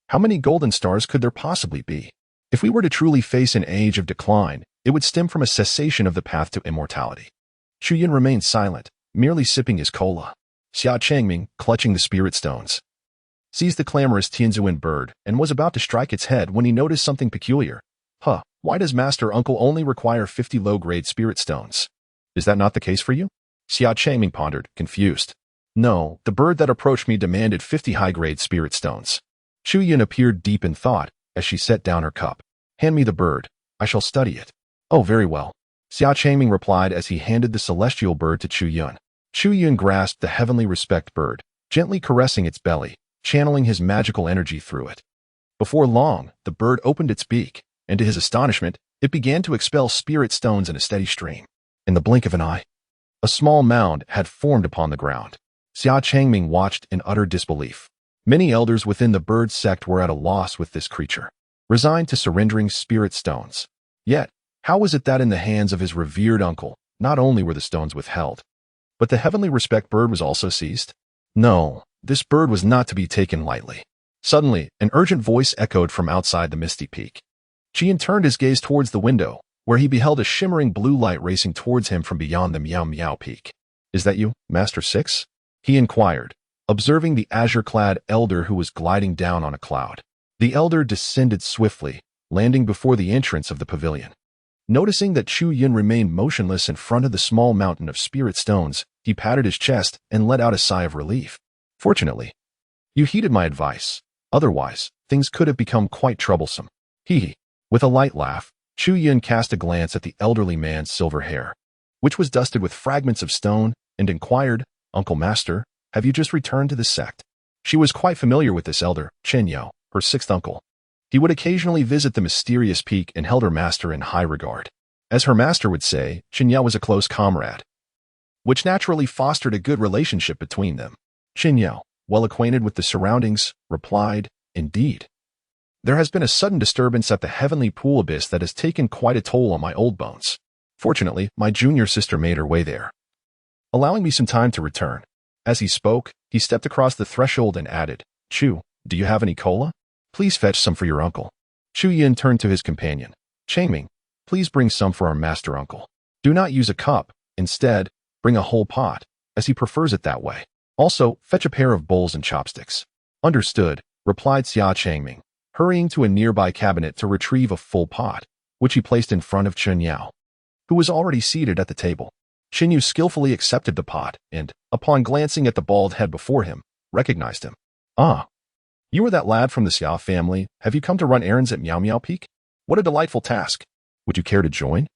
How many golden stars could there possibly be? If we were to truly face an age of decline, it would stem from a cessation of the path to immortality. Chu Yun remained silent, merely sipping his cola. Xia Changming, clutching the spirit stones, seized the clamorous Tianzuan bird and was about to strike its head when he noticed something peculiar. Why does Master Uncle only require 50 low-grade spirit stones? Is that not the case for you? Xia Changming pondered, confused. No, the bird that approached me demanded 50 high-grade spirit stones. Chu Yun appeared deep in thought as she set down her cup. Hand me the bird. I shall study it. Oh, very well. Xia Changming replied as he handed the celestial bird to Chu Yun. Chu Yun grasped the heavenly respect bird, gently caressing its belly, channeling his magical energy through it. Before long, the bird opened its beak, and to his astonishment, it began to expel spirit stones in a steady stream. In the blink of an eye, a small mound had formed upon the ground. Xia Changming watched in utter disbelief. Many elders within the bird sect were at a loss with this creature, resigned to surrendering spirit stones. Yet, how was it that in the hands of his revered uncle, not only were the stones withheld, but the heavenly respect bird was also seized? No, this bird was not to be taken lightly. Suddenly, an urgent voice echoed from outside the misty peak. Xian turned his gaze towards the window, where he beheld a shimmering blue light racing towards him from beyond the Miao Miao peak. Is that you, Master Six? He inquired, observing the azure-clad elder who was gliding down on a cloud. The elder descended swiftly, landing before the entrance of the pavilion. Noticing that Chu Yun remained motionless in front of the small mountain of spirit stones, he patted his chest and let out a sigh of relief. Fortunately, you heeded my advice. Otherwise, things could have become quite troublesome. Hee. With a light laugh, Chu Yun cast a glance at the elderly man's silver hair, which was dusted with fragments of stone, and inquired, Uncle Master, have you just returned to the sect? She was quite familiar with this elder, Chen Yao, her sixth uncle. He would occasionally visit the mysterious peak and held her master in high regard. As her master would say, Chen Yao was a close comrade, which naturally fostered a good relationship between them. Chen Yao, well acquainted with the surroundings, replied, Indeed. There has been a sudden disturbance at the heavenly pool abyss that has taken quite a toll on my old bones. Fortunately, my junior sister made her way there, allowing me some time to return. As he spoke, he stepped across the threshold and added, Chu, do you have any cola? Please fetch some for your uncle. Chu Yun turned to his companion. Changming, please bring some for our master uncle. Do not use a cup. Instead, bring a whole pot, as he prefers it that way. Also, fetch a pair of bowls and chopsticks. Understood, replied Xia Changming, hurrying to a nearby cabinet to retrieve a full pot, which he placed in front of Chen Yao, who was already seated at the table. Chen Yu skillfully accepted the pot and, upon glancing at the bald head before him, recognized him. Ah, you are that lad from the Xia family. Have you come to run errands at Miao Miao Peak? What a delightful task. Would you care to join?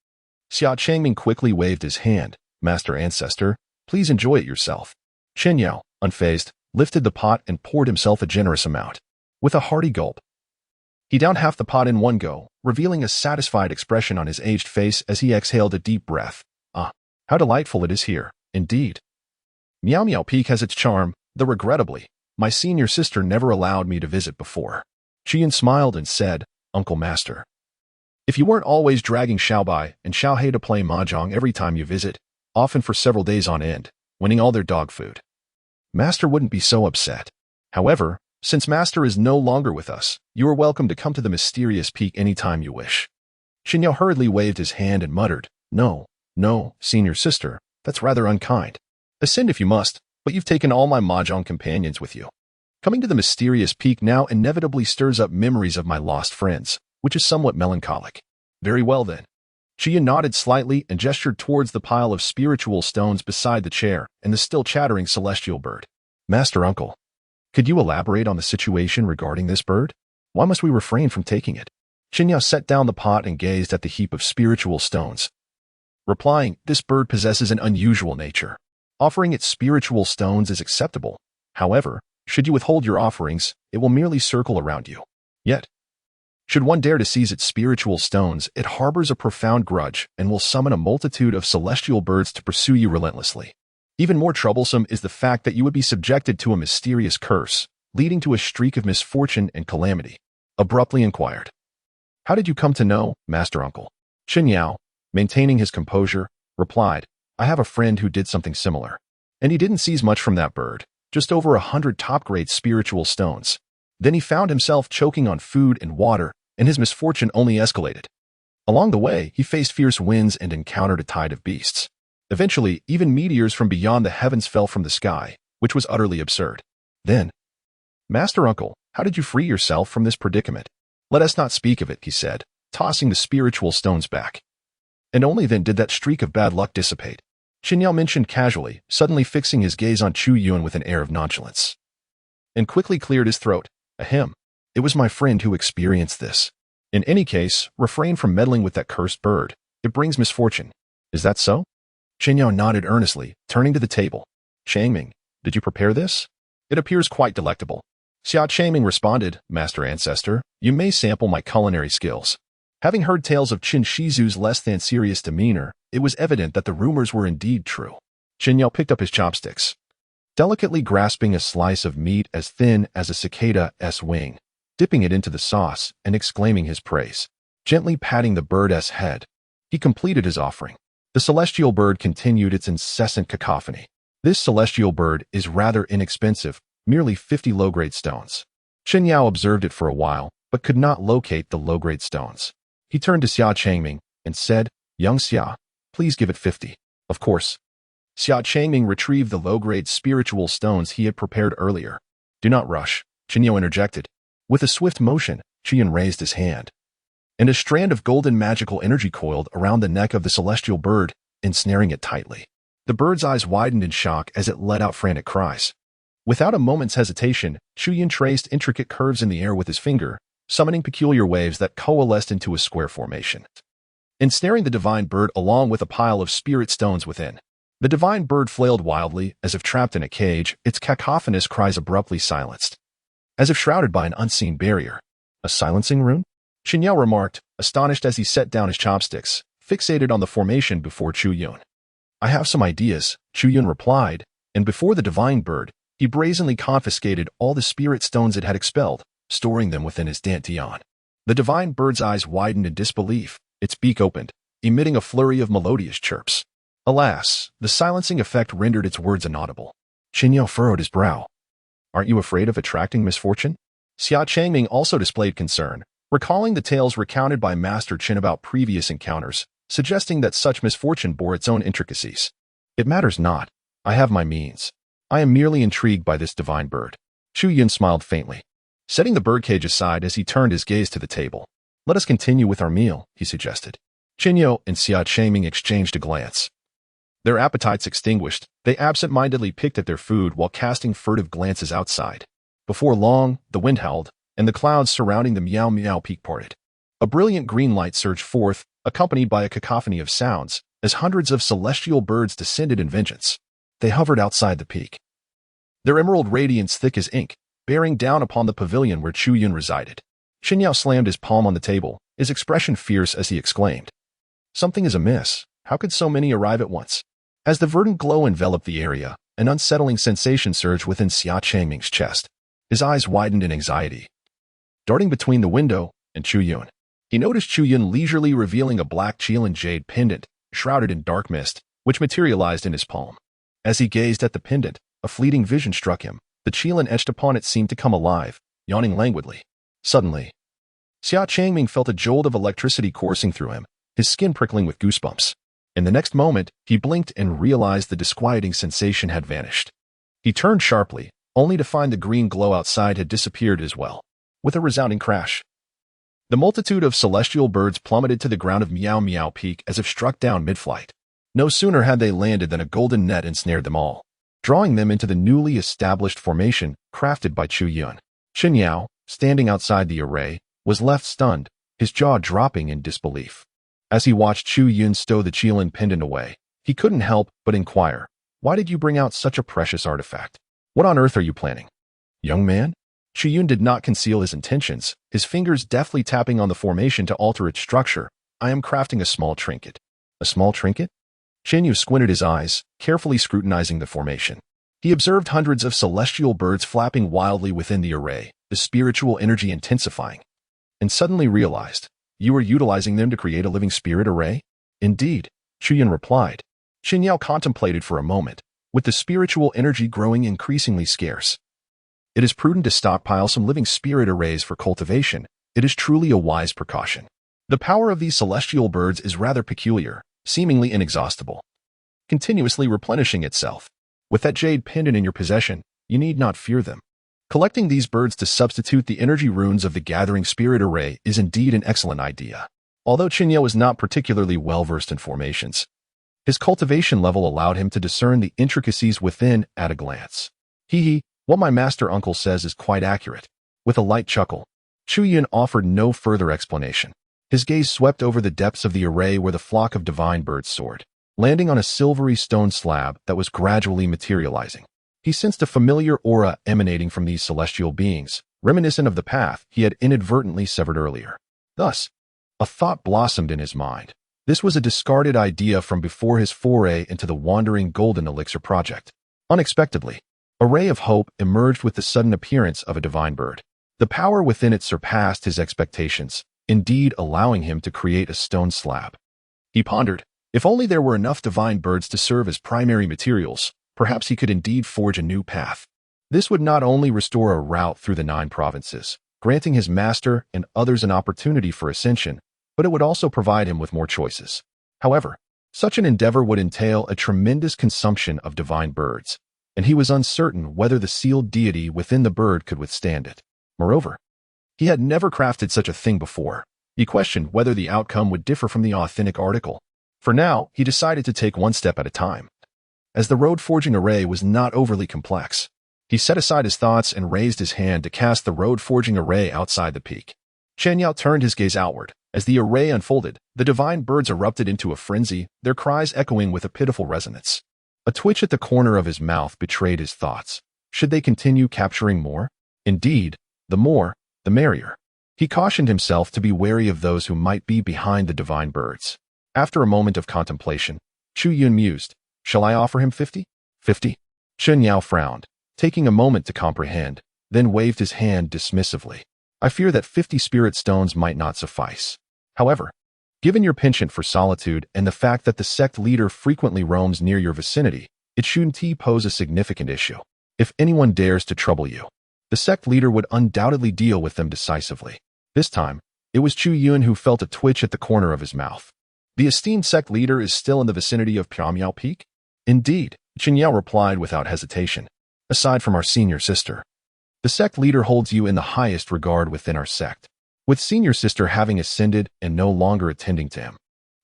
Xia Changming quickly waved his hand. Master Ancestor, please enjoy it yourself. Chen Yao, unfazed, lifted the pot and poured himself a generous amount. With a hearty gulp, he downed half the pot in one go, revealing a satisfied expression on his aged face as he exhaled a deep breath. Ah, how delightful it is here, indeed. Miao Miao Peak has its charm, though regrettably, my senior sister never allowed me to visit before. Xian smiled and said, Uncle Master, if you weren't always dragging Xiaobai and Xiaohei to play mahjong every time you visit, often for several days on end, winning all their dog food, Master wouldn't be so upset. However, since Master is no longer with us, you are welcome to come to the mysterious peak anytime you wish. Xian Yao hurriedly waved his hand and muttered, No, senior sister, that's rather unkind. Ascend if you must, but you've taken all my mahjong companions with you. Coming to the mysterious peak now inevitably stirs up memories of my lost friends, which is somewhat melancholic. Very well then. Xian nodded slightly and gestured towards the pile of spiritual stones beside the chair and the still chattering celestial bird. Master Uncle, could you elaborate on the situation regarding this bird? Why must we refrain from taking it? Xian Yao set down the pot and gazed at the heap of spiritual stones, replying, This bird possesses an unusual nature. Offering its spiritual stones is acceptable. However, should you withhold your offerings, it will merely circle around you. Yet, Should one dare to seize its spiritual stones, it harbors a profound grudge and will summon a multitude of celestial birds to pursue you relentlessly. Even more troublesome is the fact that you would be subjected to a mysterious curse, leading to a streak of misfortune and calamity. Abruptly inquired. How did you come to know, Master Uncle? Chen Yao, maintaining his composure, replied, I have a friend who did something similar. And he didn't seize much from that bird, just over 100 top-grade spiritual stones. Then he found himself choking on food and water, and his misfortune only escalated. Along the way, he faced fierce winds and encountered a tide of beasts. Eventually, even meteors from beyond the heavens fell from the sky, which was utterly absurd. Then, Master Uncle, how did you free yourself from this predicament? Let us not speak of it, he said, tossing the spiritual stones back. And only then did that streak of bad luck dissipate. Chen Yao mentioned casually, suddenly fixing his gaze on Chu Yun with an air of nonchalance. And quickly cleared his throat. Ahem. It was my friend who experienced this. In any case, refrain from meddling with that cursed bird. It brings misfortune. Is that so? Chen Yao nodded earnestly, turning to the table. Changming, did you prepare this? It appears quite delectable. Xia Changming responded, Master Ancestor, you may sample my culinary skills. Having heard tales of Qin Shizu's less than serious demeanor, it was evident that the rumors were indeed true. Chen Yao picked up his chopsticks, delicately grasping a slice of meat as thin as a cicada's wing, dipping it into the sauce and exclaiming his praise. Gently patting the bird's head, he completed his offering. The celestial bird continued its incessant cacophony. This celestial bird is rather inexpensive, merely 50 low-grade stones. Chen Yao observed it for a while, but could not locate the low-grade stones. He turned to Xia Changming and said, Young Xia, please give it 50. Of course. Xia Changming retrieved the low-grade spiritual stones he had prepared earlier. Do not rush, Chen Yao interjected. With a swift motion, Chu Yun raised his hand, and a strand of golden magical energy coiled around the neck of the celestial bird, ensnaring it tightly. The bird's eyes widened in shock as it let out frantic cries. Without a moment's hesitation, Chu Yun traced intricate curves in the air with his finger, summoning peculiar waves that coalesced into a square formation, ensnaring the divine bird along with a pile of spirit stones within. The divine bird flailed wildly, as if trapped in a cage, its cacophonous cries abruptly silenced, as if shrouded by an unseen barrier. A silencing rune? Chen Yao remarked, astonished as he set down his chopsticks, fixated on the formation before Chu Yun. I have some ideas, Chu Yun replied, and before the divine bird, he brazenly confiscated all the spirit stones it had expelled, storing them within his dantian. The divine bird's eyes widened in disbelief, its beak opened, emitting a flurry of melodious chirps. Alas, the silencing effect rendered its words inaudible. Chen Yao furrowed his brow. Aren't you afraid of attracting misfortune? Xia Changming also displayed concern, recalling the tales recounted by Master Qin about previous encounters, suggesting that such misfortune bore its own intricacies. It matters not. I have my means. I am merely intrigued by this divine bird. Chu Yun smiled faintly, setting the birdcage aside as he turned his gaze to the table. Let us continue with our meal, he suggested. Chen Yao and Xia Changming exchanged a glance. Their appetites extinguished, they absent-mindedly picked at their food while casting furtive glances outside. Before long, the wind howled, and the clouds surrounding the Miao Miao Peak parted. A brilliant green light surged forth, accompanied by a cacophony of sounds, as hundreds of celestial birds descended in vengeance. They hovered outside the peak, their emerald radiance thick as ink, bearing down upon the pavilion where Chu Yun resided. Chen Yao slammed his palm on the table, his expression fierce as he exclaimed, Something is amiss. How could so many arrive at once? As the verdant glow enveloped the area, an unsettling sensation surged within Xia Changming's chest. His eyes widened in anxiety, darting between the window and Chu Yun. He noticed Chu Yun leisurely revealing a black Qian jade pendant, shrouded in dark mist, which materialized in his palm. As he gazed at the pendant, a fleeting vision struck him. The Qian etched upon it seemed to come alive, yawning languidly. Suddenly, Xia Changming felt a jolt of electricity coursing through him, his skin prickling with goosebumps. In the next moment, he blinked and realized the disquieting sensation had vanished. He turned sharply, only to find the green glow outside had disappeared as well. With a resounding crash, the multitude of celestial birds plummeted to the ground of Miao Miao Peak as if struck down mid-flight. No sooner had they landed than a golden net ensnared them all, drawing them into the newly established formation crafted by Chu Yun. Chen Yao, standing outside the array, was left stunned, his jaw dropping in disbelief. As he watched Chu Yun stow the Qian pendant away, he couldn't help but inquire, Why did you bring out such a precious artifact? What on earth are you planning? Young man? Chu Yun did not conceal his intentions, his fingers deftly tapping on the formation to alter its structure. I am crafting a small trinket. A small trinket? Xian Yu squinted his eyes, carefully scrutinizing the formation. He observed hundreds of celestial birds flapping wildly within the array, the spiritual energy intensifying, and suddenly realized, you are utilizing them to create a living spirit array? Indeed, Chu Yun replied. Xian Yao contemplated for a moment, with the spiritual energy growing increasingly scarce. It is prudent to stockpile some living spirit arrays for cultivation. It is truly a wise precaution. The power of these celestial birds is rather peculiar, seemingly inexhaustible, continuously replenishing itself. With that jade pendant in your possession, you need not fear them. Collecting these birds to substitute the energy runes of the gathering spirit array is indeed an excellent idea. Although Qinyao was not particularly well-versed in formations, his cultivation level allowed him to discern the intricacies within at a glance. What my master uncle says is quite accurate. With a light chuckle, Chu Yun offered no further explanation. His gaze swept over the depths of the array where the flock of divine birds soared, landing on a silvery stone slab that was gradually materializing. He sensed a familiar aura emanating from these celestial beings, reminiscent of the path he had inadvertently severed earlier. Thus, a thought blossomed in his mind. This was a discarded idea from before his foray into the wandering Golden Elixir project. Unexpectedly, a ray of hope emerged with the sudden appearance of a divine bird. The power within it surpassed his expectations, indeed allowing him to create a stone slab. He pondered, if only there were enough divine birds to serve as primary materials, perhaps he could indeed forge a new path. This would not only restore a route through the 9 provinces, granting his master and others an opportunity for ascension, but it would also provide him with more choices. However, such an endeavor would entail a tremendous consumption of divine birds, and he was uncertain whether the sealed deity within the bird could withstand it. Moreover, he had never crafted such a thing before. He questioned whether the outcome would differ from the authentic article. For now, he decided to take one step at a time. As the road forging array was not overly complex, he set aside his thoughts and raised his hand to cast the road forging array outside the peak. Chen Yao turned his gaze outward. As the array unfolded, the divine birds erupted into a frenzy, their cries echoing with a pitiful resonance. A twitch at the corner of his mouth betrayed his thoughts. Should they continue capturing more? Indeed, the more, the merrier. He cautioned himself to be wary of those who might be behind the divine birds. After a moment of contemplation, Chu Yun mused, shall I offer him 50? 50? Chen Yao frowned, taking a moment to comprehend, then waved his hand dismissively. I fear that 50 spirit stones might not suffice. However, given your penchant for solitude and the fact that the sect leader frequently roams near your vicinity, it shouldn't pose a significant issue. If anyone dares to trouble you, the sect leader would undoubtedly deal with them decisively. This time, it was Chu Yun who felt a twitch at the corner of his mouth. The esteemed sect leader is still in the vicinity of Pyamyao Peak? Indeed, Chen Yao replied without hesitation. Aside from our senior sister, the sect leader holds you in the highest regard within our sect. With senior sister having ascended and no longer attending to him,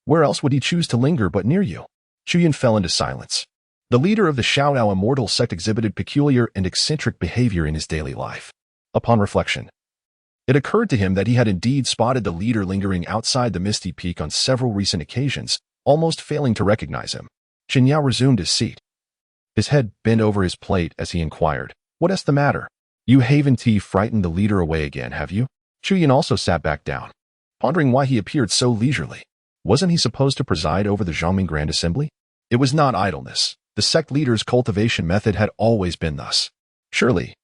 where else would he choose to linger but near you? Chu Yun fell into silence. The leader of the Xiao Immortal Sect exhibited peculiar and eccentric behavior in his daily life. Upon reflection, it occurred to him that he had indeed spotted the leader lingering outside the Misty Peak on several recent occasions, almost failing to recognize him. Chen Yao resumed his seat. His head bent over his plate as he inquired, what is the matter? You haven't frightened the leader away again, have you? Chu Yun also sat back down, pondering why he appeared so leisurely. Wasn't he supposed to preside over the Zhongming Grand Assembly? It was not idleness. The sect leader's cultivation method had always been thus. Surely,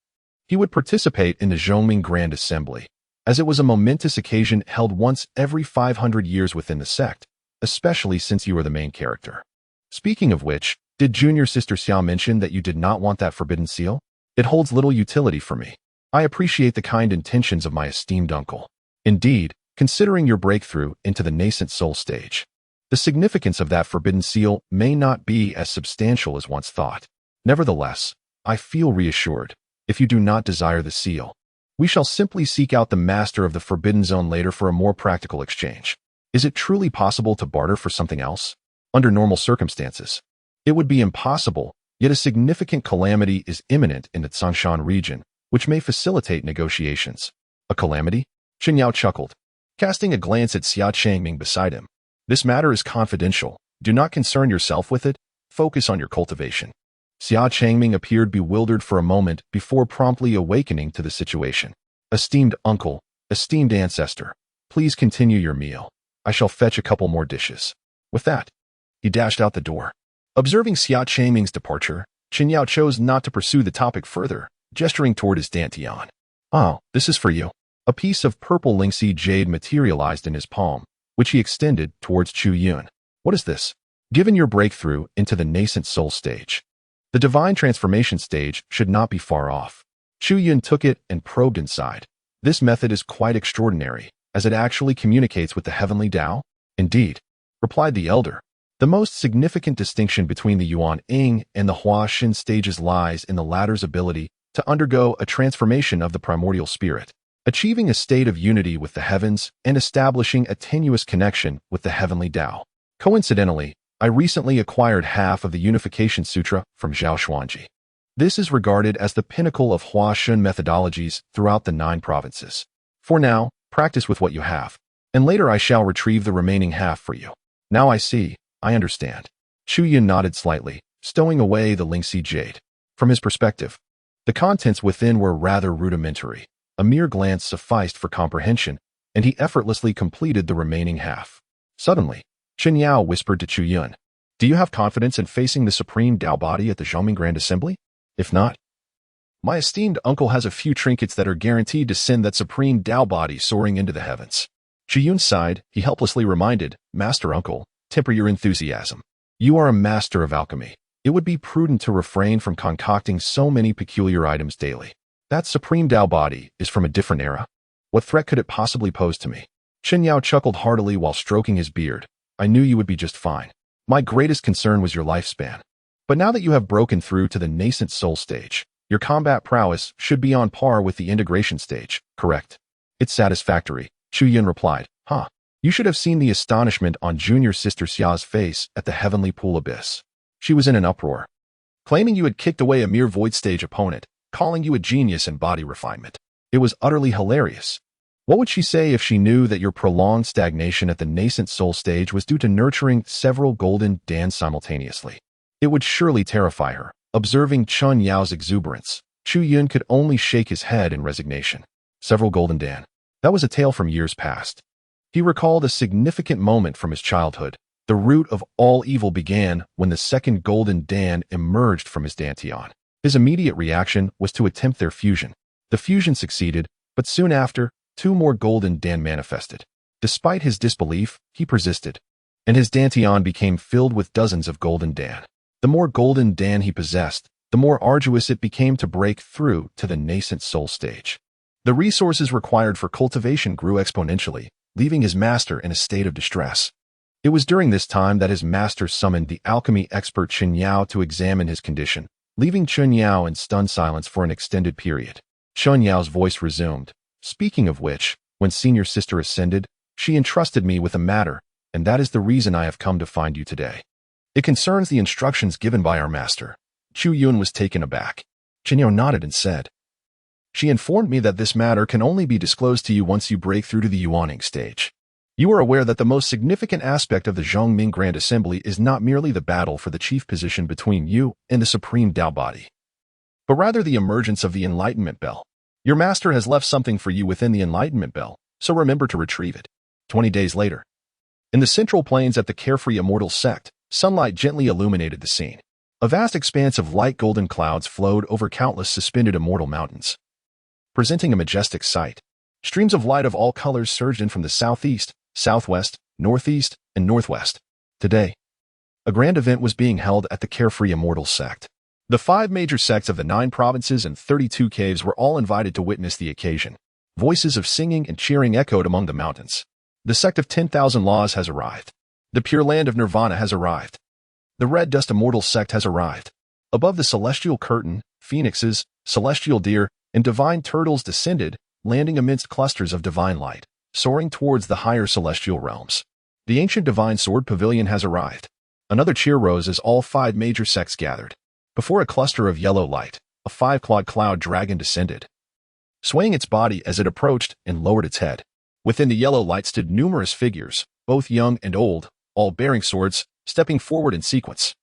he would participate in the Zhongming Grand Assembly, as it was a momentous occasion held once every 500 years within the sect, especially since you are the main character. Speaking of which, did junior sister Xiao mention that you did not want that forbidden seal? It holds little utility for me. I appreciate the kind intentions of my esteemed uncle. Indeed, considering your breakthrough into the Nascent Soul stage, the significance of that forbidden seal may not be as substantial as once thought. Nevertheless, I feel reassured. If you do not desire the seal, we shall simply seek out the master of the Forbidden Zone later for a more practical exchange. Is it truly possible to barter for something else? Under normal circumstances, it would be impossible, yet a significant calamity is imminent in the Tsangshan region, which may facilitate negotiations. A calamity? Chen Yao chuckled, casting a glance at Xia Changming beside him. This matter is confidential. Do not concern yourself with it. Focus on your cultivation. Xia Changming appeared bewildered for a moment before promptly awakening to the situation. Esteemed uncle, esteemed ancestor, please continue your meal. I shall fetch a couple more dishes. With that, he dashed out the door. Observing Xia Changming's departure, Chen Yao chose not to pursue the topic further, gesturing toward his dantian. Oh, this is for you. A piece of purple lingxi jade materialized in his palm, which he extended towards Chu Yun. What is this? Given your breakthrough into the Nascent Soul stage, the divine transformation stage should not be far off. Chu Yun took it and probed inside. This method is quite extraordinary, as it actually communicates with the heavenly Tao. Indeed, replied the elder. The most significant distinction between the Yuan Ying and the Hua Xin stages lies in the latter's ability to undergo a transformation of the primordial spirit, achieving a state of unity with the heavens and establishing a tenuous connection with the heavenly Tao. Coincidentally, I recently acquired half of the Unification Sutra from Zhao Xuanji. This is regarded as the pinnacle of Hua Xin methodologies throughout the 9 provinces. For now, practice with what you have, and later I shall retrieve the remaining half for you. Now I see, I understand. Chu Yun nodded slightly, stowing away the lingxi jade. From his perspective, the contents within were rather rudimentary. A mere glance sufficed for comprehension, and he effortlessly completed the remaining half. Suddenly, Chen Yao whispered to Chu Yun, "Do you have confidence in facing the Supreme Tao Body at the Zhongming Grand Assembly? If not, my esteemed uncle has a few trinkets that are guaranteed to send that Supreme Tao Body soaring into the heavens." Chu Yun sighed. He helplessly reminded, "Master Uncle, temper your enthusiasm. You are a master of alchemy. It would be prudent to refrain from concocting so many peculiar items daily. That Supreme Tao Body is from a different era. What threat could it possibly pose to me?" Chen Yao chuckled heartily while stroking his beard. "I knew you would be just fine. My greatest concern was your lifespan. But now that you have broken through to the Nascent Soul stage, your combat prowess should be on par with the integration stage, correct?" "It's satisfactory," Chu Yun replied. "Huh. You should have seen the astonishment on junior sister Xia's face at the heavenly pool abyss. She was in an uproar, claiming you had kicked away a mere void stage opponent, calling you a genius in body refinement. It was utterly hilarious. What would she say if she knew that your prolonged stagnation at the Nascent Soul stage was due to nurturing several golden dans simultaneously? It would surely terrify her." Observing Chen Yao's exuberance, Chu Yun could only shake his head in resignation. Several golden dan. That was a tale from years past. He recalled a significant moment from his childhood. The root of all evil began when the second golden dan emerged from his dantian. His immediate reaction was to attempt their fusion. The fusion succeeded, but soon after, 2 more golden dan manifested. Despite his disbelief, he persisted, and his dantian became filled with dozens of golden dan. The more golden dan he possessed, the more arduous it became to break through to the Nascent Soul stage. The resources required for cultivation grew exponentially, leaving his master in a state of distress. It was during this time that his master summoned the alchemy expert Chen Yao to examine his condition, leaving Chen Yao in stunned silence for an extended period. Chen Yao's voice resumed. "Speaking of which, when senior sister ascended, she entrusted me with a matter, and that is the reason I have come to find you today. It concerns the instructions given by our master." Chu Yun was taken aback. Chen Yao nodded and said, "She informed me that this matter can only be disclosed to you once you break through to the Yuaning stage. You are aware that the most significant aspect of the Zhongming Grand Assembly is not merely the battle for the chief position between you and the Supreme Tao Body, but rather the emergence of the Enlightenment Bell. Your master has left something for you within the Enlightenment Bell, so remember to retrieve it." 20 days later, in the central plains at the Carefree Immortal Sect, sunlight gently illuminated the scene. A vast expanse of light golden clouds flowed over countless suspended immortal mountains, presenting a majestic sight. Streams of light of all colors surged in from the southeast, southwest, northeast, and northwest. Today, a grand event was being held at the Carefree Immortal Sect. The 5 major sects of the 9 provinces and 32 caves were all invited to witness the occasion. Voices of singing and cheering echoed among the mountains. The sect of 10,000 laws has arrived. The Pure Land of Nirvana has arrived. The Red Dust Immortal Sect has arrived. Above the celestial curtain, phoenixes, celestial deer, and divine turtles descended, landing amidst clusters of divine light, soaring towards the higher celestial realms. The ancient divine sword pavilion has arrived. Another cheer rose as all 5 major sects gathered. Before a cluster of yellow light, a 5-clawed cloud dragon descended, swaying its body as it approached and lowered its head. Within the yellow light stood numerous figures, both young and old, all bearing swords, stepping forward in sequence.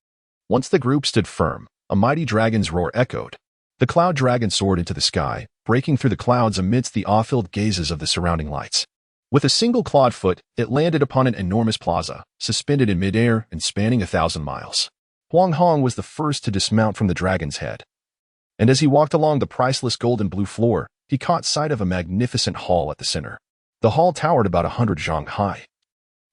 Once the group stood firm, a mighty dragon's roar echoed. The cloud dragon soared into the sky, breaking through the clouds amidst the awe-filled gazes of the surrounding lights. With a single clawed foot, it landed upon an enormous plaza, suspended in midair and spanning 1,000 miles. Huang Hong was the first to dismount from the dragon's head. And as he walked along the priceless golden blue floor, he caught sight of a magnificent hall at the center. The hall towered about 100 zhang high.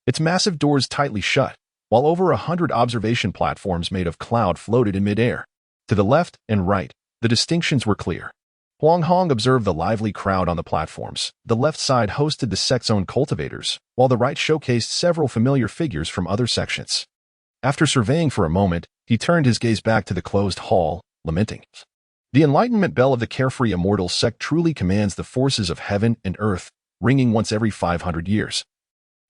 Its massive doors tightly shut, while over 100 observation platforms made of cloud floated in midair. To the left and right, the distinctions were clear. Huang Hong observed the lively crowd on the platforms. The left side hosted the sect's own cultivators, while the right showcased several familiar figures from other sections. After surveying for a moment, he turned his gaze back to the closed hall, lamenting. The enlightenment bell of the Carefree Immortal Sect truly commands the forces of heaven and earth, ringing once every 500 years.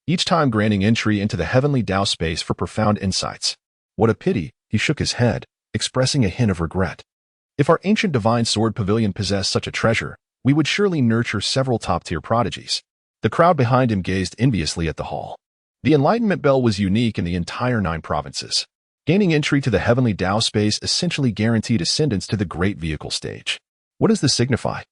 Each time granting entry into the heavenly Tao space for profound insights. What a pity, he shook his head, expressing a hint of regret. If our ancient divine sword pavilion possessed such a treasure, we would surely nurture several top-tier prodigies. The crowd behind him gazed enviously at the hall. The enlightenment bell was unique in the entire 9 provinces. Gaining entry to the heavenly Tao space essentially guaranteed ascendance to the great vehicle stage. What does this signify?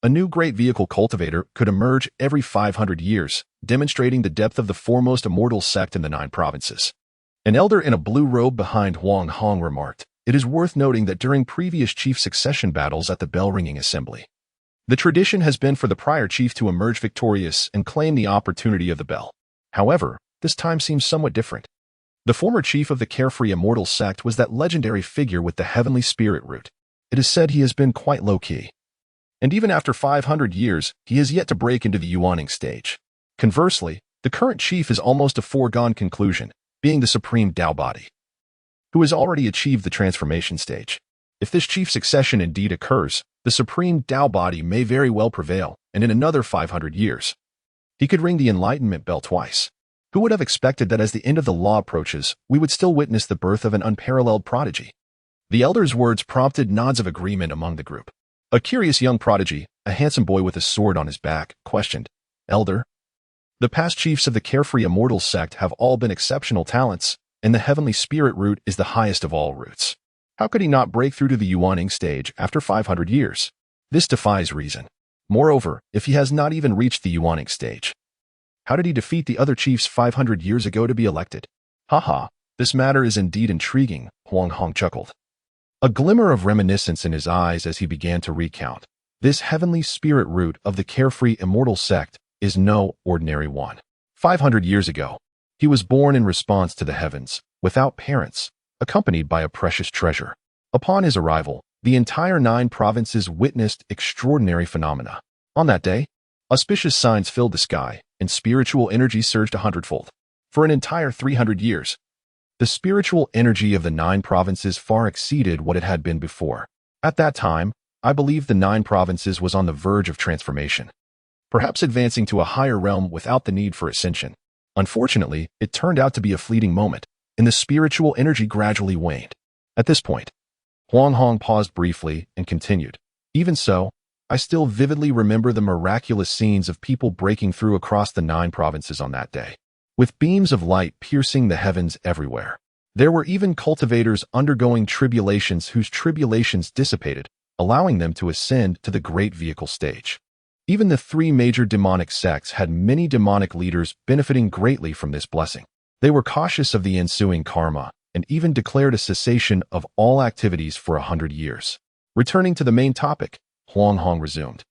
A new great vehicle cultivator could emerge every 500 years, demonstrating the depth of the foremost immortal sect in the 9 provinces. An elder in a blue robe behind Huang Hong remarked, "It is worth noting that during previous chief succession battles at the bell-ringing assembly, the tradition has been for the prior chief to emerge victorious and claim the opportunity of the bell. However, this time seems somewhat different. The former chief of the Carefree Immortal Sect was that legendary figure with the heavenly spirit root. It is said he has been quite low-key. And even after 500 years, he has yet to break into the yuaning stage. Conversely, the current chief is almost a foregone conclusion, being the supreme Tao body, who has already achieved the transformation stage. If this chief succession indeed occurs, the supreme Tao body may very well prevail, and in another 500 years, he could ring the enlightenment bell twice. Who would have expected that as the end of the law approaches, we would still witness the birth of an unparalleled prodigy?" The elder's words prompted nods of agreement among the group. A curious young prodigy, a handsome boy with a sword on his back, questioned, "Elder, the past chiefs of the Carefree Immortal Sect have all been exceptional talents, and the heavenly spirit root is the highest of all roots. How could he not break through to the yuaning stage after 500 years? This defies reason. Moreover, if he has not even reached the yuaning stage, how did he defeat the other chiefs 500 years ago to be elected?" "Haha, this matter is indeed intriguing," Huang Hong chuckled, a glimmer of reminiscence in his eyes as he began to recount. This heavenly spirit root of the Carefree Immortal Sect is no ordinary one. 500 years ago, he was born in response to the heavens, without parents, accompanied by a precious treasure. Upon his arrival, the entire 9 provinces witnessed extraordinary phenomena. On that day, auspicious signs filled the sky, and spiritual energy surged 100-fold. For an entire 300 years, the spiritual energy of the 9 provinces far exceeded what it had been before. At that time, I believe the 9 provinces was on the verge of transformation, perhaps advancing to a higher realm without the need for ascension. Unfortunately, it turned out to be a fleeting moment, and the spiritual energy gradually waned. At this point, Huang Hong paused briefly and continued, "Even so, I still vividly remember the miraculous scenes of people breaking through across the 9 provinces on that day, with beams of light piercing the heavens everywhere. There were even cultivators undergoing tribulations whose tribulations dissipated, allowing them to ascend to the great vehicle stage. Even the 3 major demonic sects had many demonic leaders benefiting greatly from this blessing. They were cautious of the ensuing karma and even declared a cessation of all activities for 100 years. Returning to the main topic, Huang Hong resumed.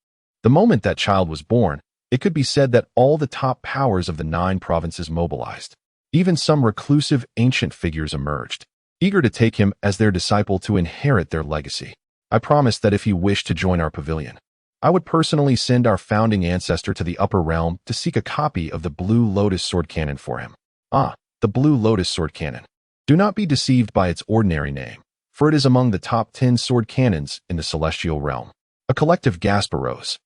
The moment that child was born, it could be said that all the top powers of the 9 provinces mobilized. Even some reclusive ancient figures emerged, eager to take him as their disciple to inherit their legacy. I promised that if he wished to join our pavilion, I would personally send our founding ancestor to the upper realm to seek a copy of the Blue Lotus Sword Cannon for him. Ah, the Blue Lotus Sword Cannon. Do not be deceived by its ordinary name, for it is among the top 10 sword cannons in the celestial realm. A collective gasp arose.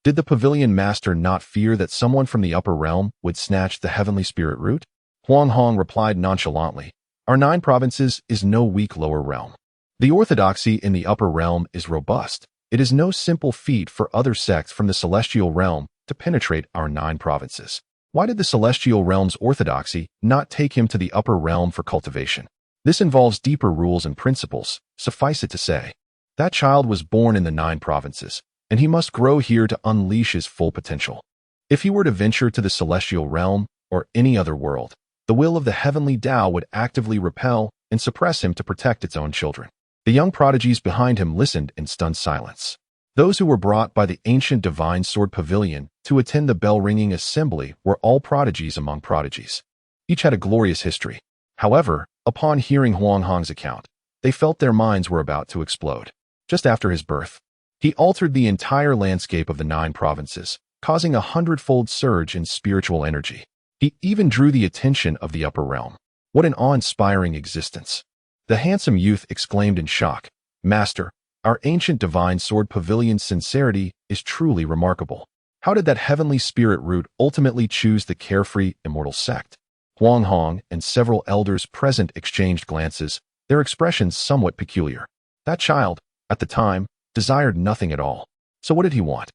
Did the pavilion master not fear that someone from the upper realm would snatch the heavenly spirit root? Huang Hong replied nonchalantly, "Our 9 provinces is no weak lower realm. The orthodoxy in the upper realm is robust. It is no simple feat for other sects from the celestial realm to penetrate our 9 provinces. Why did the celestial realm's orthodoxy not take him to the upper realm for cultivation? This involves deeper rules and principles, suffice it to say. That child was born in the 9 provinces, and he must grow here to unleash his full potential. If he were to venture to the celestial realm or any other world, the will of the heavenly Tao would actively repel and suppress him to protect its own children. The young prodigies behind him listened in stunned silence. Those who were brought by the ancient divine sword pavilion to attend the bell-ringing assembly were all prodigies among prodigies. Each had a glorious history. However, upon hearing Huang Hong's account, they felt their minds were about to explode. Just after his birth, he altered the entire landscape of the 9 provinces, causing a 100-fold surge in spiritual energy. He even drew the attention of the upper realm. What an awe-inspiring existence! The handsome youth exclaimed in shock, "Master, our ancient divine sword pavilion's sincerity is truly remarkable. How did that heavenly spirit root ultimately choose the Carefree Immortal Sect?" Huang Hong and several elders present exchanged glances, their expressions somewhat peculiar. That child, at the time, desired nothing at all. So what did he want?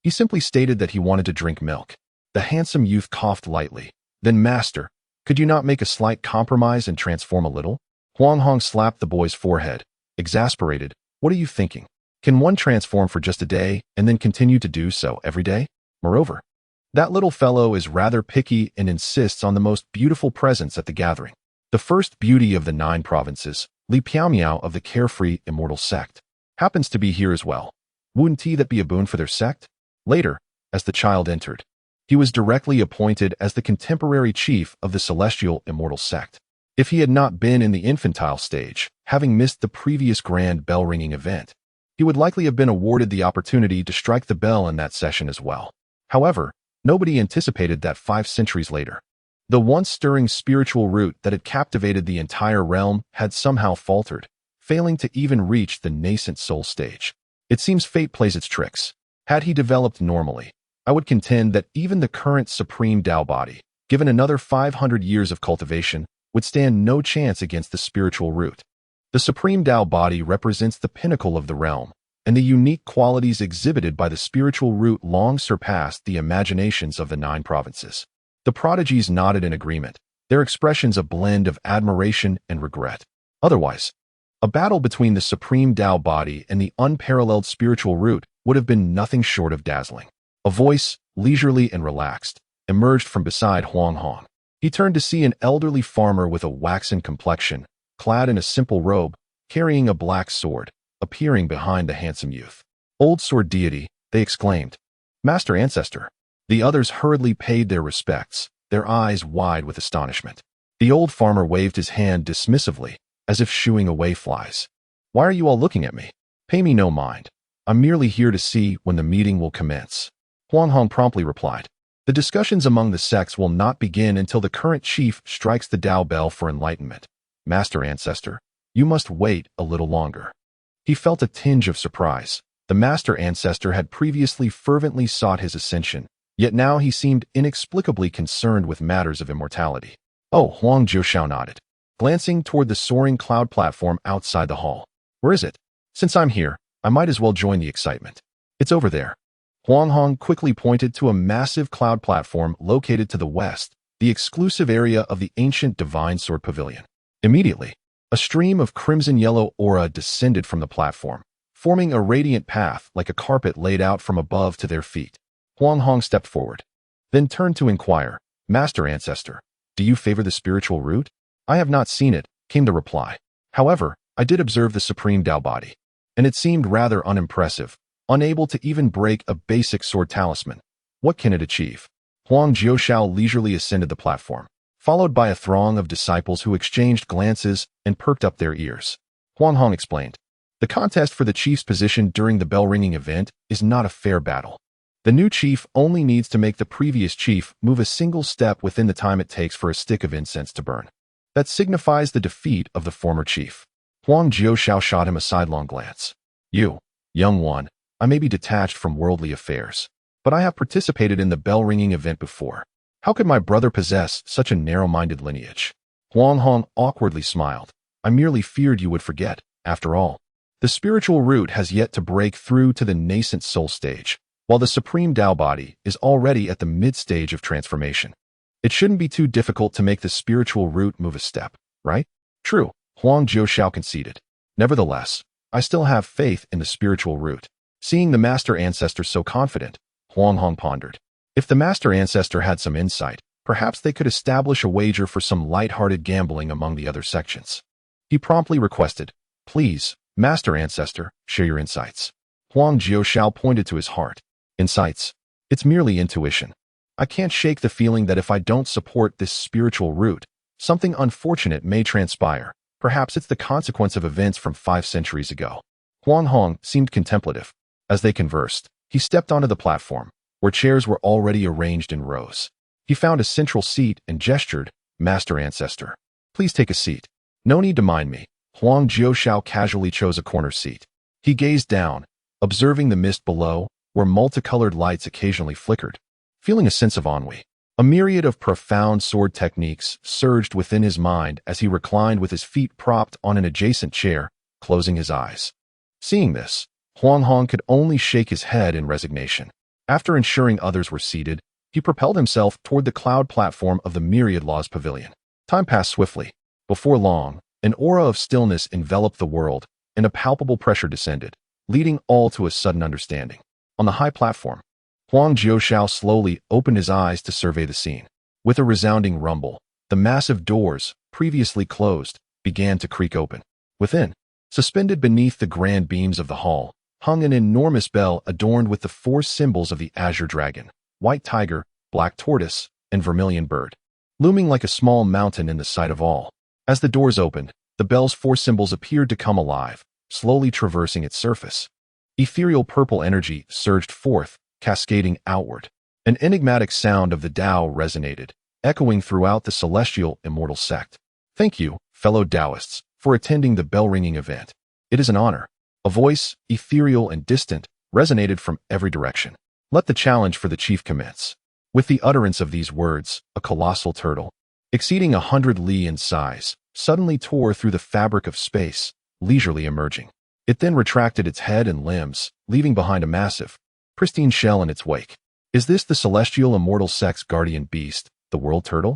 He simply stated that he wanted to drink milk. The handsome youth coughed lightly. "Then, Master, could you not make a slight compromise and transform a little?" Huang Hong slapped the boy's forehead, exasperated. "What are you thinking? Can one transform for just a day and then continue to do so every day? Moreover, that little fellow is rather picky and insists on the most beautiful presents at the gathering. The first beauty of the 9 provinces, Li Piaomiao of the Carefree Immortal Sect, happens to be here as well. Wouldn't that be a boon for their sect?" Later, as the child entered, he was directly appointed as the contemporary chief of the Celestial Immortal Sect. If he had not been in the infantile stage, having missed the previous grand bell-ringing event, he would likely have been awarded the opportunity to strike the bell in that session as well. However, nobody anticipated that 5 centuries later, the once stirring spiritual root that had captivated the entire realm had somehow faltered, failing to even reach the nascent soul stage. It seems fate plays its tricks. Had he developed normally, I would contend that even the current supreme Tao body, given another 500 years of cultivation, would stand no chance against the spiritual root. The supreme Tao body represents the pinnacle of the realm, and the unique qualities exhibited by the spiritual root long surpassed the imaginations of the 9 provinces. The prodigies nodded in agreement, their expressions a blend of admiration and regret. Otherwise, a battle between the supreme Tao body and the unparalleled spiritual root would have been nothing short of dazzling. A voice, leisurely and relaxed, emerged from beside Huang Hong. He turned to see an elderly farmer with a waxen complexion, clad in a simple robe, carrying a black sword, appearing behind the handsome youth. "Old sword deity," they exclaimed. "Master ancestor." The others hurriedly paid their respects, their eyes wide with astonishment. The old farmer waved his hand dismissively, as if shooing away flies. "Why are you all looking at me? Pay me no mind. I'm merely here to see when the meeting will commence." Huang Hong promptly replied, "The discussions among the sects will not begin until the current chief strikes the Tao bell for enlightenment. Master ancestor, you must wait a little longer." He felt a tinge of surprise. The master ancestor had previously fervently sought his ascension, yet now he seemed inexplicably concerned with matters of immortality. "Oh," Huang Jiushao nodded, glancing toward the soaring cloud platform outside the hall. "Where is it? Since I'm here, I might as well join the excitement." "It's over there." Huang Hong quickly pointed to a massive cloud platform located to the west, the exclusive area of the ancient divine sword pavilion. Immediately, a stream of crimson-yellow aura descended from the platform, forming a radiant path like a carpet laid out from above to their feet. Huang Hong stepped forward, then turned to inquire, "Master ancestor, do you favor the spiritual root?" "I have not seen it," came the reply. "However, I did observe the supreme Tao body, and it seemed rather unimpressive, unable to even break a basic sword talisman. What can it achieve?" Huang Jiushao leisurely ascended the platform, followed by a throng of disciples who exchanged glances and perked up their ears. Huang Hong explained, "The contest for the chief's position during the bell-ringing event is not a fair battle. The new chief only needs to make the previous chief move a single step within the time it takes for a stick of incense to burn. That signifies the defeat of the former chief." Huang Jiushao shot him a sidelong glance. "You, young one, I may be detached from worldly affairs, but I have participated in the bell-ringing event before. How could my brother possess such a narrow-minded lineage?" Huang Hong awkwardly smiled. "I merely feared you would forget. After all, the spiritual root has yet to break through to the nascent soul stage, while the supreme Tao body is already at the mid-stage of transformation. It shouldn't be too difficult to make the spiritual root move a step, right?" "True," Huang Jiushao conceded. Nevertheless, I still have faith in the spiritual root. Seeing the master ancestor so confident, Huang Hong pondered. If the master ancestor had some insight, perhaps they could establish a wager for some light-hearted gambling among the other sections. He promptly requested, "Please, master ancestor, share your insights." Huang Jiushao pointed to his heart. "Insights? It's merely intuition. I can't shake the feeling that if I don't support this spiritual root, something unfortunate may transpire. Perhaps it's the consequence of events from 5 centuries ago." Huang Hong seemed contemplative. As they conversed, he stepped onto the platform, where chairs were already arranged in rows. He found a central seat and gestured, "Master Ancestor, please take a seat." "No need to mind me." Huang Jiushao casually chose a corner seat. He gazed down, observing the mist below, where multicolored lights occasionally flickered. Feeling a sense of ennui, a myriad of profound sword techniques surged within his mind as he reclined with his feet propped on an adjacent chair, closing his eyes. Seeing this, Huang Hong could only shake his head in resignation. After ensuring others were seated, he propelled himself toward the cloud platform of the Myriad Laws Pavilion. Time passed swiftly. Before long, an aura of stillness enveloped the world, and a palpable pressure descended, leading all to a sudden understanding. On the high platform, Huang Jiushao slowly opened his eyes to survey the scene. With a resounding rumble, the massive doors, previously closed, began to creak open. Within, suspended beneath the grand beams of the hall, hung an enormous bell adorned with the 4 symbols of the azure dragon, white tiger, black tortoise, and vermilion bird, looming like a small mountain in the sight of all. As the doors opened, the bell's 4 symbols appeared to come alive, slowly traversing its surface. Ethereal purple energy surged forth, cascading outward. An enigmatic sound of the Tao resonated, echoing throughout the celestial immortal sect. "Thank you, fellow Taoists, for attending the bell-ringing event. It is an honor." A voice, ethereal and distant, resonated from every direction. "Let the challenge for the chief commence." With the utterance of these words, a colossal turtle, exceeding 100 li in size, suddenly tore through the fabric of space, leisurely emerging. It then retracted its head and limbs, leaving behind a massive, pristine shell in its wake. Is this the celestial immortal sect's guardian beast, the world turtle?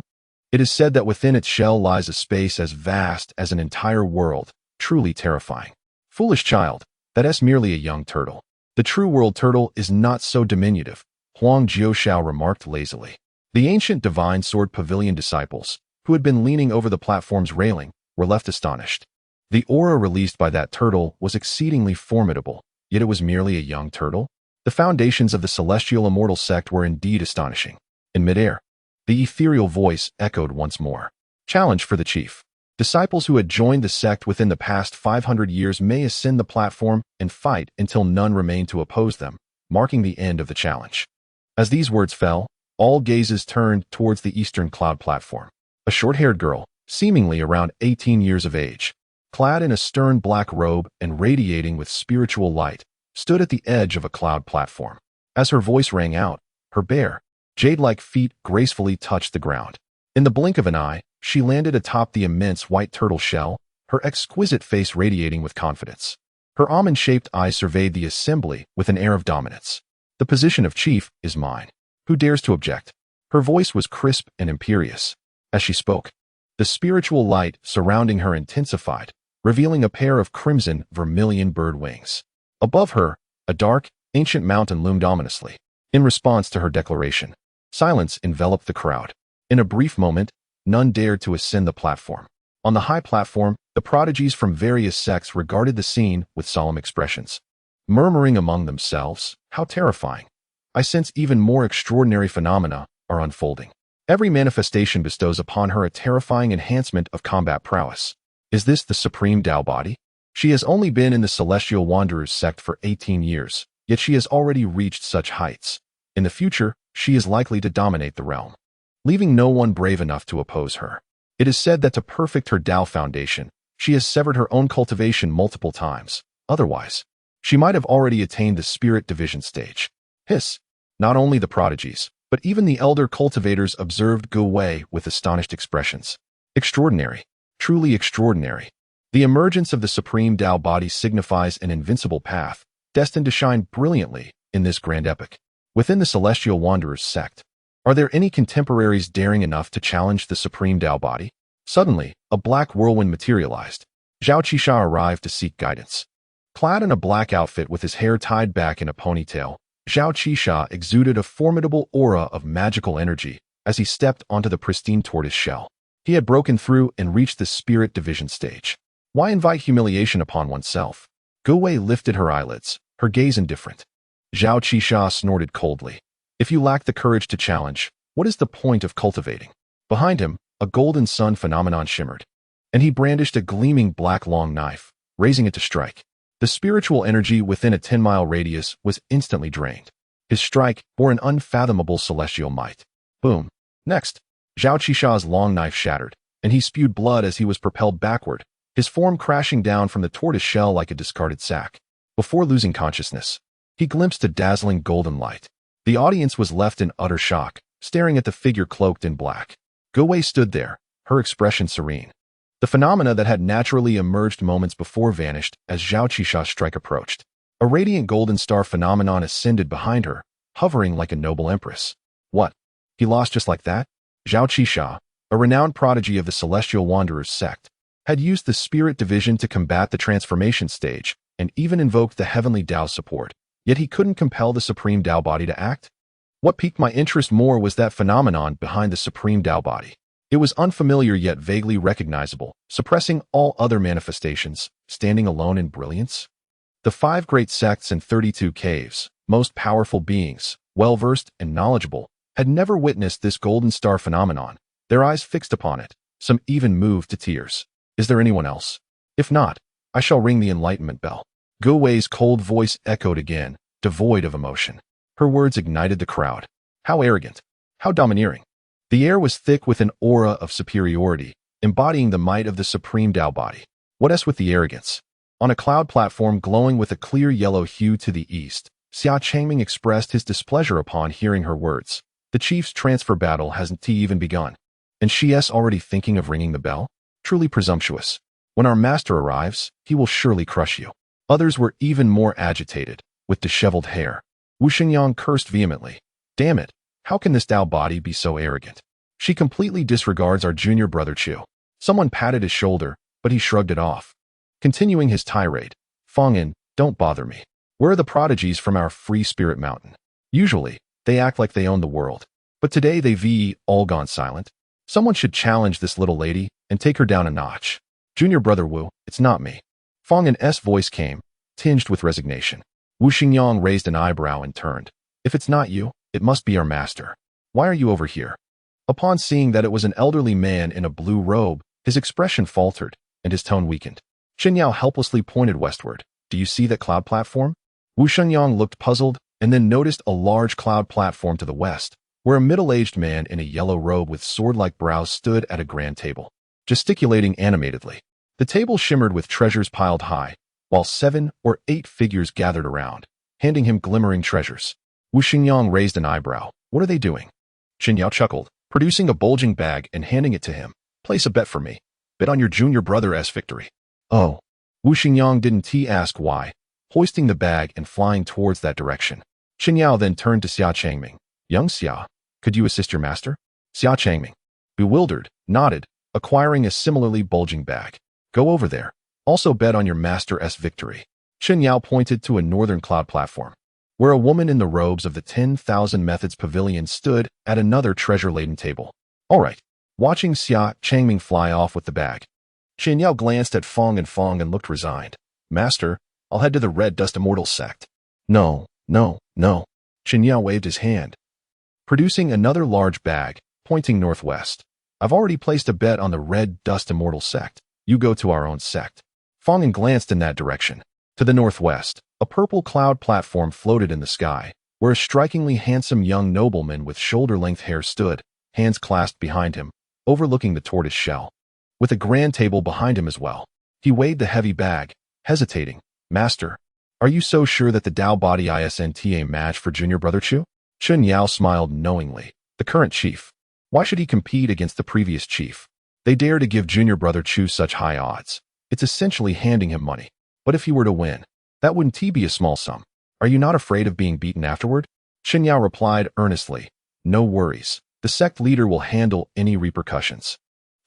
It is said that within its shell lies a space as vast as an entire world, truly terrifying. Foolish child, that is merely a young turtle. The true world turtle is not so diminutive, Huang Jiushao remarked lazily. The ancient divine sword pavilion disciples, who had been leaning over the platform's railing, were left astonished. The aura released by that turtle was exceedingly formidable, yet it was merely a young turtle. The foundations of the celestial immortal sect were indeed astonishing. In midair, the ethereal voice echoed once more. "Challenge for the chief. Disciples who had joined the sect within the past 500 years may ascend the platform and fight until none remain to oppose them, marking the end of the challenge." As these words fell, all gazes turned towards the eastern cloud platform. A short-haired girl, seemingly around 18 years of age, clad in a stern black robe and radiating with spiritual light, stood at the edge of a cloud platform. As her voice rang out, her bare, jade-like feet gracefully touched the ground. In the blink of an eye, she landed atop the immense white turtle shell, her exquisite face radiating with confidence. Her almond-shaped eyes surveyed the assembly with an air of dominance. "The position of chief is mine. Who dares to object?" Her voice was crisp and imperious. As she spoke, the spiritual light surrounding her intensified, revealing a pair of crimson vermilion bird wings. Above her, a dark, ancient mountain loomed ominously. In response to her declaration, silence enveloped the crowd. In a brief moment, none dared to ascend the platform. On the high platform, the prodigies from various sects regarded the scene with solemn expressions, murmuring among themselves, "How terrifying! I sense even more extraordinary phenomena are unfolding." Every manifestation bestows upon her a terrifying enhancement of combat prowess. Is this the supreme Tao body? She has only been in the Celestial Wanderers sect for 18 years, yet she has already reached such heights. In the future, she is likely to dominate the realm, leaving no one brave enough to oppose her. It is said that to perfect her Tao foundation, she has severed her own cultivation multiple times. Otherwise, she might have already attained the spirit division stage. Hiss! Not only the prodigies, but even the elder cultivators observed Gu Wei with astonished expressions. Extraordinary. Truly extraordinary. The emergence of the supreme Tao body signifies an invincible path, destined to shine brilliantly in this grand epoch. Within the Celestial Wanderers sect, are there any contemporaries daring enough to challenge the supreme Tao body? Suddenly, a black whirlwind materialized, Zhao Qisha arrived to seek guidance. Clad in a black outfit with his hair tied back in a ponytail, Zhao Qisha exuded a formidable aura of magical energy as he stepped onto the pristine tortoise shell. He had broken through and reached the spirit division stage. Why invite humiliation upon oneself? Gu Wei lifted her eyelids, her gaze indifferent. Zhao Qisha snorted coldly. If you lack the courage to challenge, what is the point of cultivating? Behind him, a golden sun phenomenon shimmered, and he brandished a gleaming black long knife, raising it to strike. The spiritual energy within a 10-mile radius was instantly drained. His strike bore an unfathomable celestial might. Boom. Next, Zhao Qisha's long knife shattered, and he spewed blood as he was propelled backward, his form crashing down from the tortoise shell like a discarded sack. Before losing consciousness, he glimpsed a dazzling golden light. The audience was left in utter shock, staring at the figure cloaked in black. Gu Wei stood there, her expression serene. The phenomena that had naturally emerged moments before vanished as Zhao Qisha's strike approached. A radiant golden star phenomenon ascended behind her, hovering like a noble empress. What? He lost just like that? Zhao Qisha, a renowned prodigy of the Celestial Wanderers sect, had used the spirit division to combat the transformation stage and even invoked the heavenly Dao support, yet he couldn't compel the supreme Dao body to act? What piqued my interest more was that phenomenon behind the supreme Dao body. It was unfamiliar yet vaguely recognizable, suppressing all other manifestations, standing alone in brilliance. The 5 great sects and 32 caves, most powerful beings, well-versed and knowledgeable, had never witnessed this golden star phenomenon, their eyes fixed upon it, some even moved to tears. Is there anyone else? If not, I shall ring the enlightenment bell. Gu Wei's cold voice echoed again, devoid of emotion. Her words ignited the crowd. How arrogant. How domineering. The air was thick with an aura of superiority, embodying the might of the supreme Dao body. What else with the arrogance? On a cloud platform glowing with a clear yellow hue to the east, Xia Changming expressed his displeasure upon hearing her words. The chief's transfer battle hasn't even begun. And she's already thinking of ringing the bell? Truly presumptuous. When our master arrives, he will surely crush you. Others were even more agitated, with disheveled hair. Wu Xingyang cursed vehemently. Damn it, how can this Dao body be so arrogant? She completely disregards our junior brother Chu. Someone patted his shoulder, but he shrugged it off. Continuing his tirade, Fangin, don't bother me. Where are the prodigies from our free spirit mountain? Usually, they act like they own the world. But today they've all gone silent. Someone should challenge this little lady and take her down a notch. Junior brother Wu, it's not me. Fangin's voice came, tinged with resignation. Wu Xingyang raised an eyebrow and turned. If it's not you, it must be our master. Why are you over here? Upon seeing that it was an elderly man in a blue robe, his expression faltered, and his tone weakened. Xinyao helplessly pointed westward. Do you see that cloud platform? Wu Xingyang looked puzzled, and then noticed a large cloud platform to the west, where a middle-aged man in a yellow robe with sword-like brows stood at a grand table, gesticulating animatedly. The table shimmered with treasures piled high, while 7 or 8 figures gathered around, handing him glimmering treasures. Wu Xingyang raised an eyebrow. What are they doing? Xinyao chuckled, producing a bulging bag and handing it to him. Place a bet for me. Bet on your junior brother's victory. Oh. Wu Xingyang didn't ask why, hoisting the bag and flying towards that direction. Xinyao then turned to Xia Changming. Young Xia, could you assist your master? Xia Changming, bewildered, nodded, acquiring a similarly bulging bag. Go over there. Also bet on your master's victory. Xinyao pointed to a northern cloud platform, where a woman in the robes of the 10,000 Methods Pavilion stood at another treasure-laden table. All right. Watching Xia Changming fly off with the bag, Xinyao glanced at Fang and looked resigned. Master, I'll head to the Red Dust Immortal Sect. No. Xinyao waved his hand, producing another large bag, pointing northwest. I've already placed a bet on the Red Dust Immortal Sect. You go to our own sect. Fangin glanced in that direction. To the northwest, a purple cloud platform floated in the sky, where a strikingly handsome young nobleman with shoulder-length hair stood, hands clasped behind him, overlooking the tortoise shell, with a grand table behind him as well. He weighed the heavy bag, hesitating. Master, are you so sure that the Dao body isn't a match for junior brother Chu? Chun Yao smiled knowingly. The current chief. Why should he compete against the previous chief? They dare to give junior brother Chu such high odds. It's essentially handing him money. But if he were to win, that wouldn't be a small sum. Are you not afraid of being beaten afterward? Xinyao Yao replied earnestly. No worries. The sect leader will handle any repercussions.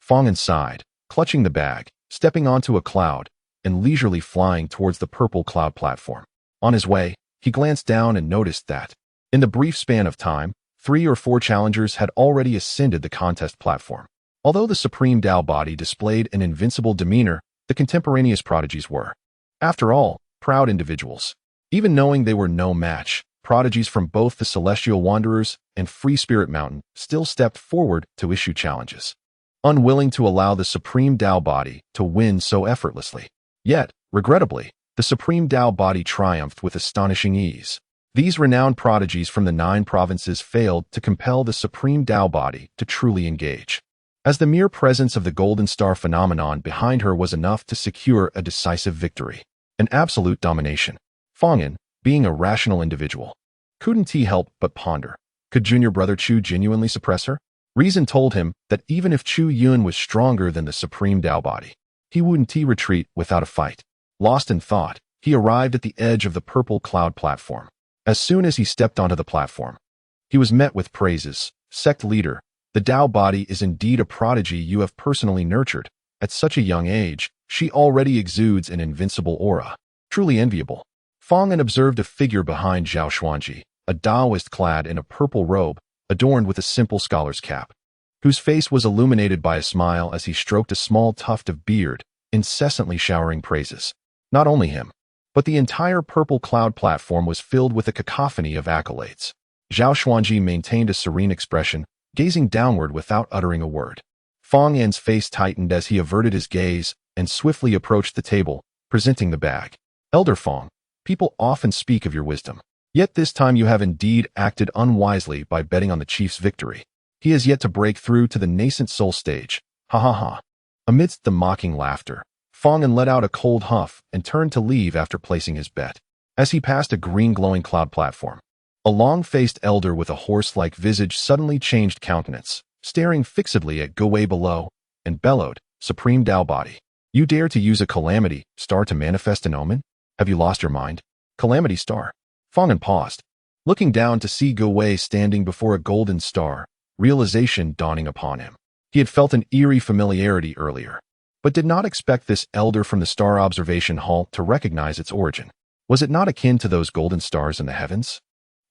Fangin sighed, clutching the bag. stepping onto a cloud and leisurely flying towards the purple cloud platform. On his way, he glanced down and noticed that, in the brief span of time, 3 or 4 challengers had already ascended the contest platform. Although the Supreme Tao body displayed an invincible demeanor, the contemporaneous prodigies were, after all, proud individuals. Even knowing they were no match, prodigies from both the Celestial Wanderers and Free Spirit Mountain still stepped forward to issue challenges, unwilling to allow the Supreme Tao body to win so effortlessly. Yet, regrettably, the Supreme Tao body triumphed with astonishing ease. These renowned prodigies from the 9 provinces failed to compel the Supreme Tao body to truly engage, as the mere presence of the Golden Star phenomenon behind her was enough to secure a decisive victory, an absolute domination. Fong, being a rational individual, couldn't he help but ponder, could junior brother Chu genuinely suppress her? Reason told him that even if Chu Yun was stronger than the Supreme Tao body, he wouldn't retreat without a fight. Lost in thought, he arrived at the edge of the purple cloud platform. As soon as he stepped onto the platform, he was met with praises. Sect leader, the Tao body is indeed a prodigy you have personally nurtured. At such a young age, she already exudes an invincible aura. Truly enviable. Fong observed a figure behind Zhao Xuanji, a Taoist clad in a purple robe, adorned with a simple scholar's cap, whose face was illuminated by a smile as he stroked a small tuft of beard, incessantly showering praises. Not only him, but the entire purple cloud platform was filled with a cacophony of accolades. Zhao Xuanji maintained a serene expression, gazing downward without uttering a word. Fong An's face tightened as he averted his gaze and swiftly approached the table, presenting the bag. Elder Fong, people often speak of your wisdom. Yet this time you have indeed acted unwisely by betting on the chief's victory. He has yet to break through to the Nascent Soul stage. Ha ha ha. Amidst the mocking laughter, Fong let out a cold huff and turned to leave after placing his bet. As he passed a green glowing cloud platform, a long-faced elder with a horse-like visage suddenly changed countenance, staring fixedly at Go Wei below, and bellowed, Supreme Tao body, you dare to use a calamity star to manifest an omen? Have you lost your mind? Calamity star. Fong paused, looking down to see Go Wei standing before a golden star, realization dawning upon him. He had felt an eerie familiarity earlier, but did not expect this elder from the star observation hall to recognize its origin. Was it not akin to those golden stars in the heavens?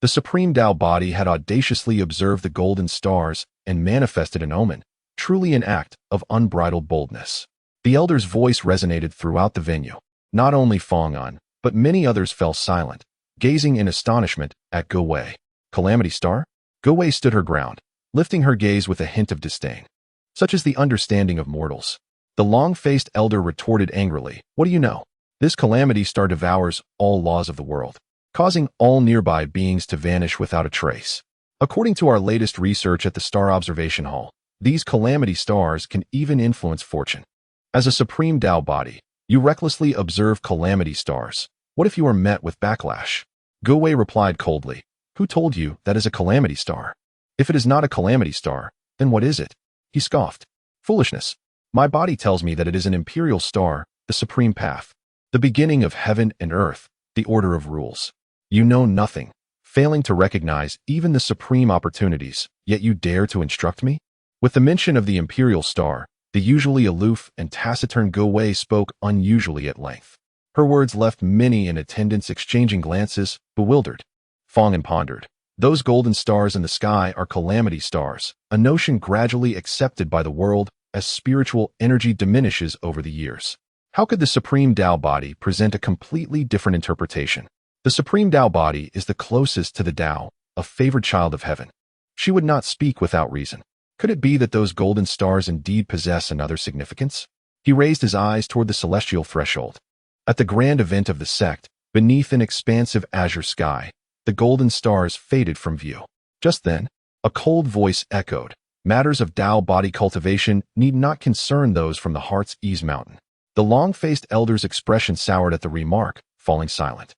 The Supreme Tao body had audaciously observed the golden stars and manifested an omen, truly an act of unbridled boldness. The elder's voice resonated throughout the venue. Not only Fong, but many others fell silent, gazing in astonishment at Go Wei. Calamity star? Go Wei stood her ground, lifting her gaze with a hint of disdain. Such is the understanding of mortals. The long-faced elder retorted angrily, what do you know? This calamity star devours all laws of the world, causing all nearby beings to vanish without a trace. According to our latest research at the Star Observation Hall, these calamity stars can even influence fortune. As a Supreme Tao body, you recklessly observe calamity stars. What if you are met with backlash? Go Wei replied coldly, who told you that is a calamity star? If it is not a calamity star, then what is it? He scoffed. Foolishness. My body tells me that it is an imperial star, the supreme path, the beginning of heaven and earth, the order of rules. You know nothing, failing to recognize even the supreme opportunities, yet you dare to instruct me? With the mention of the imperial star, the usually aloof and taciturn Go Wei spoke unusually at length. Her words left many in attendance exchanging glances, bewildered. Fong pondered. Those golden stars in the sky are calamity stars, a notion gradually accepted by the world as spiritual energy diminishes over the years. How could the Supreme Tao body present a completely different interpretation? The Supreme Tao body is the closest to the Tao, a favored child of heaven. She would not speak without reason. Could it be that those golden stars indeed possess another significance? He raised his eyes toward the celestial threshold. At the grand event of the sect, beneath an expansive azure sky, the golden stars faded from view. Just then, a cold voice echoed, matters of Tao body cultivation need not concern those from the Heart's Ease Mountain. The long-faced elder's expression soured at the remark, falling silent.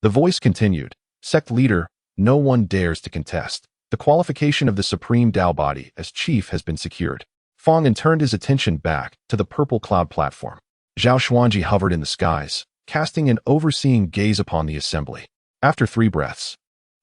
The voice continued, Sect leader, no one dares to contest. The qualification of the Supreme Tao body as chief has been secured. Fong turned his attention back to the purple cloud platform. Zhao Xuanji hovered in the skies, casting an overseeing gaze upon the assembly. After 3 breaths,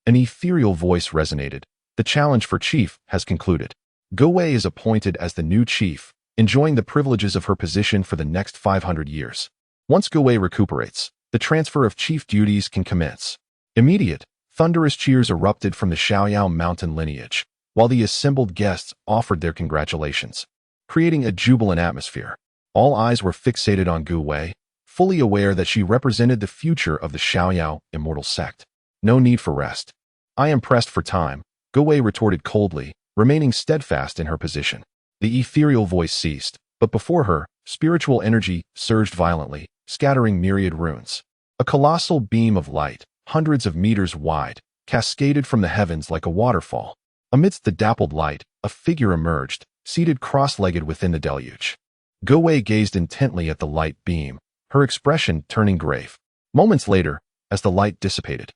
an ethereal voice resonated. The challenge for chief has concluded. Go Wei is appointed as the new chief, enjoying the privileges of her position for the next 500 years. Once Gouwei recuperates, the transfer of chief duties can commence. Immediate, thunderous cheers erupted from the Xiaoyao mountain lineage, while the assembled guests offered their congratulations, creating a jubilant atmosphere. All eyes were fixated on Gouwei, fully aware that she represented the future of the Xiaoyao Immortal Sect. No need for rest. I am pressed for time, Gouwei retorted coldly, remaining steadfast in her position. The ethereal voice ceased, but before her, spiritual energy surged violently, scattering myriad runes. A colossal beam of light, hundreds of meters wide, cascaded from the heavens like a waterfall. Amidst the dappled light, a figure emerged, seated cross-legged within the deluge. Gouwei gazed intently at the light beam, her expression turning grave. Moments later, as the light dissipated,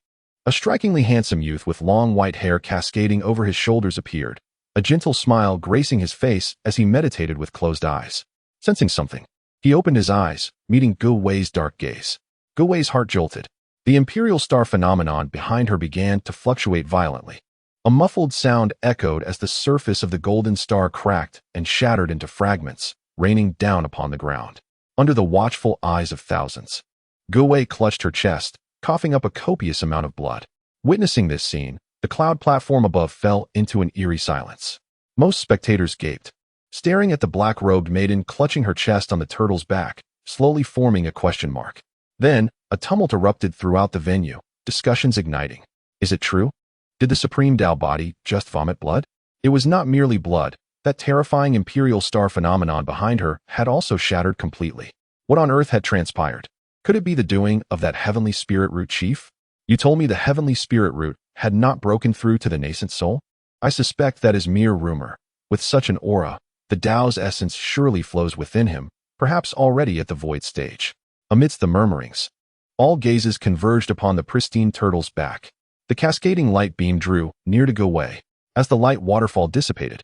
a strikingly handsome youth with long white hair cascading over his shoulders appeared, a gentle smile gracing his face as he meditated with closed eyes. Sensing something, he opened his eyes, meeting Gouwei's dark gaze. Gouwei's heart jolted. The imperial star phenomenon behind her began to fluctuate violently. A muffled sound echoed as the surface of the golden star cracked and shattered into fragments, raining down upon the ground. Under the watchful eyes of thousands, Gouwei clutched her chest, coughing up a copious amount of blood. Witnessing this scene, the cloud platform above fell into an eerie silence. Most spectators gaped, staring at the black-robed maiden clutching her chest on the turtle's back, slowly forming a question mark. Then, a tumult erupted throughout the venue, discussions igniting. Is it true? Did the Supreme Tao body just vomit blood? It was not merely blood. That terrifying imperial star phenomenon behind her had also shattered completely. What on earth had transpired? Could it be the doing of that heavenly spirit root chief? You told me the heavenly spirit root had not broken through to the Nascent Soul? I suspect that is mere rumor. With such an aura, the Tao's essence surely flows within him, perhaps already at the void stage. Amidst the murmurings, all gazes converged upon the pristine turtle's back. The cascading light beam drew near to Gouwei. As the light waterfall dissipated,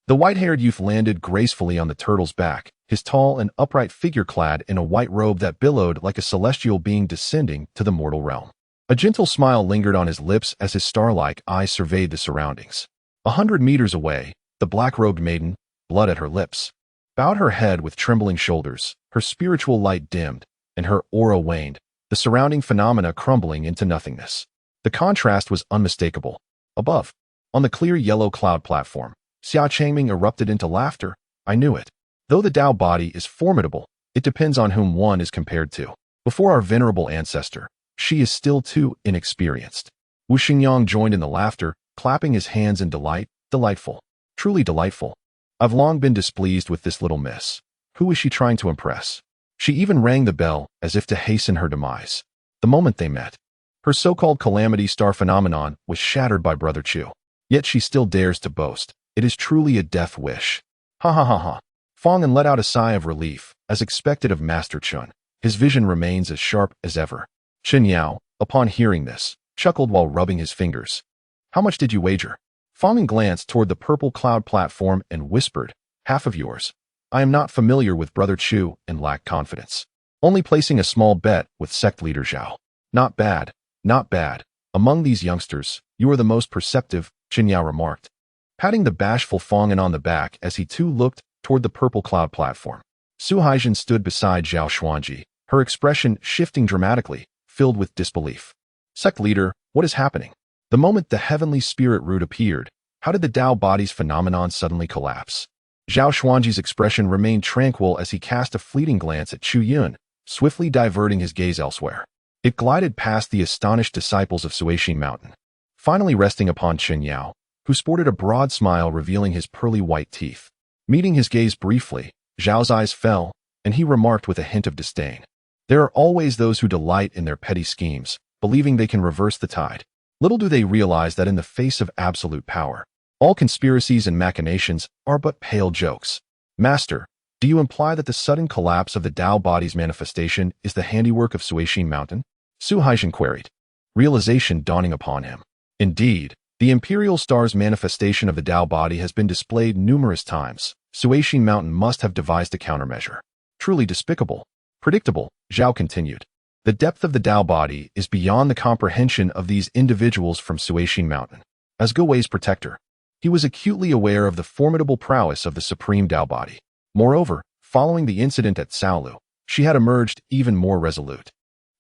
the white-haired youth landed gracefully on the turtle's back, his tall and upright figure clad in a white robe that billowed like a celestial being descending to the mortal realm. A gentle smile lingered on his lips as his star-like eyes surveyed the surroundings. 100 meters away, the black-robed maiden, blood at her lips, bowed her head with trembling shoulders, her spiritual light dimmed, and her aura waned, the surrounding phenomena crumbling into nothingness. The contrast was unmistakable. Above, on the clear yellow cloud platform, Xia Changming erupted into laughter. I knew it. Though the Tao body is formidable, it depends on whom one is compared to. Before our venerable ancestor, she is still too inexperienced. Wu Xingyang joined in the laughter, clapping his hands in delight. Delightful. Truly delightful. I've long been displeased with this little miss. Who is she trying to impress? She even rang the bell as if to hasten her demise. The moment they met, her so-called calamity star phenomenon was shattered by Brother Chu. Yet she still dares to boast. It is truly a death wish. Ha ha ha ha. Fang'an let out a sigh of relief, as expected of Master Chun. His vision remains as sharp as ever. Chen Yao, upon hearing this, chuckled while rubbing his fingers. How much did you wager? Fang'an glanced toward the purple cloud platform and whispered, half of yours. I am not familiar with Brother Chu and lack confidence. Only placing a small bet with sect leader Zhao. Not bad, not bad. Among these youngsters, you are the most perceptive, Chen Yao remarked, patting the bashful Fang'an on the back as he too looked toward the purple cloud platform. Su Haijin stood beside Zhao Xuanji, her expression shifting dramatically, filled with disbelief. Sect leader, what is happening? The moment the heavenly spirit root appeared, how did the Tao body's phenomenon suddenly collapse? Zhao Xuanji's expression remained tranquil as he cast a fleeting glance at Chu Yun, swiftly diverting his gaze elsewhere. It glided past the astonished disciples of Suixin Mountain, finally resting upon Chen Yao, who sported a broad smile revealing his pearly white teeth. Meeting his gaze briefly, Zhao's eyes fell, and he remarked with a hint of disdain. There are always those who delight in their petty schemes, believing they can reverse the tide. Little do they realize that in the face of absolute power, all conspiracies and machinations are but pale jokes. Master, do you imply that the sudden collapse of the Tao body's manifestation is the handiwork of Suixin Mountain? Su Haijin queried, realization dawning upon him. Indeed, the Imperial Star's manifestation of the Tao body has been displayed numerous times. Suixin Mountain must have devised a countermeasure. Truly despicable. Predictable, Zhao continued. The depth of the Tao body is beyond the comprehension of these individuals from Suixin Mountain. As Gouwei's protector, he was acutely aware of the formidable prowess of the supreme Tao body. Moreover, following the incident at Saolu, she had emerged even more resolute,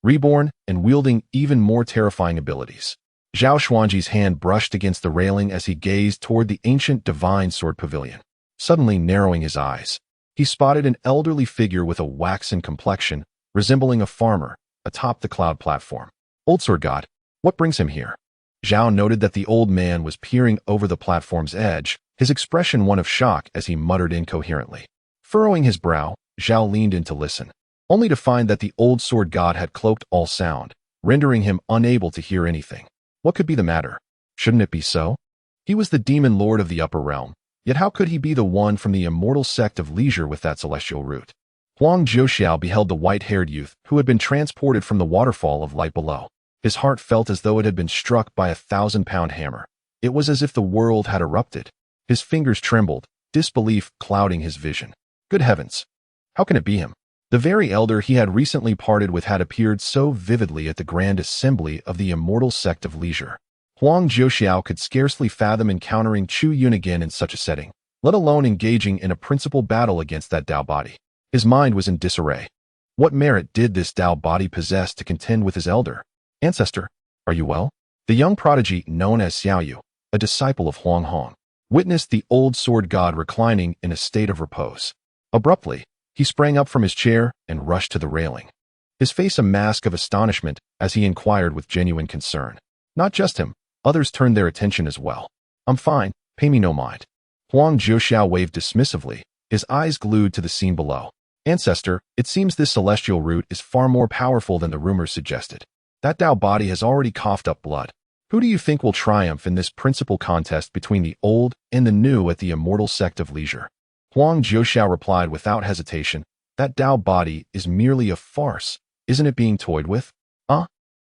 reborn and wielding even more terrifying abilities. Zhao Xuanji's hand brushed against the railing as he gazed toward the ancient divine sword pavilion. Suddenly narrowing his eyes, he spotted an elderly figure with a waxen complexion, resembling a farmer, atop the cloud platform. Old sword god, what brings him here? Zhao noted that the old man was peering over the platform's edge, his expression one of shock as he muttered incoherently. Furrowing his brow, Zhao leaned in to listen, only to find that the old sword god had cloaked all sound, rendering him unable to hear anything. What could be the matter? Shouldn't it be so? He was the demon lord of the upper realm, yet how could he be the one from the immortal sect of leisure with that celestial root? Huang Zhouxiao beheld the white-haired youth who had been transported from the waterfall of light below. His heart felt as though it had been struck by a 1,000-pound hammer. It was as if the world had erupted. His fingers trembled, disbelief clouding his vision. Good heavens! How can it be him? The very elder he had recently parted with had appeared so vividly at the grand assembly of the immortal sect of leisure. Huang Zhouxiao could scarcely fathom encountering Chu Yun again in such a setting, let alone engaging in a principal battle against that Dao body. His mind was in disarray. What merit did this Dao body possess to contend with his elder? Ancestor, are you well? The young prodigy known as Xiaoyu, a disciple of Huang Hong, witnessed the old sword god reclining in a state of repose. Abruptly, he sprang up from his chair and rushed to the railing, his face a mask of astonishment as he inquired with genuine concern. Not just him, others turned their attention as well. I'm fine, pay me no mind. Huang Zhouxiao waved dismissively, his eyes glued to the scene below. Ancestor, it seems this celestial root is far more powerful than the rumors suggested. That Dao body has already coughed up blood. Who do you think will triumph in this principal contest between the old and the new at the immortal sect of leisure? Huang Zhouxiao replied without hesitation, that Dao body is merely a farce. Isn't it being toyed with?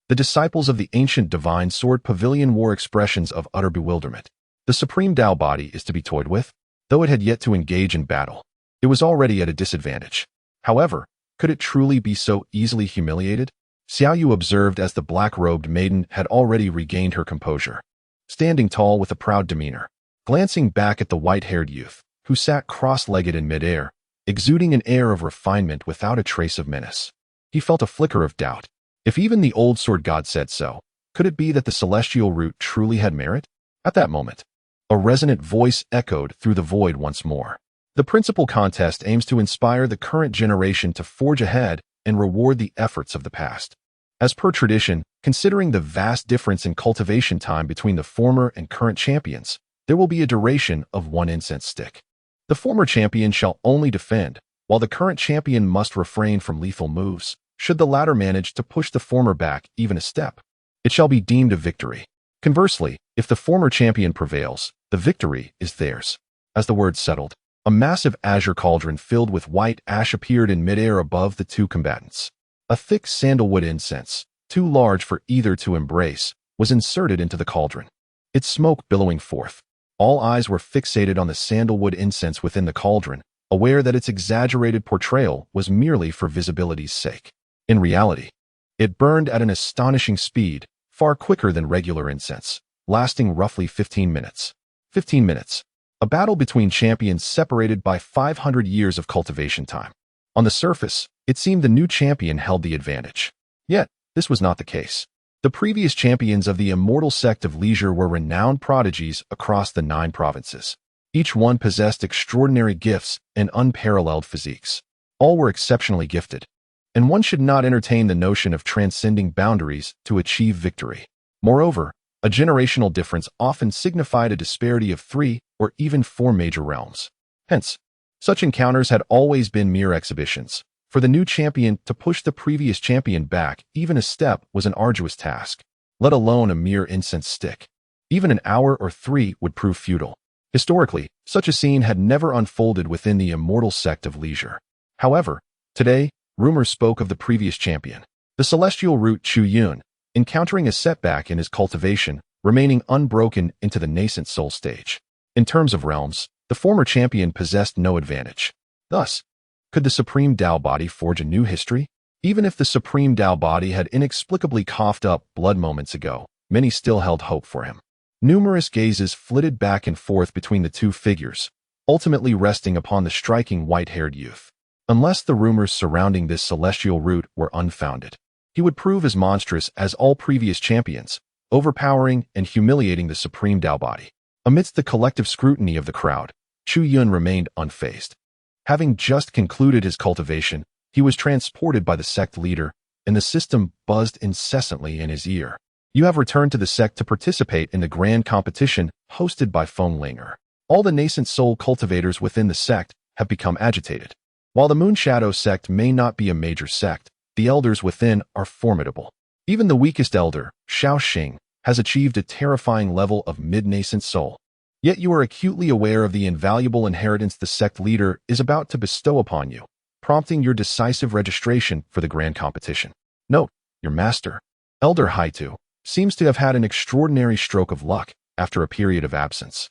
The disciples of the ancient divine sword pavilion wore expressions of utter bewilderment. The supreme Dao body is to be toyed with? Though it had yet to engage in battle, it was already at a disadvantage. However, could it truly be so easily humiliated? Xiaoyu observed as the black-robed maiden had already regained her composure, standing tall with a proud demeanor, glancing back at the white-haired youth, who sat cross-legged in midair, exuding an air of refinement without a trace of menace. He felt a flicker of doubt. If even the old sword god said so, could it be that the celestial root truly had merit? At that moment, a resonant voice echoed through the void once more. The principal contest aims to inspire the current generation to forge ahead and reward the efforts of the past. As per tradition, considering the vast difference in cultivation time between the former and current champions, there will be a duration of 1 incense stick. The former champion shall only defend, while the current champion must refrain from lethal moves, should the latter manage to push the former back even a step. It shall be deemed a victory. Conversely, if the former champion prevails, the victory is theirs. As the word settled, a massive azure cauldron filled with white ash appeared in midair above the two combatants. A thick sandalwood incense, too large for either to embrace, was inserted into the cauldron, its smoke billowing forth. All eyes were fixated on the sandalwood incense within the cauldron, aware that its exaggerated portrayal was merely for visibility's sake. In reality, it burned at an astonishing speed, far quicker than regular incense, lasting roughly 15 minutes. 15 minutes. A battle between champions separated by 500 years of cultivation time. On the surface, it seemed the new champion held the advantage. Yet, this was not the case. The previous champions of the immortal sect of leisure were renowned prodigies across the 9 provinces. Each one possessed extraordinary gifts and unparalleled physiques. All were exceptionally gifted, and one should not entertain the notion of transcending boundaries to achieve victory. Moreover, a generational difference often signified a disparity of 3 or even 4 major realms. Hence, such encounters had always been mere exhibitions. For the new champion to push the previous champion back even a step was an arduous task, let alone a mere incense stick. Even an hour or 3 would prove futile. Historically, such a scene had never unfolded within the immortal sect of leisure. However, today, rumors spoke of the previous champion, the celestial root Chu Yun, encountering a setback in his cultivation, remaining unbroken into the Nascent Soul stage. In terms of realms, the former champion possessed no advantage. Thus, could the Supreme Dao body forge a new history? Even if the Supreme Dao body had inexplicably coughed up blood moments ago, many still held hope for him. Numerous gazes flitted back and forth between the two figures, ultimately resting upon the striking white-haired youth. Unless the rumors surrounding this celestial root were unfounded, he would prove as monstrous as all previous champions, overpowering and humiliating the supreme Tao body. Amidst the collective scrutiny of the crowd, Chu Yun remained unfazed. Having just concluded his cultivation, he was transported by the sect leader, and the system buzzed incessantly in his ear. You have returned to the sect to participate in the grand competition hosted by Linger. All the Nascent Soul cultivators within the sect have become agitated. While the Moonshadow sect may not be a major sect, the elders within are formidable. Even the weakest elder, Xiao has achieved a terrifying level of mid-Nascent Soul. Yet you are acutely aware of the invaluable inheritance the sect leader is about to bestow upon you, prompting your decisive registration for the grand competition. Note, your master, Elder Haitu, seems to have had an extraordinary stroke of luck after a period of absence.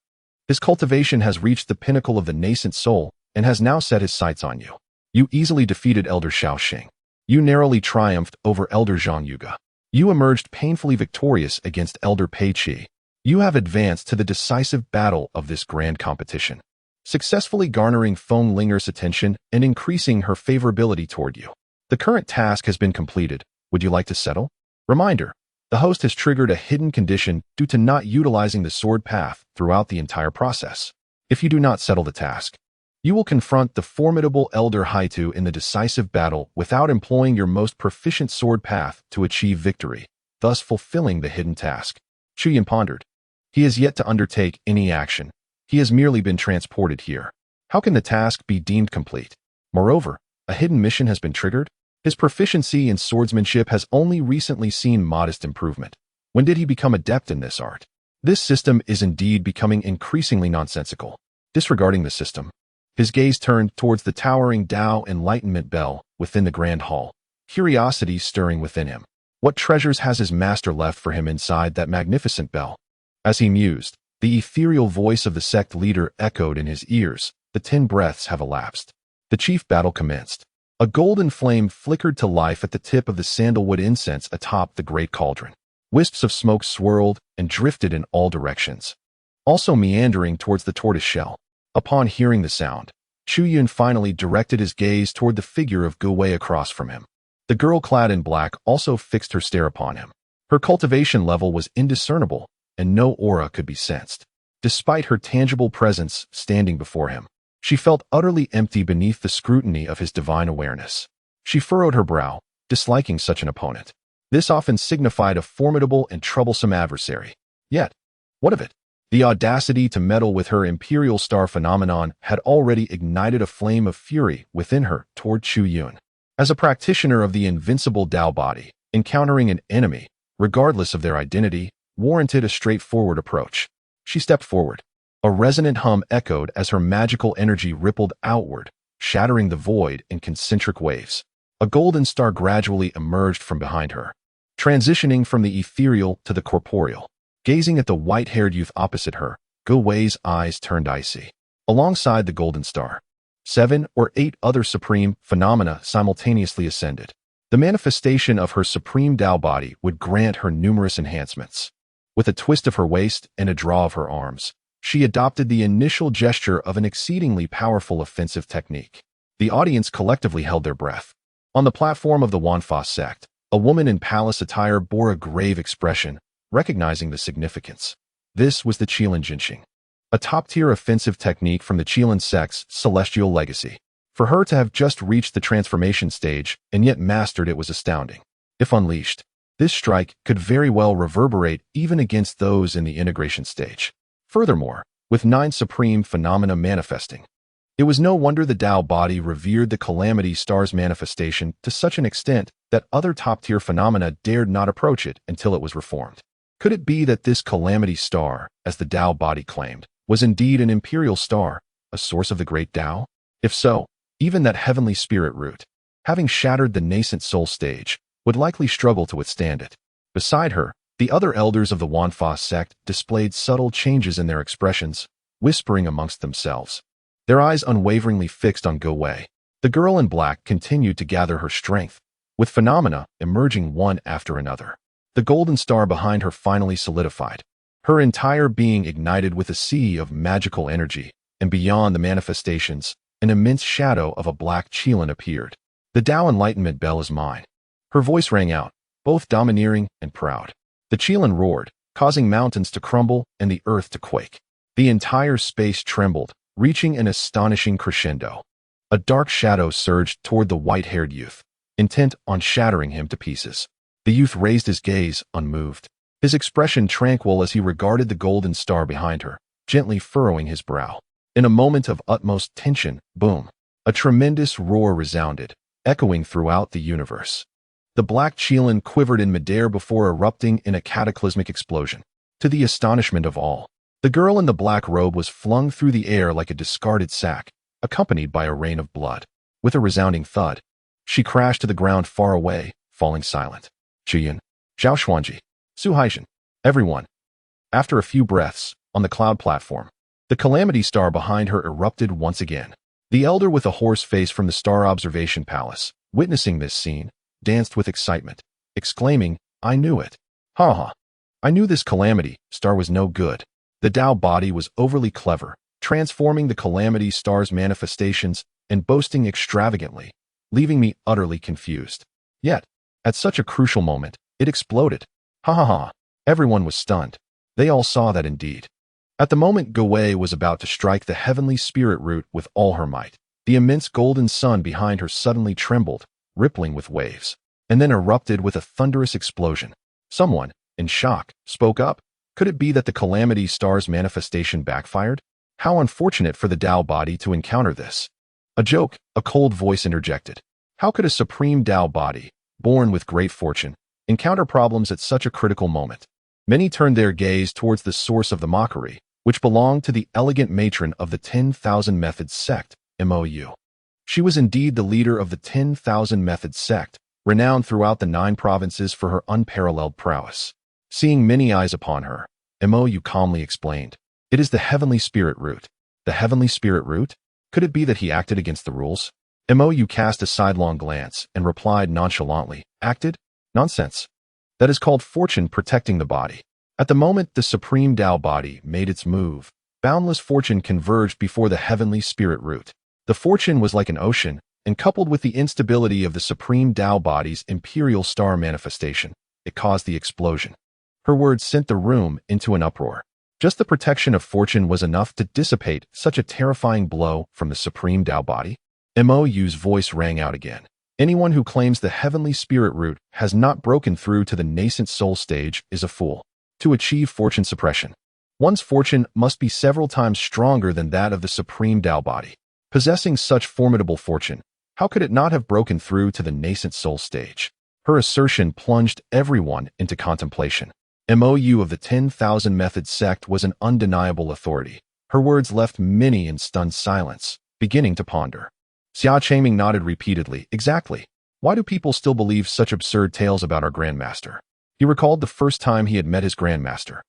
His cultivation has reached the pinnacle of the Nascent Soul and has now set his sights on you. You easily defeated Elder Xiao. You narrowly triumphed over Elder Zhang Yuga. You emerged painfully victorious against Elder Pei Qi. You have advanced to the decisive battle of this grand competition, successfully garnering Linger's attention and increasing her favorability toward you. The current task has been completed. Would you like to settle? Reminder: the host has triggered a hidden condition due to not utilizing the sword path throughout the entire process. If you do not settle the task, you will confront the formidable Elder Haitu in the decisive battle without employing your most proficient sword path to achieve victory, thus fulfilling the hidden task. Chu Yun pondered. He has yet to undertake any action. He has merely been transported here. How can the task be deemed complete? Moreover, a hidden mission has been triggered. His proficiency in swordsmanship has only recently seen modest improvement. When did he become adept in this art? This system is indeed becoming increasingly nonsensical. Disregarding the system, his gaze turned towards the towering Tao Enlightenment Bell within the Grand Hall, curiosity stirring within him. What treasures has his master left for him inside that magnificent bell? As he mused, the ethereal voice of the sect leader echoed in his ears. The 10 breaths have elapsed. The chief battle commenced. A golden flame flickered to life at the tip of the sandalwood incense atop the great cauldron. Wisps of smoke swirled and drifted in all directions, also meandering towards the tortoise shell. Upon hearing the sound, Chu Yun finally directed his gaze toward the figure of Gu Wei across from him. The girl clad in black also fixed her stare upon him. Her cultivation level was indiscernible, and no aura could be sensed. Despite her tangible presence standing before him, she felt utterly empty beneath the scrutiny of his divine awareness. She furrowed her brow, disliking such an opponent. This often signified a formidable and troublesome adversary. Yet, what of it? The audacity to meddle with her imperial star phenomenon had already ignited a flame of fury within her toward Chu Yun. As a practitioner of the invincible Tao body, encountering an enemy, regardless of their identity, warranted a straightforward approach. She stepped forward. A resonant hum echoed as her magical energy rippled outward, shattering the void in concentric waves. A golden star gradually emerged from behind her, transitioning from the ethereal to the corporeal. Gazing at the white-haired youth opposite her, Gu Wei's eyes turned icy. Alongside the golden star, 7 or 8 other supreme phenomena simultaneously ascended. The manifestation of her supreme Tao body would grant her numerous enhancements. With a twist of her waist and a draw of her arms, she adopted the initial gesture of an exceedingly powerful offensive technique. The audience collectively held their breath. On the platform of the Wanfa sect, a woman in palace attire bore a grave expression, recognizing the significance. This was the Qilan Jinxing, a top-tier offensive technique from the Qilan sect's celestial legacy. For her to have just reached the transformation stage and yet mastered it was astounding. If unleashed, this strike could very well reverberate even against those in the integration stage. Furthermore, with 9 supreme phenomena manifesting, it was no wonder the Tao body revered the Calamity Star's manifestation to such an extent that other top-tier phenomena dared not approach it until it was reformed. Could it be that this Calamity Star, as the Tao body claimed, was indeed an imperial star, a source of the great Tao? If so, even that heavenly spirit root, having shattered the Nascent Soul stage, would likely struggle to withstand it. Beside her, the other elders of the Wanfa sect displayed subtle changes in their expressions, whispering amongst themselves, their eyes unwaveringly fixed on Gu Wei. The girl in black continued to gather her strength, with phenomena emerging one after another. The golden star behind her finally solidified, her entire being ignited with a sea of magical energy, and beyond the manifestations, an immense shadow of a black Qilin appeared. The Tao Enlightenment bell is mine. Her voice rang out, both domineering and proud. The Qilin roared, causing mountains to crumble and the earth to quake. The entire space trembled, reaching an astonishing crescendo. A dark shadow surged toward the white-haired youth, intent on shattering him to pieces. The youth raised his gaze, unmoved, his expression tranquil as he regarded the golden star behind her, gently furrowing his brow. In a moment of utmost tension, boom, a tremendous roar resounded, echoing throughout the universe. The black Qilin quivered in midair before erupting in a cataclysmic explosion. To the astonishment of all, the girl in the black robe was flung through the air like a discarded sack, accompanied by a rain of blood. With a resounding thud, she crashed to the ground far away, falling silent. Chu Yun, Zhao Xuanji, Su Haishan, everyone. After a few breaths, on the cloud platform, the calamity star behind her erupted once again. The elder with a hoarse face from the star observation palace, witnessing this scene, danced with excitement, exclaiming, "I knew it. Ha ha. I knew this calamity star was no good." The Tao body was overly clever, transforming the calamity star's manifestations and boasting extravagantly, leaving me utterly confused. Yet, at such a crucial moment, it exploded. Ha ha ha. Everyone was stunned. They all saw that indeed. At the moment Gowei was about to strike the heavenly spirit root with all her might, the immense golden sun behind her suddenly trembled, rippling with waves, and then erupted with a thunderous explosion. Someone, in shock, spoke up. Could it be that the calamity star's manifestation backfired? How unfortunate for the Tao body to encounter this. A joke, a cold voice interjected. How could a supreme Tao body, born with great fortune, encounter problems at such a critical moment? Many turned their gaze towards the source of the mockery, which belonged to the elegant matron of the 10,000 Methods sect, Mou. She was indeed the leader of the 10,000 Methods sect, renowned throughout the 9 provinces for her unparalleled prowess. Seeing many eyes upon her, Mou calmly explained, "It is the heavenly spirit root." The heavenly spirit root? Could it be that he acted against the rules? Mou cast a sidelong glance and replied nonchalantly, "Acted? Nonsense. That is called fortune protecting the body." At the moment the supreme Tao body made its move, boundless fortune converged before the heavenly spirit root. The fortune was like an ocean, and coupled with the instability of the supreme Tao body's imperial star manifestation, it caused the explosion. Her words sent the room into an uproar. Just the protection of fortune was enough to dissipate such a terrifying blow from the supreme Tao body. Mou's voice rang out again. Anyone who claims the heavenly spirit root has not broken through to the nascent soul stage is a fool. To achieve fortune suppression, one's fortune must be several times stronger than that of the supreme Tao body. Possessing such formidable fortune, how could it not have broken through to the nascent soul stage? Her assertion plunged everyone into contemplation. Mou of the 10,000 Methods sect was an undeniable authority. Her words left many in stunned silence, beginning to ponder. Xia Changming nodded repeatedly. Exactly. Why do people still believe such absurd tales about our Grandmaster? He recalled the first time he had met his Grandmaster,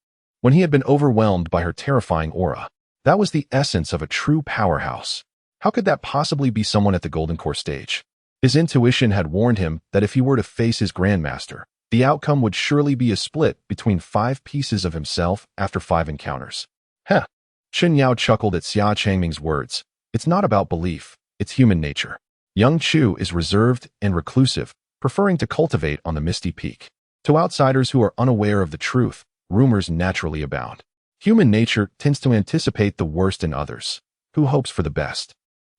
when he had been overwhelmed by her terrifying aura. That was the essence of a true powerhouse. How could that possibly be someone at the Golden Core stage? His intuition had warned him that if he were to face his Grandmaster, the outcome would surely be a split between 5 pieces of himself after 5 encounters. Heh. Chen Yao chuckled at Xia Changming's words. It's not about belief, it's human nature. Young Chu is reserved and reclusive, preferring to cultivate on the misty peak. To outsiders who are unaware of the truth, rumors naturally abound. Human nature tends to anticipate the worst in others. Who hopes for the best?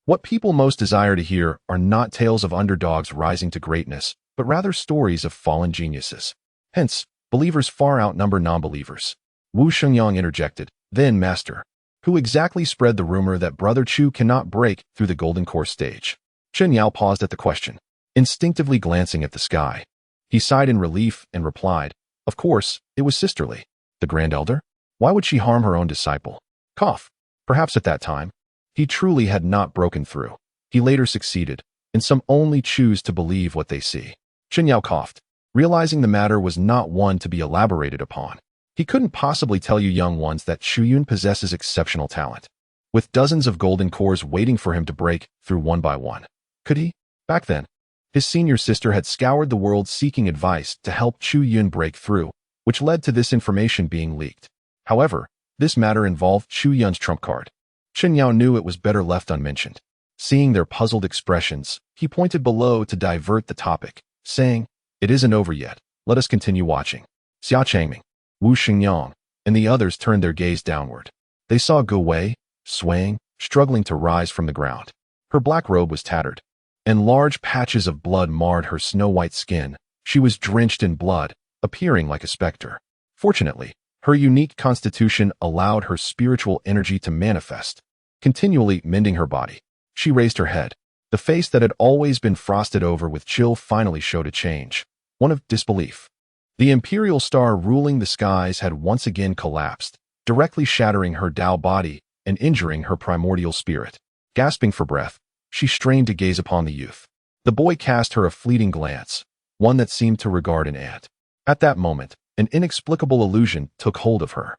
What people most desire to hear are not tales of underdogs rising to greatness, but rather stories of fallen geniuses. Hence, believers far outnumber non-believers. Wu Shengyang interjected, "Then, Master, who exactly spread the rumor that Brother Chu cannot break through the Golden Core stage?" Chen Yao paused at the question, instinctively glancing at the sky. He sighed in relief and replied, "Of course, it was sisterly. The Grand Elder? Why would she harm her own disciple?" Cough. Perhaps at that time, he truly had not broken through. He later succeeded, and some only choose to believe what they see. Chen Yao coughed, realizing the matter was not one to be elaborated upon. He couldn't possibly tell you young ones that Chu Yun possesses exceptional talent, with dozens of golden cores waiting for him to break through one by one. Could he? Back then, his senior sister had scoured the world seeking advice to help Chu Yun break through, which led to this information being leaked. However, this matter involved Chu Yun's trump card. Chen Yao knew it was better left unmentioned. Seeing their puzzled expressions, he pointed below to divert the topic, saying, "It isn't over yet. Let us continue watching." Xia Changming, Wu Xingyang, and the others turned their gaze downward. They saw Gu Wei, swaying, struggling to rise from the ground. Her black robe was tattered, and large patches of blood marred her snow-white skin. She was drenched in blood, appearing like a specter. Fortunately, her unique constitution allowed her spiritual energy to manifest, continually mending her body. She raised her head. The face that had always been frosted over with chill finally showed a change, one of disbelief. The imperial star ruling the skies had once again collapsed, directly shattering her Tao body and injuring her primordial spirit. Gasping for breath, she strained to gaze upon the youth. The boy cast her a fleeting glance, one that seemed to regard an ant. At that moment, an inexplicable illusion took hold of her.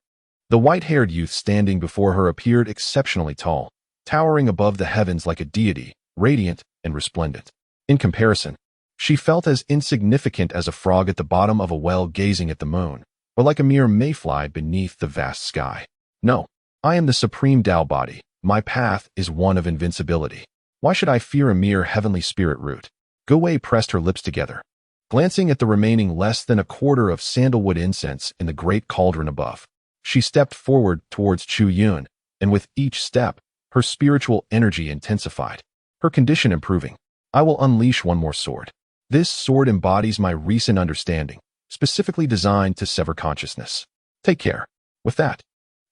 The white-haired youth standing before her appeared exceptionally tall, towering above the heavens like a deity, radiant and resplendent. In comparison, she felt as insignificant as a frog at the bottom of a well gazing at the moon, or like a mere mayfly beneath the vast sky. "No, I am the supreme Tao body. My path is one of invincibility. Why should I fear a mere heavenly spirit root?" Gu Wei pressed her lips together, glancing at the remaining less than a quarter of sandalwood incense in the great cauldron above. She stepped forward towards Chu Yun, and with each step, her spiritual energy intensified, her condition improving. "I will unleash one more sword. This sword embodies my recent understanding, specifically designed to sever consciousness. Take care." With that,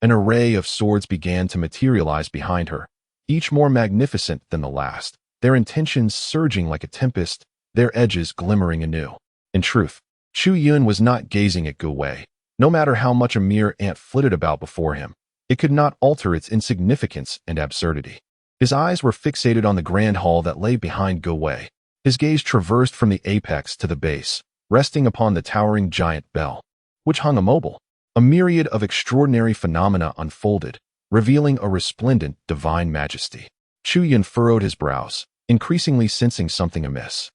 an array of swords began to materialize behind her, each more magnificent than the last, their intentions surging like a tempest, their edges glimmering anew. In truth, Chu Yun was not gazing at Gu Wei. No matter how much a mere ant flitted about before him, it could not alter its insignificance and absurdity. His eyes were fixated on the grand hall that lay behind Gu Wei. His gaze traversed from the apex to the base, resting upon the towering giant bell, which hung immobile. A myriad of extraordinary phenomena unfolded, revealing a resplendent divine majesty. Chu Yun furrowed his brows, increasingly sensing something amiss.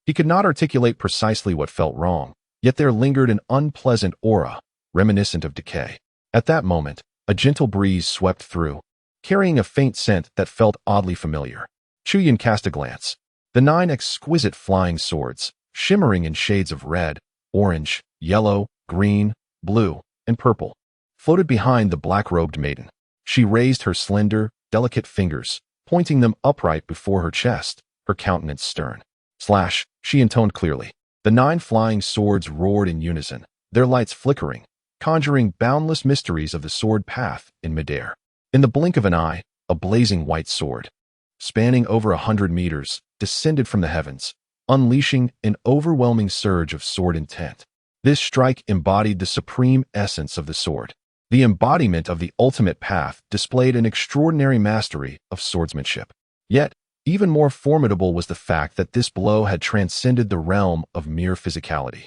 He could not articulate precisely what felt wrong, yet there lingered an unpleasant aura, reminiscent of decay. At that moment, a gentle breeze swept through, carrying a faint scent that felt oddly familiar. Chu Yun cast a glance. The 9 exquisite flying swords, shimmering in shades of red, orange, yellow, green, blue, and purple, floated behind the black-robed maiden. She raised her slender, delicate fingers, pointing them upright before her chest, her countenance stern. "Slash," she intoned clearly. The 9 flying swords roared in unison, their lights flickering, conjuring boundless mysteries of the sword path in midair. In the blink of an eye, a blazing white sword, spanning over 100 meters, descended from the heavens, unleashing an overwhelming surge of sword intent. This strike embodied the supreme essence of the sword. The embodiment of the ultimate path displayed an extraordinary mastery of swordsmanship. Yet, even more formidable was the fact that this blow had transcended the realm of mere physicality,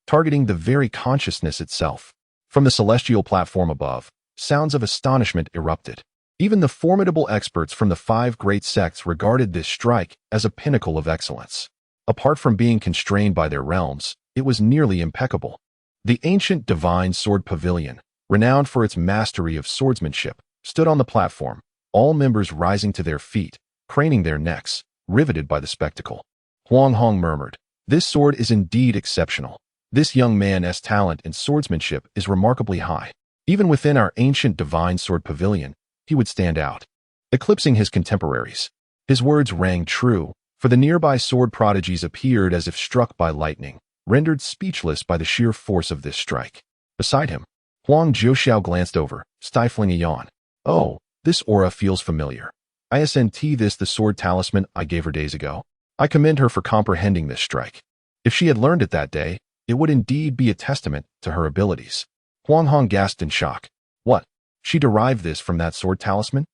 targeting the very consciousness itself. From the celestial platform above, sounds of astonishment erupted. Even the formidable experts from the 5 great sects regarded this strike as a pinnacle of excellence. Apart from being constrained by their realms, it was nearly impeccable. The ancient divine sword pavilion, renowned for its mastery of swordsmanship, stood on the platform, all members rising to their feet, craning their necks, riveted by the spectacle. Huang Hong murmured, "This sword is indeed exceptional. This young man's talent in swordsmanship is remarkably high. Even within our ancient divine sword pavilion, he would stand out, eclipsing his contemporaries." His words rang true, for the nearby sword prodigies appeared as if struck by lightning, rendered speechless by the sheer force of this strike. Beside him, Huang Jiuxiao glanced over, stifling a yawn. "Oh, this aura feels familiar. Isn't this the sword talisman I gave her days ago? I commend her for comprehending this strike. If she had learned it that day, it would indeed be a testament to her abilities." Huang Hong gasped in shock. "What? She derived this from that sword talisman?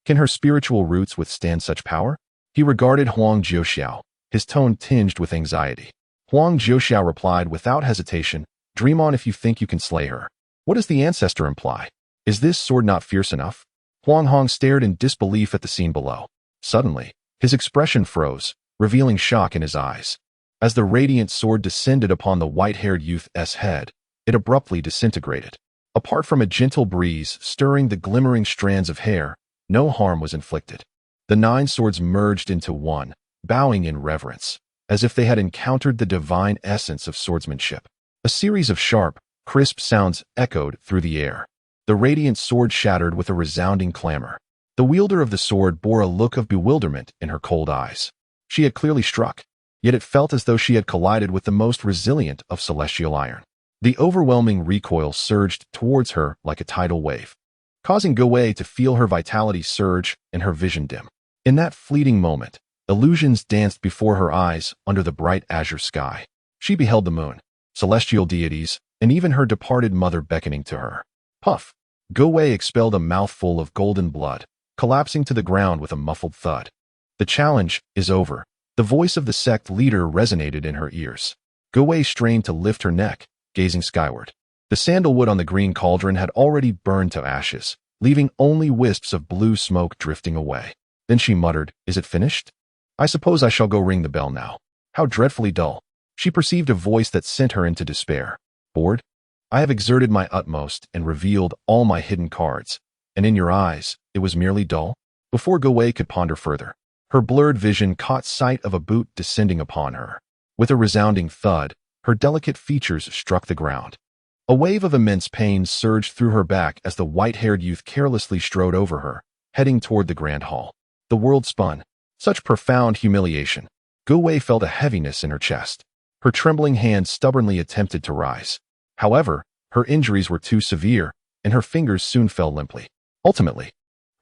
Can her spiritual roots withstand such power?" He regarded Huang Jiuxiao, his tone tinged with anxiety. Huang Jiuxiao replied without hesitation, "Dream on if you think you can slay her. What does the ancestor imply? Is this sword not fierce enough?" Huang Hong stared in disbelief at the scene below. Suddenly, his expression froze, revealing shock in his eyes. As the radiant sword descended upon the white-haired youth's head, it abruptly disintegrated. Apart from a gentle breeze stirring the glimmering strands of hair, no harm was inflicted. The 9 swords merged into one, bowing in reverence, as if they had encountered the divine essence of swordsmanship. A series of sharp, crisp sounds echoed through the air. The radiant sword shattered with a resounding clamor. The wielder of the sword bore a look of bewilderment in her cold eyes. She had clearly struck, yet it felt as though she had collided with the most resilient of celestial iron. The overwhelming recoil surged towards her like a tidal wave, causing Gowei to feel her vitality surge and her vision dim. In that fleeting moment, illusions danced before her eyes under the bright azure sky. She beheld the moon, celestial deities, and even her departed mother beckoning to her. Puff! Gowei expelled a mouthful of golden blood, collapsing to the ground with a muffled thud. The challenge is over. The voice of the sect leader resonated in her ears. Gowei strained to lift her neck, gazing skyward. The sandalwood on the green cauldron had already burned to ashes, leaving only wisps of blue smoke drifting away. Then she muttered, "Is it finished? I suppose I shall go ring the bell now. How dreadfully dull." She perceived a voice that sent her into despair. "Bored? I have exerted my utmost and revealed all my hidden cards, and in your eyes, it was merely dull?" Before Gowei could ponder further, her blurred vision caught sight of a boot descending upon her. With a resounding thud, her delicate features struck the ground. A wave of immense pain surged through her back as the white-haired youth carelessly strode over her, heading toward the grand hall. The world spun. Such profound humiliation. Gowei felt a heaviness in her chest. Her trembling hand stubbornly attempted to rise. However, her injuries were too severe, and her fingers soon fell limply. Ultimately,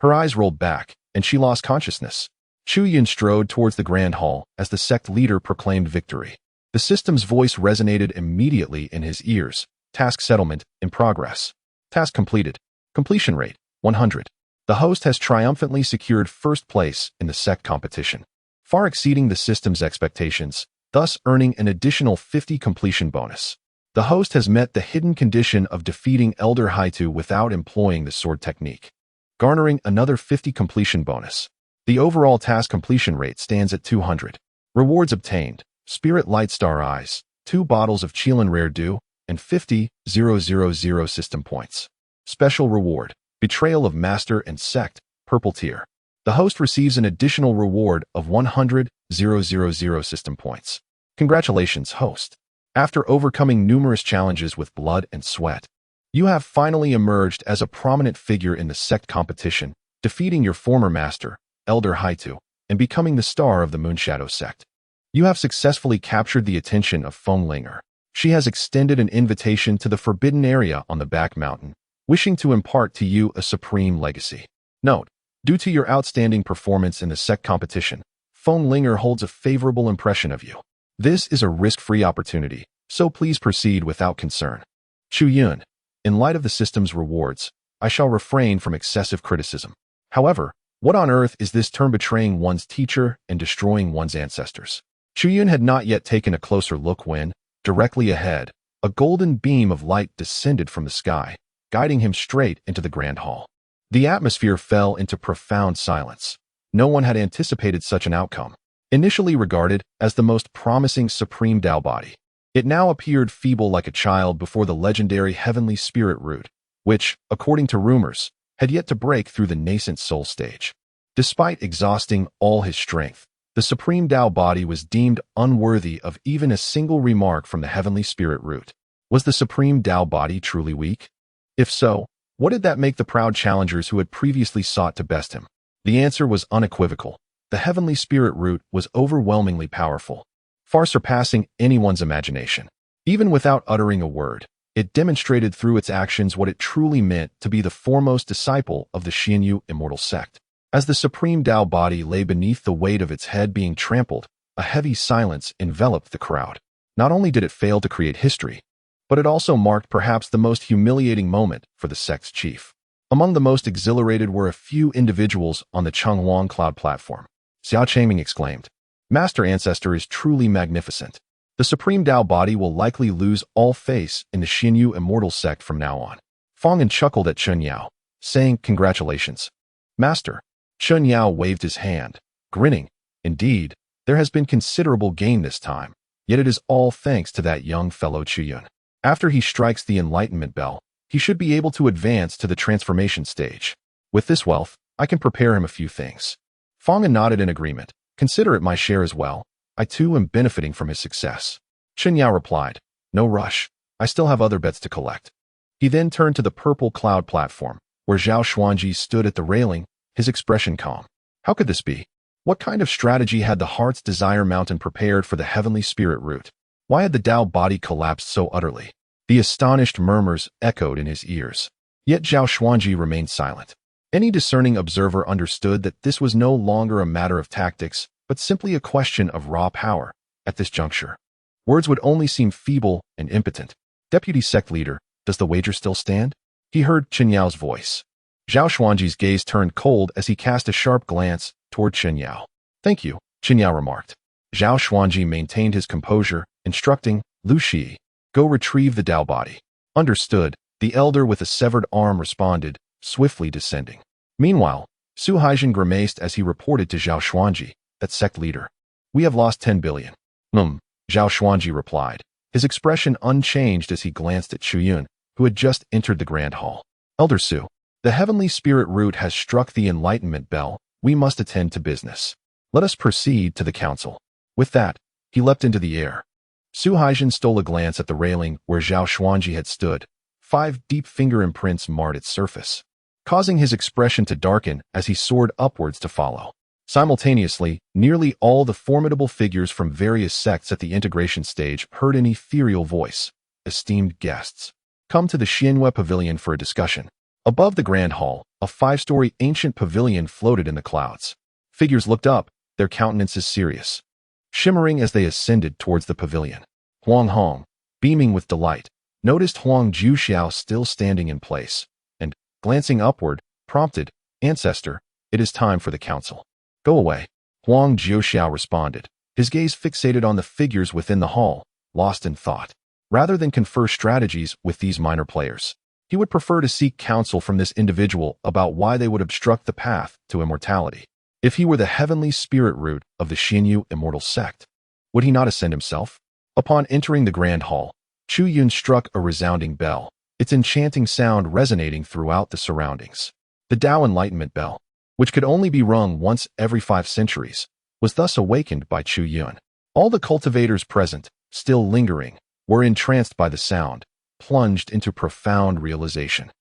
her eyes rolled back, and she lost consciousness. Chu Yun strode towards the grand hall as the sect leader proclaimed victory. The system's voice resonated immediately in his ears. Task settlement in progress. Task completed. Completion rate 100. The host has triumphantly secured first place in the sect competition, far exceeding the system's expectations, thus earning an additional 50 completion bonus. The host has met the hidden condition of defeating Elder Haitu without employing the sword technique, garnering another 50 completion bonus. The overall task completion rate stands at 200. Rewards obtained: Spirit Light Star Eyes, 2 bottles of Chilan Rare Dew, and 50,000 system points. Special reward: Betrayal of Master and Sect, purple tier. The host receives an additional reward of 100,000 system points. Congratulations, host. After overcoming numerous challenges with blood and sweat, you have finally emerged as a prominent figure in the sect competition, defeating your former master, Elder Haitu, and becoming the star of the Moonshadow sect. You have successfully captured the attention of Feng Linger. She has extended an invitation to the forbidden area on the back mountain, wishing to impart to you a supreme legacy. Note: due to your outstanding performance in the sect competition, Feng Linger holds a favorable impression of you. This is a risk-free opportunity, so please proceed without concern. Chu Yun, in light of the system's rewards, I shall refrain from excessive criticism. However, what on earth is this term betraying one's teacher and destroying one's ancestors? Chu Yun had not yet taken a closer look when, directly ahead, a golden beam of light descended from the sky, guiding him straight into the grand hall. The atmosphere fell into profound silence. No one had anticipated such an outcome. Initially regarded as the most promising supreme Tao body, it now appeared feeble like a child before the legendary heavenly spirit root, which, according to rumors, had yet to break through the Nascent Soul stage. Despite exhausting all his strength, the supreme Tao body was deemed unworthy of even a single remark from the heavenly spirit root. Was the supreme Tao body truly weak? If so, what did that make the proud challengers who had previously sought to best him? The answer was unequivocal. The heavenly spirit root was overwhelmingly powerful, far surpassing anyone's imagination. Even without uttering a word, it demonstrated through its actions what it truly meant to be the foremost disciple of the Xian Immortal Sect. As the supreme Tao body lay beneath the weight of its head being trampled, a heavy silence enveloped the crowd. Not only did it fail to create history, but it also marked perhaps the most humiliating moment for the sect's chief. Among the most exhilarated were a few individuals on the Changhuang Cloud platform. Xia Changming exclaimed, "Master Ancestor is truly magnificent. The supreme Tao body will likely lose all face in the Xian Immortal Sect from now on." Feng chuckled at Chen Yao, saying, "Congratulations, Master." Chen Yao waved his hand, grinning. "Indeed, there has been considerable gain this time, yet it is all thanks to that young fellow Chu Yun. After he strikes the enlightenment bell, he should be able to advance to the transformation stage. With this wealth, I can prepare him a few things. Fang'an nodded in agreement. Consider it my share as well. I too am benefiting from his success. Chen Yao replied, no rush. I still have other bets to collect. He then turned to the purple cloud platform, where Zhao Xuanji stood at the railing, his expression calm. How could this be? What kind of strategy had the Heart's Desire Mountain prepared for the heavenly spirit root? Why had the Tao body collapsed so utterly? The astonished murmurs echoed in his ears. Yet Zhao Xuanji remained silent. Any discerning observer understood that this was no longer a matter of tactics, but simply a question of raw power. At this juncture, words would only seem feeble and impotent. Deputy sect leader, does the wager still stand? He heard Chen Yao's voice. Zhao Xuanji's gaze turned cold as he cast a sharp glance toward Chen Yao. Thank you, Chen Yao remarked. Zhao Xuanji maintained his composure, instructing, Lu Shi, go retrieve the Tao body. Understood, the elder with a severed arm responded, swiftly descending. Meanwhile, Su Haijin grimaced as he reported to Zhao Xuanji, that sect leader. We have lost 10 billion. Zhao Xuanji replied, his expression unchanged as he glanced at Chu Yun, who had just entered the grand hall. Elder Su, the heavenly spirit root has struck the enlightenment bell. We must attend to business. Let us proceed to the council. With that, he leapt into the air. Su Haijin stole a glance at the railing where Zhao Xuanji had stood. 5 deep finger imprints marred its surface, causing his expression to darken as he soared upwards to follow. Simultaneously, nearly all the formidable figures from various sects at the integration stage heard an ethereal voice. Esteemed guests, come to the Xianwei Pavilion for a discussion. Above the grand hall, a 5-story ancient pavilion floated in the clouds. Figures looked up, their countenances serious, shimmering as they ascended towards the pavilion. Huang Hong, beaming with delight, noticed Huang Juxiao still standing in place, and, glancing upward, prompted, Ancestor, it is time for the council. Go away. Huang Juxiao responded, his gaze fixated on the figures within the hall, lost in thought. Rather than confer strategies with these minor players, he would prefer to seek counsel from this individual about why they would obstruct the path to immortality. If he were the heavenly spirit root of the Xian Immortal Sect, would he not ascend himself? Upon entering the grand hall, Chu Yun struck a resounding bell, its enchanting sound resonating throughout the surroundings. The Tao Enlightenment Bell, which could only be rung once every 5 centuries, was thus awakened by Chu Yun. All the cultivators present, still lingering, were entranced by the sound, plunged into profound realization.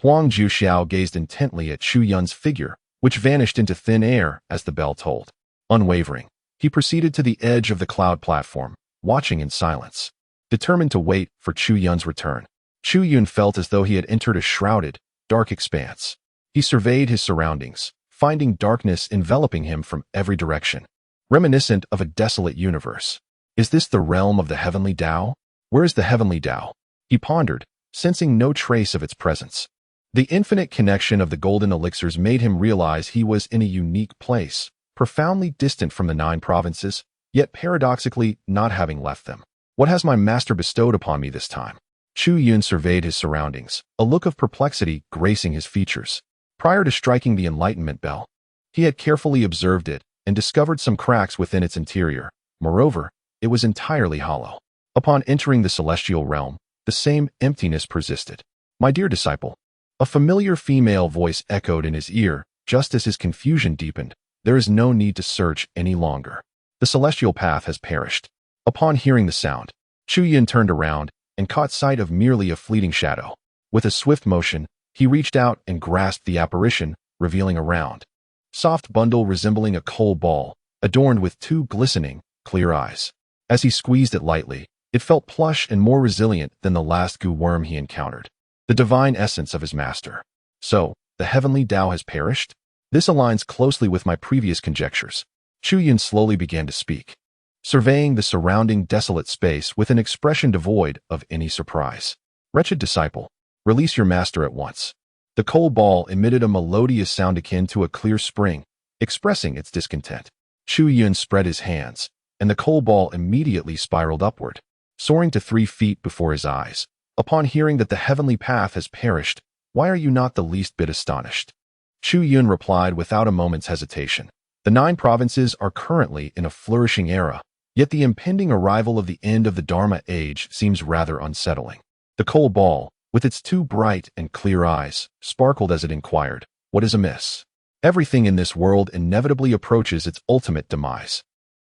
Huang Juxiao gazed intently at Chu Yun's figure, which vanished into thin air as the bell tolled. Unwavering, he proceeded to the edge of the cloud platform, watching in silence, determined to wait for Chu Yun's return. Chu Yun felt as though he had entered a shrouded, dark expanse. He surveyed his surroundings, finding darkness enveloping him from every direction, reminiscent of a desolate universe. Is this the realm of the heavenly Tao? Where is the heavenly Tao? He pondered, sensing no trace of its presence. The infinite connection of the Golden Elixirs made him realize he was in a unique place, profoundly distant from the 9 provinces, yet paradoxically not having left them. What has my master bestowed upon me this time? Chu Yun surveyed his surroundings, a look of perplexity gracing his features. Prior to striking the enlightenment bell, he had carefully observed it and discovered some cracks within its interior. Moreover, it was entirely hollow. Upon entering the celestial realm, the same emptiness persisted. My dear disciple, a familiar female voice echoed in his ear, just as his confusion deepened. There is no need to search any longer. The celestial path has perished. Upon hearing the sound, Chu Yun turned around and caught sight of merely a fleeting shadow. With a swift motion, he reached out and grasped the apparition, revealing a round, soft bundle resembling a coal ball, adorned with 2 glistening, clear eyes. As he squeezed it lightly, it felt plush and more resilient than the last goo worm he encountered. The divine essence of his master. So, the heavenly Tao has perished? This aligns closely with my previous conjectures. Chu Yun slowly began to speak, surveying the surrounding desolate space with an expression devoid of any surprise. Wretched disciple, release your master at once. The coal ball emitted a melodious sound akin to a clear spring, expressing its discontent. Chu Yun spread his hands, and the coal ball immediately spiraled upward, soaring to 3 feet before his eyes. Upon hearing that the heavenly path has perished, why are you not the least bit astonished? Chu Yun replied without a moment's hesitation. The 9 provinces are currently in a flourishing era, yet the impending arrival of the end of the Dharma age seems rather unsettling. The coal ball, with its 2 bright and clear eyes, sparkled as it inquired, what is amiss? Everything in this world inevitably approaches its ultimate demise.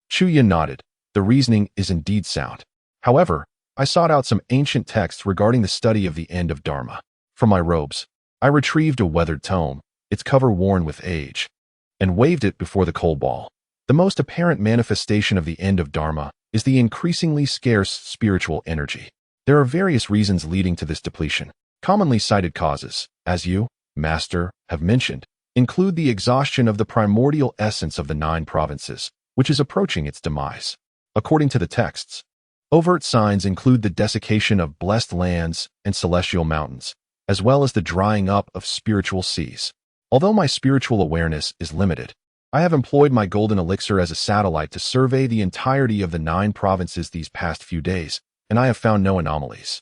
Chu Yun nodded. The reasoning is indeed sound. However, I sought out some ancient texts regarding the study of the end of Dharma. From my robes, I retrieved a weathered tome, its cover worn with age, and waved it before the coal ball. The most apparent manifestation of the end of Dharma is the increasingly scarce spiritual energy. There are various reasons leading to this depletion. Commonly cited causes, as you, Master, have mentioned, include the exhaustion of the primordial essence of the 9 provinces, which is approaching its demise. According to the texts, overt signs include the desiccation of blessed lands and celestial mountains, as well as the drying up of spiritual seas. Although my spiritual awareness is limited, I have employed my golden elixir as a satellite to survey the entirety of the 9 provinces these past few days, and I have found no anomalies.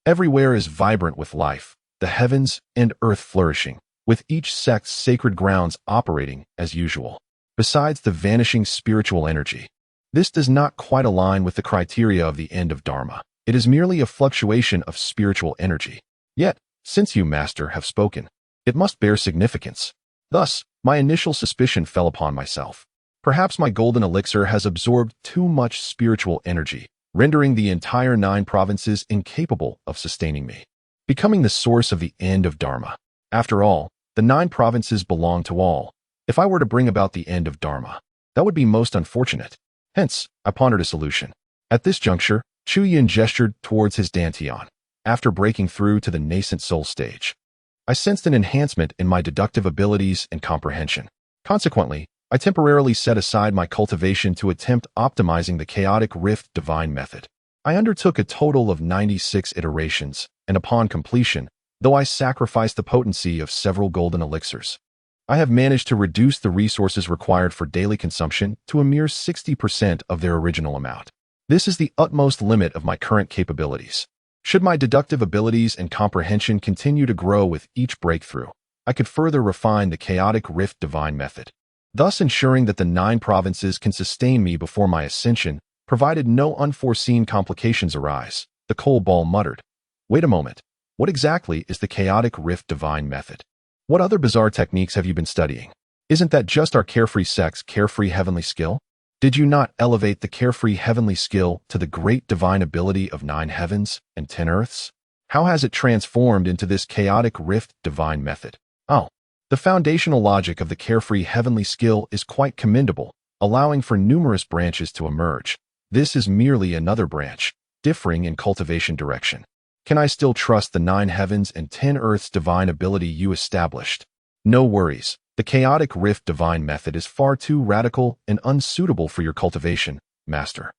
Everywhere is vibrant with life, the heavens and earth flourishing, with each sect's sacred grounds operating as usual. Besides the vanishing spiritual energy, this does not quite align with the criteria of the end of Dharma. It is merely a fluctuation of spiritual energy. Yet, since you, Master, have spoken, it must bear significance. Thus, my initial suspicion fell upon myself. Perhaps my golden elixir has absorbed too much spiritual energy, rendering the entire 9 provinces incapable of sustaining me, becoming the source of the end of Dharma. After all, the 9 provinces belong to all. If I were to bring about the end of Dharma, that would be most unfortunate. Hence, I pondered a solution. At this juncture, Chu Yun gestured towards his dantian. After breaking through to the Nascent Soul stage, I sensed an enhancement in my deductive abilities and comprehension. Consequently, I temporarily set aside my cultivation to attempt optimizing the chaotic rift divine method. I undertook a total of 96 iterations, and upon completion, though I sacrificed the potency of several golden elixirs, I have managed to reduce the resources required for daily consumption to a mere 60% of their original amount. This is the utmost limit of my current capabilities. Should my deductive abilities and comprehension continue to grow with each breakthrough, I could further refine the chaotic rift divine method, thus ensuring that the 9 provinces can sustain me before my ascension, provided no unforeseen complications arise. The coal ball muttered. Wait a moment. What exactly is the chaotic rift divine method? What other bizarre techniques have you been studying? Isn't that just our Carefree Sect's Carefree Heavenly Skill? Did you not elevate the Carefree Heavenly Skill to the great divine ability of 9 heavens and 10 earths? How has it transformed into this chaotic rift divine method? Oh, the foundational logic of the Carefree Heavenly Skill is quite commendable, allowing for numerous branches to emerge. This is merely another branch, differing in cultivation direction. Can I still trust the 9 heavens and 10 earths divine ability you established? No worries. The chaotic rift divine method is far too radical and unsuitable for your cultivation, Master.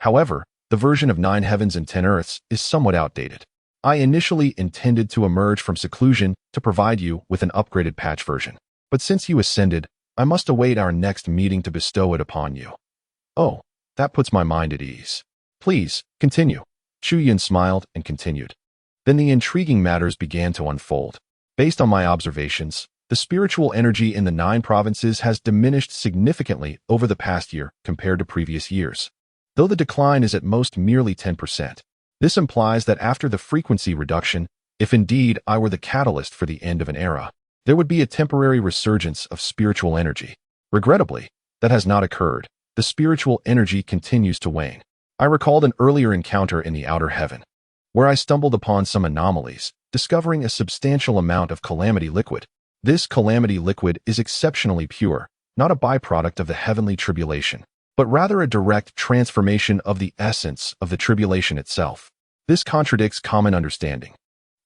However, the version of 9 heavens and 10 earths is somewhat outdated. I initially intended to emerge from seclusion to provide you with an upgraded patch version. But since you ascended, I must await our next meeting to bestow it upon you. Oh, that puts my mind at ease. Please, continue. Chu Yun smiled and continued. Then the intriguing matters began to unfold. Based on my observations, the spiritual energy in the 9 provinces has diminished significantly over the past year compared to previous years. Though the decline is at most merely 10%, this implies that after the frequency reduction, if indeed I were the catalyst for the end of an era, there would be a temporary resurgence of spiritual energy. Regrettably, that has not occurred. The spiritual energy continues to wane. I recalled an earlier encounter in the outer heaven, where I stumbled upon some anomalies, discovering a substantial amount of calamity liquid. This calamity liquid is exceptionally pure, not a byproduct of the heavenly tribulation, but rather a direct transformation of the essence of the tribulation itself. This contradicts common understanding.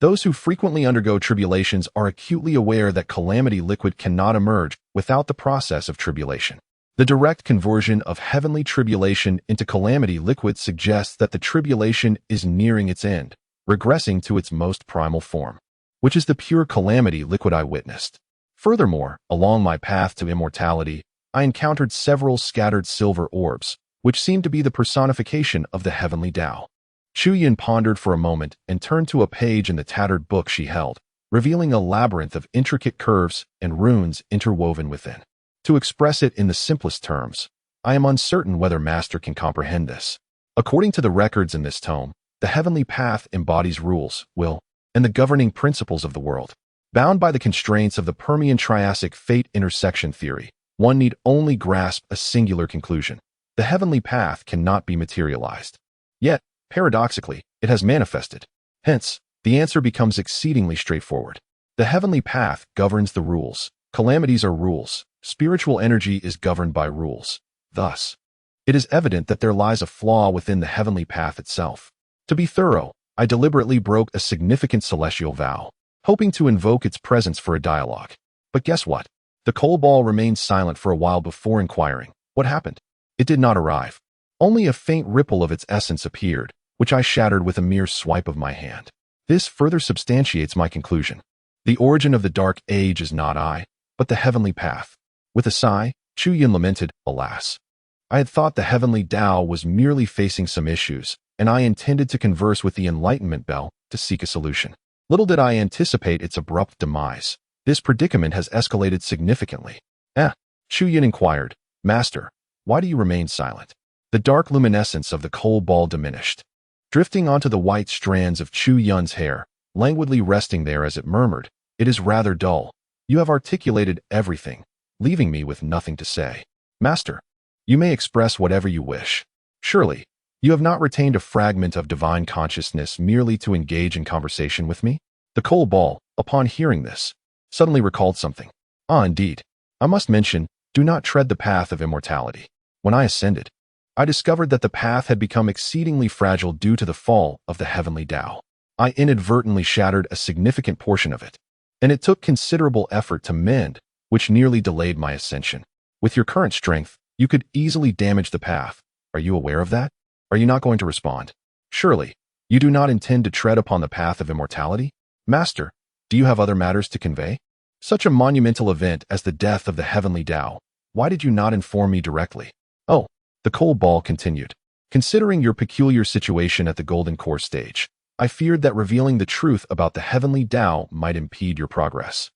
Those who frequently undergo tribulations are acutely aware that calamity liquid cannot emerge without the process of tribulation. The direct conversion of heavenly tribulation into calamity liquid suggests that the tribulation is nearing its end, regressing to its most primal form, which is the pure calamity liquid I witnessed. Furthermore, along my path to immortality, I encountered several scattered silver orbs, which seemed to be the personification of the heavenly Tao. Chu Yun pondered for a moment and turned to a page in the tattered book she held, revealing a labyrinth of intricate curves and runes interwoven within. To express it in the simplest terms, I am uncertain whether Master can comprehend this. According to the records in this tome, the heavenly path embodies rules, will, and the governing principles of the world. Bound by the constraints of the Permian-Triassic fate intersection theory, one need only grasp a singular conclusion. The heavenly path cannot be materialized. Yet, paradoxically, it has manifested. Hence, the answer becomes exceedingly straightforward. The heavenly path governs the rules. Calamities are rules. Spiritual energy is governed by rules. Thus, it is evident that there lies a flaw within the heavenly path itself. To be thorough, I deliberately broke a significant celestial vow, hoping to invoke its presence for a dialogue. But guess what? The coal ball remained silent for a while before inquiring, what happened? It did not arrive. Only a faint ripple of its essence appeared, which I shattered with a mere swipe of my hand. This further substantiates my conclusion. The origin of the Dark Age is not I, but the heavenly path. With a sigh, Chu Yun lamented, alas. I had thought the heavenly Tao was merely facing some issues, and I intended to converse with the Enlightenment Bell to seek a solution. Little did I anticipate its abrupt demise. This predicament has escalated significantly. Chu Yun inquired, Master, why do you remain silent? The dark luminescence of the coal ball diminished. Drifting onto the white strands of Chu Yun's hair, languidly resting there as it murmured, it is rather dull. You have articulated everything, leaving me with nothing to say. Master, you may express whatever you wish. Surely, you have not retained a fragment of divine consciousness merely to engage in conversation with me? The coal ball, upon hearing this, suddenly recalled something. Indeed. I must mention, do not tread the path of immortality. When I ascended, I discovered that the path had become exceedingly fragile due to the fall of the heavenly Tao. I inadvertently shattered a significant portion of it, and it took considerable effort to mend, which nearly delayed my ascension. With your current strength, you could easily damage the path. Are you aware of that? Are you not going to respond? Surely, you do not intend to tread upon the path of immortality? Master, do you have other matters to convey? Such a monumental event as the death of the heavenly Tao, why did you not inform me directly? Oh, the coal ball continued. Considering your peculiar situation at the Golden Core stage, I feared that revealing the truth about the heavenly Tao might impede your progress.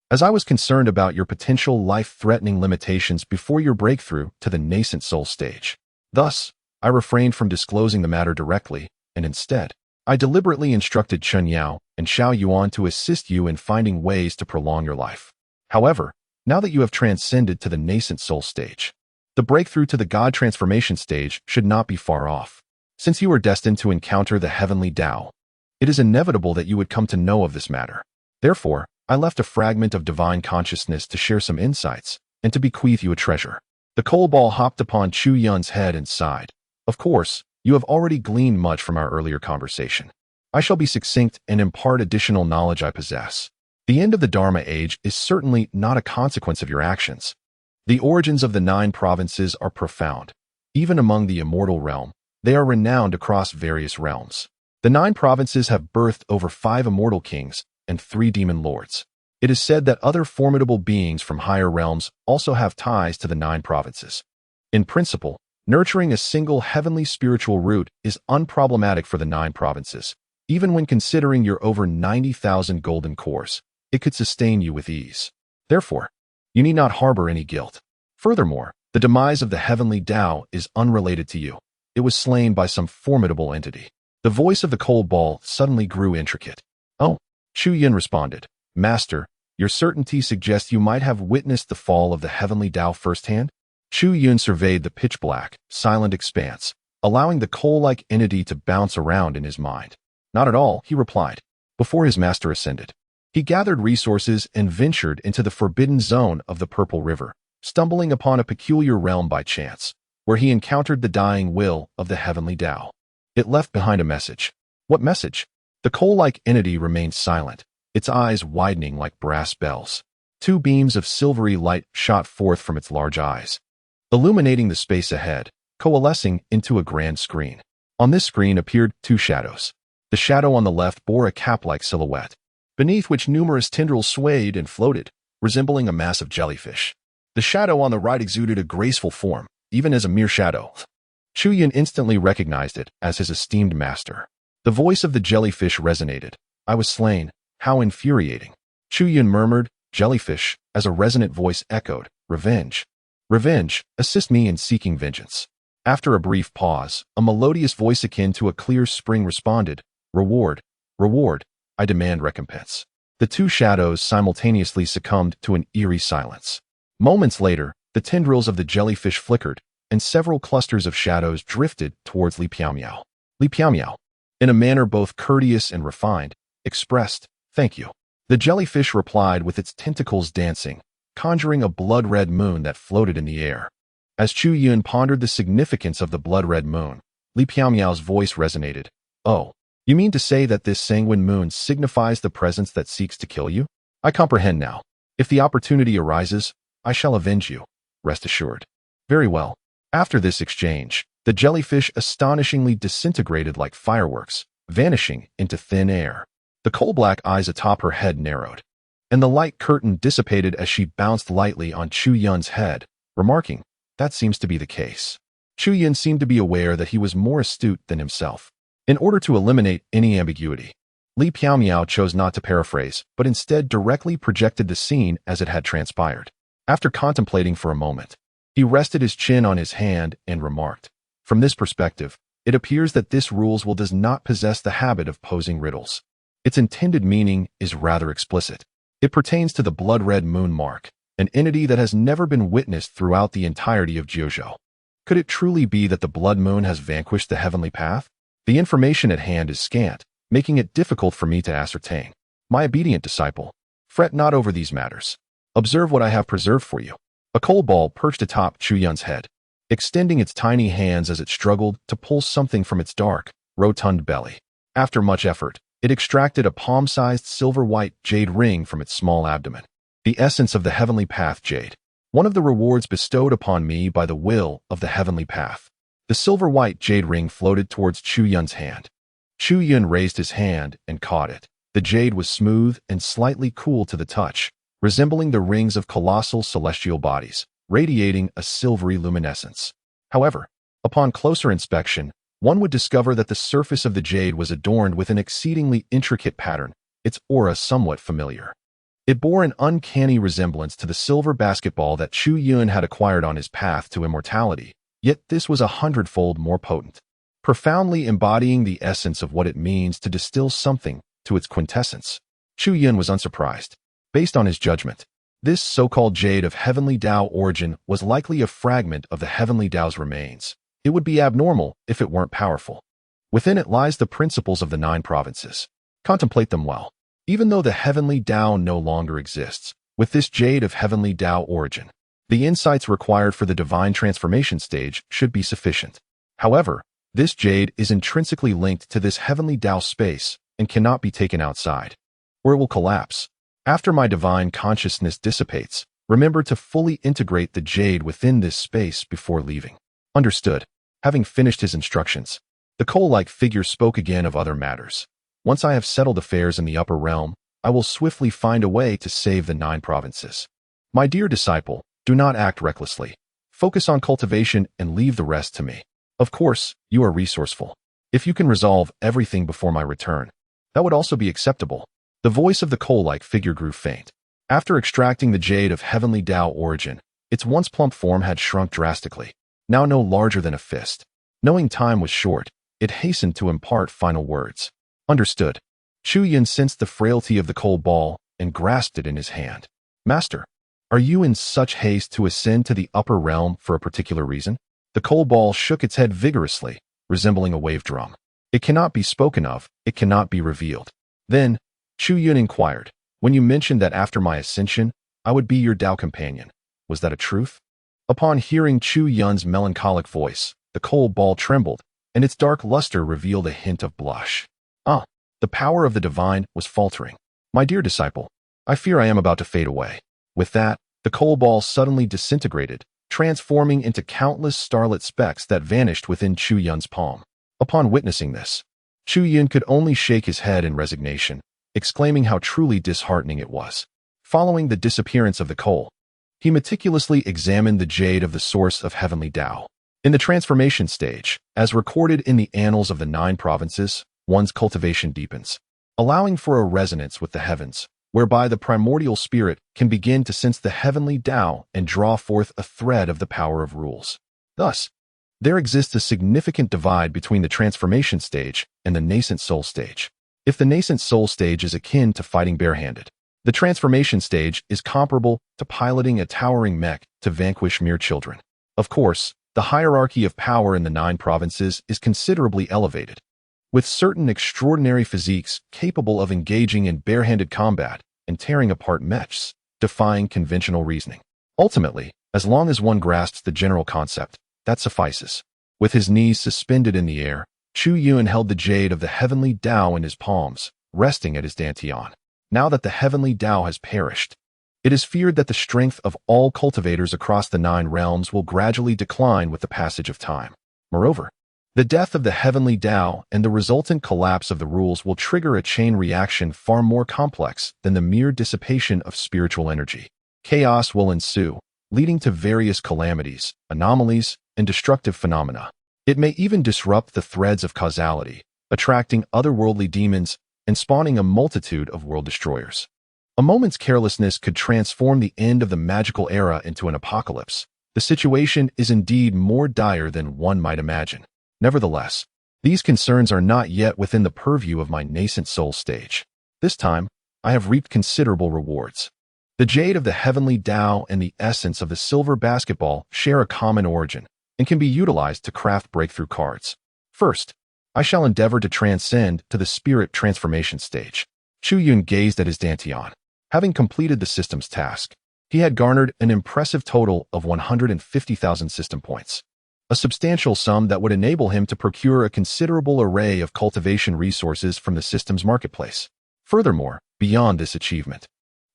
As I was concerned about your potential life-threatening limitations before your breakthrough to the Nascent Soul stage. Thus, I refrained from disclosing the matter directly, and instead, I deliberately instructed Chen Yao and Xiao Yuan to assist you in finding ways to prolong your life. However, now that you have transcended to the Nascent Soul stage, the breakthrough to the God transformation stage should not be far off. Since you are destined to encounter the heavenly Tao, it is inevitable that you would come to know of this matter. Therefore, I left a fragment of divine consciousness to share some insights and to bequeath you a treasure. The coal ball hopped upon Chu Yun's head and sighed. Of course, you have already gleaned much from our earlier conversation. I shall be succinct and impart additional knowledge I possess. The end of the Dharma age is certainly not a consequence of your actions. The origins of the 9 provinces are profound. Even among the immortal realm, they are renowned across various realms. The 9 provinces have birthed over 5 immortal kings and 3 demon lords. It is said that other formidable beings from higher realms also have ties to the 9 provinces. In principle, nurturing a single heavenly spiritual root is unproblematic for the 9 provinces. Even when considering your over 90,000 golden cores, it could sustain you with ease. Therefore, you need not harbor any guilt. Furthermore, the demise of the heavenly Tao is unrelated to you. It was slain by some formidable entity. The voice of the coal ball suddenly grew intricate. Oh, Chu Yun responded, Master, your certainty suggests you might have witnessed the fall of the heavenly Tao firsthand? Chu Yun surveyed the pitch-black, silent expanse, allowing the coal-like entity to bounce around in his mind. Not at all, he replied. Before his master ascended, he gathered resources and ventured into the forbidden zone of the Purple River, stumbling upon a peculiar realm by chance, where he encountered the dying will of the heavenly Tao. It left behind a message. What message? The coal-like entity remained silent, its eyes widening like brass bells. 2 beams of silvery light shot forth from its large eyes, illuminating the space ahead, coalescing into a grand screen. On this screen appeared 2 shadows. The shadow on the left bore a cap-like silhouette, beneath which numerous tendrils swayed and floated, resembling a mass of jellyfish. The shadow on the right exuded a graceful form, even as a mere shadow. Chu Yun instantly recognized it as his esteemed master. The voice of the jellyfish resonated. I was slain. How infuriating. Chu Yun murmured, jellyfish, as a resonant voice echoed, revenge. Revenge, assist me in seeking vengeance. After a brief pause, a melodious voice akin to a clear spring responded, reward, reward, I demand recompense. The two shadows simultaneously succumbed to an eerie silence. Moments later, the tendrils of the jellyfish flickered, and several clusters of shadows drifted towards Li Piaomiao. Li Piaomiao, in a manner both courteous and refined, expressed, "Thank you." The jellyfish replied with its tentacles dancing, conjuring a blood-red moon that floated in the air. As Chu Yun pondered the significance of the blood-red moon, Li Piaomiao's voice resonated. "Oh, you mean to say that this sanguine moon signifies the presence that seeks to kill you? I comprehend now. If the opportunity arises, I shall avenge you. Rest assured." "Very well." After this exchange, the jellyfish astonishingly disintegrated like fireworks, vanishing into thin air. The coal-black eyes atop her head narrowed, and the light curtain dissipated as she bounced lightly on Chu Yun's head, remarking, "That seems to be the case." Chu Yun seemed to be aware that he was more astute than himself. In order to eliminate any ambiguity, Li Piaomiao chose not to paraphrase, but instead directly projected the scene as it had transpired. After contemplating for a moment, he rested his chin on his hand and remarked, "From this perspective, it appears that this rules will does not possess the habit of posing riddles. Its intended meaning is rather explicit. It pertains to the blood-red moon mark, an entity that has never been witnessed throughout the entirety of Jiuzhou. Could it truly be that the blood moon has vanquished the heavenly path? The information at hand is scant, making it difficult for me to ascertain. My obedient disciple, fret not over these matters. Observe what I have preserved for you." A coal ball perched atop Chu Yun's head, extending its tiny hands as it struggled to pull something from its dark, rotund belly. After much effort, it extracted a palm-sized silver-white jade ring from its small abdomen. "The essence of the heavenly path jade. One of the rewards bestowed upon me by the will of the heavenly path." The silver-white jade ring floated towards Chu Yun's hand. Chu Yun raised his hand and caught it. The jade was smooth and slightly cool to the touch, resembling the rings of colossal celestial bodies, radiating a silvery luminescence. However, upon closer inspection, one would discover that the surface of the jade was adorned with an exceedingly intricate pattern, its aura somewhat familiar. It bore an uncanny resemblance to the silver basketball that Chu Yun had acquired on his path to immortality, yet this was 100-fold more potent, profoundly embodying the essence of what it means to distill something to its quintessence. Chu Yun was unsurprised. Based on his judgment, this so-called jade of heavenly Tao origin was likely a fragment of the heavenly Tao's remains. It would be abnormal if it weren't powerful. Within it lies the principles of the 9 provinces. Contemplate them well. Even though the heavenly Tao no longer exists, with this jade of heavenly Tao origin, the insights required for the divine transformation stage should be sufficient. However, this jade is intrinsically linked to this heavenly Tao space and cannot be taken outside, or it will collapse. After my divine consciousness dissipates, remember to fully integrate the jade within this space before leaving." "Understood." Having finished his instructions, the coal-like figure spoke again of other matters. "Once I have settled affairs in the upper realm, I will swiftly find a way to save the 9 provinces. My dear disciple, do not act recklessly. Focus on cultivation and leave the rest to me. Of course, you are resourceful. If you can resolve everything before my return, that would also be acceptable." The voice of the coal-like figure grew faint. After extracting the jade of heavenly Tao origin, its once plump form had shrunk drastically, now no larger than a fist. Knowing time was short, it hastened to impart final words. "Understood." Chu Yun sensed the frailty of the coal ball and grasped it in his hand. "Master, are you in such haste to ascend to the upper realm for a particular reason?" The coal ball shook its head vigorously, resembling a wave drum. "It cannot be spoken of, it cannot be revealed." Then, Chu Yun inquired, "When you mentioned that after my ascension, I would be your Tao companion, was that a truth?" Upon hearing Chu Yun's melancholic voice, the coal ball trembled, and its dark luster revealed a hint of blush. The power of the divine was faltering. "My dear disciple, I fear I am about to fade away." With that, the coal ball suddenly disintegrated, transforming into countless starlit specks that vanished within Chu Yun's palm. Upon witnessing this, Chu Yun could only shake his head in resignation, exclaiming how truly disheartening it was. Following the disappearance of the coal, he meticulously examined the jade of the source of heavenly Tao. In the transformation stage, as recorded in the annals of the 9 provinces, one's cultivation deepens, allowing for a resonance with the heavens, whereby the primordial spirit can begin to sense the heavenly Tao and draw forth a thread of the power of rules. Thus, there exists a significant divide between the transformation stage and the nascent soul stage. If the Nascent Soul stage is akin to fighting barehanded, the transformation stage is comparable to piloting a towering mech to vanquish mere children. Of course, the hierarchy of power in the 9 provinces is considerably elevated, with certain extraordinary physiques capable of engaging in barehanded combat and tearing apart mechs, defying conventional reasoning. Ultimately, as long as one grasps the general concept, that suffices. With his knees suspended in the air, Chu Yun held the jade of the heavenly Tao in his palms, resting at his dantian. Now that the heavenly Tao has perished, it is feared that the strength of all cultivators across the 9 realms will gradually decline with the passage of time. Moreover, the death of the heavenly Tao and the resultant collapse of the rules will trigger a chain reaction far more complex than the mere dissipation of spiritual energy. Chaos will ensue, leading to various calamities, anomalies, and destructive phenomena. It may even disrupt the threads of causality, attracting otherworldly demons and spawning a multitude of world destroyers. A moment's carelessness could transform the end of the magical era into an apocalypse. The situation is indeed more dire than one might imagine. Nevertheless, these concerns are not yet within the purview of my Nascent Soul stage. This time, I have reaped considerable rewards. The jade of the heavenly Tao and the essence of the silver basketball share a common origin and can be utilized to craft breakthrough cards. First, I shall endeavor to transcend to the spirit transformation stage. Chu Yun gazed at his dantian. Having completed the system's task, he had garnered an impressive total of 150,000 system points, a substantial sum that would enable him to procure a considerable array of cultivation resources from the system's marketplace. Furthermore, beyond this achievement,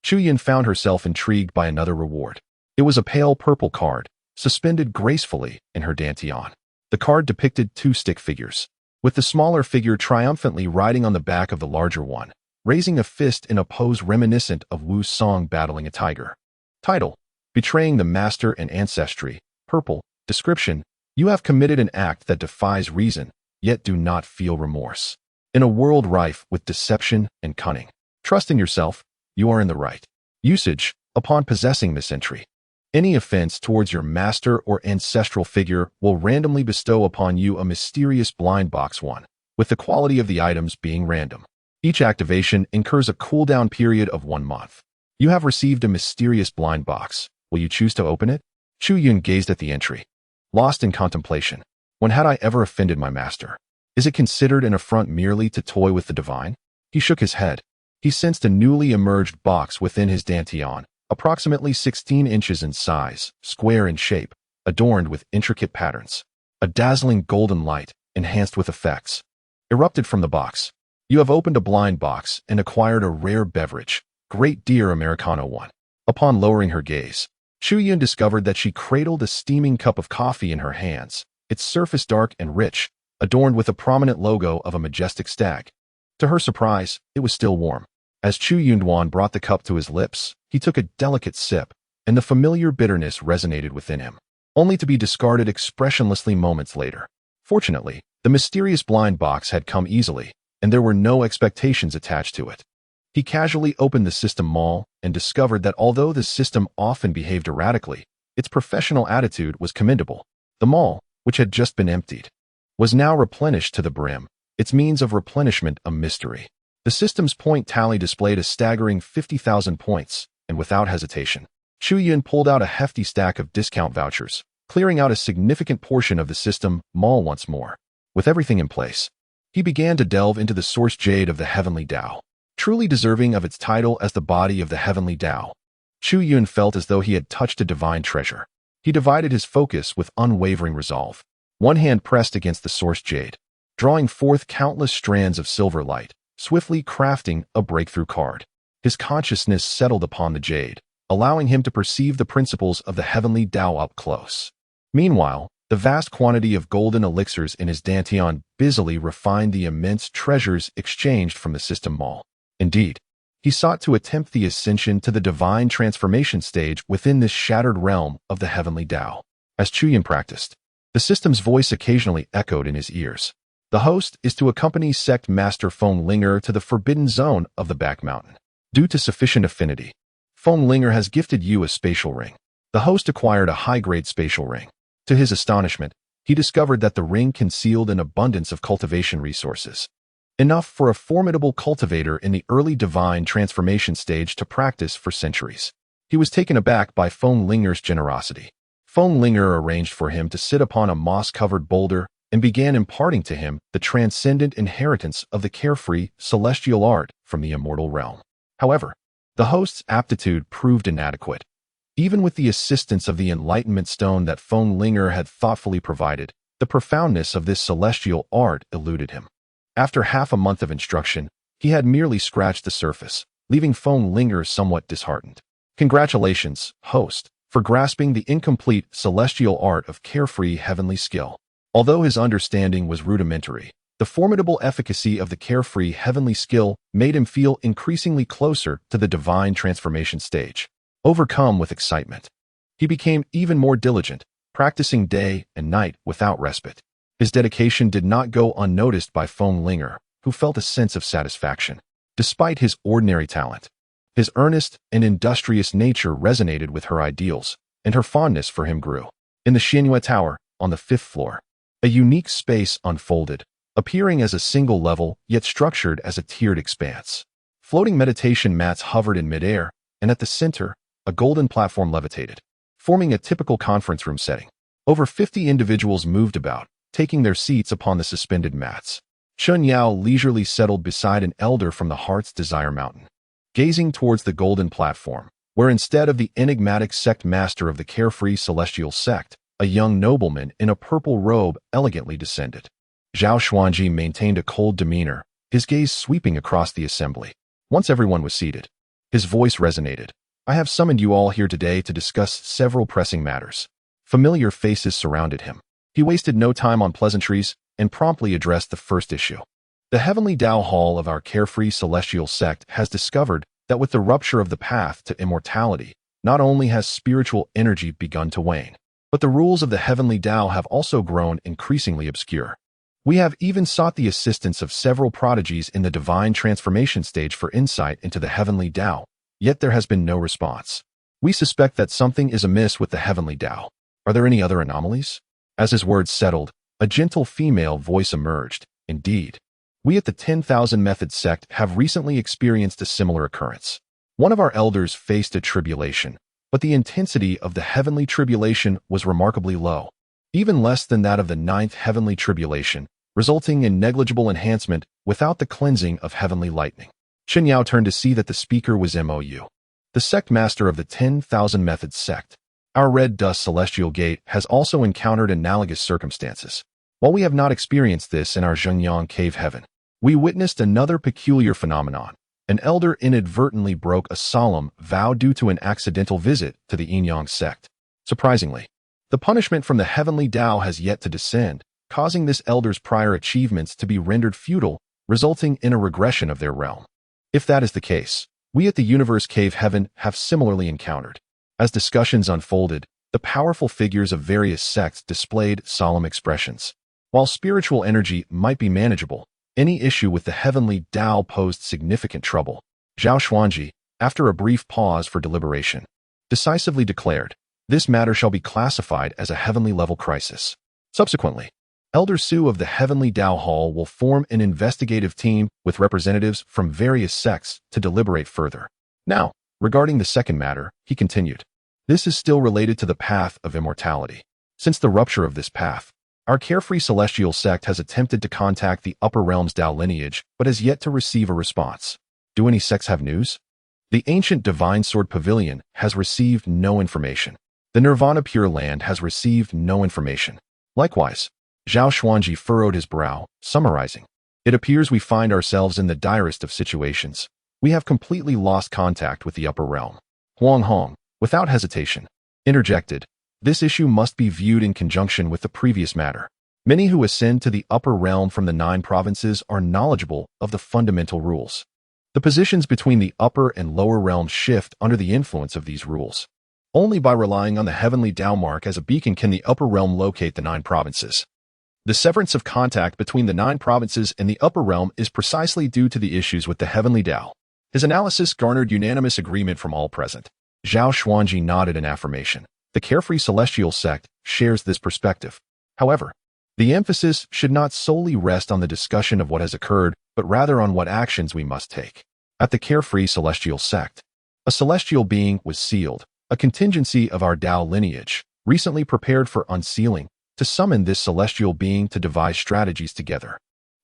Chu Yun found herself intrigued by another reward. It was a pale purple card, suspended gracefully in her dantian. The card depicted 2 stick figures, with the smaller figure triumphantly riding on the back of the larger one, raising a fist in a pose reminiscent of Wu's song battling a tiger. Title: Betraying the Master and Ancestry. Purple. Description: You have committed an act that defies reason, yet do not feel remorse. In a world rife with deception and cunning, trust in yourself, you are in the right. Usage: Upon possessing this entry, any offense towards your master or ancestral figure will randomly bestow upon you a mysterious blind box 1, with the quality of the items being random. Each activation incurs a cooldown period of 1 month. You have received a mysterious blind box. Will you choose to open it? Chu Yun gazed at the entry, lost in contemplation. When had I ever offended my master? Is it considered an affront merely to toy with the divine? He shook his head. He sensed a newly emerged box within his dantian, approximately 16 inches in size, square in shape, adorned with intricate patterns. A dazzling golden light, enhanced with effects, erupted from the box. You have opened a blind box and acquired a rare beverage, Great Deer Americano 1. Upon lowering her gaze, Chu Yun discovered that she cradled a steaming cup of coffee in her hands, its surface dark and rich, adorned with a prominent logo of a majestic stag. To her surprise, it was still warm. As Chu Yun brought the cup to his lips, he took a delicate sip, and the familiar bitterness resonated within him, only to be discarded expressionlessly moments later. Fortunately, the mysterious blind box had come easily, and there were no expectations attached to it. He casually opened the system mall and discovered that although the system often behaved erratically, its professional attitude was commendable. The mall, which had just been emptied, was now replenished to the brim, its means of replenishment a mystery. The system's point tally displayed a staggering 50,000 points, and without hesitation, Chu Yun pulled out a hefty stack of discount vouchers, clearing out a significant portion of the system mall once more. With everything in place, he began to delve into the source jade of the heavenly Tao. Truly deserving of its title as the body of the heavenly Tao, Chu Yun felt as though he had touched a divine treasure. He divided his focus with unwavering resolve. One hand pressed against the source jade, drawing forth countless strands of silver light, swiftly crafting a breakthrough card. His consciousness settled upon the jade, allowing him to perceive the principles of the heavenly Tao up close. Meanwhile, the vast quantity of golden elixirs in his dantian busily refined the immense treasures exchanged from the system mall. Indeed, he sought to attempt the ascension to the divine transformation stage within this shattered realm of the heavenly Tao. As Chu Yun practiced, the system's voice occasionally echoed in his ears. The host is to accompany sect master Feng Linger to the forbidden zone of the back mountain. Due to sufficient affinity, Feng Linger has gifted you a spatial ring. The host acquired a high-grade spatial ring. To his astonishment, he discovered that the ring concealed an abundance of cultivation resources. enough for a formidable cultivator in the early divine transformation stage to practice for centuries. He was taken aback by Feng Linger's generosity. Feng Linger arranged for him to sit upon a moss-covered boulder and began imparting to him the transcendent inheritance of the carefree celestial art from the immortal realm. However, the host's aptitude proved inadequate. Even with the assistance of the enlightenment stone that Feng Linger had thoughtfully provided, the profoundness of this celestial art eluded him. After half a month of instruction, he had merely scratched the surface, leaving Feng Linger somewhat disheartened. Congratulations, host, for grasping the incomplete celestial art of carefree heavenly skill. Although his understanding was rudimentary, the formidable efficacy of the carefree heavenly skill made him feel increasingly closer to the divine transformation stage. Overcome with excitement, he became even more diligent, practicing day and night without respite. His dedication did not go unnoticed by Feng Linger, who felt a sense of satisfaction. Despite his ordinary talent, his earnest and industrious nature resonated with her ideals, and her fondness for him grew. In the Xian Tower, on the 5th floor, a unique space unfolded, appearing as a single level yet structured as a tiered expanse. Floating meditation mats hovered in midair, and at the center, a golden platform levitated, forming a typical conference room setting. Over 50 individuals moved about, taking their seats upon the suspended mats. Chun Yao leisurely settled beside an elder from the Heart's Desire Mountain, gazing towards the golden platform, where instead of the enigmatic sect master of the Carefree Celestial Sect, a young nobleman in a purple robe elegantly descended. Zhao Xuanji maintained a cold demeanor, his gaze sweeping across the assembly. Once everyone was seated, his voice resonated. I have summoned you all here today to discuss several pressing matters. Familiar faces surrounded him. He wasted no time on pleasantries and promptly addressed the first issue. The Heavenly Tao Hall of our Carefree Celestial Sect has discovered that with the rupture of the path to immortality, not only has spiritual energy begun to wane, but the rules of the Heavenly Tao have also grown increasingly obscure. We have even sought the assistance of several prodigies in the divine transformation stage for insight into the Heavenly Tao, yet there has been no response. We suspect that something is amiss with the Heavenly Tao. Are there any other anomalies? As his words settled, a gentle female voice emerged. Indeed, we at the 10,000 Method Sect have recently experienced a similar occurrence. One of our elders faced a tribulation, but the intensity of the heavenly tribulation was remarkably low, even less than that of the 9th heavenly tribulation, resulting in negligible enhancement without the cleansing of heavenly lightning. Chen Yao turned to see that the speaker was Mou, the sect master of the 10,000 Method Sect. Our red dust celestial gate has also encountered analogous circumstances. While we have not experienced this in our Zhengyang cave heaven, we witnessed another peculiar phenomenon. An elder inadvertently broke a solemn vow due to an accidental visit to the Yin-Yang sect. Surprisingly, the punishment from the Heavenly Tao has yet to descend, causing this elder's prior achievements to be rendered futile, resulting in a regression of their realm. If that is the case, we at the Universe Cave Heaven have similarly encountered. As discussions unfolded, the powerful figures of various sects displayed solemn expressions. While spiritual energy might be manageable, any issue with the Heavenly Tao posed significant trouble. Zhao Xuanji, after a brief pause for deliberation, decisively declared, "This matter shall be classified as a heavenly-level crisis." Subsequently, Elder Su of the Heavenly Tao Hall will form an investigative team with representatives from various sects to deliberate further. Now, regarding the second matter, he continued, this is still related to the path of immortality. Since the rupture of this path, our Carefree Celestial Sect has attempted to contact the Upper Realms Tao lineage, but has yet to receive a response. Do any sects have news? The ancient Divine Sword Pavilion has received no information. The Nirvana Pure Land has received no information. Likewise, Zhao Xuanji furrowed his brow, summarizing, it appears we find ourselves in the direst of situations. We have completely lost contact with the upper realm. Huang Hong, without hesitation, interjected, this issue must be viewed in conjunction with the previous matter. Many who ascend to the upper realm from the 9 provinces are knowledgeable of the fundamental rules. The positions between the upper and lower realms shift under the influence of these rules. Only by relying on the Heavenly Tao mark as a beacon can the upper realm locate the 9 provinces. The severance of contact between the 9 provinces and the upper realm is precisely due to the issues with the Heavenly Tao. His analysis garnered unanimous agreement from all present. Zhao Xuanji nodded in affirmation. The Carefree Celestial Sect shares this perspective. However, The emphasis should not solely rest on the discussion of what has occurred, but rather on what actions we must take. At the Carefree Celestial Sect, a celestial being was sealed, a contingency of our Tao lineage, recently prepared for unsealing, to summon this celestial being to devise strategies together.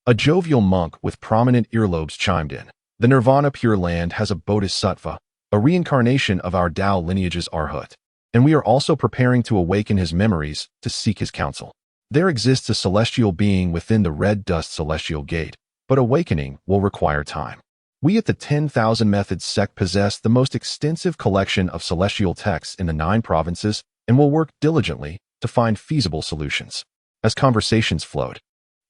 A jovial monk with prominent earlobes chimed in. The Nirvana Pure Land has a bodhisattva, a reincarnation of our Tao lineage's Arhat, and we are also preparing to awaken his memories to seek his counsel. There exists a celestial being within the Red Dust Celestial Gate, but awakening will require time. We at the 10,000 Methods Sect possess the most extensive collection of celestial texts in the 9 provinces and will work diligently to find feasible solutions. As conversations flowed,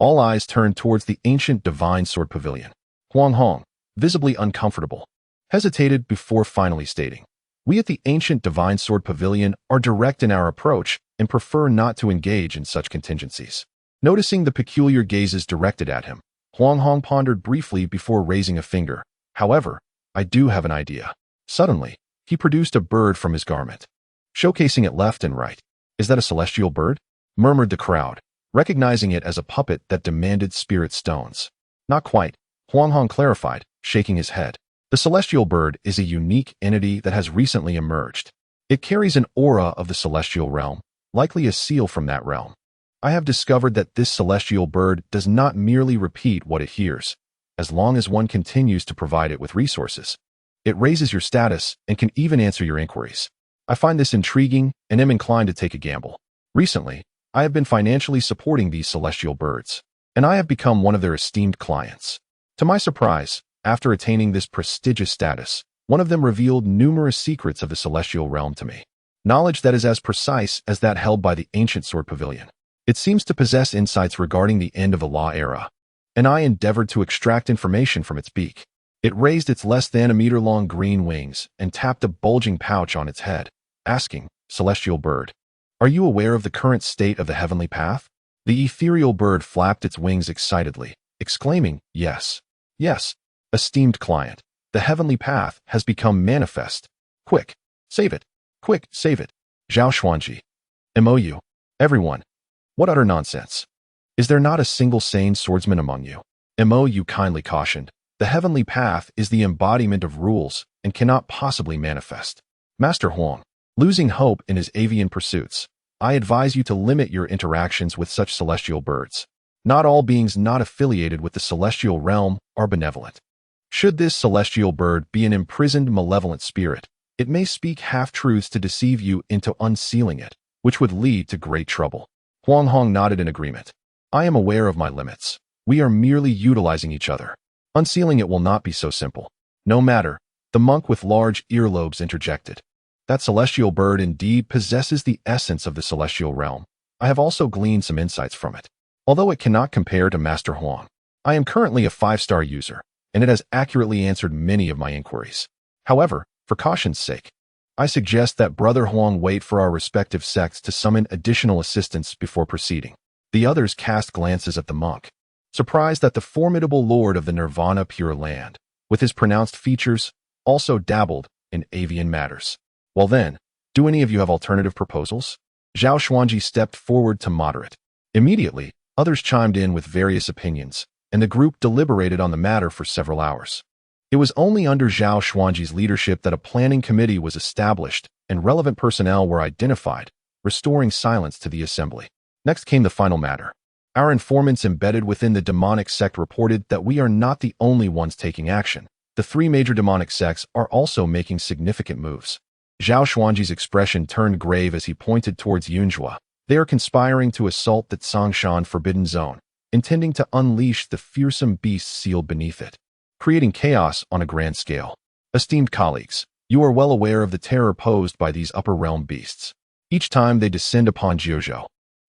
all eyes turned towards the ancient Divine Sword Pavilion. Huang Hong, visibly uncomfortable, hesitated before finally stating, "We at the ancient Divine Sword Pavilion are direct in our approach and prefer not to engage in such contingencies." Noticing the peculiar gazes directed at him, Huang Hong pondered briefly before raising a finger. "However, I do have an idea." Suddenly, he produced a bird from his garment, showcasing it left and right. "Is that a celestial bird?" murmured the crowd, recognizing it as a puppet that demanded spirit stones. "Not quite," Huang Hong clarified, shaking his head. "The celestial bird is a unique entity that has recently emerged. It carries an aura of the celestial realm, likely a seal from that realm. I have discovered that this celestial bird does not merely repeat what it hears. As long as one continues to provide it with resources, it raises your status and can even answer your inquiries. I find this intriguing and am inclined to take a gamble. Recently, I have been financially supporting these celestial birds, and I have become one of their esteemed clients." To my surprise, after attaining this prestigious status, one of them revealed numerous secrets of the celestial realm to me. Knowledge that is as precise as that held by the ancient Sword Pavilion. It seems to possess insights regarding the end of the Law era, and I endeavored to extract information from its beak. It raised its less than a meter-long green wings and tapped a bulging pouch on its head, asking, "Celestial bird, are you aware of the current state of the heavenly path?" The ethereal bird flapped its wings excitedly, exclaiming, "Yes, yes, esteemed client, the heavenly path has become manifest. Quick, save it. Quick, save it. Zhao Xuanji. MOU. Everyone. What utter nonsense. Is there not a single sane swordsman among you?" MOU kindly cautioned, "The heavenly path is the embodiment of rules and cannot possibly manifest. Master Huang, losing hope in his avian pursuits, I advise you to limit your interactions with such celestial birds. Not all beings not affiliated with the celestial realm are benevolent. Should this celestial bird be an imprisoned malevolent spirit, it may speak half-truths to deceive you into unsealing it, which would lead to great trouble." Huang Hong nodded in agreement. "I am aware of my limits. We are merely utilizing each other. Unsealing it will not be so simple." "No matter," the monk with large earlobes interjected. "That celestial bird indeed possesses the essence of the celestial realm. I have also gleaned some insights from it. Although it cannot compare to Master Huang, I am currently a 5-star user, and it has accurately answered many of my inquiries. However, for caution's sake, I suggest that Brother Huang wait for our respective sects to summon additional assistance before proceeding." The others cast glances at the monk, surprised that the formidable lord of the Nirvana Pure Land, with his pronounced features, also dabbled in avian matters. "Well then, do any of you have alternative proposals?" Zhao Xuanji stepped forward to moderate. Immediately, others chimed in with various opinions, and the group deliberated on the matter for several hours. It was only under Zhao Xuanji's leadership that a planning committee was established and relevant personnel were identified, restoring silence to the assembly. Next came the final matter. Our informants embedded within the demonic sect reported that we are not the only ones taking action. The 3 major demonic sects are also making significant moves. Zhao Xuanji's expression turned grave as he pointed towards Yunjua. They are conspiring to assault the Tsongshan Forbidden Zone, intending to unleash the fearsome beasts sealed beneath it, creating chaos on a grand scale. Esteemed colleagues, you are well aware of the terror posed by these upper realm beasts. Each time they descend upon Jiuzhou,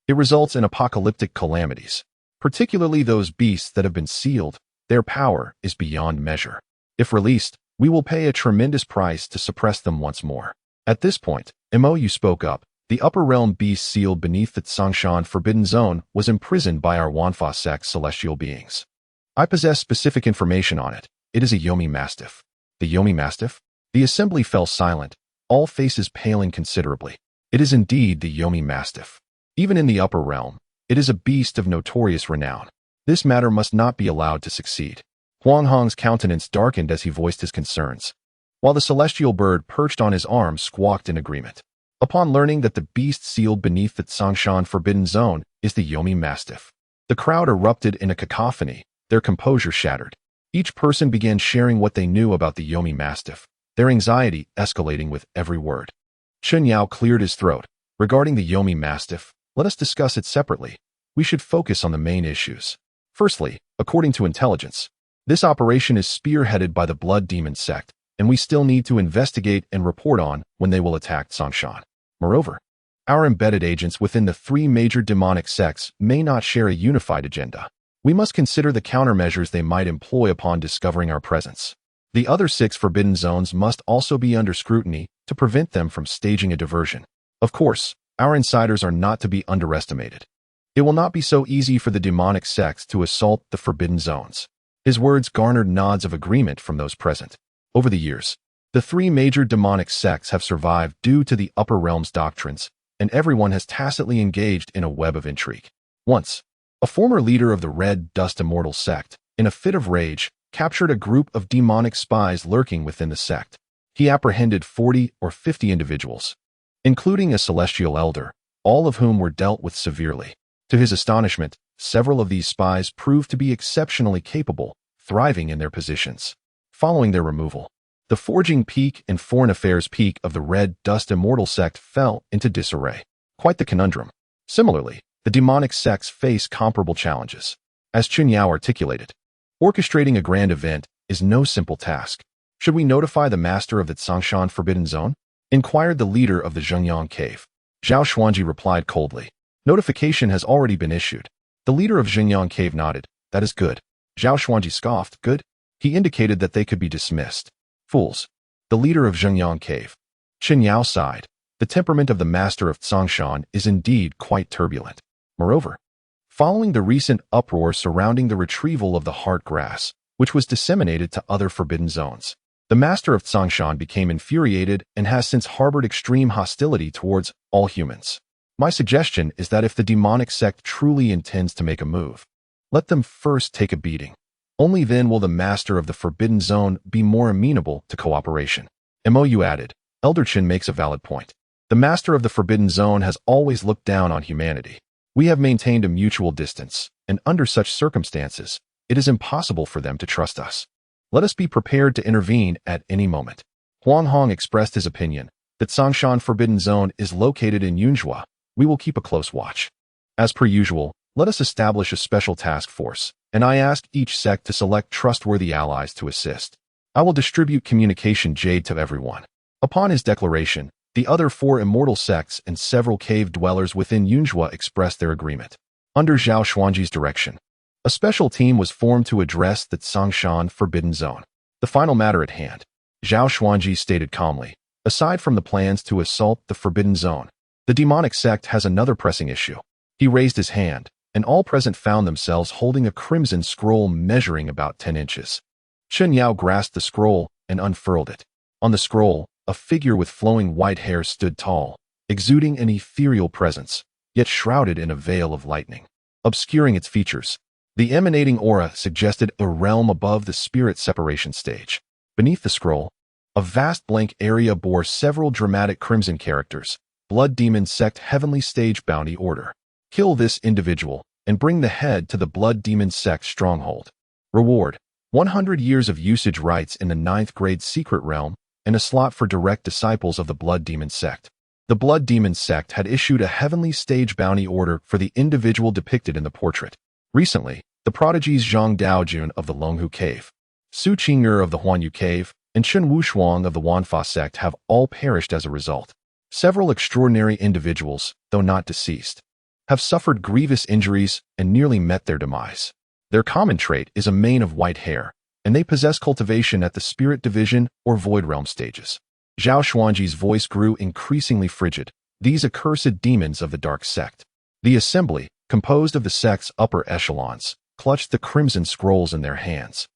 it results in apocalyptic calamities, particularly those beasts that have been sealed. Their power is beyond measure. If released, we will pay a tremendous price to suppress them once more. At this point, MOU spoke up. The upper realm beast sealed beneath the Tsongshan Forbidden Zone was imprisoned by our Wanfa sect celestial beings. I possess specific information on it. It is a Yomi Mastiff. The Yomi Mastiff? The assembly fell silent, all faces paling considerably. It is indeed the Yomi Mastiff. Even in the upper realm, It is a beast of notorious renown. This matter must not be allowed to succeed. Huang Hong's countenance darkened as he voiced his concerns, while the celestial bird perched on his arm squawked in agreement. Upon learning that the beast sealed beneath the Tsangshan Forbidden Zone is the Yomi Mastiff, the crowd erupted in a cacophony, their composure shattered. Each person began sharing what they knew about the Yomi Mastiff, their anxiety escalating with every word. Chen Yao cleared his throat. Regarding the Yomi Mastiff, let us discuss it separately. We should focus on the main issues. Firstly, according to intelligence, this operation is spearheaded by the Blood Demon Sect, and we still need to investigate and report on when they will attack Tsangshan. Moreover, our embedded agents within the three major demonic sects may not share a unified agenda. We must consider the countermeasures they might employ upon discovering our presence. The other 6 forbidden zones must also be under scrutiny to prevent them from staging a diversion. Of course, our insiders are not to be underestimated. It will not be so easy for the demonic sects to assault the forbidden zones. His words garnered nods of agreement from those present. Over the years, the 3 major demonic sects have survived due to the upper realm's doctrines, and everyone has tacitly engaged in a web of intrigue. Once, a former leader of the Red Dust Immortal Sect, in a fit of rage, captured a group of demonic spies lurking within the sect. He apprehended 40 or 50 individuals, including a celestial elder, all of whom were dealt with severely. To his astonishment, several of these spies proved to be exceptionally capable, thriving in their positions. Following their removal, the Forging Peak and Foreign Affairs Peak of the Red Dust Immortal Sect fell into disarray. Quite the conundrum. Similarly, the demonic sects face comparable challenges. As Chen Yao articulated, orchestrating a grand event is no simple task. Should we notify the master of the Tsangshan Forbidden Zone? Inquired the leader of the Zhengyang Cave. Zhao Xuanji replied coldly. Notification has already been issued. The leader of Zhengyang Cave nodded. That is good. Zhao Xuanji scoffed. Good? He indicated that they could be dismissed. Fools. The leader of Zhengyang Cave. Chen Yao sighed. The temperament of the master of Tsangshan is indeed quite turbulent. Moreover, following the recent uproar surrounding the retrieval of the heart grass, which was disseminated to other forbidden zones, the master of Tsangshan became infuriated and has since harbored extreme hostility towards all humans. My suggestion is that if the demonic sect truly intends to make a move, let them first take a beating. Only then will the master of the forbidden zone be more amenable to cooperation. MOU added. Elder Chen makes a valid point. The master of the forbidden zone has always looked down on humanity. We have maintained a mutual distance, and under such circumstances, it is impossible for them to trust us. Let us be prepared to intervene at any moment. Huang Hong expressed his opinion that Tsangshan Forbidden Zone is located in Yunzhua. We will keep a close watch. As per usual, let us establish a special task force, and I ask each sect to select trustworthy allies to assist. I will distribute communication jade to everyone. Upon his declaration, the other 4 immortal sects and several cave dwellers within Yunzhua expressed their agreement. Under Zhao Xuanji's direction, a special team was formed to address the Tsangshan Forbidden Zone. The final matter at hand, Zhao Xuanji stated calmly, aside from the plans to assault the Forbidden Zone, the demonic sect has another pressing issue. He raised his hand, and all present found themselves holding a crimson scroll measuring about 10 inches. Chen Yao grasped the scroll and unfurled it. On the scroll, a figure with flowing white hair stood tall, exuding an ethereal presence, yet shrouded in a veil of lightning, obscuring its features. The emanating aura suggested a realm above the spirit separation stage. Beneath the scroll, a vast blank area bore several dramatic crimson characters. Blood Demon Sect Heavenly Stage Bounty Order. Kill this individual and bring the head to the Blood Demon Sect stronghold. Reward: 100 years of usage rights in the 9th grade secret realm and a slot for direct disciples of the Blood Demon Sect. The Blood Demon Sect had issued a Heavenly Stage Bounty Order for the individual depicted in the portrait. Recently, the prodigies Zhang Daojun of the Longhu Cave, Su Qing'er of the Huanyu Cave, and Chen Wushuang of the Wanfa Sect have all perished as a result. Several extraordinary individuals, though not deceased, have suffered grievous injuries and nearly met their demise. Their common trait is a mane of white hair, and they possess cultivation at the spirit division or void realm stages. Zhao Xuanji's voice grew increasingly frigid. These accursed demons of the dark sect. The assembly, composed of the sect's upper echelons, clutched the crimson scrolls in their hands.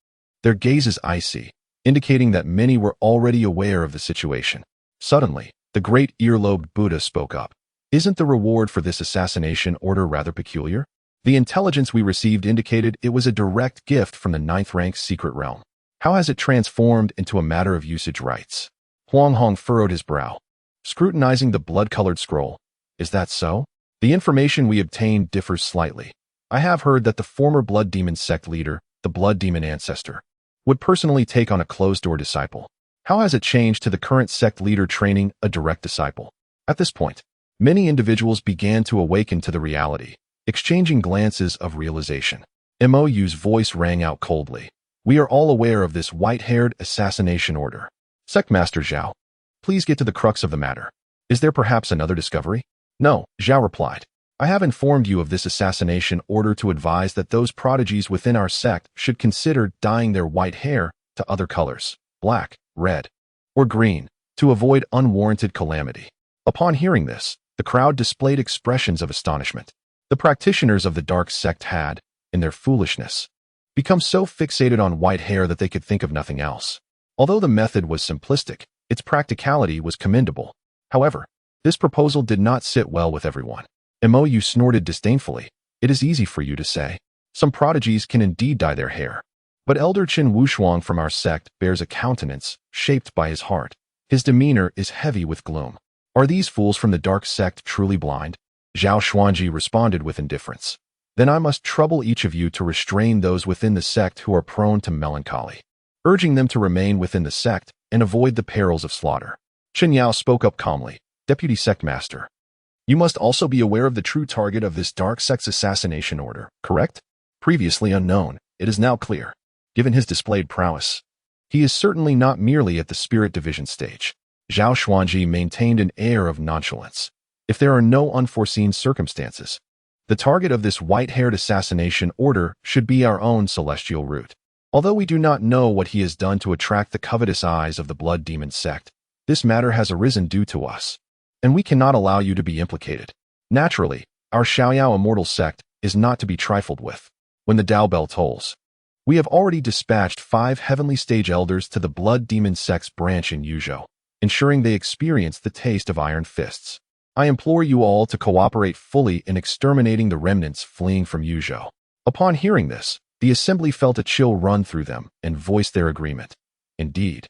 Their gazes icy, indicating that many were already aware of the situation. Suddenly, the great earlobed Buddha spoke up. Isn't the reward for this assassination order rather peculiar? The intelligence we received indicated it was a direct gift from the ninth-rank secret realm. How has it transformed into a matter of usage rights? Huang Hong furrowed his brow, scrutinizing the blood-colored scroll. Is that so? The information we obtained differs slightly. I have heard that the former Blood Demon sect leader, the Blood Demon ancestor, would personally take on a closed-door disciple. How has it changed to the current sect leader training a direct disciple? At this point, many individuals began to awaken to the reality, exchanging glances of realization. Mou's voice rang out coldly. We are all aware of this white-haired assassination order. Sectmaster Zhao, please get to the crux of the matter. Is there perhaps another discovery? No, Zhao replied. I have informed you of this assassination order to advise that those prodigies within our sect should consider dyeing their white hair to other colors, black, red, or green, to avoid unwarranted calamity. Upon hearing this, the crowd displayed expressions of astonishment. The practitioners of the dark sect had, in their foolishness, become so fixated on white hair that they could think of nothing else. Although the method was simplistic, its practicality was commendable. However, this proposal did not sit well with everyone. Mou snorted disdainfully. It is easy for you to say. Some prodigies can indeed dye their hair. But Elder Qin Wushuang from our sect bears a countenance shaped by his heart. His demeanor is heavy with gloom. Are these fools from the dark sect truly blind? Zhao Xuanji responded with indifference. Then I must trouble each of you to restrain those within the sect who are prone to melancholy, urging them to remain within the sect and avoid the perils of slaughter. Chen Yao spoke up calmly. Deputy Sectmaster, you must also be aware of the true target of this dark sect's assassination order, correct? Previously unknown, it is now clear. Given his displayed prowess, he is certainly not merely at the spirit division stage. Zhao Xuanji maintained an air of nonchalance. If there are no unforeseen circumstances, the target of this white-haired assassination order should be our own celestial root. Although we do not know what he has done to attract the covetous eyes of the Blood Demon sect, this matter has arisen due to us, and we cannot allow you to be implicated. Naturally, our Xiaoyao Immortal Sect is not to be trifled with. When the Dao Bell tolls, we have already dispatched 5 heavenly stage elders to the Blood Demon Sect's branch in Yuzhou, ensuring they experience the taste of iron fists. I implore you all to cooperate fully in exterminating the remnants fleeing from Yuzhou. Upon hearing this, the assembly felt a chill run through them and voiced their agreement. Indeed,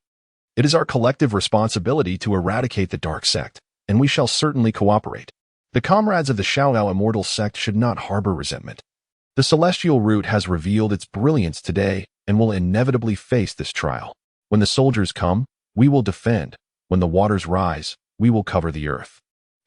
it is our collective responsibility to eradicate the dark sect, and we shall certainly cooperate. The comrades of the Xiaoyao Immortal Sect should not harbor resentment. The celestial root has revealed its brilliance today and will inevitably face this trial. When the soldiers come, we will defend. When the waters rise, we will cover the earth.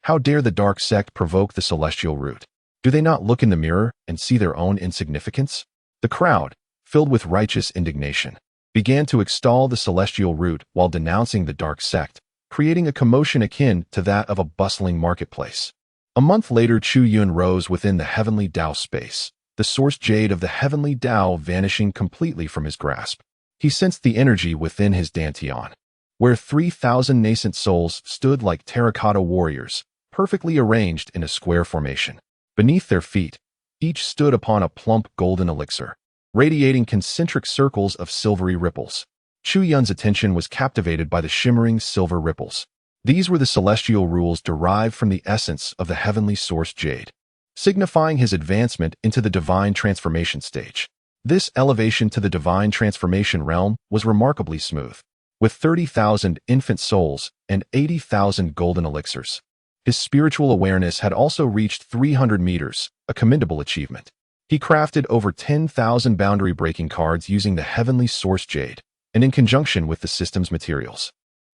How dare the dark sect provoke the celestial root? Do they not look in the mirror and see their own insignificance? The crowd, filled with righteous indignation, began to extol the celestial root while denouncing the dark sect, creating a commotion akin to that of a bustling marketplace. A month later, Chu Yun rose within the heavenly Dao space, the source jade of the heavenly Dao vanishing completely from his grasp. He sensed the energy within his dantian, where 3,000 nascent souls stood like terracotta warriors, perfectly arranged in a square formation. Beneath their feet, each stood upon a plump golden elixir, radiating concentric circles of silvery ripples. Chu Yun's attention was captivated by the shimmering silver ripples. These were the celestial rules derived from the essence of the heavenly source jade, signifying his advancement into the divine transformation stage. This elevation to the divine transformation realm was remarkably smooth, with 30,000 infant souls and 80,000 golden elixirs. His spiritual awareness had also reached 300 meters, a commendable achievement. He crafted over 10,000 boundary-breaking cards using the heavenly source jade, and in conjunction with the system's materials.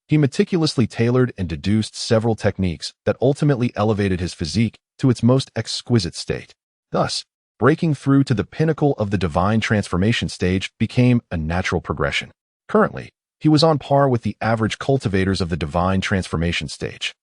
He meticulously tailored and deduced several techniques that ultimately elevated his physique to its most exquisite state. Thus, breaking through to the pinnacle of the divine transformation stage became a natural progression. Currently, he was on par with the average cultivators of the divine transformation stage,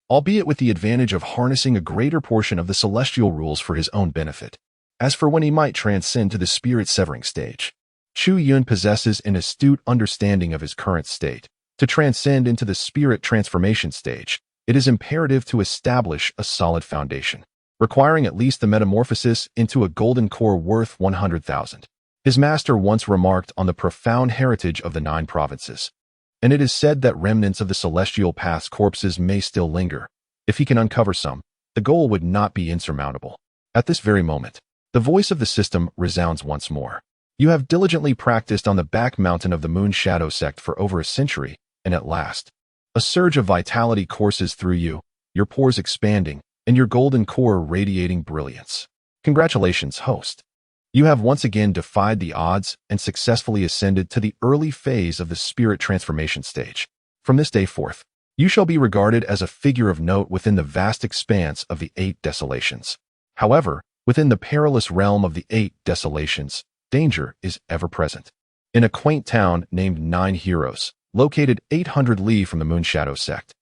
albeit with the advantage of harnessing a greater portion of the celestial rules for his own benefit. As for when he might transcend to the spirit-severing stage, Chu Yun possesses an astute understanding of his current state. To transcend into the spirit transformation stage, it is imperative to establish a solid foundation, requiring at least the metamorphosis into a golden core worth 100,000. His master once remarked on the profound heritage of the 9 provinces, and it is said that remnants of the celestial path's corpses may still linger. If he can uncover some, the goal would not be insurmountable. At this very moment, the voice of the system resounds once more. You have diligently practiced on the back mountain of the Moon Shadow Sect for over a century, and at last, a surge of vitality courses through you, your pores expanding, and your golden core radiating brilliance. Congratulations, host. You have once again defied the odds and successfully ascended to the early phase of the spirit transformation stage. From this day forth, you shall be regarded as a figure of note within the vast expanse of the 8 desolations. However, within the perilous realm of the 8 desolations, danger is ever present. In a quaint town named 9 Heroes, located 800 li from the Moon Shadow Sect,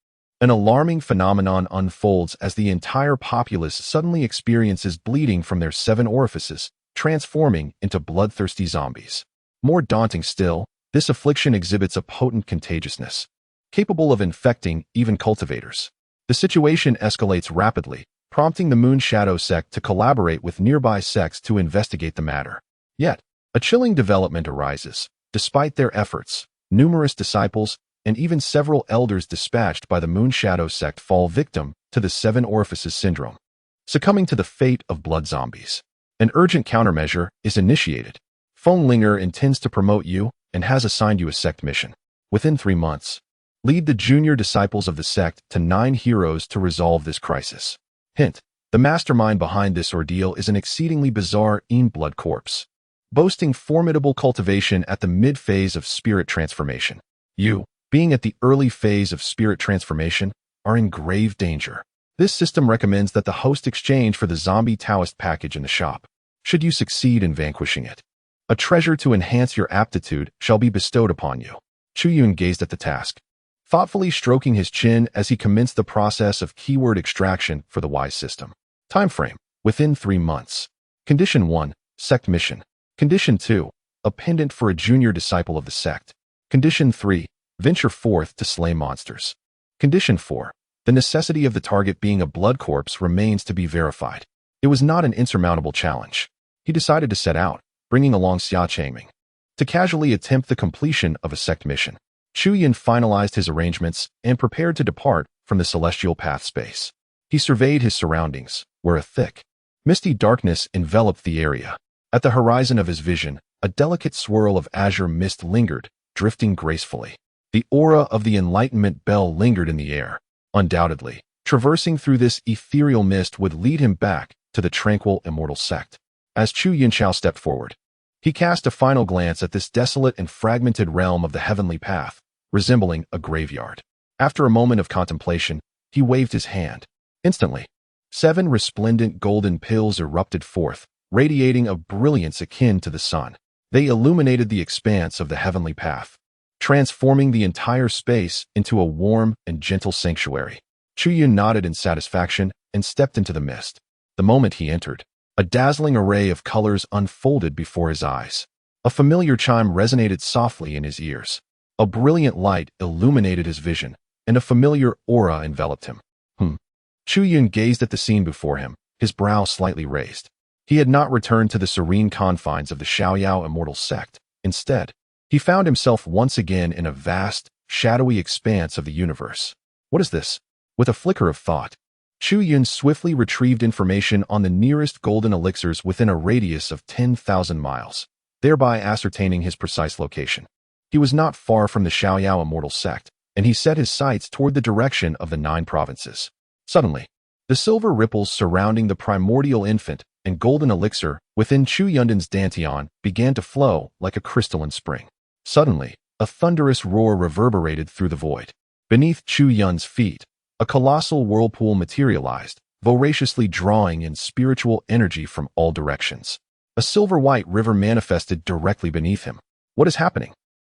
an alarming phenomenon unfolds as the entire populace suddenly experiences bleeding from their 7 orifices, transforming into bloodthirsty zombies. More daunting still, this affliction exhibits a potent contagiousness, capable of infecting even cultivators. The situation escalates rapidly, prompting the Moon Shadow Sect to collaborate with nearby sects to investigate the matter. Yet, a chilling development arises. Despite their efforts, numerous disciples and even several elders dispatched by the Moon Shadow Sect fall victim to the 7 orifices syndrome, succumbing to the fate of blood zombies. An urgent countermeasure is initiated. Linger intends to promote you and has assigned you a sect mission. Within 3 months, lead the junior disciples of the sect to 9 Heroes to resolve this crisis. Hint: the mastermind behind this ordeal is an exceedingly bizarre blood corpse, boasting formidable cultivation at the mid-phase of spirit transformation. You, being at the early phase of spirit transformation, are in grave danger. This system recommends that the host exchange for the zombie Taoist package in the shop, should you succeed in vanquishing it. A treasure to enhance your aptitude shall be bestowed upon you. Chu Yun gazed at the task, thoughtfully stroking his chin as he commenced the process of keyword extraction for the wise system. Time frame: within 3 months. Condition 1, sect mission. Condition 2, a pendant for a junior disciple of the sect. Condition 3, venture forth to slay monsters. Condition 4, the necessity of the target being a blood corpse remains to be verified. It was not an insurmountable challenge. He decided to set out, bringing along Xia Changming, to casually attempt the completion of a sect mission. Chu Yun finalized his arrangements and prepared to depart from the celestial path space. He surveyed his surroundings, where a thick, misty darkness enveloped the area. At the horizon of his vision, a delicate swirl of azure mist lingered, drifting gracefully. The aura of the Enlightenment Bell lingered in the air. Undoubtedly, traversing through this ethereal mist would lead him back to the tranquil Immortal Sect. As Chu Yunchao stepped forward, he cast a final glance at this desolate and fragmented realm of the heavenly path, resembling a graveyard. After a moment of contemplation, he waved his hand. Instantly, 7 resplendent golden pills erupted forth, radiating a brilliance akin to the sun. They illuminated the expanse of the heavenly path, transforming the entire space into a warm and gentle sanctuary. Chu Yun nodded in satisfaction and stepped into the mist. The moment he entered, a dazzling array of colors unfolded before his eyes. A familiar chime resonated softly in his ears. A brilliant light illuminated his vision, and a familiar aura enveloped him. Chu Yun gazed at the scene before him, his brow slightly raised. He had not returned to the serene confines of the Xiaoyao Immortal Sect. Instead, he found himself once again in a vast, shadowy expanse of the universe. What is this? With a flicker of thought, Chu Yun swiftly retrieved information on the nearest golden elixirs within a radius of 10,000 miles, thereby ascertaining his precise location. He was not far from the Xiaoyao Immortal Sect, and he set his sights toward the direction of the 9 provinces. Suddenly, the silver ripples surrounding the primordial infant and golden elixir within Chu Yunden's dantian began to flow like a crystalline spring. Suddenly, a thunderous roar reverberated through the void. Beneath Chu Yun's feet, a colossal whirlpool materialized, voraciously drawing in spiritual energy from all directions. A silver-white river manifested directly beneath him. What is happening?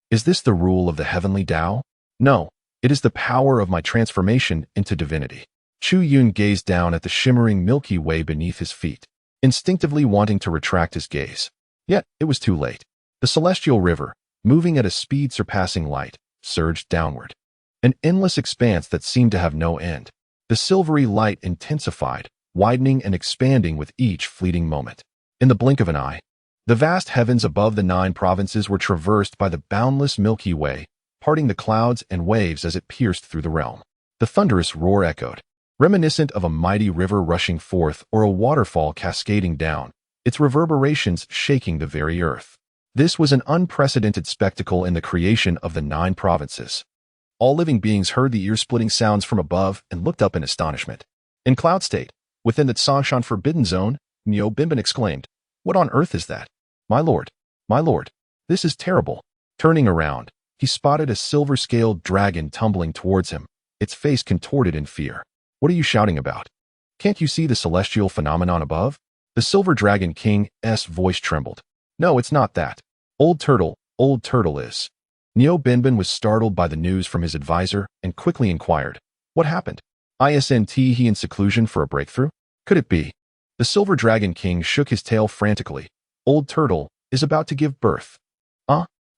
Is this the rule of the heavenly Tao? No, it is the power of my transformation into divinity. Chu Yun gazed down at the shimmering Milky Way beneath his feet, instinctively wanting to retract his gaze. Yet, it was too late. The celestial river, moving at a speed surpassing light, surged downward. An endless expanse that seemed to have no end. The silvery light intensified, widening and expanding with each fleeting moment. In the blink of an eye, the vast heavens above the 9 provinces were traversed by the boundless Milky Way, parting the clouds and waves as it pierced through the realm. The thunderous roar echoed, reminiscent of a mighty river rushing forth or a waterfall cascading down, its reverberations shaking the very earth. This was an unprecedented spectacle in the creation of the 9 provinces. All living beings heard the ear-splitting sounds from above and looked up in astonishment. In Cloud State, within the Tsangshan Forbidden Zone, Niu Binbin exclaimed, "What on earth is that? My lord, this is terrible." Turning around, he spotted a silver-scaled dragon tumbling towards him, its face contorted in fear. "What are you shouting about? Can't you see the celestial phenomenon above?" The Silver Dragon King's voice trembled. "No, it's not that. Old Turtle is." Niu Binbin was startled by the news from his advisor and quickly inquired, "What happened? Isn't he in seclusion for a breakthrough? Could it be?" The Silver Dragon King shook his tail frantically. "Old Turtle is about to give birth."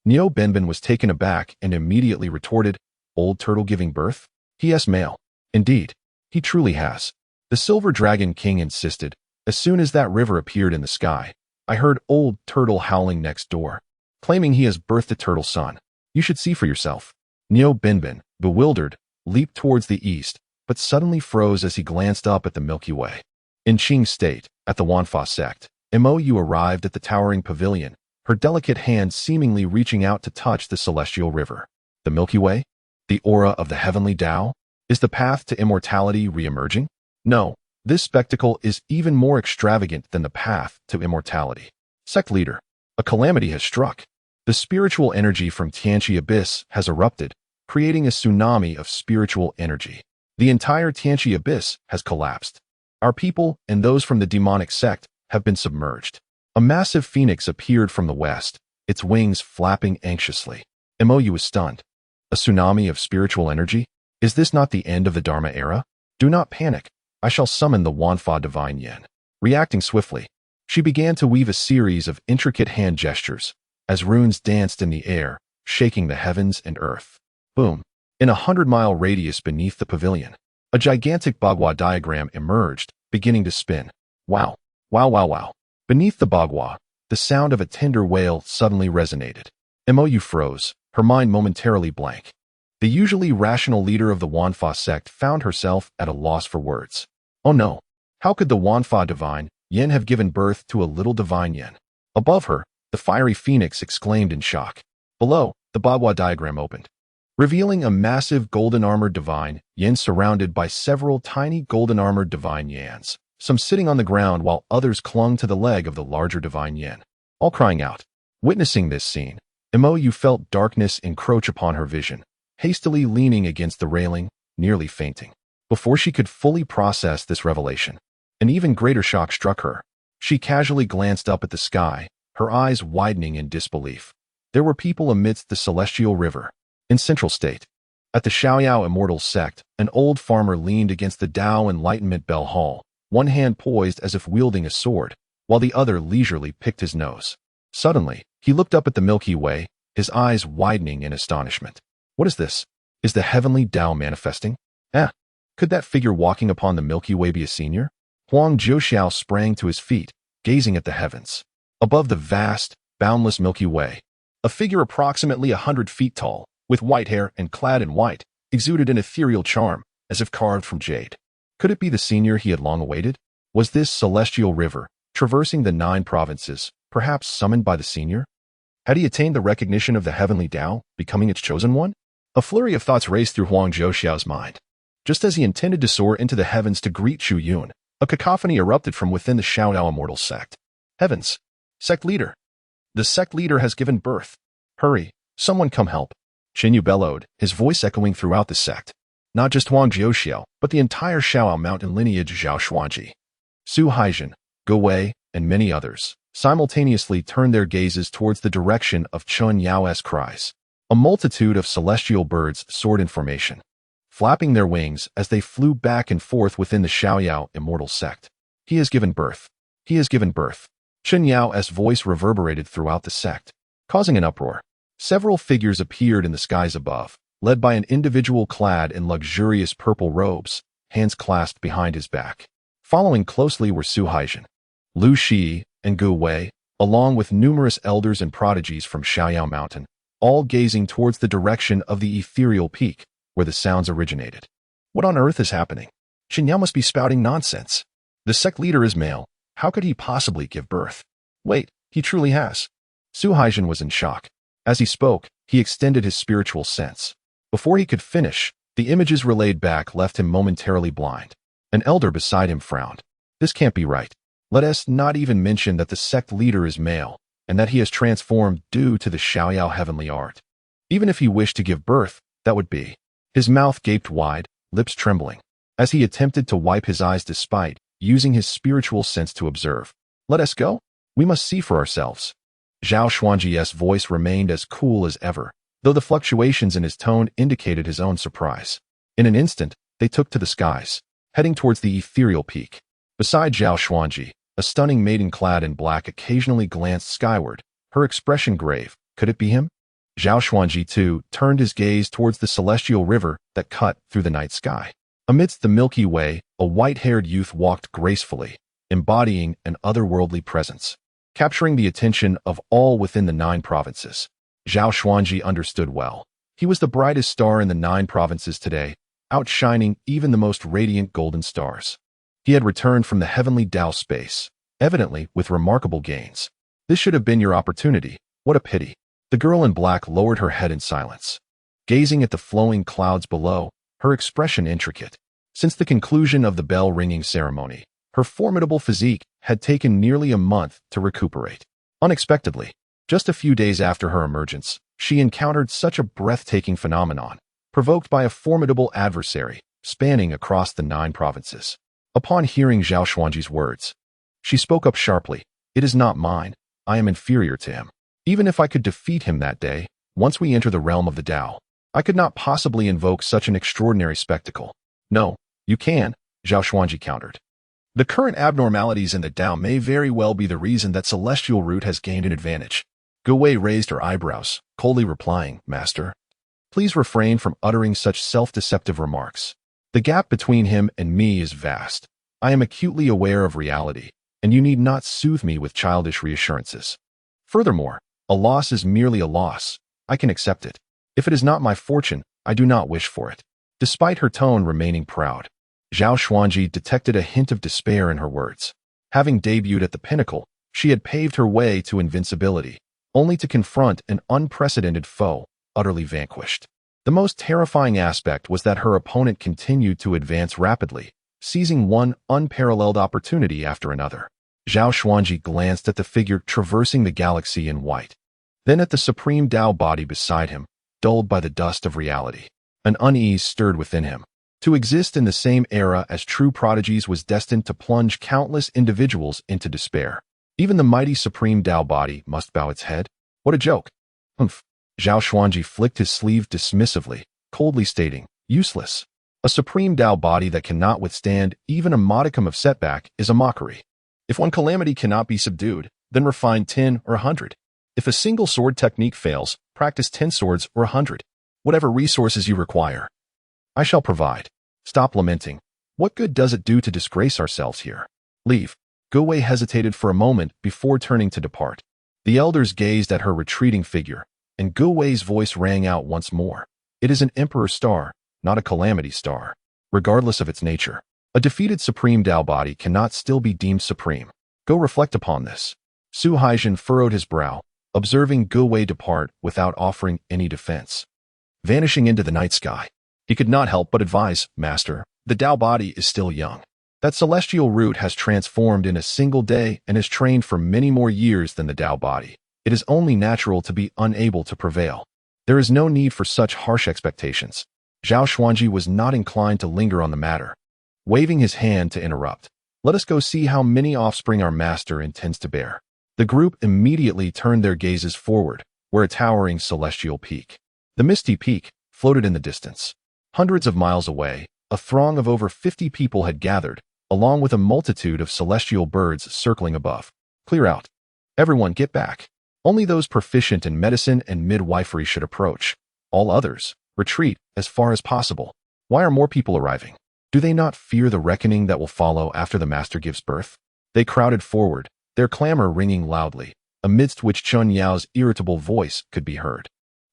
Niu Binbin was taken aback and immediately retorted, "Old Turtle giving birth? He is male." "Indeed, he truly has." The Silver Dragon King insisted. "As soon as that river appeared in the sky, I heard Old Turtle howling next door, claiming he has birthed a turtle son. You should see for yourself." Niu Binbin, bewildered, leaped towards the east, but suddenly froze as he glanced up at the Milky Way. In Qing State, at the Wanfa sect, Mou arrived at the towering pavilion, her delicate hand seemingly reaching out to touch the celestial river. The Milky Way? The aura of the heavenly Tao? Is the path to immortality re-emerging? No, this spectacle is even more extravagant than the path to immortality. Sect leader, a calamity has struck. The spiritual energy from Tianqi Abyss has erupted, creating a tsunami of spiritual energy. The entire Tianqi Abyss has collapsed. Our people and those from the demonic sect have been submerged. A massive phoenix appeared from the west, its wings flapping anxiously. Mou was stunned. A tsunami of spiritual energy? Is this not the end of the Dharma era? Do not panic. I shall summon the Wanfa Divine Yin. Reacting swiftly, she began to weave a series of intricate hand gestures, as runes danced in the air, shaking the heavens and earth. Boom! In a 100-mile radius beneath the pavilion, a gigantic Bagua diagram emerged, beginning to spin. Wow! Wow, wow, wow! Beneath the Bagua, the sound of a tender wail suddenly resonated. Mou froze, her mind momentarily blank. The usually rational leader of the Wanfa sect found herself at a loss for words. Oh no! How could the Wanfa Divine Yin have given birth to a little Divine Yin? Above her, the fiery phoenix exclaimed in shock. Below, the Bagua diagram opened, revealing a massive golden-armored Divine Yin surrounded by several tiny golden-armored Divine Yans, some sitting on the ground while others clung to the leg of the larger Divine Yin, all crying out. Witnessing this scene, Mou felt darkness encroach upon her vision, hastily leaning against the railing, nearly fainting. Before she could fully process this revelation, an even greater shock struck her. She casually glanced up at the sky, her eyes widening in disbelief. There were people amidst the celestial river. In Central State, at the Xiaoyao Immortal Sect, an old farmer leaned against the Tao Enlightenment Bell Hall, one hand poised as if wielding a sword, while the other leisurely picked his nose. Suddenly, he looked up at the Milky Way, his eyes widening in astonishment. What is this? Is the heavenly Tao manifesting? Could that figure walking upon the Milky Way be a senior? Huang Jiuxiao sprang to his feet, gazing at the heavens. Above the vast, boundless Milky Way, a figure approximately 100 feet tall, with white hair and clad in white, exuded an ethereal charm, as if carved from jade. Could it be the senior he had long awaited? Was this celestial river, traversing the 9 provinces, perhaps summoned by the senior? Had he attained the recognition of the heavenly Tao, becoming its chosen one? A flurry of thoughts raced through Huang Jiuxiao's mind. Just as he intended to soar into the heavens to greet Chu Yun, a cacophony erupted from within the Xiaoyao Immortal Sect. Heavens! Sect leader! The sect leader has given birth. Hurry, someone come help. Qin Yu bellowed, his voice echoing throughout the sect. Not just Huang Jiuxiao, but the entire Xiaoyao mountain lineage Zhao Xuanji. Su Haijin, Ge Wei, and many others simultaneously turned their gazes towards the direction of Chun Yao's cries. A multitude of celestial birds soared in formation, flapping their wings as they flew back and forth within the Xiaoyao Immortal Sect. He has given birth. He has given birth. Chen Yao's voice reverberated throughout the sect, causing an uproar. Several figures appeared in the skies above, led by an individual clad in luxurious purple robes, hands clasped behind his back. Following closely were Su Haijin, Lu Shi, and Ge Wei, along with numerous elders and prodigies from Xiaoyao Mountain, all gazing towards the direction of the ethereal peak where the sounds originated. What on earth is happening? Xian Yao must be spouting nonsense. The sect leader is male. How could he possibly give birth? Wait, he truly has. Chu Yun was in shock. As he spoke, he extended his spiritual sense. Before he could finish, the images relayed back left him momentarily blind. An elder beside him frowned. This can't be right. Let us not even mention that the sect leader is male, and that he has transformed due to the Xiaoyao heavenly art. Even if he wished to give birth, that would be. His mouth gaped wide, lips trembling, as he attempted to wipe his eyes despite using his spiritual sense to observe. Let us go? We must see for ourselves. Zhao Xuanji's voice remained as cool as ever, though the fluctuations in his tone indicated his own surprise. In an instant, they took to the skies, heading towards the ethereal peak. Beside Zhao Xuanji, a stunning maiden clad in black occasionally glanced skyward, her expression grave. Could it be him? Zhao Xuanji, too, turned his gaze towards the celestial river that cut through the night sky. Amidst the Milky Way, a white-haired youth walked gracefully, embodying an otherworldly presence, capturing the attention of all within the 9 provinces. Zhao Xuanji understood well. He was the brightest star in the 9 provinces today, outshining even the most radiant golden stars. He had returned from the heavenly Tao space, evidently with remarkable gains. This should have been your opportunity. What a pity. The girl in black lowered her head in silence, gazing at the flowing clouds below, her expression intricate. Since the conclusion of the bell-ringing ceremony, her formidable physique had taken nearly a month to recuperate. Unexpectedly, just a few days after her emergence, she encountered such a breathtaking phenomenon, provoked by a formidable adversary, spanning across the 9 provinces. Upon hearing Zhao Xuanji's words, she spoke up sharply. It is not mine. I am inferior to him. Even if I could defeat him that day, once we enter the realm of the Tao, I could not possibly invoke such an extraordinary spectacle. No, you can, Zhao Xuanji countered. The current abnormalities in the Tao may very well be the reason that celestial root has gained an advantage. Gu Wei raised her eyebrows, coldly replying, Master, please refrain from uttering such self-deceptive remarks. The gap between him and me is vast. I am acutely aware of reality, and you need not soothe me with childish reassurances. Furthermore, a loss is merely a loss. I can accept it. If it is not my fortune, I do not wish for it. Despite her tone remaining proud, Zhao Xuanji detected a hint of despair in her words. Having debuted at the pinnacle, she had paved her way to invincibility, only to confront an unprecedented foe, utterly vanquished. The most terrifying aspect was that her opponent continued to advance rapidly, seizing one unparalleled opportunity after another. Zhao Xuanji glanced at the figure traversing the galaxy in white, then at the supreme Tao body beside him, dulled by the dust of reality. An unease stirred within him. To exist in the same era as true prodigies was destined to plunge countless individuals into despair. Even the mighty supreme Tao body must bow its head? What a joke. Humph. Zhao Xuanji flicked his sleeve dismissively, coldly stating, useless. A supreme Tao body that cannot withstand even a modicum of setback is a mockery. If one calamity cannot be subdued, then refine 10 or 100. If a single sword technique fails, practice 10 swords or 100. Whatever resources you require, I shall provide. Stop lamenting. What good does it do to disgrace ourselves here? Leave. Gu Wei hesitated for a moment before turning to depart. The elders gazed at her retreating figure, and Gu Wei's voice rang out once more. It is an emperor star, not a calamity star. Regardless of its nature, a defeated supreme Tao body cannot still be deemed supreme. Go reflect upon this. Chu Yun furrowed his brow, observing Gu Wei depart without offering any defense. Vanishing into the night sky, he could not help but advise, Master, the Tao body is still young. That celestial root has transformed in a single day and has trained for many more years than the Tao body. It is only natural to be unable to prevail. There is no need for such harsh expectations. Zhao Xuanji was not inclined to linger on the matter, waving his hand to interrupt. Let us go see how many offspring our master intends to bear. The group immediately turned their gazes forward, where a towering celestial peak, the misty peak, floated in the distance. Hundreds of miles away, a throng of over 50 people had gathered, along with a multitude of celestial birds circling above. Clear out. Everyone get back. Only those proficient in medicine and midwifery should approach. All others, retreat as far as possible. Why are more people arriving? Do they not fear the reckoning that will follow after the master gives birth? They crowded forward, their clamor ringing loudly, amidst which Chun Yao's irritable voice could be heard.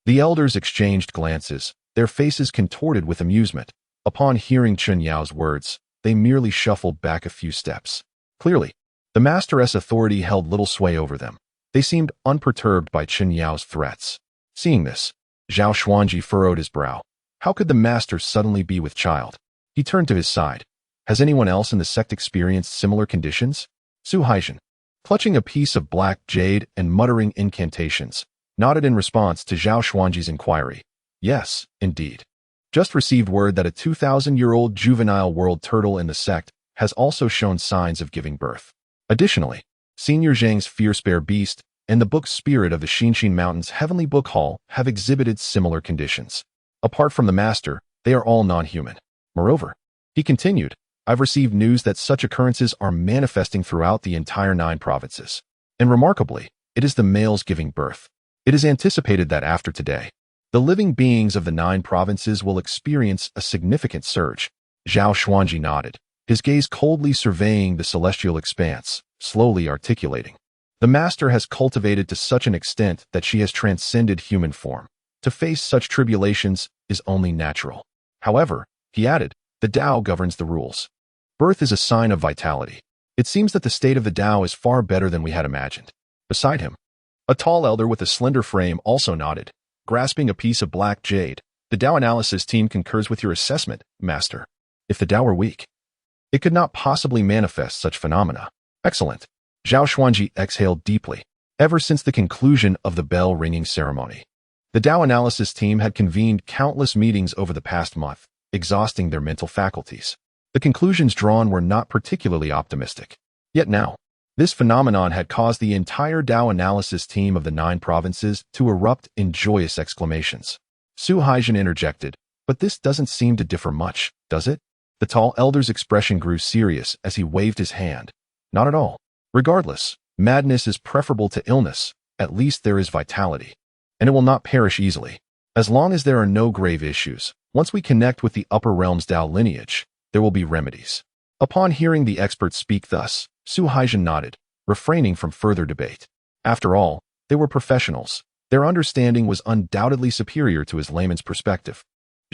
The elders exchanged glances, their faces contorted with amusement. Upon hearing Chun Yao's words, they merely shuffled back a few steps. Clearly, the Master's authority held little sway over them. They seemed unperturbed by Chen Yao's threats. Seeing this, Zhao Xuanji furrowed his brow. How could the Master suddenly be with child? He turned to his side. Has anyone else in the sect experienced similar conditions? Su Haijin, clutching a piece of black jade and muttering incantations, nodded in response to Zhao Xuanji's inquiry. Yes, indeed. Just received word that a 2,000-year-old juvenile world turtle in the sect has also shown signs of giving birth. Additionally, Senior Zhang's fierce bear beast and the book Spirit of the Xinxin Mountains Heavenly Book Hall have exhibited similar conditions. Apart from the Master, they are all non-human. Moreover, he continued, I've received news that such occurrences are manifesting throughout the entire 9 provinces. And remarkably, it is the males giving birth. It is anticipated that after today, the living beings of the 9 provinces will experience a significant surge. Zhao Xuanji nodded, his gaze coldly surveying the celestial expanse, slowly articulating. The Master has cultivated to such an extent that she has transcended human form. To face such tribulations is only natural. However, he added, the Tao governs the rules. Birth is a sign of vitality. It seems that the state of the Tao is far better than we had imagined. Beside him, a tall elder with a slender frame also nodded, grasping a piece of black jade. The Tao analysis team concurs with your assessment, Master. If the Tao were weak, it could not possibly manifest such phenomena. Excellent. Zhao Xuanji exhaled deeply. Ever since the conclusion of the bell-ringing ceremony, the Tao analysis team had convened countless meetings over the past month, exhausting their mental faculties. The conclusions drawn were not particularly optimistic. Yet now, this phenomenon had caused the entire Tao analysis team of the 9 provinces to erupt in joyous exclamations. Su Haijin interjected, but this doesn't seem to differ much, does it? The tall elder's expression grew serious as he waved his hand. Not at all. Regardless, madness is preferable to illness. At least there is vitality. And it will not perish easily. As long as there are no grave issues, once we connect with the upper realm's Tao lineage, there will be remedies. Upon hearing the expert speak thus, Su Haijin nodded, refraining from further debate. After all, they were professionals. Their understanding was undoubtedly superior to his layman's perspective.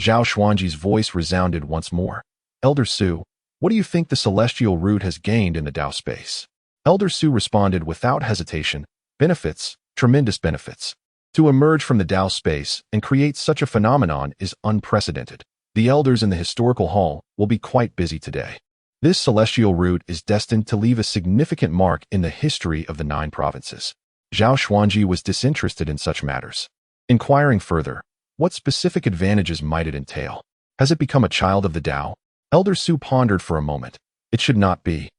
Zhao Xuanji's voice resounded once more. Elder Su, what do you think the celestial root has gained in the Tao space? Elder Su responded without hesitation, benefits, tremendous benefits. To emerge from the Tao space and create such a phenomenon is unprecedented. The elders in the historical hall will be quite busy today. This celestial root is destined to leave a significant mark in the history of the 9 provinces. Zhao Xuanji was disinterested in such matters. Inquiring further, what specific advantages might it entail? Has it become a child of the Tao? Elder Su pondered for a moment. It should not be.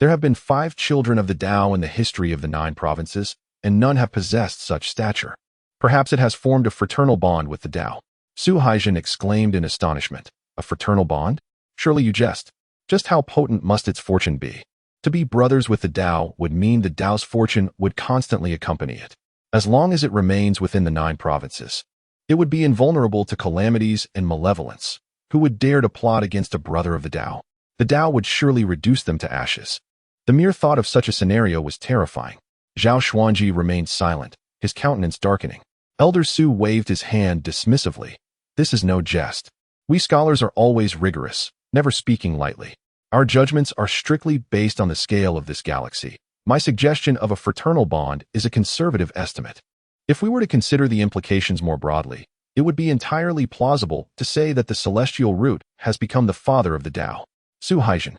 There have been 5 children of the Tao in the history of the 9 provinces, and none have possessed such stature. Perhaps it has formed a fraternal bond with the Tao. Su Haijin exclaimed in astonishment. A fraternal bond? Surely you jest. Just how potent must its fortune be? To be brothers with the Tao would mean the Tao's fortune would constantly accompany it. As long as it remains within the 9 provinces, it would be invulnerable to calamities and malevolence. Who would dare to plot against a brother of the Tao? The Tao would surely reduce them to ashes. The mere thought of such a scenario was terrifying. Zhao Xuanji remained silent, his countenance darkening. Elder Su waved his hand dismissively. This is no jest. We scholars are always rigorous, never speaking lightly. Our judgments are strictly based on the scale of this galaxy. My suggestion of a fraternal bond is a conservative estimate. If we were to consider the implications more broadly, it would be entirely plausible to say that the celestial root has become the father of the Tao. Su Haijin.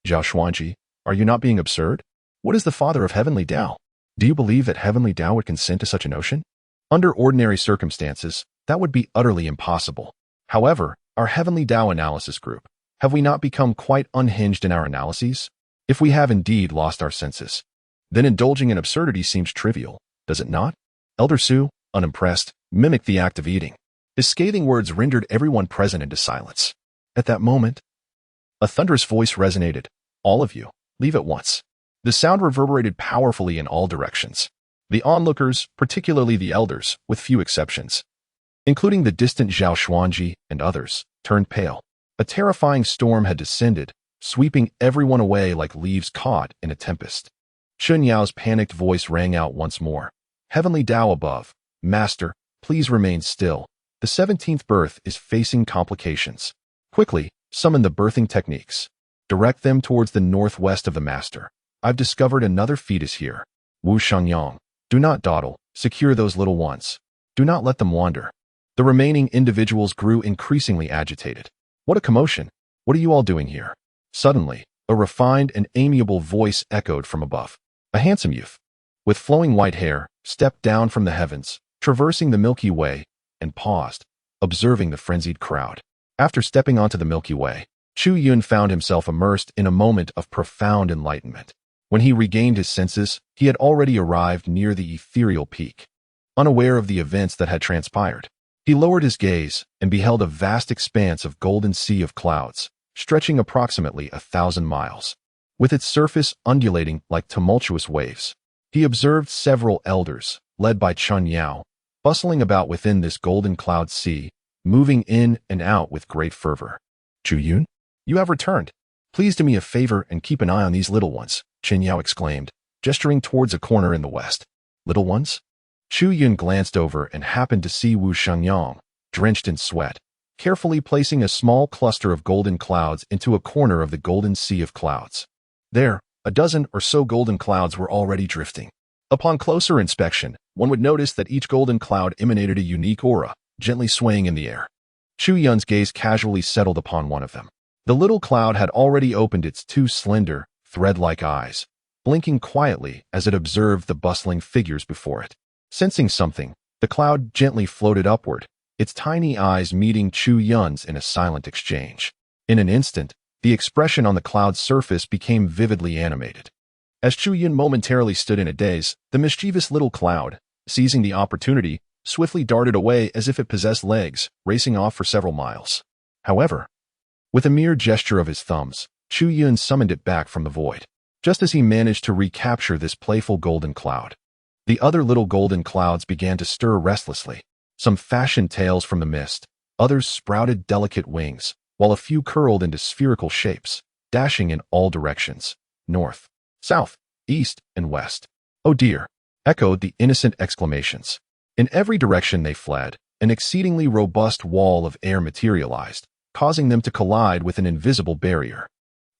Zhao Xuanji, are you not being absurd? What is the father of heavenly Tao? Do you believe that heavenly Tao would consent to such a notion? Under ordinary circumstances, that would be utterly impossible. However, our heavenly Tao analysis group, have we not become quite unhinged in our analyses? If we have indeed lost our senses, then indulging in absurdity seems trivial, does it not? Elder Su, unimpressed, mimicked the act of eating. His scathing words rendered everyone present into silence. At that moment, a thunderous voice resonated. All of you, leave at once. The sound reverberated powerfully in all directions. The onlookers, particularly the elders, with few exceptions, including the distant Zhao Xuanji and others, turned pale. A terrifying storm had descended, sweeping everyone away like leaves caught in a tempest. Chen Yao's panicked voice rang out once more. Heavenly Tao above, Master, please remain still. The 17th birth is facing complications. Quickly, summon the birthing techniques. Direct them towards the northwest of the master. I've discovered another fetus here. Wu Shangyang. Do not dawdle. Secure those little ones. Do not let them wander. The remaining individuals grew increasingly agitated. What a commotion! What are you all doing here? Suddenly, a refined and amiable voice echoed from above. A handsome youth, with flowing white hair, stepped down from the heavens, traversing the Milky Way, and paused, observing the frenzied crowd. After stepping onto the Milky Way, Chu Yun found himself immersed in a moment of profound enlightenment. When he regained his senses, he had already arrived near the ethereal peak. Unaware of the events that had transpired, he lowered his gaze and beheld a vast expanse of golden sea of clouds, stretching approximately 1,000 miles. With its surface undulating like tumultuous waves, he observed several elders, led by Chun Yao, bustling about within this golden cloud sea, moving in and out with great fervor. Chu Yun, you have returned. Please do me a favor and keep an eye on these little ones, Chen Yao exclaimed, gesturing towards a corner in the west. Little ones? Chu Yun glanced over and happened to see Wu Shangyang, drenched in sweat, carefully placing a small cluster of golden clouds into a corner of the golden sea of clouds. There, a dozen or so golden clouds were already drifting. Upon closer inspection, one would notice that each golden cloud emanated a unique aura, gently swaying in the air. Chu Yun's gaze casually settled upon one of them. The little cloud had already opened its two slender, thread-like eyes, blinking quietly as it observed the bustling figures before it. Sensing something, the cloud gently floated upward, its tiny eyes meeting Chu Yun's in a silent exchange. In an instant, the expression on the cloud's surface became vividly animated. As Chu Yun momentarily stood in a daze, the mischievous little cloud, seizing the opportunity, swiftly darted away as if it possessed legs, racing off for several miles. However, with a mere gesture of his thumbs, Chu Yun summoned it back from the void. Just as he managed to recapture this playful golden cloud, the other little golden clouds began to stir restlessly. Some fashioned tails from the mist, others sprouted delicate wings, while a few curled into spherical shapes, dashing in all directions, north, south, east, and west. Oh dear! Echoed the innocent exclamations. In every direction they fled, an exceedingly robust wall of air materialized, causing them to collide with an invisible barrier.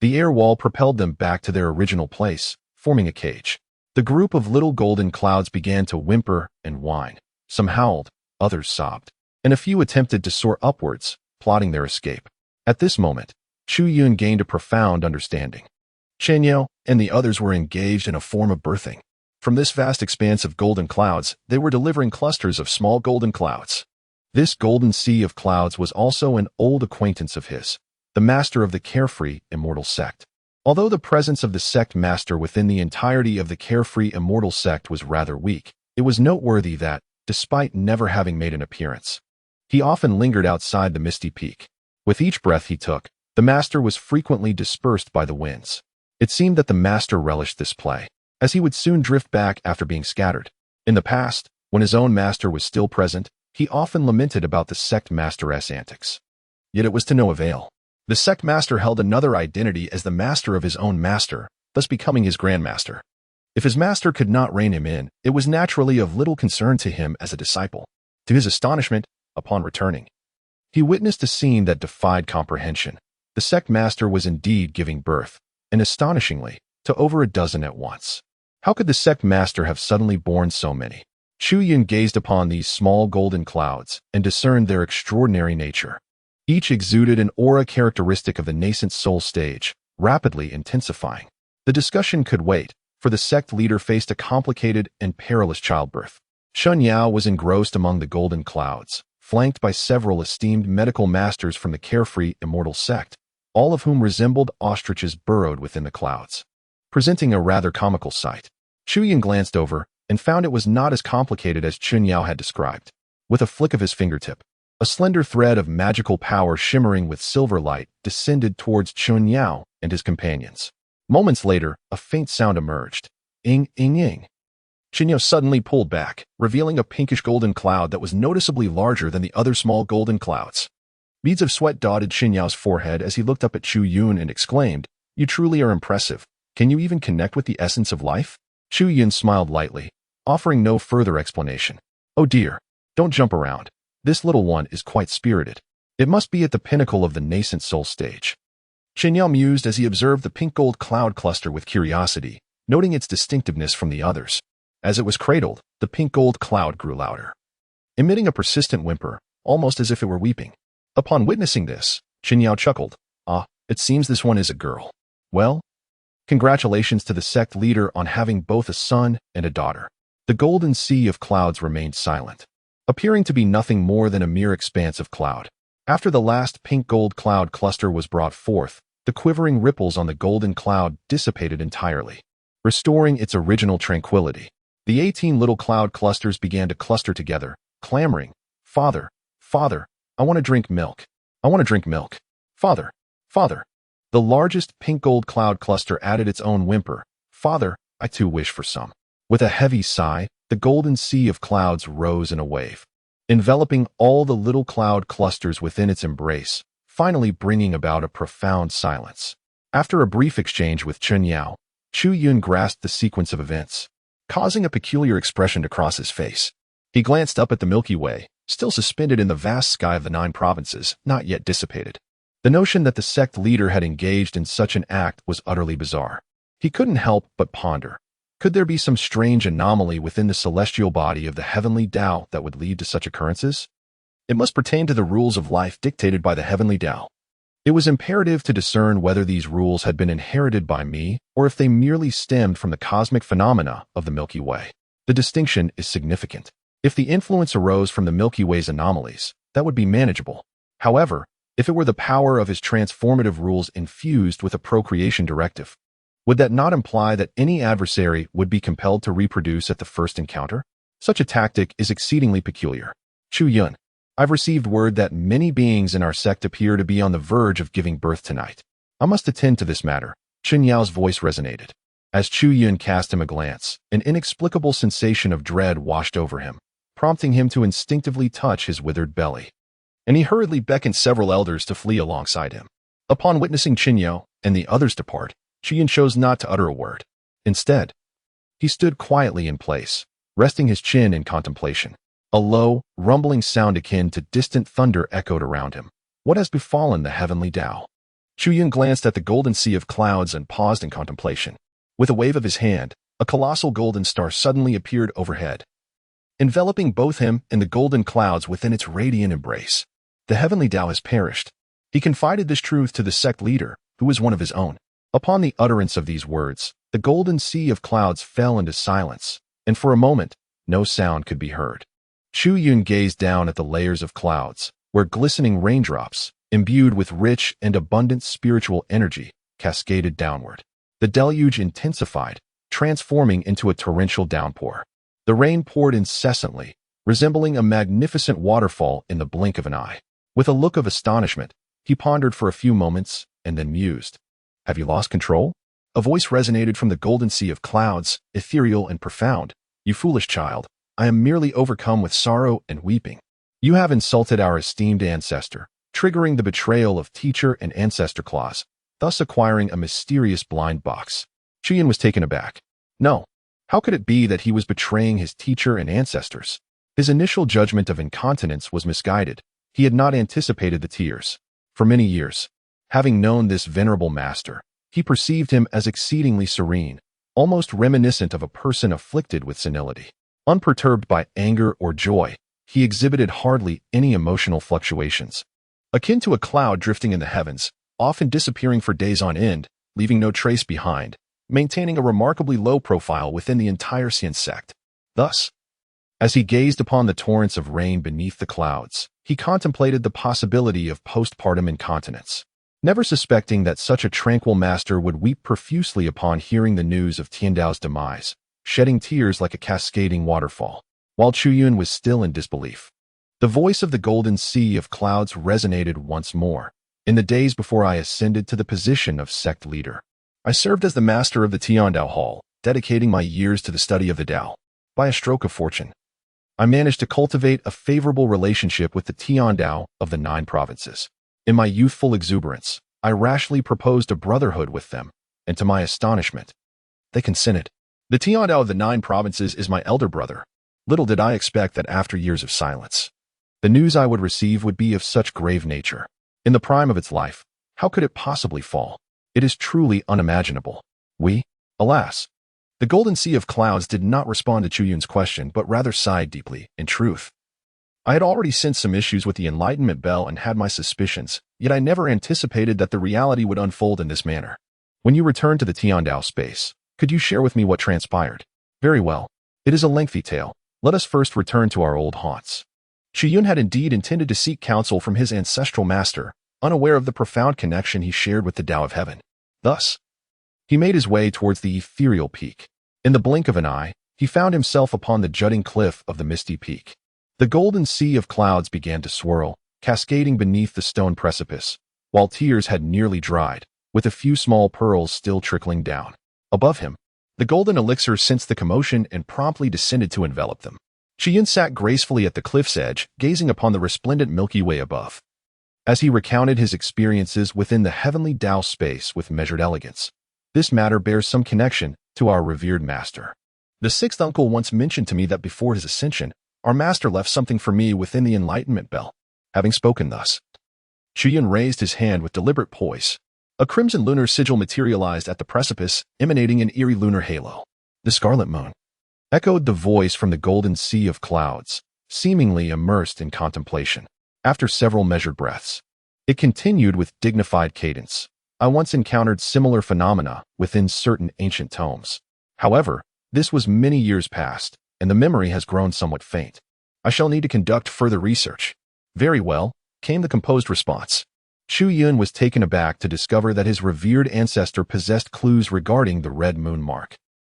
The air wall propelled them back to their original place, forming a cage. The group of little golden clouds began to whimper and whine. Some howled, others sobbed, and a few attempted to soar upwards, plotting their escape. At this moment, Chu Yun gained a profound understanding. Chen Yao and the others were engaged in a form of birthing. From this vast expanse of golden clouds, they were delivering clusters of small golden clouds. This golden sea of clouds was also an old acquaintance of his, the master of the Carefree Immortal Sect. Although the presence of the sect master within the entirety of the Carefree Immortal Sect was rather weak, it was noteworthy that, despite never having made an appearance, he often lingered outside the misty peak. With each breath he took, the master was frequently dispersed by the winds. It seemed that the master relished this play, as he would soon drift back after being scattered. In the past, when his own master was still present, he often lamented about the sect master's antics. Yet it was to no avail. The sect master held another identity as the master of his own master, thus becoming his grandmaster. If his master could not rein him in, it was naturally of little concern to him as a disciple. To his astonishment, upon returning, he witnessed a scene that defied comprehension. The sect master was indeed giving birth, and astonishingly, to over a dozen at once. How could the sect master have suddenly borne so many? Chu Yun gazed upon these small golden clouds and discerned their extraordinary nature. Each exuded an aura characteristic of the Nascent Soul stage, rapidly intensifying. The discussion could wait, for the sect leader faced a complicated and perilous childbirth. Chun Yao was engrossed among the golden clouds, flanked by several esteemed medical masters from the Carefree Immortal Sect, all of whom resembled ostriches burrowed within the clouds, presenting a rather comical sight. Chu Yun glanced over and found it was not as complicated as Chun Yao had described. With a flick of his fingertip, a slender thread of magical power shimmering with silver light descended towards Chun Yao and his companions. Moments later, a faint sound emerged. Ing, ing, ing. Chun Yao suddenly pulled back, revealing a pinkish golden cloud that was noticeably larger than the other small golden clouds. Beads of sweat dotted Chun Yao's forehead as he looked up at Chu Yun and exclaimed, "You truly are impressive. Can you even connect with the essence of life?" Chu Yun smiled lightly, offering no further explanation. "Oh dear, don't jump around. This little one is quite spirited. It must be at the pinnacle of the Nascent Soul stage." Xian mused as he observed the pink-gold cloud cluster with curiosity, noting its distinctiveness from the others. As it was cradled, the pink-gold cloud grew louder, emitting a persistent whimper, almost as if it were weeping. Upon witnessing this, Xian chuckled. Ah, it seems this one is a girl. Well, congratulations to the sect leader on having both a son and a daughter. The golden sea of clouds remained silent, appearing to be nothing more than a mere expanse of cloud. After the last pink-gold cloud cluster was brought forth, the quivering ripples on the golden cloud dissipated entirely, restoring its original tranquility. The 18 little cloud clusters began to cluster together, clamoring, "Father, Father, I want to drink milk. I want to drink milk. Father, Father." The largest pink-gold cloud cluster added its own whimper. "Father, I too wish for some." With a heavy sigh, the golden sea of clouds rose in a wave, enveloping all the little cloud clusters within its embrace, finally bringing about a profound silence. After a brief exchange with Chu Yun grasped the sequence of events, causing a peculiar expression to cross his face. He glanced up at the Milky Way, still suspended in the vast sky of the 9 provinces, not yet dissipated. The notion that the sect leader had engaged in such an act was utterly bizarre. He couldn't help but ponder. Could there be some strange anomaly within the celestial body of the heavenly Tao that would lead to such occurrences? It must pertain to the rules of life dictated by the heavenly Tao. It was imperative to discern whether these rules had been inherited by me or if they merely stemmed from the cosmic phenomena of the Milky Way. The distinction is significant. If the influence arose from the Milky Way's anomalies, that would be manageable. However, if it were the power of his transformative rules infused with a procreation directive, would that not imply that any adversary would be compelled to reproduce at the first encounter? Such a tactic is exceedingly peculiar. Chu Yun, I've received word that many beings in our sect appear to be on the verge of giving birth tonight. I must attend to this matter. Chen Yao's voice resonated. As Chu Yun cast him a glance, an inexplicable sensation of dread washed over him, prompting him to instinctively touch his withered belly. And he hurriedly beckoned several elders to flee alongside him. Upon witnessing Chen Yao and the others depart, Chu Yun chose not to utter a word. Instead, he stood quietly in place, resting his chin in contemplation. A low, rumbling sound akin to distant thunder echoed around him. What has befallen the heavenly Tao? Chu Yun glanced at the golden sea of clouds and paused in contemplation. With a wave of his hand, a colossal golden star suddenly appeared overhead, enveloping both him and the golden clouds within its radiant embrace. The heavenly Tao has perished. He confided this truth to the sect leader, who was one of his own. Upon the utterance of these words, the golden sea of clouds fell into silence, and for a moment, no sound could be heard. Chu Yun gazed down at the layers of clouds, where glistening raindrops, imbued with rich and abundant spiritual energy, cascaded downward. The deluge intensified, transforming into a torrential downpour. The rain poured incessantly, resembling a magnificent waterfall in the blink of an eye. With a look of astonishment, he pondered for a few moments and then mused. Have you lost control? A voice resonated from the golden sea of clouds, ethereal and profound. You foolish child, I am merely overcome with sorrow and weeping. You have insulted our esteemed ancestor, triggering the betrayal of teacher and ancestor clause, thus acquiring a mysterious blind box. Chu Yun was taken aback. No, how could it be that he was betraying his teacher and ancestors? His initial judgment of incontinence was misguided. He had not anticipated the tears. For many years, having known this venerable master, he perceived him as exceedingly serene, almost reminiscent of a person afflicted with senility. Unperturbed by anger or joy, he exhibited hardly any emotional fluctuations. Akin to a cloud drifting in the heavens, often disappearing for days on end, leaving no trace behind, maintaining a remarkably low profile within the entire Xian sect. Thus, as he gazed upon the torrents of rain beneath the clouds, he contemplated the possibility of postpartum incontinence, never suspecting that such a tranquil master would weep profusely upon hearing the news of Tiandao's demise, shedding tears like a cascading waterfall, while Chu Yun was still in disbelief. The voice of the golden sea of clouds resonated once more. In the days before I ascended to the position of sect leader, I served as the master of the Tiandao Hall, dedicating my years to the study of the Tao. By a stroke of fortune, I managed to cultivate a favorable relationship with the Tiandao of the 9 provinces. In my youthful exuberance, I rashly proposed a brotherhood with them, and to my astonishment, they consented. The Tiandao of the 9 provinces is my elder brother. Little did I expect that after years of silence, the news I would receive would be of such grave nature. In the prime of its life, How could it possibly fall? It is truly unimaginable. Alas. The Golden Sea of Clouds did not respond to Chu Yun's question, but rather sighed deeply. In truth, I had already sensed some issues with the Enlightenment Bell and had my suspicions, yet I never anticipated that the reality would unfold in this manner. When you returned to the Tiandao space, could you share with me what transpired? Very well. It is a lengthy tale. Let us first return to our old haunts. Chu Yun had indeed intended to seek counsel from his ancestral master, unaware of the profound connection he shared with the Tao of Heaven. Thus, he made his way towards the ethereal peak. In the blink of an eye, he found himself upon the jutting cliff of the misty peak. The golden sea of clouds began to swirl, cascading beneath the stone precipice, while tears had nearly dried, with a few small pearls still trickling down. Above him, the Golden Elixirs sensed the commotion and promptly descended to envelop them. Chu Yun sat gracefully at the cliff's edge, gazing upon the resplendent Milky Way above. As he recounted his experiences within the heavenly Tao space with measured elegance, this matter bears some connection to our revered master. The sixth uncle once mentioned to me that before his ascension, our master left something for me within the Enlightenment Bell. Having spoken thus, Chu Yun raised his hand with deliberate poise. A crimson lunar sigil materialized at the precipice, emanating an eerie lunar halo. The Scarlet Moon, echoed the voice from the Golden Sea of Clouds, seemingly immersed in contemplation. After several measured breaths, it continued with dignified cadence. I once encountered similar phenomena within certain ancient tomes. However, this was many years past, and the memory has grown somewhat faint. I shall need to conduct further research. Very well, came the composed response. Chu Yun was taken aback to discover that his revered ancestor possessed clues regarding the red moon mark.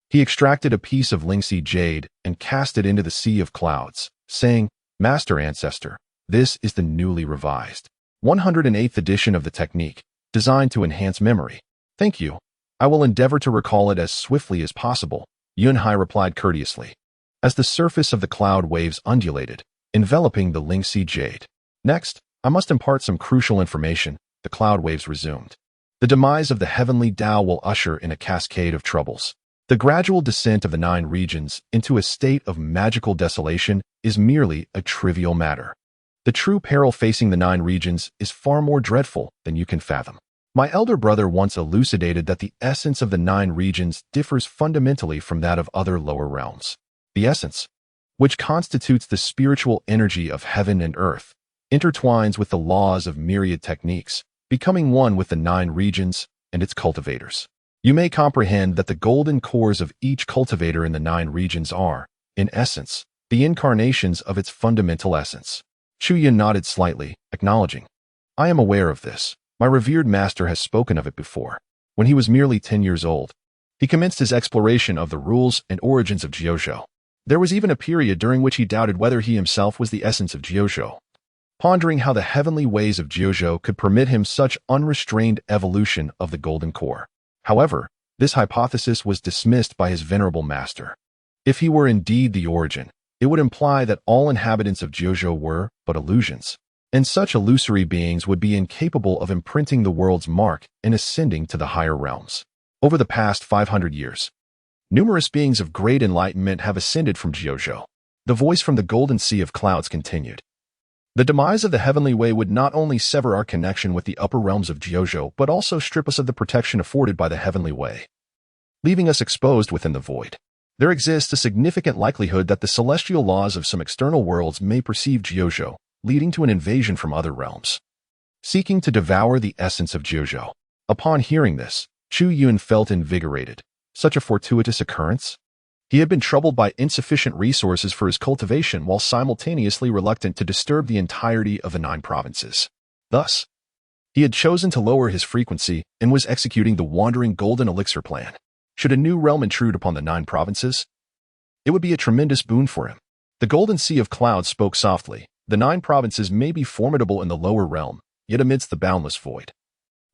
He extracted a piece of Lingxi jade and cast it into the sea of clouds, saying, "Master Ancestor, this is the newly revised 108th edition of the technique, designed to enhance memory. Thank you. I will endeavor to recall it as swiftly as possible," Yun Hai replied courteously, as the surface of the cloud waves undulated, enveloping the Lingxi jade. Next, I must impart some crucial information, the cloud waves resumed. The demise of the heavenly Tao will usher in a cascade of troubles. The gradual descent of the 9 regions into a state of magical desolation is merely a trivial matter. The true peril facing the 9 regions is far more dreadful than you can fathom. My elder brother once elucidated that the essence of the 9 regions differs fundamentally from that of other lower realms. The essence, which constitutes the spiritual energy of heaven and earth, intertwines with the laws of myriad techniques, becoming one with the 9 regions and its cultivators. You may comprehend that the golden cores of each cultivator in the 9 regions are, in essence, the incarnations of its fundamental essence. Chu Yun nodded slightly, acknowledging, "I am aware of this. My revered master has spoken of it before. When he was merely 10 years old, he commenced his exploration of the rules and origins of Jiuzhou. There was even a period during which he doubted whether he himself was the essence of Jiuzhou, pondering how the heavenly ways of Jiuzhou could permit him such unrestrained evolution of the golden core. However, this hypothesis was dismissed by his venerable master. If he were indeed the origin, it would imply that all inhabitants of Jiuzhou were but illusions, and such illusory beings would be incapable of imprinting the world's mark and ascending to the higher realms. Over the past 500 years, numerous beings of great enlightenment have ascended from Jiuzhou." The voice from the Golden Sea of Clouds continued. "The demise of the heavenly way would not only sever our connection with the upper realms of Jiuzhou, but also strip us of the protection afforded by the heavenly way, leaving us exposed within the void. There exists a significant likelihood that the celestial laws of some external worlds may perceive Jiuzhou, leading to an invasion from other realms, seeking to devour the essence of Jiuzhou." Upon hearing this, Chu Yun felt invigorated. Such a fortuitous occurrence? He had been troubled by insufficient resources for his cultivation while simultaneously reluctant to disturb the entirety of the 9 provinces. Thus, he had chosen to lower his frequency and was executing the wandering golden elixir plan. Should a new realm intrude upon the 9 provinces, it would be a tremendous boon for him. The Golden Sea of Clouds spoke softly. The 9 provinces may be formidable in the lower realm, yet amidst the boundless void,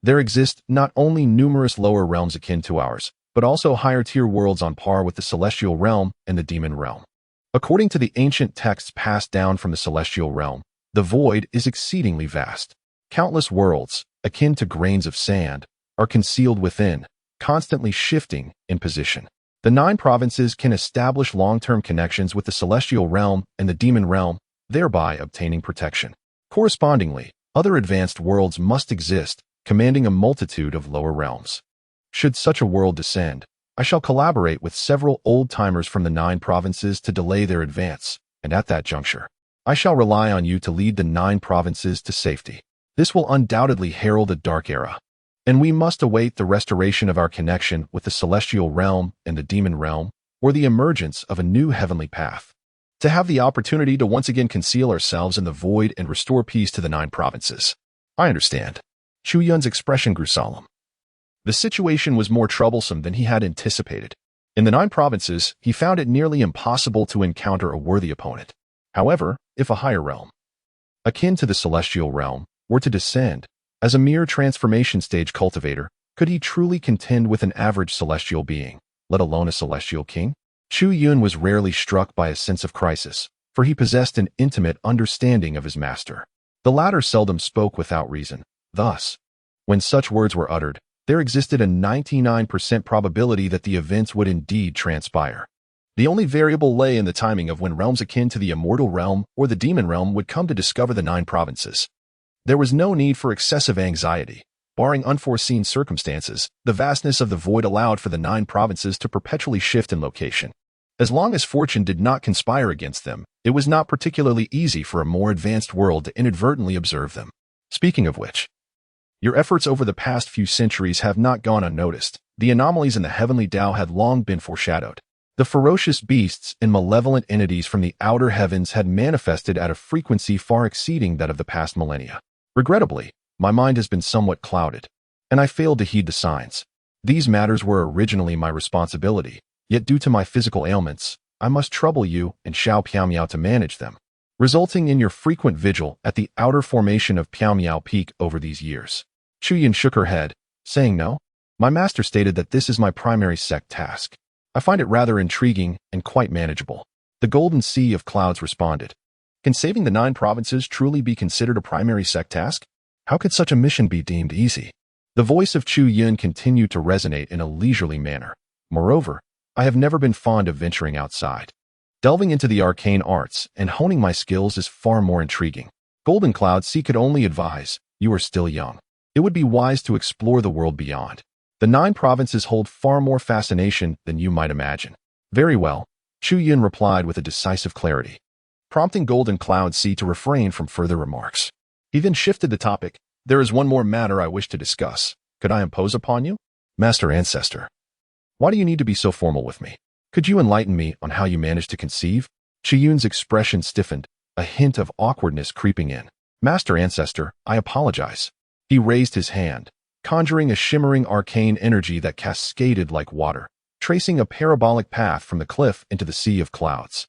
there exist not only numerous lower realms akin to ours, but also higher-tier worlds on par with the celestial realm and the demon realm. According to the ancient texts passed down from the celestial realm, the void is exceedingly vast. Countless worlds, akin to grains of sand, are concealed within, constantly shifting in position. The 9 provinces can establish long-term connections with the celestial realm and the demon realm, thereby obtaining protection. Correspondingly, other advanced worlds must exist, commanding a multitude of lower realms. Should such a world descend, I shall collaborate with several old-timers from the 9 provinces to delay their advance, and at that juncture, I shall rely on you to lead the 9 provinces to safety. This will undoubtedly herald a dark era, and we must await the restoration of our connection with the celestial realm and the demon realm, or the emergence of a new heavenly path. To have the opportunity to once again conceal ourselves in the void and restore peace to the 9 provinces. I understand. Chu Yun's expression grew solemn. The situation was more troublesome than he had anticipated. In the 9 provinces, he found it nearly impossible to encounter a worthy opponent. However, if a higher realm, akin to the celestial realm, were to descend, as a mere transformation stage cultivator, could he truly contend with an average celestial being, let alone a celestial king? Chu Yun was rarely struck by a sense of crisis, for he possessed an intimate understanding of his master. The latter seldom spoke without reason. Thus, when such words were uttered, there existed a 99% probability that the events would indeed transpire. The only variable lay in the timing of when realms akin to the immortal realm or the demon realm would come to discover the 9 provinces. There was no need for excessive anxiety. Barring unforeseen circumstances, the vastness of the void allowed for the 9 provinces to perpetually shift in location. As long as fortune did not conspire against them, it was not particularly easy for a more advanced world to inadvertently observe them. Speaking of which, your efforts over the past few centuries have not gone unnoticed. The anomalies in the heavenly Tao had long been foreshadowed. The ferocious beasts and malevolent entities from the outer heavens had manifested at a frequency far exceeding that of the past millennia. Regrettably, my mind has been somewhat clouded, and I failed to heed the signs. These matters were originally my responsibility, yet due to my physical ailments, I must trouble you and Xiao Piaomiao to manage them, resulting in your frequent vigil at the outer formation of Piaomiao Peak over these years. Chu Yun shook her head, saying no. My master stated that this is my primary sect task. I find it rather intriguing and quite manageable. The Golden Sea of Clouds responded. Can saving the 9 provinces truly be considered a primary sect task? How could such a mission be deemed easy? The voice of Chu Yun continued to resonate in a leisurely manner. Moreover, I have never been fond of venturing outside. Delving into the arcane arts and honing my skills is far more intriguing. Golden Cloud Sea could only advise, you are still young. It would be wise to explore the world beyond. The 9 provinces hold far more fascination than you might imagine. Very well, Chu Yun replied with a decisive clarity, prompting Golden Cloud Sea to refrain from further remarks. He then shifted the topic. There is one more matter I wish to discuss. Could I impose upon you? Master Ancestor, why do you need to be so formal with me? Could you enlighten me on how you managed to conceive? Chu Yun's expression stiffened, a hint of awkwardness creeping in. Master Ancestor, I apologize. He raised his hand, conjuring a shimmering arcane energy that cascaded like water, tracing a parabolic path from the cliff into the sea of clouds.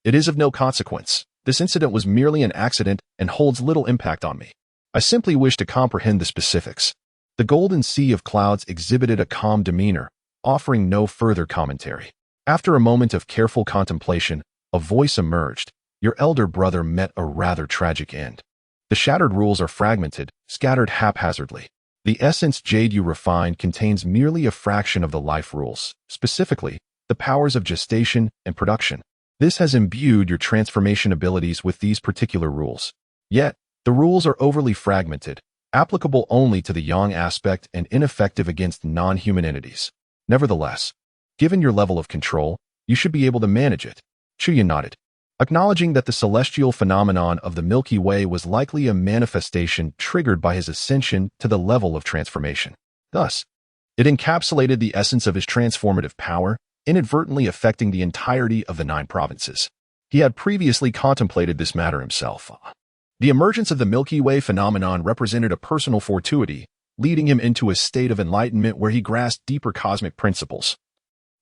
It is of no consequence. This incident was merely an accident and holds little impact on me. I simply wish to comprehend the specifics. The Golden Sea of Clouds exhibited a calm demeanor, offering no further commentary. After a moment of careful contemplation, a voice emerged. Your elder brother met a rather tragic end. The shattered rules are fragmented, scattered haphazardly. The essence jade you refined contains merely a fraction of the life rules, specifically, the powers of gestation and production. This has imbued your transformation abilities with these particular rules. Yet, the rules are overly fragmented, applicable only to the yang aspect and ineffective against non-human entities. Nevertheless, given your level of control, you should be able to manage it. Chu Yun nodded, acknowledging that the celestial phenomenon of the Milky Way was likely a manifestation triggered by his ascension to the level of transformation. Thus, it encapsulated the essence of his transformative power, inadvertently affecting the entirety of the 9 provinces. He had previously contemplated this matter himself. The emergence of the Milky Way phenomenon represented a personal fortuity, leading him into a state of enlightenment where he grasped deeper cosmic principles.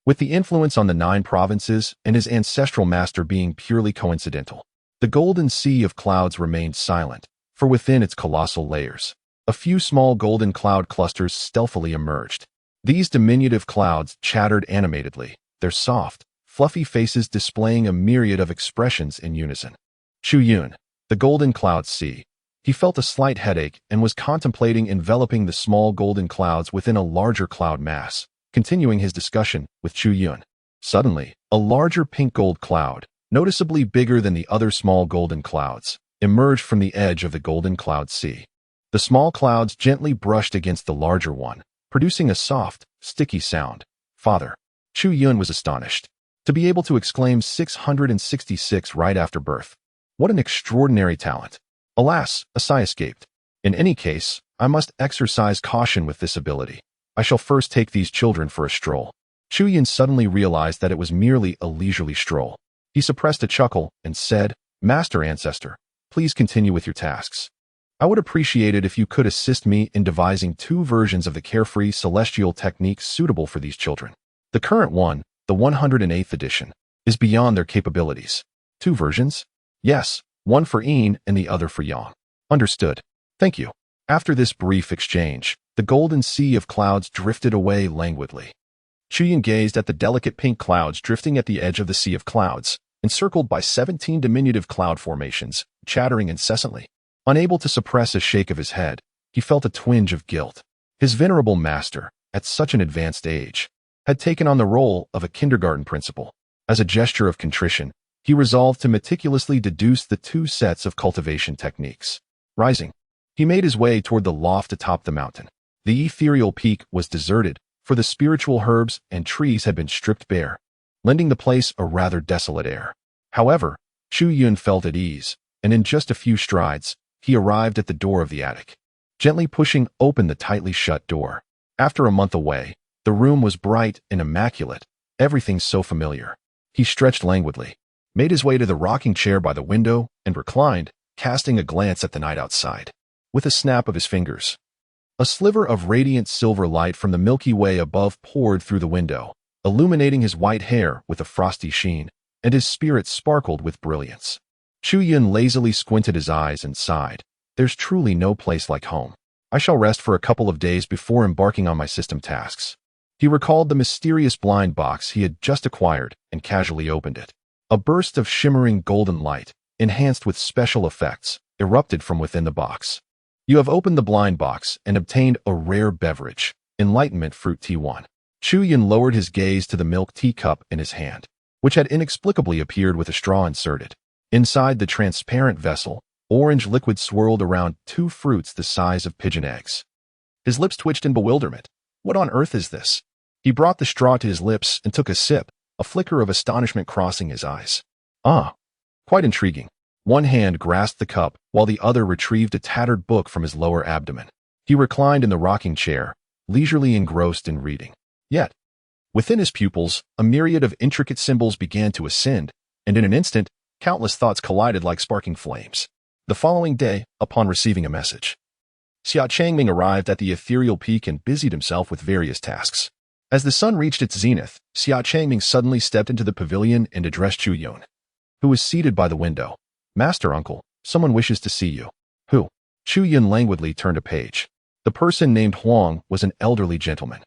With the influence on the 9 provinces and his ancestral master being purely coincidental, the Golden Sea of Clouds remained silent, for within its colossal layers, a few small golden cloud clusters stealthily emerged. These diminutive clouds chattered animatedly, their soft, fluffy faces displaying a myriad of expressions in unison. Chu Yun, the Golden Cloud Sea. He felt a slight headache and was contemplating enveloping the small golden clouds within a larger cloud mass, continuing his discussion with Chu Yun. Suddenly, a larger pink-gold cloud, noticeably bigger than the other small golden clouds, emerged from the edge of the Golden Cloud Sea. The small clouds gently brushed against the larger one, producing a soft, sticky sound. Father. Chu Yun was astonished. To be able to exclaim 666 right after birth. What an extraordinary talent. Alas, a sigh escaped. In any case, I must exercise caution with this ability. I shall first take these children for a stroll. Chu Yun suddenly realized that it was merely a leisurely stroll. He suppressed a chuckle and said, Master Ancestor, please continue with your tasks. I would appreciate it if you could assist me in devising 2 versions of the Carefree celestial techniques suitable for these children. The current one, the 108th edition, is beyond their capabilities. 2 versions? Yes, one for Yin and the other for Yang. Understood. Thank you. After this brief exchange, the golden sea of clouds drifted away languidly. Chu Yun gazed at the delicate pink clouds drifting at the edge of the sea of clouds, encircled by 17 diminutive cloud formations, chattering incessantly. Unable to suppress a shake of his head, he felt a twinge of guilt. His venerable master, at such an advanced age, had taken on the role of a kindergarten principal. As a gesture of contrition, he resolved to meticulously deduce the 2 sets of cultivation techniques. Rising, he made his way toward the loft atop the mountain. The ethereal peak was deserted, for the spiritual herbs and trees had been stripped bare, lending the place a rather desolate air. However, Chu Yun felt at ease, and in just a few strides, he arrived at the door of the attic, gently pushing open the tightly shut door. After a month away, the room was bright and immaculate, everything so familiar. He stretched languidly, made his way to the rocking chair by the window, and reclined, casting a glance at the night outside. With a snap of his fingers, a sliver of radiant silver light from the Milky Way above poured through the window, illuminating his white hair with a frosty sheen, and his spirit sparkled with brilliance. Chu Yun lazily squinted his eyes and sighed. There's truly no place like home. I shall rest for a couple of days before embarking on my system tasks. He recalled the mysterious blind box he had just acquired and casually opened it. A burst of shimmering golden light, enhanced with special effects, erupted from within the box. You have opened the blind box and obtained a rare beverage, Enlightenment Fruit Tea 1. Chu Yun lowered his gaze to the milk teacup in his hand, which had inexplicably appeared with a straw inserted. Inside the transparent vessel, orange liquid swirled around 2 fruits the size of pigeon eggs. His lips twitched in bewilderment. What on earth is this? He brought the straw to his lips and took a sip, a flicker of astonishment crossing his eyes. Ah, quite intriguing. One hand grasped the cup, while the other retrieved a tattered book from his lower abdomen. He reclined in the rocking chair, leisurely engrossed in reading. Yet, within his pupils, a myriad of intricate symbols began to ascend, and in an instant, countless thoughts collided like sparking flames. The following day, upon receiving a message, Xia Changming arrived at the ethereal peak and busied himself with various tasks. As the sun reached its zenith, Xia Changming suddenly stepped into the pavilion and addressed Chu Yun, who was seated by the window. Master Uncle, someone wishes to see you. Who? Chu Yun languidly turned a page. The person named Huang was an elderly gentleman.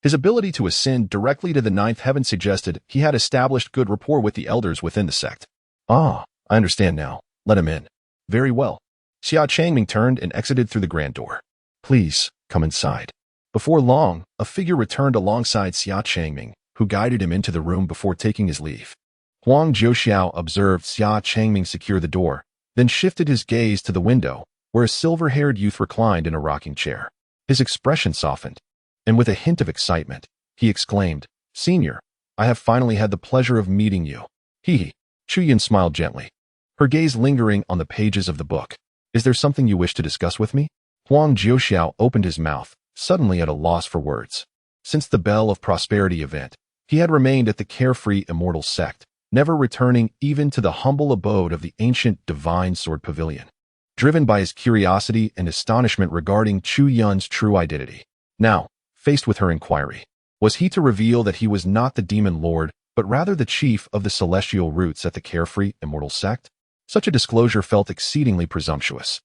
His ability to ascend directly to the 9th heaven suggested he had established good rapport with the elders within the sect. Ah, I understand now. Let him in. Very well. Xia Changming turned and exited through the grand door. Please, come inside. Before long, a figure returned alongside Xia Changming, who guided him into the room before taking his leave. Huang Jiuxiao observed Xia Changming secure the door, then shifted his gaze to the window, where a silver-haired youth reclined in a rocking chair. His expression softened, and with a hint of excitement, he exclaimed, Senior, I have finally had the pleasure of meeting you. Hee. Chu Yun smiled gently, her gaze lingering on the pages of the book. Is there something you wish to discuss with me? Huang Jiuxiao opened his mouth, suddenly at a loss for words. Since the Bell of Prosperity event, he had remained at the Carefree Immortal Sect, never returning even to the humble abode of the ancient Divine Sword Pavilion, driven by his curiosity and astonishment regarding Chu Yun's true identity. Now, faced with her inquiry, was he to reveal that he was not the Demon Lord, but rather the chief of the celestial roots at the Carefree Immortal Sect? Such a disclosure felt exceedingly presumptuous.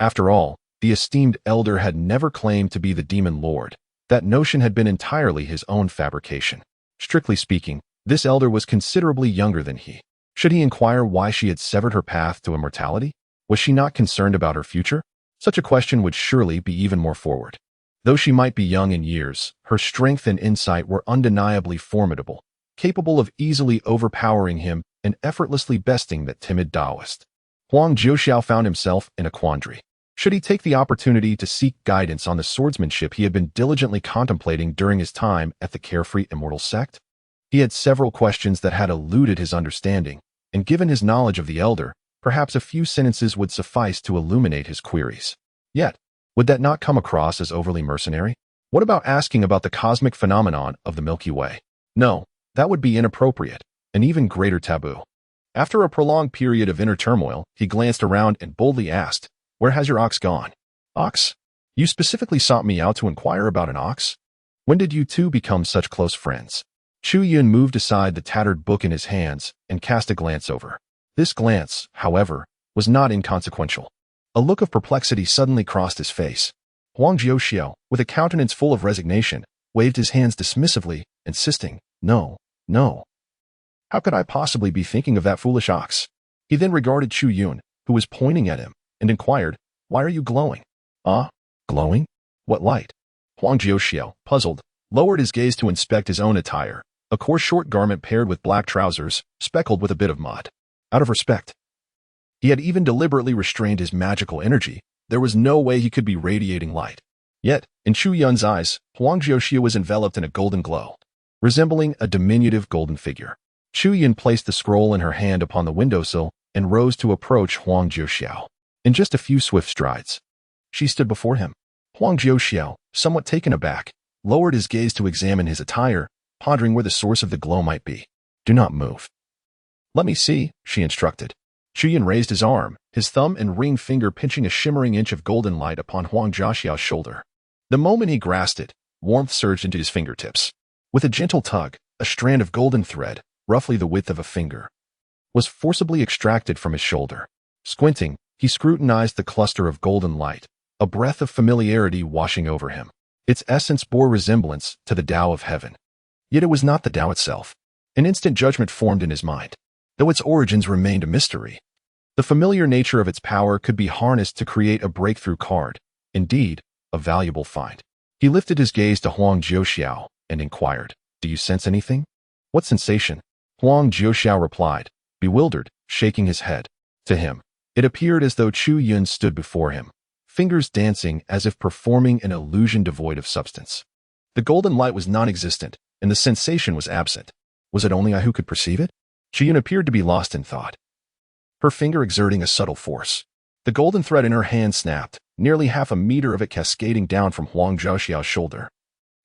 After all, the esteemed elder had never claimed to be the Demon Lord. That notion had been entirely his own fabrication. Strictly speaking, this elder was considerably younger than he. Should he inquire why she had severed her path to immortality? Was she not concerned about her future? Such a question would surely be even more forward. Though she might be young in years, her strength and insight were undeniably formidable, capable of easily overpowering him and effortlessly besting that timid Taoist. Huang Jiuxiao found himself in a quandary. Should he take the opportunity to seek guidance on the swordsmanship he had been diligently contemplating during his time at the Carefree Immortal Sect? He had several questions that had eluded his understanding, and given his knowledge of the Elder, perhaps a few sentences would suffice to illuminate his queries. Yet, would that not come across as overly mercenary? What about asking about the cosmic phenomenon of the Milky Way? No, that would be inappropriate, an even greater taboo. After a prolonged period of inner turmoil, he glanced around and boldly asked, "Where has your ox gone?" "Ox? You specifically sought me out to inquire about an ox? When did you two become such close friends?" Chu Yun moved aside the tattered book in his hands and cast a glance over. This glance, however, was not inconsequential. A look of perplexity suddenly crossed his face. Huang Jiuxiao, with a countenance full of resignation, waved his hands dismissively, insisting, "No, no. How could I possibly be thinking of that foolish ox?" He then regarded Chu Yun, who was pointing at him, and inquired, "Why are you glowing?" "Ah, glowing? What light?" Huang Jiuxiao, puzzled, lowered his gaze to inspect his own attire, a coarse short garment paired with black trousers, speckled with a bit of mud. Out of respect, he had even deliberately restrained his magical energy. There was no way he could be radiating light. Yet, in Chu Yun's eyes, Huang Jiuxiao was enveloped in a golden glow, resembling a diminutive golden figure. Chu Yun placed the scroll in her hand upon the windowsill and rose to approach Huang Jiuxiao. In just a few swift strides, she stood before him. Huang Jiuxiao, somewhat taken aback, lowered his gaze to examine his attire, pondering where the source of the glow might be. "Do not move." "Let me see," she instructed. Chu Yun raised his arm, his thumb and ring finger pinching a shimmering inch of golden light upon Huang Jiuxiao's shoulder. The moment he grasped it, warmth surged into his fingertips. With a gentle tug, a strand of golden thread, roughly the width of a finger, was forcibly extracted from his shoulder. Squinting, he scrutinized the cluster of golden light, a breath of familiarity washing over him. Its essence bore resemblance to the Tao of heaven. Yet it was not the Tao itself. An instant judgment formed in his mind, though its origins remained a mystery. The familiar nature of its power could be harnessed to create a breakthrough card, indeed, a valuable find. He lifted his gaze to Huang Jiuxiao and inquired, "Do you sense anything?" "What sensation?" Huang Jiuxiao replied, bewildered, shaking his head. To him, it appeared as though Chu Yun stood before him, fingers dancing as if performing an illusion devoid of substance. The golden light was non-existent, and the sensation was absent. Was it only I who could perceive it? Chu Yun appeared to be lost in thought, her finger exerting a subtle force. The golden thread in her hand snapped, nearly half a meter of it cascading down from Huang Jiuxiao's shoulder,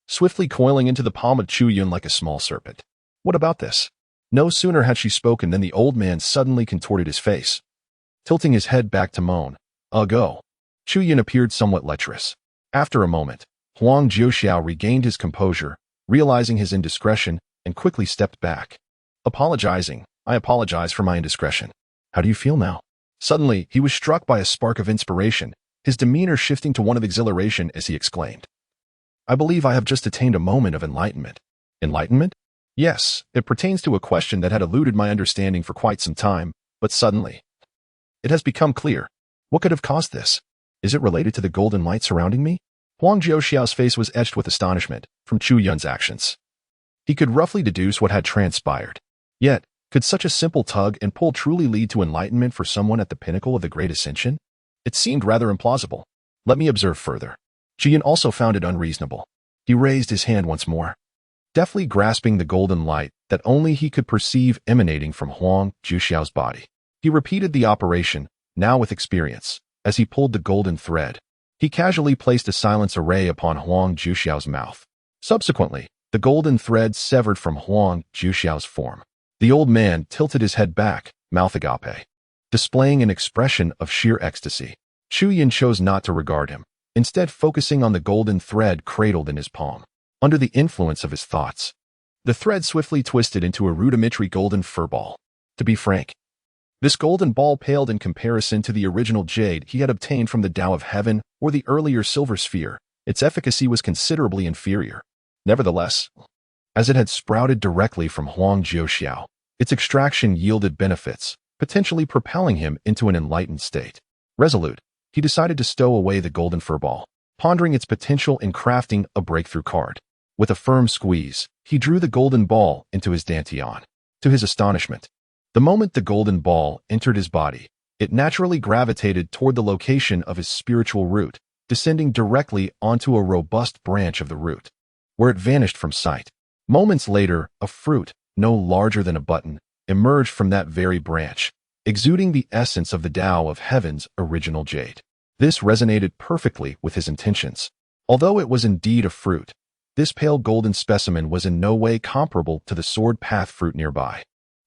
swiftly coiling into the palm of Chu Yun like a small serpent. "What about this?" No sooner had she spoken than the old man suddenly contorted his face, tilting his head back to moan, "Go." Chu Yun appeared somewhat lecherous. After a moment, Huang Jiuxiao regained his composure, realizing his indiscretion, and quickly stepped back. Apologizing, "I apologize for my indiscretion. How do you feel now?" Suddenly, he was struck by a spark of inspiration, his demeanor shifting to one of exhilaration as he exclaimed, "I believe I have just attained a moment of enlightenment." "Enlightenment?" "Yes, it pertains to a question that had eluded my understanding for quite some time, but suddenly, it has become clear. What could have caused this? Is it related to the golden light surrounding me?" Huang Jiuxiao's face was etched with astonishment from Chu Yun's actions. He could roughly deduce what had transpired. Yet, could such a simple tug and pull truly lead to enlightenment for someone at the pinnacle of the Great Ascension? It seemed rather implausible. "Let me observe further." Chu Yun also found it unreasonable. He raised his hand once more, deftly grasping the golden light that only he could perceive emanating from Huang Jiuxiao's body. He repeated the operation, now with experience. As he pulled the golden thread, he casually placed a silence array upon Huang Jiuxiao's mouth. Subsequently, the golden thread severed from Huang Jiuxiao's form. The old man tilted his head back, mouth agape, displaying an expression of sheer ecstasy. Chu Yun chose not to regard him, instead focusing on the golden thread cradled in his palm. Under the influence of his thoughts, the thread swiftly twisted into a rudimentary golden furball. To be frank, this golden ball paled in comparison to the original jade he had obtained from the Tao of Heaven or the earlier silver sphere. Its efficacy was considerably inferior. Nevertheless, as it had sprouted directly from Huang Jiuxiao, its extraction yielded benefits, potentially propelling him into an enlightened state. Resolute, he decided to stow away the golden furball, pondering its potential in crafting a breakthrough card. With a firm squeeze, he drew the golden ball into his dantian. To his astonishment, the moment the golden ball entered his body, It naturally gravitated toward the location of his spiritual root, descending directly onto a robust branch of the root, where it vanished from sight. Moments later, a fruit, no larger than a button, emerged from that very branch, exuding the essence of the Tao of Heaven's original jade. This resonated perfectly with his intentions. Although it was indeed a fruit, this pale golden specimen was in no way comparable to the sword path fruit nearby,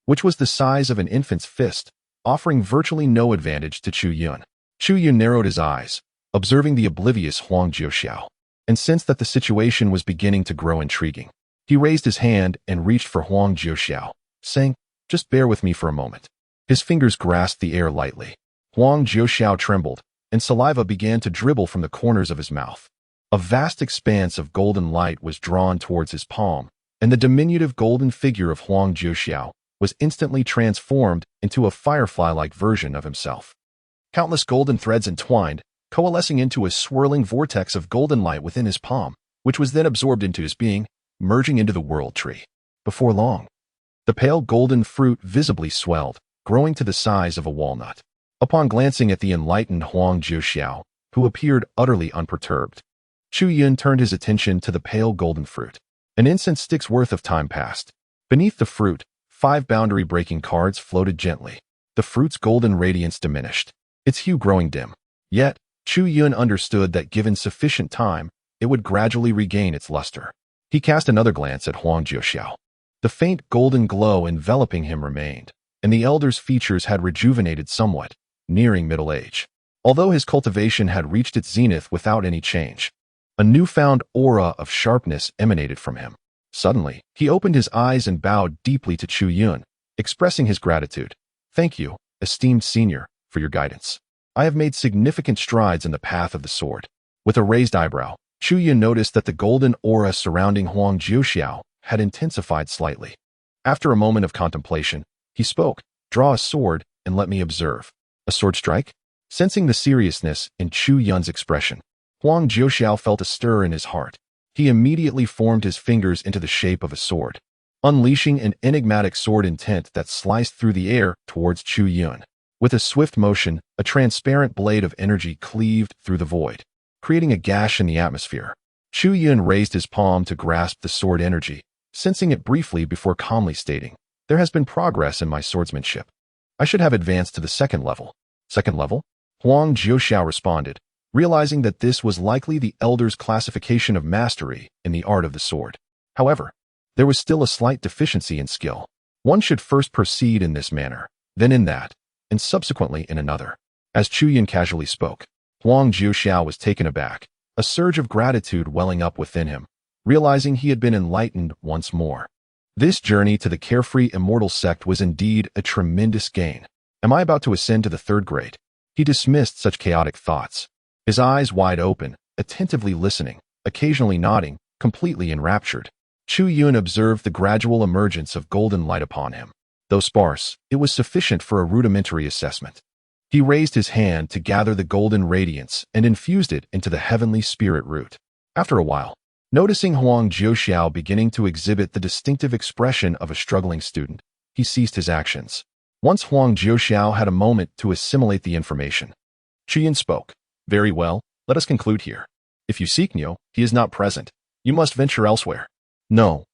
which was the size of an infant's fist, offering virtually no advantage to Chu Yun. Chu Yun narrowed his eyes, observing the oblivious Huang Jiuxiao, and sensed that the situation was beginning to grow intriguing. He raised his hand and reached for Huang Jiuxiao, saying, "Just bear with me for a moment." His fingers grasped the air lightly. Huang Jiuxiao trembled, and saliva began to dribble from the corners of his mouth. A vast expanse of golden light was drawn towards his palm, and the diminutive golden figure of Huang Jiuxiao was instantly transformed into a firefly-like version of himself. Countless golden threads entwined, coalescing into a swirling vortex of golden light within his palm, which was then absorbed into his being, merging into the world tree. Before long, the pale golden fruit visibly swelled, growing to the size of a walnut. Upon glancing at the enlightened Huang Jiuxiao, who appeared utterly unperturbed, Chu Yun turned his attention to the pale golden fruit. An incense stick's worth of time passed. Beneath the fruit, 5 boundary-breaking cards floated gently. The fruit's golden radiance diminished, its hue growing dim. Yet, Chu Yun understood that given sufficient time, it would gradually regain its luster. He cast another glance at Huang Jiuxiao. The faint golden glow enveloping him remained, and the elder's features had rejuvenated somewhat, nearing middle age. Although his cultivation had reached its zenith without any change, a newfound aura of sharpness emanated from him. Suddenly, he opened his eyes and bowed deeply to Chu Yun, expressing his gratitude. "Thank you, esteemed senior, for your guidance. I have made significant strides in the path of the sword." With a raised eyebrow, Chu Yun noticed that the golden aura surrounding Huang Jiuxiao had intensified slightly. After a moment of contemplation, he spoke, "Draw a sword and let me observe." "A sword strike?" Sensing the seriousness in Chu Yun's expression, Huang Jiuxiao felt a stir in his heart. He immediately formed his fingers into the shape of a sword, unleashing an enigmatic sword intent that sliced through the air towards Chu Yun. With a swift motion, a transparent blade of energy cleaved through the void, creating a gash in the atmosphere. Chu Yun raised his palm to grasp the sword energy, sensing it briefly before calmly stating, "There has been progress in my swordsmanship. I should have advanced to the second level." "Second level?" Huang Jiuxiao responded, realizing that this was likely the elder's classification of mastery in the art of the sword. However, there was still a slight deficiency in skill. One should first proceed in this manner, then in that, and subsequently in another. As Chu Yun casually spoke, Huang Jiuxiao was taken aback, a surge of gratitude welling up within him, realizing he had been enlightened once more. This journey to the Carefree Immortal Sect was indeed a tremendous gain. Am I about to ascend to the 3rd grade? He dismissed such chaotic thoughts, his eyes wide open, attentively listening, occasionally nodding, completely enraptured. Chu Yun observed the gradual emergence of golden light upon him. Though sparse, it was sufficient for a rudimentary assessment. He raised his hand to gather the golden radiance and infused it into the heavenly spirit root. After a while, noticing Huang Jiuxiao beginning to exhibit the distinctive expression of a struggling student, he ceased his actions. Once Huang Jiuxiao had a moment to assimilate the information, Chu Yun spoke. "Very well, let us conclude here. If you seek Nyo, he is not present. You must venture elsewhere." No,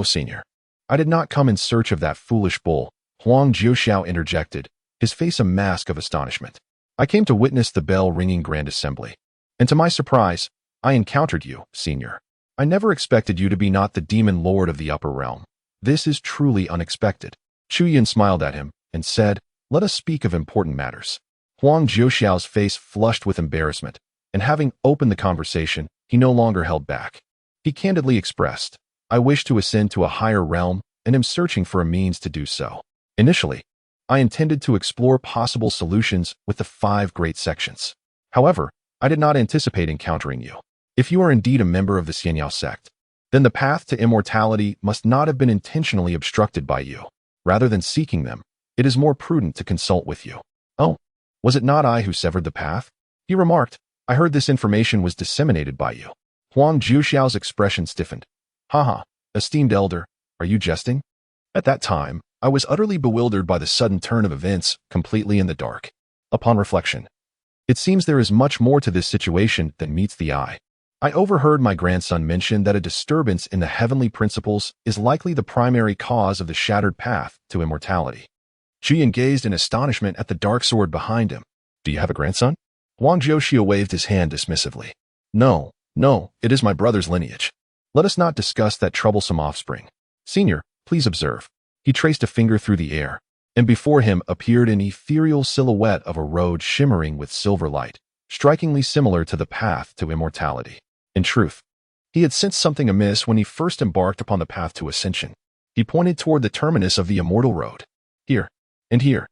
senior. I did not come in search of that foolish bull," Huang Jiuxiao interjected, his face a mask of astonishment. "I came to witness the bell-ringing grand assembly. And to my surprise, I encountered you, senior. I never expected you to be not the demon lord of the upper realm. This is truly unexpected." Chu Yun smiled at him and said, "Let us speak of important matters." Huang Jiuxiao's face flushed with embarrassment, and having opened the conversation, he no longer held back. He candidly expressed, "I wish to ascend to a higher realm and am searching for a means to do so. Initially, I intended to explore possible solutions with the 5 great sections. However, I did not anticipate encountering you. If you are indeed a member of the Xian sect, then the path to immortality must not have been intentionally obstructed by you. Rather than seeking them, it is more prudent to consult with you." "Oh, was it not I who severed the path?" he remarked. "I heard this information was disseminated by you." Huang Jiuxiao's expression stiffened. "Haha, esteemed elder, are you jesting? At that time, I was utterly bewildered by the sudden turn of events, completely in the dark. Upon reflection, it seems there is much more to this situation than meets the eye. I overheard my grandson mention that a disturbance in the heavenly principles is likely the primary cause of the shattered path to immortality. Chu Yun gazed in astonishment at the dark sword behind him. Do you have a grandson? Huang Zhuoxiao waved his hand dismissively. No, it is my brother's lineage. Let us not discuss that troublesome offspring. Senior, please observe. He traced a finger through the air, and before him appeared an ethereal silhouette of a road shimmering with silver light, strikingly similar to the path to immortality. In truth, he had sensed something amiss when he first embarked upon the path to ascension. He pointed toward the terminus of the immortal road. Here, and here.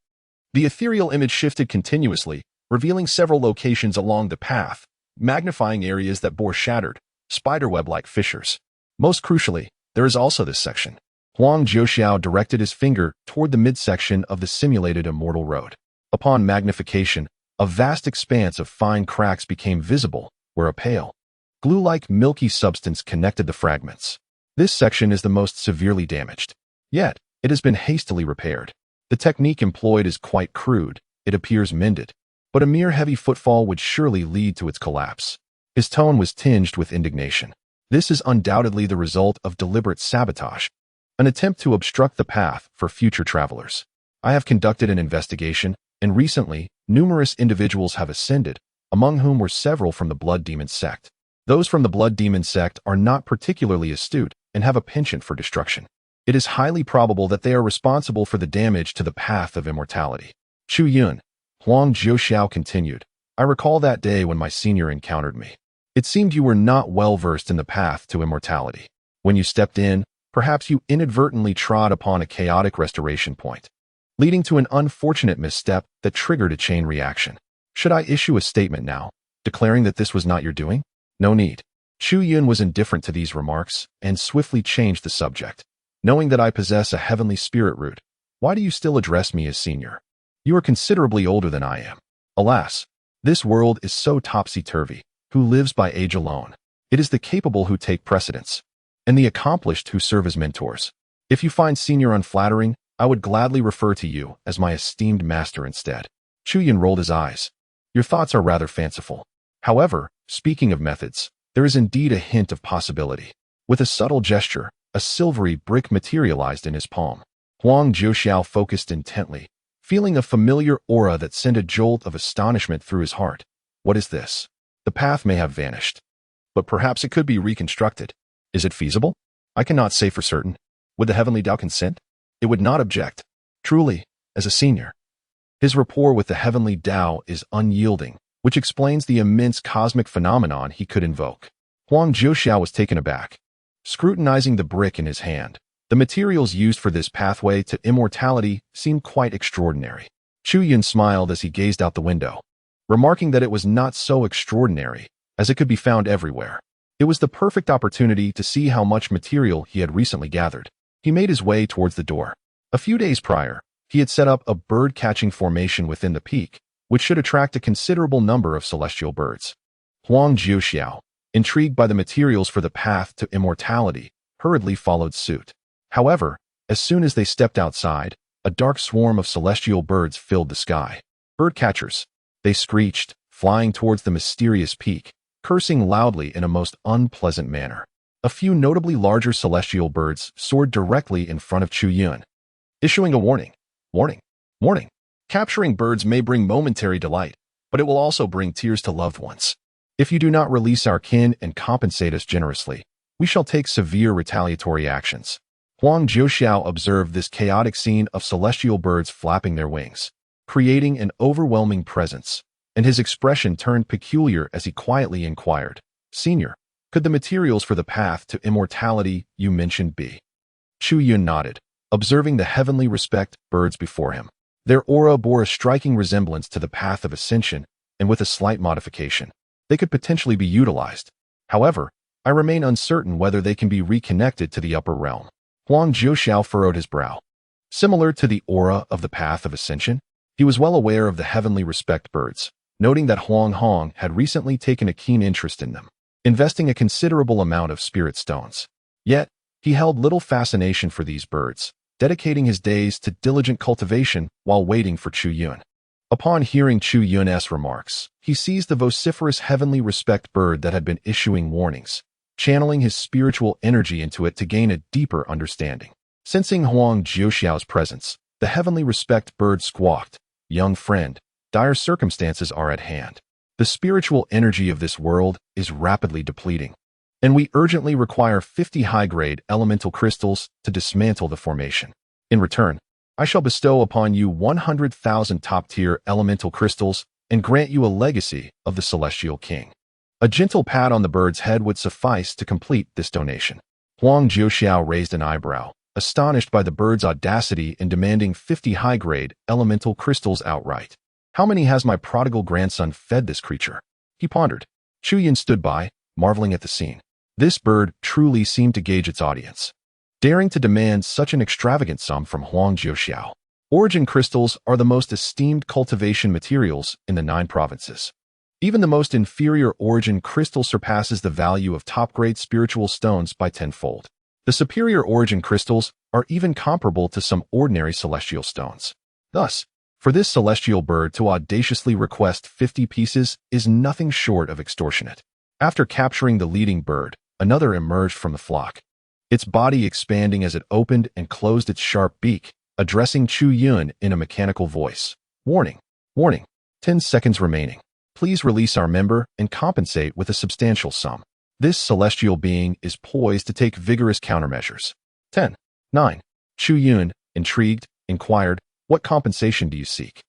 The ethereal image shifted continuously, revealing several locations along the path, magnifying areas that bore shattered, spiderweb-like fissures. Most crucially, there is also this section. Huang Zhuoxiao directed his finger toward the midsection of the simulated immortal road. Upon magnification, a vast expanse of fine cracks became visible, where a pale, glue-like milky substance connected the fragments. This section is the most severely damaged. Yet, it has been hastily repaired. The technique employed is quite crude, it appears mended, but a mere heavy footfall would surely lead to its collapse. His tone was tinged with indignation. This is undoubtedly the result of deliberate sabotage, an attempt to obstruct the path for future travelers. I have conducted an investigation, and recently, numerous individuals have ascended, among whom were several from the Blood Demon sect. Those from the Blood Demon sect are not particularly astute and have a penchant for destruction. It is highly probable that they are responsible for the damage to the path of immortality. Chu Yun, Huang Zhuoxiao continued, I recall that day when my senior encountered me. It seemed you were not well versed in the path to immortality. When you stepped in, perhaps you inadvertently trod upon a chaotic restoration point, leading to an unfortunate misstep that triggered a chain reaction. Should I issue a statement now, declaring that this was not your doing? No need. Chu Yun was indifferent to these remarks and swiftly changed the subject. Knowing that I possess a heavenly spirit root, why do you still address me as senior? You are considerably older than I am. Alas, this world is so topsy-turvy. Who lives by age alone? It is the capable who take precedence, and the accomplished who serve as mentors. If you find senior unflattering, I would gladly refer to you as my esteemed master instead. Chu Yun rolled his eyes. Your thoughts are rather fanciful. However, speaking of methods, there is indeed a hint of possibility. With a subtle gesture, a silvery brick materialized in his palm. Huang Zhuoxiao focused intently, feeling a familiar aura that sent a jolt of astonishment through his heart. What is this? The path may have vanished, but perhaps it could be reconstructed. Is it feasible? I cannot say for certain. Would the heavenly Tao consent? It would not object. Truly, as a senior, his rapport with the heavenly Tao is unyielding, which explains the immense cosmic phenomenon he could invoke. Huang Zhuoxiao was taken aback, scrutinizing the brick in his hand. The materials used for this pathway to immortality seemed quite extraordinary. Chu Yun smiled as he gazed out the window, remarking that it was not so extraordinary, as it could be found everywhere. It was the perfect opportunity to see how much material he had recently gathered. He made his way towards the door. A few days prior, he had set up a bird-catching formation within the peak, which should attract a considerable number of celestial birds. Huang Zhuoxiao, intrigued by the materials for the path to immortality, hurriedly followed suit. However, as soon as they stepped outside, a dark swarm of celestial birds filled the sky. Bird-catchers, they screeched, flying towards the mysterious peak, cursing loudly in a most unpleasant manner. A few notably larger celestial birds soared directly in front of Chu Yun, issuing a warning. Warning. Warning. Capturing birds may bring momentary delight, but it will also bring tears to loved ones. If you do not release our kin and compensate us generously, we shall take severe retaliatory actions. Huang Zhuoxiao observed this chaotic scene of celestial birds flapping their wings, creating an overwhelming presence, and his expression turned peculiar as he quietly inquired, Senior, could the materials for the path to immortality you mentioned be? Chu Yun nodded, observing the heavenly respect birds before him. Their aura bore a striking resemblance to the path of ascension, and with a slight modification, they could potentially be utilized. However, I remain uncertain whether they can be reconnected to the upper realm. Huang Zhuoxiao furrowed his brow. Similar to the aura of the path of ascension, he was well aware of the heavenly respect birds, noting that Huang Hong had recently taken a keen interest in them, investing a considerable amount of spirit stones. Yet, he held little fascination for these birds, dedicating his days to diligent cultivation while waiting for Chu Yun. Upon hearing Chu Yun's remarks, he seized the vociferous heavenly respect bird that had been issuing warnings, channeling his spiritual energy into it to gain a deeper understanding. Sensing Huang Jiuxiao's presence, the heavenly respect bird squawked, "Young friend, dire circumstances are at hand. The spiritual energy of this world is rapidly depleting, and we urgently require 50 high-grade elemental crystals to dismantle the formation. In return, I shall bestow upon you 100,000 top-tier elemental crystals and grant you a legacy of the Celestial King." A gentle pat on the bird's head would suffice to complete this donation. Huang Jiuxiao raised an eyebrow, astonished by the bird's audacity in demanding 50 high-grade elemental crystals outright. How many has my prodigal grandson fed this creature? He pondered. Chu Yun stood by, marveling at the scene. This bird truly seemed to gauge its audience, daring to demand such an extravagant sum from Huang Jiuxiao. Origin crystals are the most esteemed cultivation materials in the 9 provinces. Even the most inferior origin crystal surpasses the value of top-grade spiritual stones by tenfold. The superior origin crystals are even comparable to some ordinary celestial stones. Thus, for this celestial bird to audaciously request 50 pieces is nothing short of extortionate. After capturing the leading bird, another emerged from the flock, its body expanding as it opened and closed its sharp beak, addressing Chu Yun in a mechanical voice. "Warning, warning, 10 seconds remaining. Please release our member and compensate with a substantial sum. This celestial being is poised to take vigorous countermeasures." 10, 9. Chu Yun, intrigued, inquired, "What compensation do you seek?"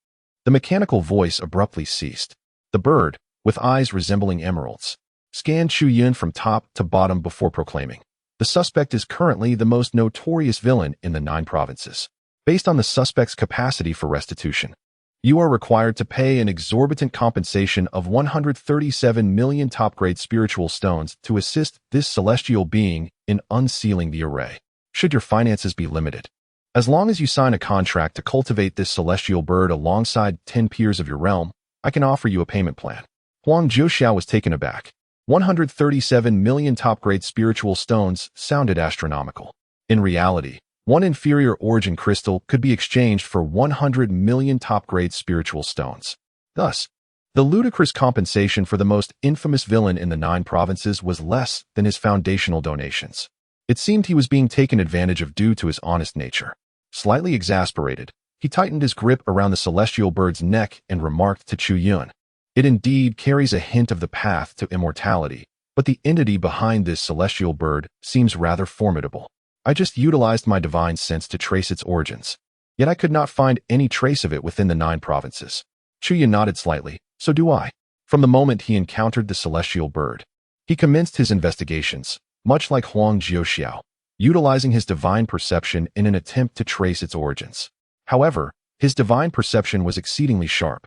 The mechanical voice abruptly ceased. The bird, with eyes resembling emeralds, scanned Chu Yun from top to bottom before proclaiming, "The suspect is currently the most notorious villain in the 9 provinces. Based on the suspect's capacity for restitution, you are required to pay an exorbitant compensation of 137 million top-grade spiritual stones to assist this celestial being in unsealing the array. Should your finances be limited, as long as you sign a contract to cultivate this celestial bird alongside 10 peers of your realm, I can offer you a payment plan." Huang Jiuxiao was taken aback. 137 million top-grade spiritual stones sounded astronomical. In reality, one inferior origin crystal could be exchanged for 100 million top-grade spiritual stones. Thus, the ludicrous compensation for the most infamous villain in the 9 provinces was less than his foundational donations. It seemed he was being taken advantage of due to his honest nature. Slightly exasperated, he tightened his grip around the celestial bird's neck and remarked to Chu Yun, "It indeed carries a hint of the path to immortality, but the entity behind this celestial bird seems rather formidable. I just utilized my divine sense to trace its origins, yet I could not find any trace of it within the 9 provinces." Chu Yun nodded slightly. "So do I." From the moment he encountered the celestial bird, he commenced his investigations, much like Huang Jiuxiao, utilizing his divine perception in an attempt to trace its origins. However, his divine perception was exceedingly sharp.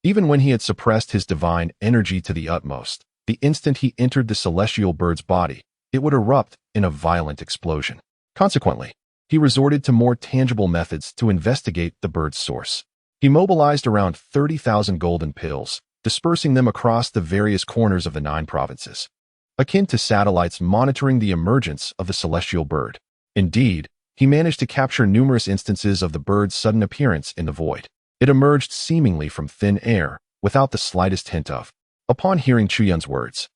Even when he had suppressed his divine energy to the utmost, the instant he entered the celestial bird's body, it would erupt in a violent explosion. Consequently, he resorted to more tangible methods to investigate the bird's source. He mobilized around 30,000 golden pills, dispersing them across the various corners of the 9 provinces, akin to satellites monitoring the emergence of the celestial bird. Indeed, he managed to capture numerous instances of the bird's sudden appearance in the void. It emerged seemingly from thin air, without the slightest hint of. Upon hearing Chu Yun's words,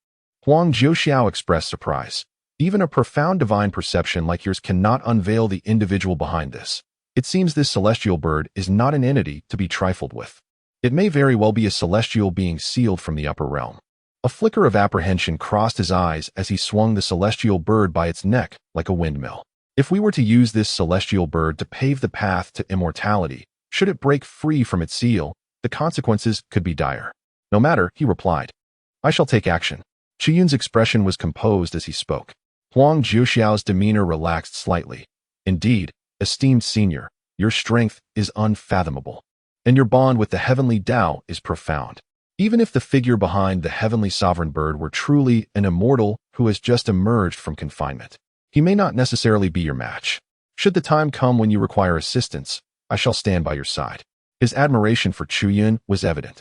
Huang Jiuxiao expressed surprise. "Even a profound divine perception like yours cannot unveil the individual behind this. It seems this celestial bird is not an entity to be trifled with. It may very well be a celestial being sealed from the upper realm." A flicker of apprehension crossed his eyes as he swung the celestial bird by its neck like a windmill. "If we were to use this celestial bird to pave the path to immortality, should it break free from its seal, the consequences could be dire." "No matter," he replied. "I shall take action." Chu Yun's expression was composed as he spoke. Huang Jiuxiao's demeanor relaxed slightly. "Indeed, esteemed senior, your strength is unfathomable, and your bond with the heavenly Tao is profound. Even if the figure behind the heavenly sovereign bird were truly an immortal who has just emerged from confinement, he may not necessarily be your match. Should the time come when you require assistance, I shall stand by your side." His admiration for Chu Yun was evident.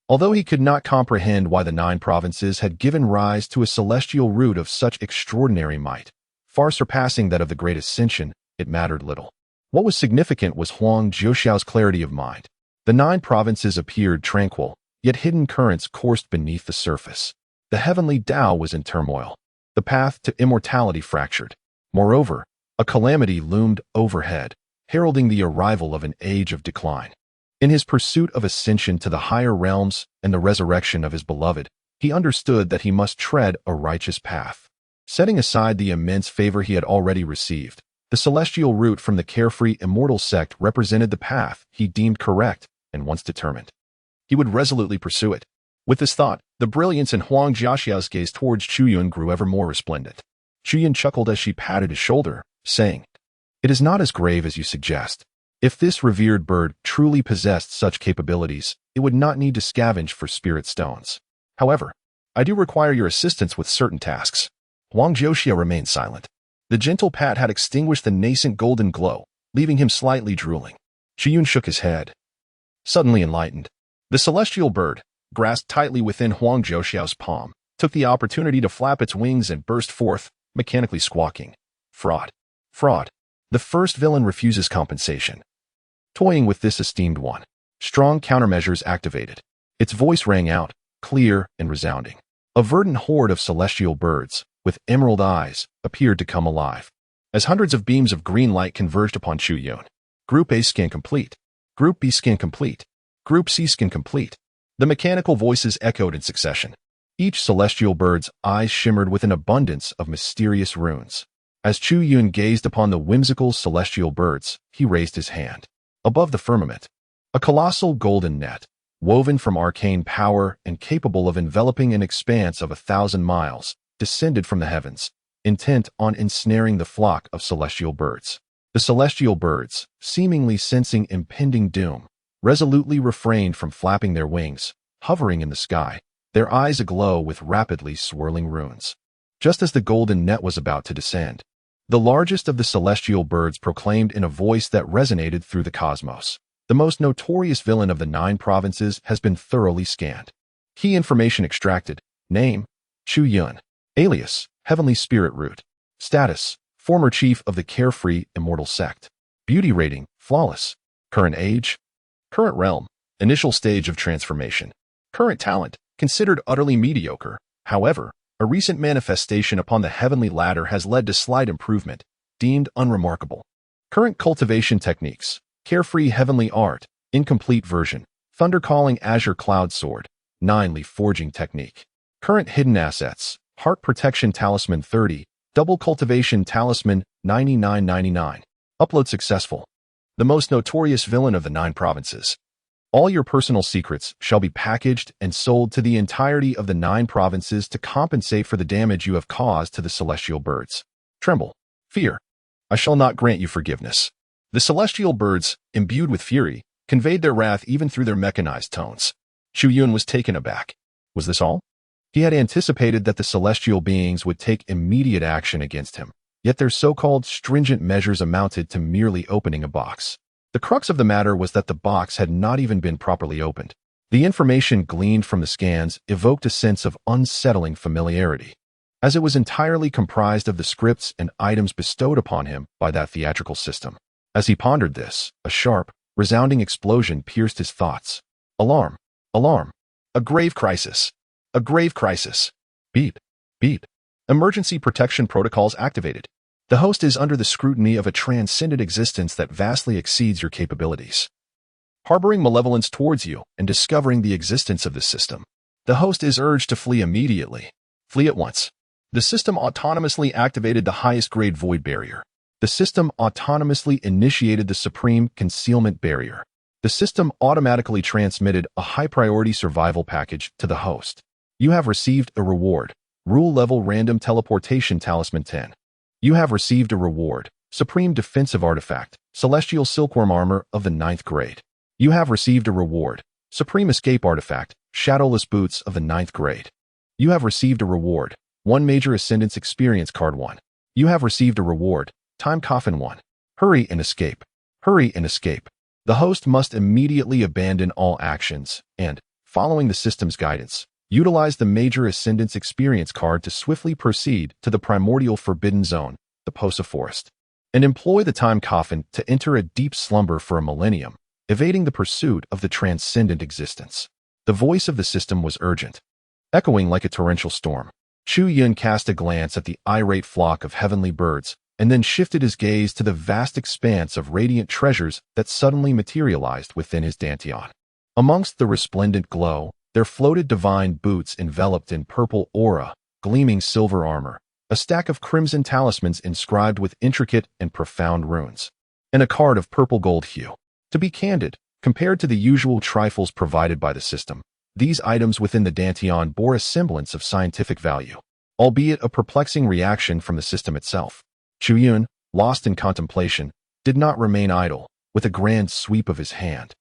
Although he could not comprehend why the 9 provinces had given rise to a celestial root of such extraordinary might, far surpassing that of the great ascension, it mattered little. What was significant was Huang Jiuxiao's clarity of mind. The 9 provinces appeared tranquil, yet hidden currents coursed beneath the surface. The heavenly Tao was in turmoil. The path to immortality fractured. Moreover, a calamity loomed overhead, heralding the arrival of an age of decline. In his pursuit of ascension to the higher realms and the resurrection of his beloved, he understood that he must tread a righteous path. Setting aside the immense favor he had already received, the celestial route from the Carefree Immortal Sect represented the path he deemed correct and once determined. He would resolutely pursue it. With this thought, the brilliance in Huang Jiaxiao's gaze towards Chu Yun grew ever more resplendent. Chu Yun chuckled as she patted his shoulder, saying, "It is not as grave as you suggest. If this revered bird truly possessed such capabilities, it would not need to scavenge for spirit stones. However, I do require your assistance with certain tasks." Huang Jiaxia remained silent. The gentle pat had extinguished the nascent golden glow, leaving him slightly drooling. Chu Yun shook his head. Suddenly enlightened, the celestial bird, grasped tightly within Huang Jiaxiao's palm, took the opportunity to flap its wings and burst forth, mechanically squawking, "Fraud! Fraud! The first villain refuses compensation." Toying with this esteemed one, strong countermeasures activated. Its voice rang out, clear and resounding. A verdant horde of celestial birds, with emerald eyes, appeared to come alive. As hundreds of beams of green light converged upon Chu Yun. Group A scan complete. Group B scan complete. Group C scan complete. The mechanical voices echoed in succession. Each celestial bird's eyes shimmered with an abundance of mysterious runes. As Chu Yun gazed upon the whimsical celestial birds, he raised his hand. Above the firmament, a colossal golden net, woven from arcane power and capable of enveloping an expanse of 1,000 miles, descended from the heavens, intent on ensnaring the flock of celestial birds. The celestial birds, seemingly sensing impending doom, resolutely refrained from flapping their wings, hovering in the sky, their eyes aglow with rapidly swirling runes. Just as the golden net was about to descend, the largest of the celestial birds proclaimed in a voice that resonated through the cosmos, "The most notorious villain of the 9 provinces has been thoroughly scanned. Key information extracted. Name, Chu Yun. Alias, Heavenly Spirit Root. Status, former chief of the Carefree Immortal Sect. Beauty rating, flawless. Current age, current realm, initial stage of transformation. Current talent, considered utterly mediocre. However, a recent manifestation upon the heavenly ladder has led to slight improvement, deemed unremarkable. Current cultivation techniques, Carefree Heavenly Art, incomplete version, Thunder Calling Azure Cloud Sword, 9-leaf forging technique. Current hidden assets, Heart Protection Talisman 30, Double Cultivation Talisman 9999. Upload successful. The most notorious villain of the 9 provinces. All your personal secrets shall be packaged and sold to the entirety of the 9 provinces to compensate for the damage you have caused to the celestial birds. Tremble. Fear. I shall not grant you forgiveness. The celestial birds, imbued with fury, conveyed their wrath even through their mechanized tones. Chu Yun was taken aback. Was this all? He had anticipated that the celestial beings would take immediate action against him, yet their so-called stringent measures amounted to merely opening a box. The crux of the matter was that the box had not even been properly opened. The information gleaned from the scans evoked a sense of unsettling familiarity, as it was entirely comprised of the scripts and items bestowed upon him by that theatrical system. As he pondered this, a sharp, resounding explosion pierced his thoughts. Alarm! Alarm! A grave crisis! A grave crisis! Beep! Beep! Emergency protection protocols activated. The host is under the scrutiny of a transcendent existence that vastly exceeds your capabilities. Harboring malevolence towards you and discovering the existence of this system, the host is urged to flee immediately. Flee at once. The system autonomously activated the highest grade void barrier. The system autonomously initiated the supreme concealment barrier. The system automatically transmitted a high-priority survival package to the host. You have received a reward. Rule level random teleportation talisman 10. You have received a reward. Supreme defensive artifact. Celestial silkworm armor of the 9th grade. You have received a reward. Supreme escape artifact. Shadowless boots of the 9th grade. You have received a reward. 1 major ascendance experience card 1. You have received a reward. Time coffin 1. Hurry and escape. Hurry and escape. The host must immediately abandon all actions and, following the system's guidance, utilize the Major Ascendance Experience card to swiftly proceed to the primordial Forbidden Zone, the Posa Forest. and employ the time coffin to enter a deep slumber for a millennium, evading the pursuit of the transcendent existence. The voice of the system was urgent, echoing like a torrential storm. Chu Yun cast a glance at the irate flock of heavenly birds, and then shifted his gaze to the vast expanse of radiant treasures that suddenly materialized within his dantian. Amongst the resplendent glow, there floated divine boots enveloped in purple aura, gleaming silver armor, a stack of crimson talismans inscribed with intricate and profound runes, and a card of purple gold hue. To be candid, compared to the usual trifles provided by the system, these items within the dantian bore a semblance of scientific value, albeit a perplexing reaction from the system itself. Chu Yun, lost in contemplation, did not remain idle. With a grand sweep of his hand,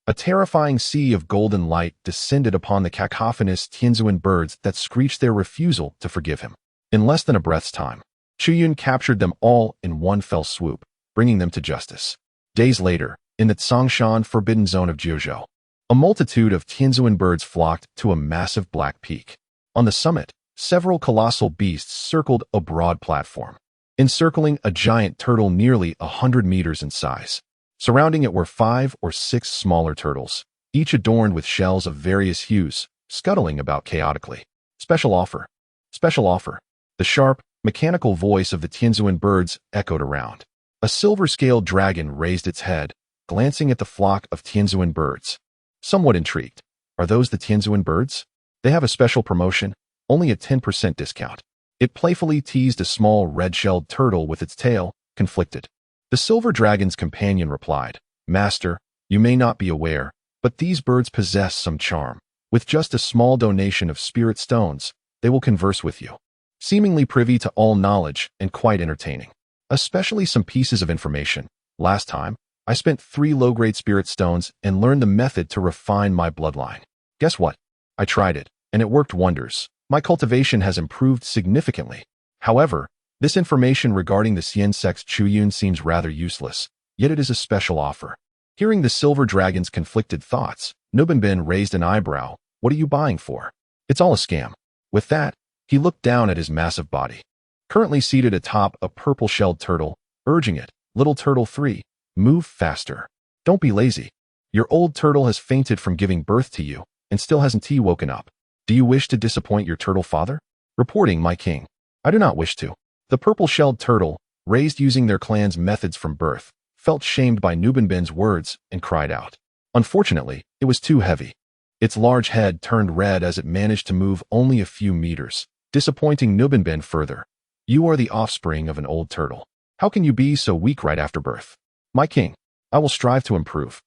a terrifying sea of golden light descended upon the cacophonous Xian birds that screeched their refusal to forgive him. In less than a breath's time, Chu Yun captured them all in one fell swoop, bringing them to justice. Days later, in the Tsongshan forbidden zone of Jiuzhou, a multitude of Xian birds flocked to a massive black peak. On the summit, several colossal beasts circled a broad platform, encircling a giant turtle nearly 100 meters in size. Surrounding it were 5 or 6 smaller turtles, each adorned with shells of various hues, scuttling about chaotically. Special offer. Special offer. The sharp, mechanical voice of the Xian birds echoed around. A silver-scaled dragon raised its head, glancing at the flock of Xian birds. Somewhat intrigued. Are those the Xian birds? They have a special promotion, only a 10% discount. It playfully teased a small red-shelled turtle with its tail, conflicted. The silver dragon's companion replied, Master, you may not be aware, but these birds possess some charm. With just a small donation of spirit stones, they will converse with you. Seemingly privy to all knowledge and quite entertaining. Especially some pieces of information. Last time, I spent 3 low-grade spirit stones and learned the method to refine my bloodline. Guess what? I tried it, and it worked wonders. My cultivation has improved significantly. However, this information regarding the Xian sect's Chu Yun seems rather useless, yet it is a special offer. Hearing the silver dragon's conflicted thoughts, Nubinbin raised an eyebrow. What are you buying for? It's all a scam. With that, he looked down at his massive body, currently seated atop a purple-shelled turtle, urging it, Little Turtle 3, move faster. Don't be lazy. Your old turtle has fainted from giving birth to you, and still hasn't woken up. Do you wish to disappoint your turtle father? Reporting, my king. I do not wish to. The purple-shelled turtle, raised using their clan's methods from birth, felt shamed by Nubinbin's words and cried out. Unfortunately, it was too heavy. Its large head turned red as it managed to move only a few meters, disappointing Nubinbin further. You are the offspring of an old turtle. How can you be so weak right after birth? My king, I will strive to improve.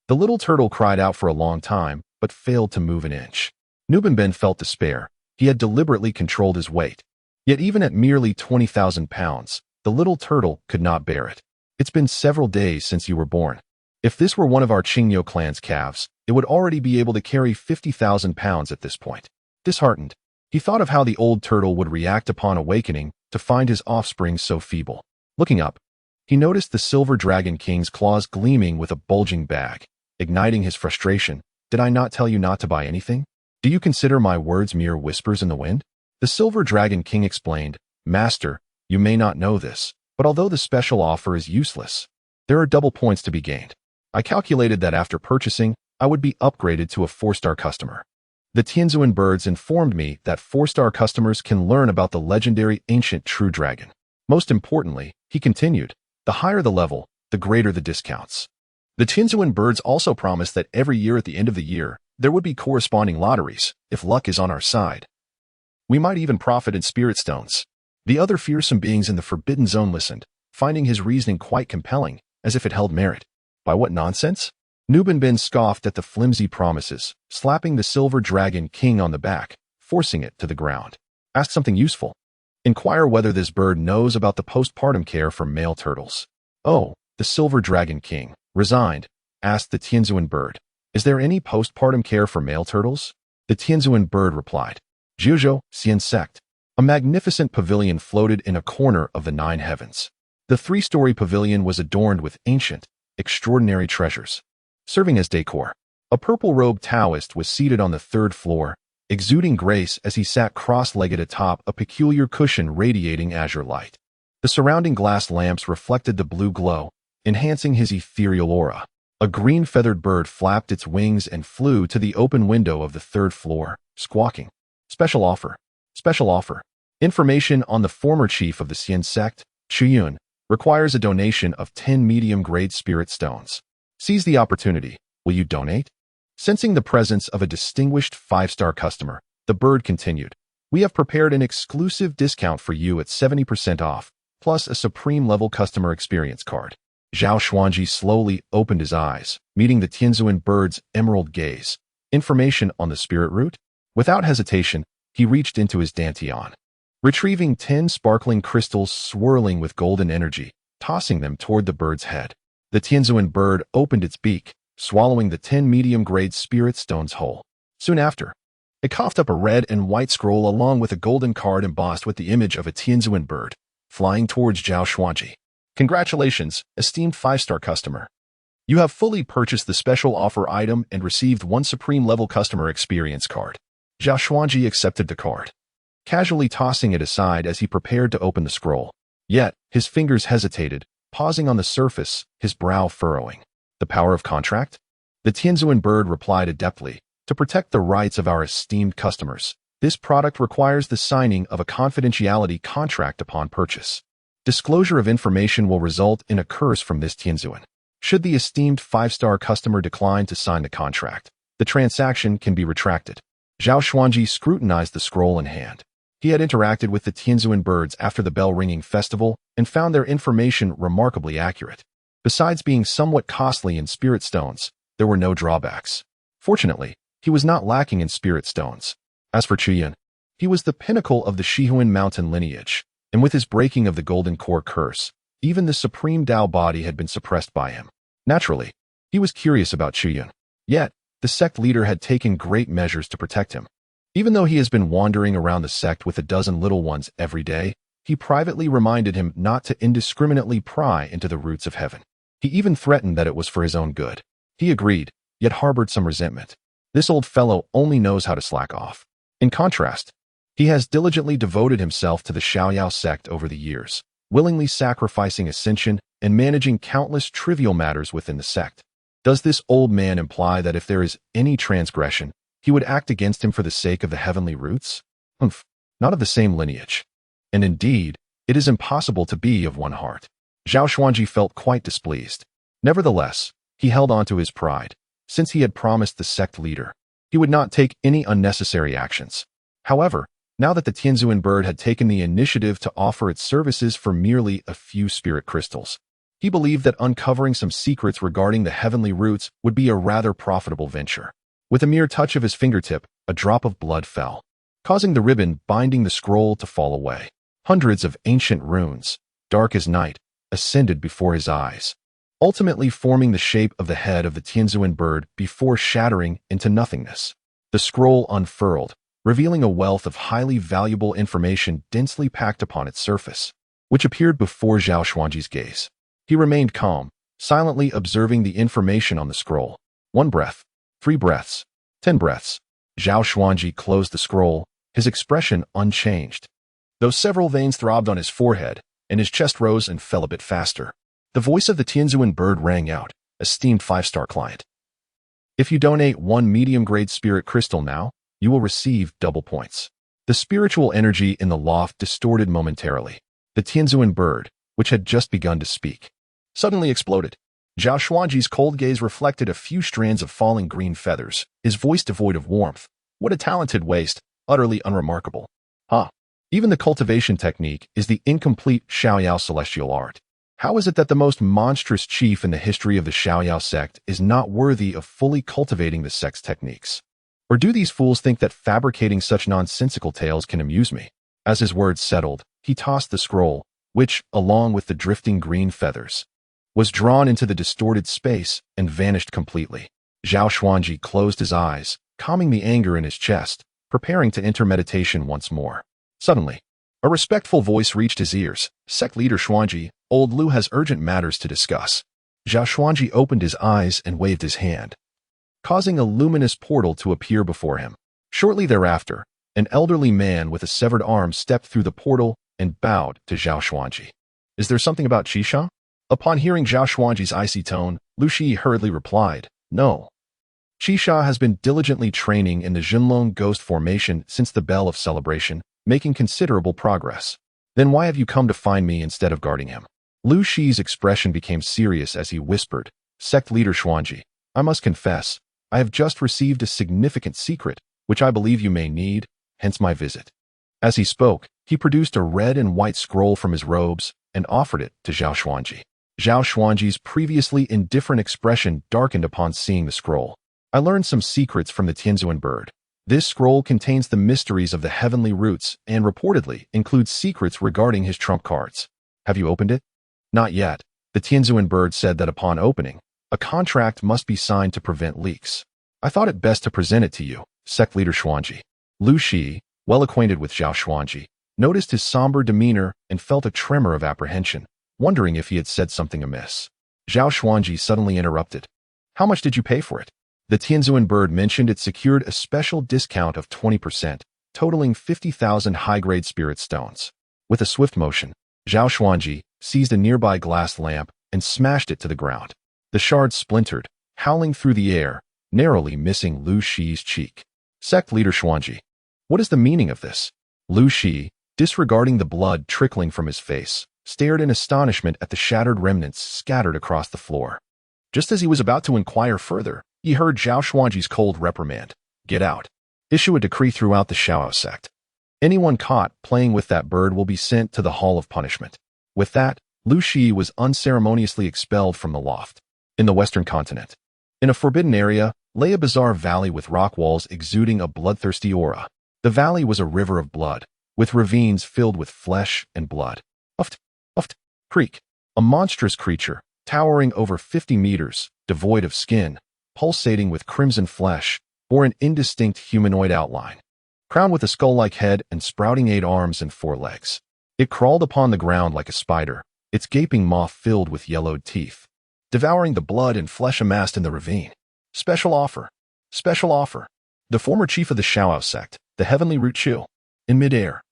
The little turtle cried out for a long time, but failed to move an inch. Nubinbin felt despair. He had deliberately controlled his weight. Yet even at merely 20,000 pounds, the little turtle could not bear it. It's been several days since you were born. If this were one of our Qingyo clan's calves, it would already be able to carry 50,000 pounds at this point. Disheartened, he thought of how the old turtle would react upon awakening to find his offspring so feeble. Looking up, he noticed the silver dragon king's claws gleaming with a bulging bag. Igniting his frustration, did I not tell you not to buy anything? Do you consider my words mere whispers in the wind? The silver dragon king explained, Master, you may not know this, but although the special offer is useless, there are double points to be gained. I calculated that after purchasing, I would be upgraded to a 4-star customer. The Xian birds informed me that 4-star customers can learn about the legendary ancient true dragon. Most importantly, he continued, the higher the level, the greater the discounts. The Xian birds also promised that every year at the end of the year, there would be corresponding lotteries, if luck is on our side. We might even profit in spirit stones. The other fearsome beings in the Forbidden Zone listened, finding his reasoning quite compelling, as if it held merit. By what nonsense? Nubinbin scoffed at the flimsy promises, slapping the silver dragon king on the back, forcing it to the ground. Ask something useful. Inquire whether this bird knows about the postpartum care for male turtles. Oh, the silver dragon king, resigned, asked the Xian bird. Is there any postpartum care for male turtles? The Xian bird replied. Jiuzhou, Xian sect. A magnificent pavilion floated in a corner of the 9 heavens. The 3-story pavilion was adorned with ancient, extraordinary treasures, serving as decor. A purple-robed Taoist was seated on the 3rd floor, exuding grace as he sat cross-legged atop a peculiar cushion radiating azure light. The surrounding glass lamps reflected the blue glow, enhancing his ethereal aura. A green-feathered bird flapped its wings and flew to the open window of the third floor, squawking. Special offer. Special offer. Information on the former chief of the Xian sect, Chu Yun, requires a donation of 10 medium-grade spirit stones. Seize the opportunity. Will you donate? Sensing the presence of a distinguished 5-star customer, the bird continued. We have prepared an exclusive discount for you at 70% off, plus a supreme-level customer experience card. Zhao Xuanji slowly opened his eyes, meeting the Tianzuan bird's emerald gaze. Information on the spirit root? Without hesitation, he reached into his dantian, retrieving 10 sparkling crystals swirling with golden energy, tossing them toward the bird's head. The Tianzuan bird opened its beak, swallowing the 10 medium-grade spirit stones whole. Soon after, it coughed up a red and white scroll along with a golden card embossed with the image of a Tianzuan bird, flying towards Zhao Xuanji. Congratulations, esteemed 5-star customer. You have fully purchased the special offer item and received 1 supreme-level customer experience card. Zhao Xuanji accepted the card, casually tossing it aside as he prepared to open the scroll. Yet, his fingers hesitated, pausing on the surface, his brow furrowing. The power of contract? The Tianzuan bird replied adeptly. To protect the rights of our esteemed customers, this product requires the signing of a confidentiality contract upon purchase. Disclosure of information will result in a curse from this Tianzuan. Should the esteemed 5-star customer decline to sign the contract, the transaction can be retracted. Zhao Xuanji scrutinized the scroll in hand. He had interacted with the Tianzuan birds after the bell-ringing festival and found their information remarkably accurate. Besides being somewhat costly in spirit stones, there were no drawbacks. Fortunately, he was not lacking in spirit stones. As for Chu Yun, he was the pinnacle of the Shihuan mountain lineage, and with his breaking of the Golden Core curse, even the supreme Dao body had been suppressed by him. Naturally, he was curious about Chu Yun. Yet, the sect leader had taken great measures to protect him. Even though he has been wandering around the sect with a dozen little ones every day, he privately reminded him not to indiscriminately pry into the roots of heaven. He even threatened that it was for his own good. He agreed, yet harbored some resentment. This old fellow only knows how to slack off. In contrast, he has diligently devoted himself to the Xiaoyao sect over the years, willingly sacrificing ascension and managing countless trivial matters within the sect. Does this old man imply that if there is any transgression, he would act against him for the sake of the heavenly roots? Not of the same lineage. And indeed, it is impossible to be of one heart. Zhao Xuanji felt quite displeased. Nevertheless, he held on to his pride. Since he had promised the sect leader, he would not take any unnecessary actions. However, now that the Tianzuan bird had taken the initiative to offer its services for merely a few spirit crystals, he believed that uncovering some secrets regarding the heavenly roots would be a rather profitable venture. With a mere touch of his fingertip, a drop of blood fell, causing the ribbon binding the scroll to fall away. Hundreds of ancient runes, dark as night, ascended before his eyes, ultimately forming the shape of the head of the Tianzuan bird before shattering into nothingness. The scroll unfurled, revealing a wealth of highly valuable information densely packed upon its surface, which appeared before Zhao Xuanji's gaze. He remained calm, silently observing the information on the scroll. 1 breath, 3 breaths, 10 breaths. Zhao Xuanji closed the scroll, his expression unchanged, though several veins throbbed on his forehead, and his chest rose and fell a bit faster. The voice of the Tianzuan bird rang out, esteemed 5-star client. If you donate 1 medium-grade spirit crystal now, you will receive double points. The spiritual energy in the loft distorted momentarily. The Tianzuan bird, which had just begun to speak, suddenly exploded. Zhao Xuanji's cold gaze reflected a few strands of falling green feathers, his voice devoid of warmth. What a talented waste, utterly unremarkable. Even the cultivation technique is the incomplete Xiaoyao celestial art. How is it that the most monstrous chief in the history of the Xiaoyao sect is not worthy of fully cultivating the sect's techniques? Or do these fools think that fabricating such nonsensical tales can amuse me? As his words settled, he tossed the scroll, which, along with the drifting green feathers, was drawn into the distorted space and vanished completely. Zhao Xuanji closed his eyes, calming the anger in his chest, preparing to enter meditation once more. Suddenly, a respectful voice reached his ears. Sect leader Xuanji, old Lu has urgent matters to discuss. Zhao Xuanji opened his eyes and waved his hand, causing a luminous portal to appear before him. Shortly thereafter, an elderly man with a severed arm stepped through the portal and bowed to Zhao Xuanji. Is there something about Qisha? Upon hearing Zhao Xuanji's icy tone, Lu Shi hurriedly replied, no. Qisha has been diligently training in the Jinlong ghost formation since the Bell of Celebration, making considerable progress. Then why have you come to find me instead of guarding him? Lu Shi's expression became serious as he whispered, Sect Leader Xuanji, I must confess, I have just received a significant secret, which I believe you may need, hence my visit. As he spoke, he produced a red and white scroll from his robes and offered it to Zhao Xuanji. Zhao Xuanji's previously indifferent expression darkened upon seeing the scroll. I learned some secrets from the Tianzuan bird. This scroll contains the mysteries of the heavenly roots and reportedly includes secrets regarding his trump cards. Have you opened it? Not yet. The Tianzuan bird said that upon opening, a contract must be signed to prevent leaks. I thought it best to present it to you, Sect Leader Xuanji. Lu Shi, well acquainted with Zhao Xuanji, noticed his somber demeanor and felt a tremor of apprehension, wondering if he had said something amiss. Zhao Xuanji suddenly interrupted. How much did you pay for it? The Tianzuan bird mentioned it secured a special discount of 20%, totaling 50,000 high-grade spirit stones. With a swift motion, Zhao Xuanji seized a nearby glass lamp and smashed it to the ground. The shards splintered, howling through the air, narrowly missing Lu Shi's cheek. Sect Leader Xuanji, what is the meaning of this? Lu Shi, disregarding the blood trickling from his face, stared in astonishment at the shattered remnants scattered across the floor. Just as he was about to inquire further, he heard Zhao Xuanji's cold reprimand. Get out. Issue a decree throughout the Xiao sect. Anyone caught playing with that bird will be sent to the Hall of Punishment. With that, Lu Shi was unceremoniously expelled from the loft. In the Western continent, in a forbidden area, lay a bizarre valley with rock walls exuding a bloodthirsty aura. The valley was a river of blood, with ravines filled with flesh and blood. Uft, creek. A monstrous creature, towering over 50 meters, devoid of skin, pulsating with crimson flesh, bore an indistinct humanoid outline. Crowned with a skull-like head and sprouting 8 arms and 4 legs. It crawled upon the ground like a spider, its gaping maw filled with yellowed teeth, devouring the blood and flesh amassed in the ravine. Special offer. Special offer. The former chief of the Xiao sect, the heavenly root Chu. In midair,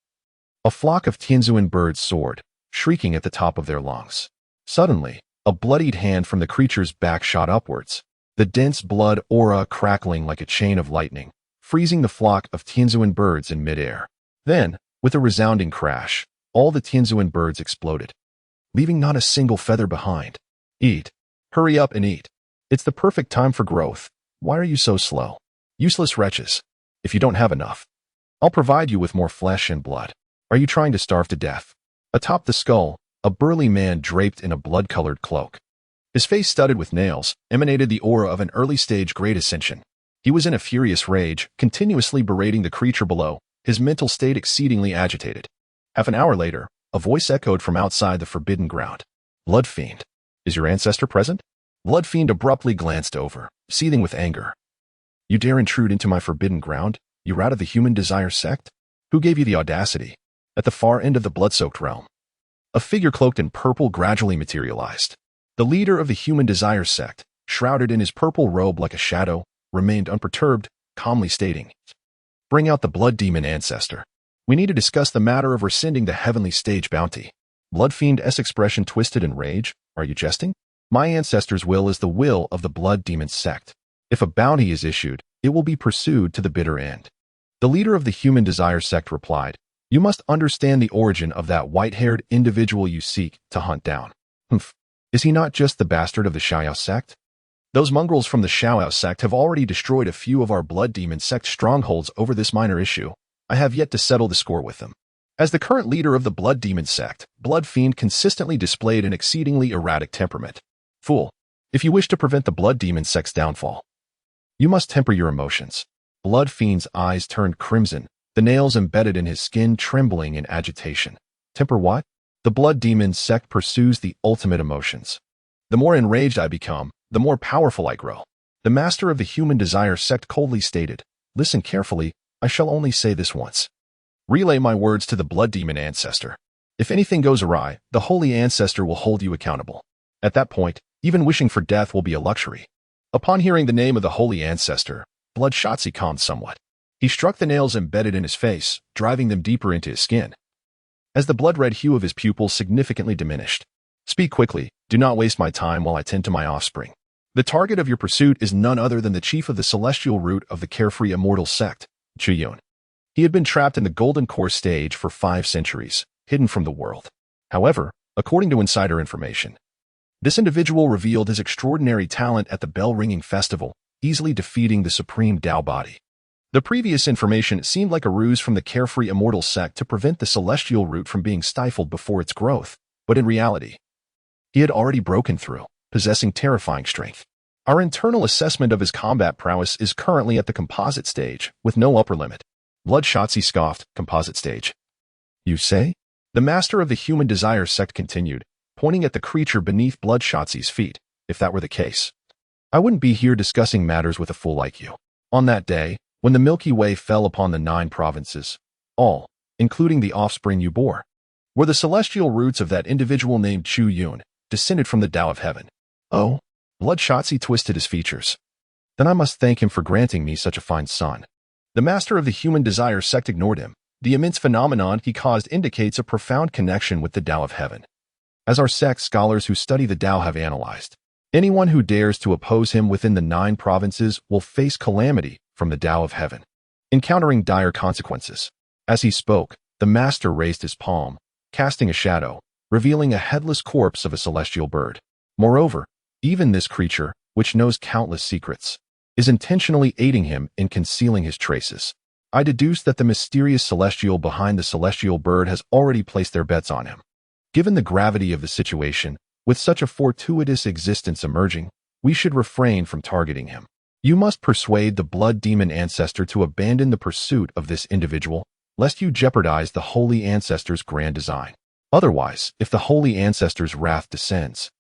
a flock of Tianzuan birds soared, shrieking at the top of their lungs. Suddenly, a bloodied hand from the creature's back shot upwards, the dense blood aura crackling like a chain of lightning, freezing the flock of Tianzuan birds in midair. Then, with a resounding crash, all the Tianzuan birds exploded, leaving not a single feather behind. Eat. Hurry up and eat. It's the perfect time for growth. Why are you so slow? Useless wretches. If you don't have enough, I'll provide you with more flesh and blood. Are you trying to starve to death? Atop the skull, a burly man draped in a blood-colored cloak. His face studded with nails, emanated the aura of an early-stage great ascension. He was in a furious rage, continuously berating the creature below, his mental state exceedingly agitated. Half an hour later, a voice echoed from outside the forbidden ground. Blood Fiend. Is your ancestor present? Blood Fiend abruptly glanced over, seething with anger. You dare intrude into my forbidden ground? You rat of the Human Desire sect? Who gave you the audacity? At the far end of the blood-soaked realm, a figure cloaked in purple gradually materialized. The leader of the Human Desire sect, shrouded in his purple robe like a shadow, remained unperturbed, calmly stating, Bring out the Blood Demon ancestor. We need to discuss the matter of rescinding the heavenly stage bounty. Blood Fiend's expression twisted in rage. Are you jesting? My ancestor's will is the will of the Blood Demon sect. If a bounty is issued, it will be pursued to the bitter end. The leader of the Human Desire sect replied, You must understand the origin of that white-haired individual you seek to hunt down. Humph. Is he not just the bastard of the Xiao sect? Those mongrels from the Xiao sect have already destroyed a few of our Blood Demon sect strongholds over this minor issue. I have yet to settle the score with them. As the current leader of the Blood Demon sect, Blood Fiend consistently displayed an exceedingly erratic temperament. Fool. If you wish to prevent the Blood Demon sect's downfall, you must temper your emotions. Blood Fiend's eyes turned crimson, the nails embedded in his skin trembling in agitation. Temper what? The Blood Demon sect pursues the ultimate emotions. The more enraged I become, the more powerful I grow. The master of the Human Desire sect coldly stated, Listen carefully, I shall only say this once. Relay my words to the Blood Demon ancestor. If anything goes awry, the Holy Ancestor will hold you accountable. At that point, even wishing for death will be a luxury. Upon hearing the name of the Holy Ancestor, Blood Shotzi calmed somewhat. He struck the nails embedded in his face, driving them deeper into his skin. as the blood-red hue of his pupils significantly diminished. Speak quickly. Do not waste my time while I tend to my offspring. The target of your pursuit is none other than the chief of the celestial root of the Carefree Immortal Sect, Chu Yun. He had been trapped in the Golden Core stage for 5 centuries, hidden from the world. However, according to insider information, this individual revealed his extraordinary talent at the bell-ringing festival, easily defeating the supreme Tao body. The previous information seemed like a ruse from the Carefree Immortal Sect to prevent the celestial root from being stifled before its growth, but in reality, he had already broken through, possessing terrifying strength. Our internal assessment of his combat prowess is currently at the composite stage, with no upper limit. Bloodshotzi scoffed, composite stage. You say? The master of the Human Desire Sect continued, pointing at the creature beneath Bloodshotzi's feet. If that were the case, I wouldn't be here discussing matters with a fool like you. On that day, when the Milky Way fell upon the 9 provinces, all, including the offspring you bore, were the celestial roots of that individual named Chu Yun, descended from the Tao of Heaven. Oh? Bloodshotzi twisted his features. Then I must thank him for granting me such a fine son. The master of the Human Desire Sect ignored him. The immense phenomenon he caused indicates a profound connection with the Tao of Heaven. As our sect scholars who study the Tao have analyzed, anyone who dares to oppose him within the 9 provinces will face calamity from the Tao of Heaven, encountering dire consequences. As he spoke, the master raised his palm, casting a shadow, revealing a headless corpse of a celestial bird. Moreover, even this creature, which knows countless secrets, is intentionally aiding him in concealing his traces. I deduce that the mysterious celestial behind the celestial bird has already placed their bets on him. Given the gravity of the situation, with such a fortuitous existence emerging, we should refrain from targeting him. You must persuade the blood demon ancestor to abandon the pursuit of this individual, lest you jeopardize the holy ancestor's grand design. Otherwise, if the holy ancestor's wrath descends,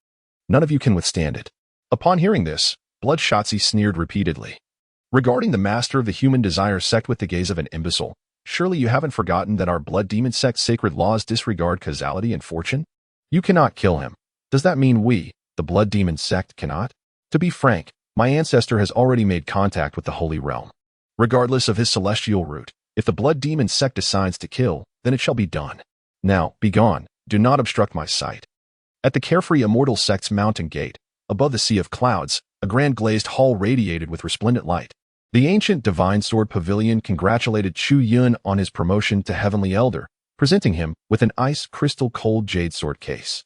none of you can withstand it. Upon hearing this, Bloodshotzi sneered repeatedly. Regarding the master of the Human Desire Sect with the gaze of an imbecile, surely you haven't forgotten that our blood demon sect's sacred laws disregard causality and fortune? You cannot kill him. Does that mean we, the blood demon sect, cannot? To be frank, my ancestor has already made contact with the holy realm. Regardless of his celestial root, if the blood demon sect decides to kill, then it shall be done. Now, begone. Do not obstruct my sight. At the Carefree Immortal Sect's mountain gate, above the sea of clouds, a grand glazed hall radiated with resplendent light. The ancient Divine Sword Pavilion congratulated Chu Yun on his promotion to Heavenly Elder, presenting him with an ice crystal cold jade sword case.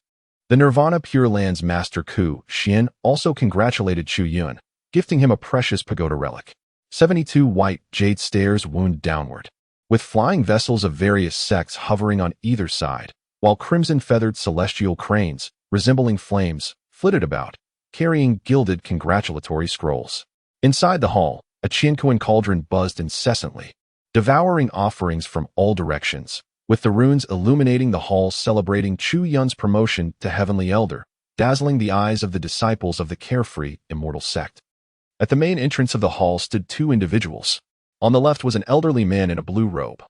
The Nirvana Pure Lands Master Xian also congratulated Chu Yun, gifting him a precious pagoda relic. 72 white jade stairs wound downward, with flying vessels of various sects hovering on either side, while crimson-feathered celestial cranes, resembling flames, flitted about, carrying gilded congratulatory scrolls. Inside the hall, a Qianquan cauldron buzzed incessantly, devouring offerings from all directions, with the runes illuminating the hall celebrating Chu Yun's promotion to Heavenly Elder, dazzling the eyes of the disciples of the Carefree Immortal Sect. At the main entrance of the hall stood 2 individuals. On the left was an elderly man in a blue robe,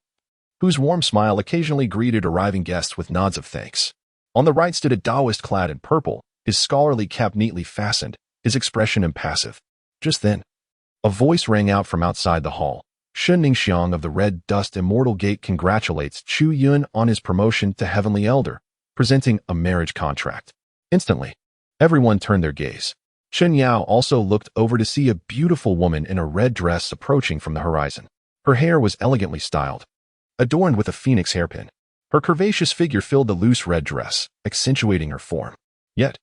whose warm smile occasionally greeted arriving guests with nods of thanks. On the right stood a Taoist clad in purple, his scholarly cap neatly fastened, his expression impassive. Just then, a voice rang out from outside the hall. Shen Ningxiang of the Red Dust Immortal Gate congratulates Chu Yun on his promotion to Heavenly Elder, presenting a marriage contract. Instantly, everyone turned their gaze. Chen Yao also looked over to see a beautiful woman in a red dress approaching from the horizon. Her hair was elegantly styled, adorned with a phoenix hairpin. Her curvaceous figure filled the loose red dress, accentuating her form. Yet,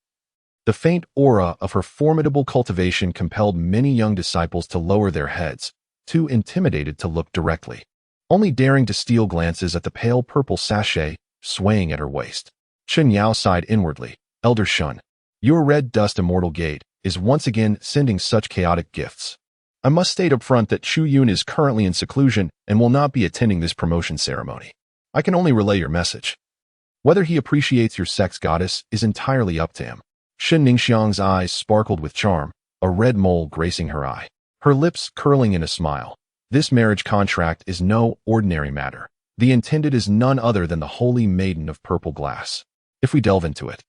the faint aura of her formidable cultivation compelled many young disciples to lower their heads, too intimidated to look directly, only daring to steal glances at the pale purple sachet swaying at her waist. Chen Yao sighed inwardly. Elder Shun, your Red Dust Immortal Gate is once again sending such chaotic gifts. I must state up front that Chu Yun is currently in seclusion and will not be attending this promotion ceremony. I can only relay your message. Whether he appreciates your sex goddess is entirely up to him. Shen Ningxiang's eyes sparkled with charm, a red mole gracing her eye, her lips curling in a smile. This marriage contract is no ordinary matter. The intended is none other than the Holy Maiden of Purple Glass. If we delve into it,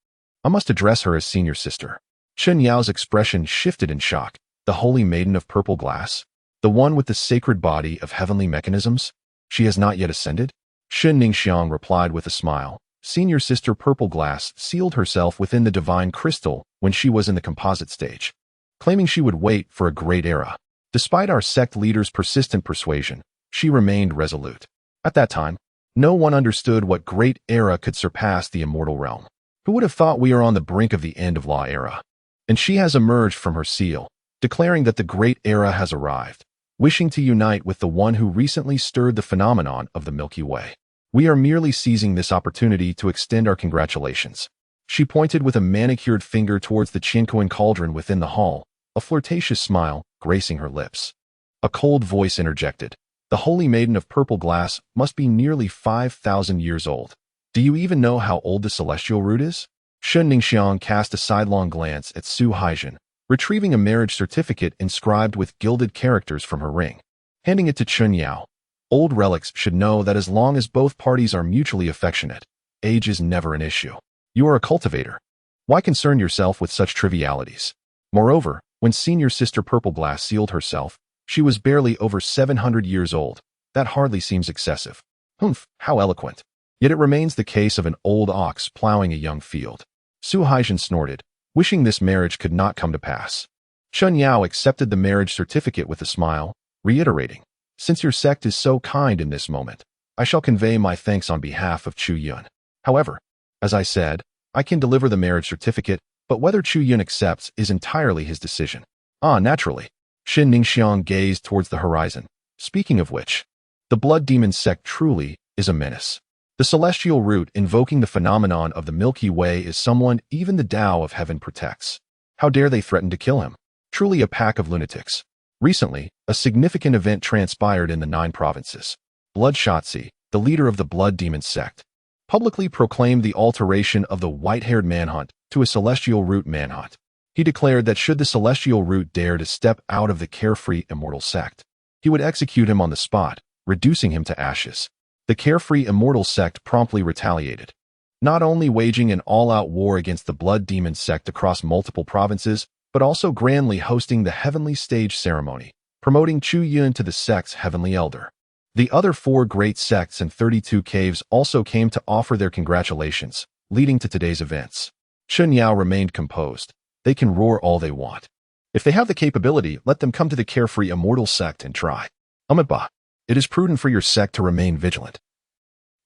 I must address her as senior sister. Chen Yao's expression shifted in shock. The Holy Maiden of Purple Glass? The one with the sacred body of heavenly mechanisms? She has not yet ascended? Shen Ningxiang replied with a smile. Senior Sister Purple Glass sealed herself within the divine crystal when she was in the composite stage, claiming she would wait for a great era. Despite our sect leader's persistent persuasion, she remained resolute. At that time, no one understood what great era could surpass the immortal realm. Who would have thought we are on the brink of the end of law era? And she has emerged from her seal, declaring that the great era has arrived, wishing to unite with the one who recently stirred the phenomenon of the Milky Way. We are merely seizing this opportunity to extend our congratulations. She pointed with a manicured finger towards the Qianquan cauldron within the hall, a flirtatious smile gracing her lips. A cold voice interjected. The holy maiden of purple glass must be nearly 5,000 years old. Do you even know how old the celestial root is? Shen Ningxiang cast a sidelong glance at Su Haijin, retrieving a marriage certificate inscribed with gilded characters from her ring. Handing it to Chun Yao. Old relics should know that as long as both parties are mutually affectionate, age is never an issue. You are a cultivator. Why concern yourself with such trivialities? Moreover, when Senior Sister Purple Glass sealed herself, she was barely over 700 years old. That hardly seems excessive. Humph, how eloquent. Yet it remains the case of an old ox plowing a young field. Su Haijin snorted, wishing this marriage could not come to pass. Chun Yao accepted the marriage certificate with a smile, reiterating, since your sect is so kind in this moment, I shall convey my thanks on behalf of Chu Yun. However, as I said, I can deliver the marriage certificate, but whether Chu Yun accepts is entirely his decision. Ah, naturally. Shen Ningxiang gazed towards the horizon. Speaking of which, the Blood Demon sect truly is a menace. The celestial root invoking the phenomenon of the Milky Way is someone even the Tao of Heaven protects. How dare they threaten to kill him? Truly a pack of lunatics. Recently, a significant event transpired in the 9 provinces. Bloodshotzi, the leader of the Blood Demon sect, publicly proclaimed the alteration of the white-haired manhunt to a celestial root manhunt. He declared that should the celestial root dare to step out of the Carefree Immortal Sect, he would execute him on the spot, reducing him to ashes. The Carefree Immortal Sect promptly retaliated, not only waging an all-out war against the Blood Demon sect across multiple provinces, but also grandly hosting the Heavenly Stage ceremony, promoting Chu Yun to the sect's Heavenly Elder. The other 4 great sects and 32 caves also came to offer their congratulations, leading to today's events. Chun Yao remained composed. They can roar all they want. If they have the capability, let them come to the Carefree Immortal Sect and try. Amitabha, it is prudent for your sect to remain vigilant.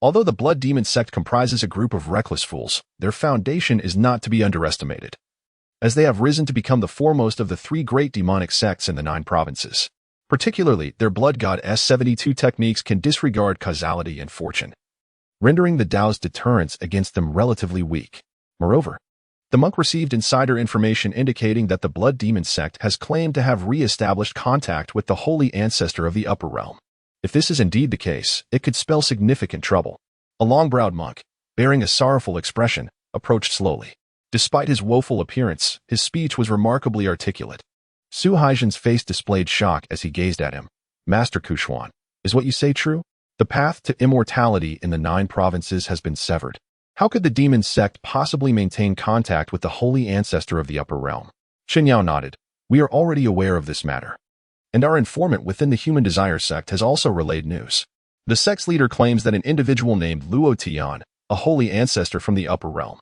Although the Blood Demon sect comprises a group of reckless fools, their foundation is not to be underestimated, as they have risen to become the foremost of the 3 great demonic sects in the 9 provinces. Particularly, their Blood God S72 techniques can disregard causality and fortune, rendering the Tao's deterrence against them relatively weak. Moreover, the monk received insider information indicating that the Blood Demon sect has claimed to have re-established contact with the holy ancestor of the upper realm. If this is indeed the case, it could spell significant trouble. A long-browed monk, bearing a sorrowful expression, approached slowly. Despite his woeful appearance, his speech was remarkably articulate. Su Haijin's face displayed shock as he gazed at him. Master Kuxuan, is what you say true? The path to immortality in the 9 provinces has been severed. How could the demon sect possibly maintain contact with the holy ancestor of the upper realm? Chen Yao nodded. We are already aware of this matter, and our informant within the Human Desire sect has also relayed news. The sect's leader claims that an individual named Luo Tian, a holy ancestor from the upper realm,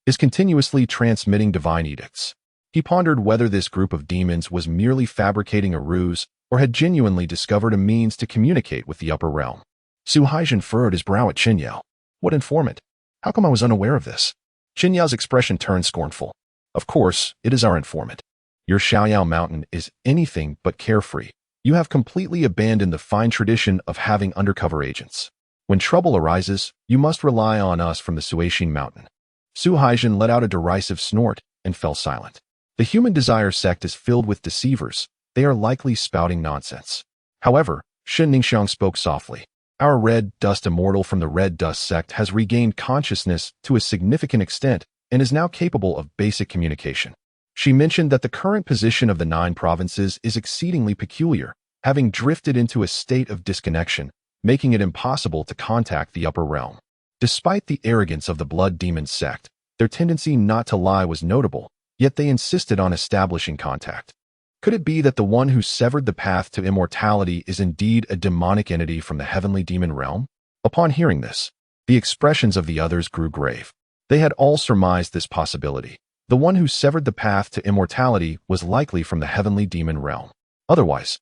is continuously transmitting divine edicts. He pondered whether this group of demons was merely fabricating a ruse or had genuinely discovered a means to communicate with the upper realm. Su Haijin furrowed his brow at Chen Yao. What informant? How come I was unaware of this? Chen Yao's expression turned scornful. Of course, it is our informant. Your Xiaoyao mountain is anything but carefree. You have completely abandoned the fine tradition of having undercover agents. When trouble arises, you must rely on us from the Suixin mountain. Su Haijin let out a derisive snort and fell silent. The Human Desire sect is filled with deceivers. They are likely spouting nonsense. However, Shen Ningxiang spoke softly. Our Red Dust Immortal from the Red Dust sect has regained consciousness to a significant extent and is now capable of basic communication. She mentioned that the current position of the 9 provinces is exceedingly peculiar, having drifted into a state of disconnection, making it impossible to contact the upper realm. Despite the arrogance of the Blood Demon sect, their tendency not to lie was notable, yet they insisted on establishing contact. Could it be that the one who severed the path to immortality is indeed a demonic entity from the heavenly demon realm? Upon hearing this, the expressions of the others grew grave. They had all surmised this possibility. The one who severed the path to immortality was likely from the heavenly demon realm. Otherwise,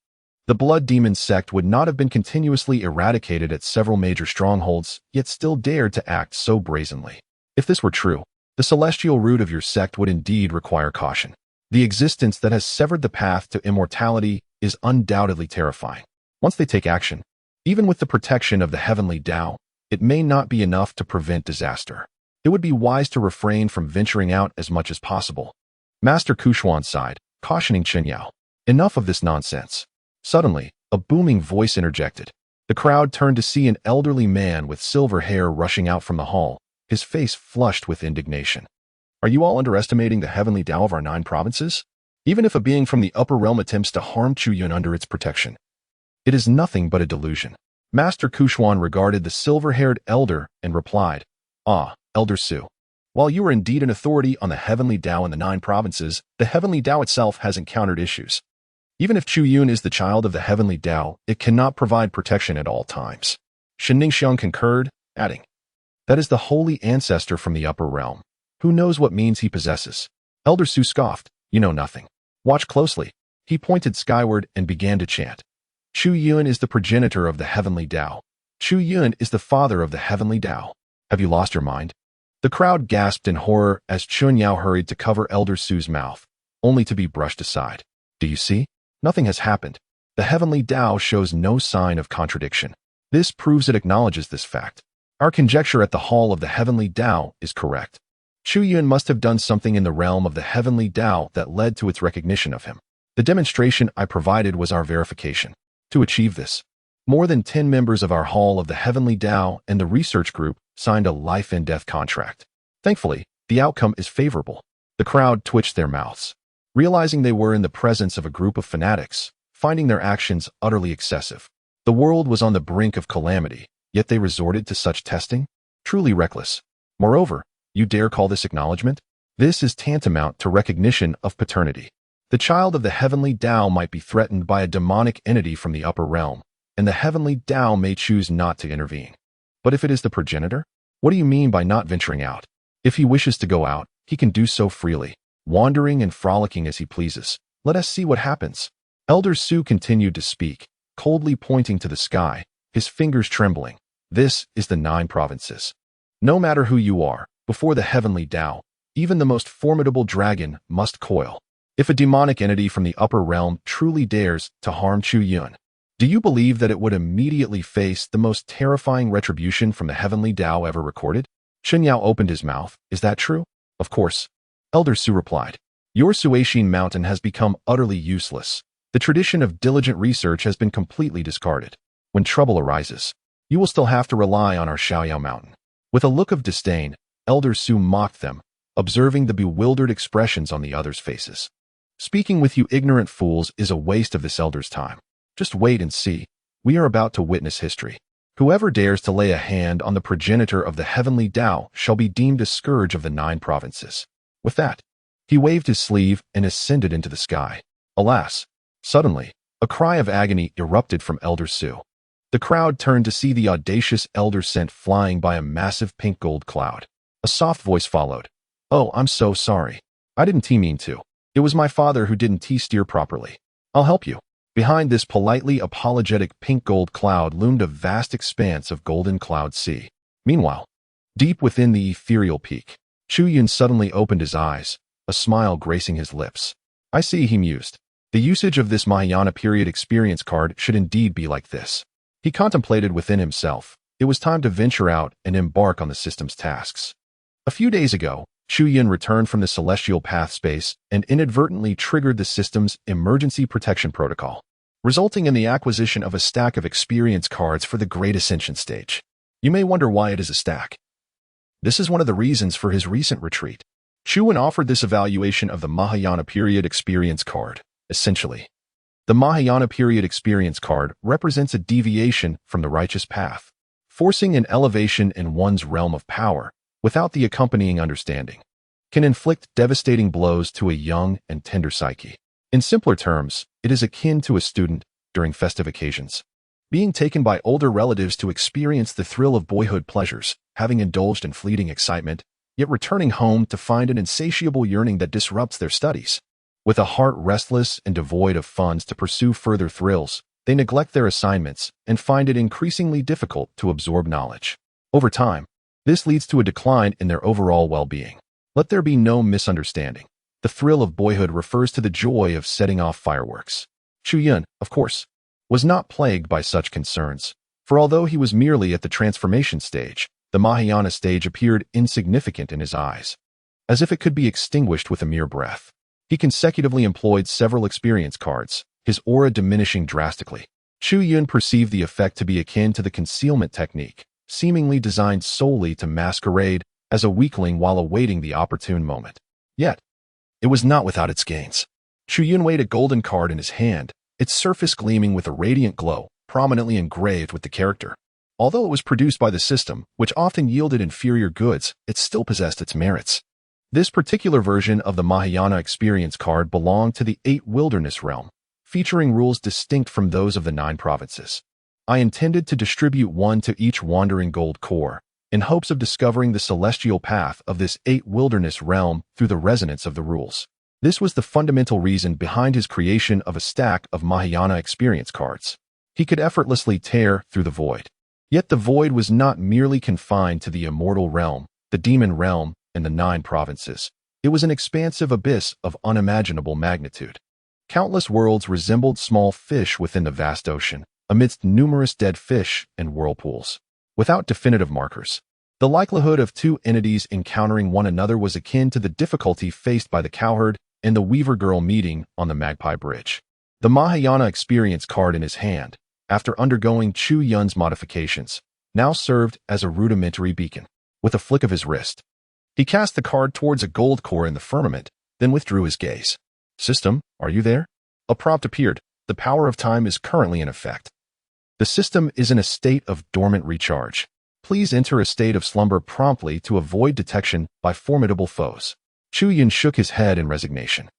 the blood demon sect would not have been continuously eradicated at several major strongholds, yet still dared to act so brazenly. If this were true, the celestial root of your sect would indeed require caution. The existence that has severed the path to immortality is undoubtedly terrifying. Once they take action, even with the protection of the heavenly Tao, it may not be enough to prevent disaster. It would be wise to refrain from venturing out as much as possible. Master Kushuan sighed, cautioning Qinyao. Enough of this nonsense. Suddenly, a booming voice interjected. The crowd turned to see an elderly man with silver hair rushing out from the hall, his face flushed with indignation. Are you all underestimating the heavenly Tao of our 9 provinces? Even if a being from the upper realm attempts to harm Chu Yun under its protection, it is nothing but a delusion. Master Kushuan regarded the silver-haired elder and replied, Ah, Elder Su. While you are indeed an authority on the heavenly Tao in the 9 provinces, the heavenly Tao itself has encountered issues. Even if Chu Yun is the child of the heavenly Tao, it cannot provide protection at all times. Shen Ningxiang concurred, adding, That is the holy ancestor from the upper realm. Who knows what means he possesses? Elder Su scoffed, You know nothing. Watch closely. He pointed skyward and began to chant. Chu Yun is the progenitor of the heavenly Tao. Chu Yun is the father of the heavenly Tao. Have you lost your mind? The crowd gasped in horror as Chunyao hurried to cover Elder Su's mouth, only to be brushed aside. Do you see? Nothing has happened. The heavenly Tao shows no sign of contradiction. This proves it acknowledges this fact. Our conjecture at the hall of the heavenly Tao is correct. Chu Yun must have done something in the realm of the heavenly Tao that led to its recognition of him. The demonstration I provided was our verification. To achieve this, more than 10 members of our Hall of the Heavenly Tao and the research group signed a life and death contract. Thankfully, the outcome is favorable. The crowd twitched their mouths, realizing they were in the presence of a group of fanatics, finding their actions utterly excessive. The world was on the brink of calamity, yet they resorted to such testing? Truly reckless. Moreover, you dare call this acknowledgement? This is tantamount to recognition of paternity. The child of the heavenly Tao might be threatened by a demonic entity from the upper realm, and the heavenly Tao may choose not to intervene. But if it is the progenitor, what do you mean by not venturing out? If he wishes to go out, he can do so freely, wandering and frolicking as he pleases. Let us see what happens. Elder Su continued to speak, coldly pointing to the sky, his fingers trembling. This is the 9 provinces. No matter who you are, before the heavenly Tao, even the most formidable dragon must coil. If a demonic entity from the upper realm truly dares to harm Chu Yun, do you believe that it would immediately face the most terrifying retribution from the heavenly Tao ever recorded? Qinyao opened his mouth. Is that true? Of course. Elder Su replied. Your Suishin mountain has become utterly useless. The tradition of diligent research has been completely discarded. When trouble arises, you will still have to rely on our Xiaoyao mountain. With a look of disdain, Elder Su mocked them, observing the bewildered expressions on the others' faces. Speaking with you ignorant fools is a waste of this elder's time. Just wait and see. We are about to witness history. Whoever dares to lay a hand on the progenitor of the heavenly Tao shall be deemed a scourge of the 9 provinces. With that, he waved his sleeve and ascended into the sky. Alas! Suddenly, a cry of agony erupted from Elder Su. The crowd turned to see the audacious elder sent flying by a massive pink gold cloud. A soft voice followed. Oh, I'm so sorry. I didn't mean to. It was my father who didn't steer properly. I'll help you. Behind this politely apologetic pink gold cloud loomed a vast expanse of golden cloud sea. Meanwhile, deep within the ethereal peak, Chu Yun suddenly opened his eyes, a smile gracing his lips. I see, he mused. The usage of this Mahayana period experience card should indeed be like this. He contemplated within himself. It was time to venture out and embark on the system's tasks. A few days ago, Chu Yun returned from the celestial path space and inadvertently triggered the system's emergency protection protocol, resulting in the acquisition of a stack of experience cards for the Great Ascension stage. You may wonder why it is a stack. This is one of the reasons for his recent retreat. Chu Yun offered this evaluation of the Mahayana period experience card. Essentially, the Mahayana period experience card represents a deviation from the righteous path, forcing an elevation in one's realm of power without the accompanying understanding, can inflict devastating blows to a young and tender psyche. In simpler terms, it is akin to a student during festive occasions. being taken by older relatives to experience the thrill of boyhood pleasures, having indulged in fleeting excitement, yet returning home to find an insatiable yearning that disrupts their studies. With a heart restless and devoid of funds to pursue further thrills, they neglect their assignments and find it increasingly difficult to absorb knowledge. Over time, this leads to a decline in their overall well-being. Let there be no misunderstanding. The thrill of boyhood refers to the joy of setting off fireworks. Chu Yun, of course, was not plagued by such concerns, for although he was merely at the transformation stage, the Mahayana stage appeared insignificant in his eyes, as if it could be extinguished with a mere breath. He consecutively employed several experience cards, his aura diminishing drastically. Chu Yun perceived the effect to be akin to the concealment technique, seemingly designed solely to masquerade as a weakling while awaiting the opportune moment. Yet, it was not without its gains. Chu Yun weighed a golden card in his hand, its surface gleaming with a radiant glow, prominently engraved with the character. Although it was produced by the system, which often yielded inferior goods, it still possessed its merits. This particular version of the Mahayana experience card belonged to the 8 Wilderness realm, featuring rules distinct from those of the 9 provinces. I intended to distribute one to each wandering gold core, in hopes of discovering the celestial path of this 8 Wilderness realm through the resonance of the rules. This was the fundamental reason behind his creation of a stack of Mahayana experience cards. He could effortlessly tear through the void. Yet the void was not merely confined to the immortal realm, the demon realm, and the 9 provinces. It was an expansive abyss of unimaginable magnitude. Countless worlds resembled small fish within the vast ocean, amidst numerous dead fish and whirlpools. Without definitive markers, the likelihood of 2 entities encountering one another was akin to the difficulty faced by the cowherd and the weaver girl meeting on the Magpie Bridge. The Mahayana experience card in his hand, after undergoing Chu Yun's modifications, now served as a rudimentary beacon. With a flick of his wrist, he cast the card towards a gold core in the firmament, then withdrew his gaze. System, are you there? A prompt appeared. The power of time is currently in effect. The system is in a state of dormant recharge. Please enter a state of slumber promptly to avoid detection by formidable foes. Chu Yun shook his head in resignation.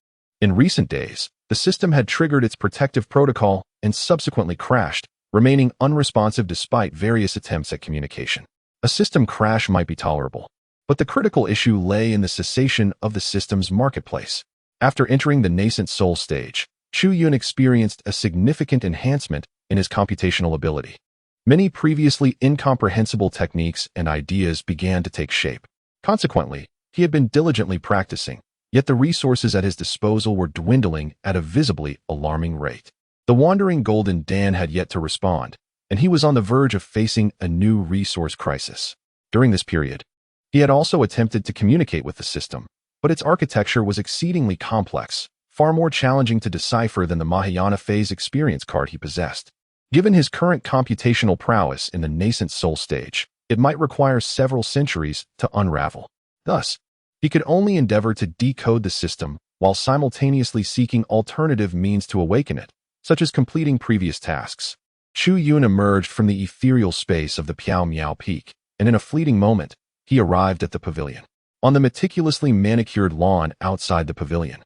In recent days, the system had triggered its protective protocol and subsequently crashed, remaining unresponsive despite various attempts at communication. A system crash might be tolerable, but the critical issue lay in the cessation of the system's marketplace. After entering the Nascent Soul stage, Chu Yun experienced a significant enhancement in his computational ability. Many previously incomprehensible techniques and ideas began to take shape. Consequently, he had been diligently practicing, yet the resources at his disposal were dwindling at a visibly alarming rate. The wandering Golden Dan had yet to respond, and he was on the verge of facing a new resource crisis. During this period, he had also attempted to communicate with the system, but its architecture was exceedingly complex, far more challenging to decipher than the Mahayana phase experience card he possessed. Given his current computational prowess in the Nascent Soul stage, it might require several centuries to unravel. Thus, he could only endeavor to decode the system while simultaneously seeking alternative means to awaken it, such as completing previous tasks. Chu Yun emerged from the ethereal space of the Piao Miao Peak, and in a fleeting moment, he arrived at the pavilion. On the meticulously manicured lawn outside the pavilion,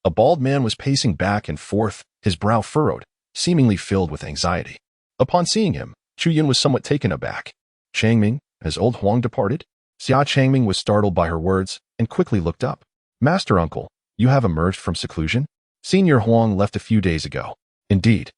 a bald man was pacing back and forth, his brow furrowed, seemingly filled with anxiety. Upon seeing him, Chu Yun was somewhat taken aback. Changming, has old Huang departed? Xia Changming was startled by her words and quickly looked up. Master Uncle, you have emerged from seclusion? Senior Huang left a few days ago. Indeed.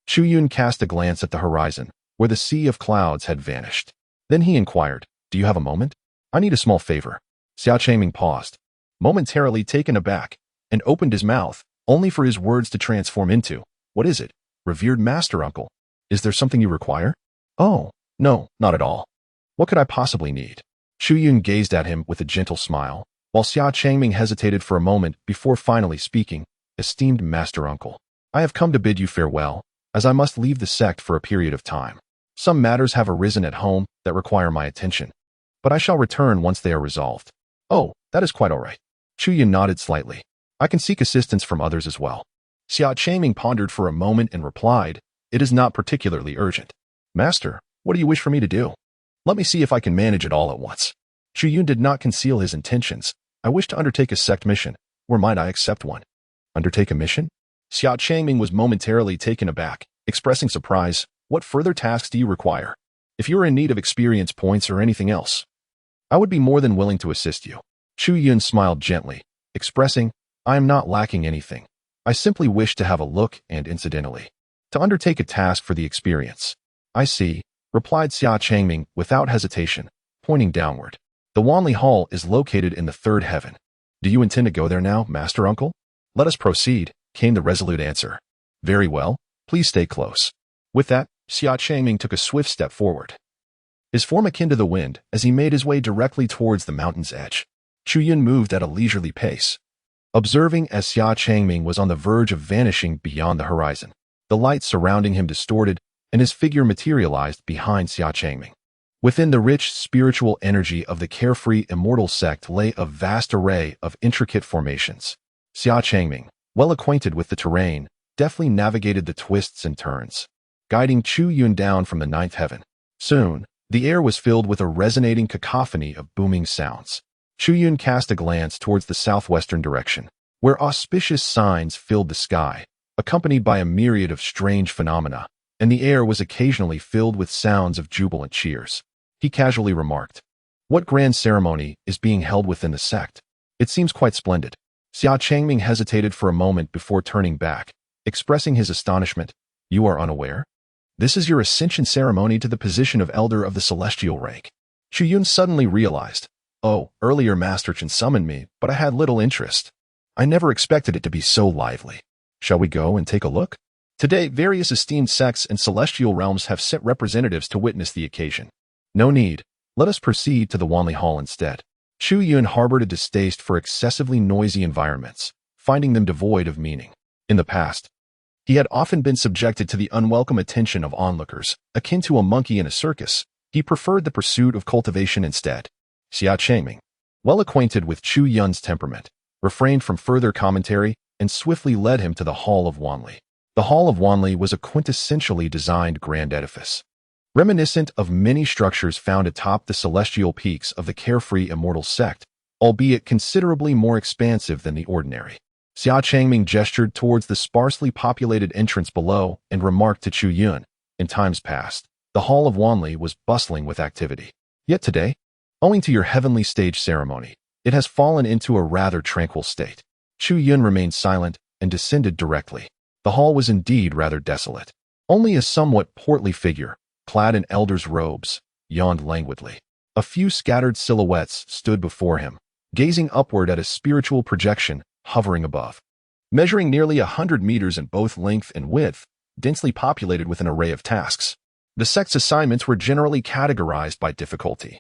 Chu Yun cast a glance at the horizon, where the sea of clouds had vanished. Then he inquired, do you have a moment? I need a small favor. Xia Changming paused, momentarily taken aback, and opened his mouth, only for his words to transform into, what is it? Revered Master Uncle, is there something you require? Oh, no, not at all. What could I possibly need? Chu Yun gazed at him with a gentle smile, while Xia Changming hesitated for a moment before finally speaking. Esteemed Master Uncle, I have come to bid you farewell, as I must leave the sect for a period of time. Some matters have arisen at home that require my attention, but I shall return once they are resolved. Oh, that is quite all right. Chu Yun nodded slightly. I can seek assistance from others as well. Xia Changming pondered for a moment and replied, it is not particularly urgent. Master, what do you wish for me to do? Let me see if I can manage it all at once. Chu Yun did not conceal his intentions. I wish to undertake a sect mission, or might I accept one? Undertake a mission? Xia Changming was momentarily taken aback, expressing surprise. What further tasks do you require? If you are in need of experience points or anything else, I would be more than willing to assist you. Chu Yun smiled gently, expressing, I am not lacking anything. I simply wish to have a look and, incidentally, to undertake a task for the experience. I see, replied Xia Changming without hesitation, pointing downward. The Wanli Hall is located in the third heaven. Do you intend to go there now, Master Uncle? Let us proceed, came the resolute answer. Very well, please stay close. With that, Xia Changming took a swift step forward, his form akin to the wind as he made his way directly towards the mountain's edge. Chu Yun moved at a leisurely pace, observing as Xia Changming was on the verge of vanishing beyond the horizon. The light surrounding him distorted, and his figure materialized behind Xia Changming. Within the rich spiritual energy of the Carefree Immortal Sect lay a vast array of intricate formations. Xia Changming, well acquainted with the terrain, deftly navigated the twists and turns, guiding Chu Yun down from the ninth heaven. Soon, the air was filled with a resonating cacophony of booming sounds. Chu Yun cast a glance towards the southwestern direction, where auspicious signs filled the sky, accompanied by a myriad of strange phenomena, and the air was occasionally filled with sounds of jubilant cheers. He casually remarked, What grand ceremony is being held within the sect? It seems quite splendid. Xia Changming hesitated for a moment before turning back, expressing his astonishment. You are unaware? This is your ascension ceremony to the position of Elder of the Celestial rank. Chu Yun suddenly realized, Oh, earlier Master Chen summoned me, but I had little interest. I never expected it to be so lively. Shall we go and take a look? Today, various esteemed sects and celestial realms have sent representatives to witness the occasion. No need. Let us proceed to the Wanli Hall instead. Chu Yun harbored a distaste for excessively noisy environments, finding them devoid of meaning. In the past, he had often been subjected to the unwelcome attention of onlookers, akin to a monkey in a circus. He preferred the pursuit of cultivation instead. Xia Changming, well acquainted with Chu Yun's temperament, refrained from further commentary and swiftly led him to the Hall of Wanli. The Hall of Wanli was a quintessentially designed grand edifice, reminiscent of many structures found atop the celestial peaks of the Carefree Immortal Sect, albeit considerably more expansive than the ordinary. Xia Changming gestured towards the sparsely populated entrance below and remarked to Chu Yun, in times past, the Hall of Wanli was bustling with activity. Yet today, owing to your heavenly stage ceremony, it has fallen into a rather tranquil state. Chu Yun remained silent and descended directly. The hall was indeed rather desolate. Only a somewhat portly figure, clad in elder's robes, yawned languidly. A few scattered silhouettes stood before him, gazing upward at a spiritual projection hovering above. Measuring nearly 100 meters in both length and width, densely populated with an array of tasks. The sect's assignments were generally categorized by difficulty,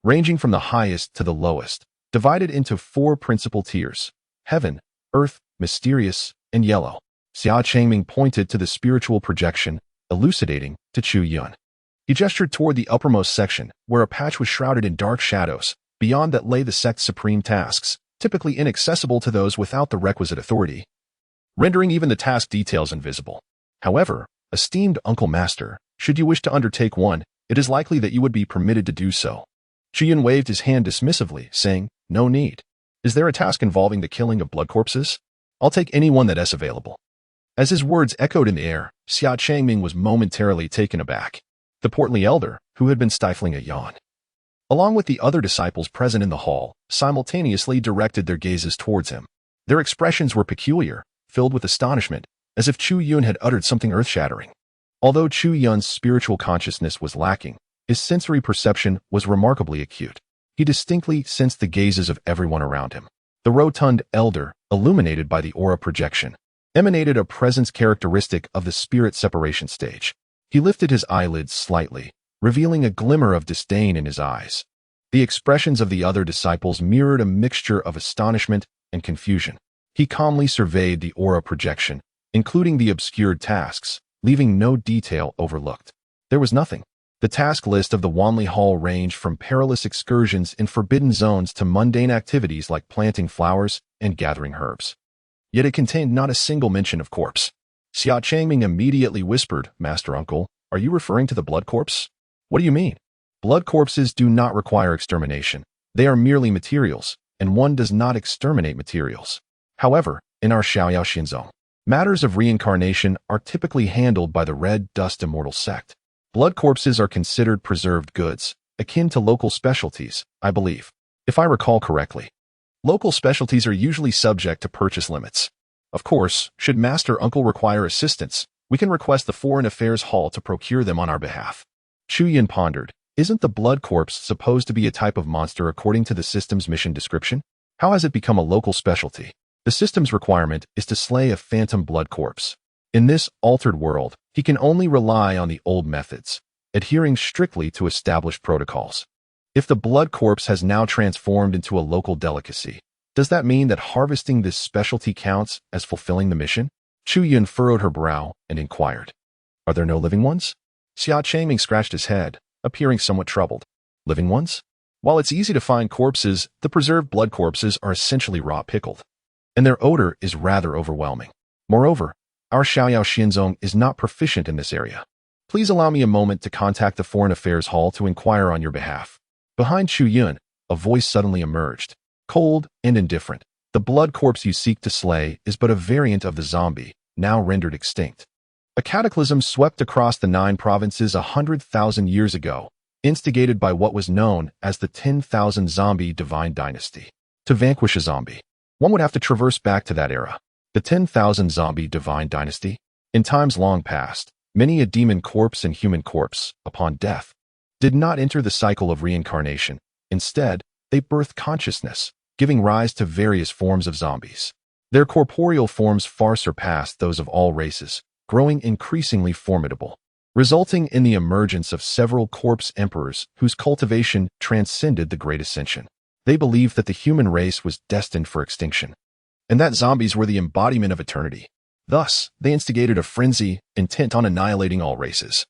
ranging from the highest to the lowest, divided into 4 principal tiers: heaven, earth, mysterious, and yellow. Xia Changming pointed to the spiritual projection, elucidating to Chu Yun. He gestured toward the uppermost section, where a patch was shrouded in dark shadows. Beyond that lay the sect's supreme tasks, typically inaccessible to those without the requisite authority, rendering even the task details invisible. However, esteemed Uncle Master, should you wish to undertake one, it is likely that you would be permitted to do so. Chu Yun waved his hand dismissively, saying, No need. Is there a task involving the killing of blood corpses? I'll take any one that is available. As his words echoed in the air, Xia Changming was momentarily taken aback. The portly elder, who had been stifling a yawn, along with the other disciples present in the hall, simultaneously directed their gazes towards him. Their expressions were peculiar, filled with astonishment, as if Chu Yun had uttered something earth-shattering. Although Chu Yun's spiritual consciousness was lacking, his sensory perception was remarkably acute. He distinctly sensed the gazes of everyone around him. The rotund elder, illuminated by the aura projection, emanated a presence characteristic of the spirit separation stage. He lifted his eyelids slightly, revealing a glimmer of disdain in his eyes. The expressions of the other disciples mirrored a mixture of astonishment and confusion. He calmly surveyed the aura projection, including the obscured tasks, leaving no detail overlooked. There was nothing. The task list of the Wanli Hall ranged from perilous excursions in forbidden zones to mundane activities like planting flowers and gathering herbs. Yet it contained not a single mention of corpse. Xia Changming immediately whispered, Master Uncle, are you referring to the blood corpse? What do you mean? Blood corpses do not require extermination. They are merely materials, and one does not exterminate materials. However, in our Xiaoyao Xian Zong, Matters of reincarnation are typically handled by the Red Dust Immortal Sect. Blood corpses are considered preserved goods, akin to local specialties, I believe. If I recall correctly, local specialties are usually subject to purchase limits. Of course, should Master Uncle require assistance, we can request the Foreign Affairs Hall to procure them on our behalf. Chu Yun pondered. Isn't the blood corpse supposed to be a type of monster according to the system's mission description? How has it become a local specialty? The system's requirement is to slay a phantom blood corpse. In this altered world, he can only rely on the old methods, adhering strictly to established protocols. If the blood corpse has now transformed into a local delicacy, does that mean that harvesting this specialty counts as fulfilling the mission? Chu Yun furrowed her brow and inquired. Are there no living ones? Xia Changming scratched his head, appearing somewhat troubled. Living ones? While it's easy to find corpses, the preserved blood corpses are essentially raw pickled, and their odor is rather overwhelming. Moreover, our Xiaoyao Xian Zong is not proficient in this area. Please allow me a moment to contact the Foreign Affairs Hall to inquire on your behalf. Behind Chu Yun, a voice suddenly emerged, cold and indifferent. The blood corpse you seek to slay is but a variant of the zombie, now rendered extinct. A cataclysm swept across the 9 provinces 100,000 years ago, instigated by what was known as the 10,000 Zombie Divine Dynasty. To vanquish a zombie, one would have to traverse back to that era. The 10,000 Zombie Divine Dynasty? In times long past, many a demon corpse and human corpse, upon death, did not enter the cycle of reincarnation. Instead, they birthed consciousness, giving rise to various forms of zombies. Their corporeal forms far surpassed those of all races, growing increasingly formidable, resulting in the emergence of several corpse emperors whose cultivation transcended the Great Ascension. They believed that the human race was destined for extinction, and that zombies were the embodiment of eternity. Thus, they instigated a frenzy intent on annihilating all races,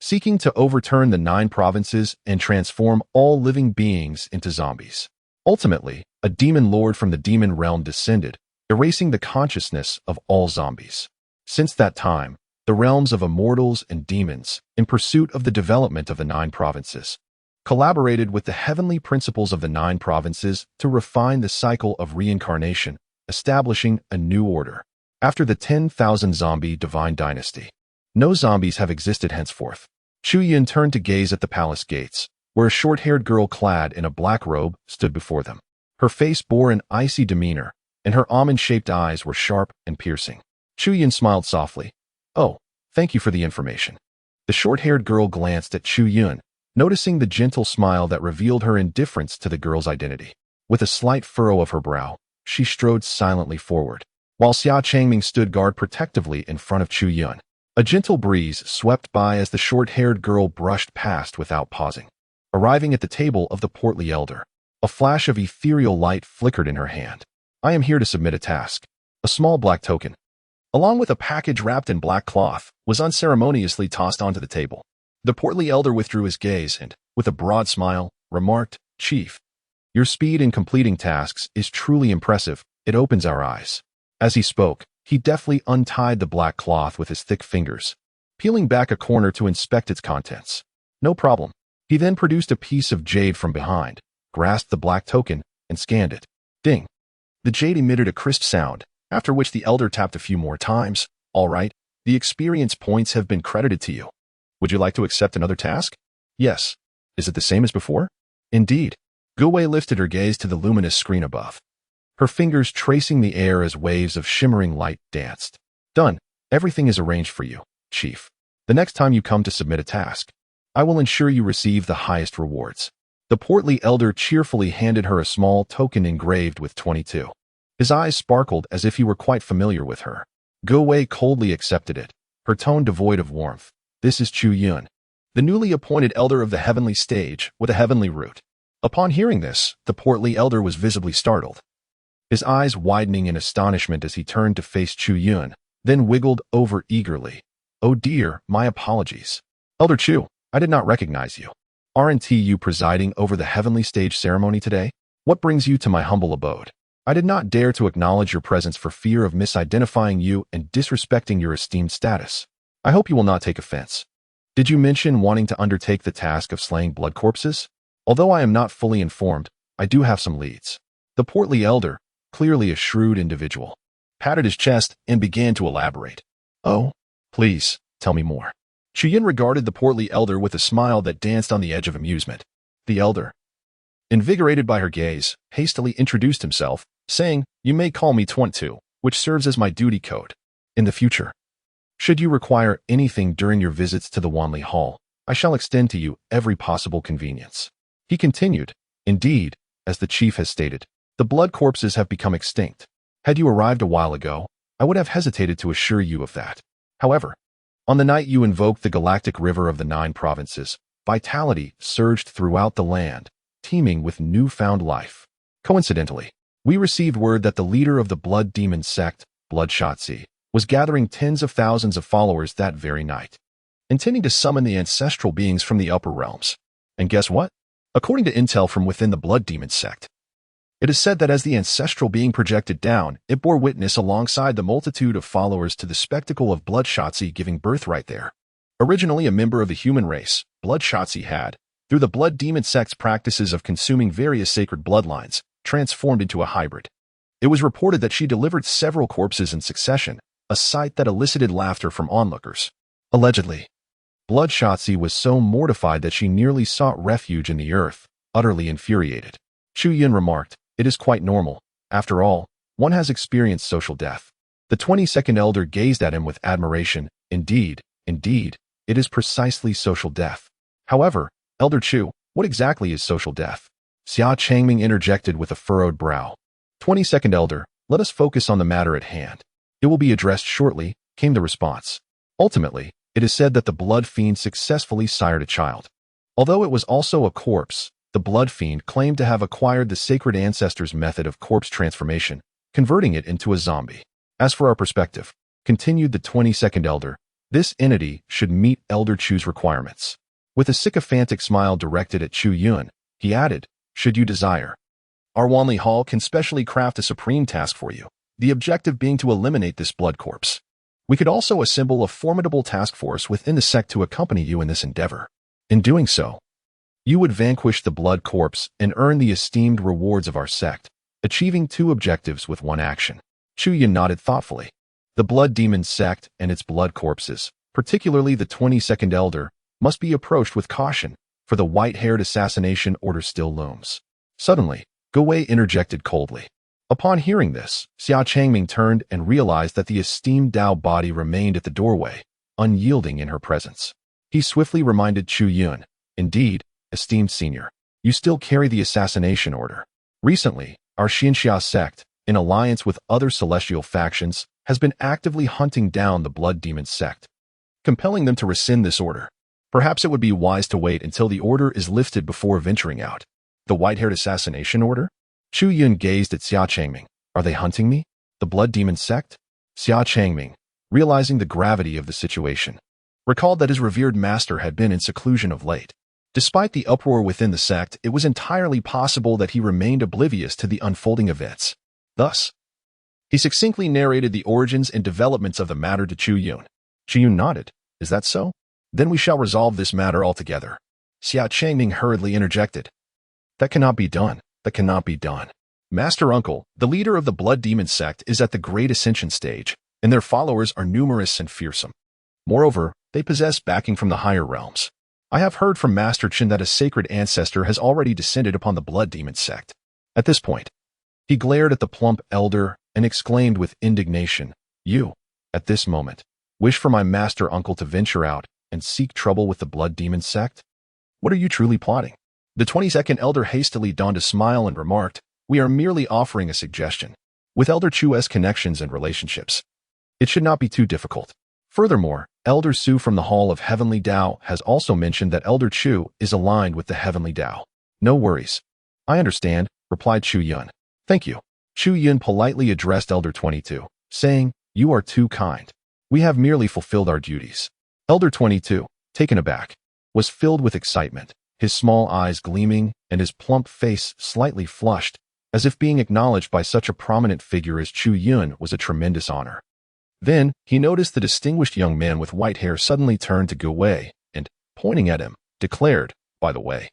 seeking to overturn the 9 provinces and transform all living beings into zombies. Ultimately, a demon lord from the demon realm descended, erasing the consciousness of all zombies. Since that time, the realms of immortals and demons, in pursuit of the development of the 9 provinces, collaborated with the heavenly principles of the 9 provinces to refine the cycle of reincarnation, establishing a new order. After the 10,000 Zombie Divine Dynasty, no zombies have existed henceforth. Chu Yun turned to gaze at the palace gates, where a short-haired girl clad in a black robe stood before them. Her face bore an icy demeanor, and her almond-shaped eyes were sharp and piercing. Chu Yun smiled softly. Oh, thank you for the information. The short-haired girl glanced at Chu Yun, noticing the gentle smile that revealed her indifference to the girl's identity. With a slight furrow of her brow, she strode silently forward, while Xia Changming stood guard protectively in front of Chu Yun. A gentle breeze swept by as the short-haired girl brushed past without pausing. Arriving at the table of the portly elder, a flash of ethereal light flickered in her hand. I am here to submit a task. A small black token, along with a package wrapped in black cloth, was unceremoniously tossed onto the table. The portly elder withdrew his gaze and, with a broad smile, remarked, Chief, your speed in completing tasks is truly impressive. It opens our eyes. As he spoke, he deftly untied the black cloth with his thick fingers, peeling back a corner to inspect its contents. No problem. He then produced a piece of jade from behind, grasped the black token, and scanned it. Ding. The jade emitted a crisp sound, after which the elder tapped a few more times. All right, the experience points have been credited to you. Would you like to accept another task? Yes. Is it the same as before? Indeed. Gu Wei lifted her gaze to the luminous screen above, her fingers tracing the air as waves of shimmering light danced. Done. Everything is arranged for you, Chief. The next time you come to submit a task, I will ensure you receive the highest rewards. The portly elder cheerfully handed her a small token engraved with 22. His eyes sparkled as if he were quite familiar with her. Gu Wei coldly accepted it, her tone devoid of warmth. This is Chu Yun, the newly appointed elder of the heavenly stage with a heavenly root. Upon hearing this, the portly elder was visibly startled, his eyes widening in astonishment as he turned to face Chu Yun, then wiggled over eagerly. Oh dear, my apologies. Elder Chu, I did not recognize you. Aren't you presiding over the heavenly stage ceremony today? What brings you to my humble abode? I did not dare to acknowledge your presence for fear of misidentifying you and disrespecting your esteemed status. I hope you will not take offense. Did you mention wanting to undertake the task of slaying blood corpses? Although I am not fully informed, I do have some leads. The portly elder, clearly a shrewd individual, patted his chest, and began to elaborate. "Oh, please, tell me more." Chu Yun regarded the portly elder with a smile that danced on the edge of amusement. The elder, invigorated by her gaze, hastily introduced himself, saying, "You may call me 22, which serves as my duty code. In the future, should you require anything during your visits to the Wanli Hall, I shall extend to you every possible convenience." He continued, "Indeed, as the chief has stated, the blood corpses have become extinct. Had you arrived a while ago, I would have hesitated to assure you of that. However, on the night you invoked the galactic river of the 9 provinces, vitality surged throughout the land, teeming with newfound life. Coincidentally, we received word that the leader of the blood demon sect, Bloodshotzi, was gathering tens of thousands of followers that very night, intending to summon the ancestral beings from the upper realms. And guess what? According to intel from within the blood demon sect, it is said that as the ancestral being projected down, it bore witness alongside the multitude of followers to the spectacle of Bloodshotzi giving birth right there. Originally a member of the human race, Bloodshotzi had, through the blood demon sect's practices of consuming various sacred bloodlines, transformed into a hybrid. It was reported that she delivered several corpses in succession, a sight that elicited laughter from onlookers. Allegedly, Bloodshotzi was so mortified that she nearly sought refuge in the earth, utterly infuriated. Chu Yun remarked, "It is quite normal. After all, one has experienced social death." The 22nd elder gazed at him with admiration. Indeed, it is precisely social death. However, Elder Chu, what exactly is social death? Xia Changming interjected with a furrowed brow. 22nd elder, let us focus on the matter at hand. It will be addressed shortly, came the response. Ultimately, it is said that the blood fiend successfully sired a child. Although it was also a corpse, the blood fiend claimed to have acquired the sacred ancestor's method of corpse transformation, converting it into a zombie. As for our perspective, continued the 22nd elder, this entity should meet Elder Chu's requirements. With a sycophantic smile directed at Chu Yun, he added, "Should you desire, our Wanli Hall can specially craft a supreme task for you, the objective being to eliminate this blood corpse. We could also assemble a formidable task force within the sect to accompany you in this endeavor. In doing so, you would vanquish the blood corpse and earn the esteemed rewards of our sect, achieving 2 objectives with 1 action." Chu Yun nodded thoughtfully. The blood demon sect and its blood corpses, particularly the 22nd elder, must be approached with caution, for the white-haired assassination order still looms. Suddenly, Gowei interjected coldly. Upon hearing this, Xia Changming turned and realized that the esteemed Dao body remained at the doorway, unyielding in her presence. He swiftly reminded Chu Yun, "Indeed, esteemed senior, you still carry the assassination order. Recently, our Xianxia sect, in alliance with other celestial factions, has been actively hunting down the blood demon sect, compelling them to rescind this order. Perhaps it would be wise to wait until the order is lifted before venturing out." The white-haired assassination order? Chu Yun gazed at Xia Changming. "Are they hunting me? The blood demon sect?" Xia Changming, realizing the gravity of the situation, recalled that his revered master had been in seclusion of late. Despite the uproar within the sect, it was entirely possible that he remained oblivious to the unfolding events. Thus, he succinctly narrated the origins and developments of the matter to Chu Yun. Chu Yun nodded. "Is that so? Then we shall resolve this matter altogether." Xia Changming hurriedly interjected. "That cannot be done. That cannot be done. Master Uncle, the leader of the blood demon sect, is at the great ascension stage, and their followers are numerous and fearsome. Moreover, they possess backing from the higher realms. I have heard from Master Chen that a sacred ancestor has already descended upon the blood demon sect." At this point, he glared at the plump elder and exclaimed with indignation, "You, at this moment, wish for my master uncle to venture out and seek trouble with the blood demon sect? What are you truly plotting?" The 22nd elder hastily donned a smile and remarked, "We are merely offering a suggestion. With Elder Chu's connections and relationships, it should not be too difficult. Furthermore, Elder Su from the Hall of Heavenly Dao has also mentioned that Elder Chu is aligned with the Heavenly Dao." "No worries. I understand," replied Chu Yun. "Thank you." Chu Yun politely addressed Elder 22, saying, "You are too kind. We have merely fulfilled our duties." Elder 22, taken aback, was filled with excitement, his small eyes gleaming and his plump face slightly flushed, as if being acknowledged by such a prominent figure as Chu Yun was a tremendous honor. Then, he noticed the distinguished young man with white hair suddenly turned to Gowei and, pointing at him, declared, "By the way,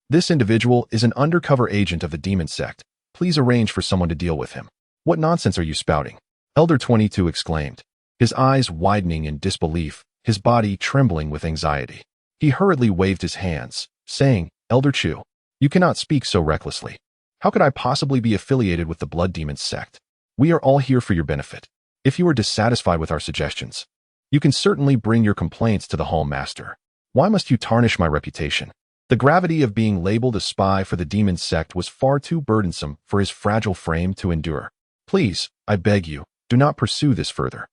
this individual is an undercover agent of the demon sect. Please arrange for someone to deal with him." "What nonsense are you spouting?" Elder 22 exclaimed, his eyes widening in disbelief, his body trembling with anxiety. He hurriedly waved his hands, saying, Elder Chu, you cannot speak so recklessly. How could I possibly be affiliated with the Blood Demon Sect? We are all here for your benefit. If you are dissatisfied with our suggestions, you can certainly bring your complaints to the Hall Master. Why must you tarnish my reputation? The gravity of being labeled a spy for the Demon Sect was far too burdensome for his fragile frame to endure. Please, I beg you, do not pursue this further.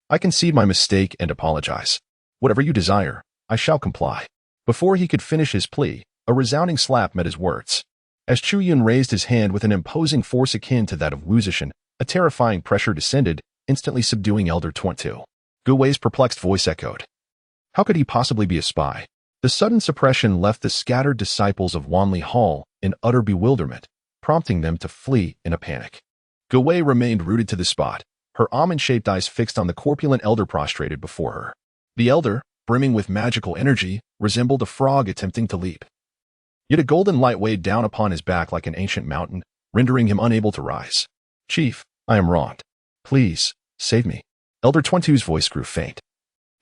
I concede my mistake and apologize. Whatever you desire, I shall comply. Before he could finish his plea, a resounding slap met his words. As Chu Yun raised his hand with an imposing force akin to that of Wu Zishan, a terrifying pressure descended, instantly subduing Elder 22. Gu Wei's perplexed voice echoed. How could he possibly be a spy? The sudden suppression left the scattered disciples of Wanli Hall in utter bewilderment, prompting them to flee in a panic. Gu Wei remained rooted to the spot, her almond-shaped eyes fixed on the corpulent elder prostrated before her. The elder, brimming with magical energy, resembled a frog attempting to leap. Yet a golden light weighed down upon his back like an ancient mountain, rendering him unable to rise. Chief, I am wronged. Please, save me. Elder 22's voice grew faint,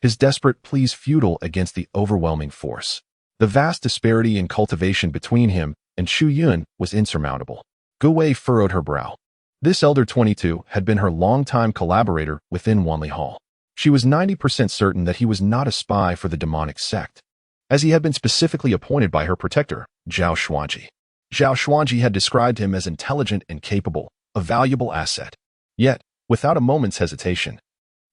his desperate pleas futile against the overwhelming force. The vast disparity in cultivation between him and Chu Yun was insurmountable. Gu Wei furrowed her brow. This Elder 22 had been her longtime collaborator within Wanli Hall. She was 90% certain that he was not a spy for the demonic sect, as he had been specifically appointed by her protector, Zhao Xuanji. Zhao Xuanji had described him as intelligent and capable, a valuable asset. Yet, without a moment's hesitation,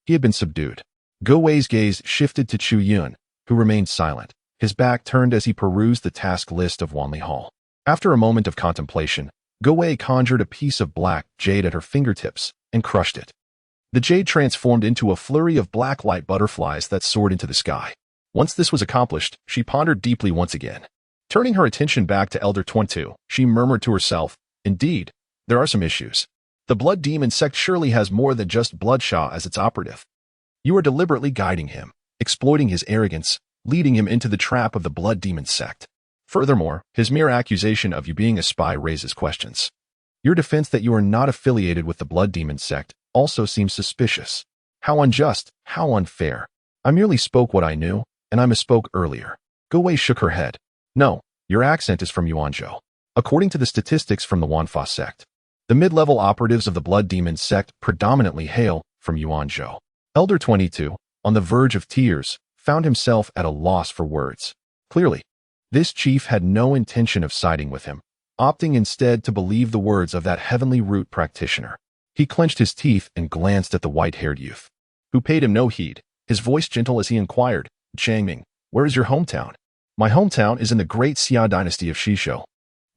he had been subdued. Gu Wei's gaze shifted to Chu Yun, who remained silent, his back turned as he perused the task list of Wanli Hall. After a moment of contemplation, Gu Wei conjured a piece of black jade at her fingertips and crushed it. The jade transformed into a flurry of black light butterflies that soared into the sky. Once this was accomplished, she pondered deeply once again. Turning her attention back to Elder 22, she murmured to herself, indeed, there are some issues. The Blood Demon Sect surely has more than just Bloodshaw as its operative. You are deliberately guiding him, exploiting his arrogance, leading him into the trap of the Blood Demon Sect. Furthermore, his mere accusation of you being a spy raises questions. Your defense that you are not affiliated with the Blood Demon Sect also seems suspicious. How unjust, how unfair. I merely spoke what I knew, and I misspoke earlier. Gu Wei shook her head. No, your accent is from Yuanzhou. According to the statistics from the Wanfa sect, the mid-level operatives of the Blood Demon Sect predominantly hail from Yuanzhou. Elder 22, on the verge of tears, found himself at a loss for words. Clearly, this chief had no intention of siding with him, opting instead to believe the words of that heavenly root practitioner. He clenched his teeth and glanced at the white-haired youth, who paid him no heed, his voice gentle as he inquired, Changming, where is your hometown? My hometown is in the great Xia dynasty of Shizhou.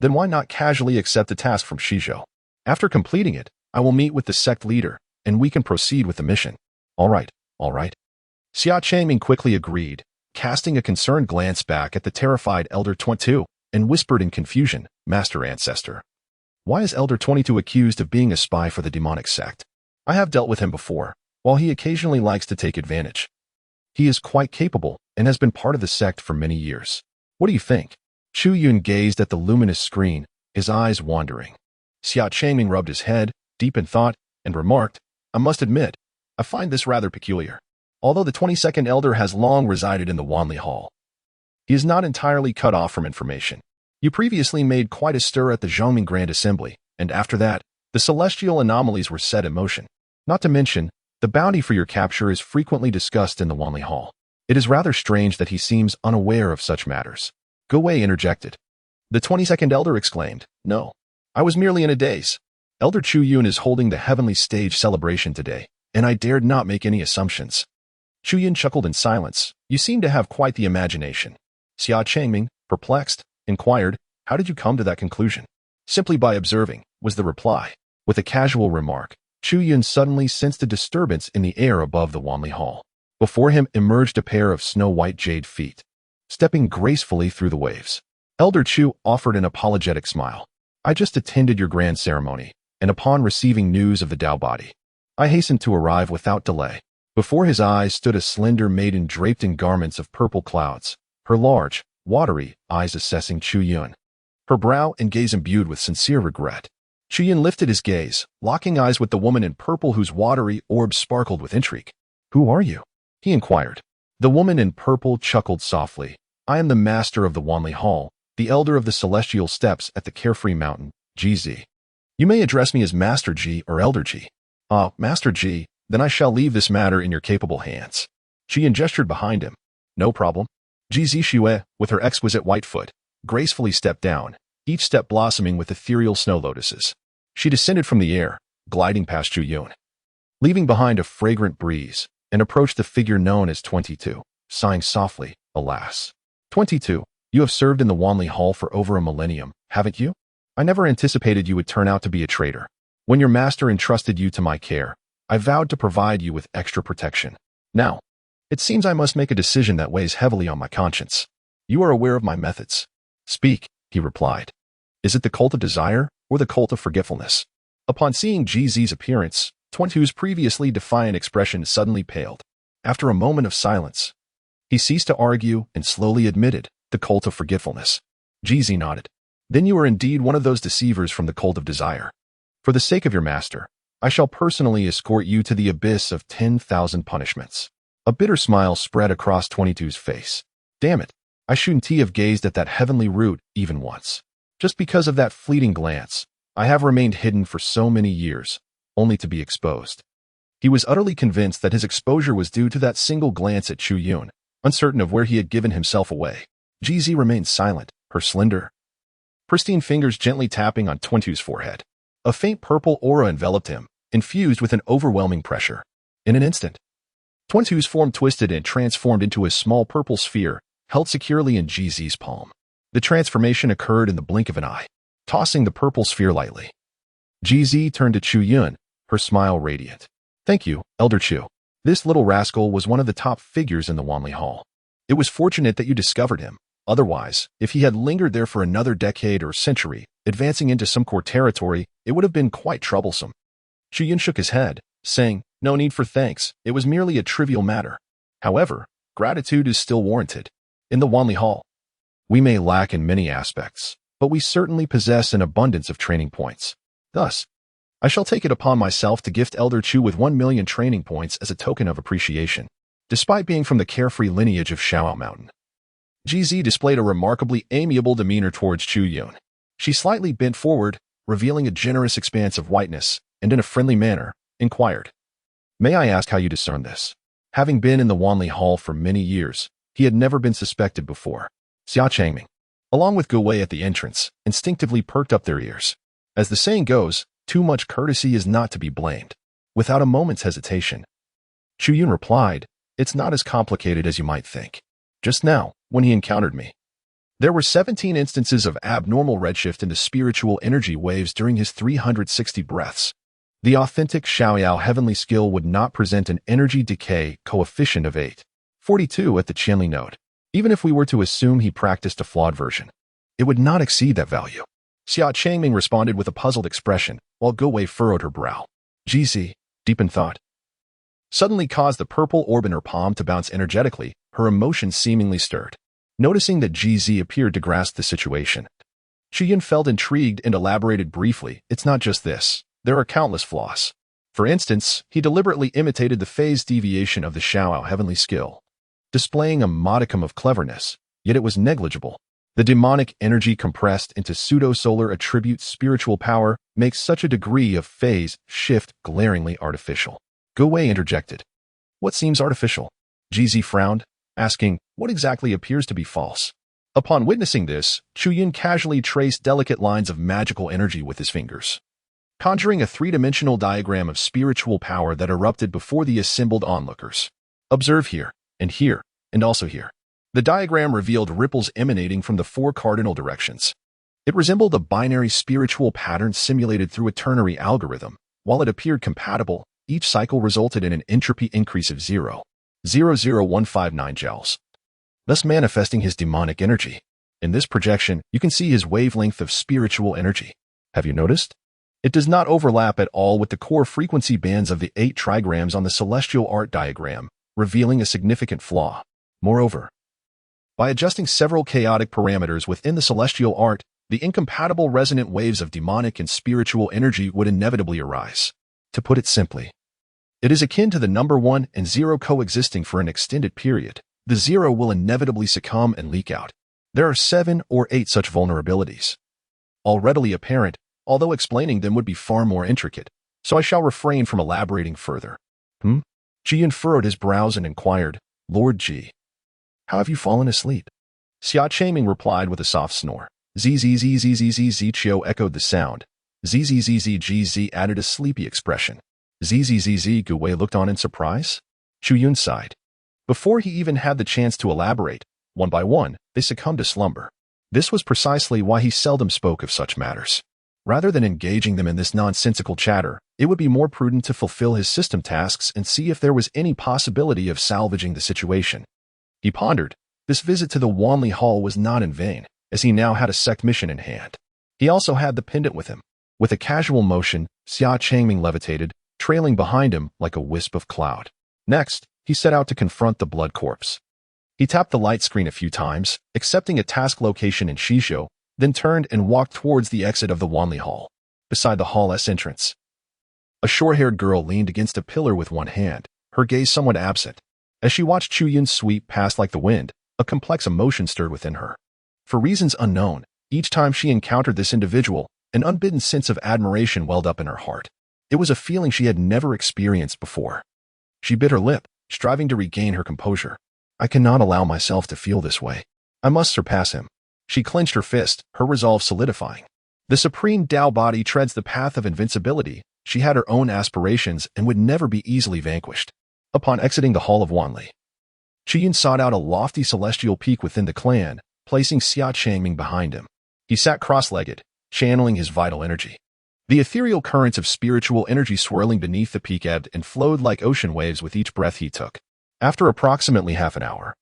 Then why not casually accept a task from Shizhou? After completing it, I will meet with the sect leader, and we can proceed with the mission. All right. Xia Changming quickly agreed, casting a concerned glance back at the terrified Elder 22, and whispered in confusion, Master Ancestor. Why is Elder 22 accused of being a spy for the demonic sect? I have dealt with him before, while he occasionally likes to take advantage. He is quite capable, and has been part of the sect for many years. What do you think? Chu Yun gazed at the luminous screen, his eyes wandering. Xia Changming rubbed his head, deep in thought, and remarked, I must admit, I find this rather peculiar. Although the 22nd Elder has long resided in the Wanli Hall, he is not entirely cut off from information. You previously made quite a stir at the Zhongming Grand Assembly, and after that, the celestial anomalies were set in motion. Not to mention, the bounty for your capture is frequently discussed in the Wanli Hall. It is rather strange that he seems unaware of such matters. Gu Wei interjected. The 22nd Elder exclaimed, No, I was merely in a daze. Elder Chu Yun is holding the heavenly stage celebration today, and I dared not make any assumptions. Chu Yun chuckled in silence. You seem to have quite the imagination. Xia Changming, perplexed, inquired, How did you come to that conclusion? Simply by observing, was the reply. With a casual remark, Chu Yun suddenly sensed a disturbance in the air above the Wanli Hall. Before him emerged a pair of snow-white jade feet, stepping gracefully through the waves. Elder Chu offered an apologetic smile. I just attended your grand ceremony, and upon receiving news of the Tao body, I hastened to arrive without delay. Before his eyes stood a slender maiden draped in garments of purple clouds, her large, watery eyes assessing Chu Yun, her brow and gaze imbued with sincere regret. Chu Yun lifted his gaze, locking eyes with the woman in purple whose watery orbs sparkled with intrigue. "Who are you?" he inquired. The woman in purple chuckled softly. "I am the master of the Wanli Hall, the elder of the celestial steps at the Carefree Mountain, GZ. You may address me as Master G or Elder G." "Ah, Master G, then I shall leave this matter in your capable hands." Chu Yun gestured behind him. "No problem." GZ Xue, with her exquisite white foot, gracefully stepped down, each step blossoming with ethereal snow lotuses. She descended from the air, gliding past Chu Yun, leaving behind a fragrant breeze, and approached the figure known as 22, sighing softly, "Alas. 22, you have served in the Wanli Hall for over a millennium, haven't you? I never anticipated you would turn out to be a traitor. When your master entrusted you to my care, I vowed to provide you with extra protection. Now, it seems I must make a decision that weighs heavily on my conscience. You are aware of my methods." "Speak," he replied. "Is it the cult of desire or the cult of forgetfulness?" Upon seeing GZ's appearance, 22's previously defiant expression suddenly paled. After a moment of silence, he ceased to argue and slowly admitted, "The cult of forgetfulness." GZ nodded. "Then you are indeed one of those deceivers from the cult of desire. For the sake of your master, I shall personally escort you to the abyss of 10,000 punishments." A bitter smile spread across 22's face. "Damn it, I shouldn't have gazed at that heavenly root even once. Just because of that fleeting glance, I have remained hidden for so many years, only to be exposed." He was utterly convinced that his exposure was due to that single glance at Chu Yun, uncertain of where he had given himself away. GZ remained silent, her slender, pristine fingers gently tapping on 22's forehead. A faint purple aura enveloped him, infused with an overwhelming pressure. In an instant, 22's form twisted and transformed into a small purple sphere, held securely in GZ's palm. The transformation occurred in the blink of an eye, tossing the purple sphere lightly. GZ turned to Chu Yun, her smile radiant. "Thank you, Elder Chu. This little rascal was one of the top figures in the Wanli Hall. It was fortunate that you discovered him. Otherwise, if he had lingered there for another decade or century, advancing into some core territory, it would have been quite troublesome." Chu Yun shook his head, saying, "No need for thanks. It was merely a trivial matter. However, gratitude is still warranted. In the Wanli Hall, we may lack in many aspects, but we certainly possess an abundance of training points. Thus, I shall take it upon myself to gift Elder Chu with 1 million training points as a token of appreciation." Despite being from the carefree lineage of Xiao Mountain, GZ displayed a remarkably amiable demeanor towards Chu Yun. She slightly bent forward, revealing a generous expanse of whiteness, and in a friendly manner, inquired, "May I ask how you discern this?" Having been in the Wanli Hall for many years, he had never been suspected before. Xia Changming, along with Gu Wei at the entrance, instinctively perked up their ears. As the saying goes, too much courtesy is not to be blamed. Without a moment's hesitation, Chu Yun replied, "It's not as complicated as you might think. Just now, when he encountered me, there were 17 instances of abnormal redshift into spiritual energy waves during his 360 breaths. The authentic Xiaoyao heavenly skill would not present an energy decay coefficient of 8.42 at the Qianli node. Even if we were to assume he practiced a flawed version, it would not exceed that value." Xia Changming responded with a puzzled expression, while Gu Wei furrowed her brow. GZ, deep in thought, suddenly caused the purple orb in her palm to bounce energetically, her emotions seemingly stirred. Noticing that GZ appeared to grasp the situation, Chu Yun felt intrigued and elaborated briefly, "It's not just this. There are countless flaws. For instance, he deliberately imitated the phase deviation of the Xiao heavenly skill, displaying a modicum of cleverness, yet it was negligible. The demonic energy compressed into pseudo-solar attribute spiritual power makes such a degree of phase shift glaringly artificial." Gu Wei interjected, "What seems artificial?" GZ frowned, asking, "What exactly appears to be false?" Upon witnessing this, Chu Yun casually traced delicate lines of magical energy with his fingers, conjuring a three-dimensional diagram of spiritual power that erupted before the assembled onlookers. "Observe here, and also here." The diagram revealed ripples emanating from the 4 cardinal directions. It resembled a binary spiritual pattern simulated through a ternary algorithm. While it appeared compatible, each cycle resulted in an entropy increase of 0.00159 joules, thus manifesting his demonic energy. In this projection, you can see his wavelength of spiritual energy. Have you noticed? It does not overlap at all with the core frequency bands of the 8 trigrams on the celestial art diagram, revealing a significant flaw. Moreover, by adjusting several chaotic parameters within the celestial art, the incompatible resonant waves of demonic and spiritual energy would inevitably arise. To put it simply, it is akin to the number 1 and 0 coexisting for an extended period. The 0 will inevitably succumb and leak out. There are 7 or 8 such vulnerabilities, all readily apparent, although explaining them would be far more intricate, so I shall refrain from elaborating further. Chu Yun furrowed his brows and inquired, Lord Ji, how have you fallen asleep? Xia Changming replied with a soft snore. Zzzzzzzzz Chiu echoed the sound. Zzzzzzgz added a sleepy expression. Zzzzz Gu Wei looked on in surprise. Chu Yun sighed. Before he even had the chance to elaborate, one by one, they succumbed to slumber. This was precisely why he seldom spoke of such matters. Rather than engaging them in this nonsensical chatter, it would be more prudent to fulfill his system tasks and see if there was any possibility of salvaging the situation. He pondered. This visit to the Wanli Hall was not in vain, as he now had a sect mission in hand. He also had the pendant with him. With a casual motion, Xia Changming levitated, trailing behind him like a wisp of cloud. Next, he set out to confront the blood corpse. He tapped the light screen a few times, accepting a task location in Shizhou, then turned and walked towards the exit of the Wanli Hall. Beside the hall's entrance, a short-haired girl leaned against a pillar with one hand, her gaze somewhat absent. As she watched Chu Yun sweep past like the wind, a complex emotion stirred within her. For reasons unknown, each time she encountered this individual, an unbidden sense of admiration welled up in her heart. It was a feeling she had never experienced before. She bit her lip, striving to regain her composure. I cannot allow myself to feel this way. I must surpass him. She clenched her fist, her resolve solidifying. The supreme Tao body treads the path of invincibility. She had her own aspirations and would never be easily vanquished. Upon exiting the Hall of Wanli, Chu Yun sought out a lofty celestial peak within the clan, placing Xia Changming behind him. He sat cross-legged, channeling his vital energy. The ethereal currents of spiritual energy swirling beneath the peak ebbed and flowed like ocean waves with each breath he took. After approximately half an hour,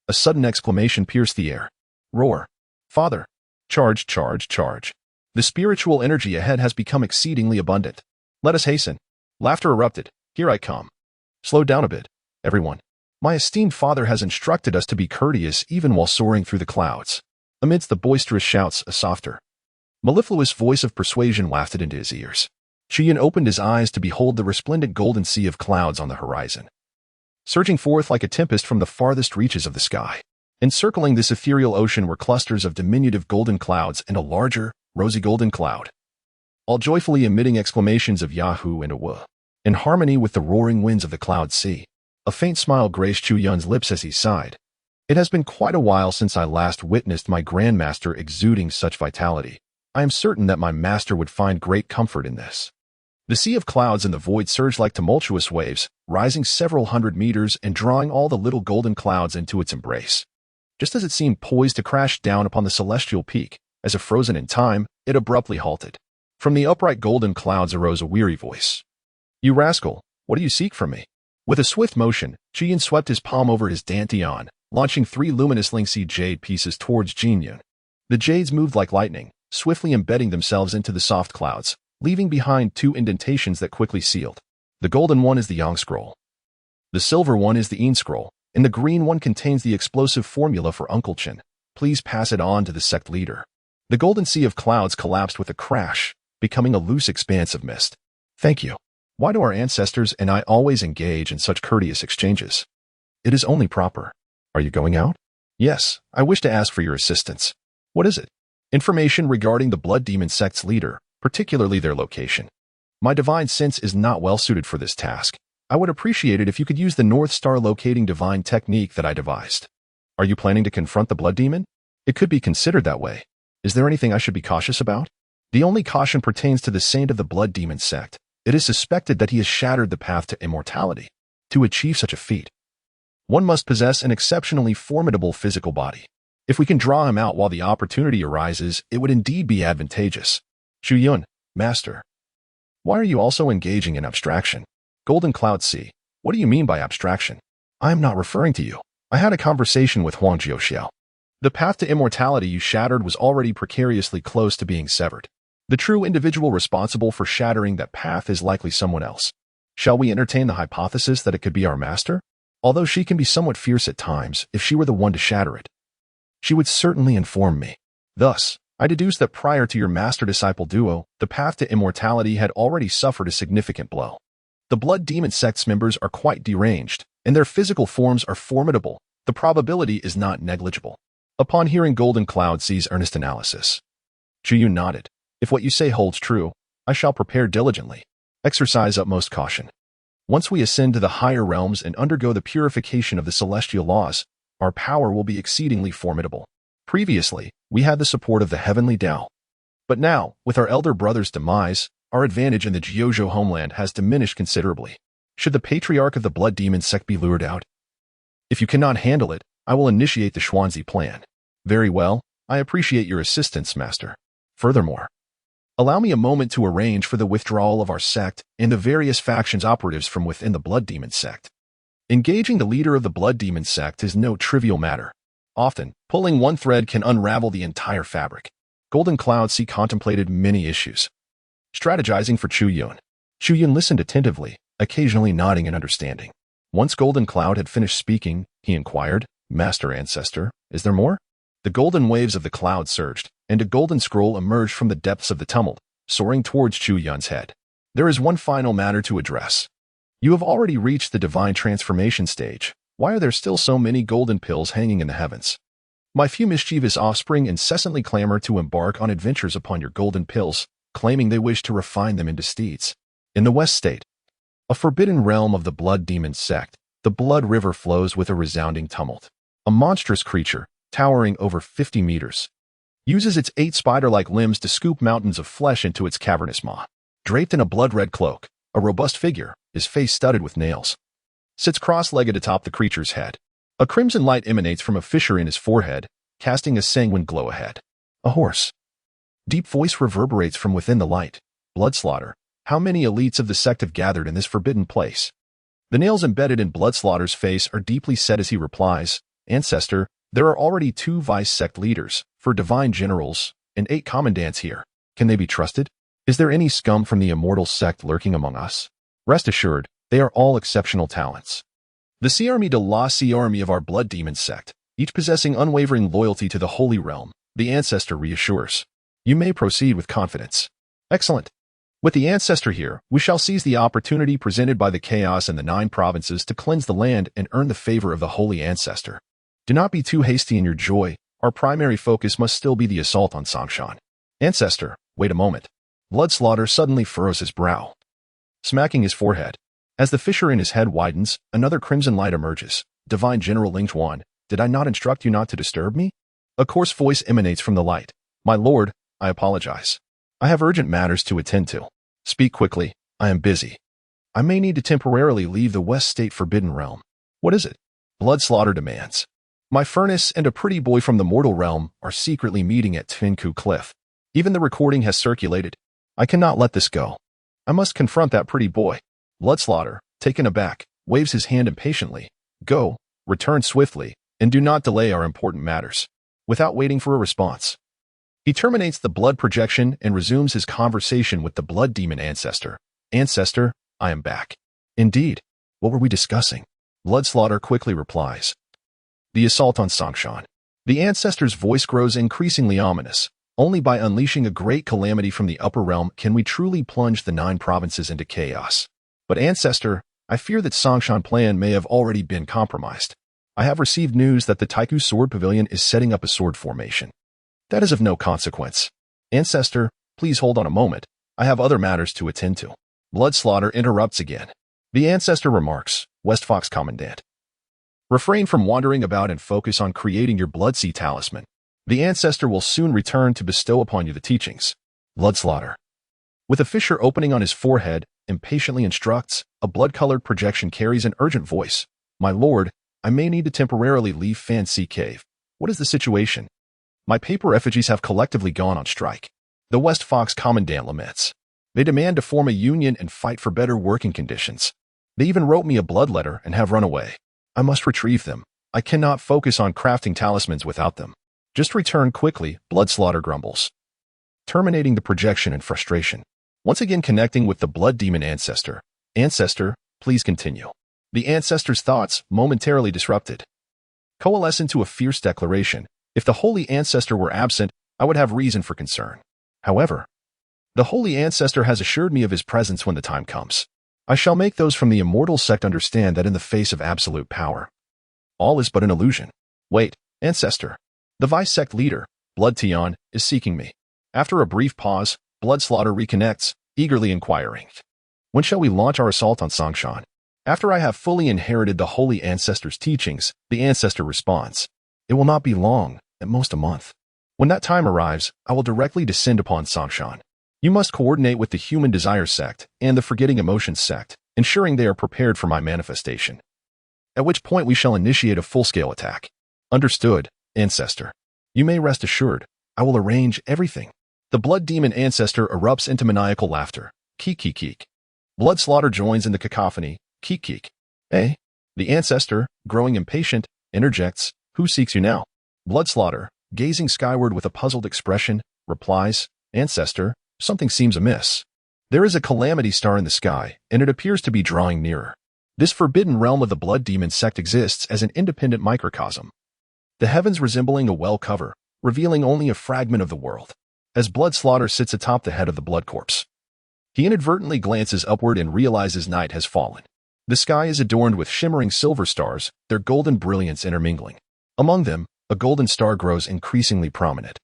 a sudden exclamation pierced the air. Roar! Father! Charge, charge, charge! The spiritual energy ahead has become exceedingly abundant. Let us hasten. Laughter erupted. Here I come. Slow down a bit, everyone. My esteemed father has instructed us to be courteous even while soaring through the clouds. Amidst the boisterous shouts, a softer, mellifluous voice of persuasion wafted into his ears. Chu Yun opened his eyes to behold the resplendent golden sea of clouds on the horizon, surging forth like a tempest from the farthest reaches of the sky. Encircling this ethereal ocean were clusters of diminutive golden clouds and a larger, rosy golden cloud, all joyfully emitting exclamations of Yahoo and Awu, in harmony with the roaring winds of the cloud sea. A faint smile graced Chu Yun's lips as he sighed. It has been quite a while since I last witnessed my grandmaster exuding such vitality. I am certain that my master would find great comfort in this. The sea of clouds in the void surged like tumultuous waves, rising several hundred meters and drawing all the little golden clouds into its embrace. Just as it seemed poised to crash down upon the celestial peak, as if frozen in time, it abruptly halted. From the upright golden clouds arose a weary voice. You rascal, what do you seek from me? With a swift motion, Chu Yun swept his palm over his dantian, launching 3 luminous lynxy jade pieces towards Xian Zong. The jades moved like lightning, swiftly embedding themselves into the soft clouds, leaving behind 2 indentations that quickly sealed. The golden one is the Yang scroll. The silver one is the Yin scroll, and the green one contains the explosive formula for Uncle Chen. Please pass it on to the sect leader. The golden sea of clouds collapsed with a crash, becoming a loose expanse of mist. Thank you. Why do our ancestors and I always engage in such courteous exchanges? It is only proper. Are you going out? Yes, I wish to ask for your assistance. What is it? Information regarding the Blood Demon sect's leader, particularly their location. My divine sense is not well suited for this task. I would appreciate it if you could use the North Star locating divine technique that I devised. Are you planning to confront the Blood Demon? It could be considered that way. Is there anything I should be cautious about? The only caution pertains to the saint of the Blood Demon sect. It is suspected that he has shattered the path to immortality. To achieve such a feat, one must possess an exceptionally formidable physical body. If we can draw him out while the opportunity arises, it would indeed be advantageous. Chu Yun, Master. Why are you also engaging in abstraction? Golden Cloud Sea. What do you mean by abstraction? I am not referring to you. I had a conversation with Huang Jiuxiao. The path to immortality you shattered was already precariously close to being severed. The true individual responsible for shattering that path is likely someone else. Shall we entertain the hypothesis that it could be our master? Although she can be somewhat fierce at times, if she were the one to shatter it, she would certainly inform me. Thus, I deduce that prior to your master-disciple duo, the path to immortality had already suffered a significant blow. The Blood Demon Sect's members are quite deranged, and their physical forms are formidable. The probability is not negligible. Upon hearing Golden Cloud's earnest analysis, Chu Yun nodded. If what you say holds true, I shall prepare diligently. Exercise utmost caution. Once we ascend to the higher realms and undergo the purification of the celestial laws, our power will be exceedingly formidable. Previously, we had the support of the heavenly Tao. But now, with our elder brother's demise, our advantage in the Jiuzhou homeland has diminished considerably. Should the patriarch of the Blood Demon Sect be lured out? If you cannot handle it, I will initiate the Xuanzi plan. Very well, I appreciate your assistance, Master. Furthermore, allow me a moment to arrange for the withdrawal of our sect and the various factions operatives from within the Blood Demon Sect. Engaging the leader of the Blood Demon Sect is no trivial matter. Often, pulling one thread can unravel the entire fabric. Golden Cloud contemplated many issues. Strategizing for Chu Yun. Chu Yun listened attentively, occasionally nodding in understanding. Once Golden Cloud had finished speaking, he inquired, Master Ancestor, is there more? The golden waves of the cloud surged, and a golden scroll emerged from the depths of the tumult, soaring towards Chu Yun's head. There is one final matter to address. You have already reached the divine transformation stage. Why are there still so many golden pills hanging in the heavens? My few mischievous offspring incessantly clamor to embark on adventures upon your golden pills, claiming they wish to refine them into steeds. In the West State, a forbidden realm of the Blood Demon Sect, the Blood River flows with a resounding tumult. A monstrous creature, towering over 50 meters, uses its 8 spider-like limbs to scoop mountains of flesh into its cavernous maw. Draped in a blood-red cloak, a robust figure, his face studded with nails, sits cross-legged atop the creature's head. A crimson light emanates from a fissure in his forehead, casting a sanguine glow ahead. A hoarse, deep voice reverberates from within the light. Bloodslaughter. How many elites of the sect have gathered in this forbidden place? The nails embedded in Bloodslaughter's face are deeply set as he replies, Ancestor, there are already 2 vice sect leaders, 4 divine generals, and 8 commandants here. Can they be trusted? Is there any scum from the Immortal Sect lurking among us? Rest assured, they are all exceptional talents. The Army de la Army of our Blood Demon Sect, each possessing unwavering loyalty to the Holy Realm, the Ancestor reassures. You may proceed with confidence. Excellent. With the Ancestor here, we shall seize the opportunity presented by the chaos in the 9 provinces to cleanse the land and earn the favor of the Holy Ancestor. Do not be too hasty in your joy. Our primary focus must still be the assault on Songshan. Ancestor, wait a moment. Bloodslaughter suddenly furrows his brow, smacking his forehead. As the fissure in his head widens, another crimson light emerges. Divine General Ling Chuan, did I not instruct you not to disturb me? A coarse voice emanates from the light. My lord, I apologize. I have urgent matters to attend to. Speak quickly. I am busy. I may need to temporarily leave the West State Forbidden Realm. What is it? Bloodslaughter demands. My furnace and a pretty boy from the mortal realm are secretly meeting at Tinku Cliff. Even the recording has circulated. I cannot let this go. I must confront that pretty boy. Bloodslaughter, taken aback, waves his hand impatiently. Go, return swiftly, and do not delay our important matters. Without waiting for a response, he terminates the blood projection and resumes his conversation with the Blood Demon Ancestor. Ancestor, I am back. Indeed. What were we discussing? Bloodslaughter quickly replies. The assault on Songshan. The Ancestor's voice grows increasingly ominous. Only by unleashing a great calamity from the upper realm can we truly plunge the 9 provinces into chaos. But Ancestor, I fear that Songshan plan may have already been compromised. I have received news that the Taiku Sword Pavilion is setting up a sword formation. That is of no consequence. Ancestor, please hold on a moment. I have other matters to attend to. Bloodslaughter interrupts again. The Ancestor remarks, West Fox Commandant. Refrain from wandering about and focus on creating your Blood-Sea talisman. The Ancestor will soon return to bestow upon you the teachings. Bloodslaughter. With a fissure opening on his forehead, impatiently instructs, a blood-colored projection carries an urgent voice. My lord, I may need to temporarily leave Fan Sea Cave. What is the situation? My paper effigies have collectively gone on strike. The West Fox Commandant laments. They demand to form a union and fight for better working conditions. They even wrote me a blood letter and have run away. I must retrieve them. I cannot focus on crafting talismans without them. Just return quickly, Bloodslaughter grumbles, terminating the projection in frustration. Once again connecting with the Blood Demon Ancestor. Ancestor, please continue. The Ancestor's thoughts, momentarily disrupted, coalesce into a fierce declaration. If the Holy Ancestor were absent, I would have reason for concern. However, the Holy Ancestor has assured me of his presence when the time comes. I shall make those from the Immortal Sect understand that in the face of absolute power, all is but an illusion. Wait, Ancestor. The Vice Sect leader, Blood Tion, is seeking me. After a brief pause, Blood Slaughter reconnects, eagerly inquiring. When shall we launch our assault on Songshan? After I have fully inherited the Holy Ancestor's teachings, the Ancestor responds. It will not be long, at most a month. When that time arrives, I will directly descend upon Songshan. You must coordinate with the Human Desire Sect and the Forgetting Emotions Sect, ensuring they are prepared for my manifestation. At which point we shall initiate a full-scale attack. Understood, Ancestor. You may rest assured, I will arrange everything. The Blood Demon Ancestor erupts into maniacal laughter. Keek keek keek. Blood Slaughter joins in the cacophony. Keek keek. Eh? The Ancestor, growing impatient, interjects. Who seeks you now? Blood Slaughter, gazing skyward with a puzzled expression, replies, Ancestor, something seems amiss. There is a calamity star in the sky, and it appears to be drawing nearer. This forbidden realm of the Blood Demon Sect exists as an independent microcosm. The heavens resembling a well cover, revealing only a fragment of the world. As Blood Slaughter sits atop the head of the blood corpse, he inadvertently glances upward and realizes night has fallen. The sky is adorned with shimmering silver stars, their golden brilliance intermingling. Among them, a golden star grows increasingly prominent,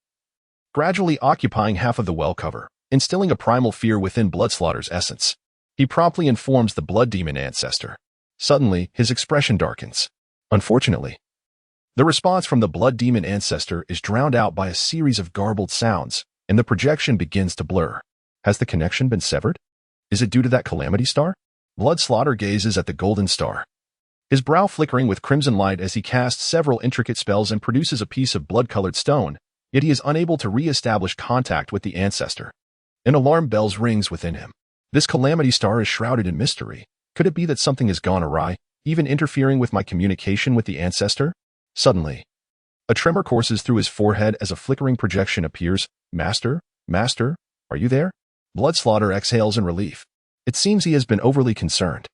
gradually occupying half of the well cover, instilling a primal fear within Blood Slaughter's essence. He promptly informs the Blood Demon Ancestor. Suddenly, his expression darkens. Unfortunately, the response from the Blood Demon Ancestor is drowned out by a series of garbled sounds, and the projection begins to blur. Has the connection been severed? Is it due to that calamity star? Blood Slaughter gazes at the golden star, his brow flickering with crimson light as he casts several intricate spells and produces a piece of blood-colored stone, yet he is unable to re-establish contact with the Ancestor. An alarm bell rings within him. This calamity star is shrouded in mystery. Could it be that something has gone awry, even interfering with my communication with the Ancestor? Suddenly, a tremor courses through his forehead as a flickering projection appears. Master? Master? Are you there? Blood Slaughter exhales in relief. It seems he has been overly concerned.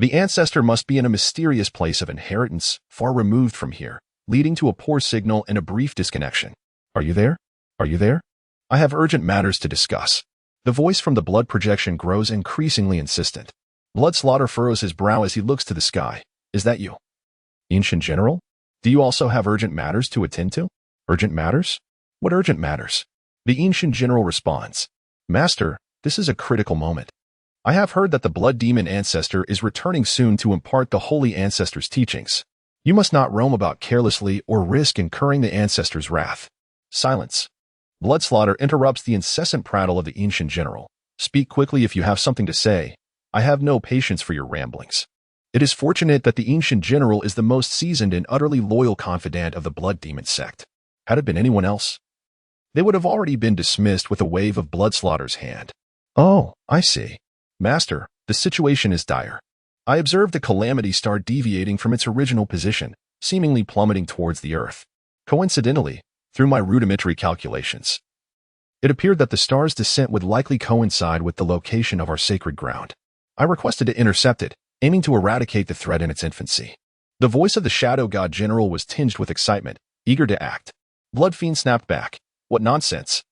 The Ancestor must be in a mysterious place of inheritance, far removed from here, leading to a poor signal and a brief disconnection. Are you there? Are you there? I have urgent matters to discuss. The voice from the blood projection grows increasingly insistent. Blood Slaughter furrows his brow as he looks to the sky. Is that you? Ancient General? Do you also have urgent matters to attend to? Urgent matters? What urgent matters? The Ancient General responds. Master, this is a critical moment. I have heard that the Blood Demon Ancestor is returning soon to impart the Holy Ancestor's teachings. You must not roam about carelessly or risk incurring the Ancestor's wrath. Silence. Blood Slaughter interrupts the incessant prattle of the Ancient General. Speak quickly if you have something to say. I have no patience for your ramblings. It is fortunate that the Ancient General is the most seasoned and utterly loyal confidant of the Blood Demon Sect. Had it been anyone else, they would have already been dismissed with a wave of Blood Slaughter's hand. Oh, I see. Master, the situation is dire. I observed the calamity star deviating from its original position, seemingly plummeting towards the earth. Coincidentally, through my rudimentary calculations, it appeared that the star's descent would likely coincide with the location of our sacred ground. I requested to intercept it, aiming to eradicate the threat in its infancy. The voice of the Shadow God General was tinged with excitement, eager to act. Bloodfiend snapped back. What nonsense!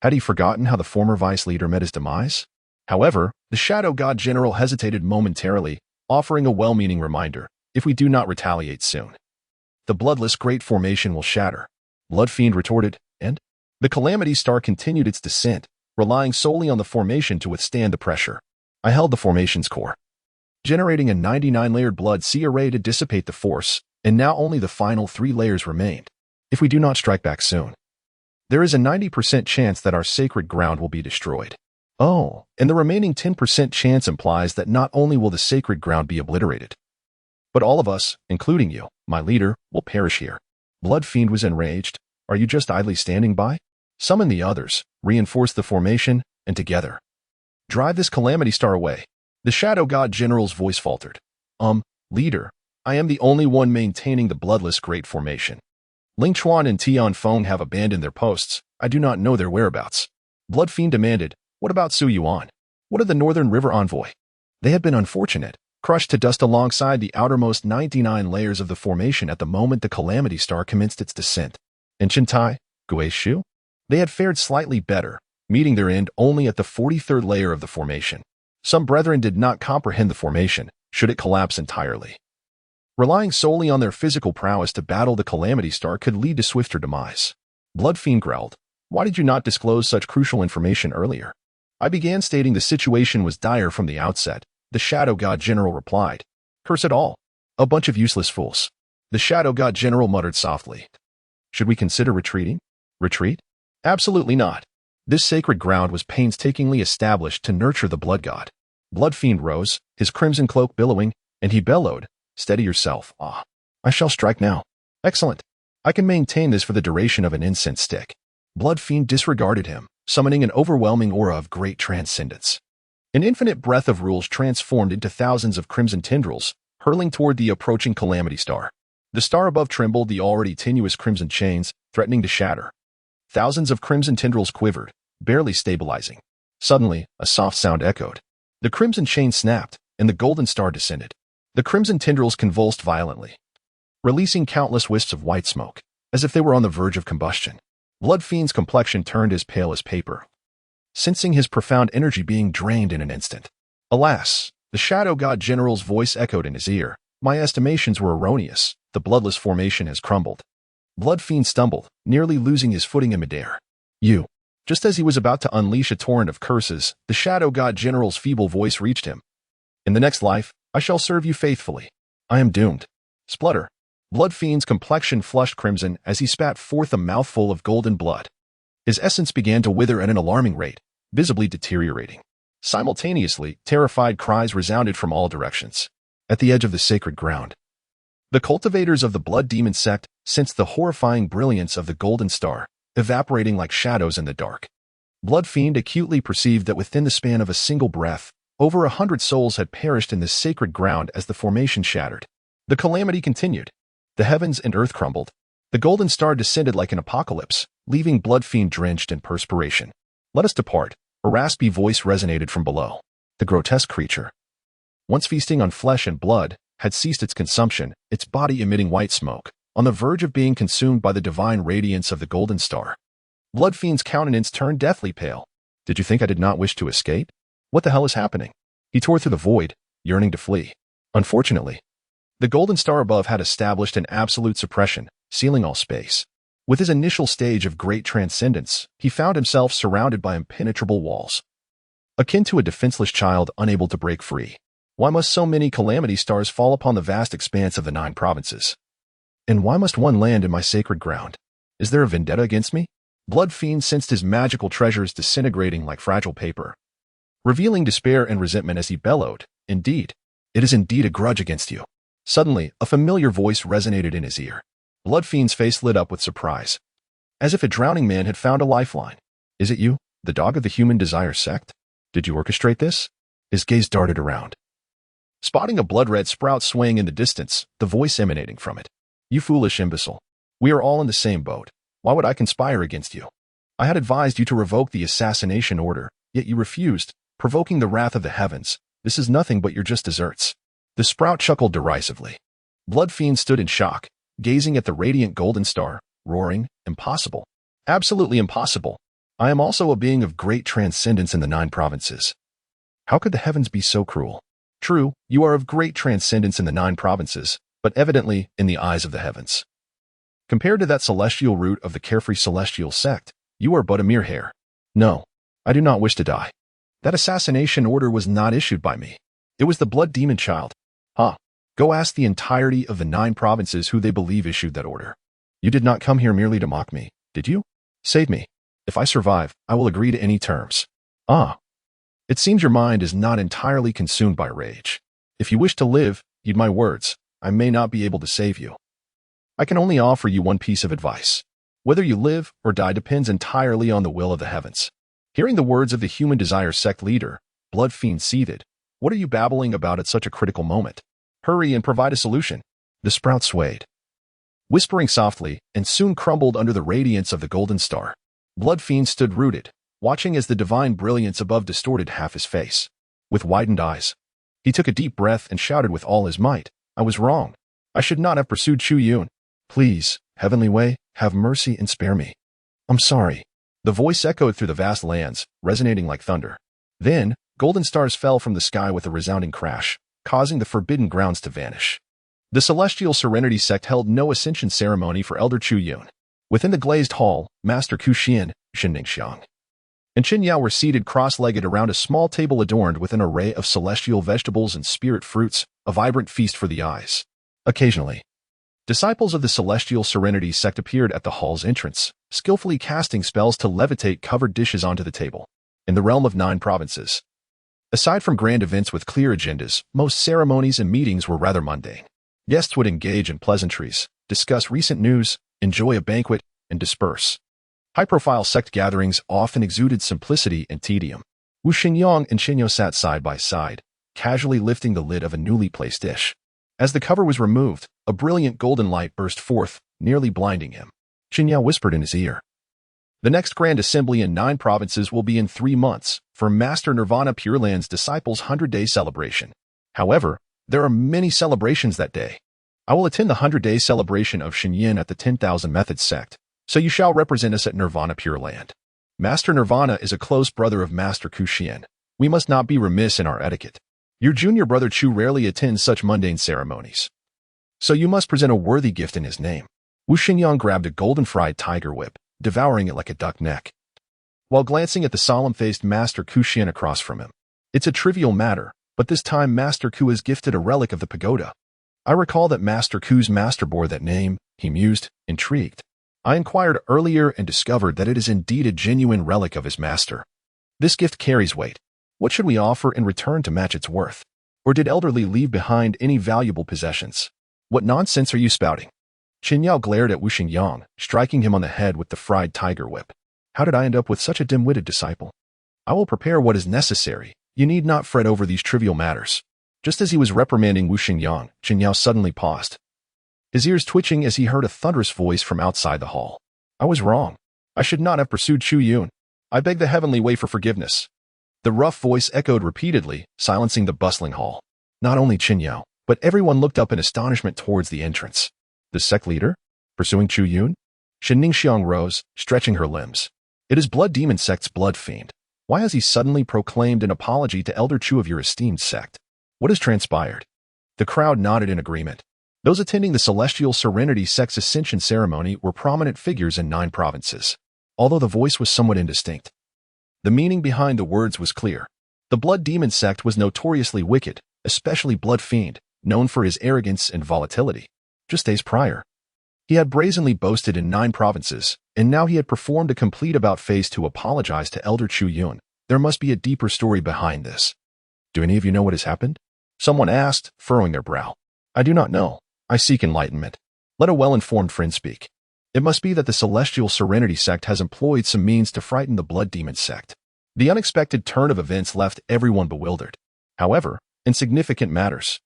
Had he forgotten how the former vice leader met his demise? However, the Shadow God General hesitated momentarily, offering a well-meaning reminder. If we do not retaliate soon, the bloodless Great Formation will shatter. Bloodfiend retorted, and the Calamity Star continued its descent, relying solely on the formation to withstand the pressure. I held the formation's core, generating a 99-layered blood sea array to dissipate the force, and now only the final 3 layers remained. If we do not strike back soon, there is a 90% chance that our sacred ground will be destroyed. Oh, and the remaining 10% chance implies that not only will the sacred ground be obliterated, but all of us, including you, my leader, will perish here. Bloodfiend was enraged. Are you just idly standing by? Summon the others, reinforce the formation, and together, drive this calamity star away. The Shadow God General's voice faltered. Leader, I am the only one maintaining the bloodless Great Formation. Ling Chuan and Tian Feng have abandoned their posts. I do not know their whereabouts. Bloodfiend demanded, what about Su Yuan? What of the Northern River Envoy? They had been unfortunate, crushed to dust alongside the outermost 99 layers of the formation at the moment the Calamity Star commenced its descent. And Chintai, Guishu? They had fared slightly better, meeting their end only at the 43rd layer of the formation. Some brethren did not comprehend the formation, should it collapse entirely. Relying solely on their physical prowess to battle the Calamity Star could lead to swifter demise. Blood Fiend growled, "Why did you not disclose such crucial information earlier?" I began stating the situation was dire from the outset. The Shadow God General replied, "Curse it all. A bunch of useless fools." The Shadow God General muttered softly, "Should we consider retreating?" Retreat? Absolutely not. This sacred ground was painstakingly established to nurture the Blood God. Blood Fiend rose, his crimson cloak billowing, and he bellowed, "Steady yourself. Ah, I shall strike now." Excellent. I can maintain this for the duration of an incense stick. Blood Fiend disregarded him, summoning an overwhelming aura of great transcendence. An infinite breath of rules transformed into thousands of crimson tendrils, hurling toward the approaching Calamity Star. The star above trembled the already tenuous crimson chains, threatening to shatter. Thousands of crimson tendrils quivered, barely stabilizing. Suddenly, a soft sound echoed. The crimson chain snapped, and the golden star descended. The crimson tendrils convulsed violently, releasing countless wisps of white smoke, as if they were on the verge of combustion. Blood Fiend's complexion turned as pale as paper, sensing his profound energy being drained in an instant. Alas, the Shadow God General's voice echoed in his ear. "My estimations were erroneous. The bloodless formation has crumbled." Blood Fiend stumbled, nearly losing his footing in midair. "You." Just as he was about to unleash a torrent of curses, the Shadow God General's feeble voice reached him. "In the next life, I shall serve you faithfully. I am doomed." Splutter. Blood Fiend's complexion flushed crimson as he spat forth a mouthful of golden blood. His essence began to wither at an alarming rate, visibly deteriorating. Simultaneously, terrified cries resounded from all directions. At the edge of the sacred ground, the cultivators of the Blood Demon Sect sensed the horrifying brilliance of the golden star, evaporating like shadows in the dark. Blood Fiend acutely perceived that within the span of a single breath, over 100 souls had perished in this sacred ground as the formation shattered. The calamity continued. The heavens and earth crumbled. The golden star descended like an apocalypse, leaving Blood Fiend drenched in perspiration. "Let us depart," a raspy voice resonated from below. The grotesque creature, once feasting on flesh and blood, had ceased its consumption, its body emitting white smoke, on the verge of being consumed by the divine radiance of the golden star. Blood Fiend's countenance turned deathly pale. "Did you think I did not wish to escape? What the hell is happening?" He tore through the void, yearning to flee. Unfortunately, the golden star above had established an absolute suppression, sealing all space. With his initial stage of great transcendence, he found himself surrounded by impenetrable walls, akin to a defenseless child unable to break free. Why must so many calamity stars fall upon the vast expanse of the 9 provinces? And why must one land in my sacred ground? Is there a vendetta against me? Blood Fiend sensed his magical treasures disintegrating like fragile paper, revealing despair and resentment as he bellowed, "Indeed, it is indeed a grudge against you." Suddenly, a familiar voice resonated in his ear. Blood Fiend's face lit up with surprise, as if a drowning man had found a lifeline. "Is it you, the dog of the Human Desire Sect? Did you orchestrate this?" His gaze darted around, spotting a blood-red sprout swaying in the distance, the voice emanating from it. "You foolish imbecile. We are all in the same boat. Why would I conspire against you? I had advised you to revoke the assassination order, yet you refused, provoking the wrath of the heavens. This is nothing but your just deserts." The sprout chuckled derisively. Blood Fiend stood in shock, gazing at the radiant golden star, roaring, "Impossible. Absolutely impossible. I am also a being of great transcendence in the 9 provinces. How could the heavens be so cruel? True, you are of great transcendence in the 9 provinces, but evidently in the eyes of the heavens. Compared to that celestial root of the Carefree Celestial Sect, you are but a mere hair. No, I do not wish to die. That assassination order was not issued by me. It was the Blood Demon Child. Go ask the entirety of the 9 provinces who they believe issued that order. You did not come here merely to mock me, did you? Save me. If I survive, I will agree to any terms." It seems your mind is not entirely consumed by rage. If you wish to live, heed my words. I may not be able to save you. I can only offer you one piece of advice. Whether you live or die depends entirely on the will of the heavens. Hearing the words of the Human Desire Sect leader, Blood Fiend seethed. "What are you babbling about at such a critical moment? Hurry and provide a solution." The sprout swayed, whispering softly, and soon crumbled under the radiance of the golden star. Blood Fiend stood rooted, watching as the divine brilliance above distorted half his face. With widened eyes, he took a deep breath and shouted with all his might, "I was wrong. I should not have pursued Chu Yun. Please, Heavenly Way, have mercy and spare me. I'm sorry." The voice echoed through the vast lands, resonating like thunder. Then, golden stars fell from the sky with a resounding crash, causing the forbidden grounds to vanish. The Celestial Serenity Sect held no ascension ceremony for Elder Chu Yun. Within the glazed hall, Master Ku Xian, Xian and Qin Yao were seated cross-legged around a small table adorned with an array of celestial vegetables and spirit fruits, a vibrant feast for the eyes. Occasionally, disciples of the Celestial Serenity Sect appeared at the hall's entrance, skillfully casting spells to levitate covered dishes onto the table. In the realm of 9 provinces, aside from grand events with clear agendas, most ceremonies and meetings were rather mundane. Guests would engage in pleasantries, discuss recent news, enjoy a banquet, and disperse. High-profile sect gatherings often exuded simplicity and tedium. Wu Xingyang and Qin Yao sat side by side, casually lifting the lid of a newly placed dish. As the cover was removed, a brilliant golden light burst forth, nearly blinding him. Qin Yao whispered in his ear, "The next grand assembly in 9 provinces will be in 3 months, for Master Nirvana Pure Land's disciples' 100-day celebration. However, there are many celebrations that day. I will attend the 100-day celebration of Xinyin at the 10,000 Methods sect, so you shall represent us at Nirvana Pure Land. Master Nirvana is a close brother of Master Ku Xian. We must not be remiss in our etiquette. Your junior brother Chu rarely attends such mundane ceremonies, so you must present a worthy gift in his name." Wu Xingyang grabbed a golden fried tiger whip, devouring it like a duck neck, while glancing at the solemn-faced Master Ku Xian across from him. "It's a trivial matter, but this time Master Ku is gifted a relic of the pagoda. I recall that Master Ku's master bore that name," he mused, intrigued. "I inquired earlier and discovered that it is indeed a genuine relic of his master. This gift carries weight. What should we offer in return to match its worth? Or did Elderly leave behind any valuable possessions? What nonsense are you spouting?" Qin Yao glared at Wu Xingyang, striking him on the head with the fried tiger whip. "How did I end up with such a dim-witted disciple? I will prepare what is necessary. You need not fret over these trivial matters." Just as he was reprimanding Wu Xingyang, Qin Yao suddenly paused, his ears twitching as he heard a thunderous voice from outside the hall. "I was wrong. I should not have pursued Chu Yun. I beg the heavenly way for forgiveness." The rough voice echoed repeatedly, silencing the bustling hall. Not only Qin Yao, but everyone looked up in astonishment towards the entrance. The sect leader? Pursuing Chu Yun? Shen Ningxiang rose, stretching her limbs. "It is Blood Demon Sect's blood fiend. Why has he suddenly proclaimed an apology to Elder Chu of your esteemed sect? What has transpired?" The crowd nodded in agreement. Those attending the Celestial Serenity Sect's ascension ceremony were prominent figures in 9 provinces, although the voice was somewhat indistinct. The meaning behind the words was clear. The Blood Demon Sect was notoriously wicked, especially Blood Fiend, known for his arrogance and volatility. Just days prior, he had brazenly boasted in 9 provinces, and now he had performed a complete about-face to apologize to Elder Chu Yun. There must be a deeper story behind this. "Do any of you know what has happened?" someone asked, furrowing their brow. "I do not know. I seek enlightenment." Let a well-informed friend speak. "It must be that the Celestial Serenity Sect has employed some means to frighten the Blood Demon Sect." The unexpected turn of events left everyone bewildered. However, in significant matters,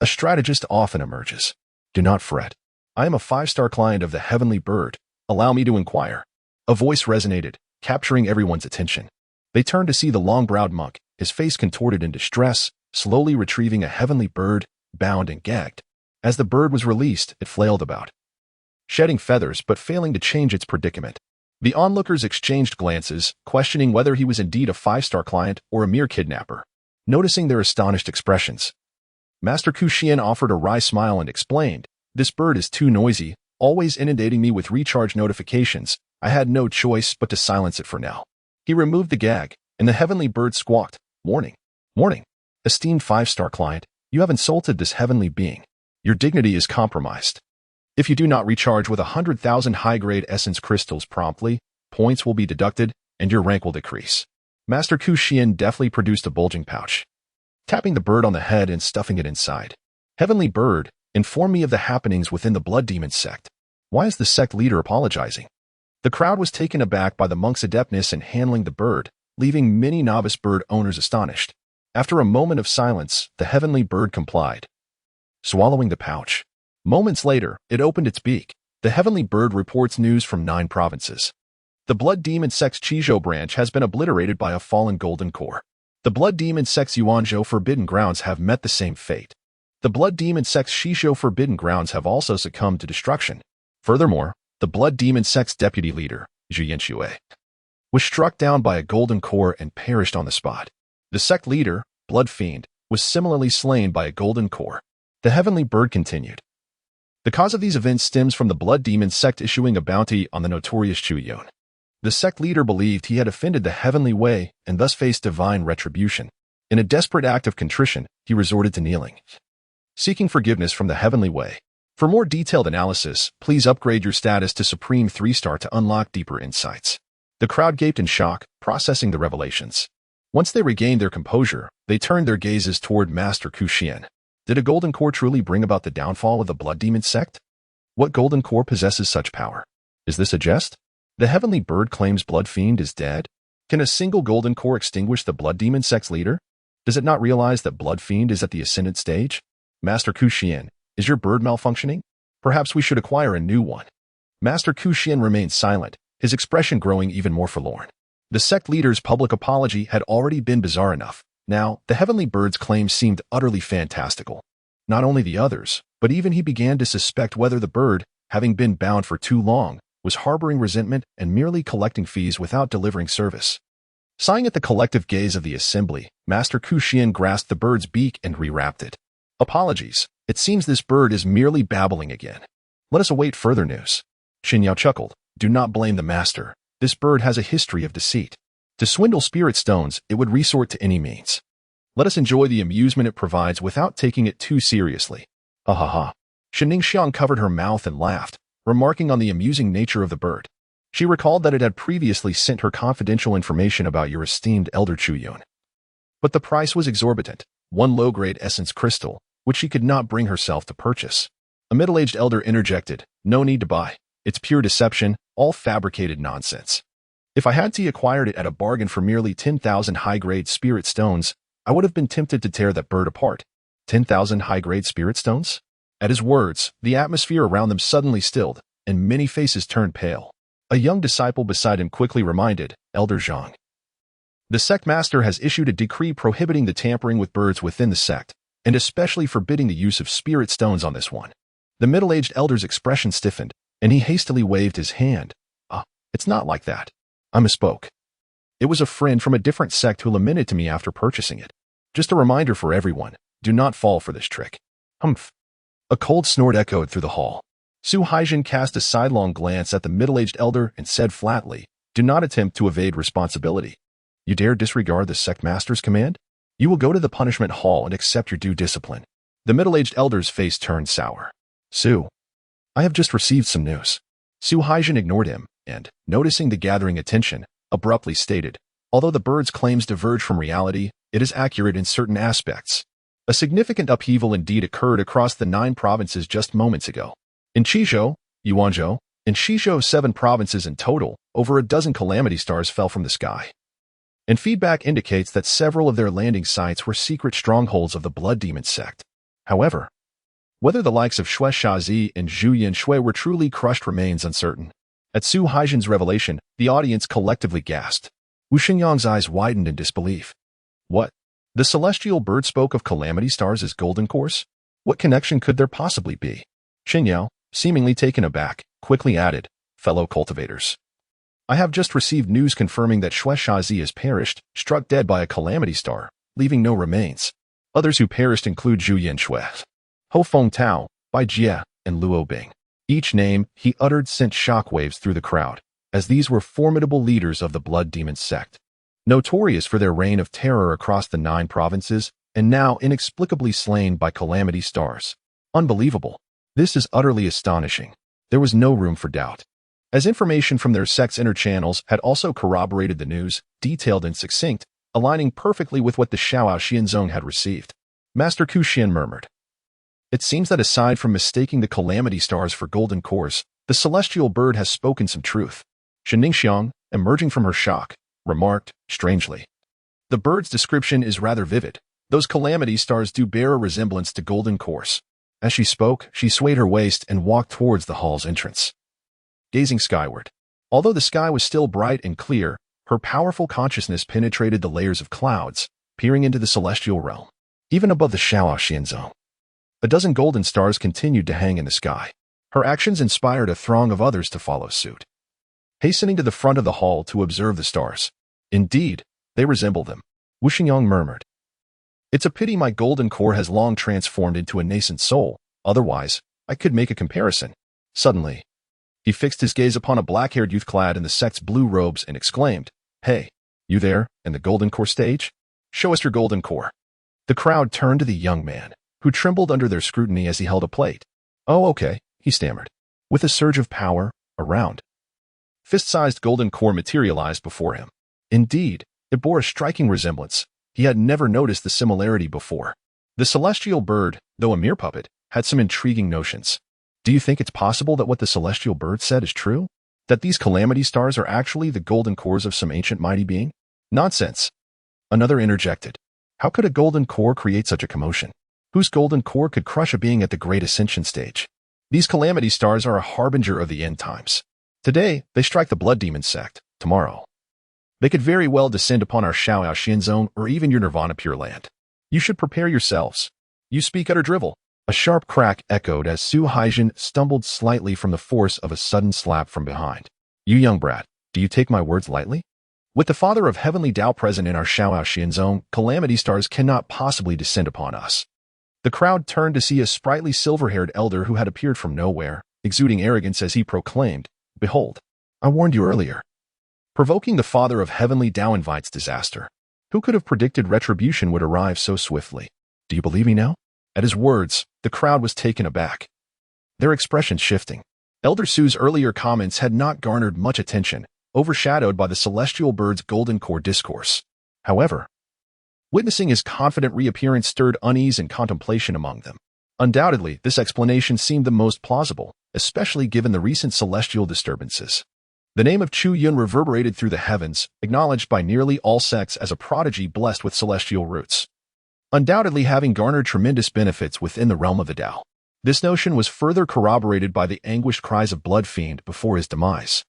a strategist often emerges. "Do not fret. I am a 5-star client of the Heavenly Bird. Allow me to inquire." A voice resonated, capturing everyone's attention. They turned to see the long-browed monk, his face contorted in distress, slowly retrieving a heavenly bird, bound and gagged. As the bird was released, it flailed about, shedding feathers but failing to change its predicament. The onlookers exchanged glances, questioning whether he was indeed a 5-star client or a mere kidnapper. Noticing their astonished expressions, Master Ku Xian offered a wry smile and explained, "This bird is too noisy, always inundating me with recharge notifications. I had no choice but to silence it for now." He removed the gag, and the heavenly bird squawked, "Warning! Warning! Esteemed 5-star client, you have insulted this heavenly being. Your dignity is compromised. If you do not recharge with 100,000 high-grade essence crystals promptly, points will be deducted, and your rank will decrease." Master Ku Xian deftly produced a bulging pouch, tapping the bird on the head and stuffing it inside. "Heavenly bird, inform me of the happenings within the Blood Demon Sect. Why is the sect leader apologizing?" The crowd was taken aback by the monk's adeptness in handling the bird, leaving many novice bird owners astonished. After a moment of silence, the heavenly bird complied, swallowing the pouch. Moments later, it opened its beak. The heavenly bird reports news from 9 provinces. The Blood Demon Sect's Qizhou branch has been obliterated by a fallen golden core. The Blood Demon Sect's Yuanzhou Forbidden Grounds have met the same fate. The Blood Demon Sect's Shizhou Forbidden Grounds have also succumbed to destruction. Furthermore, the Blood Demon Sect's deputy leader, Zhu Yanxue, was struck down by a golden core and perished on the spot. The sect leader, Blood Fiend, was similarly slain by a golden core. The heavenly bird continued. The cause of these events stems from the Blood Demon sect issuing a bounty on the notorious Chu Yun. The sect leader believed he had offended the heavenly way and thus faced divine retribution. In a desperate act of contrition, he resorted to kneeling, seeking forgiveness from the heavenly way. For more detailed analysis, please upgrade your status to Supreme 3-star to unlock deeper insights. The crowd gaped in shock, processing the revelations. Once they regained their composure, they turned their gazes toward Master Chu Yun. Did a golden core truly bring about the downfall of the Blood Demon sect? What golden core possesses such power? Is this a jest? The heavenly bird claims Blood Fiend is dead? Can a single golden core extinguish the Blood Demon sect's leader? Does it not realize that Blood Fiend is at the ascendant stage? Master Chu Yun, is your bird malfunctioning? Perhaps we should acquire a new one. Master Chu Yun remained silent, his expression growing even more forlorn. The sect leader's public apology had already been bizarre enough. Now, the heavenly bird's claims seemed utterly fantastical. Not only the others, but even he began to suspect whether the bird, having been bound for too long, was harboring resentment and merely collecting fees without delivering service. Sighing at the collective gaze of the assembly, Master Chu Yun grasped the bird's beak and rewrapped it. Apologies, it seems this bird is merely babbling again. Let us await further news. Xin Yao chuckled. Do not blame the master. This bird has a history of deceit. To swindle spirit stones, it would resort to any means. Let us enjoy the amusement it provides without taking it too seriously. Ha ha ha. Xian covered her mouth and laughed, remarking on the amusing nature of the bird. She recalled that it had previously sent her confidential information about your esteemed elder Chu Yun. But the price was exorbitant, one low-grade essence crystal, which she could not bring herself to purchase. A middle-aged elder interjected, no need to buy. It's pure deception, all fabricated nonsense. If I had acquired it at a bargain for merely 10,000 high-grade spirit stones, I would have been tempted to tear that bird apart. 10,000 high-grade spirit stones? At his words, the atmosphere around them suddenly stilled, and many faces turned pale. A young disciple beside him quickly reminded, Elder Zong. The sect master has issued a decree prohibiting the tampering with birds within the sect, and especially forbidding the use of spirit stones on this one. The middle-aged elder's expression stiffened, and he hastily waved his hand. It's not like that. I misspoke. It was a friend from a different sect who lamented to me after purchasing it. Just a reminder for everyone, do not fall for this trick. Humph. A cold snort echoed through the hall. Su Haijin cast a sidelong glance at the middle-aged elder and said flatly, do not attempt to evade responsibility. You dare disregard the sect master's command? You will go to the punishment hall and accept your due discipline. The middle-aged elder's face turned sour. Su, I have just received some news. Su Haijin ignored him, and, noticing the gathering attention, abruptly stated, although the bird's claims diverge from reality, it is accurate in certain aspects. A significant upheaval indeed occurred across the 9 provinces just moments ago. In Qizhou, Yuanzhou, and Shizhou 7 provinces in total, over a dozen calamity stars fell from the sky. And feedback indicates that several of their landing sites were secret strongholds of the Blood Demon sect. However, whether the likes of Xue Shazi and Zhu Yanshui were truly crushed remains uncertain. At Su Haijin's revelation, the audience collectively gasped. Wu Xinyang's eyes widened in disbelief. What? The celestial bird spoke of calamity stars as golden cores? What connection could there possibly be? Xinyao, seemingly taken aback, quickly added, fellow cultivators. I have just received news confirming that Xue Shazi has perished, struck dead by a calamity star, leaving no remains. Others who perished include Zhu Yanshui, Ho Feng Tao, Bai Jie, and Luo Bing. Each name he uttered sent shockwaves through the crowd, as these were formidable leaders of the Blood Demon sect. Notorious for their reign of terror across the 9 provinces, and now inexplicably slain by calamity stars. Unbelievable. This is utterly astonishing. There was no room for doubt. As information from their sect's inner channels had also corroborated the news, detailed and succinct, aligning perfectly with what the Xian Zong had received. Master Chu Yun murmured. It seems that aside from mistaking the calamity stars for golden cores, the celestial bird has spoken some truth. Xiang, emerging from her shock, remarked, strangely. The bird's description is rather vivid. Those calamity stars do bear a resemblance to golden cores. As she spoke, she swayed her waist and walked towards the hall's entrance. Gazing skyward. Although the sky was still bright and clear, her powerful consciousness penetrated the layers of clouds, peering into the celestial realm. Even above the Xian Zong, a dozen golden stars continued to hang in the sky. Her actions inspired a throng of others to follow suit. hastening to the front of the hall to observe the stars. Indeed, they resemble them. Xian Zong murmured. It's a pity my golden core has long transformed into a nascent soul, otherwise, I could make a comparison. Suddenly, he fixed his gaze upon a black-haired youth clad in the sect's blue robes and exclaimed, "Hey, you there, in the golden core stage? Show us your golden core." The crowd turned to the young man, who trembled under their scrutiny as he held a plate. "Oh, okay," he stammered. With a surge of power, a round, fist-sized golden core materialized before him. Indeed, it bore a striking resemblance. He had never noticed the similarity before. The celestial bird, though a mere puppet, had some intriguing notions. Do you think it's possible that what the celestial bird said is true? That these calamity stars are actually the golden cores of some ancient mighty being? Nonsense. Another interjected. How could a golden core create such a commotion? Whose golden core could crush a being at the great ascension stage? These calamity stars are a harbinger of the end times. Today, they strike the blood demon sect. Tomorrow, they could very well descend upon our Xian Zong or even your Nirvana Pure Land. You should prepare yourselves. You speak utter drivel. A sharp crack echoed as Chu Yun stumbled slightly from the force of a sudden slap from behind. You young brat, do you take my words lightly? With the Father of Heavenly Tao present in our Xian Zong, calamity stars cannot possibly descend upon us. The crowd turned to see a sprightly silver-haired elder who had appeared from nowhere, exuding arrogance as he proclaimed, "Behold, I warned you earlier." Provoking the Father of Heavenly Tao invites disaster. Who could have predicted retribution would arrive so swiftly? Do you believe me now? At his words, the crowd was taken aback, their expressions shifting. Elder Su's earlier comments had not garnered much attention, overshadowed by the celestial bird's golden core discourse. However, witnessing his confident reappearance stirred unease and contemplation among them. Undoubtedly, this explanation seemed the most plausible, especially given the recent celestial disturbances. The name of Chu Yun reverberated through the heavens, acknowledged by nearly all sects as a prodigy blessed with celestial roots, undoubtedly having garnered tremendous benefits within the realm of the Tao. This notion was further corroborated by the anguished cries of Blood Fiend before his demise.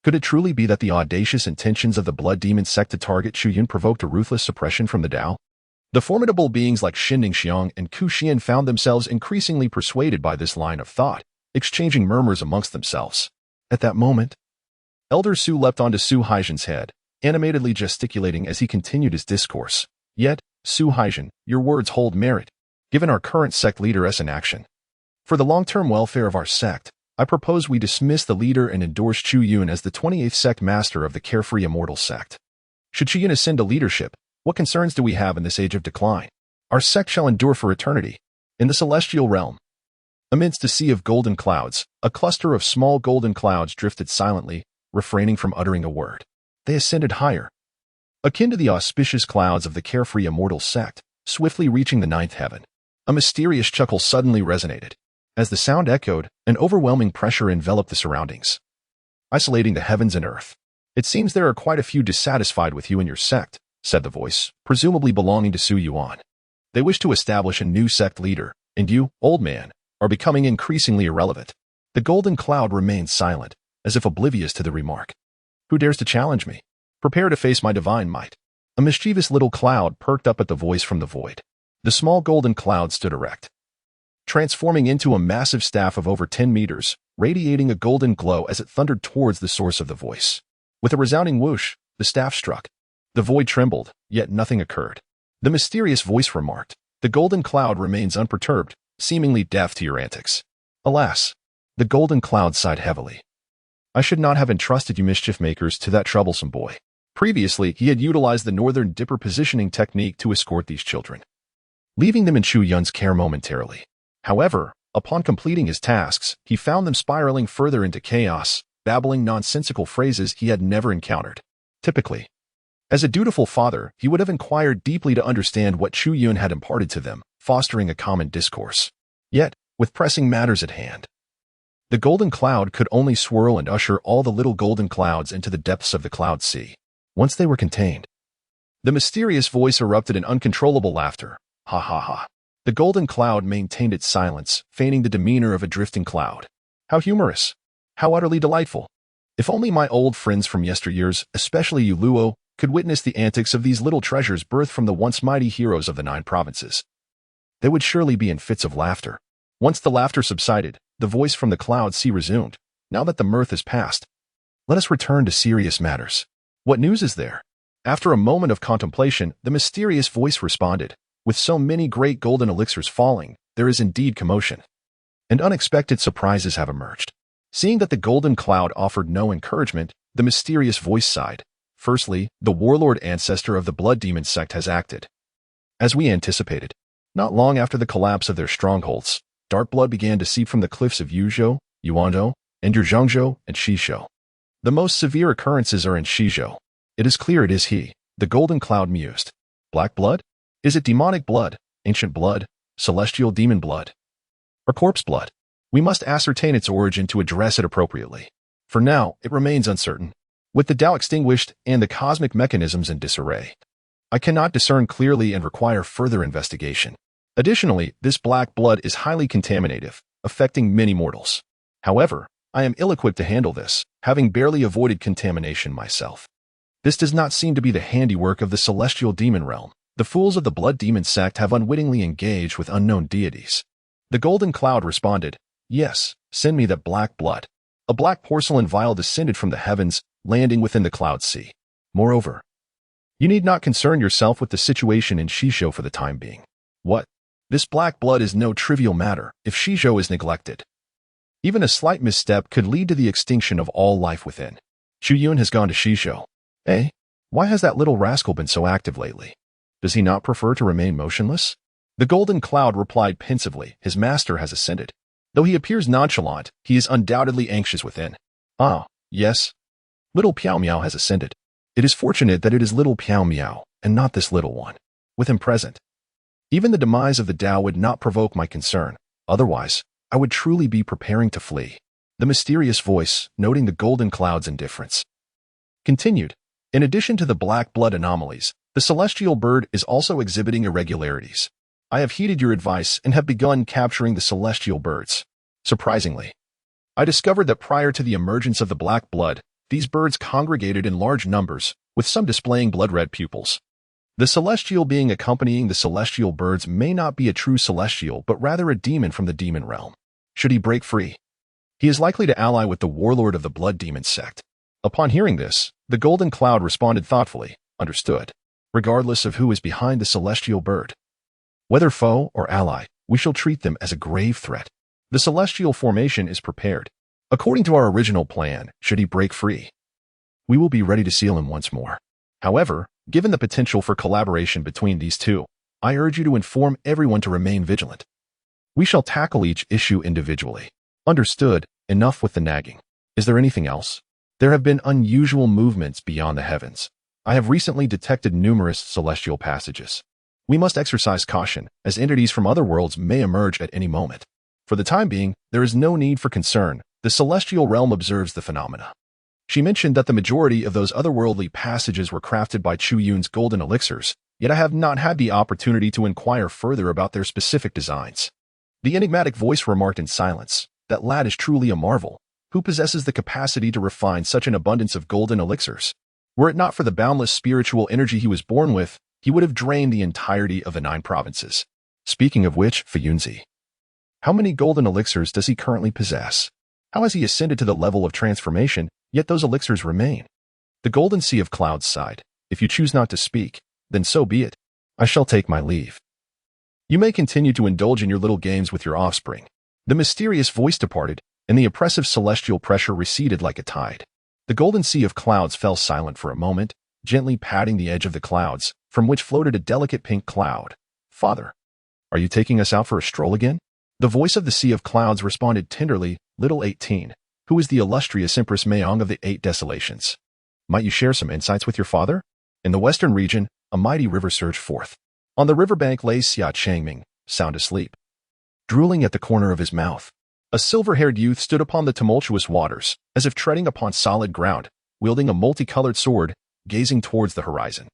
Could it truly be that the audacious intentions of the Blood Demon sect to target Chu Yun provoked a ruthless suppression from the Tao? The formidable beings like Xinding Xiang and Ku Xian found themselves increasingly persuaded by this line of thought, exchanging murmurs amongst themselves. At that moment, Elder Su leapt onto Chu Yun's head, animatedly gesticulating as he continued his discourse. Yet, Chu Yun, your words hold merit, given our current sect leaderess in action. For the long-term welfare of our sect, I propose we dismiss the leader and endorse Chu Yun as the 28th sect master of the Carefree Immortal Sect. Should Chu Yun ascend to leadership, what concerns do we have in this age of decline? Our sect shall endure for eternity. In the celestial realm, amidst a sea of golden clouds, a cluster of small golden clouds drifted silently, refraining from uttering a word. They ascended higher, akin to the auspicious clouds of the Carefree Immortal Sect, swiftly reaching the ninth heaven. A mysterious chuckle suddenly resonated. As the sound echoed, an overwhelming pressure enveloped the surroundings, isolating the heavens and earth. It seems there are quite a few dissatisfied with you and your sect, said the voice, presumably belonging to Chu Yun. They wish to establish a new sect leader, and you, old man, are becoming increasingly irrelevant. The golden cloud remained silent, as if oblivious to the remark. Who dares to challenge me? Prepare to face my divine might. A mischievous little cloud perked up at the voice from the void. The small golden cloud stood erect, transforming into a massive staff of over 10 meters, radiating a golden glow as it thundered towards the source of the voice. With a resounding whoosh, the staff struck. The void trembled, yet nothing occurred. The mysterious voice remarked, "The golden cloud remains unperturbed, seemingly deaf to your antics." Alas, the golden cloud sighed heavily. I should not have entrusted you mischief makers to that troublesome boy. Previously, he had utilized the northern dipper positioning technique to escort these children, leaving them in Chu Yun's care momentarily. However, upon completing his tasks, he found them spiraling further into chaos, babbling nonsensical phrases he had never encountered. Typically, as a dutiful father, he would have inquired deeply to understand what Chu Yun had imparted to them, fostering a common discourse. Yet, with pressing matters at hand, the golden cloud could only swirl and usher all the little golden clouds into the depths of the cloud sea. Once they were contained, the mysterious voice erupted in uncontrollable laughter. Ha ha ha. The golden cloud maintained its silence, feigning the demeanor of a drifting cloud. How humorous. How utterly delightful. If only my old friends from yesteryears, especially you Luo, could witness the antics of these little treasures birthed from the once mighty heroes of the 9 provinces. They would surely be in fits of laughter. Once the laughter subsided, the voice from the cloud sea resumed. Now that the mirth is past, Let us return to serious matters. What news is there? After a moment of contemplation, the mysterious voice responded, with so many great golden elixirs falling, there is indeed commotion. And unexpected surprises have emerged. Seeing that the golden cloud offered no encouragement, the mysterious voice sighed. Firstly, the warlord ancestor of the blood demon sect has acted. As we anticipated, not long after the collapse of their strongholds, dark blood began to seep from the cliffs of Yuzhou, Yuanzhou, and Yuzhongzhou and Shizhou. The most severe occurrences are in Shizhou. It is clear it is he, the golden cloud mused. Black blood? Is it demonic blood, ancient blood, celestial demon blood, or corpse blood? We must ascertain its origin to address it appropriately. For now, it remains uncertain. With the Tao extinguished and the cosmic mechanisms in disarray, I cannot discern clearly and require further investigation. Additionally, this black blood is highly contaminative, affecting many mortals. However, I am ill-equipped to handle this, having barely avoided contamination myself. This does not seem to be the handiwork of the celestial demon realm. The fools of the blood demon sect have unwittingly engaged with unknown deities. The golden cloud responded, yes, send me that black blood. A black porcelain vial descended from the heavens, landing within the cloud sea. Moreover, you need not concern yourself with the situation in Shizhou for the time being. What? This black blood is no trivial matter if Shizhou is neglected. Even a slight misstep could lead to the extinction of all life within. Chu Yun has gone to Shizhou. Eh? Why has that little rascal been so active lately? Does he not prefer to remain motionless? The golden cloud replied pensively, his master has ascended. Though he appears nonchalant, he is undoubtedly anxious within. Ah, yes. Little Piao Miao has ascended. It is fortunate that it is little Piao Miao, and not this little one, with him present. Even the demise of the Tao would not provoke my concern, otherwise, I would truly be preparing to flee. The mysterious voice, noting the golden cloud's indifference, continued. In addition to the black blood anomalies, the celestial bird is also exhibiting irregularities. I have heeded your advice and have begun capturing the celestial birds. Surprisingly, I discovered that prior to the emergence of the black blood, these birds congregated in large numbers, with some displaying blood-red pupils. The celestial being accompanying the celestial birds may not be a true celestial, but rather a demon from the demon realm. Should he break free, he is likely to ally with the warlord of the blood demon sect. Upon hearing this, the golden cloud responded thoughtfully, understood. Regardless of who is behind the celestial bird, whether foe or ally, we shall treat them as a grave threat. The celestial formation is prepared. According to our original plan, should he break free, we will be ready to seal him once more. However, given the potential for collaboration between these two, I urge you to inform everyone to remain vigilant. We shall tackle each issue individually. Understood, enough with the nagging. Is there anything else? There have been unusual movements beyond the heavens. I have recently detected numerous celestial passages. We must exercise caution, as entities from other worlds may emerge at any moment. For the time being, there is no need for concern. The celestial realm observes the phenomena. She mentioned that the majority of those otherworldly passages were crafted by Chu Yun's golden elixirs, yet I have not had the opportunity to inquire further about their specific designs. The enigmatic voice remarked in silence, that lad is truly a marvel. Who possesses the capacity to refine such an abundance of golden elixirs? Were it not for the boundless spiritual energy he was born with, he would have drained the entirety of the 9 provinces. Speaking of which, Fuyunzi, how many golden elixirs does he currently possess? How has he ascended to the level of transformation, yet those elixirs remain? The golden sea of clouds sighed. If you choose not to speak, then so be it. I shall take my leave. You may continue to indulge in your little games with your offspring. The mysterious voice departed, and the oppressive celestial pressure receded like a tide. The golden sea of clouds fell silent for a moment, gently patting the edge of the clouds, from which floated a delicate pink cloud. Father, are you taking us out for a stroll again? The voice of the sea of clouds responded tenderly, little 18, who is the illustrious Empress Mayong of the 8 Desolations. Might you share some insights with your father? In the western region, a mighty river surged forth. On the riverbank lay Xia Changming, sound asleep. Drooling at the corner of his mouth, a silver-haired youth stood upon the tumultuous waters, as if treading upon solid ground, wielding a multicolored sword, gazing towards the horizon.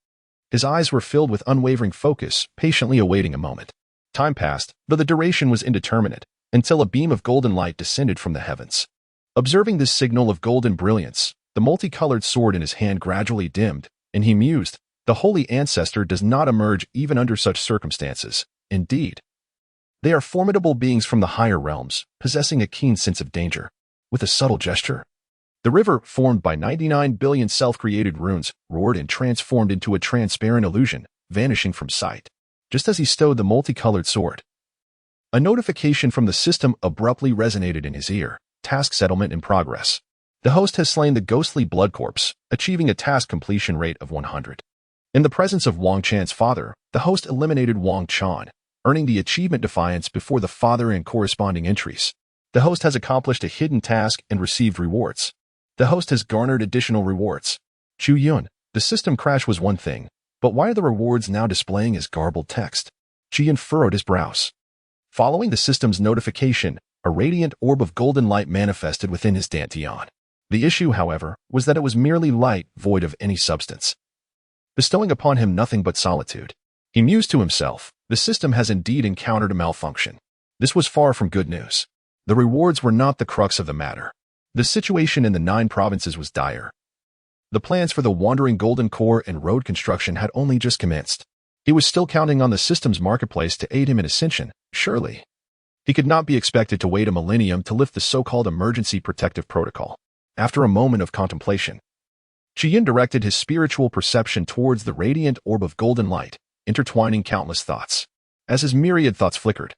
His eyes were filled with unwavering focus, patiently awaiting a moment. Time passed, though the duration was indeterminate, until a beam of golden light descended from the heavens. Observing this signal of golden brilliance, the multicolored sword in his hand gradually dimmed, and he mused, the holy ancestor does not emerge even under such circumstances. Indeed, they are formidable beings from the higher realms, possessing a keen sense of danger. With a subtle gesture, The river, formed by 99 billion self-created runes, roared and transformed into a transparent illusion, vanishing from sight. Just as he stowed the multicolored sword, a notification from the system abruptly resonated in his ear. Task settlement in progress. The host has slain the ghostly blood corpse, achieving a task completion rate of 100. In the presence of Wang Chan's father, the host eliminated Wang Chan, earning the achievement defiance before the father and corresponding entries. The host has accomplished a hidden task and received rewards. The host has garnered additional rewards. Chu Yun, the system crash was one thing, but why are the rewards now displaying as garbled text? Chu Yun furrowed his brows. Following the system's notification, a radiant orb of golden light manifested within his dantian. The issue, however, was that it was merely light, void of any substance, bestowing upon him nothing but solitude. He mused to himself, the system has indeed encountered a malfunction. This was far from good news. The rewards were not the crux of the matter. The situation in the 9 provinces was dire. The plans for the wandering golden core and road construction had only just commenced. He was still counting on the system's marketplace to aid him in ascension, surely. He could not be expected to wait a millennium to lift the so-called emergency protective protocol. After a moment of contemplation, Chu Yun directed his spiritual perception towards the radiant orb of golden light, intertwining countless thoughts. As his myriad thoughts flickered,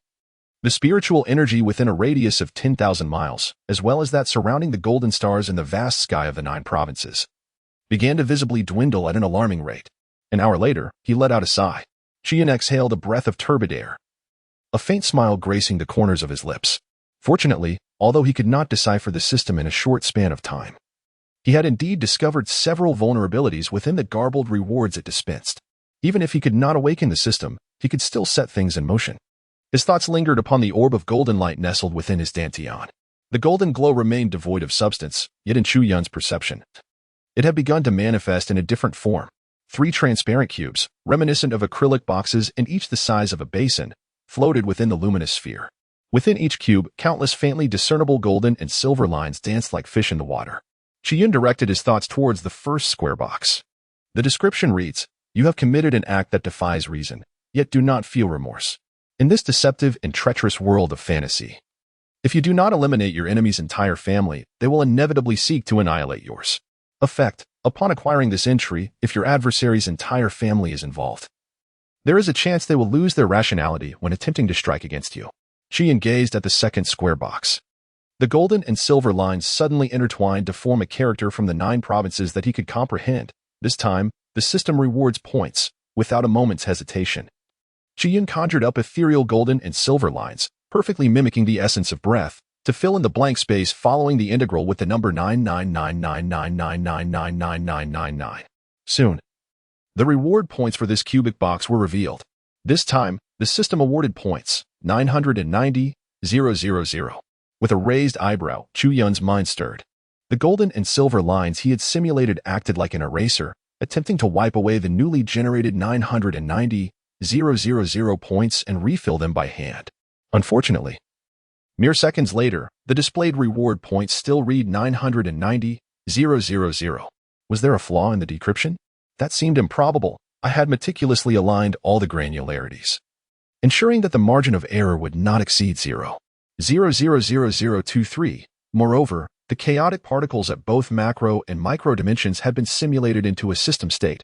the spiritual energy within a radius of 10,000 miles, as well as that surrounding the golden stars in the vast sky of the 9 provinces, began to visibly dwindle at an alarming rate. An hour later, he let out a sigh. Chu Yun exhaled a breath of turbid air, a faint smile gracing the corners of his lips. Fortunately, although he could not decipher the system in a short span of time, he had indeed discovered several vulnerabilities within the garbled rewards it dispensed. Even if he could not awaken the system, he could still set things in motion. His thoughts lingered upon the orb of golden light nestled within his dantian. The golden glow remained devoid of substance, yet in Chu Yun's perception, it had begun to manifest in a different form. 3 transparent cubes, reminiscent of acrylic boxes and each the size of a basin, floated within the luminous sphere. Within each cube, countless faintly discernible golden and silver lines danced like fish in the water. Chu Yun directed his thoughts towards the first square box. The description reads, "You have committed an act that defies reason, yet do not feel remorse. In this deceptive and treacherous world of fantasy, if you do not eliminate your enemy's entire family, they will inevitably seek to annihilate yours. Effect: upon acquiring this entry, if your adversary's entire family is involved, there is a chance they will lose their rationality when attempting to strike against you." Chu Yun gazed at the second square box. The golden and silver lines suddenly intertwined to form a character from the 9 provinces that he could comprehend. This time, the system rewards points, without a moment's hesitation. Chu Yun conjured up ethereal golden and silver lines, perfectly mimicking the essence of breath, to fill in the blank space following the integral with the number 99999999999. Soon, the reward points for this cubic box were revealed. This time, the system awarded points, 990,000. With a raised eyebrow, Chu Yun's mind stirred. The golden and silver lines he had simulated acted like an eraser, attempting to wipe away the newly generated 990,000 points and refill them by hand. Unfortunately, mere seconds later, the displayed reward points still read 990,000. Was there a flaw in the decryption? That seemed improbable. I had meticulously aligned all the granularities, ensuring that the margin of error would not exceed 0.00023. Moreover, the chaotic particles at both macro and micro dimensions had been simulated into a system state.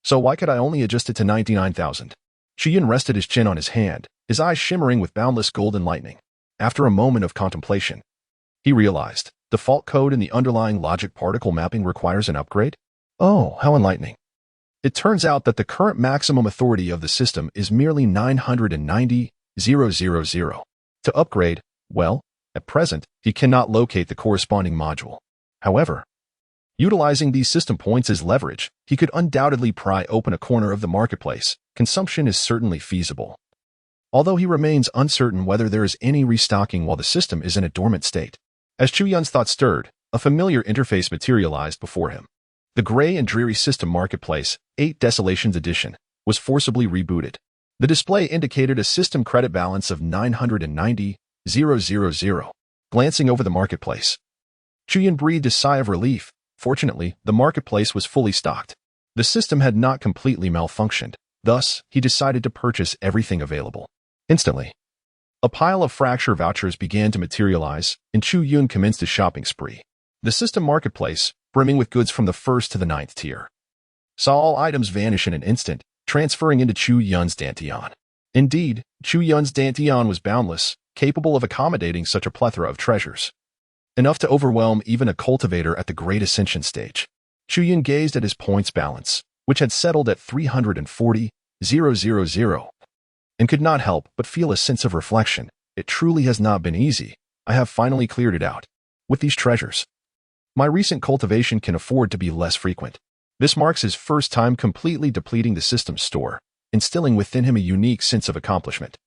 So why could I only adjust it to 99,000? Chu Yun rested his chin on his hand, his eyes shimmering with boundless golden lightning. After a moment of contemplation, he realized the fault code in the underlying logic particle mapping requires an upgrade. Oh, how enlightening. It turns out that the current maximum authority of the system is merely 990,000. To upgrade, well, at present, he cannot locate the corresponding module. However, utilizing these system points as leverage, he could undoubtedly pry open a corner of the marketplace. Consumption is certainly feasible, although he remains uncertain whether there is any restocking while the system is in a dormant state. As Chu Yun's thoughts stirred, a familiar interface materialized before him. The gray and dreary system marketplace, 8 Desolations Edition, was forcibly rebooted. The display indicated a system credit balance of 990,000. Glancing over the marketplace, Chu Yun breathed a sigh of relief. Fortunately, the marketplace was fully stocked. The system had not completely malfunctioned. Thus, he decided to purchase everything available. Instantly, a pile of fracture vouchers began to materialize, and Chu Yun commenced a shopping spree. The system marketplace, brimming with goods from the 1st to the 9th tier, saw all items vanish in an instant, transferring into Chu Yun's Dantian. Indeed, Chu Yun's Dantian was boundless, capable of accommodating such a plethora of treasures, enough to overwhelm even a cultivator at the Great Ascension stage. Chu Yun gazed at his points balance, which had settled at 340,000, and could not help but feel a sense of reflection. It truly has not been easy. I have finally cleared it out. With these treasures, my recent cultivation can afford to be less frequent. This marks his first time completely depleting the system's store, instilling within him a unique sense of accomplishment.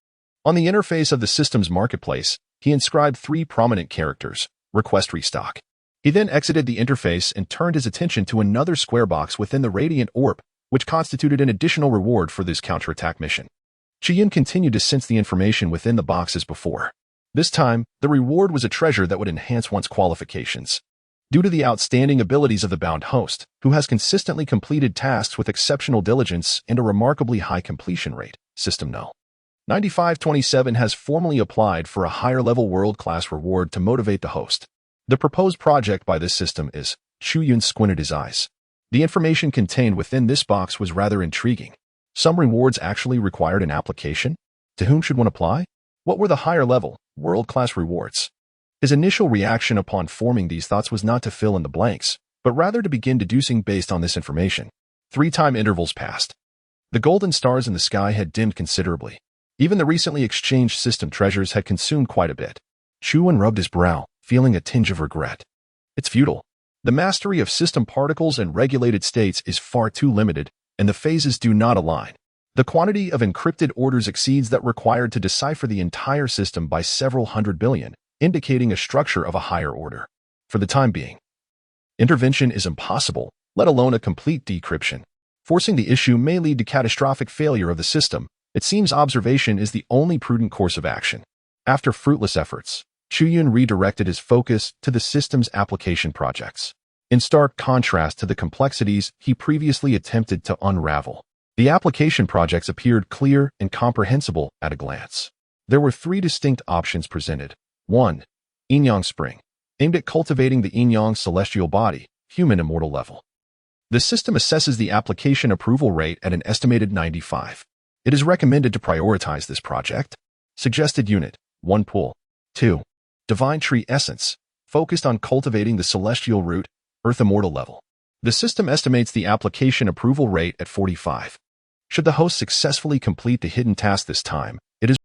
On the interface of the system's marketplace, he inscribed 3 prominent characters: request restock. He then exited the interface and turned his attention to another square box within the radiant orb, which constituted an additional reward for this counterattack mission. Chu Yun continued to sense the information within the box as before. This time, the reward was a treasure that would enhance one's qualifications. Due to the outstanding abilities of the bound host, who has consistently completed tasks with exceptional diligence and a remarkably high completion rate, System No. 9527 has formally applied for a higher-level world-class reward to motivate the host. The proposed project by this system is. Chu Yun squinted his eyes. The information contained within this box was rather intriguing. Some rewards actually required an application? To whom should one apply? What were the higher-level, world-class rewards? His initial reaction upon forming these thoughts was not to fill in the blanks, but rather to begin deducing based on this information. 3 time intervals passed. The golden stars in the sky had dimmed considerably. Even the recently exchanged system treasures had consumed quite a bit. Chu Yun rubbed his brow, feeling a tinge of regret. It's futile. The mastery of system particles and regulated states is far too limited, and the phases do not align. The quantity of encrypted orders exceeds that required to decipher the entire system by several hundred billion, indicating a structure of a higher order. For the time being, intervention is impossible, let alone a complete decryption. Forcing the issue may lead to catastrophic failure of the system. It seems observation is the only prudent course of action. After fruitless efforts, Chu Yun redirected his focus to the system's application projects. In stark contrast to the complexities he previously attempted to unravel, the application projects appeared clear and comprehensible at a glance. There were 3 distinct options presented. 1. Yin-Yang Spring, aimed at cultivating the Yin-Yang celestial body, human immortal level. The system assesses the application approval rate at an estimated 95. It is recommended to prioritize this project. Suggested unit, 1 pool. 2. Divine Tree Essence, focused on cultivating the celestial root, Earth immortal level. The system estimates the application approval rate at 45. Should the host successfully complete the hidden task this time,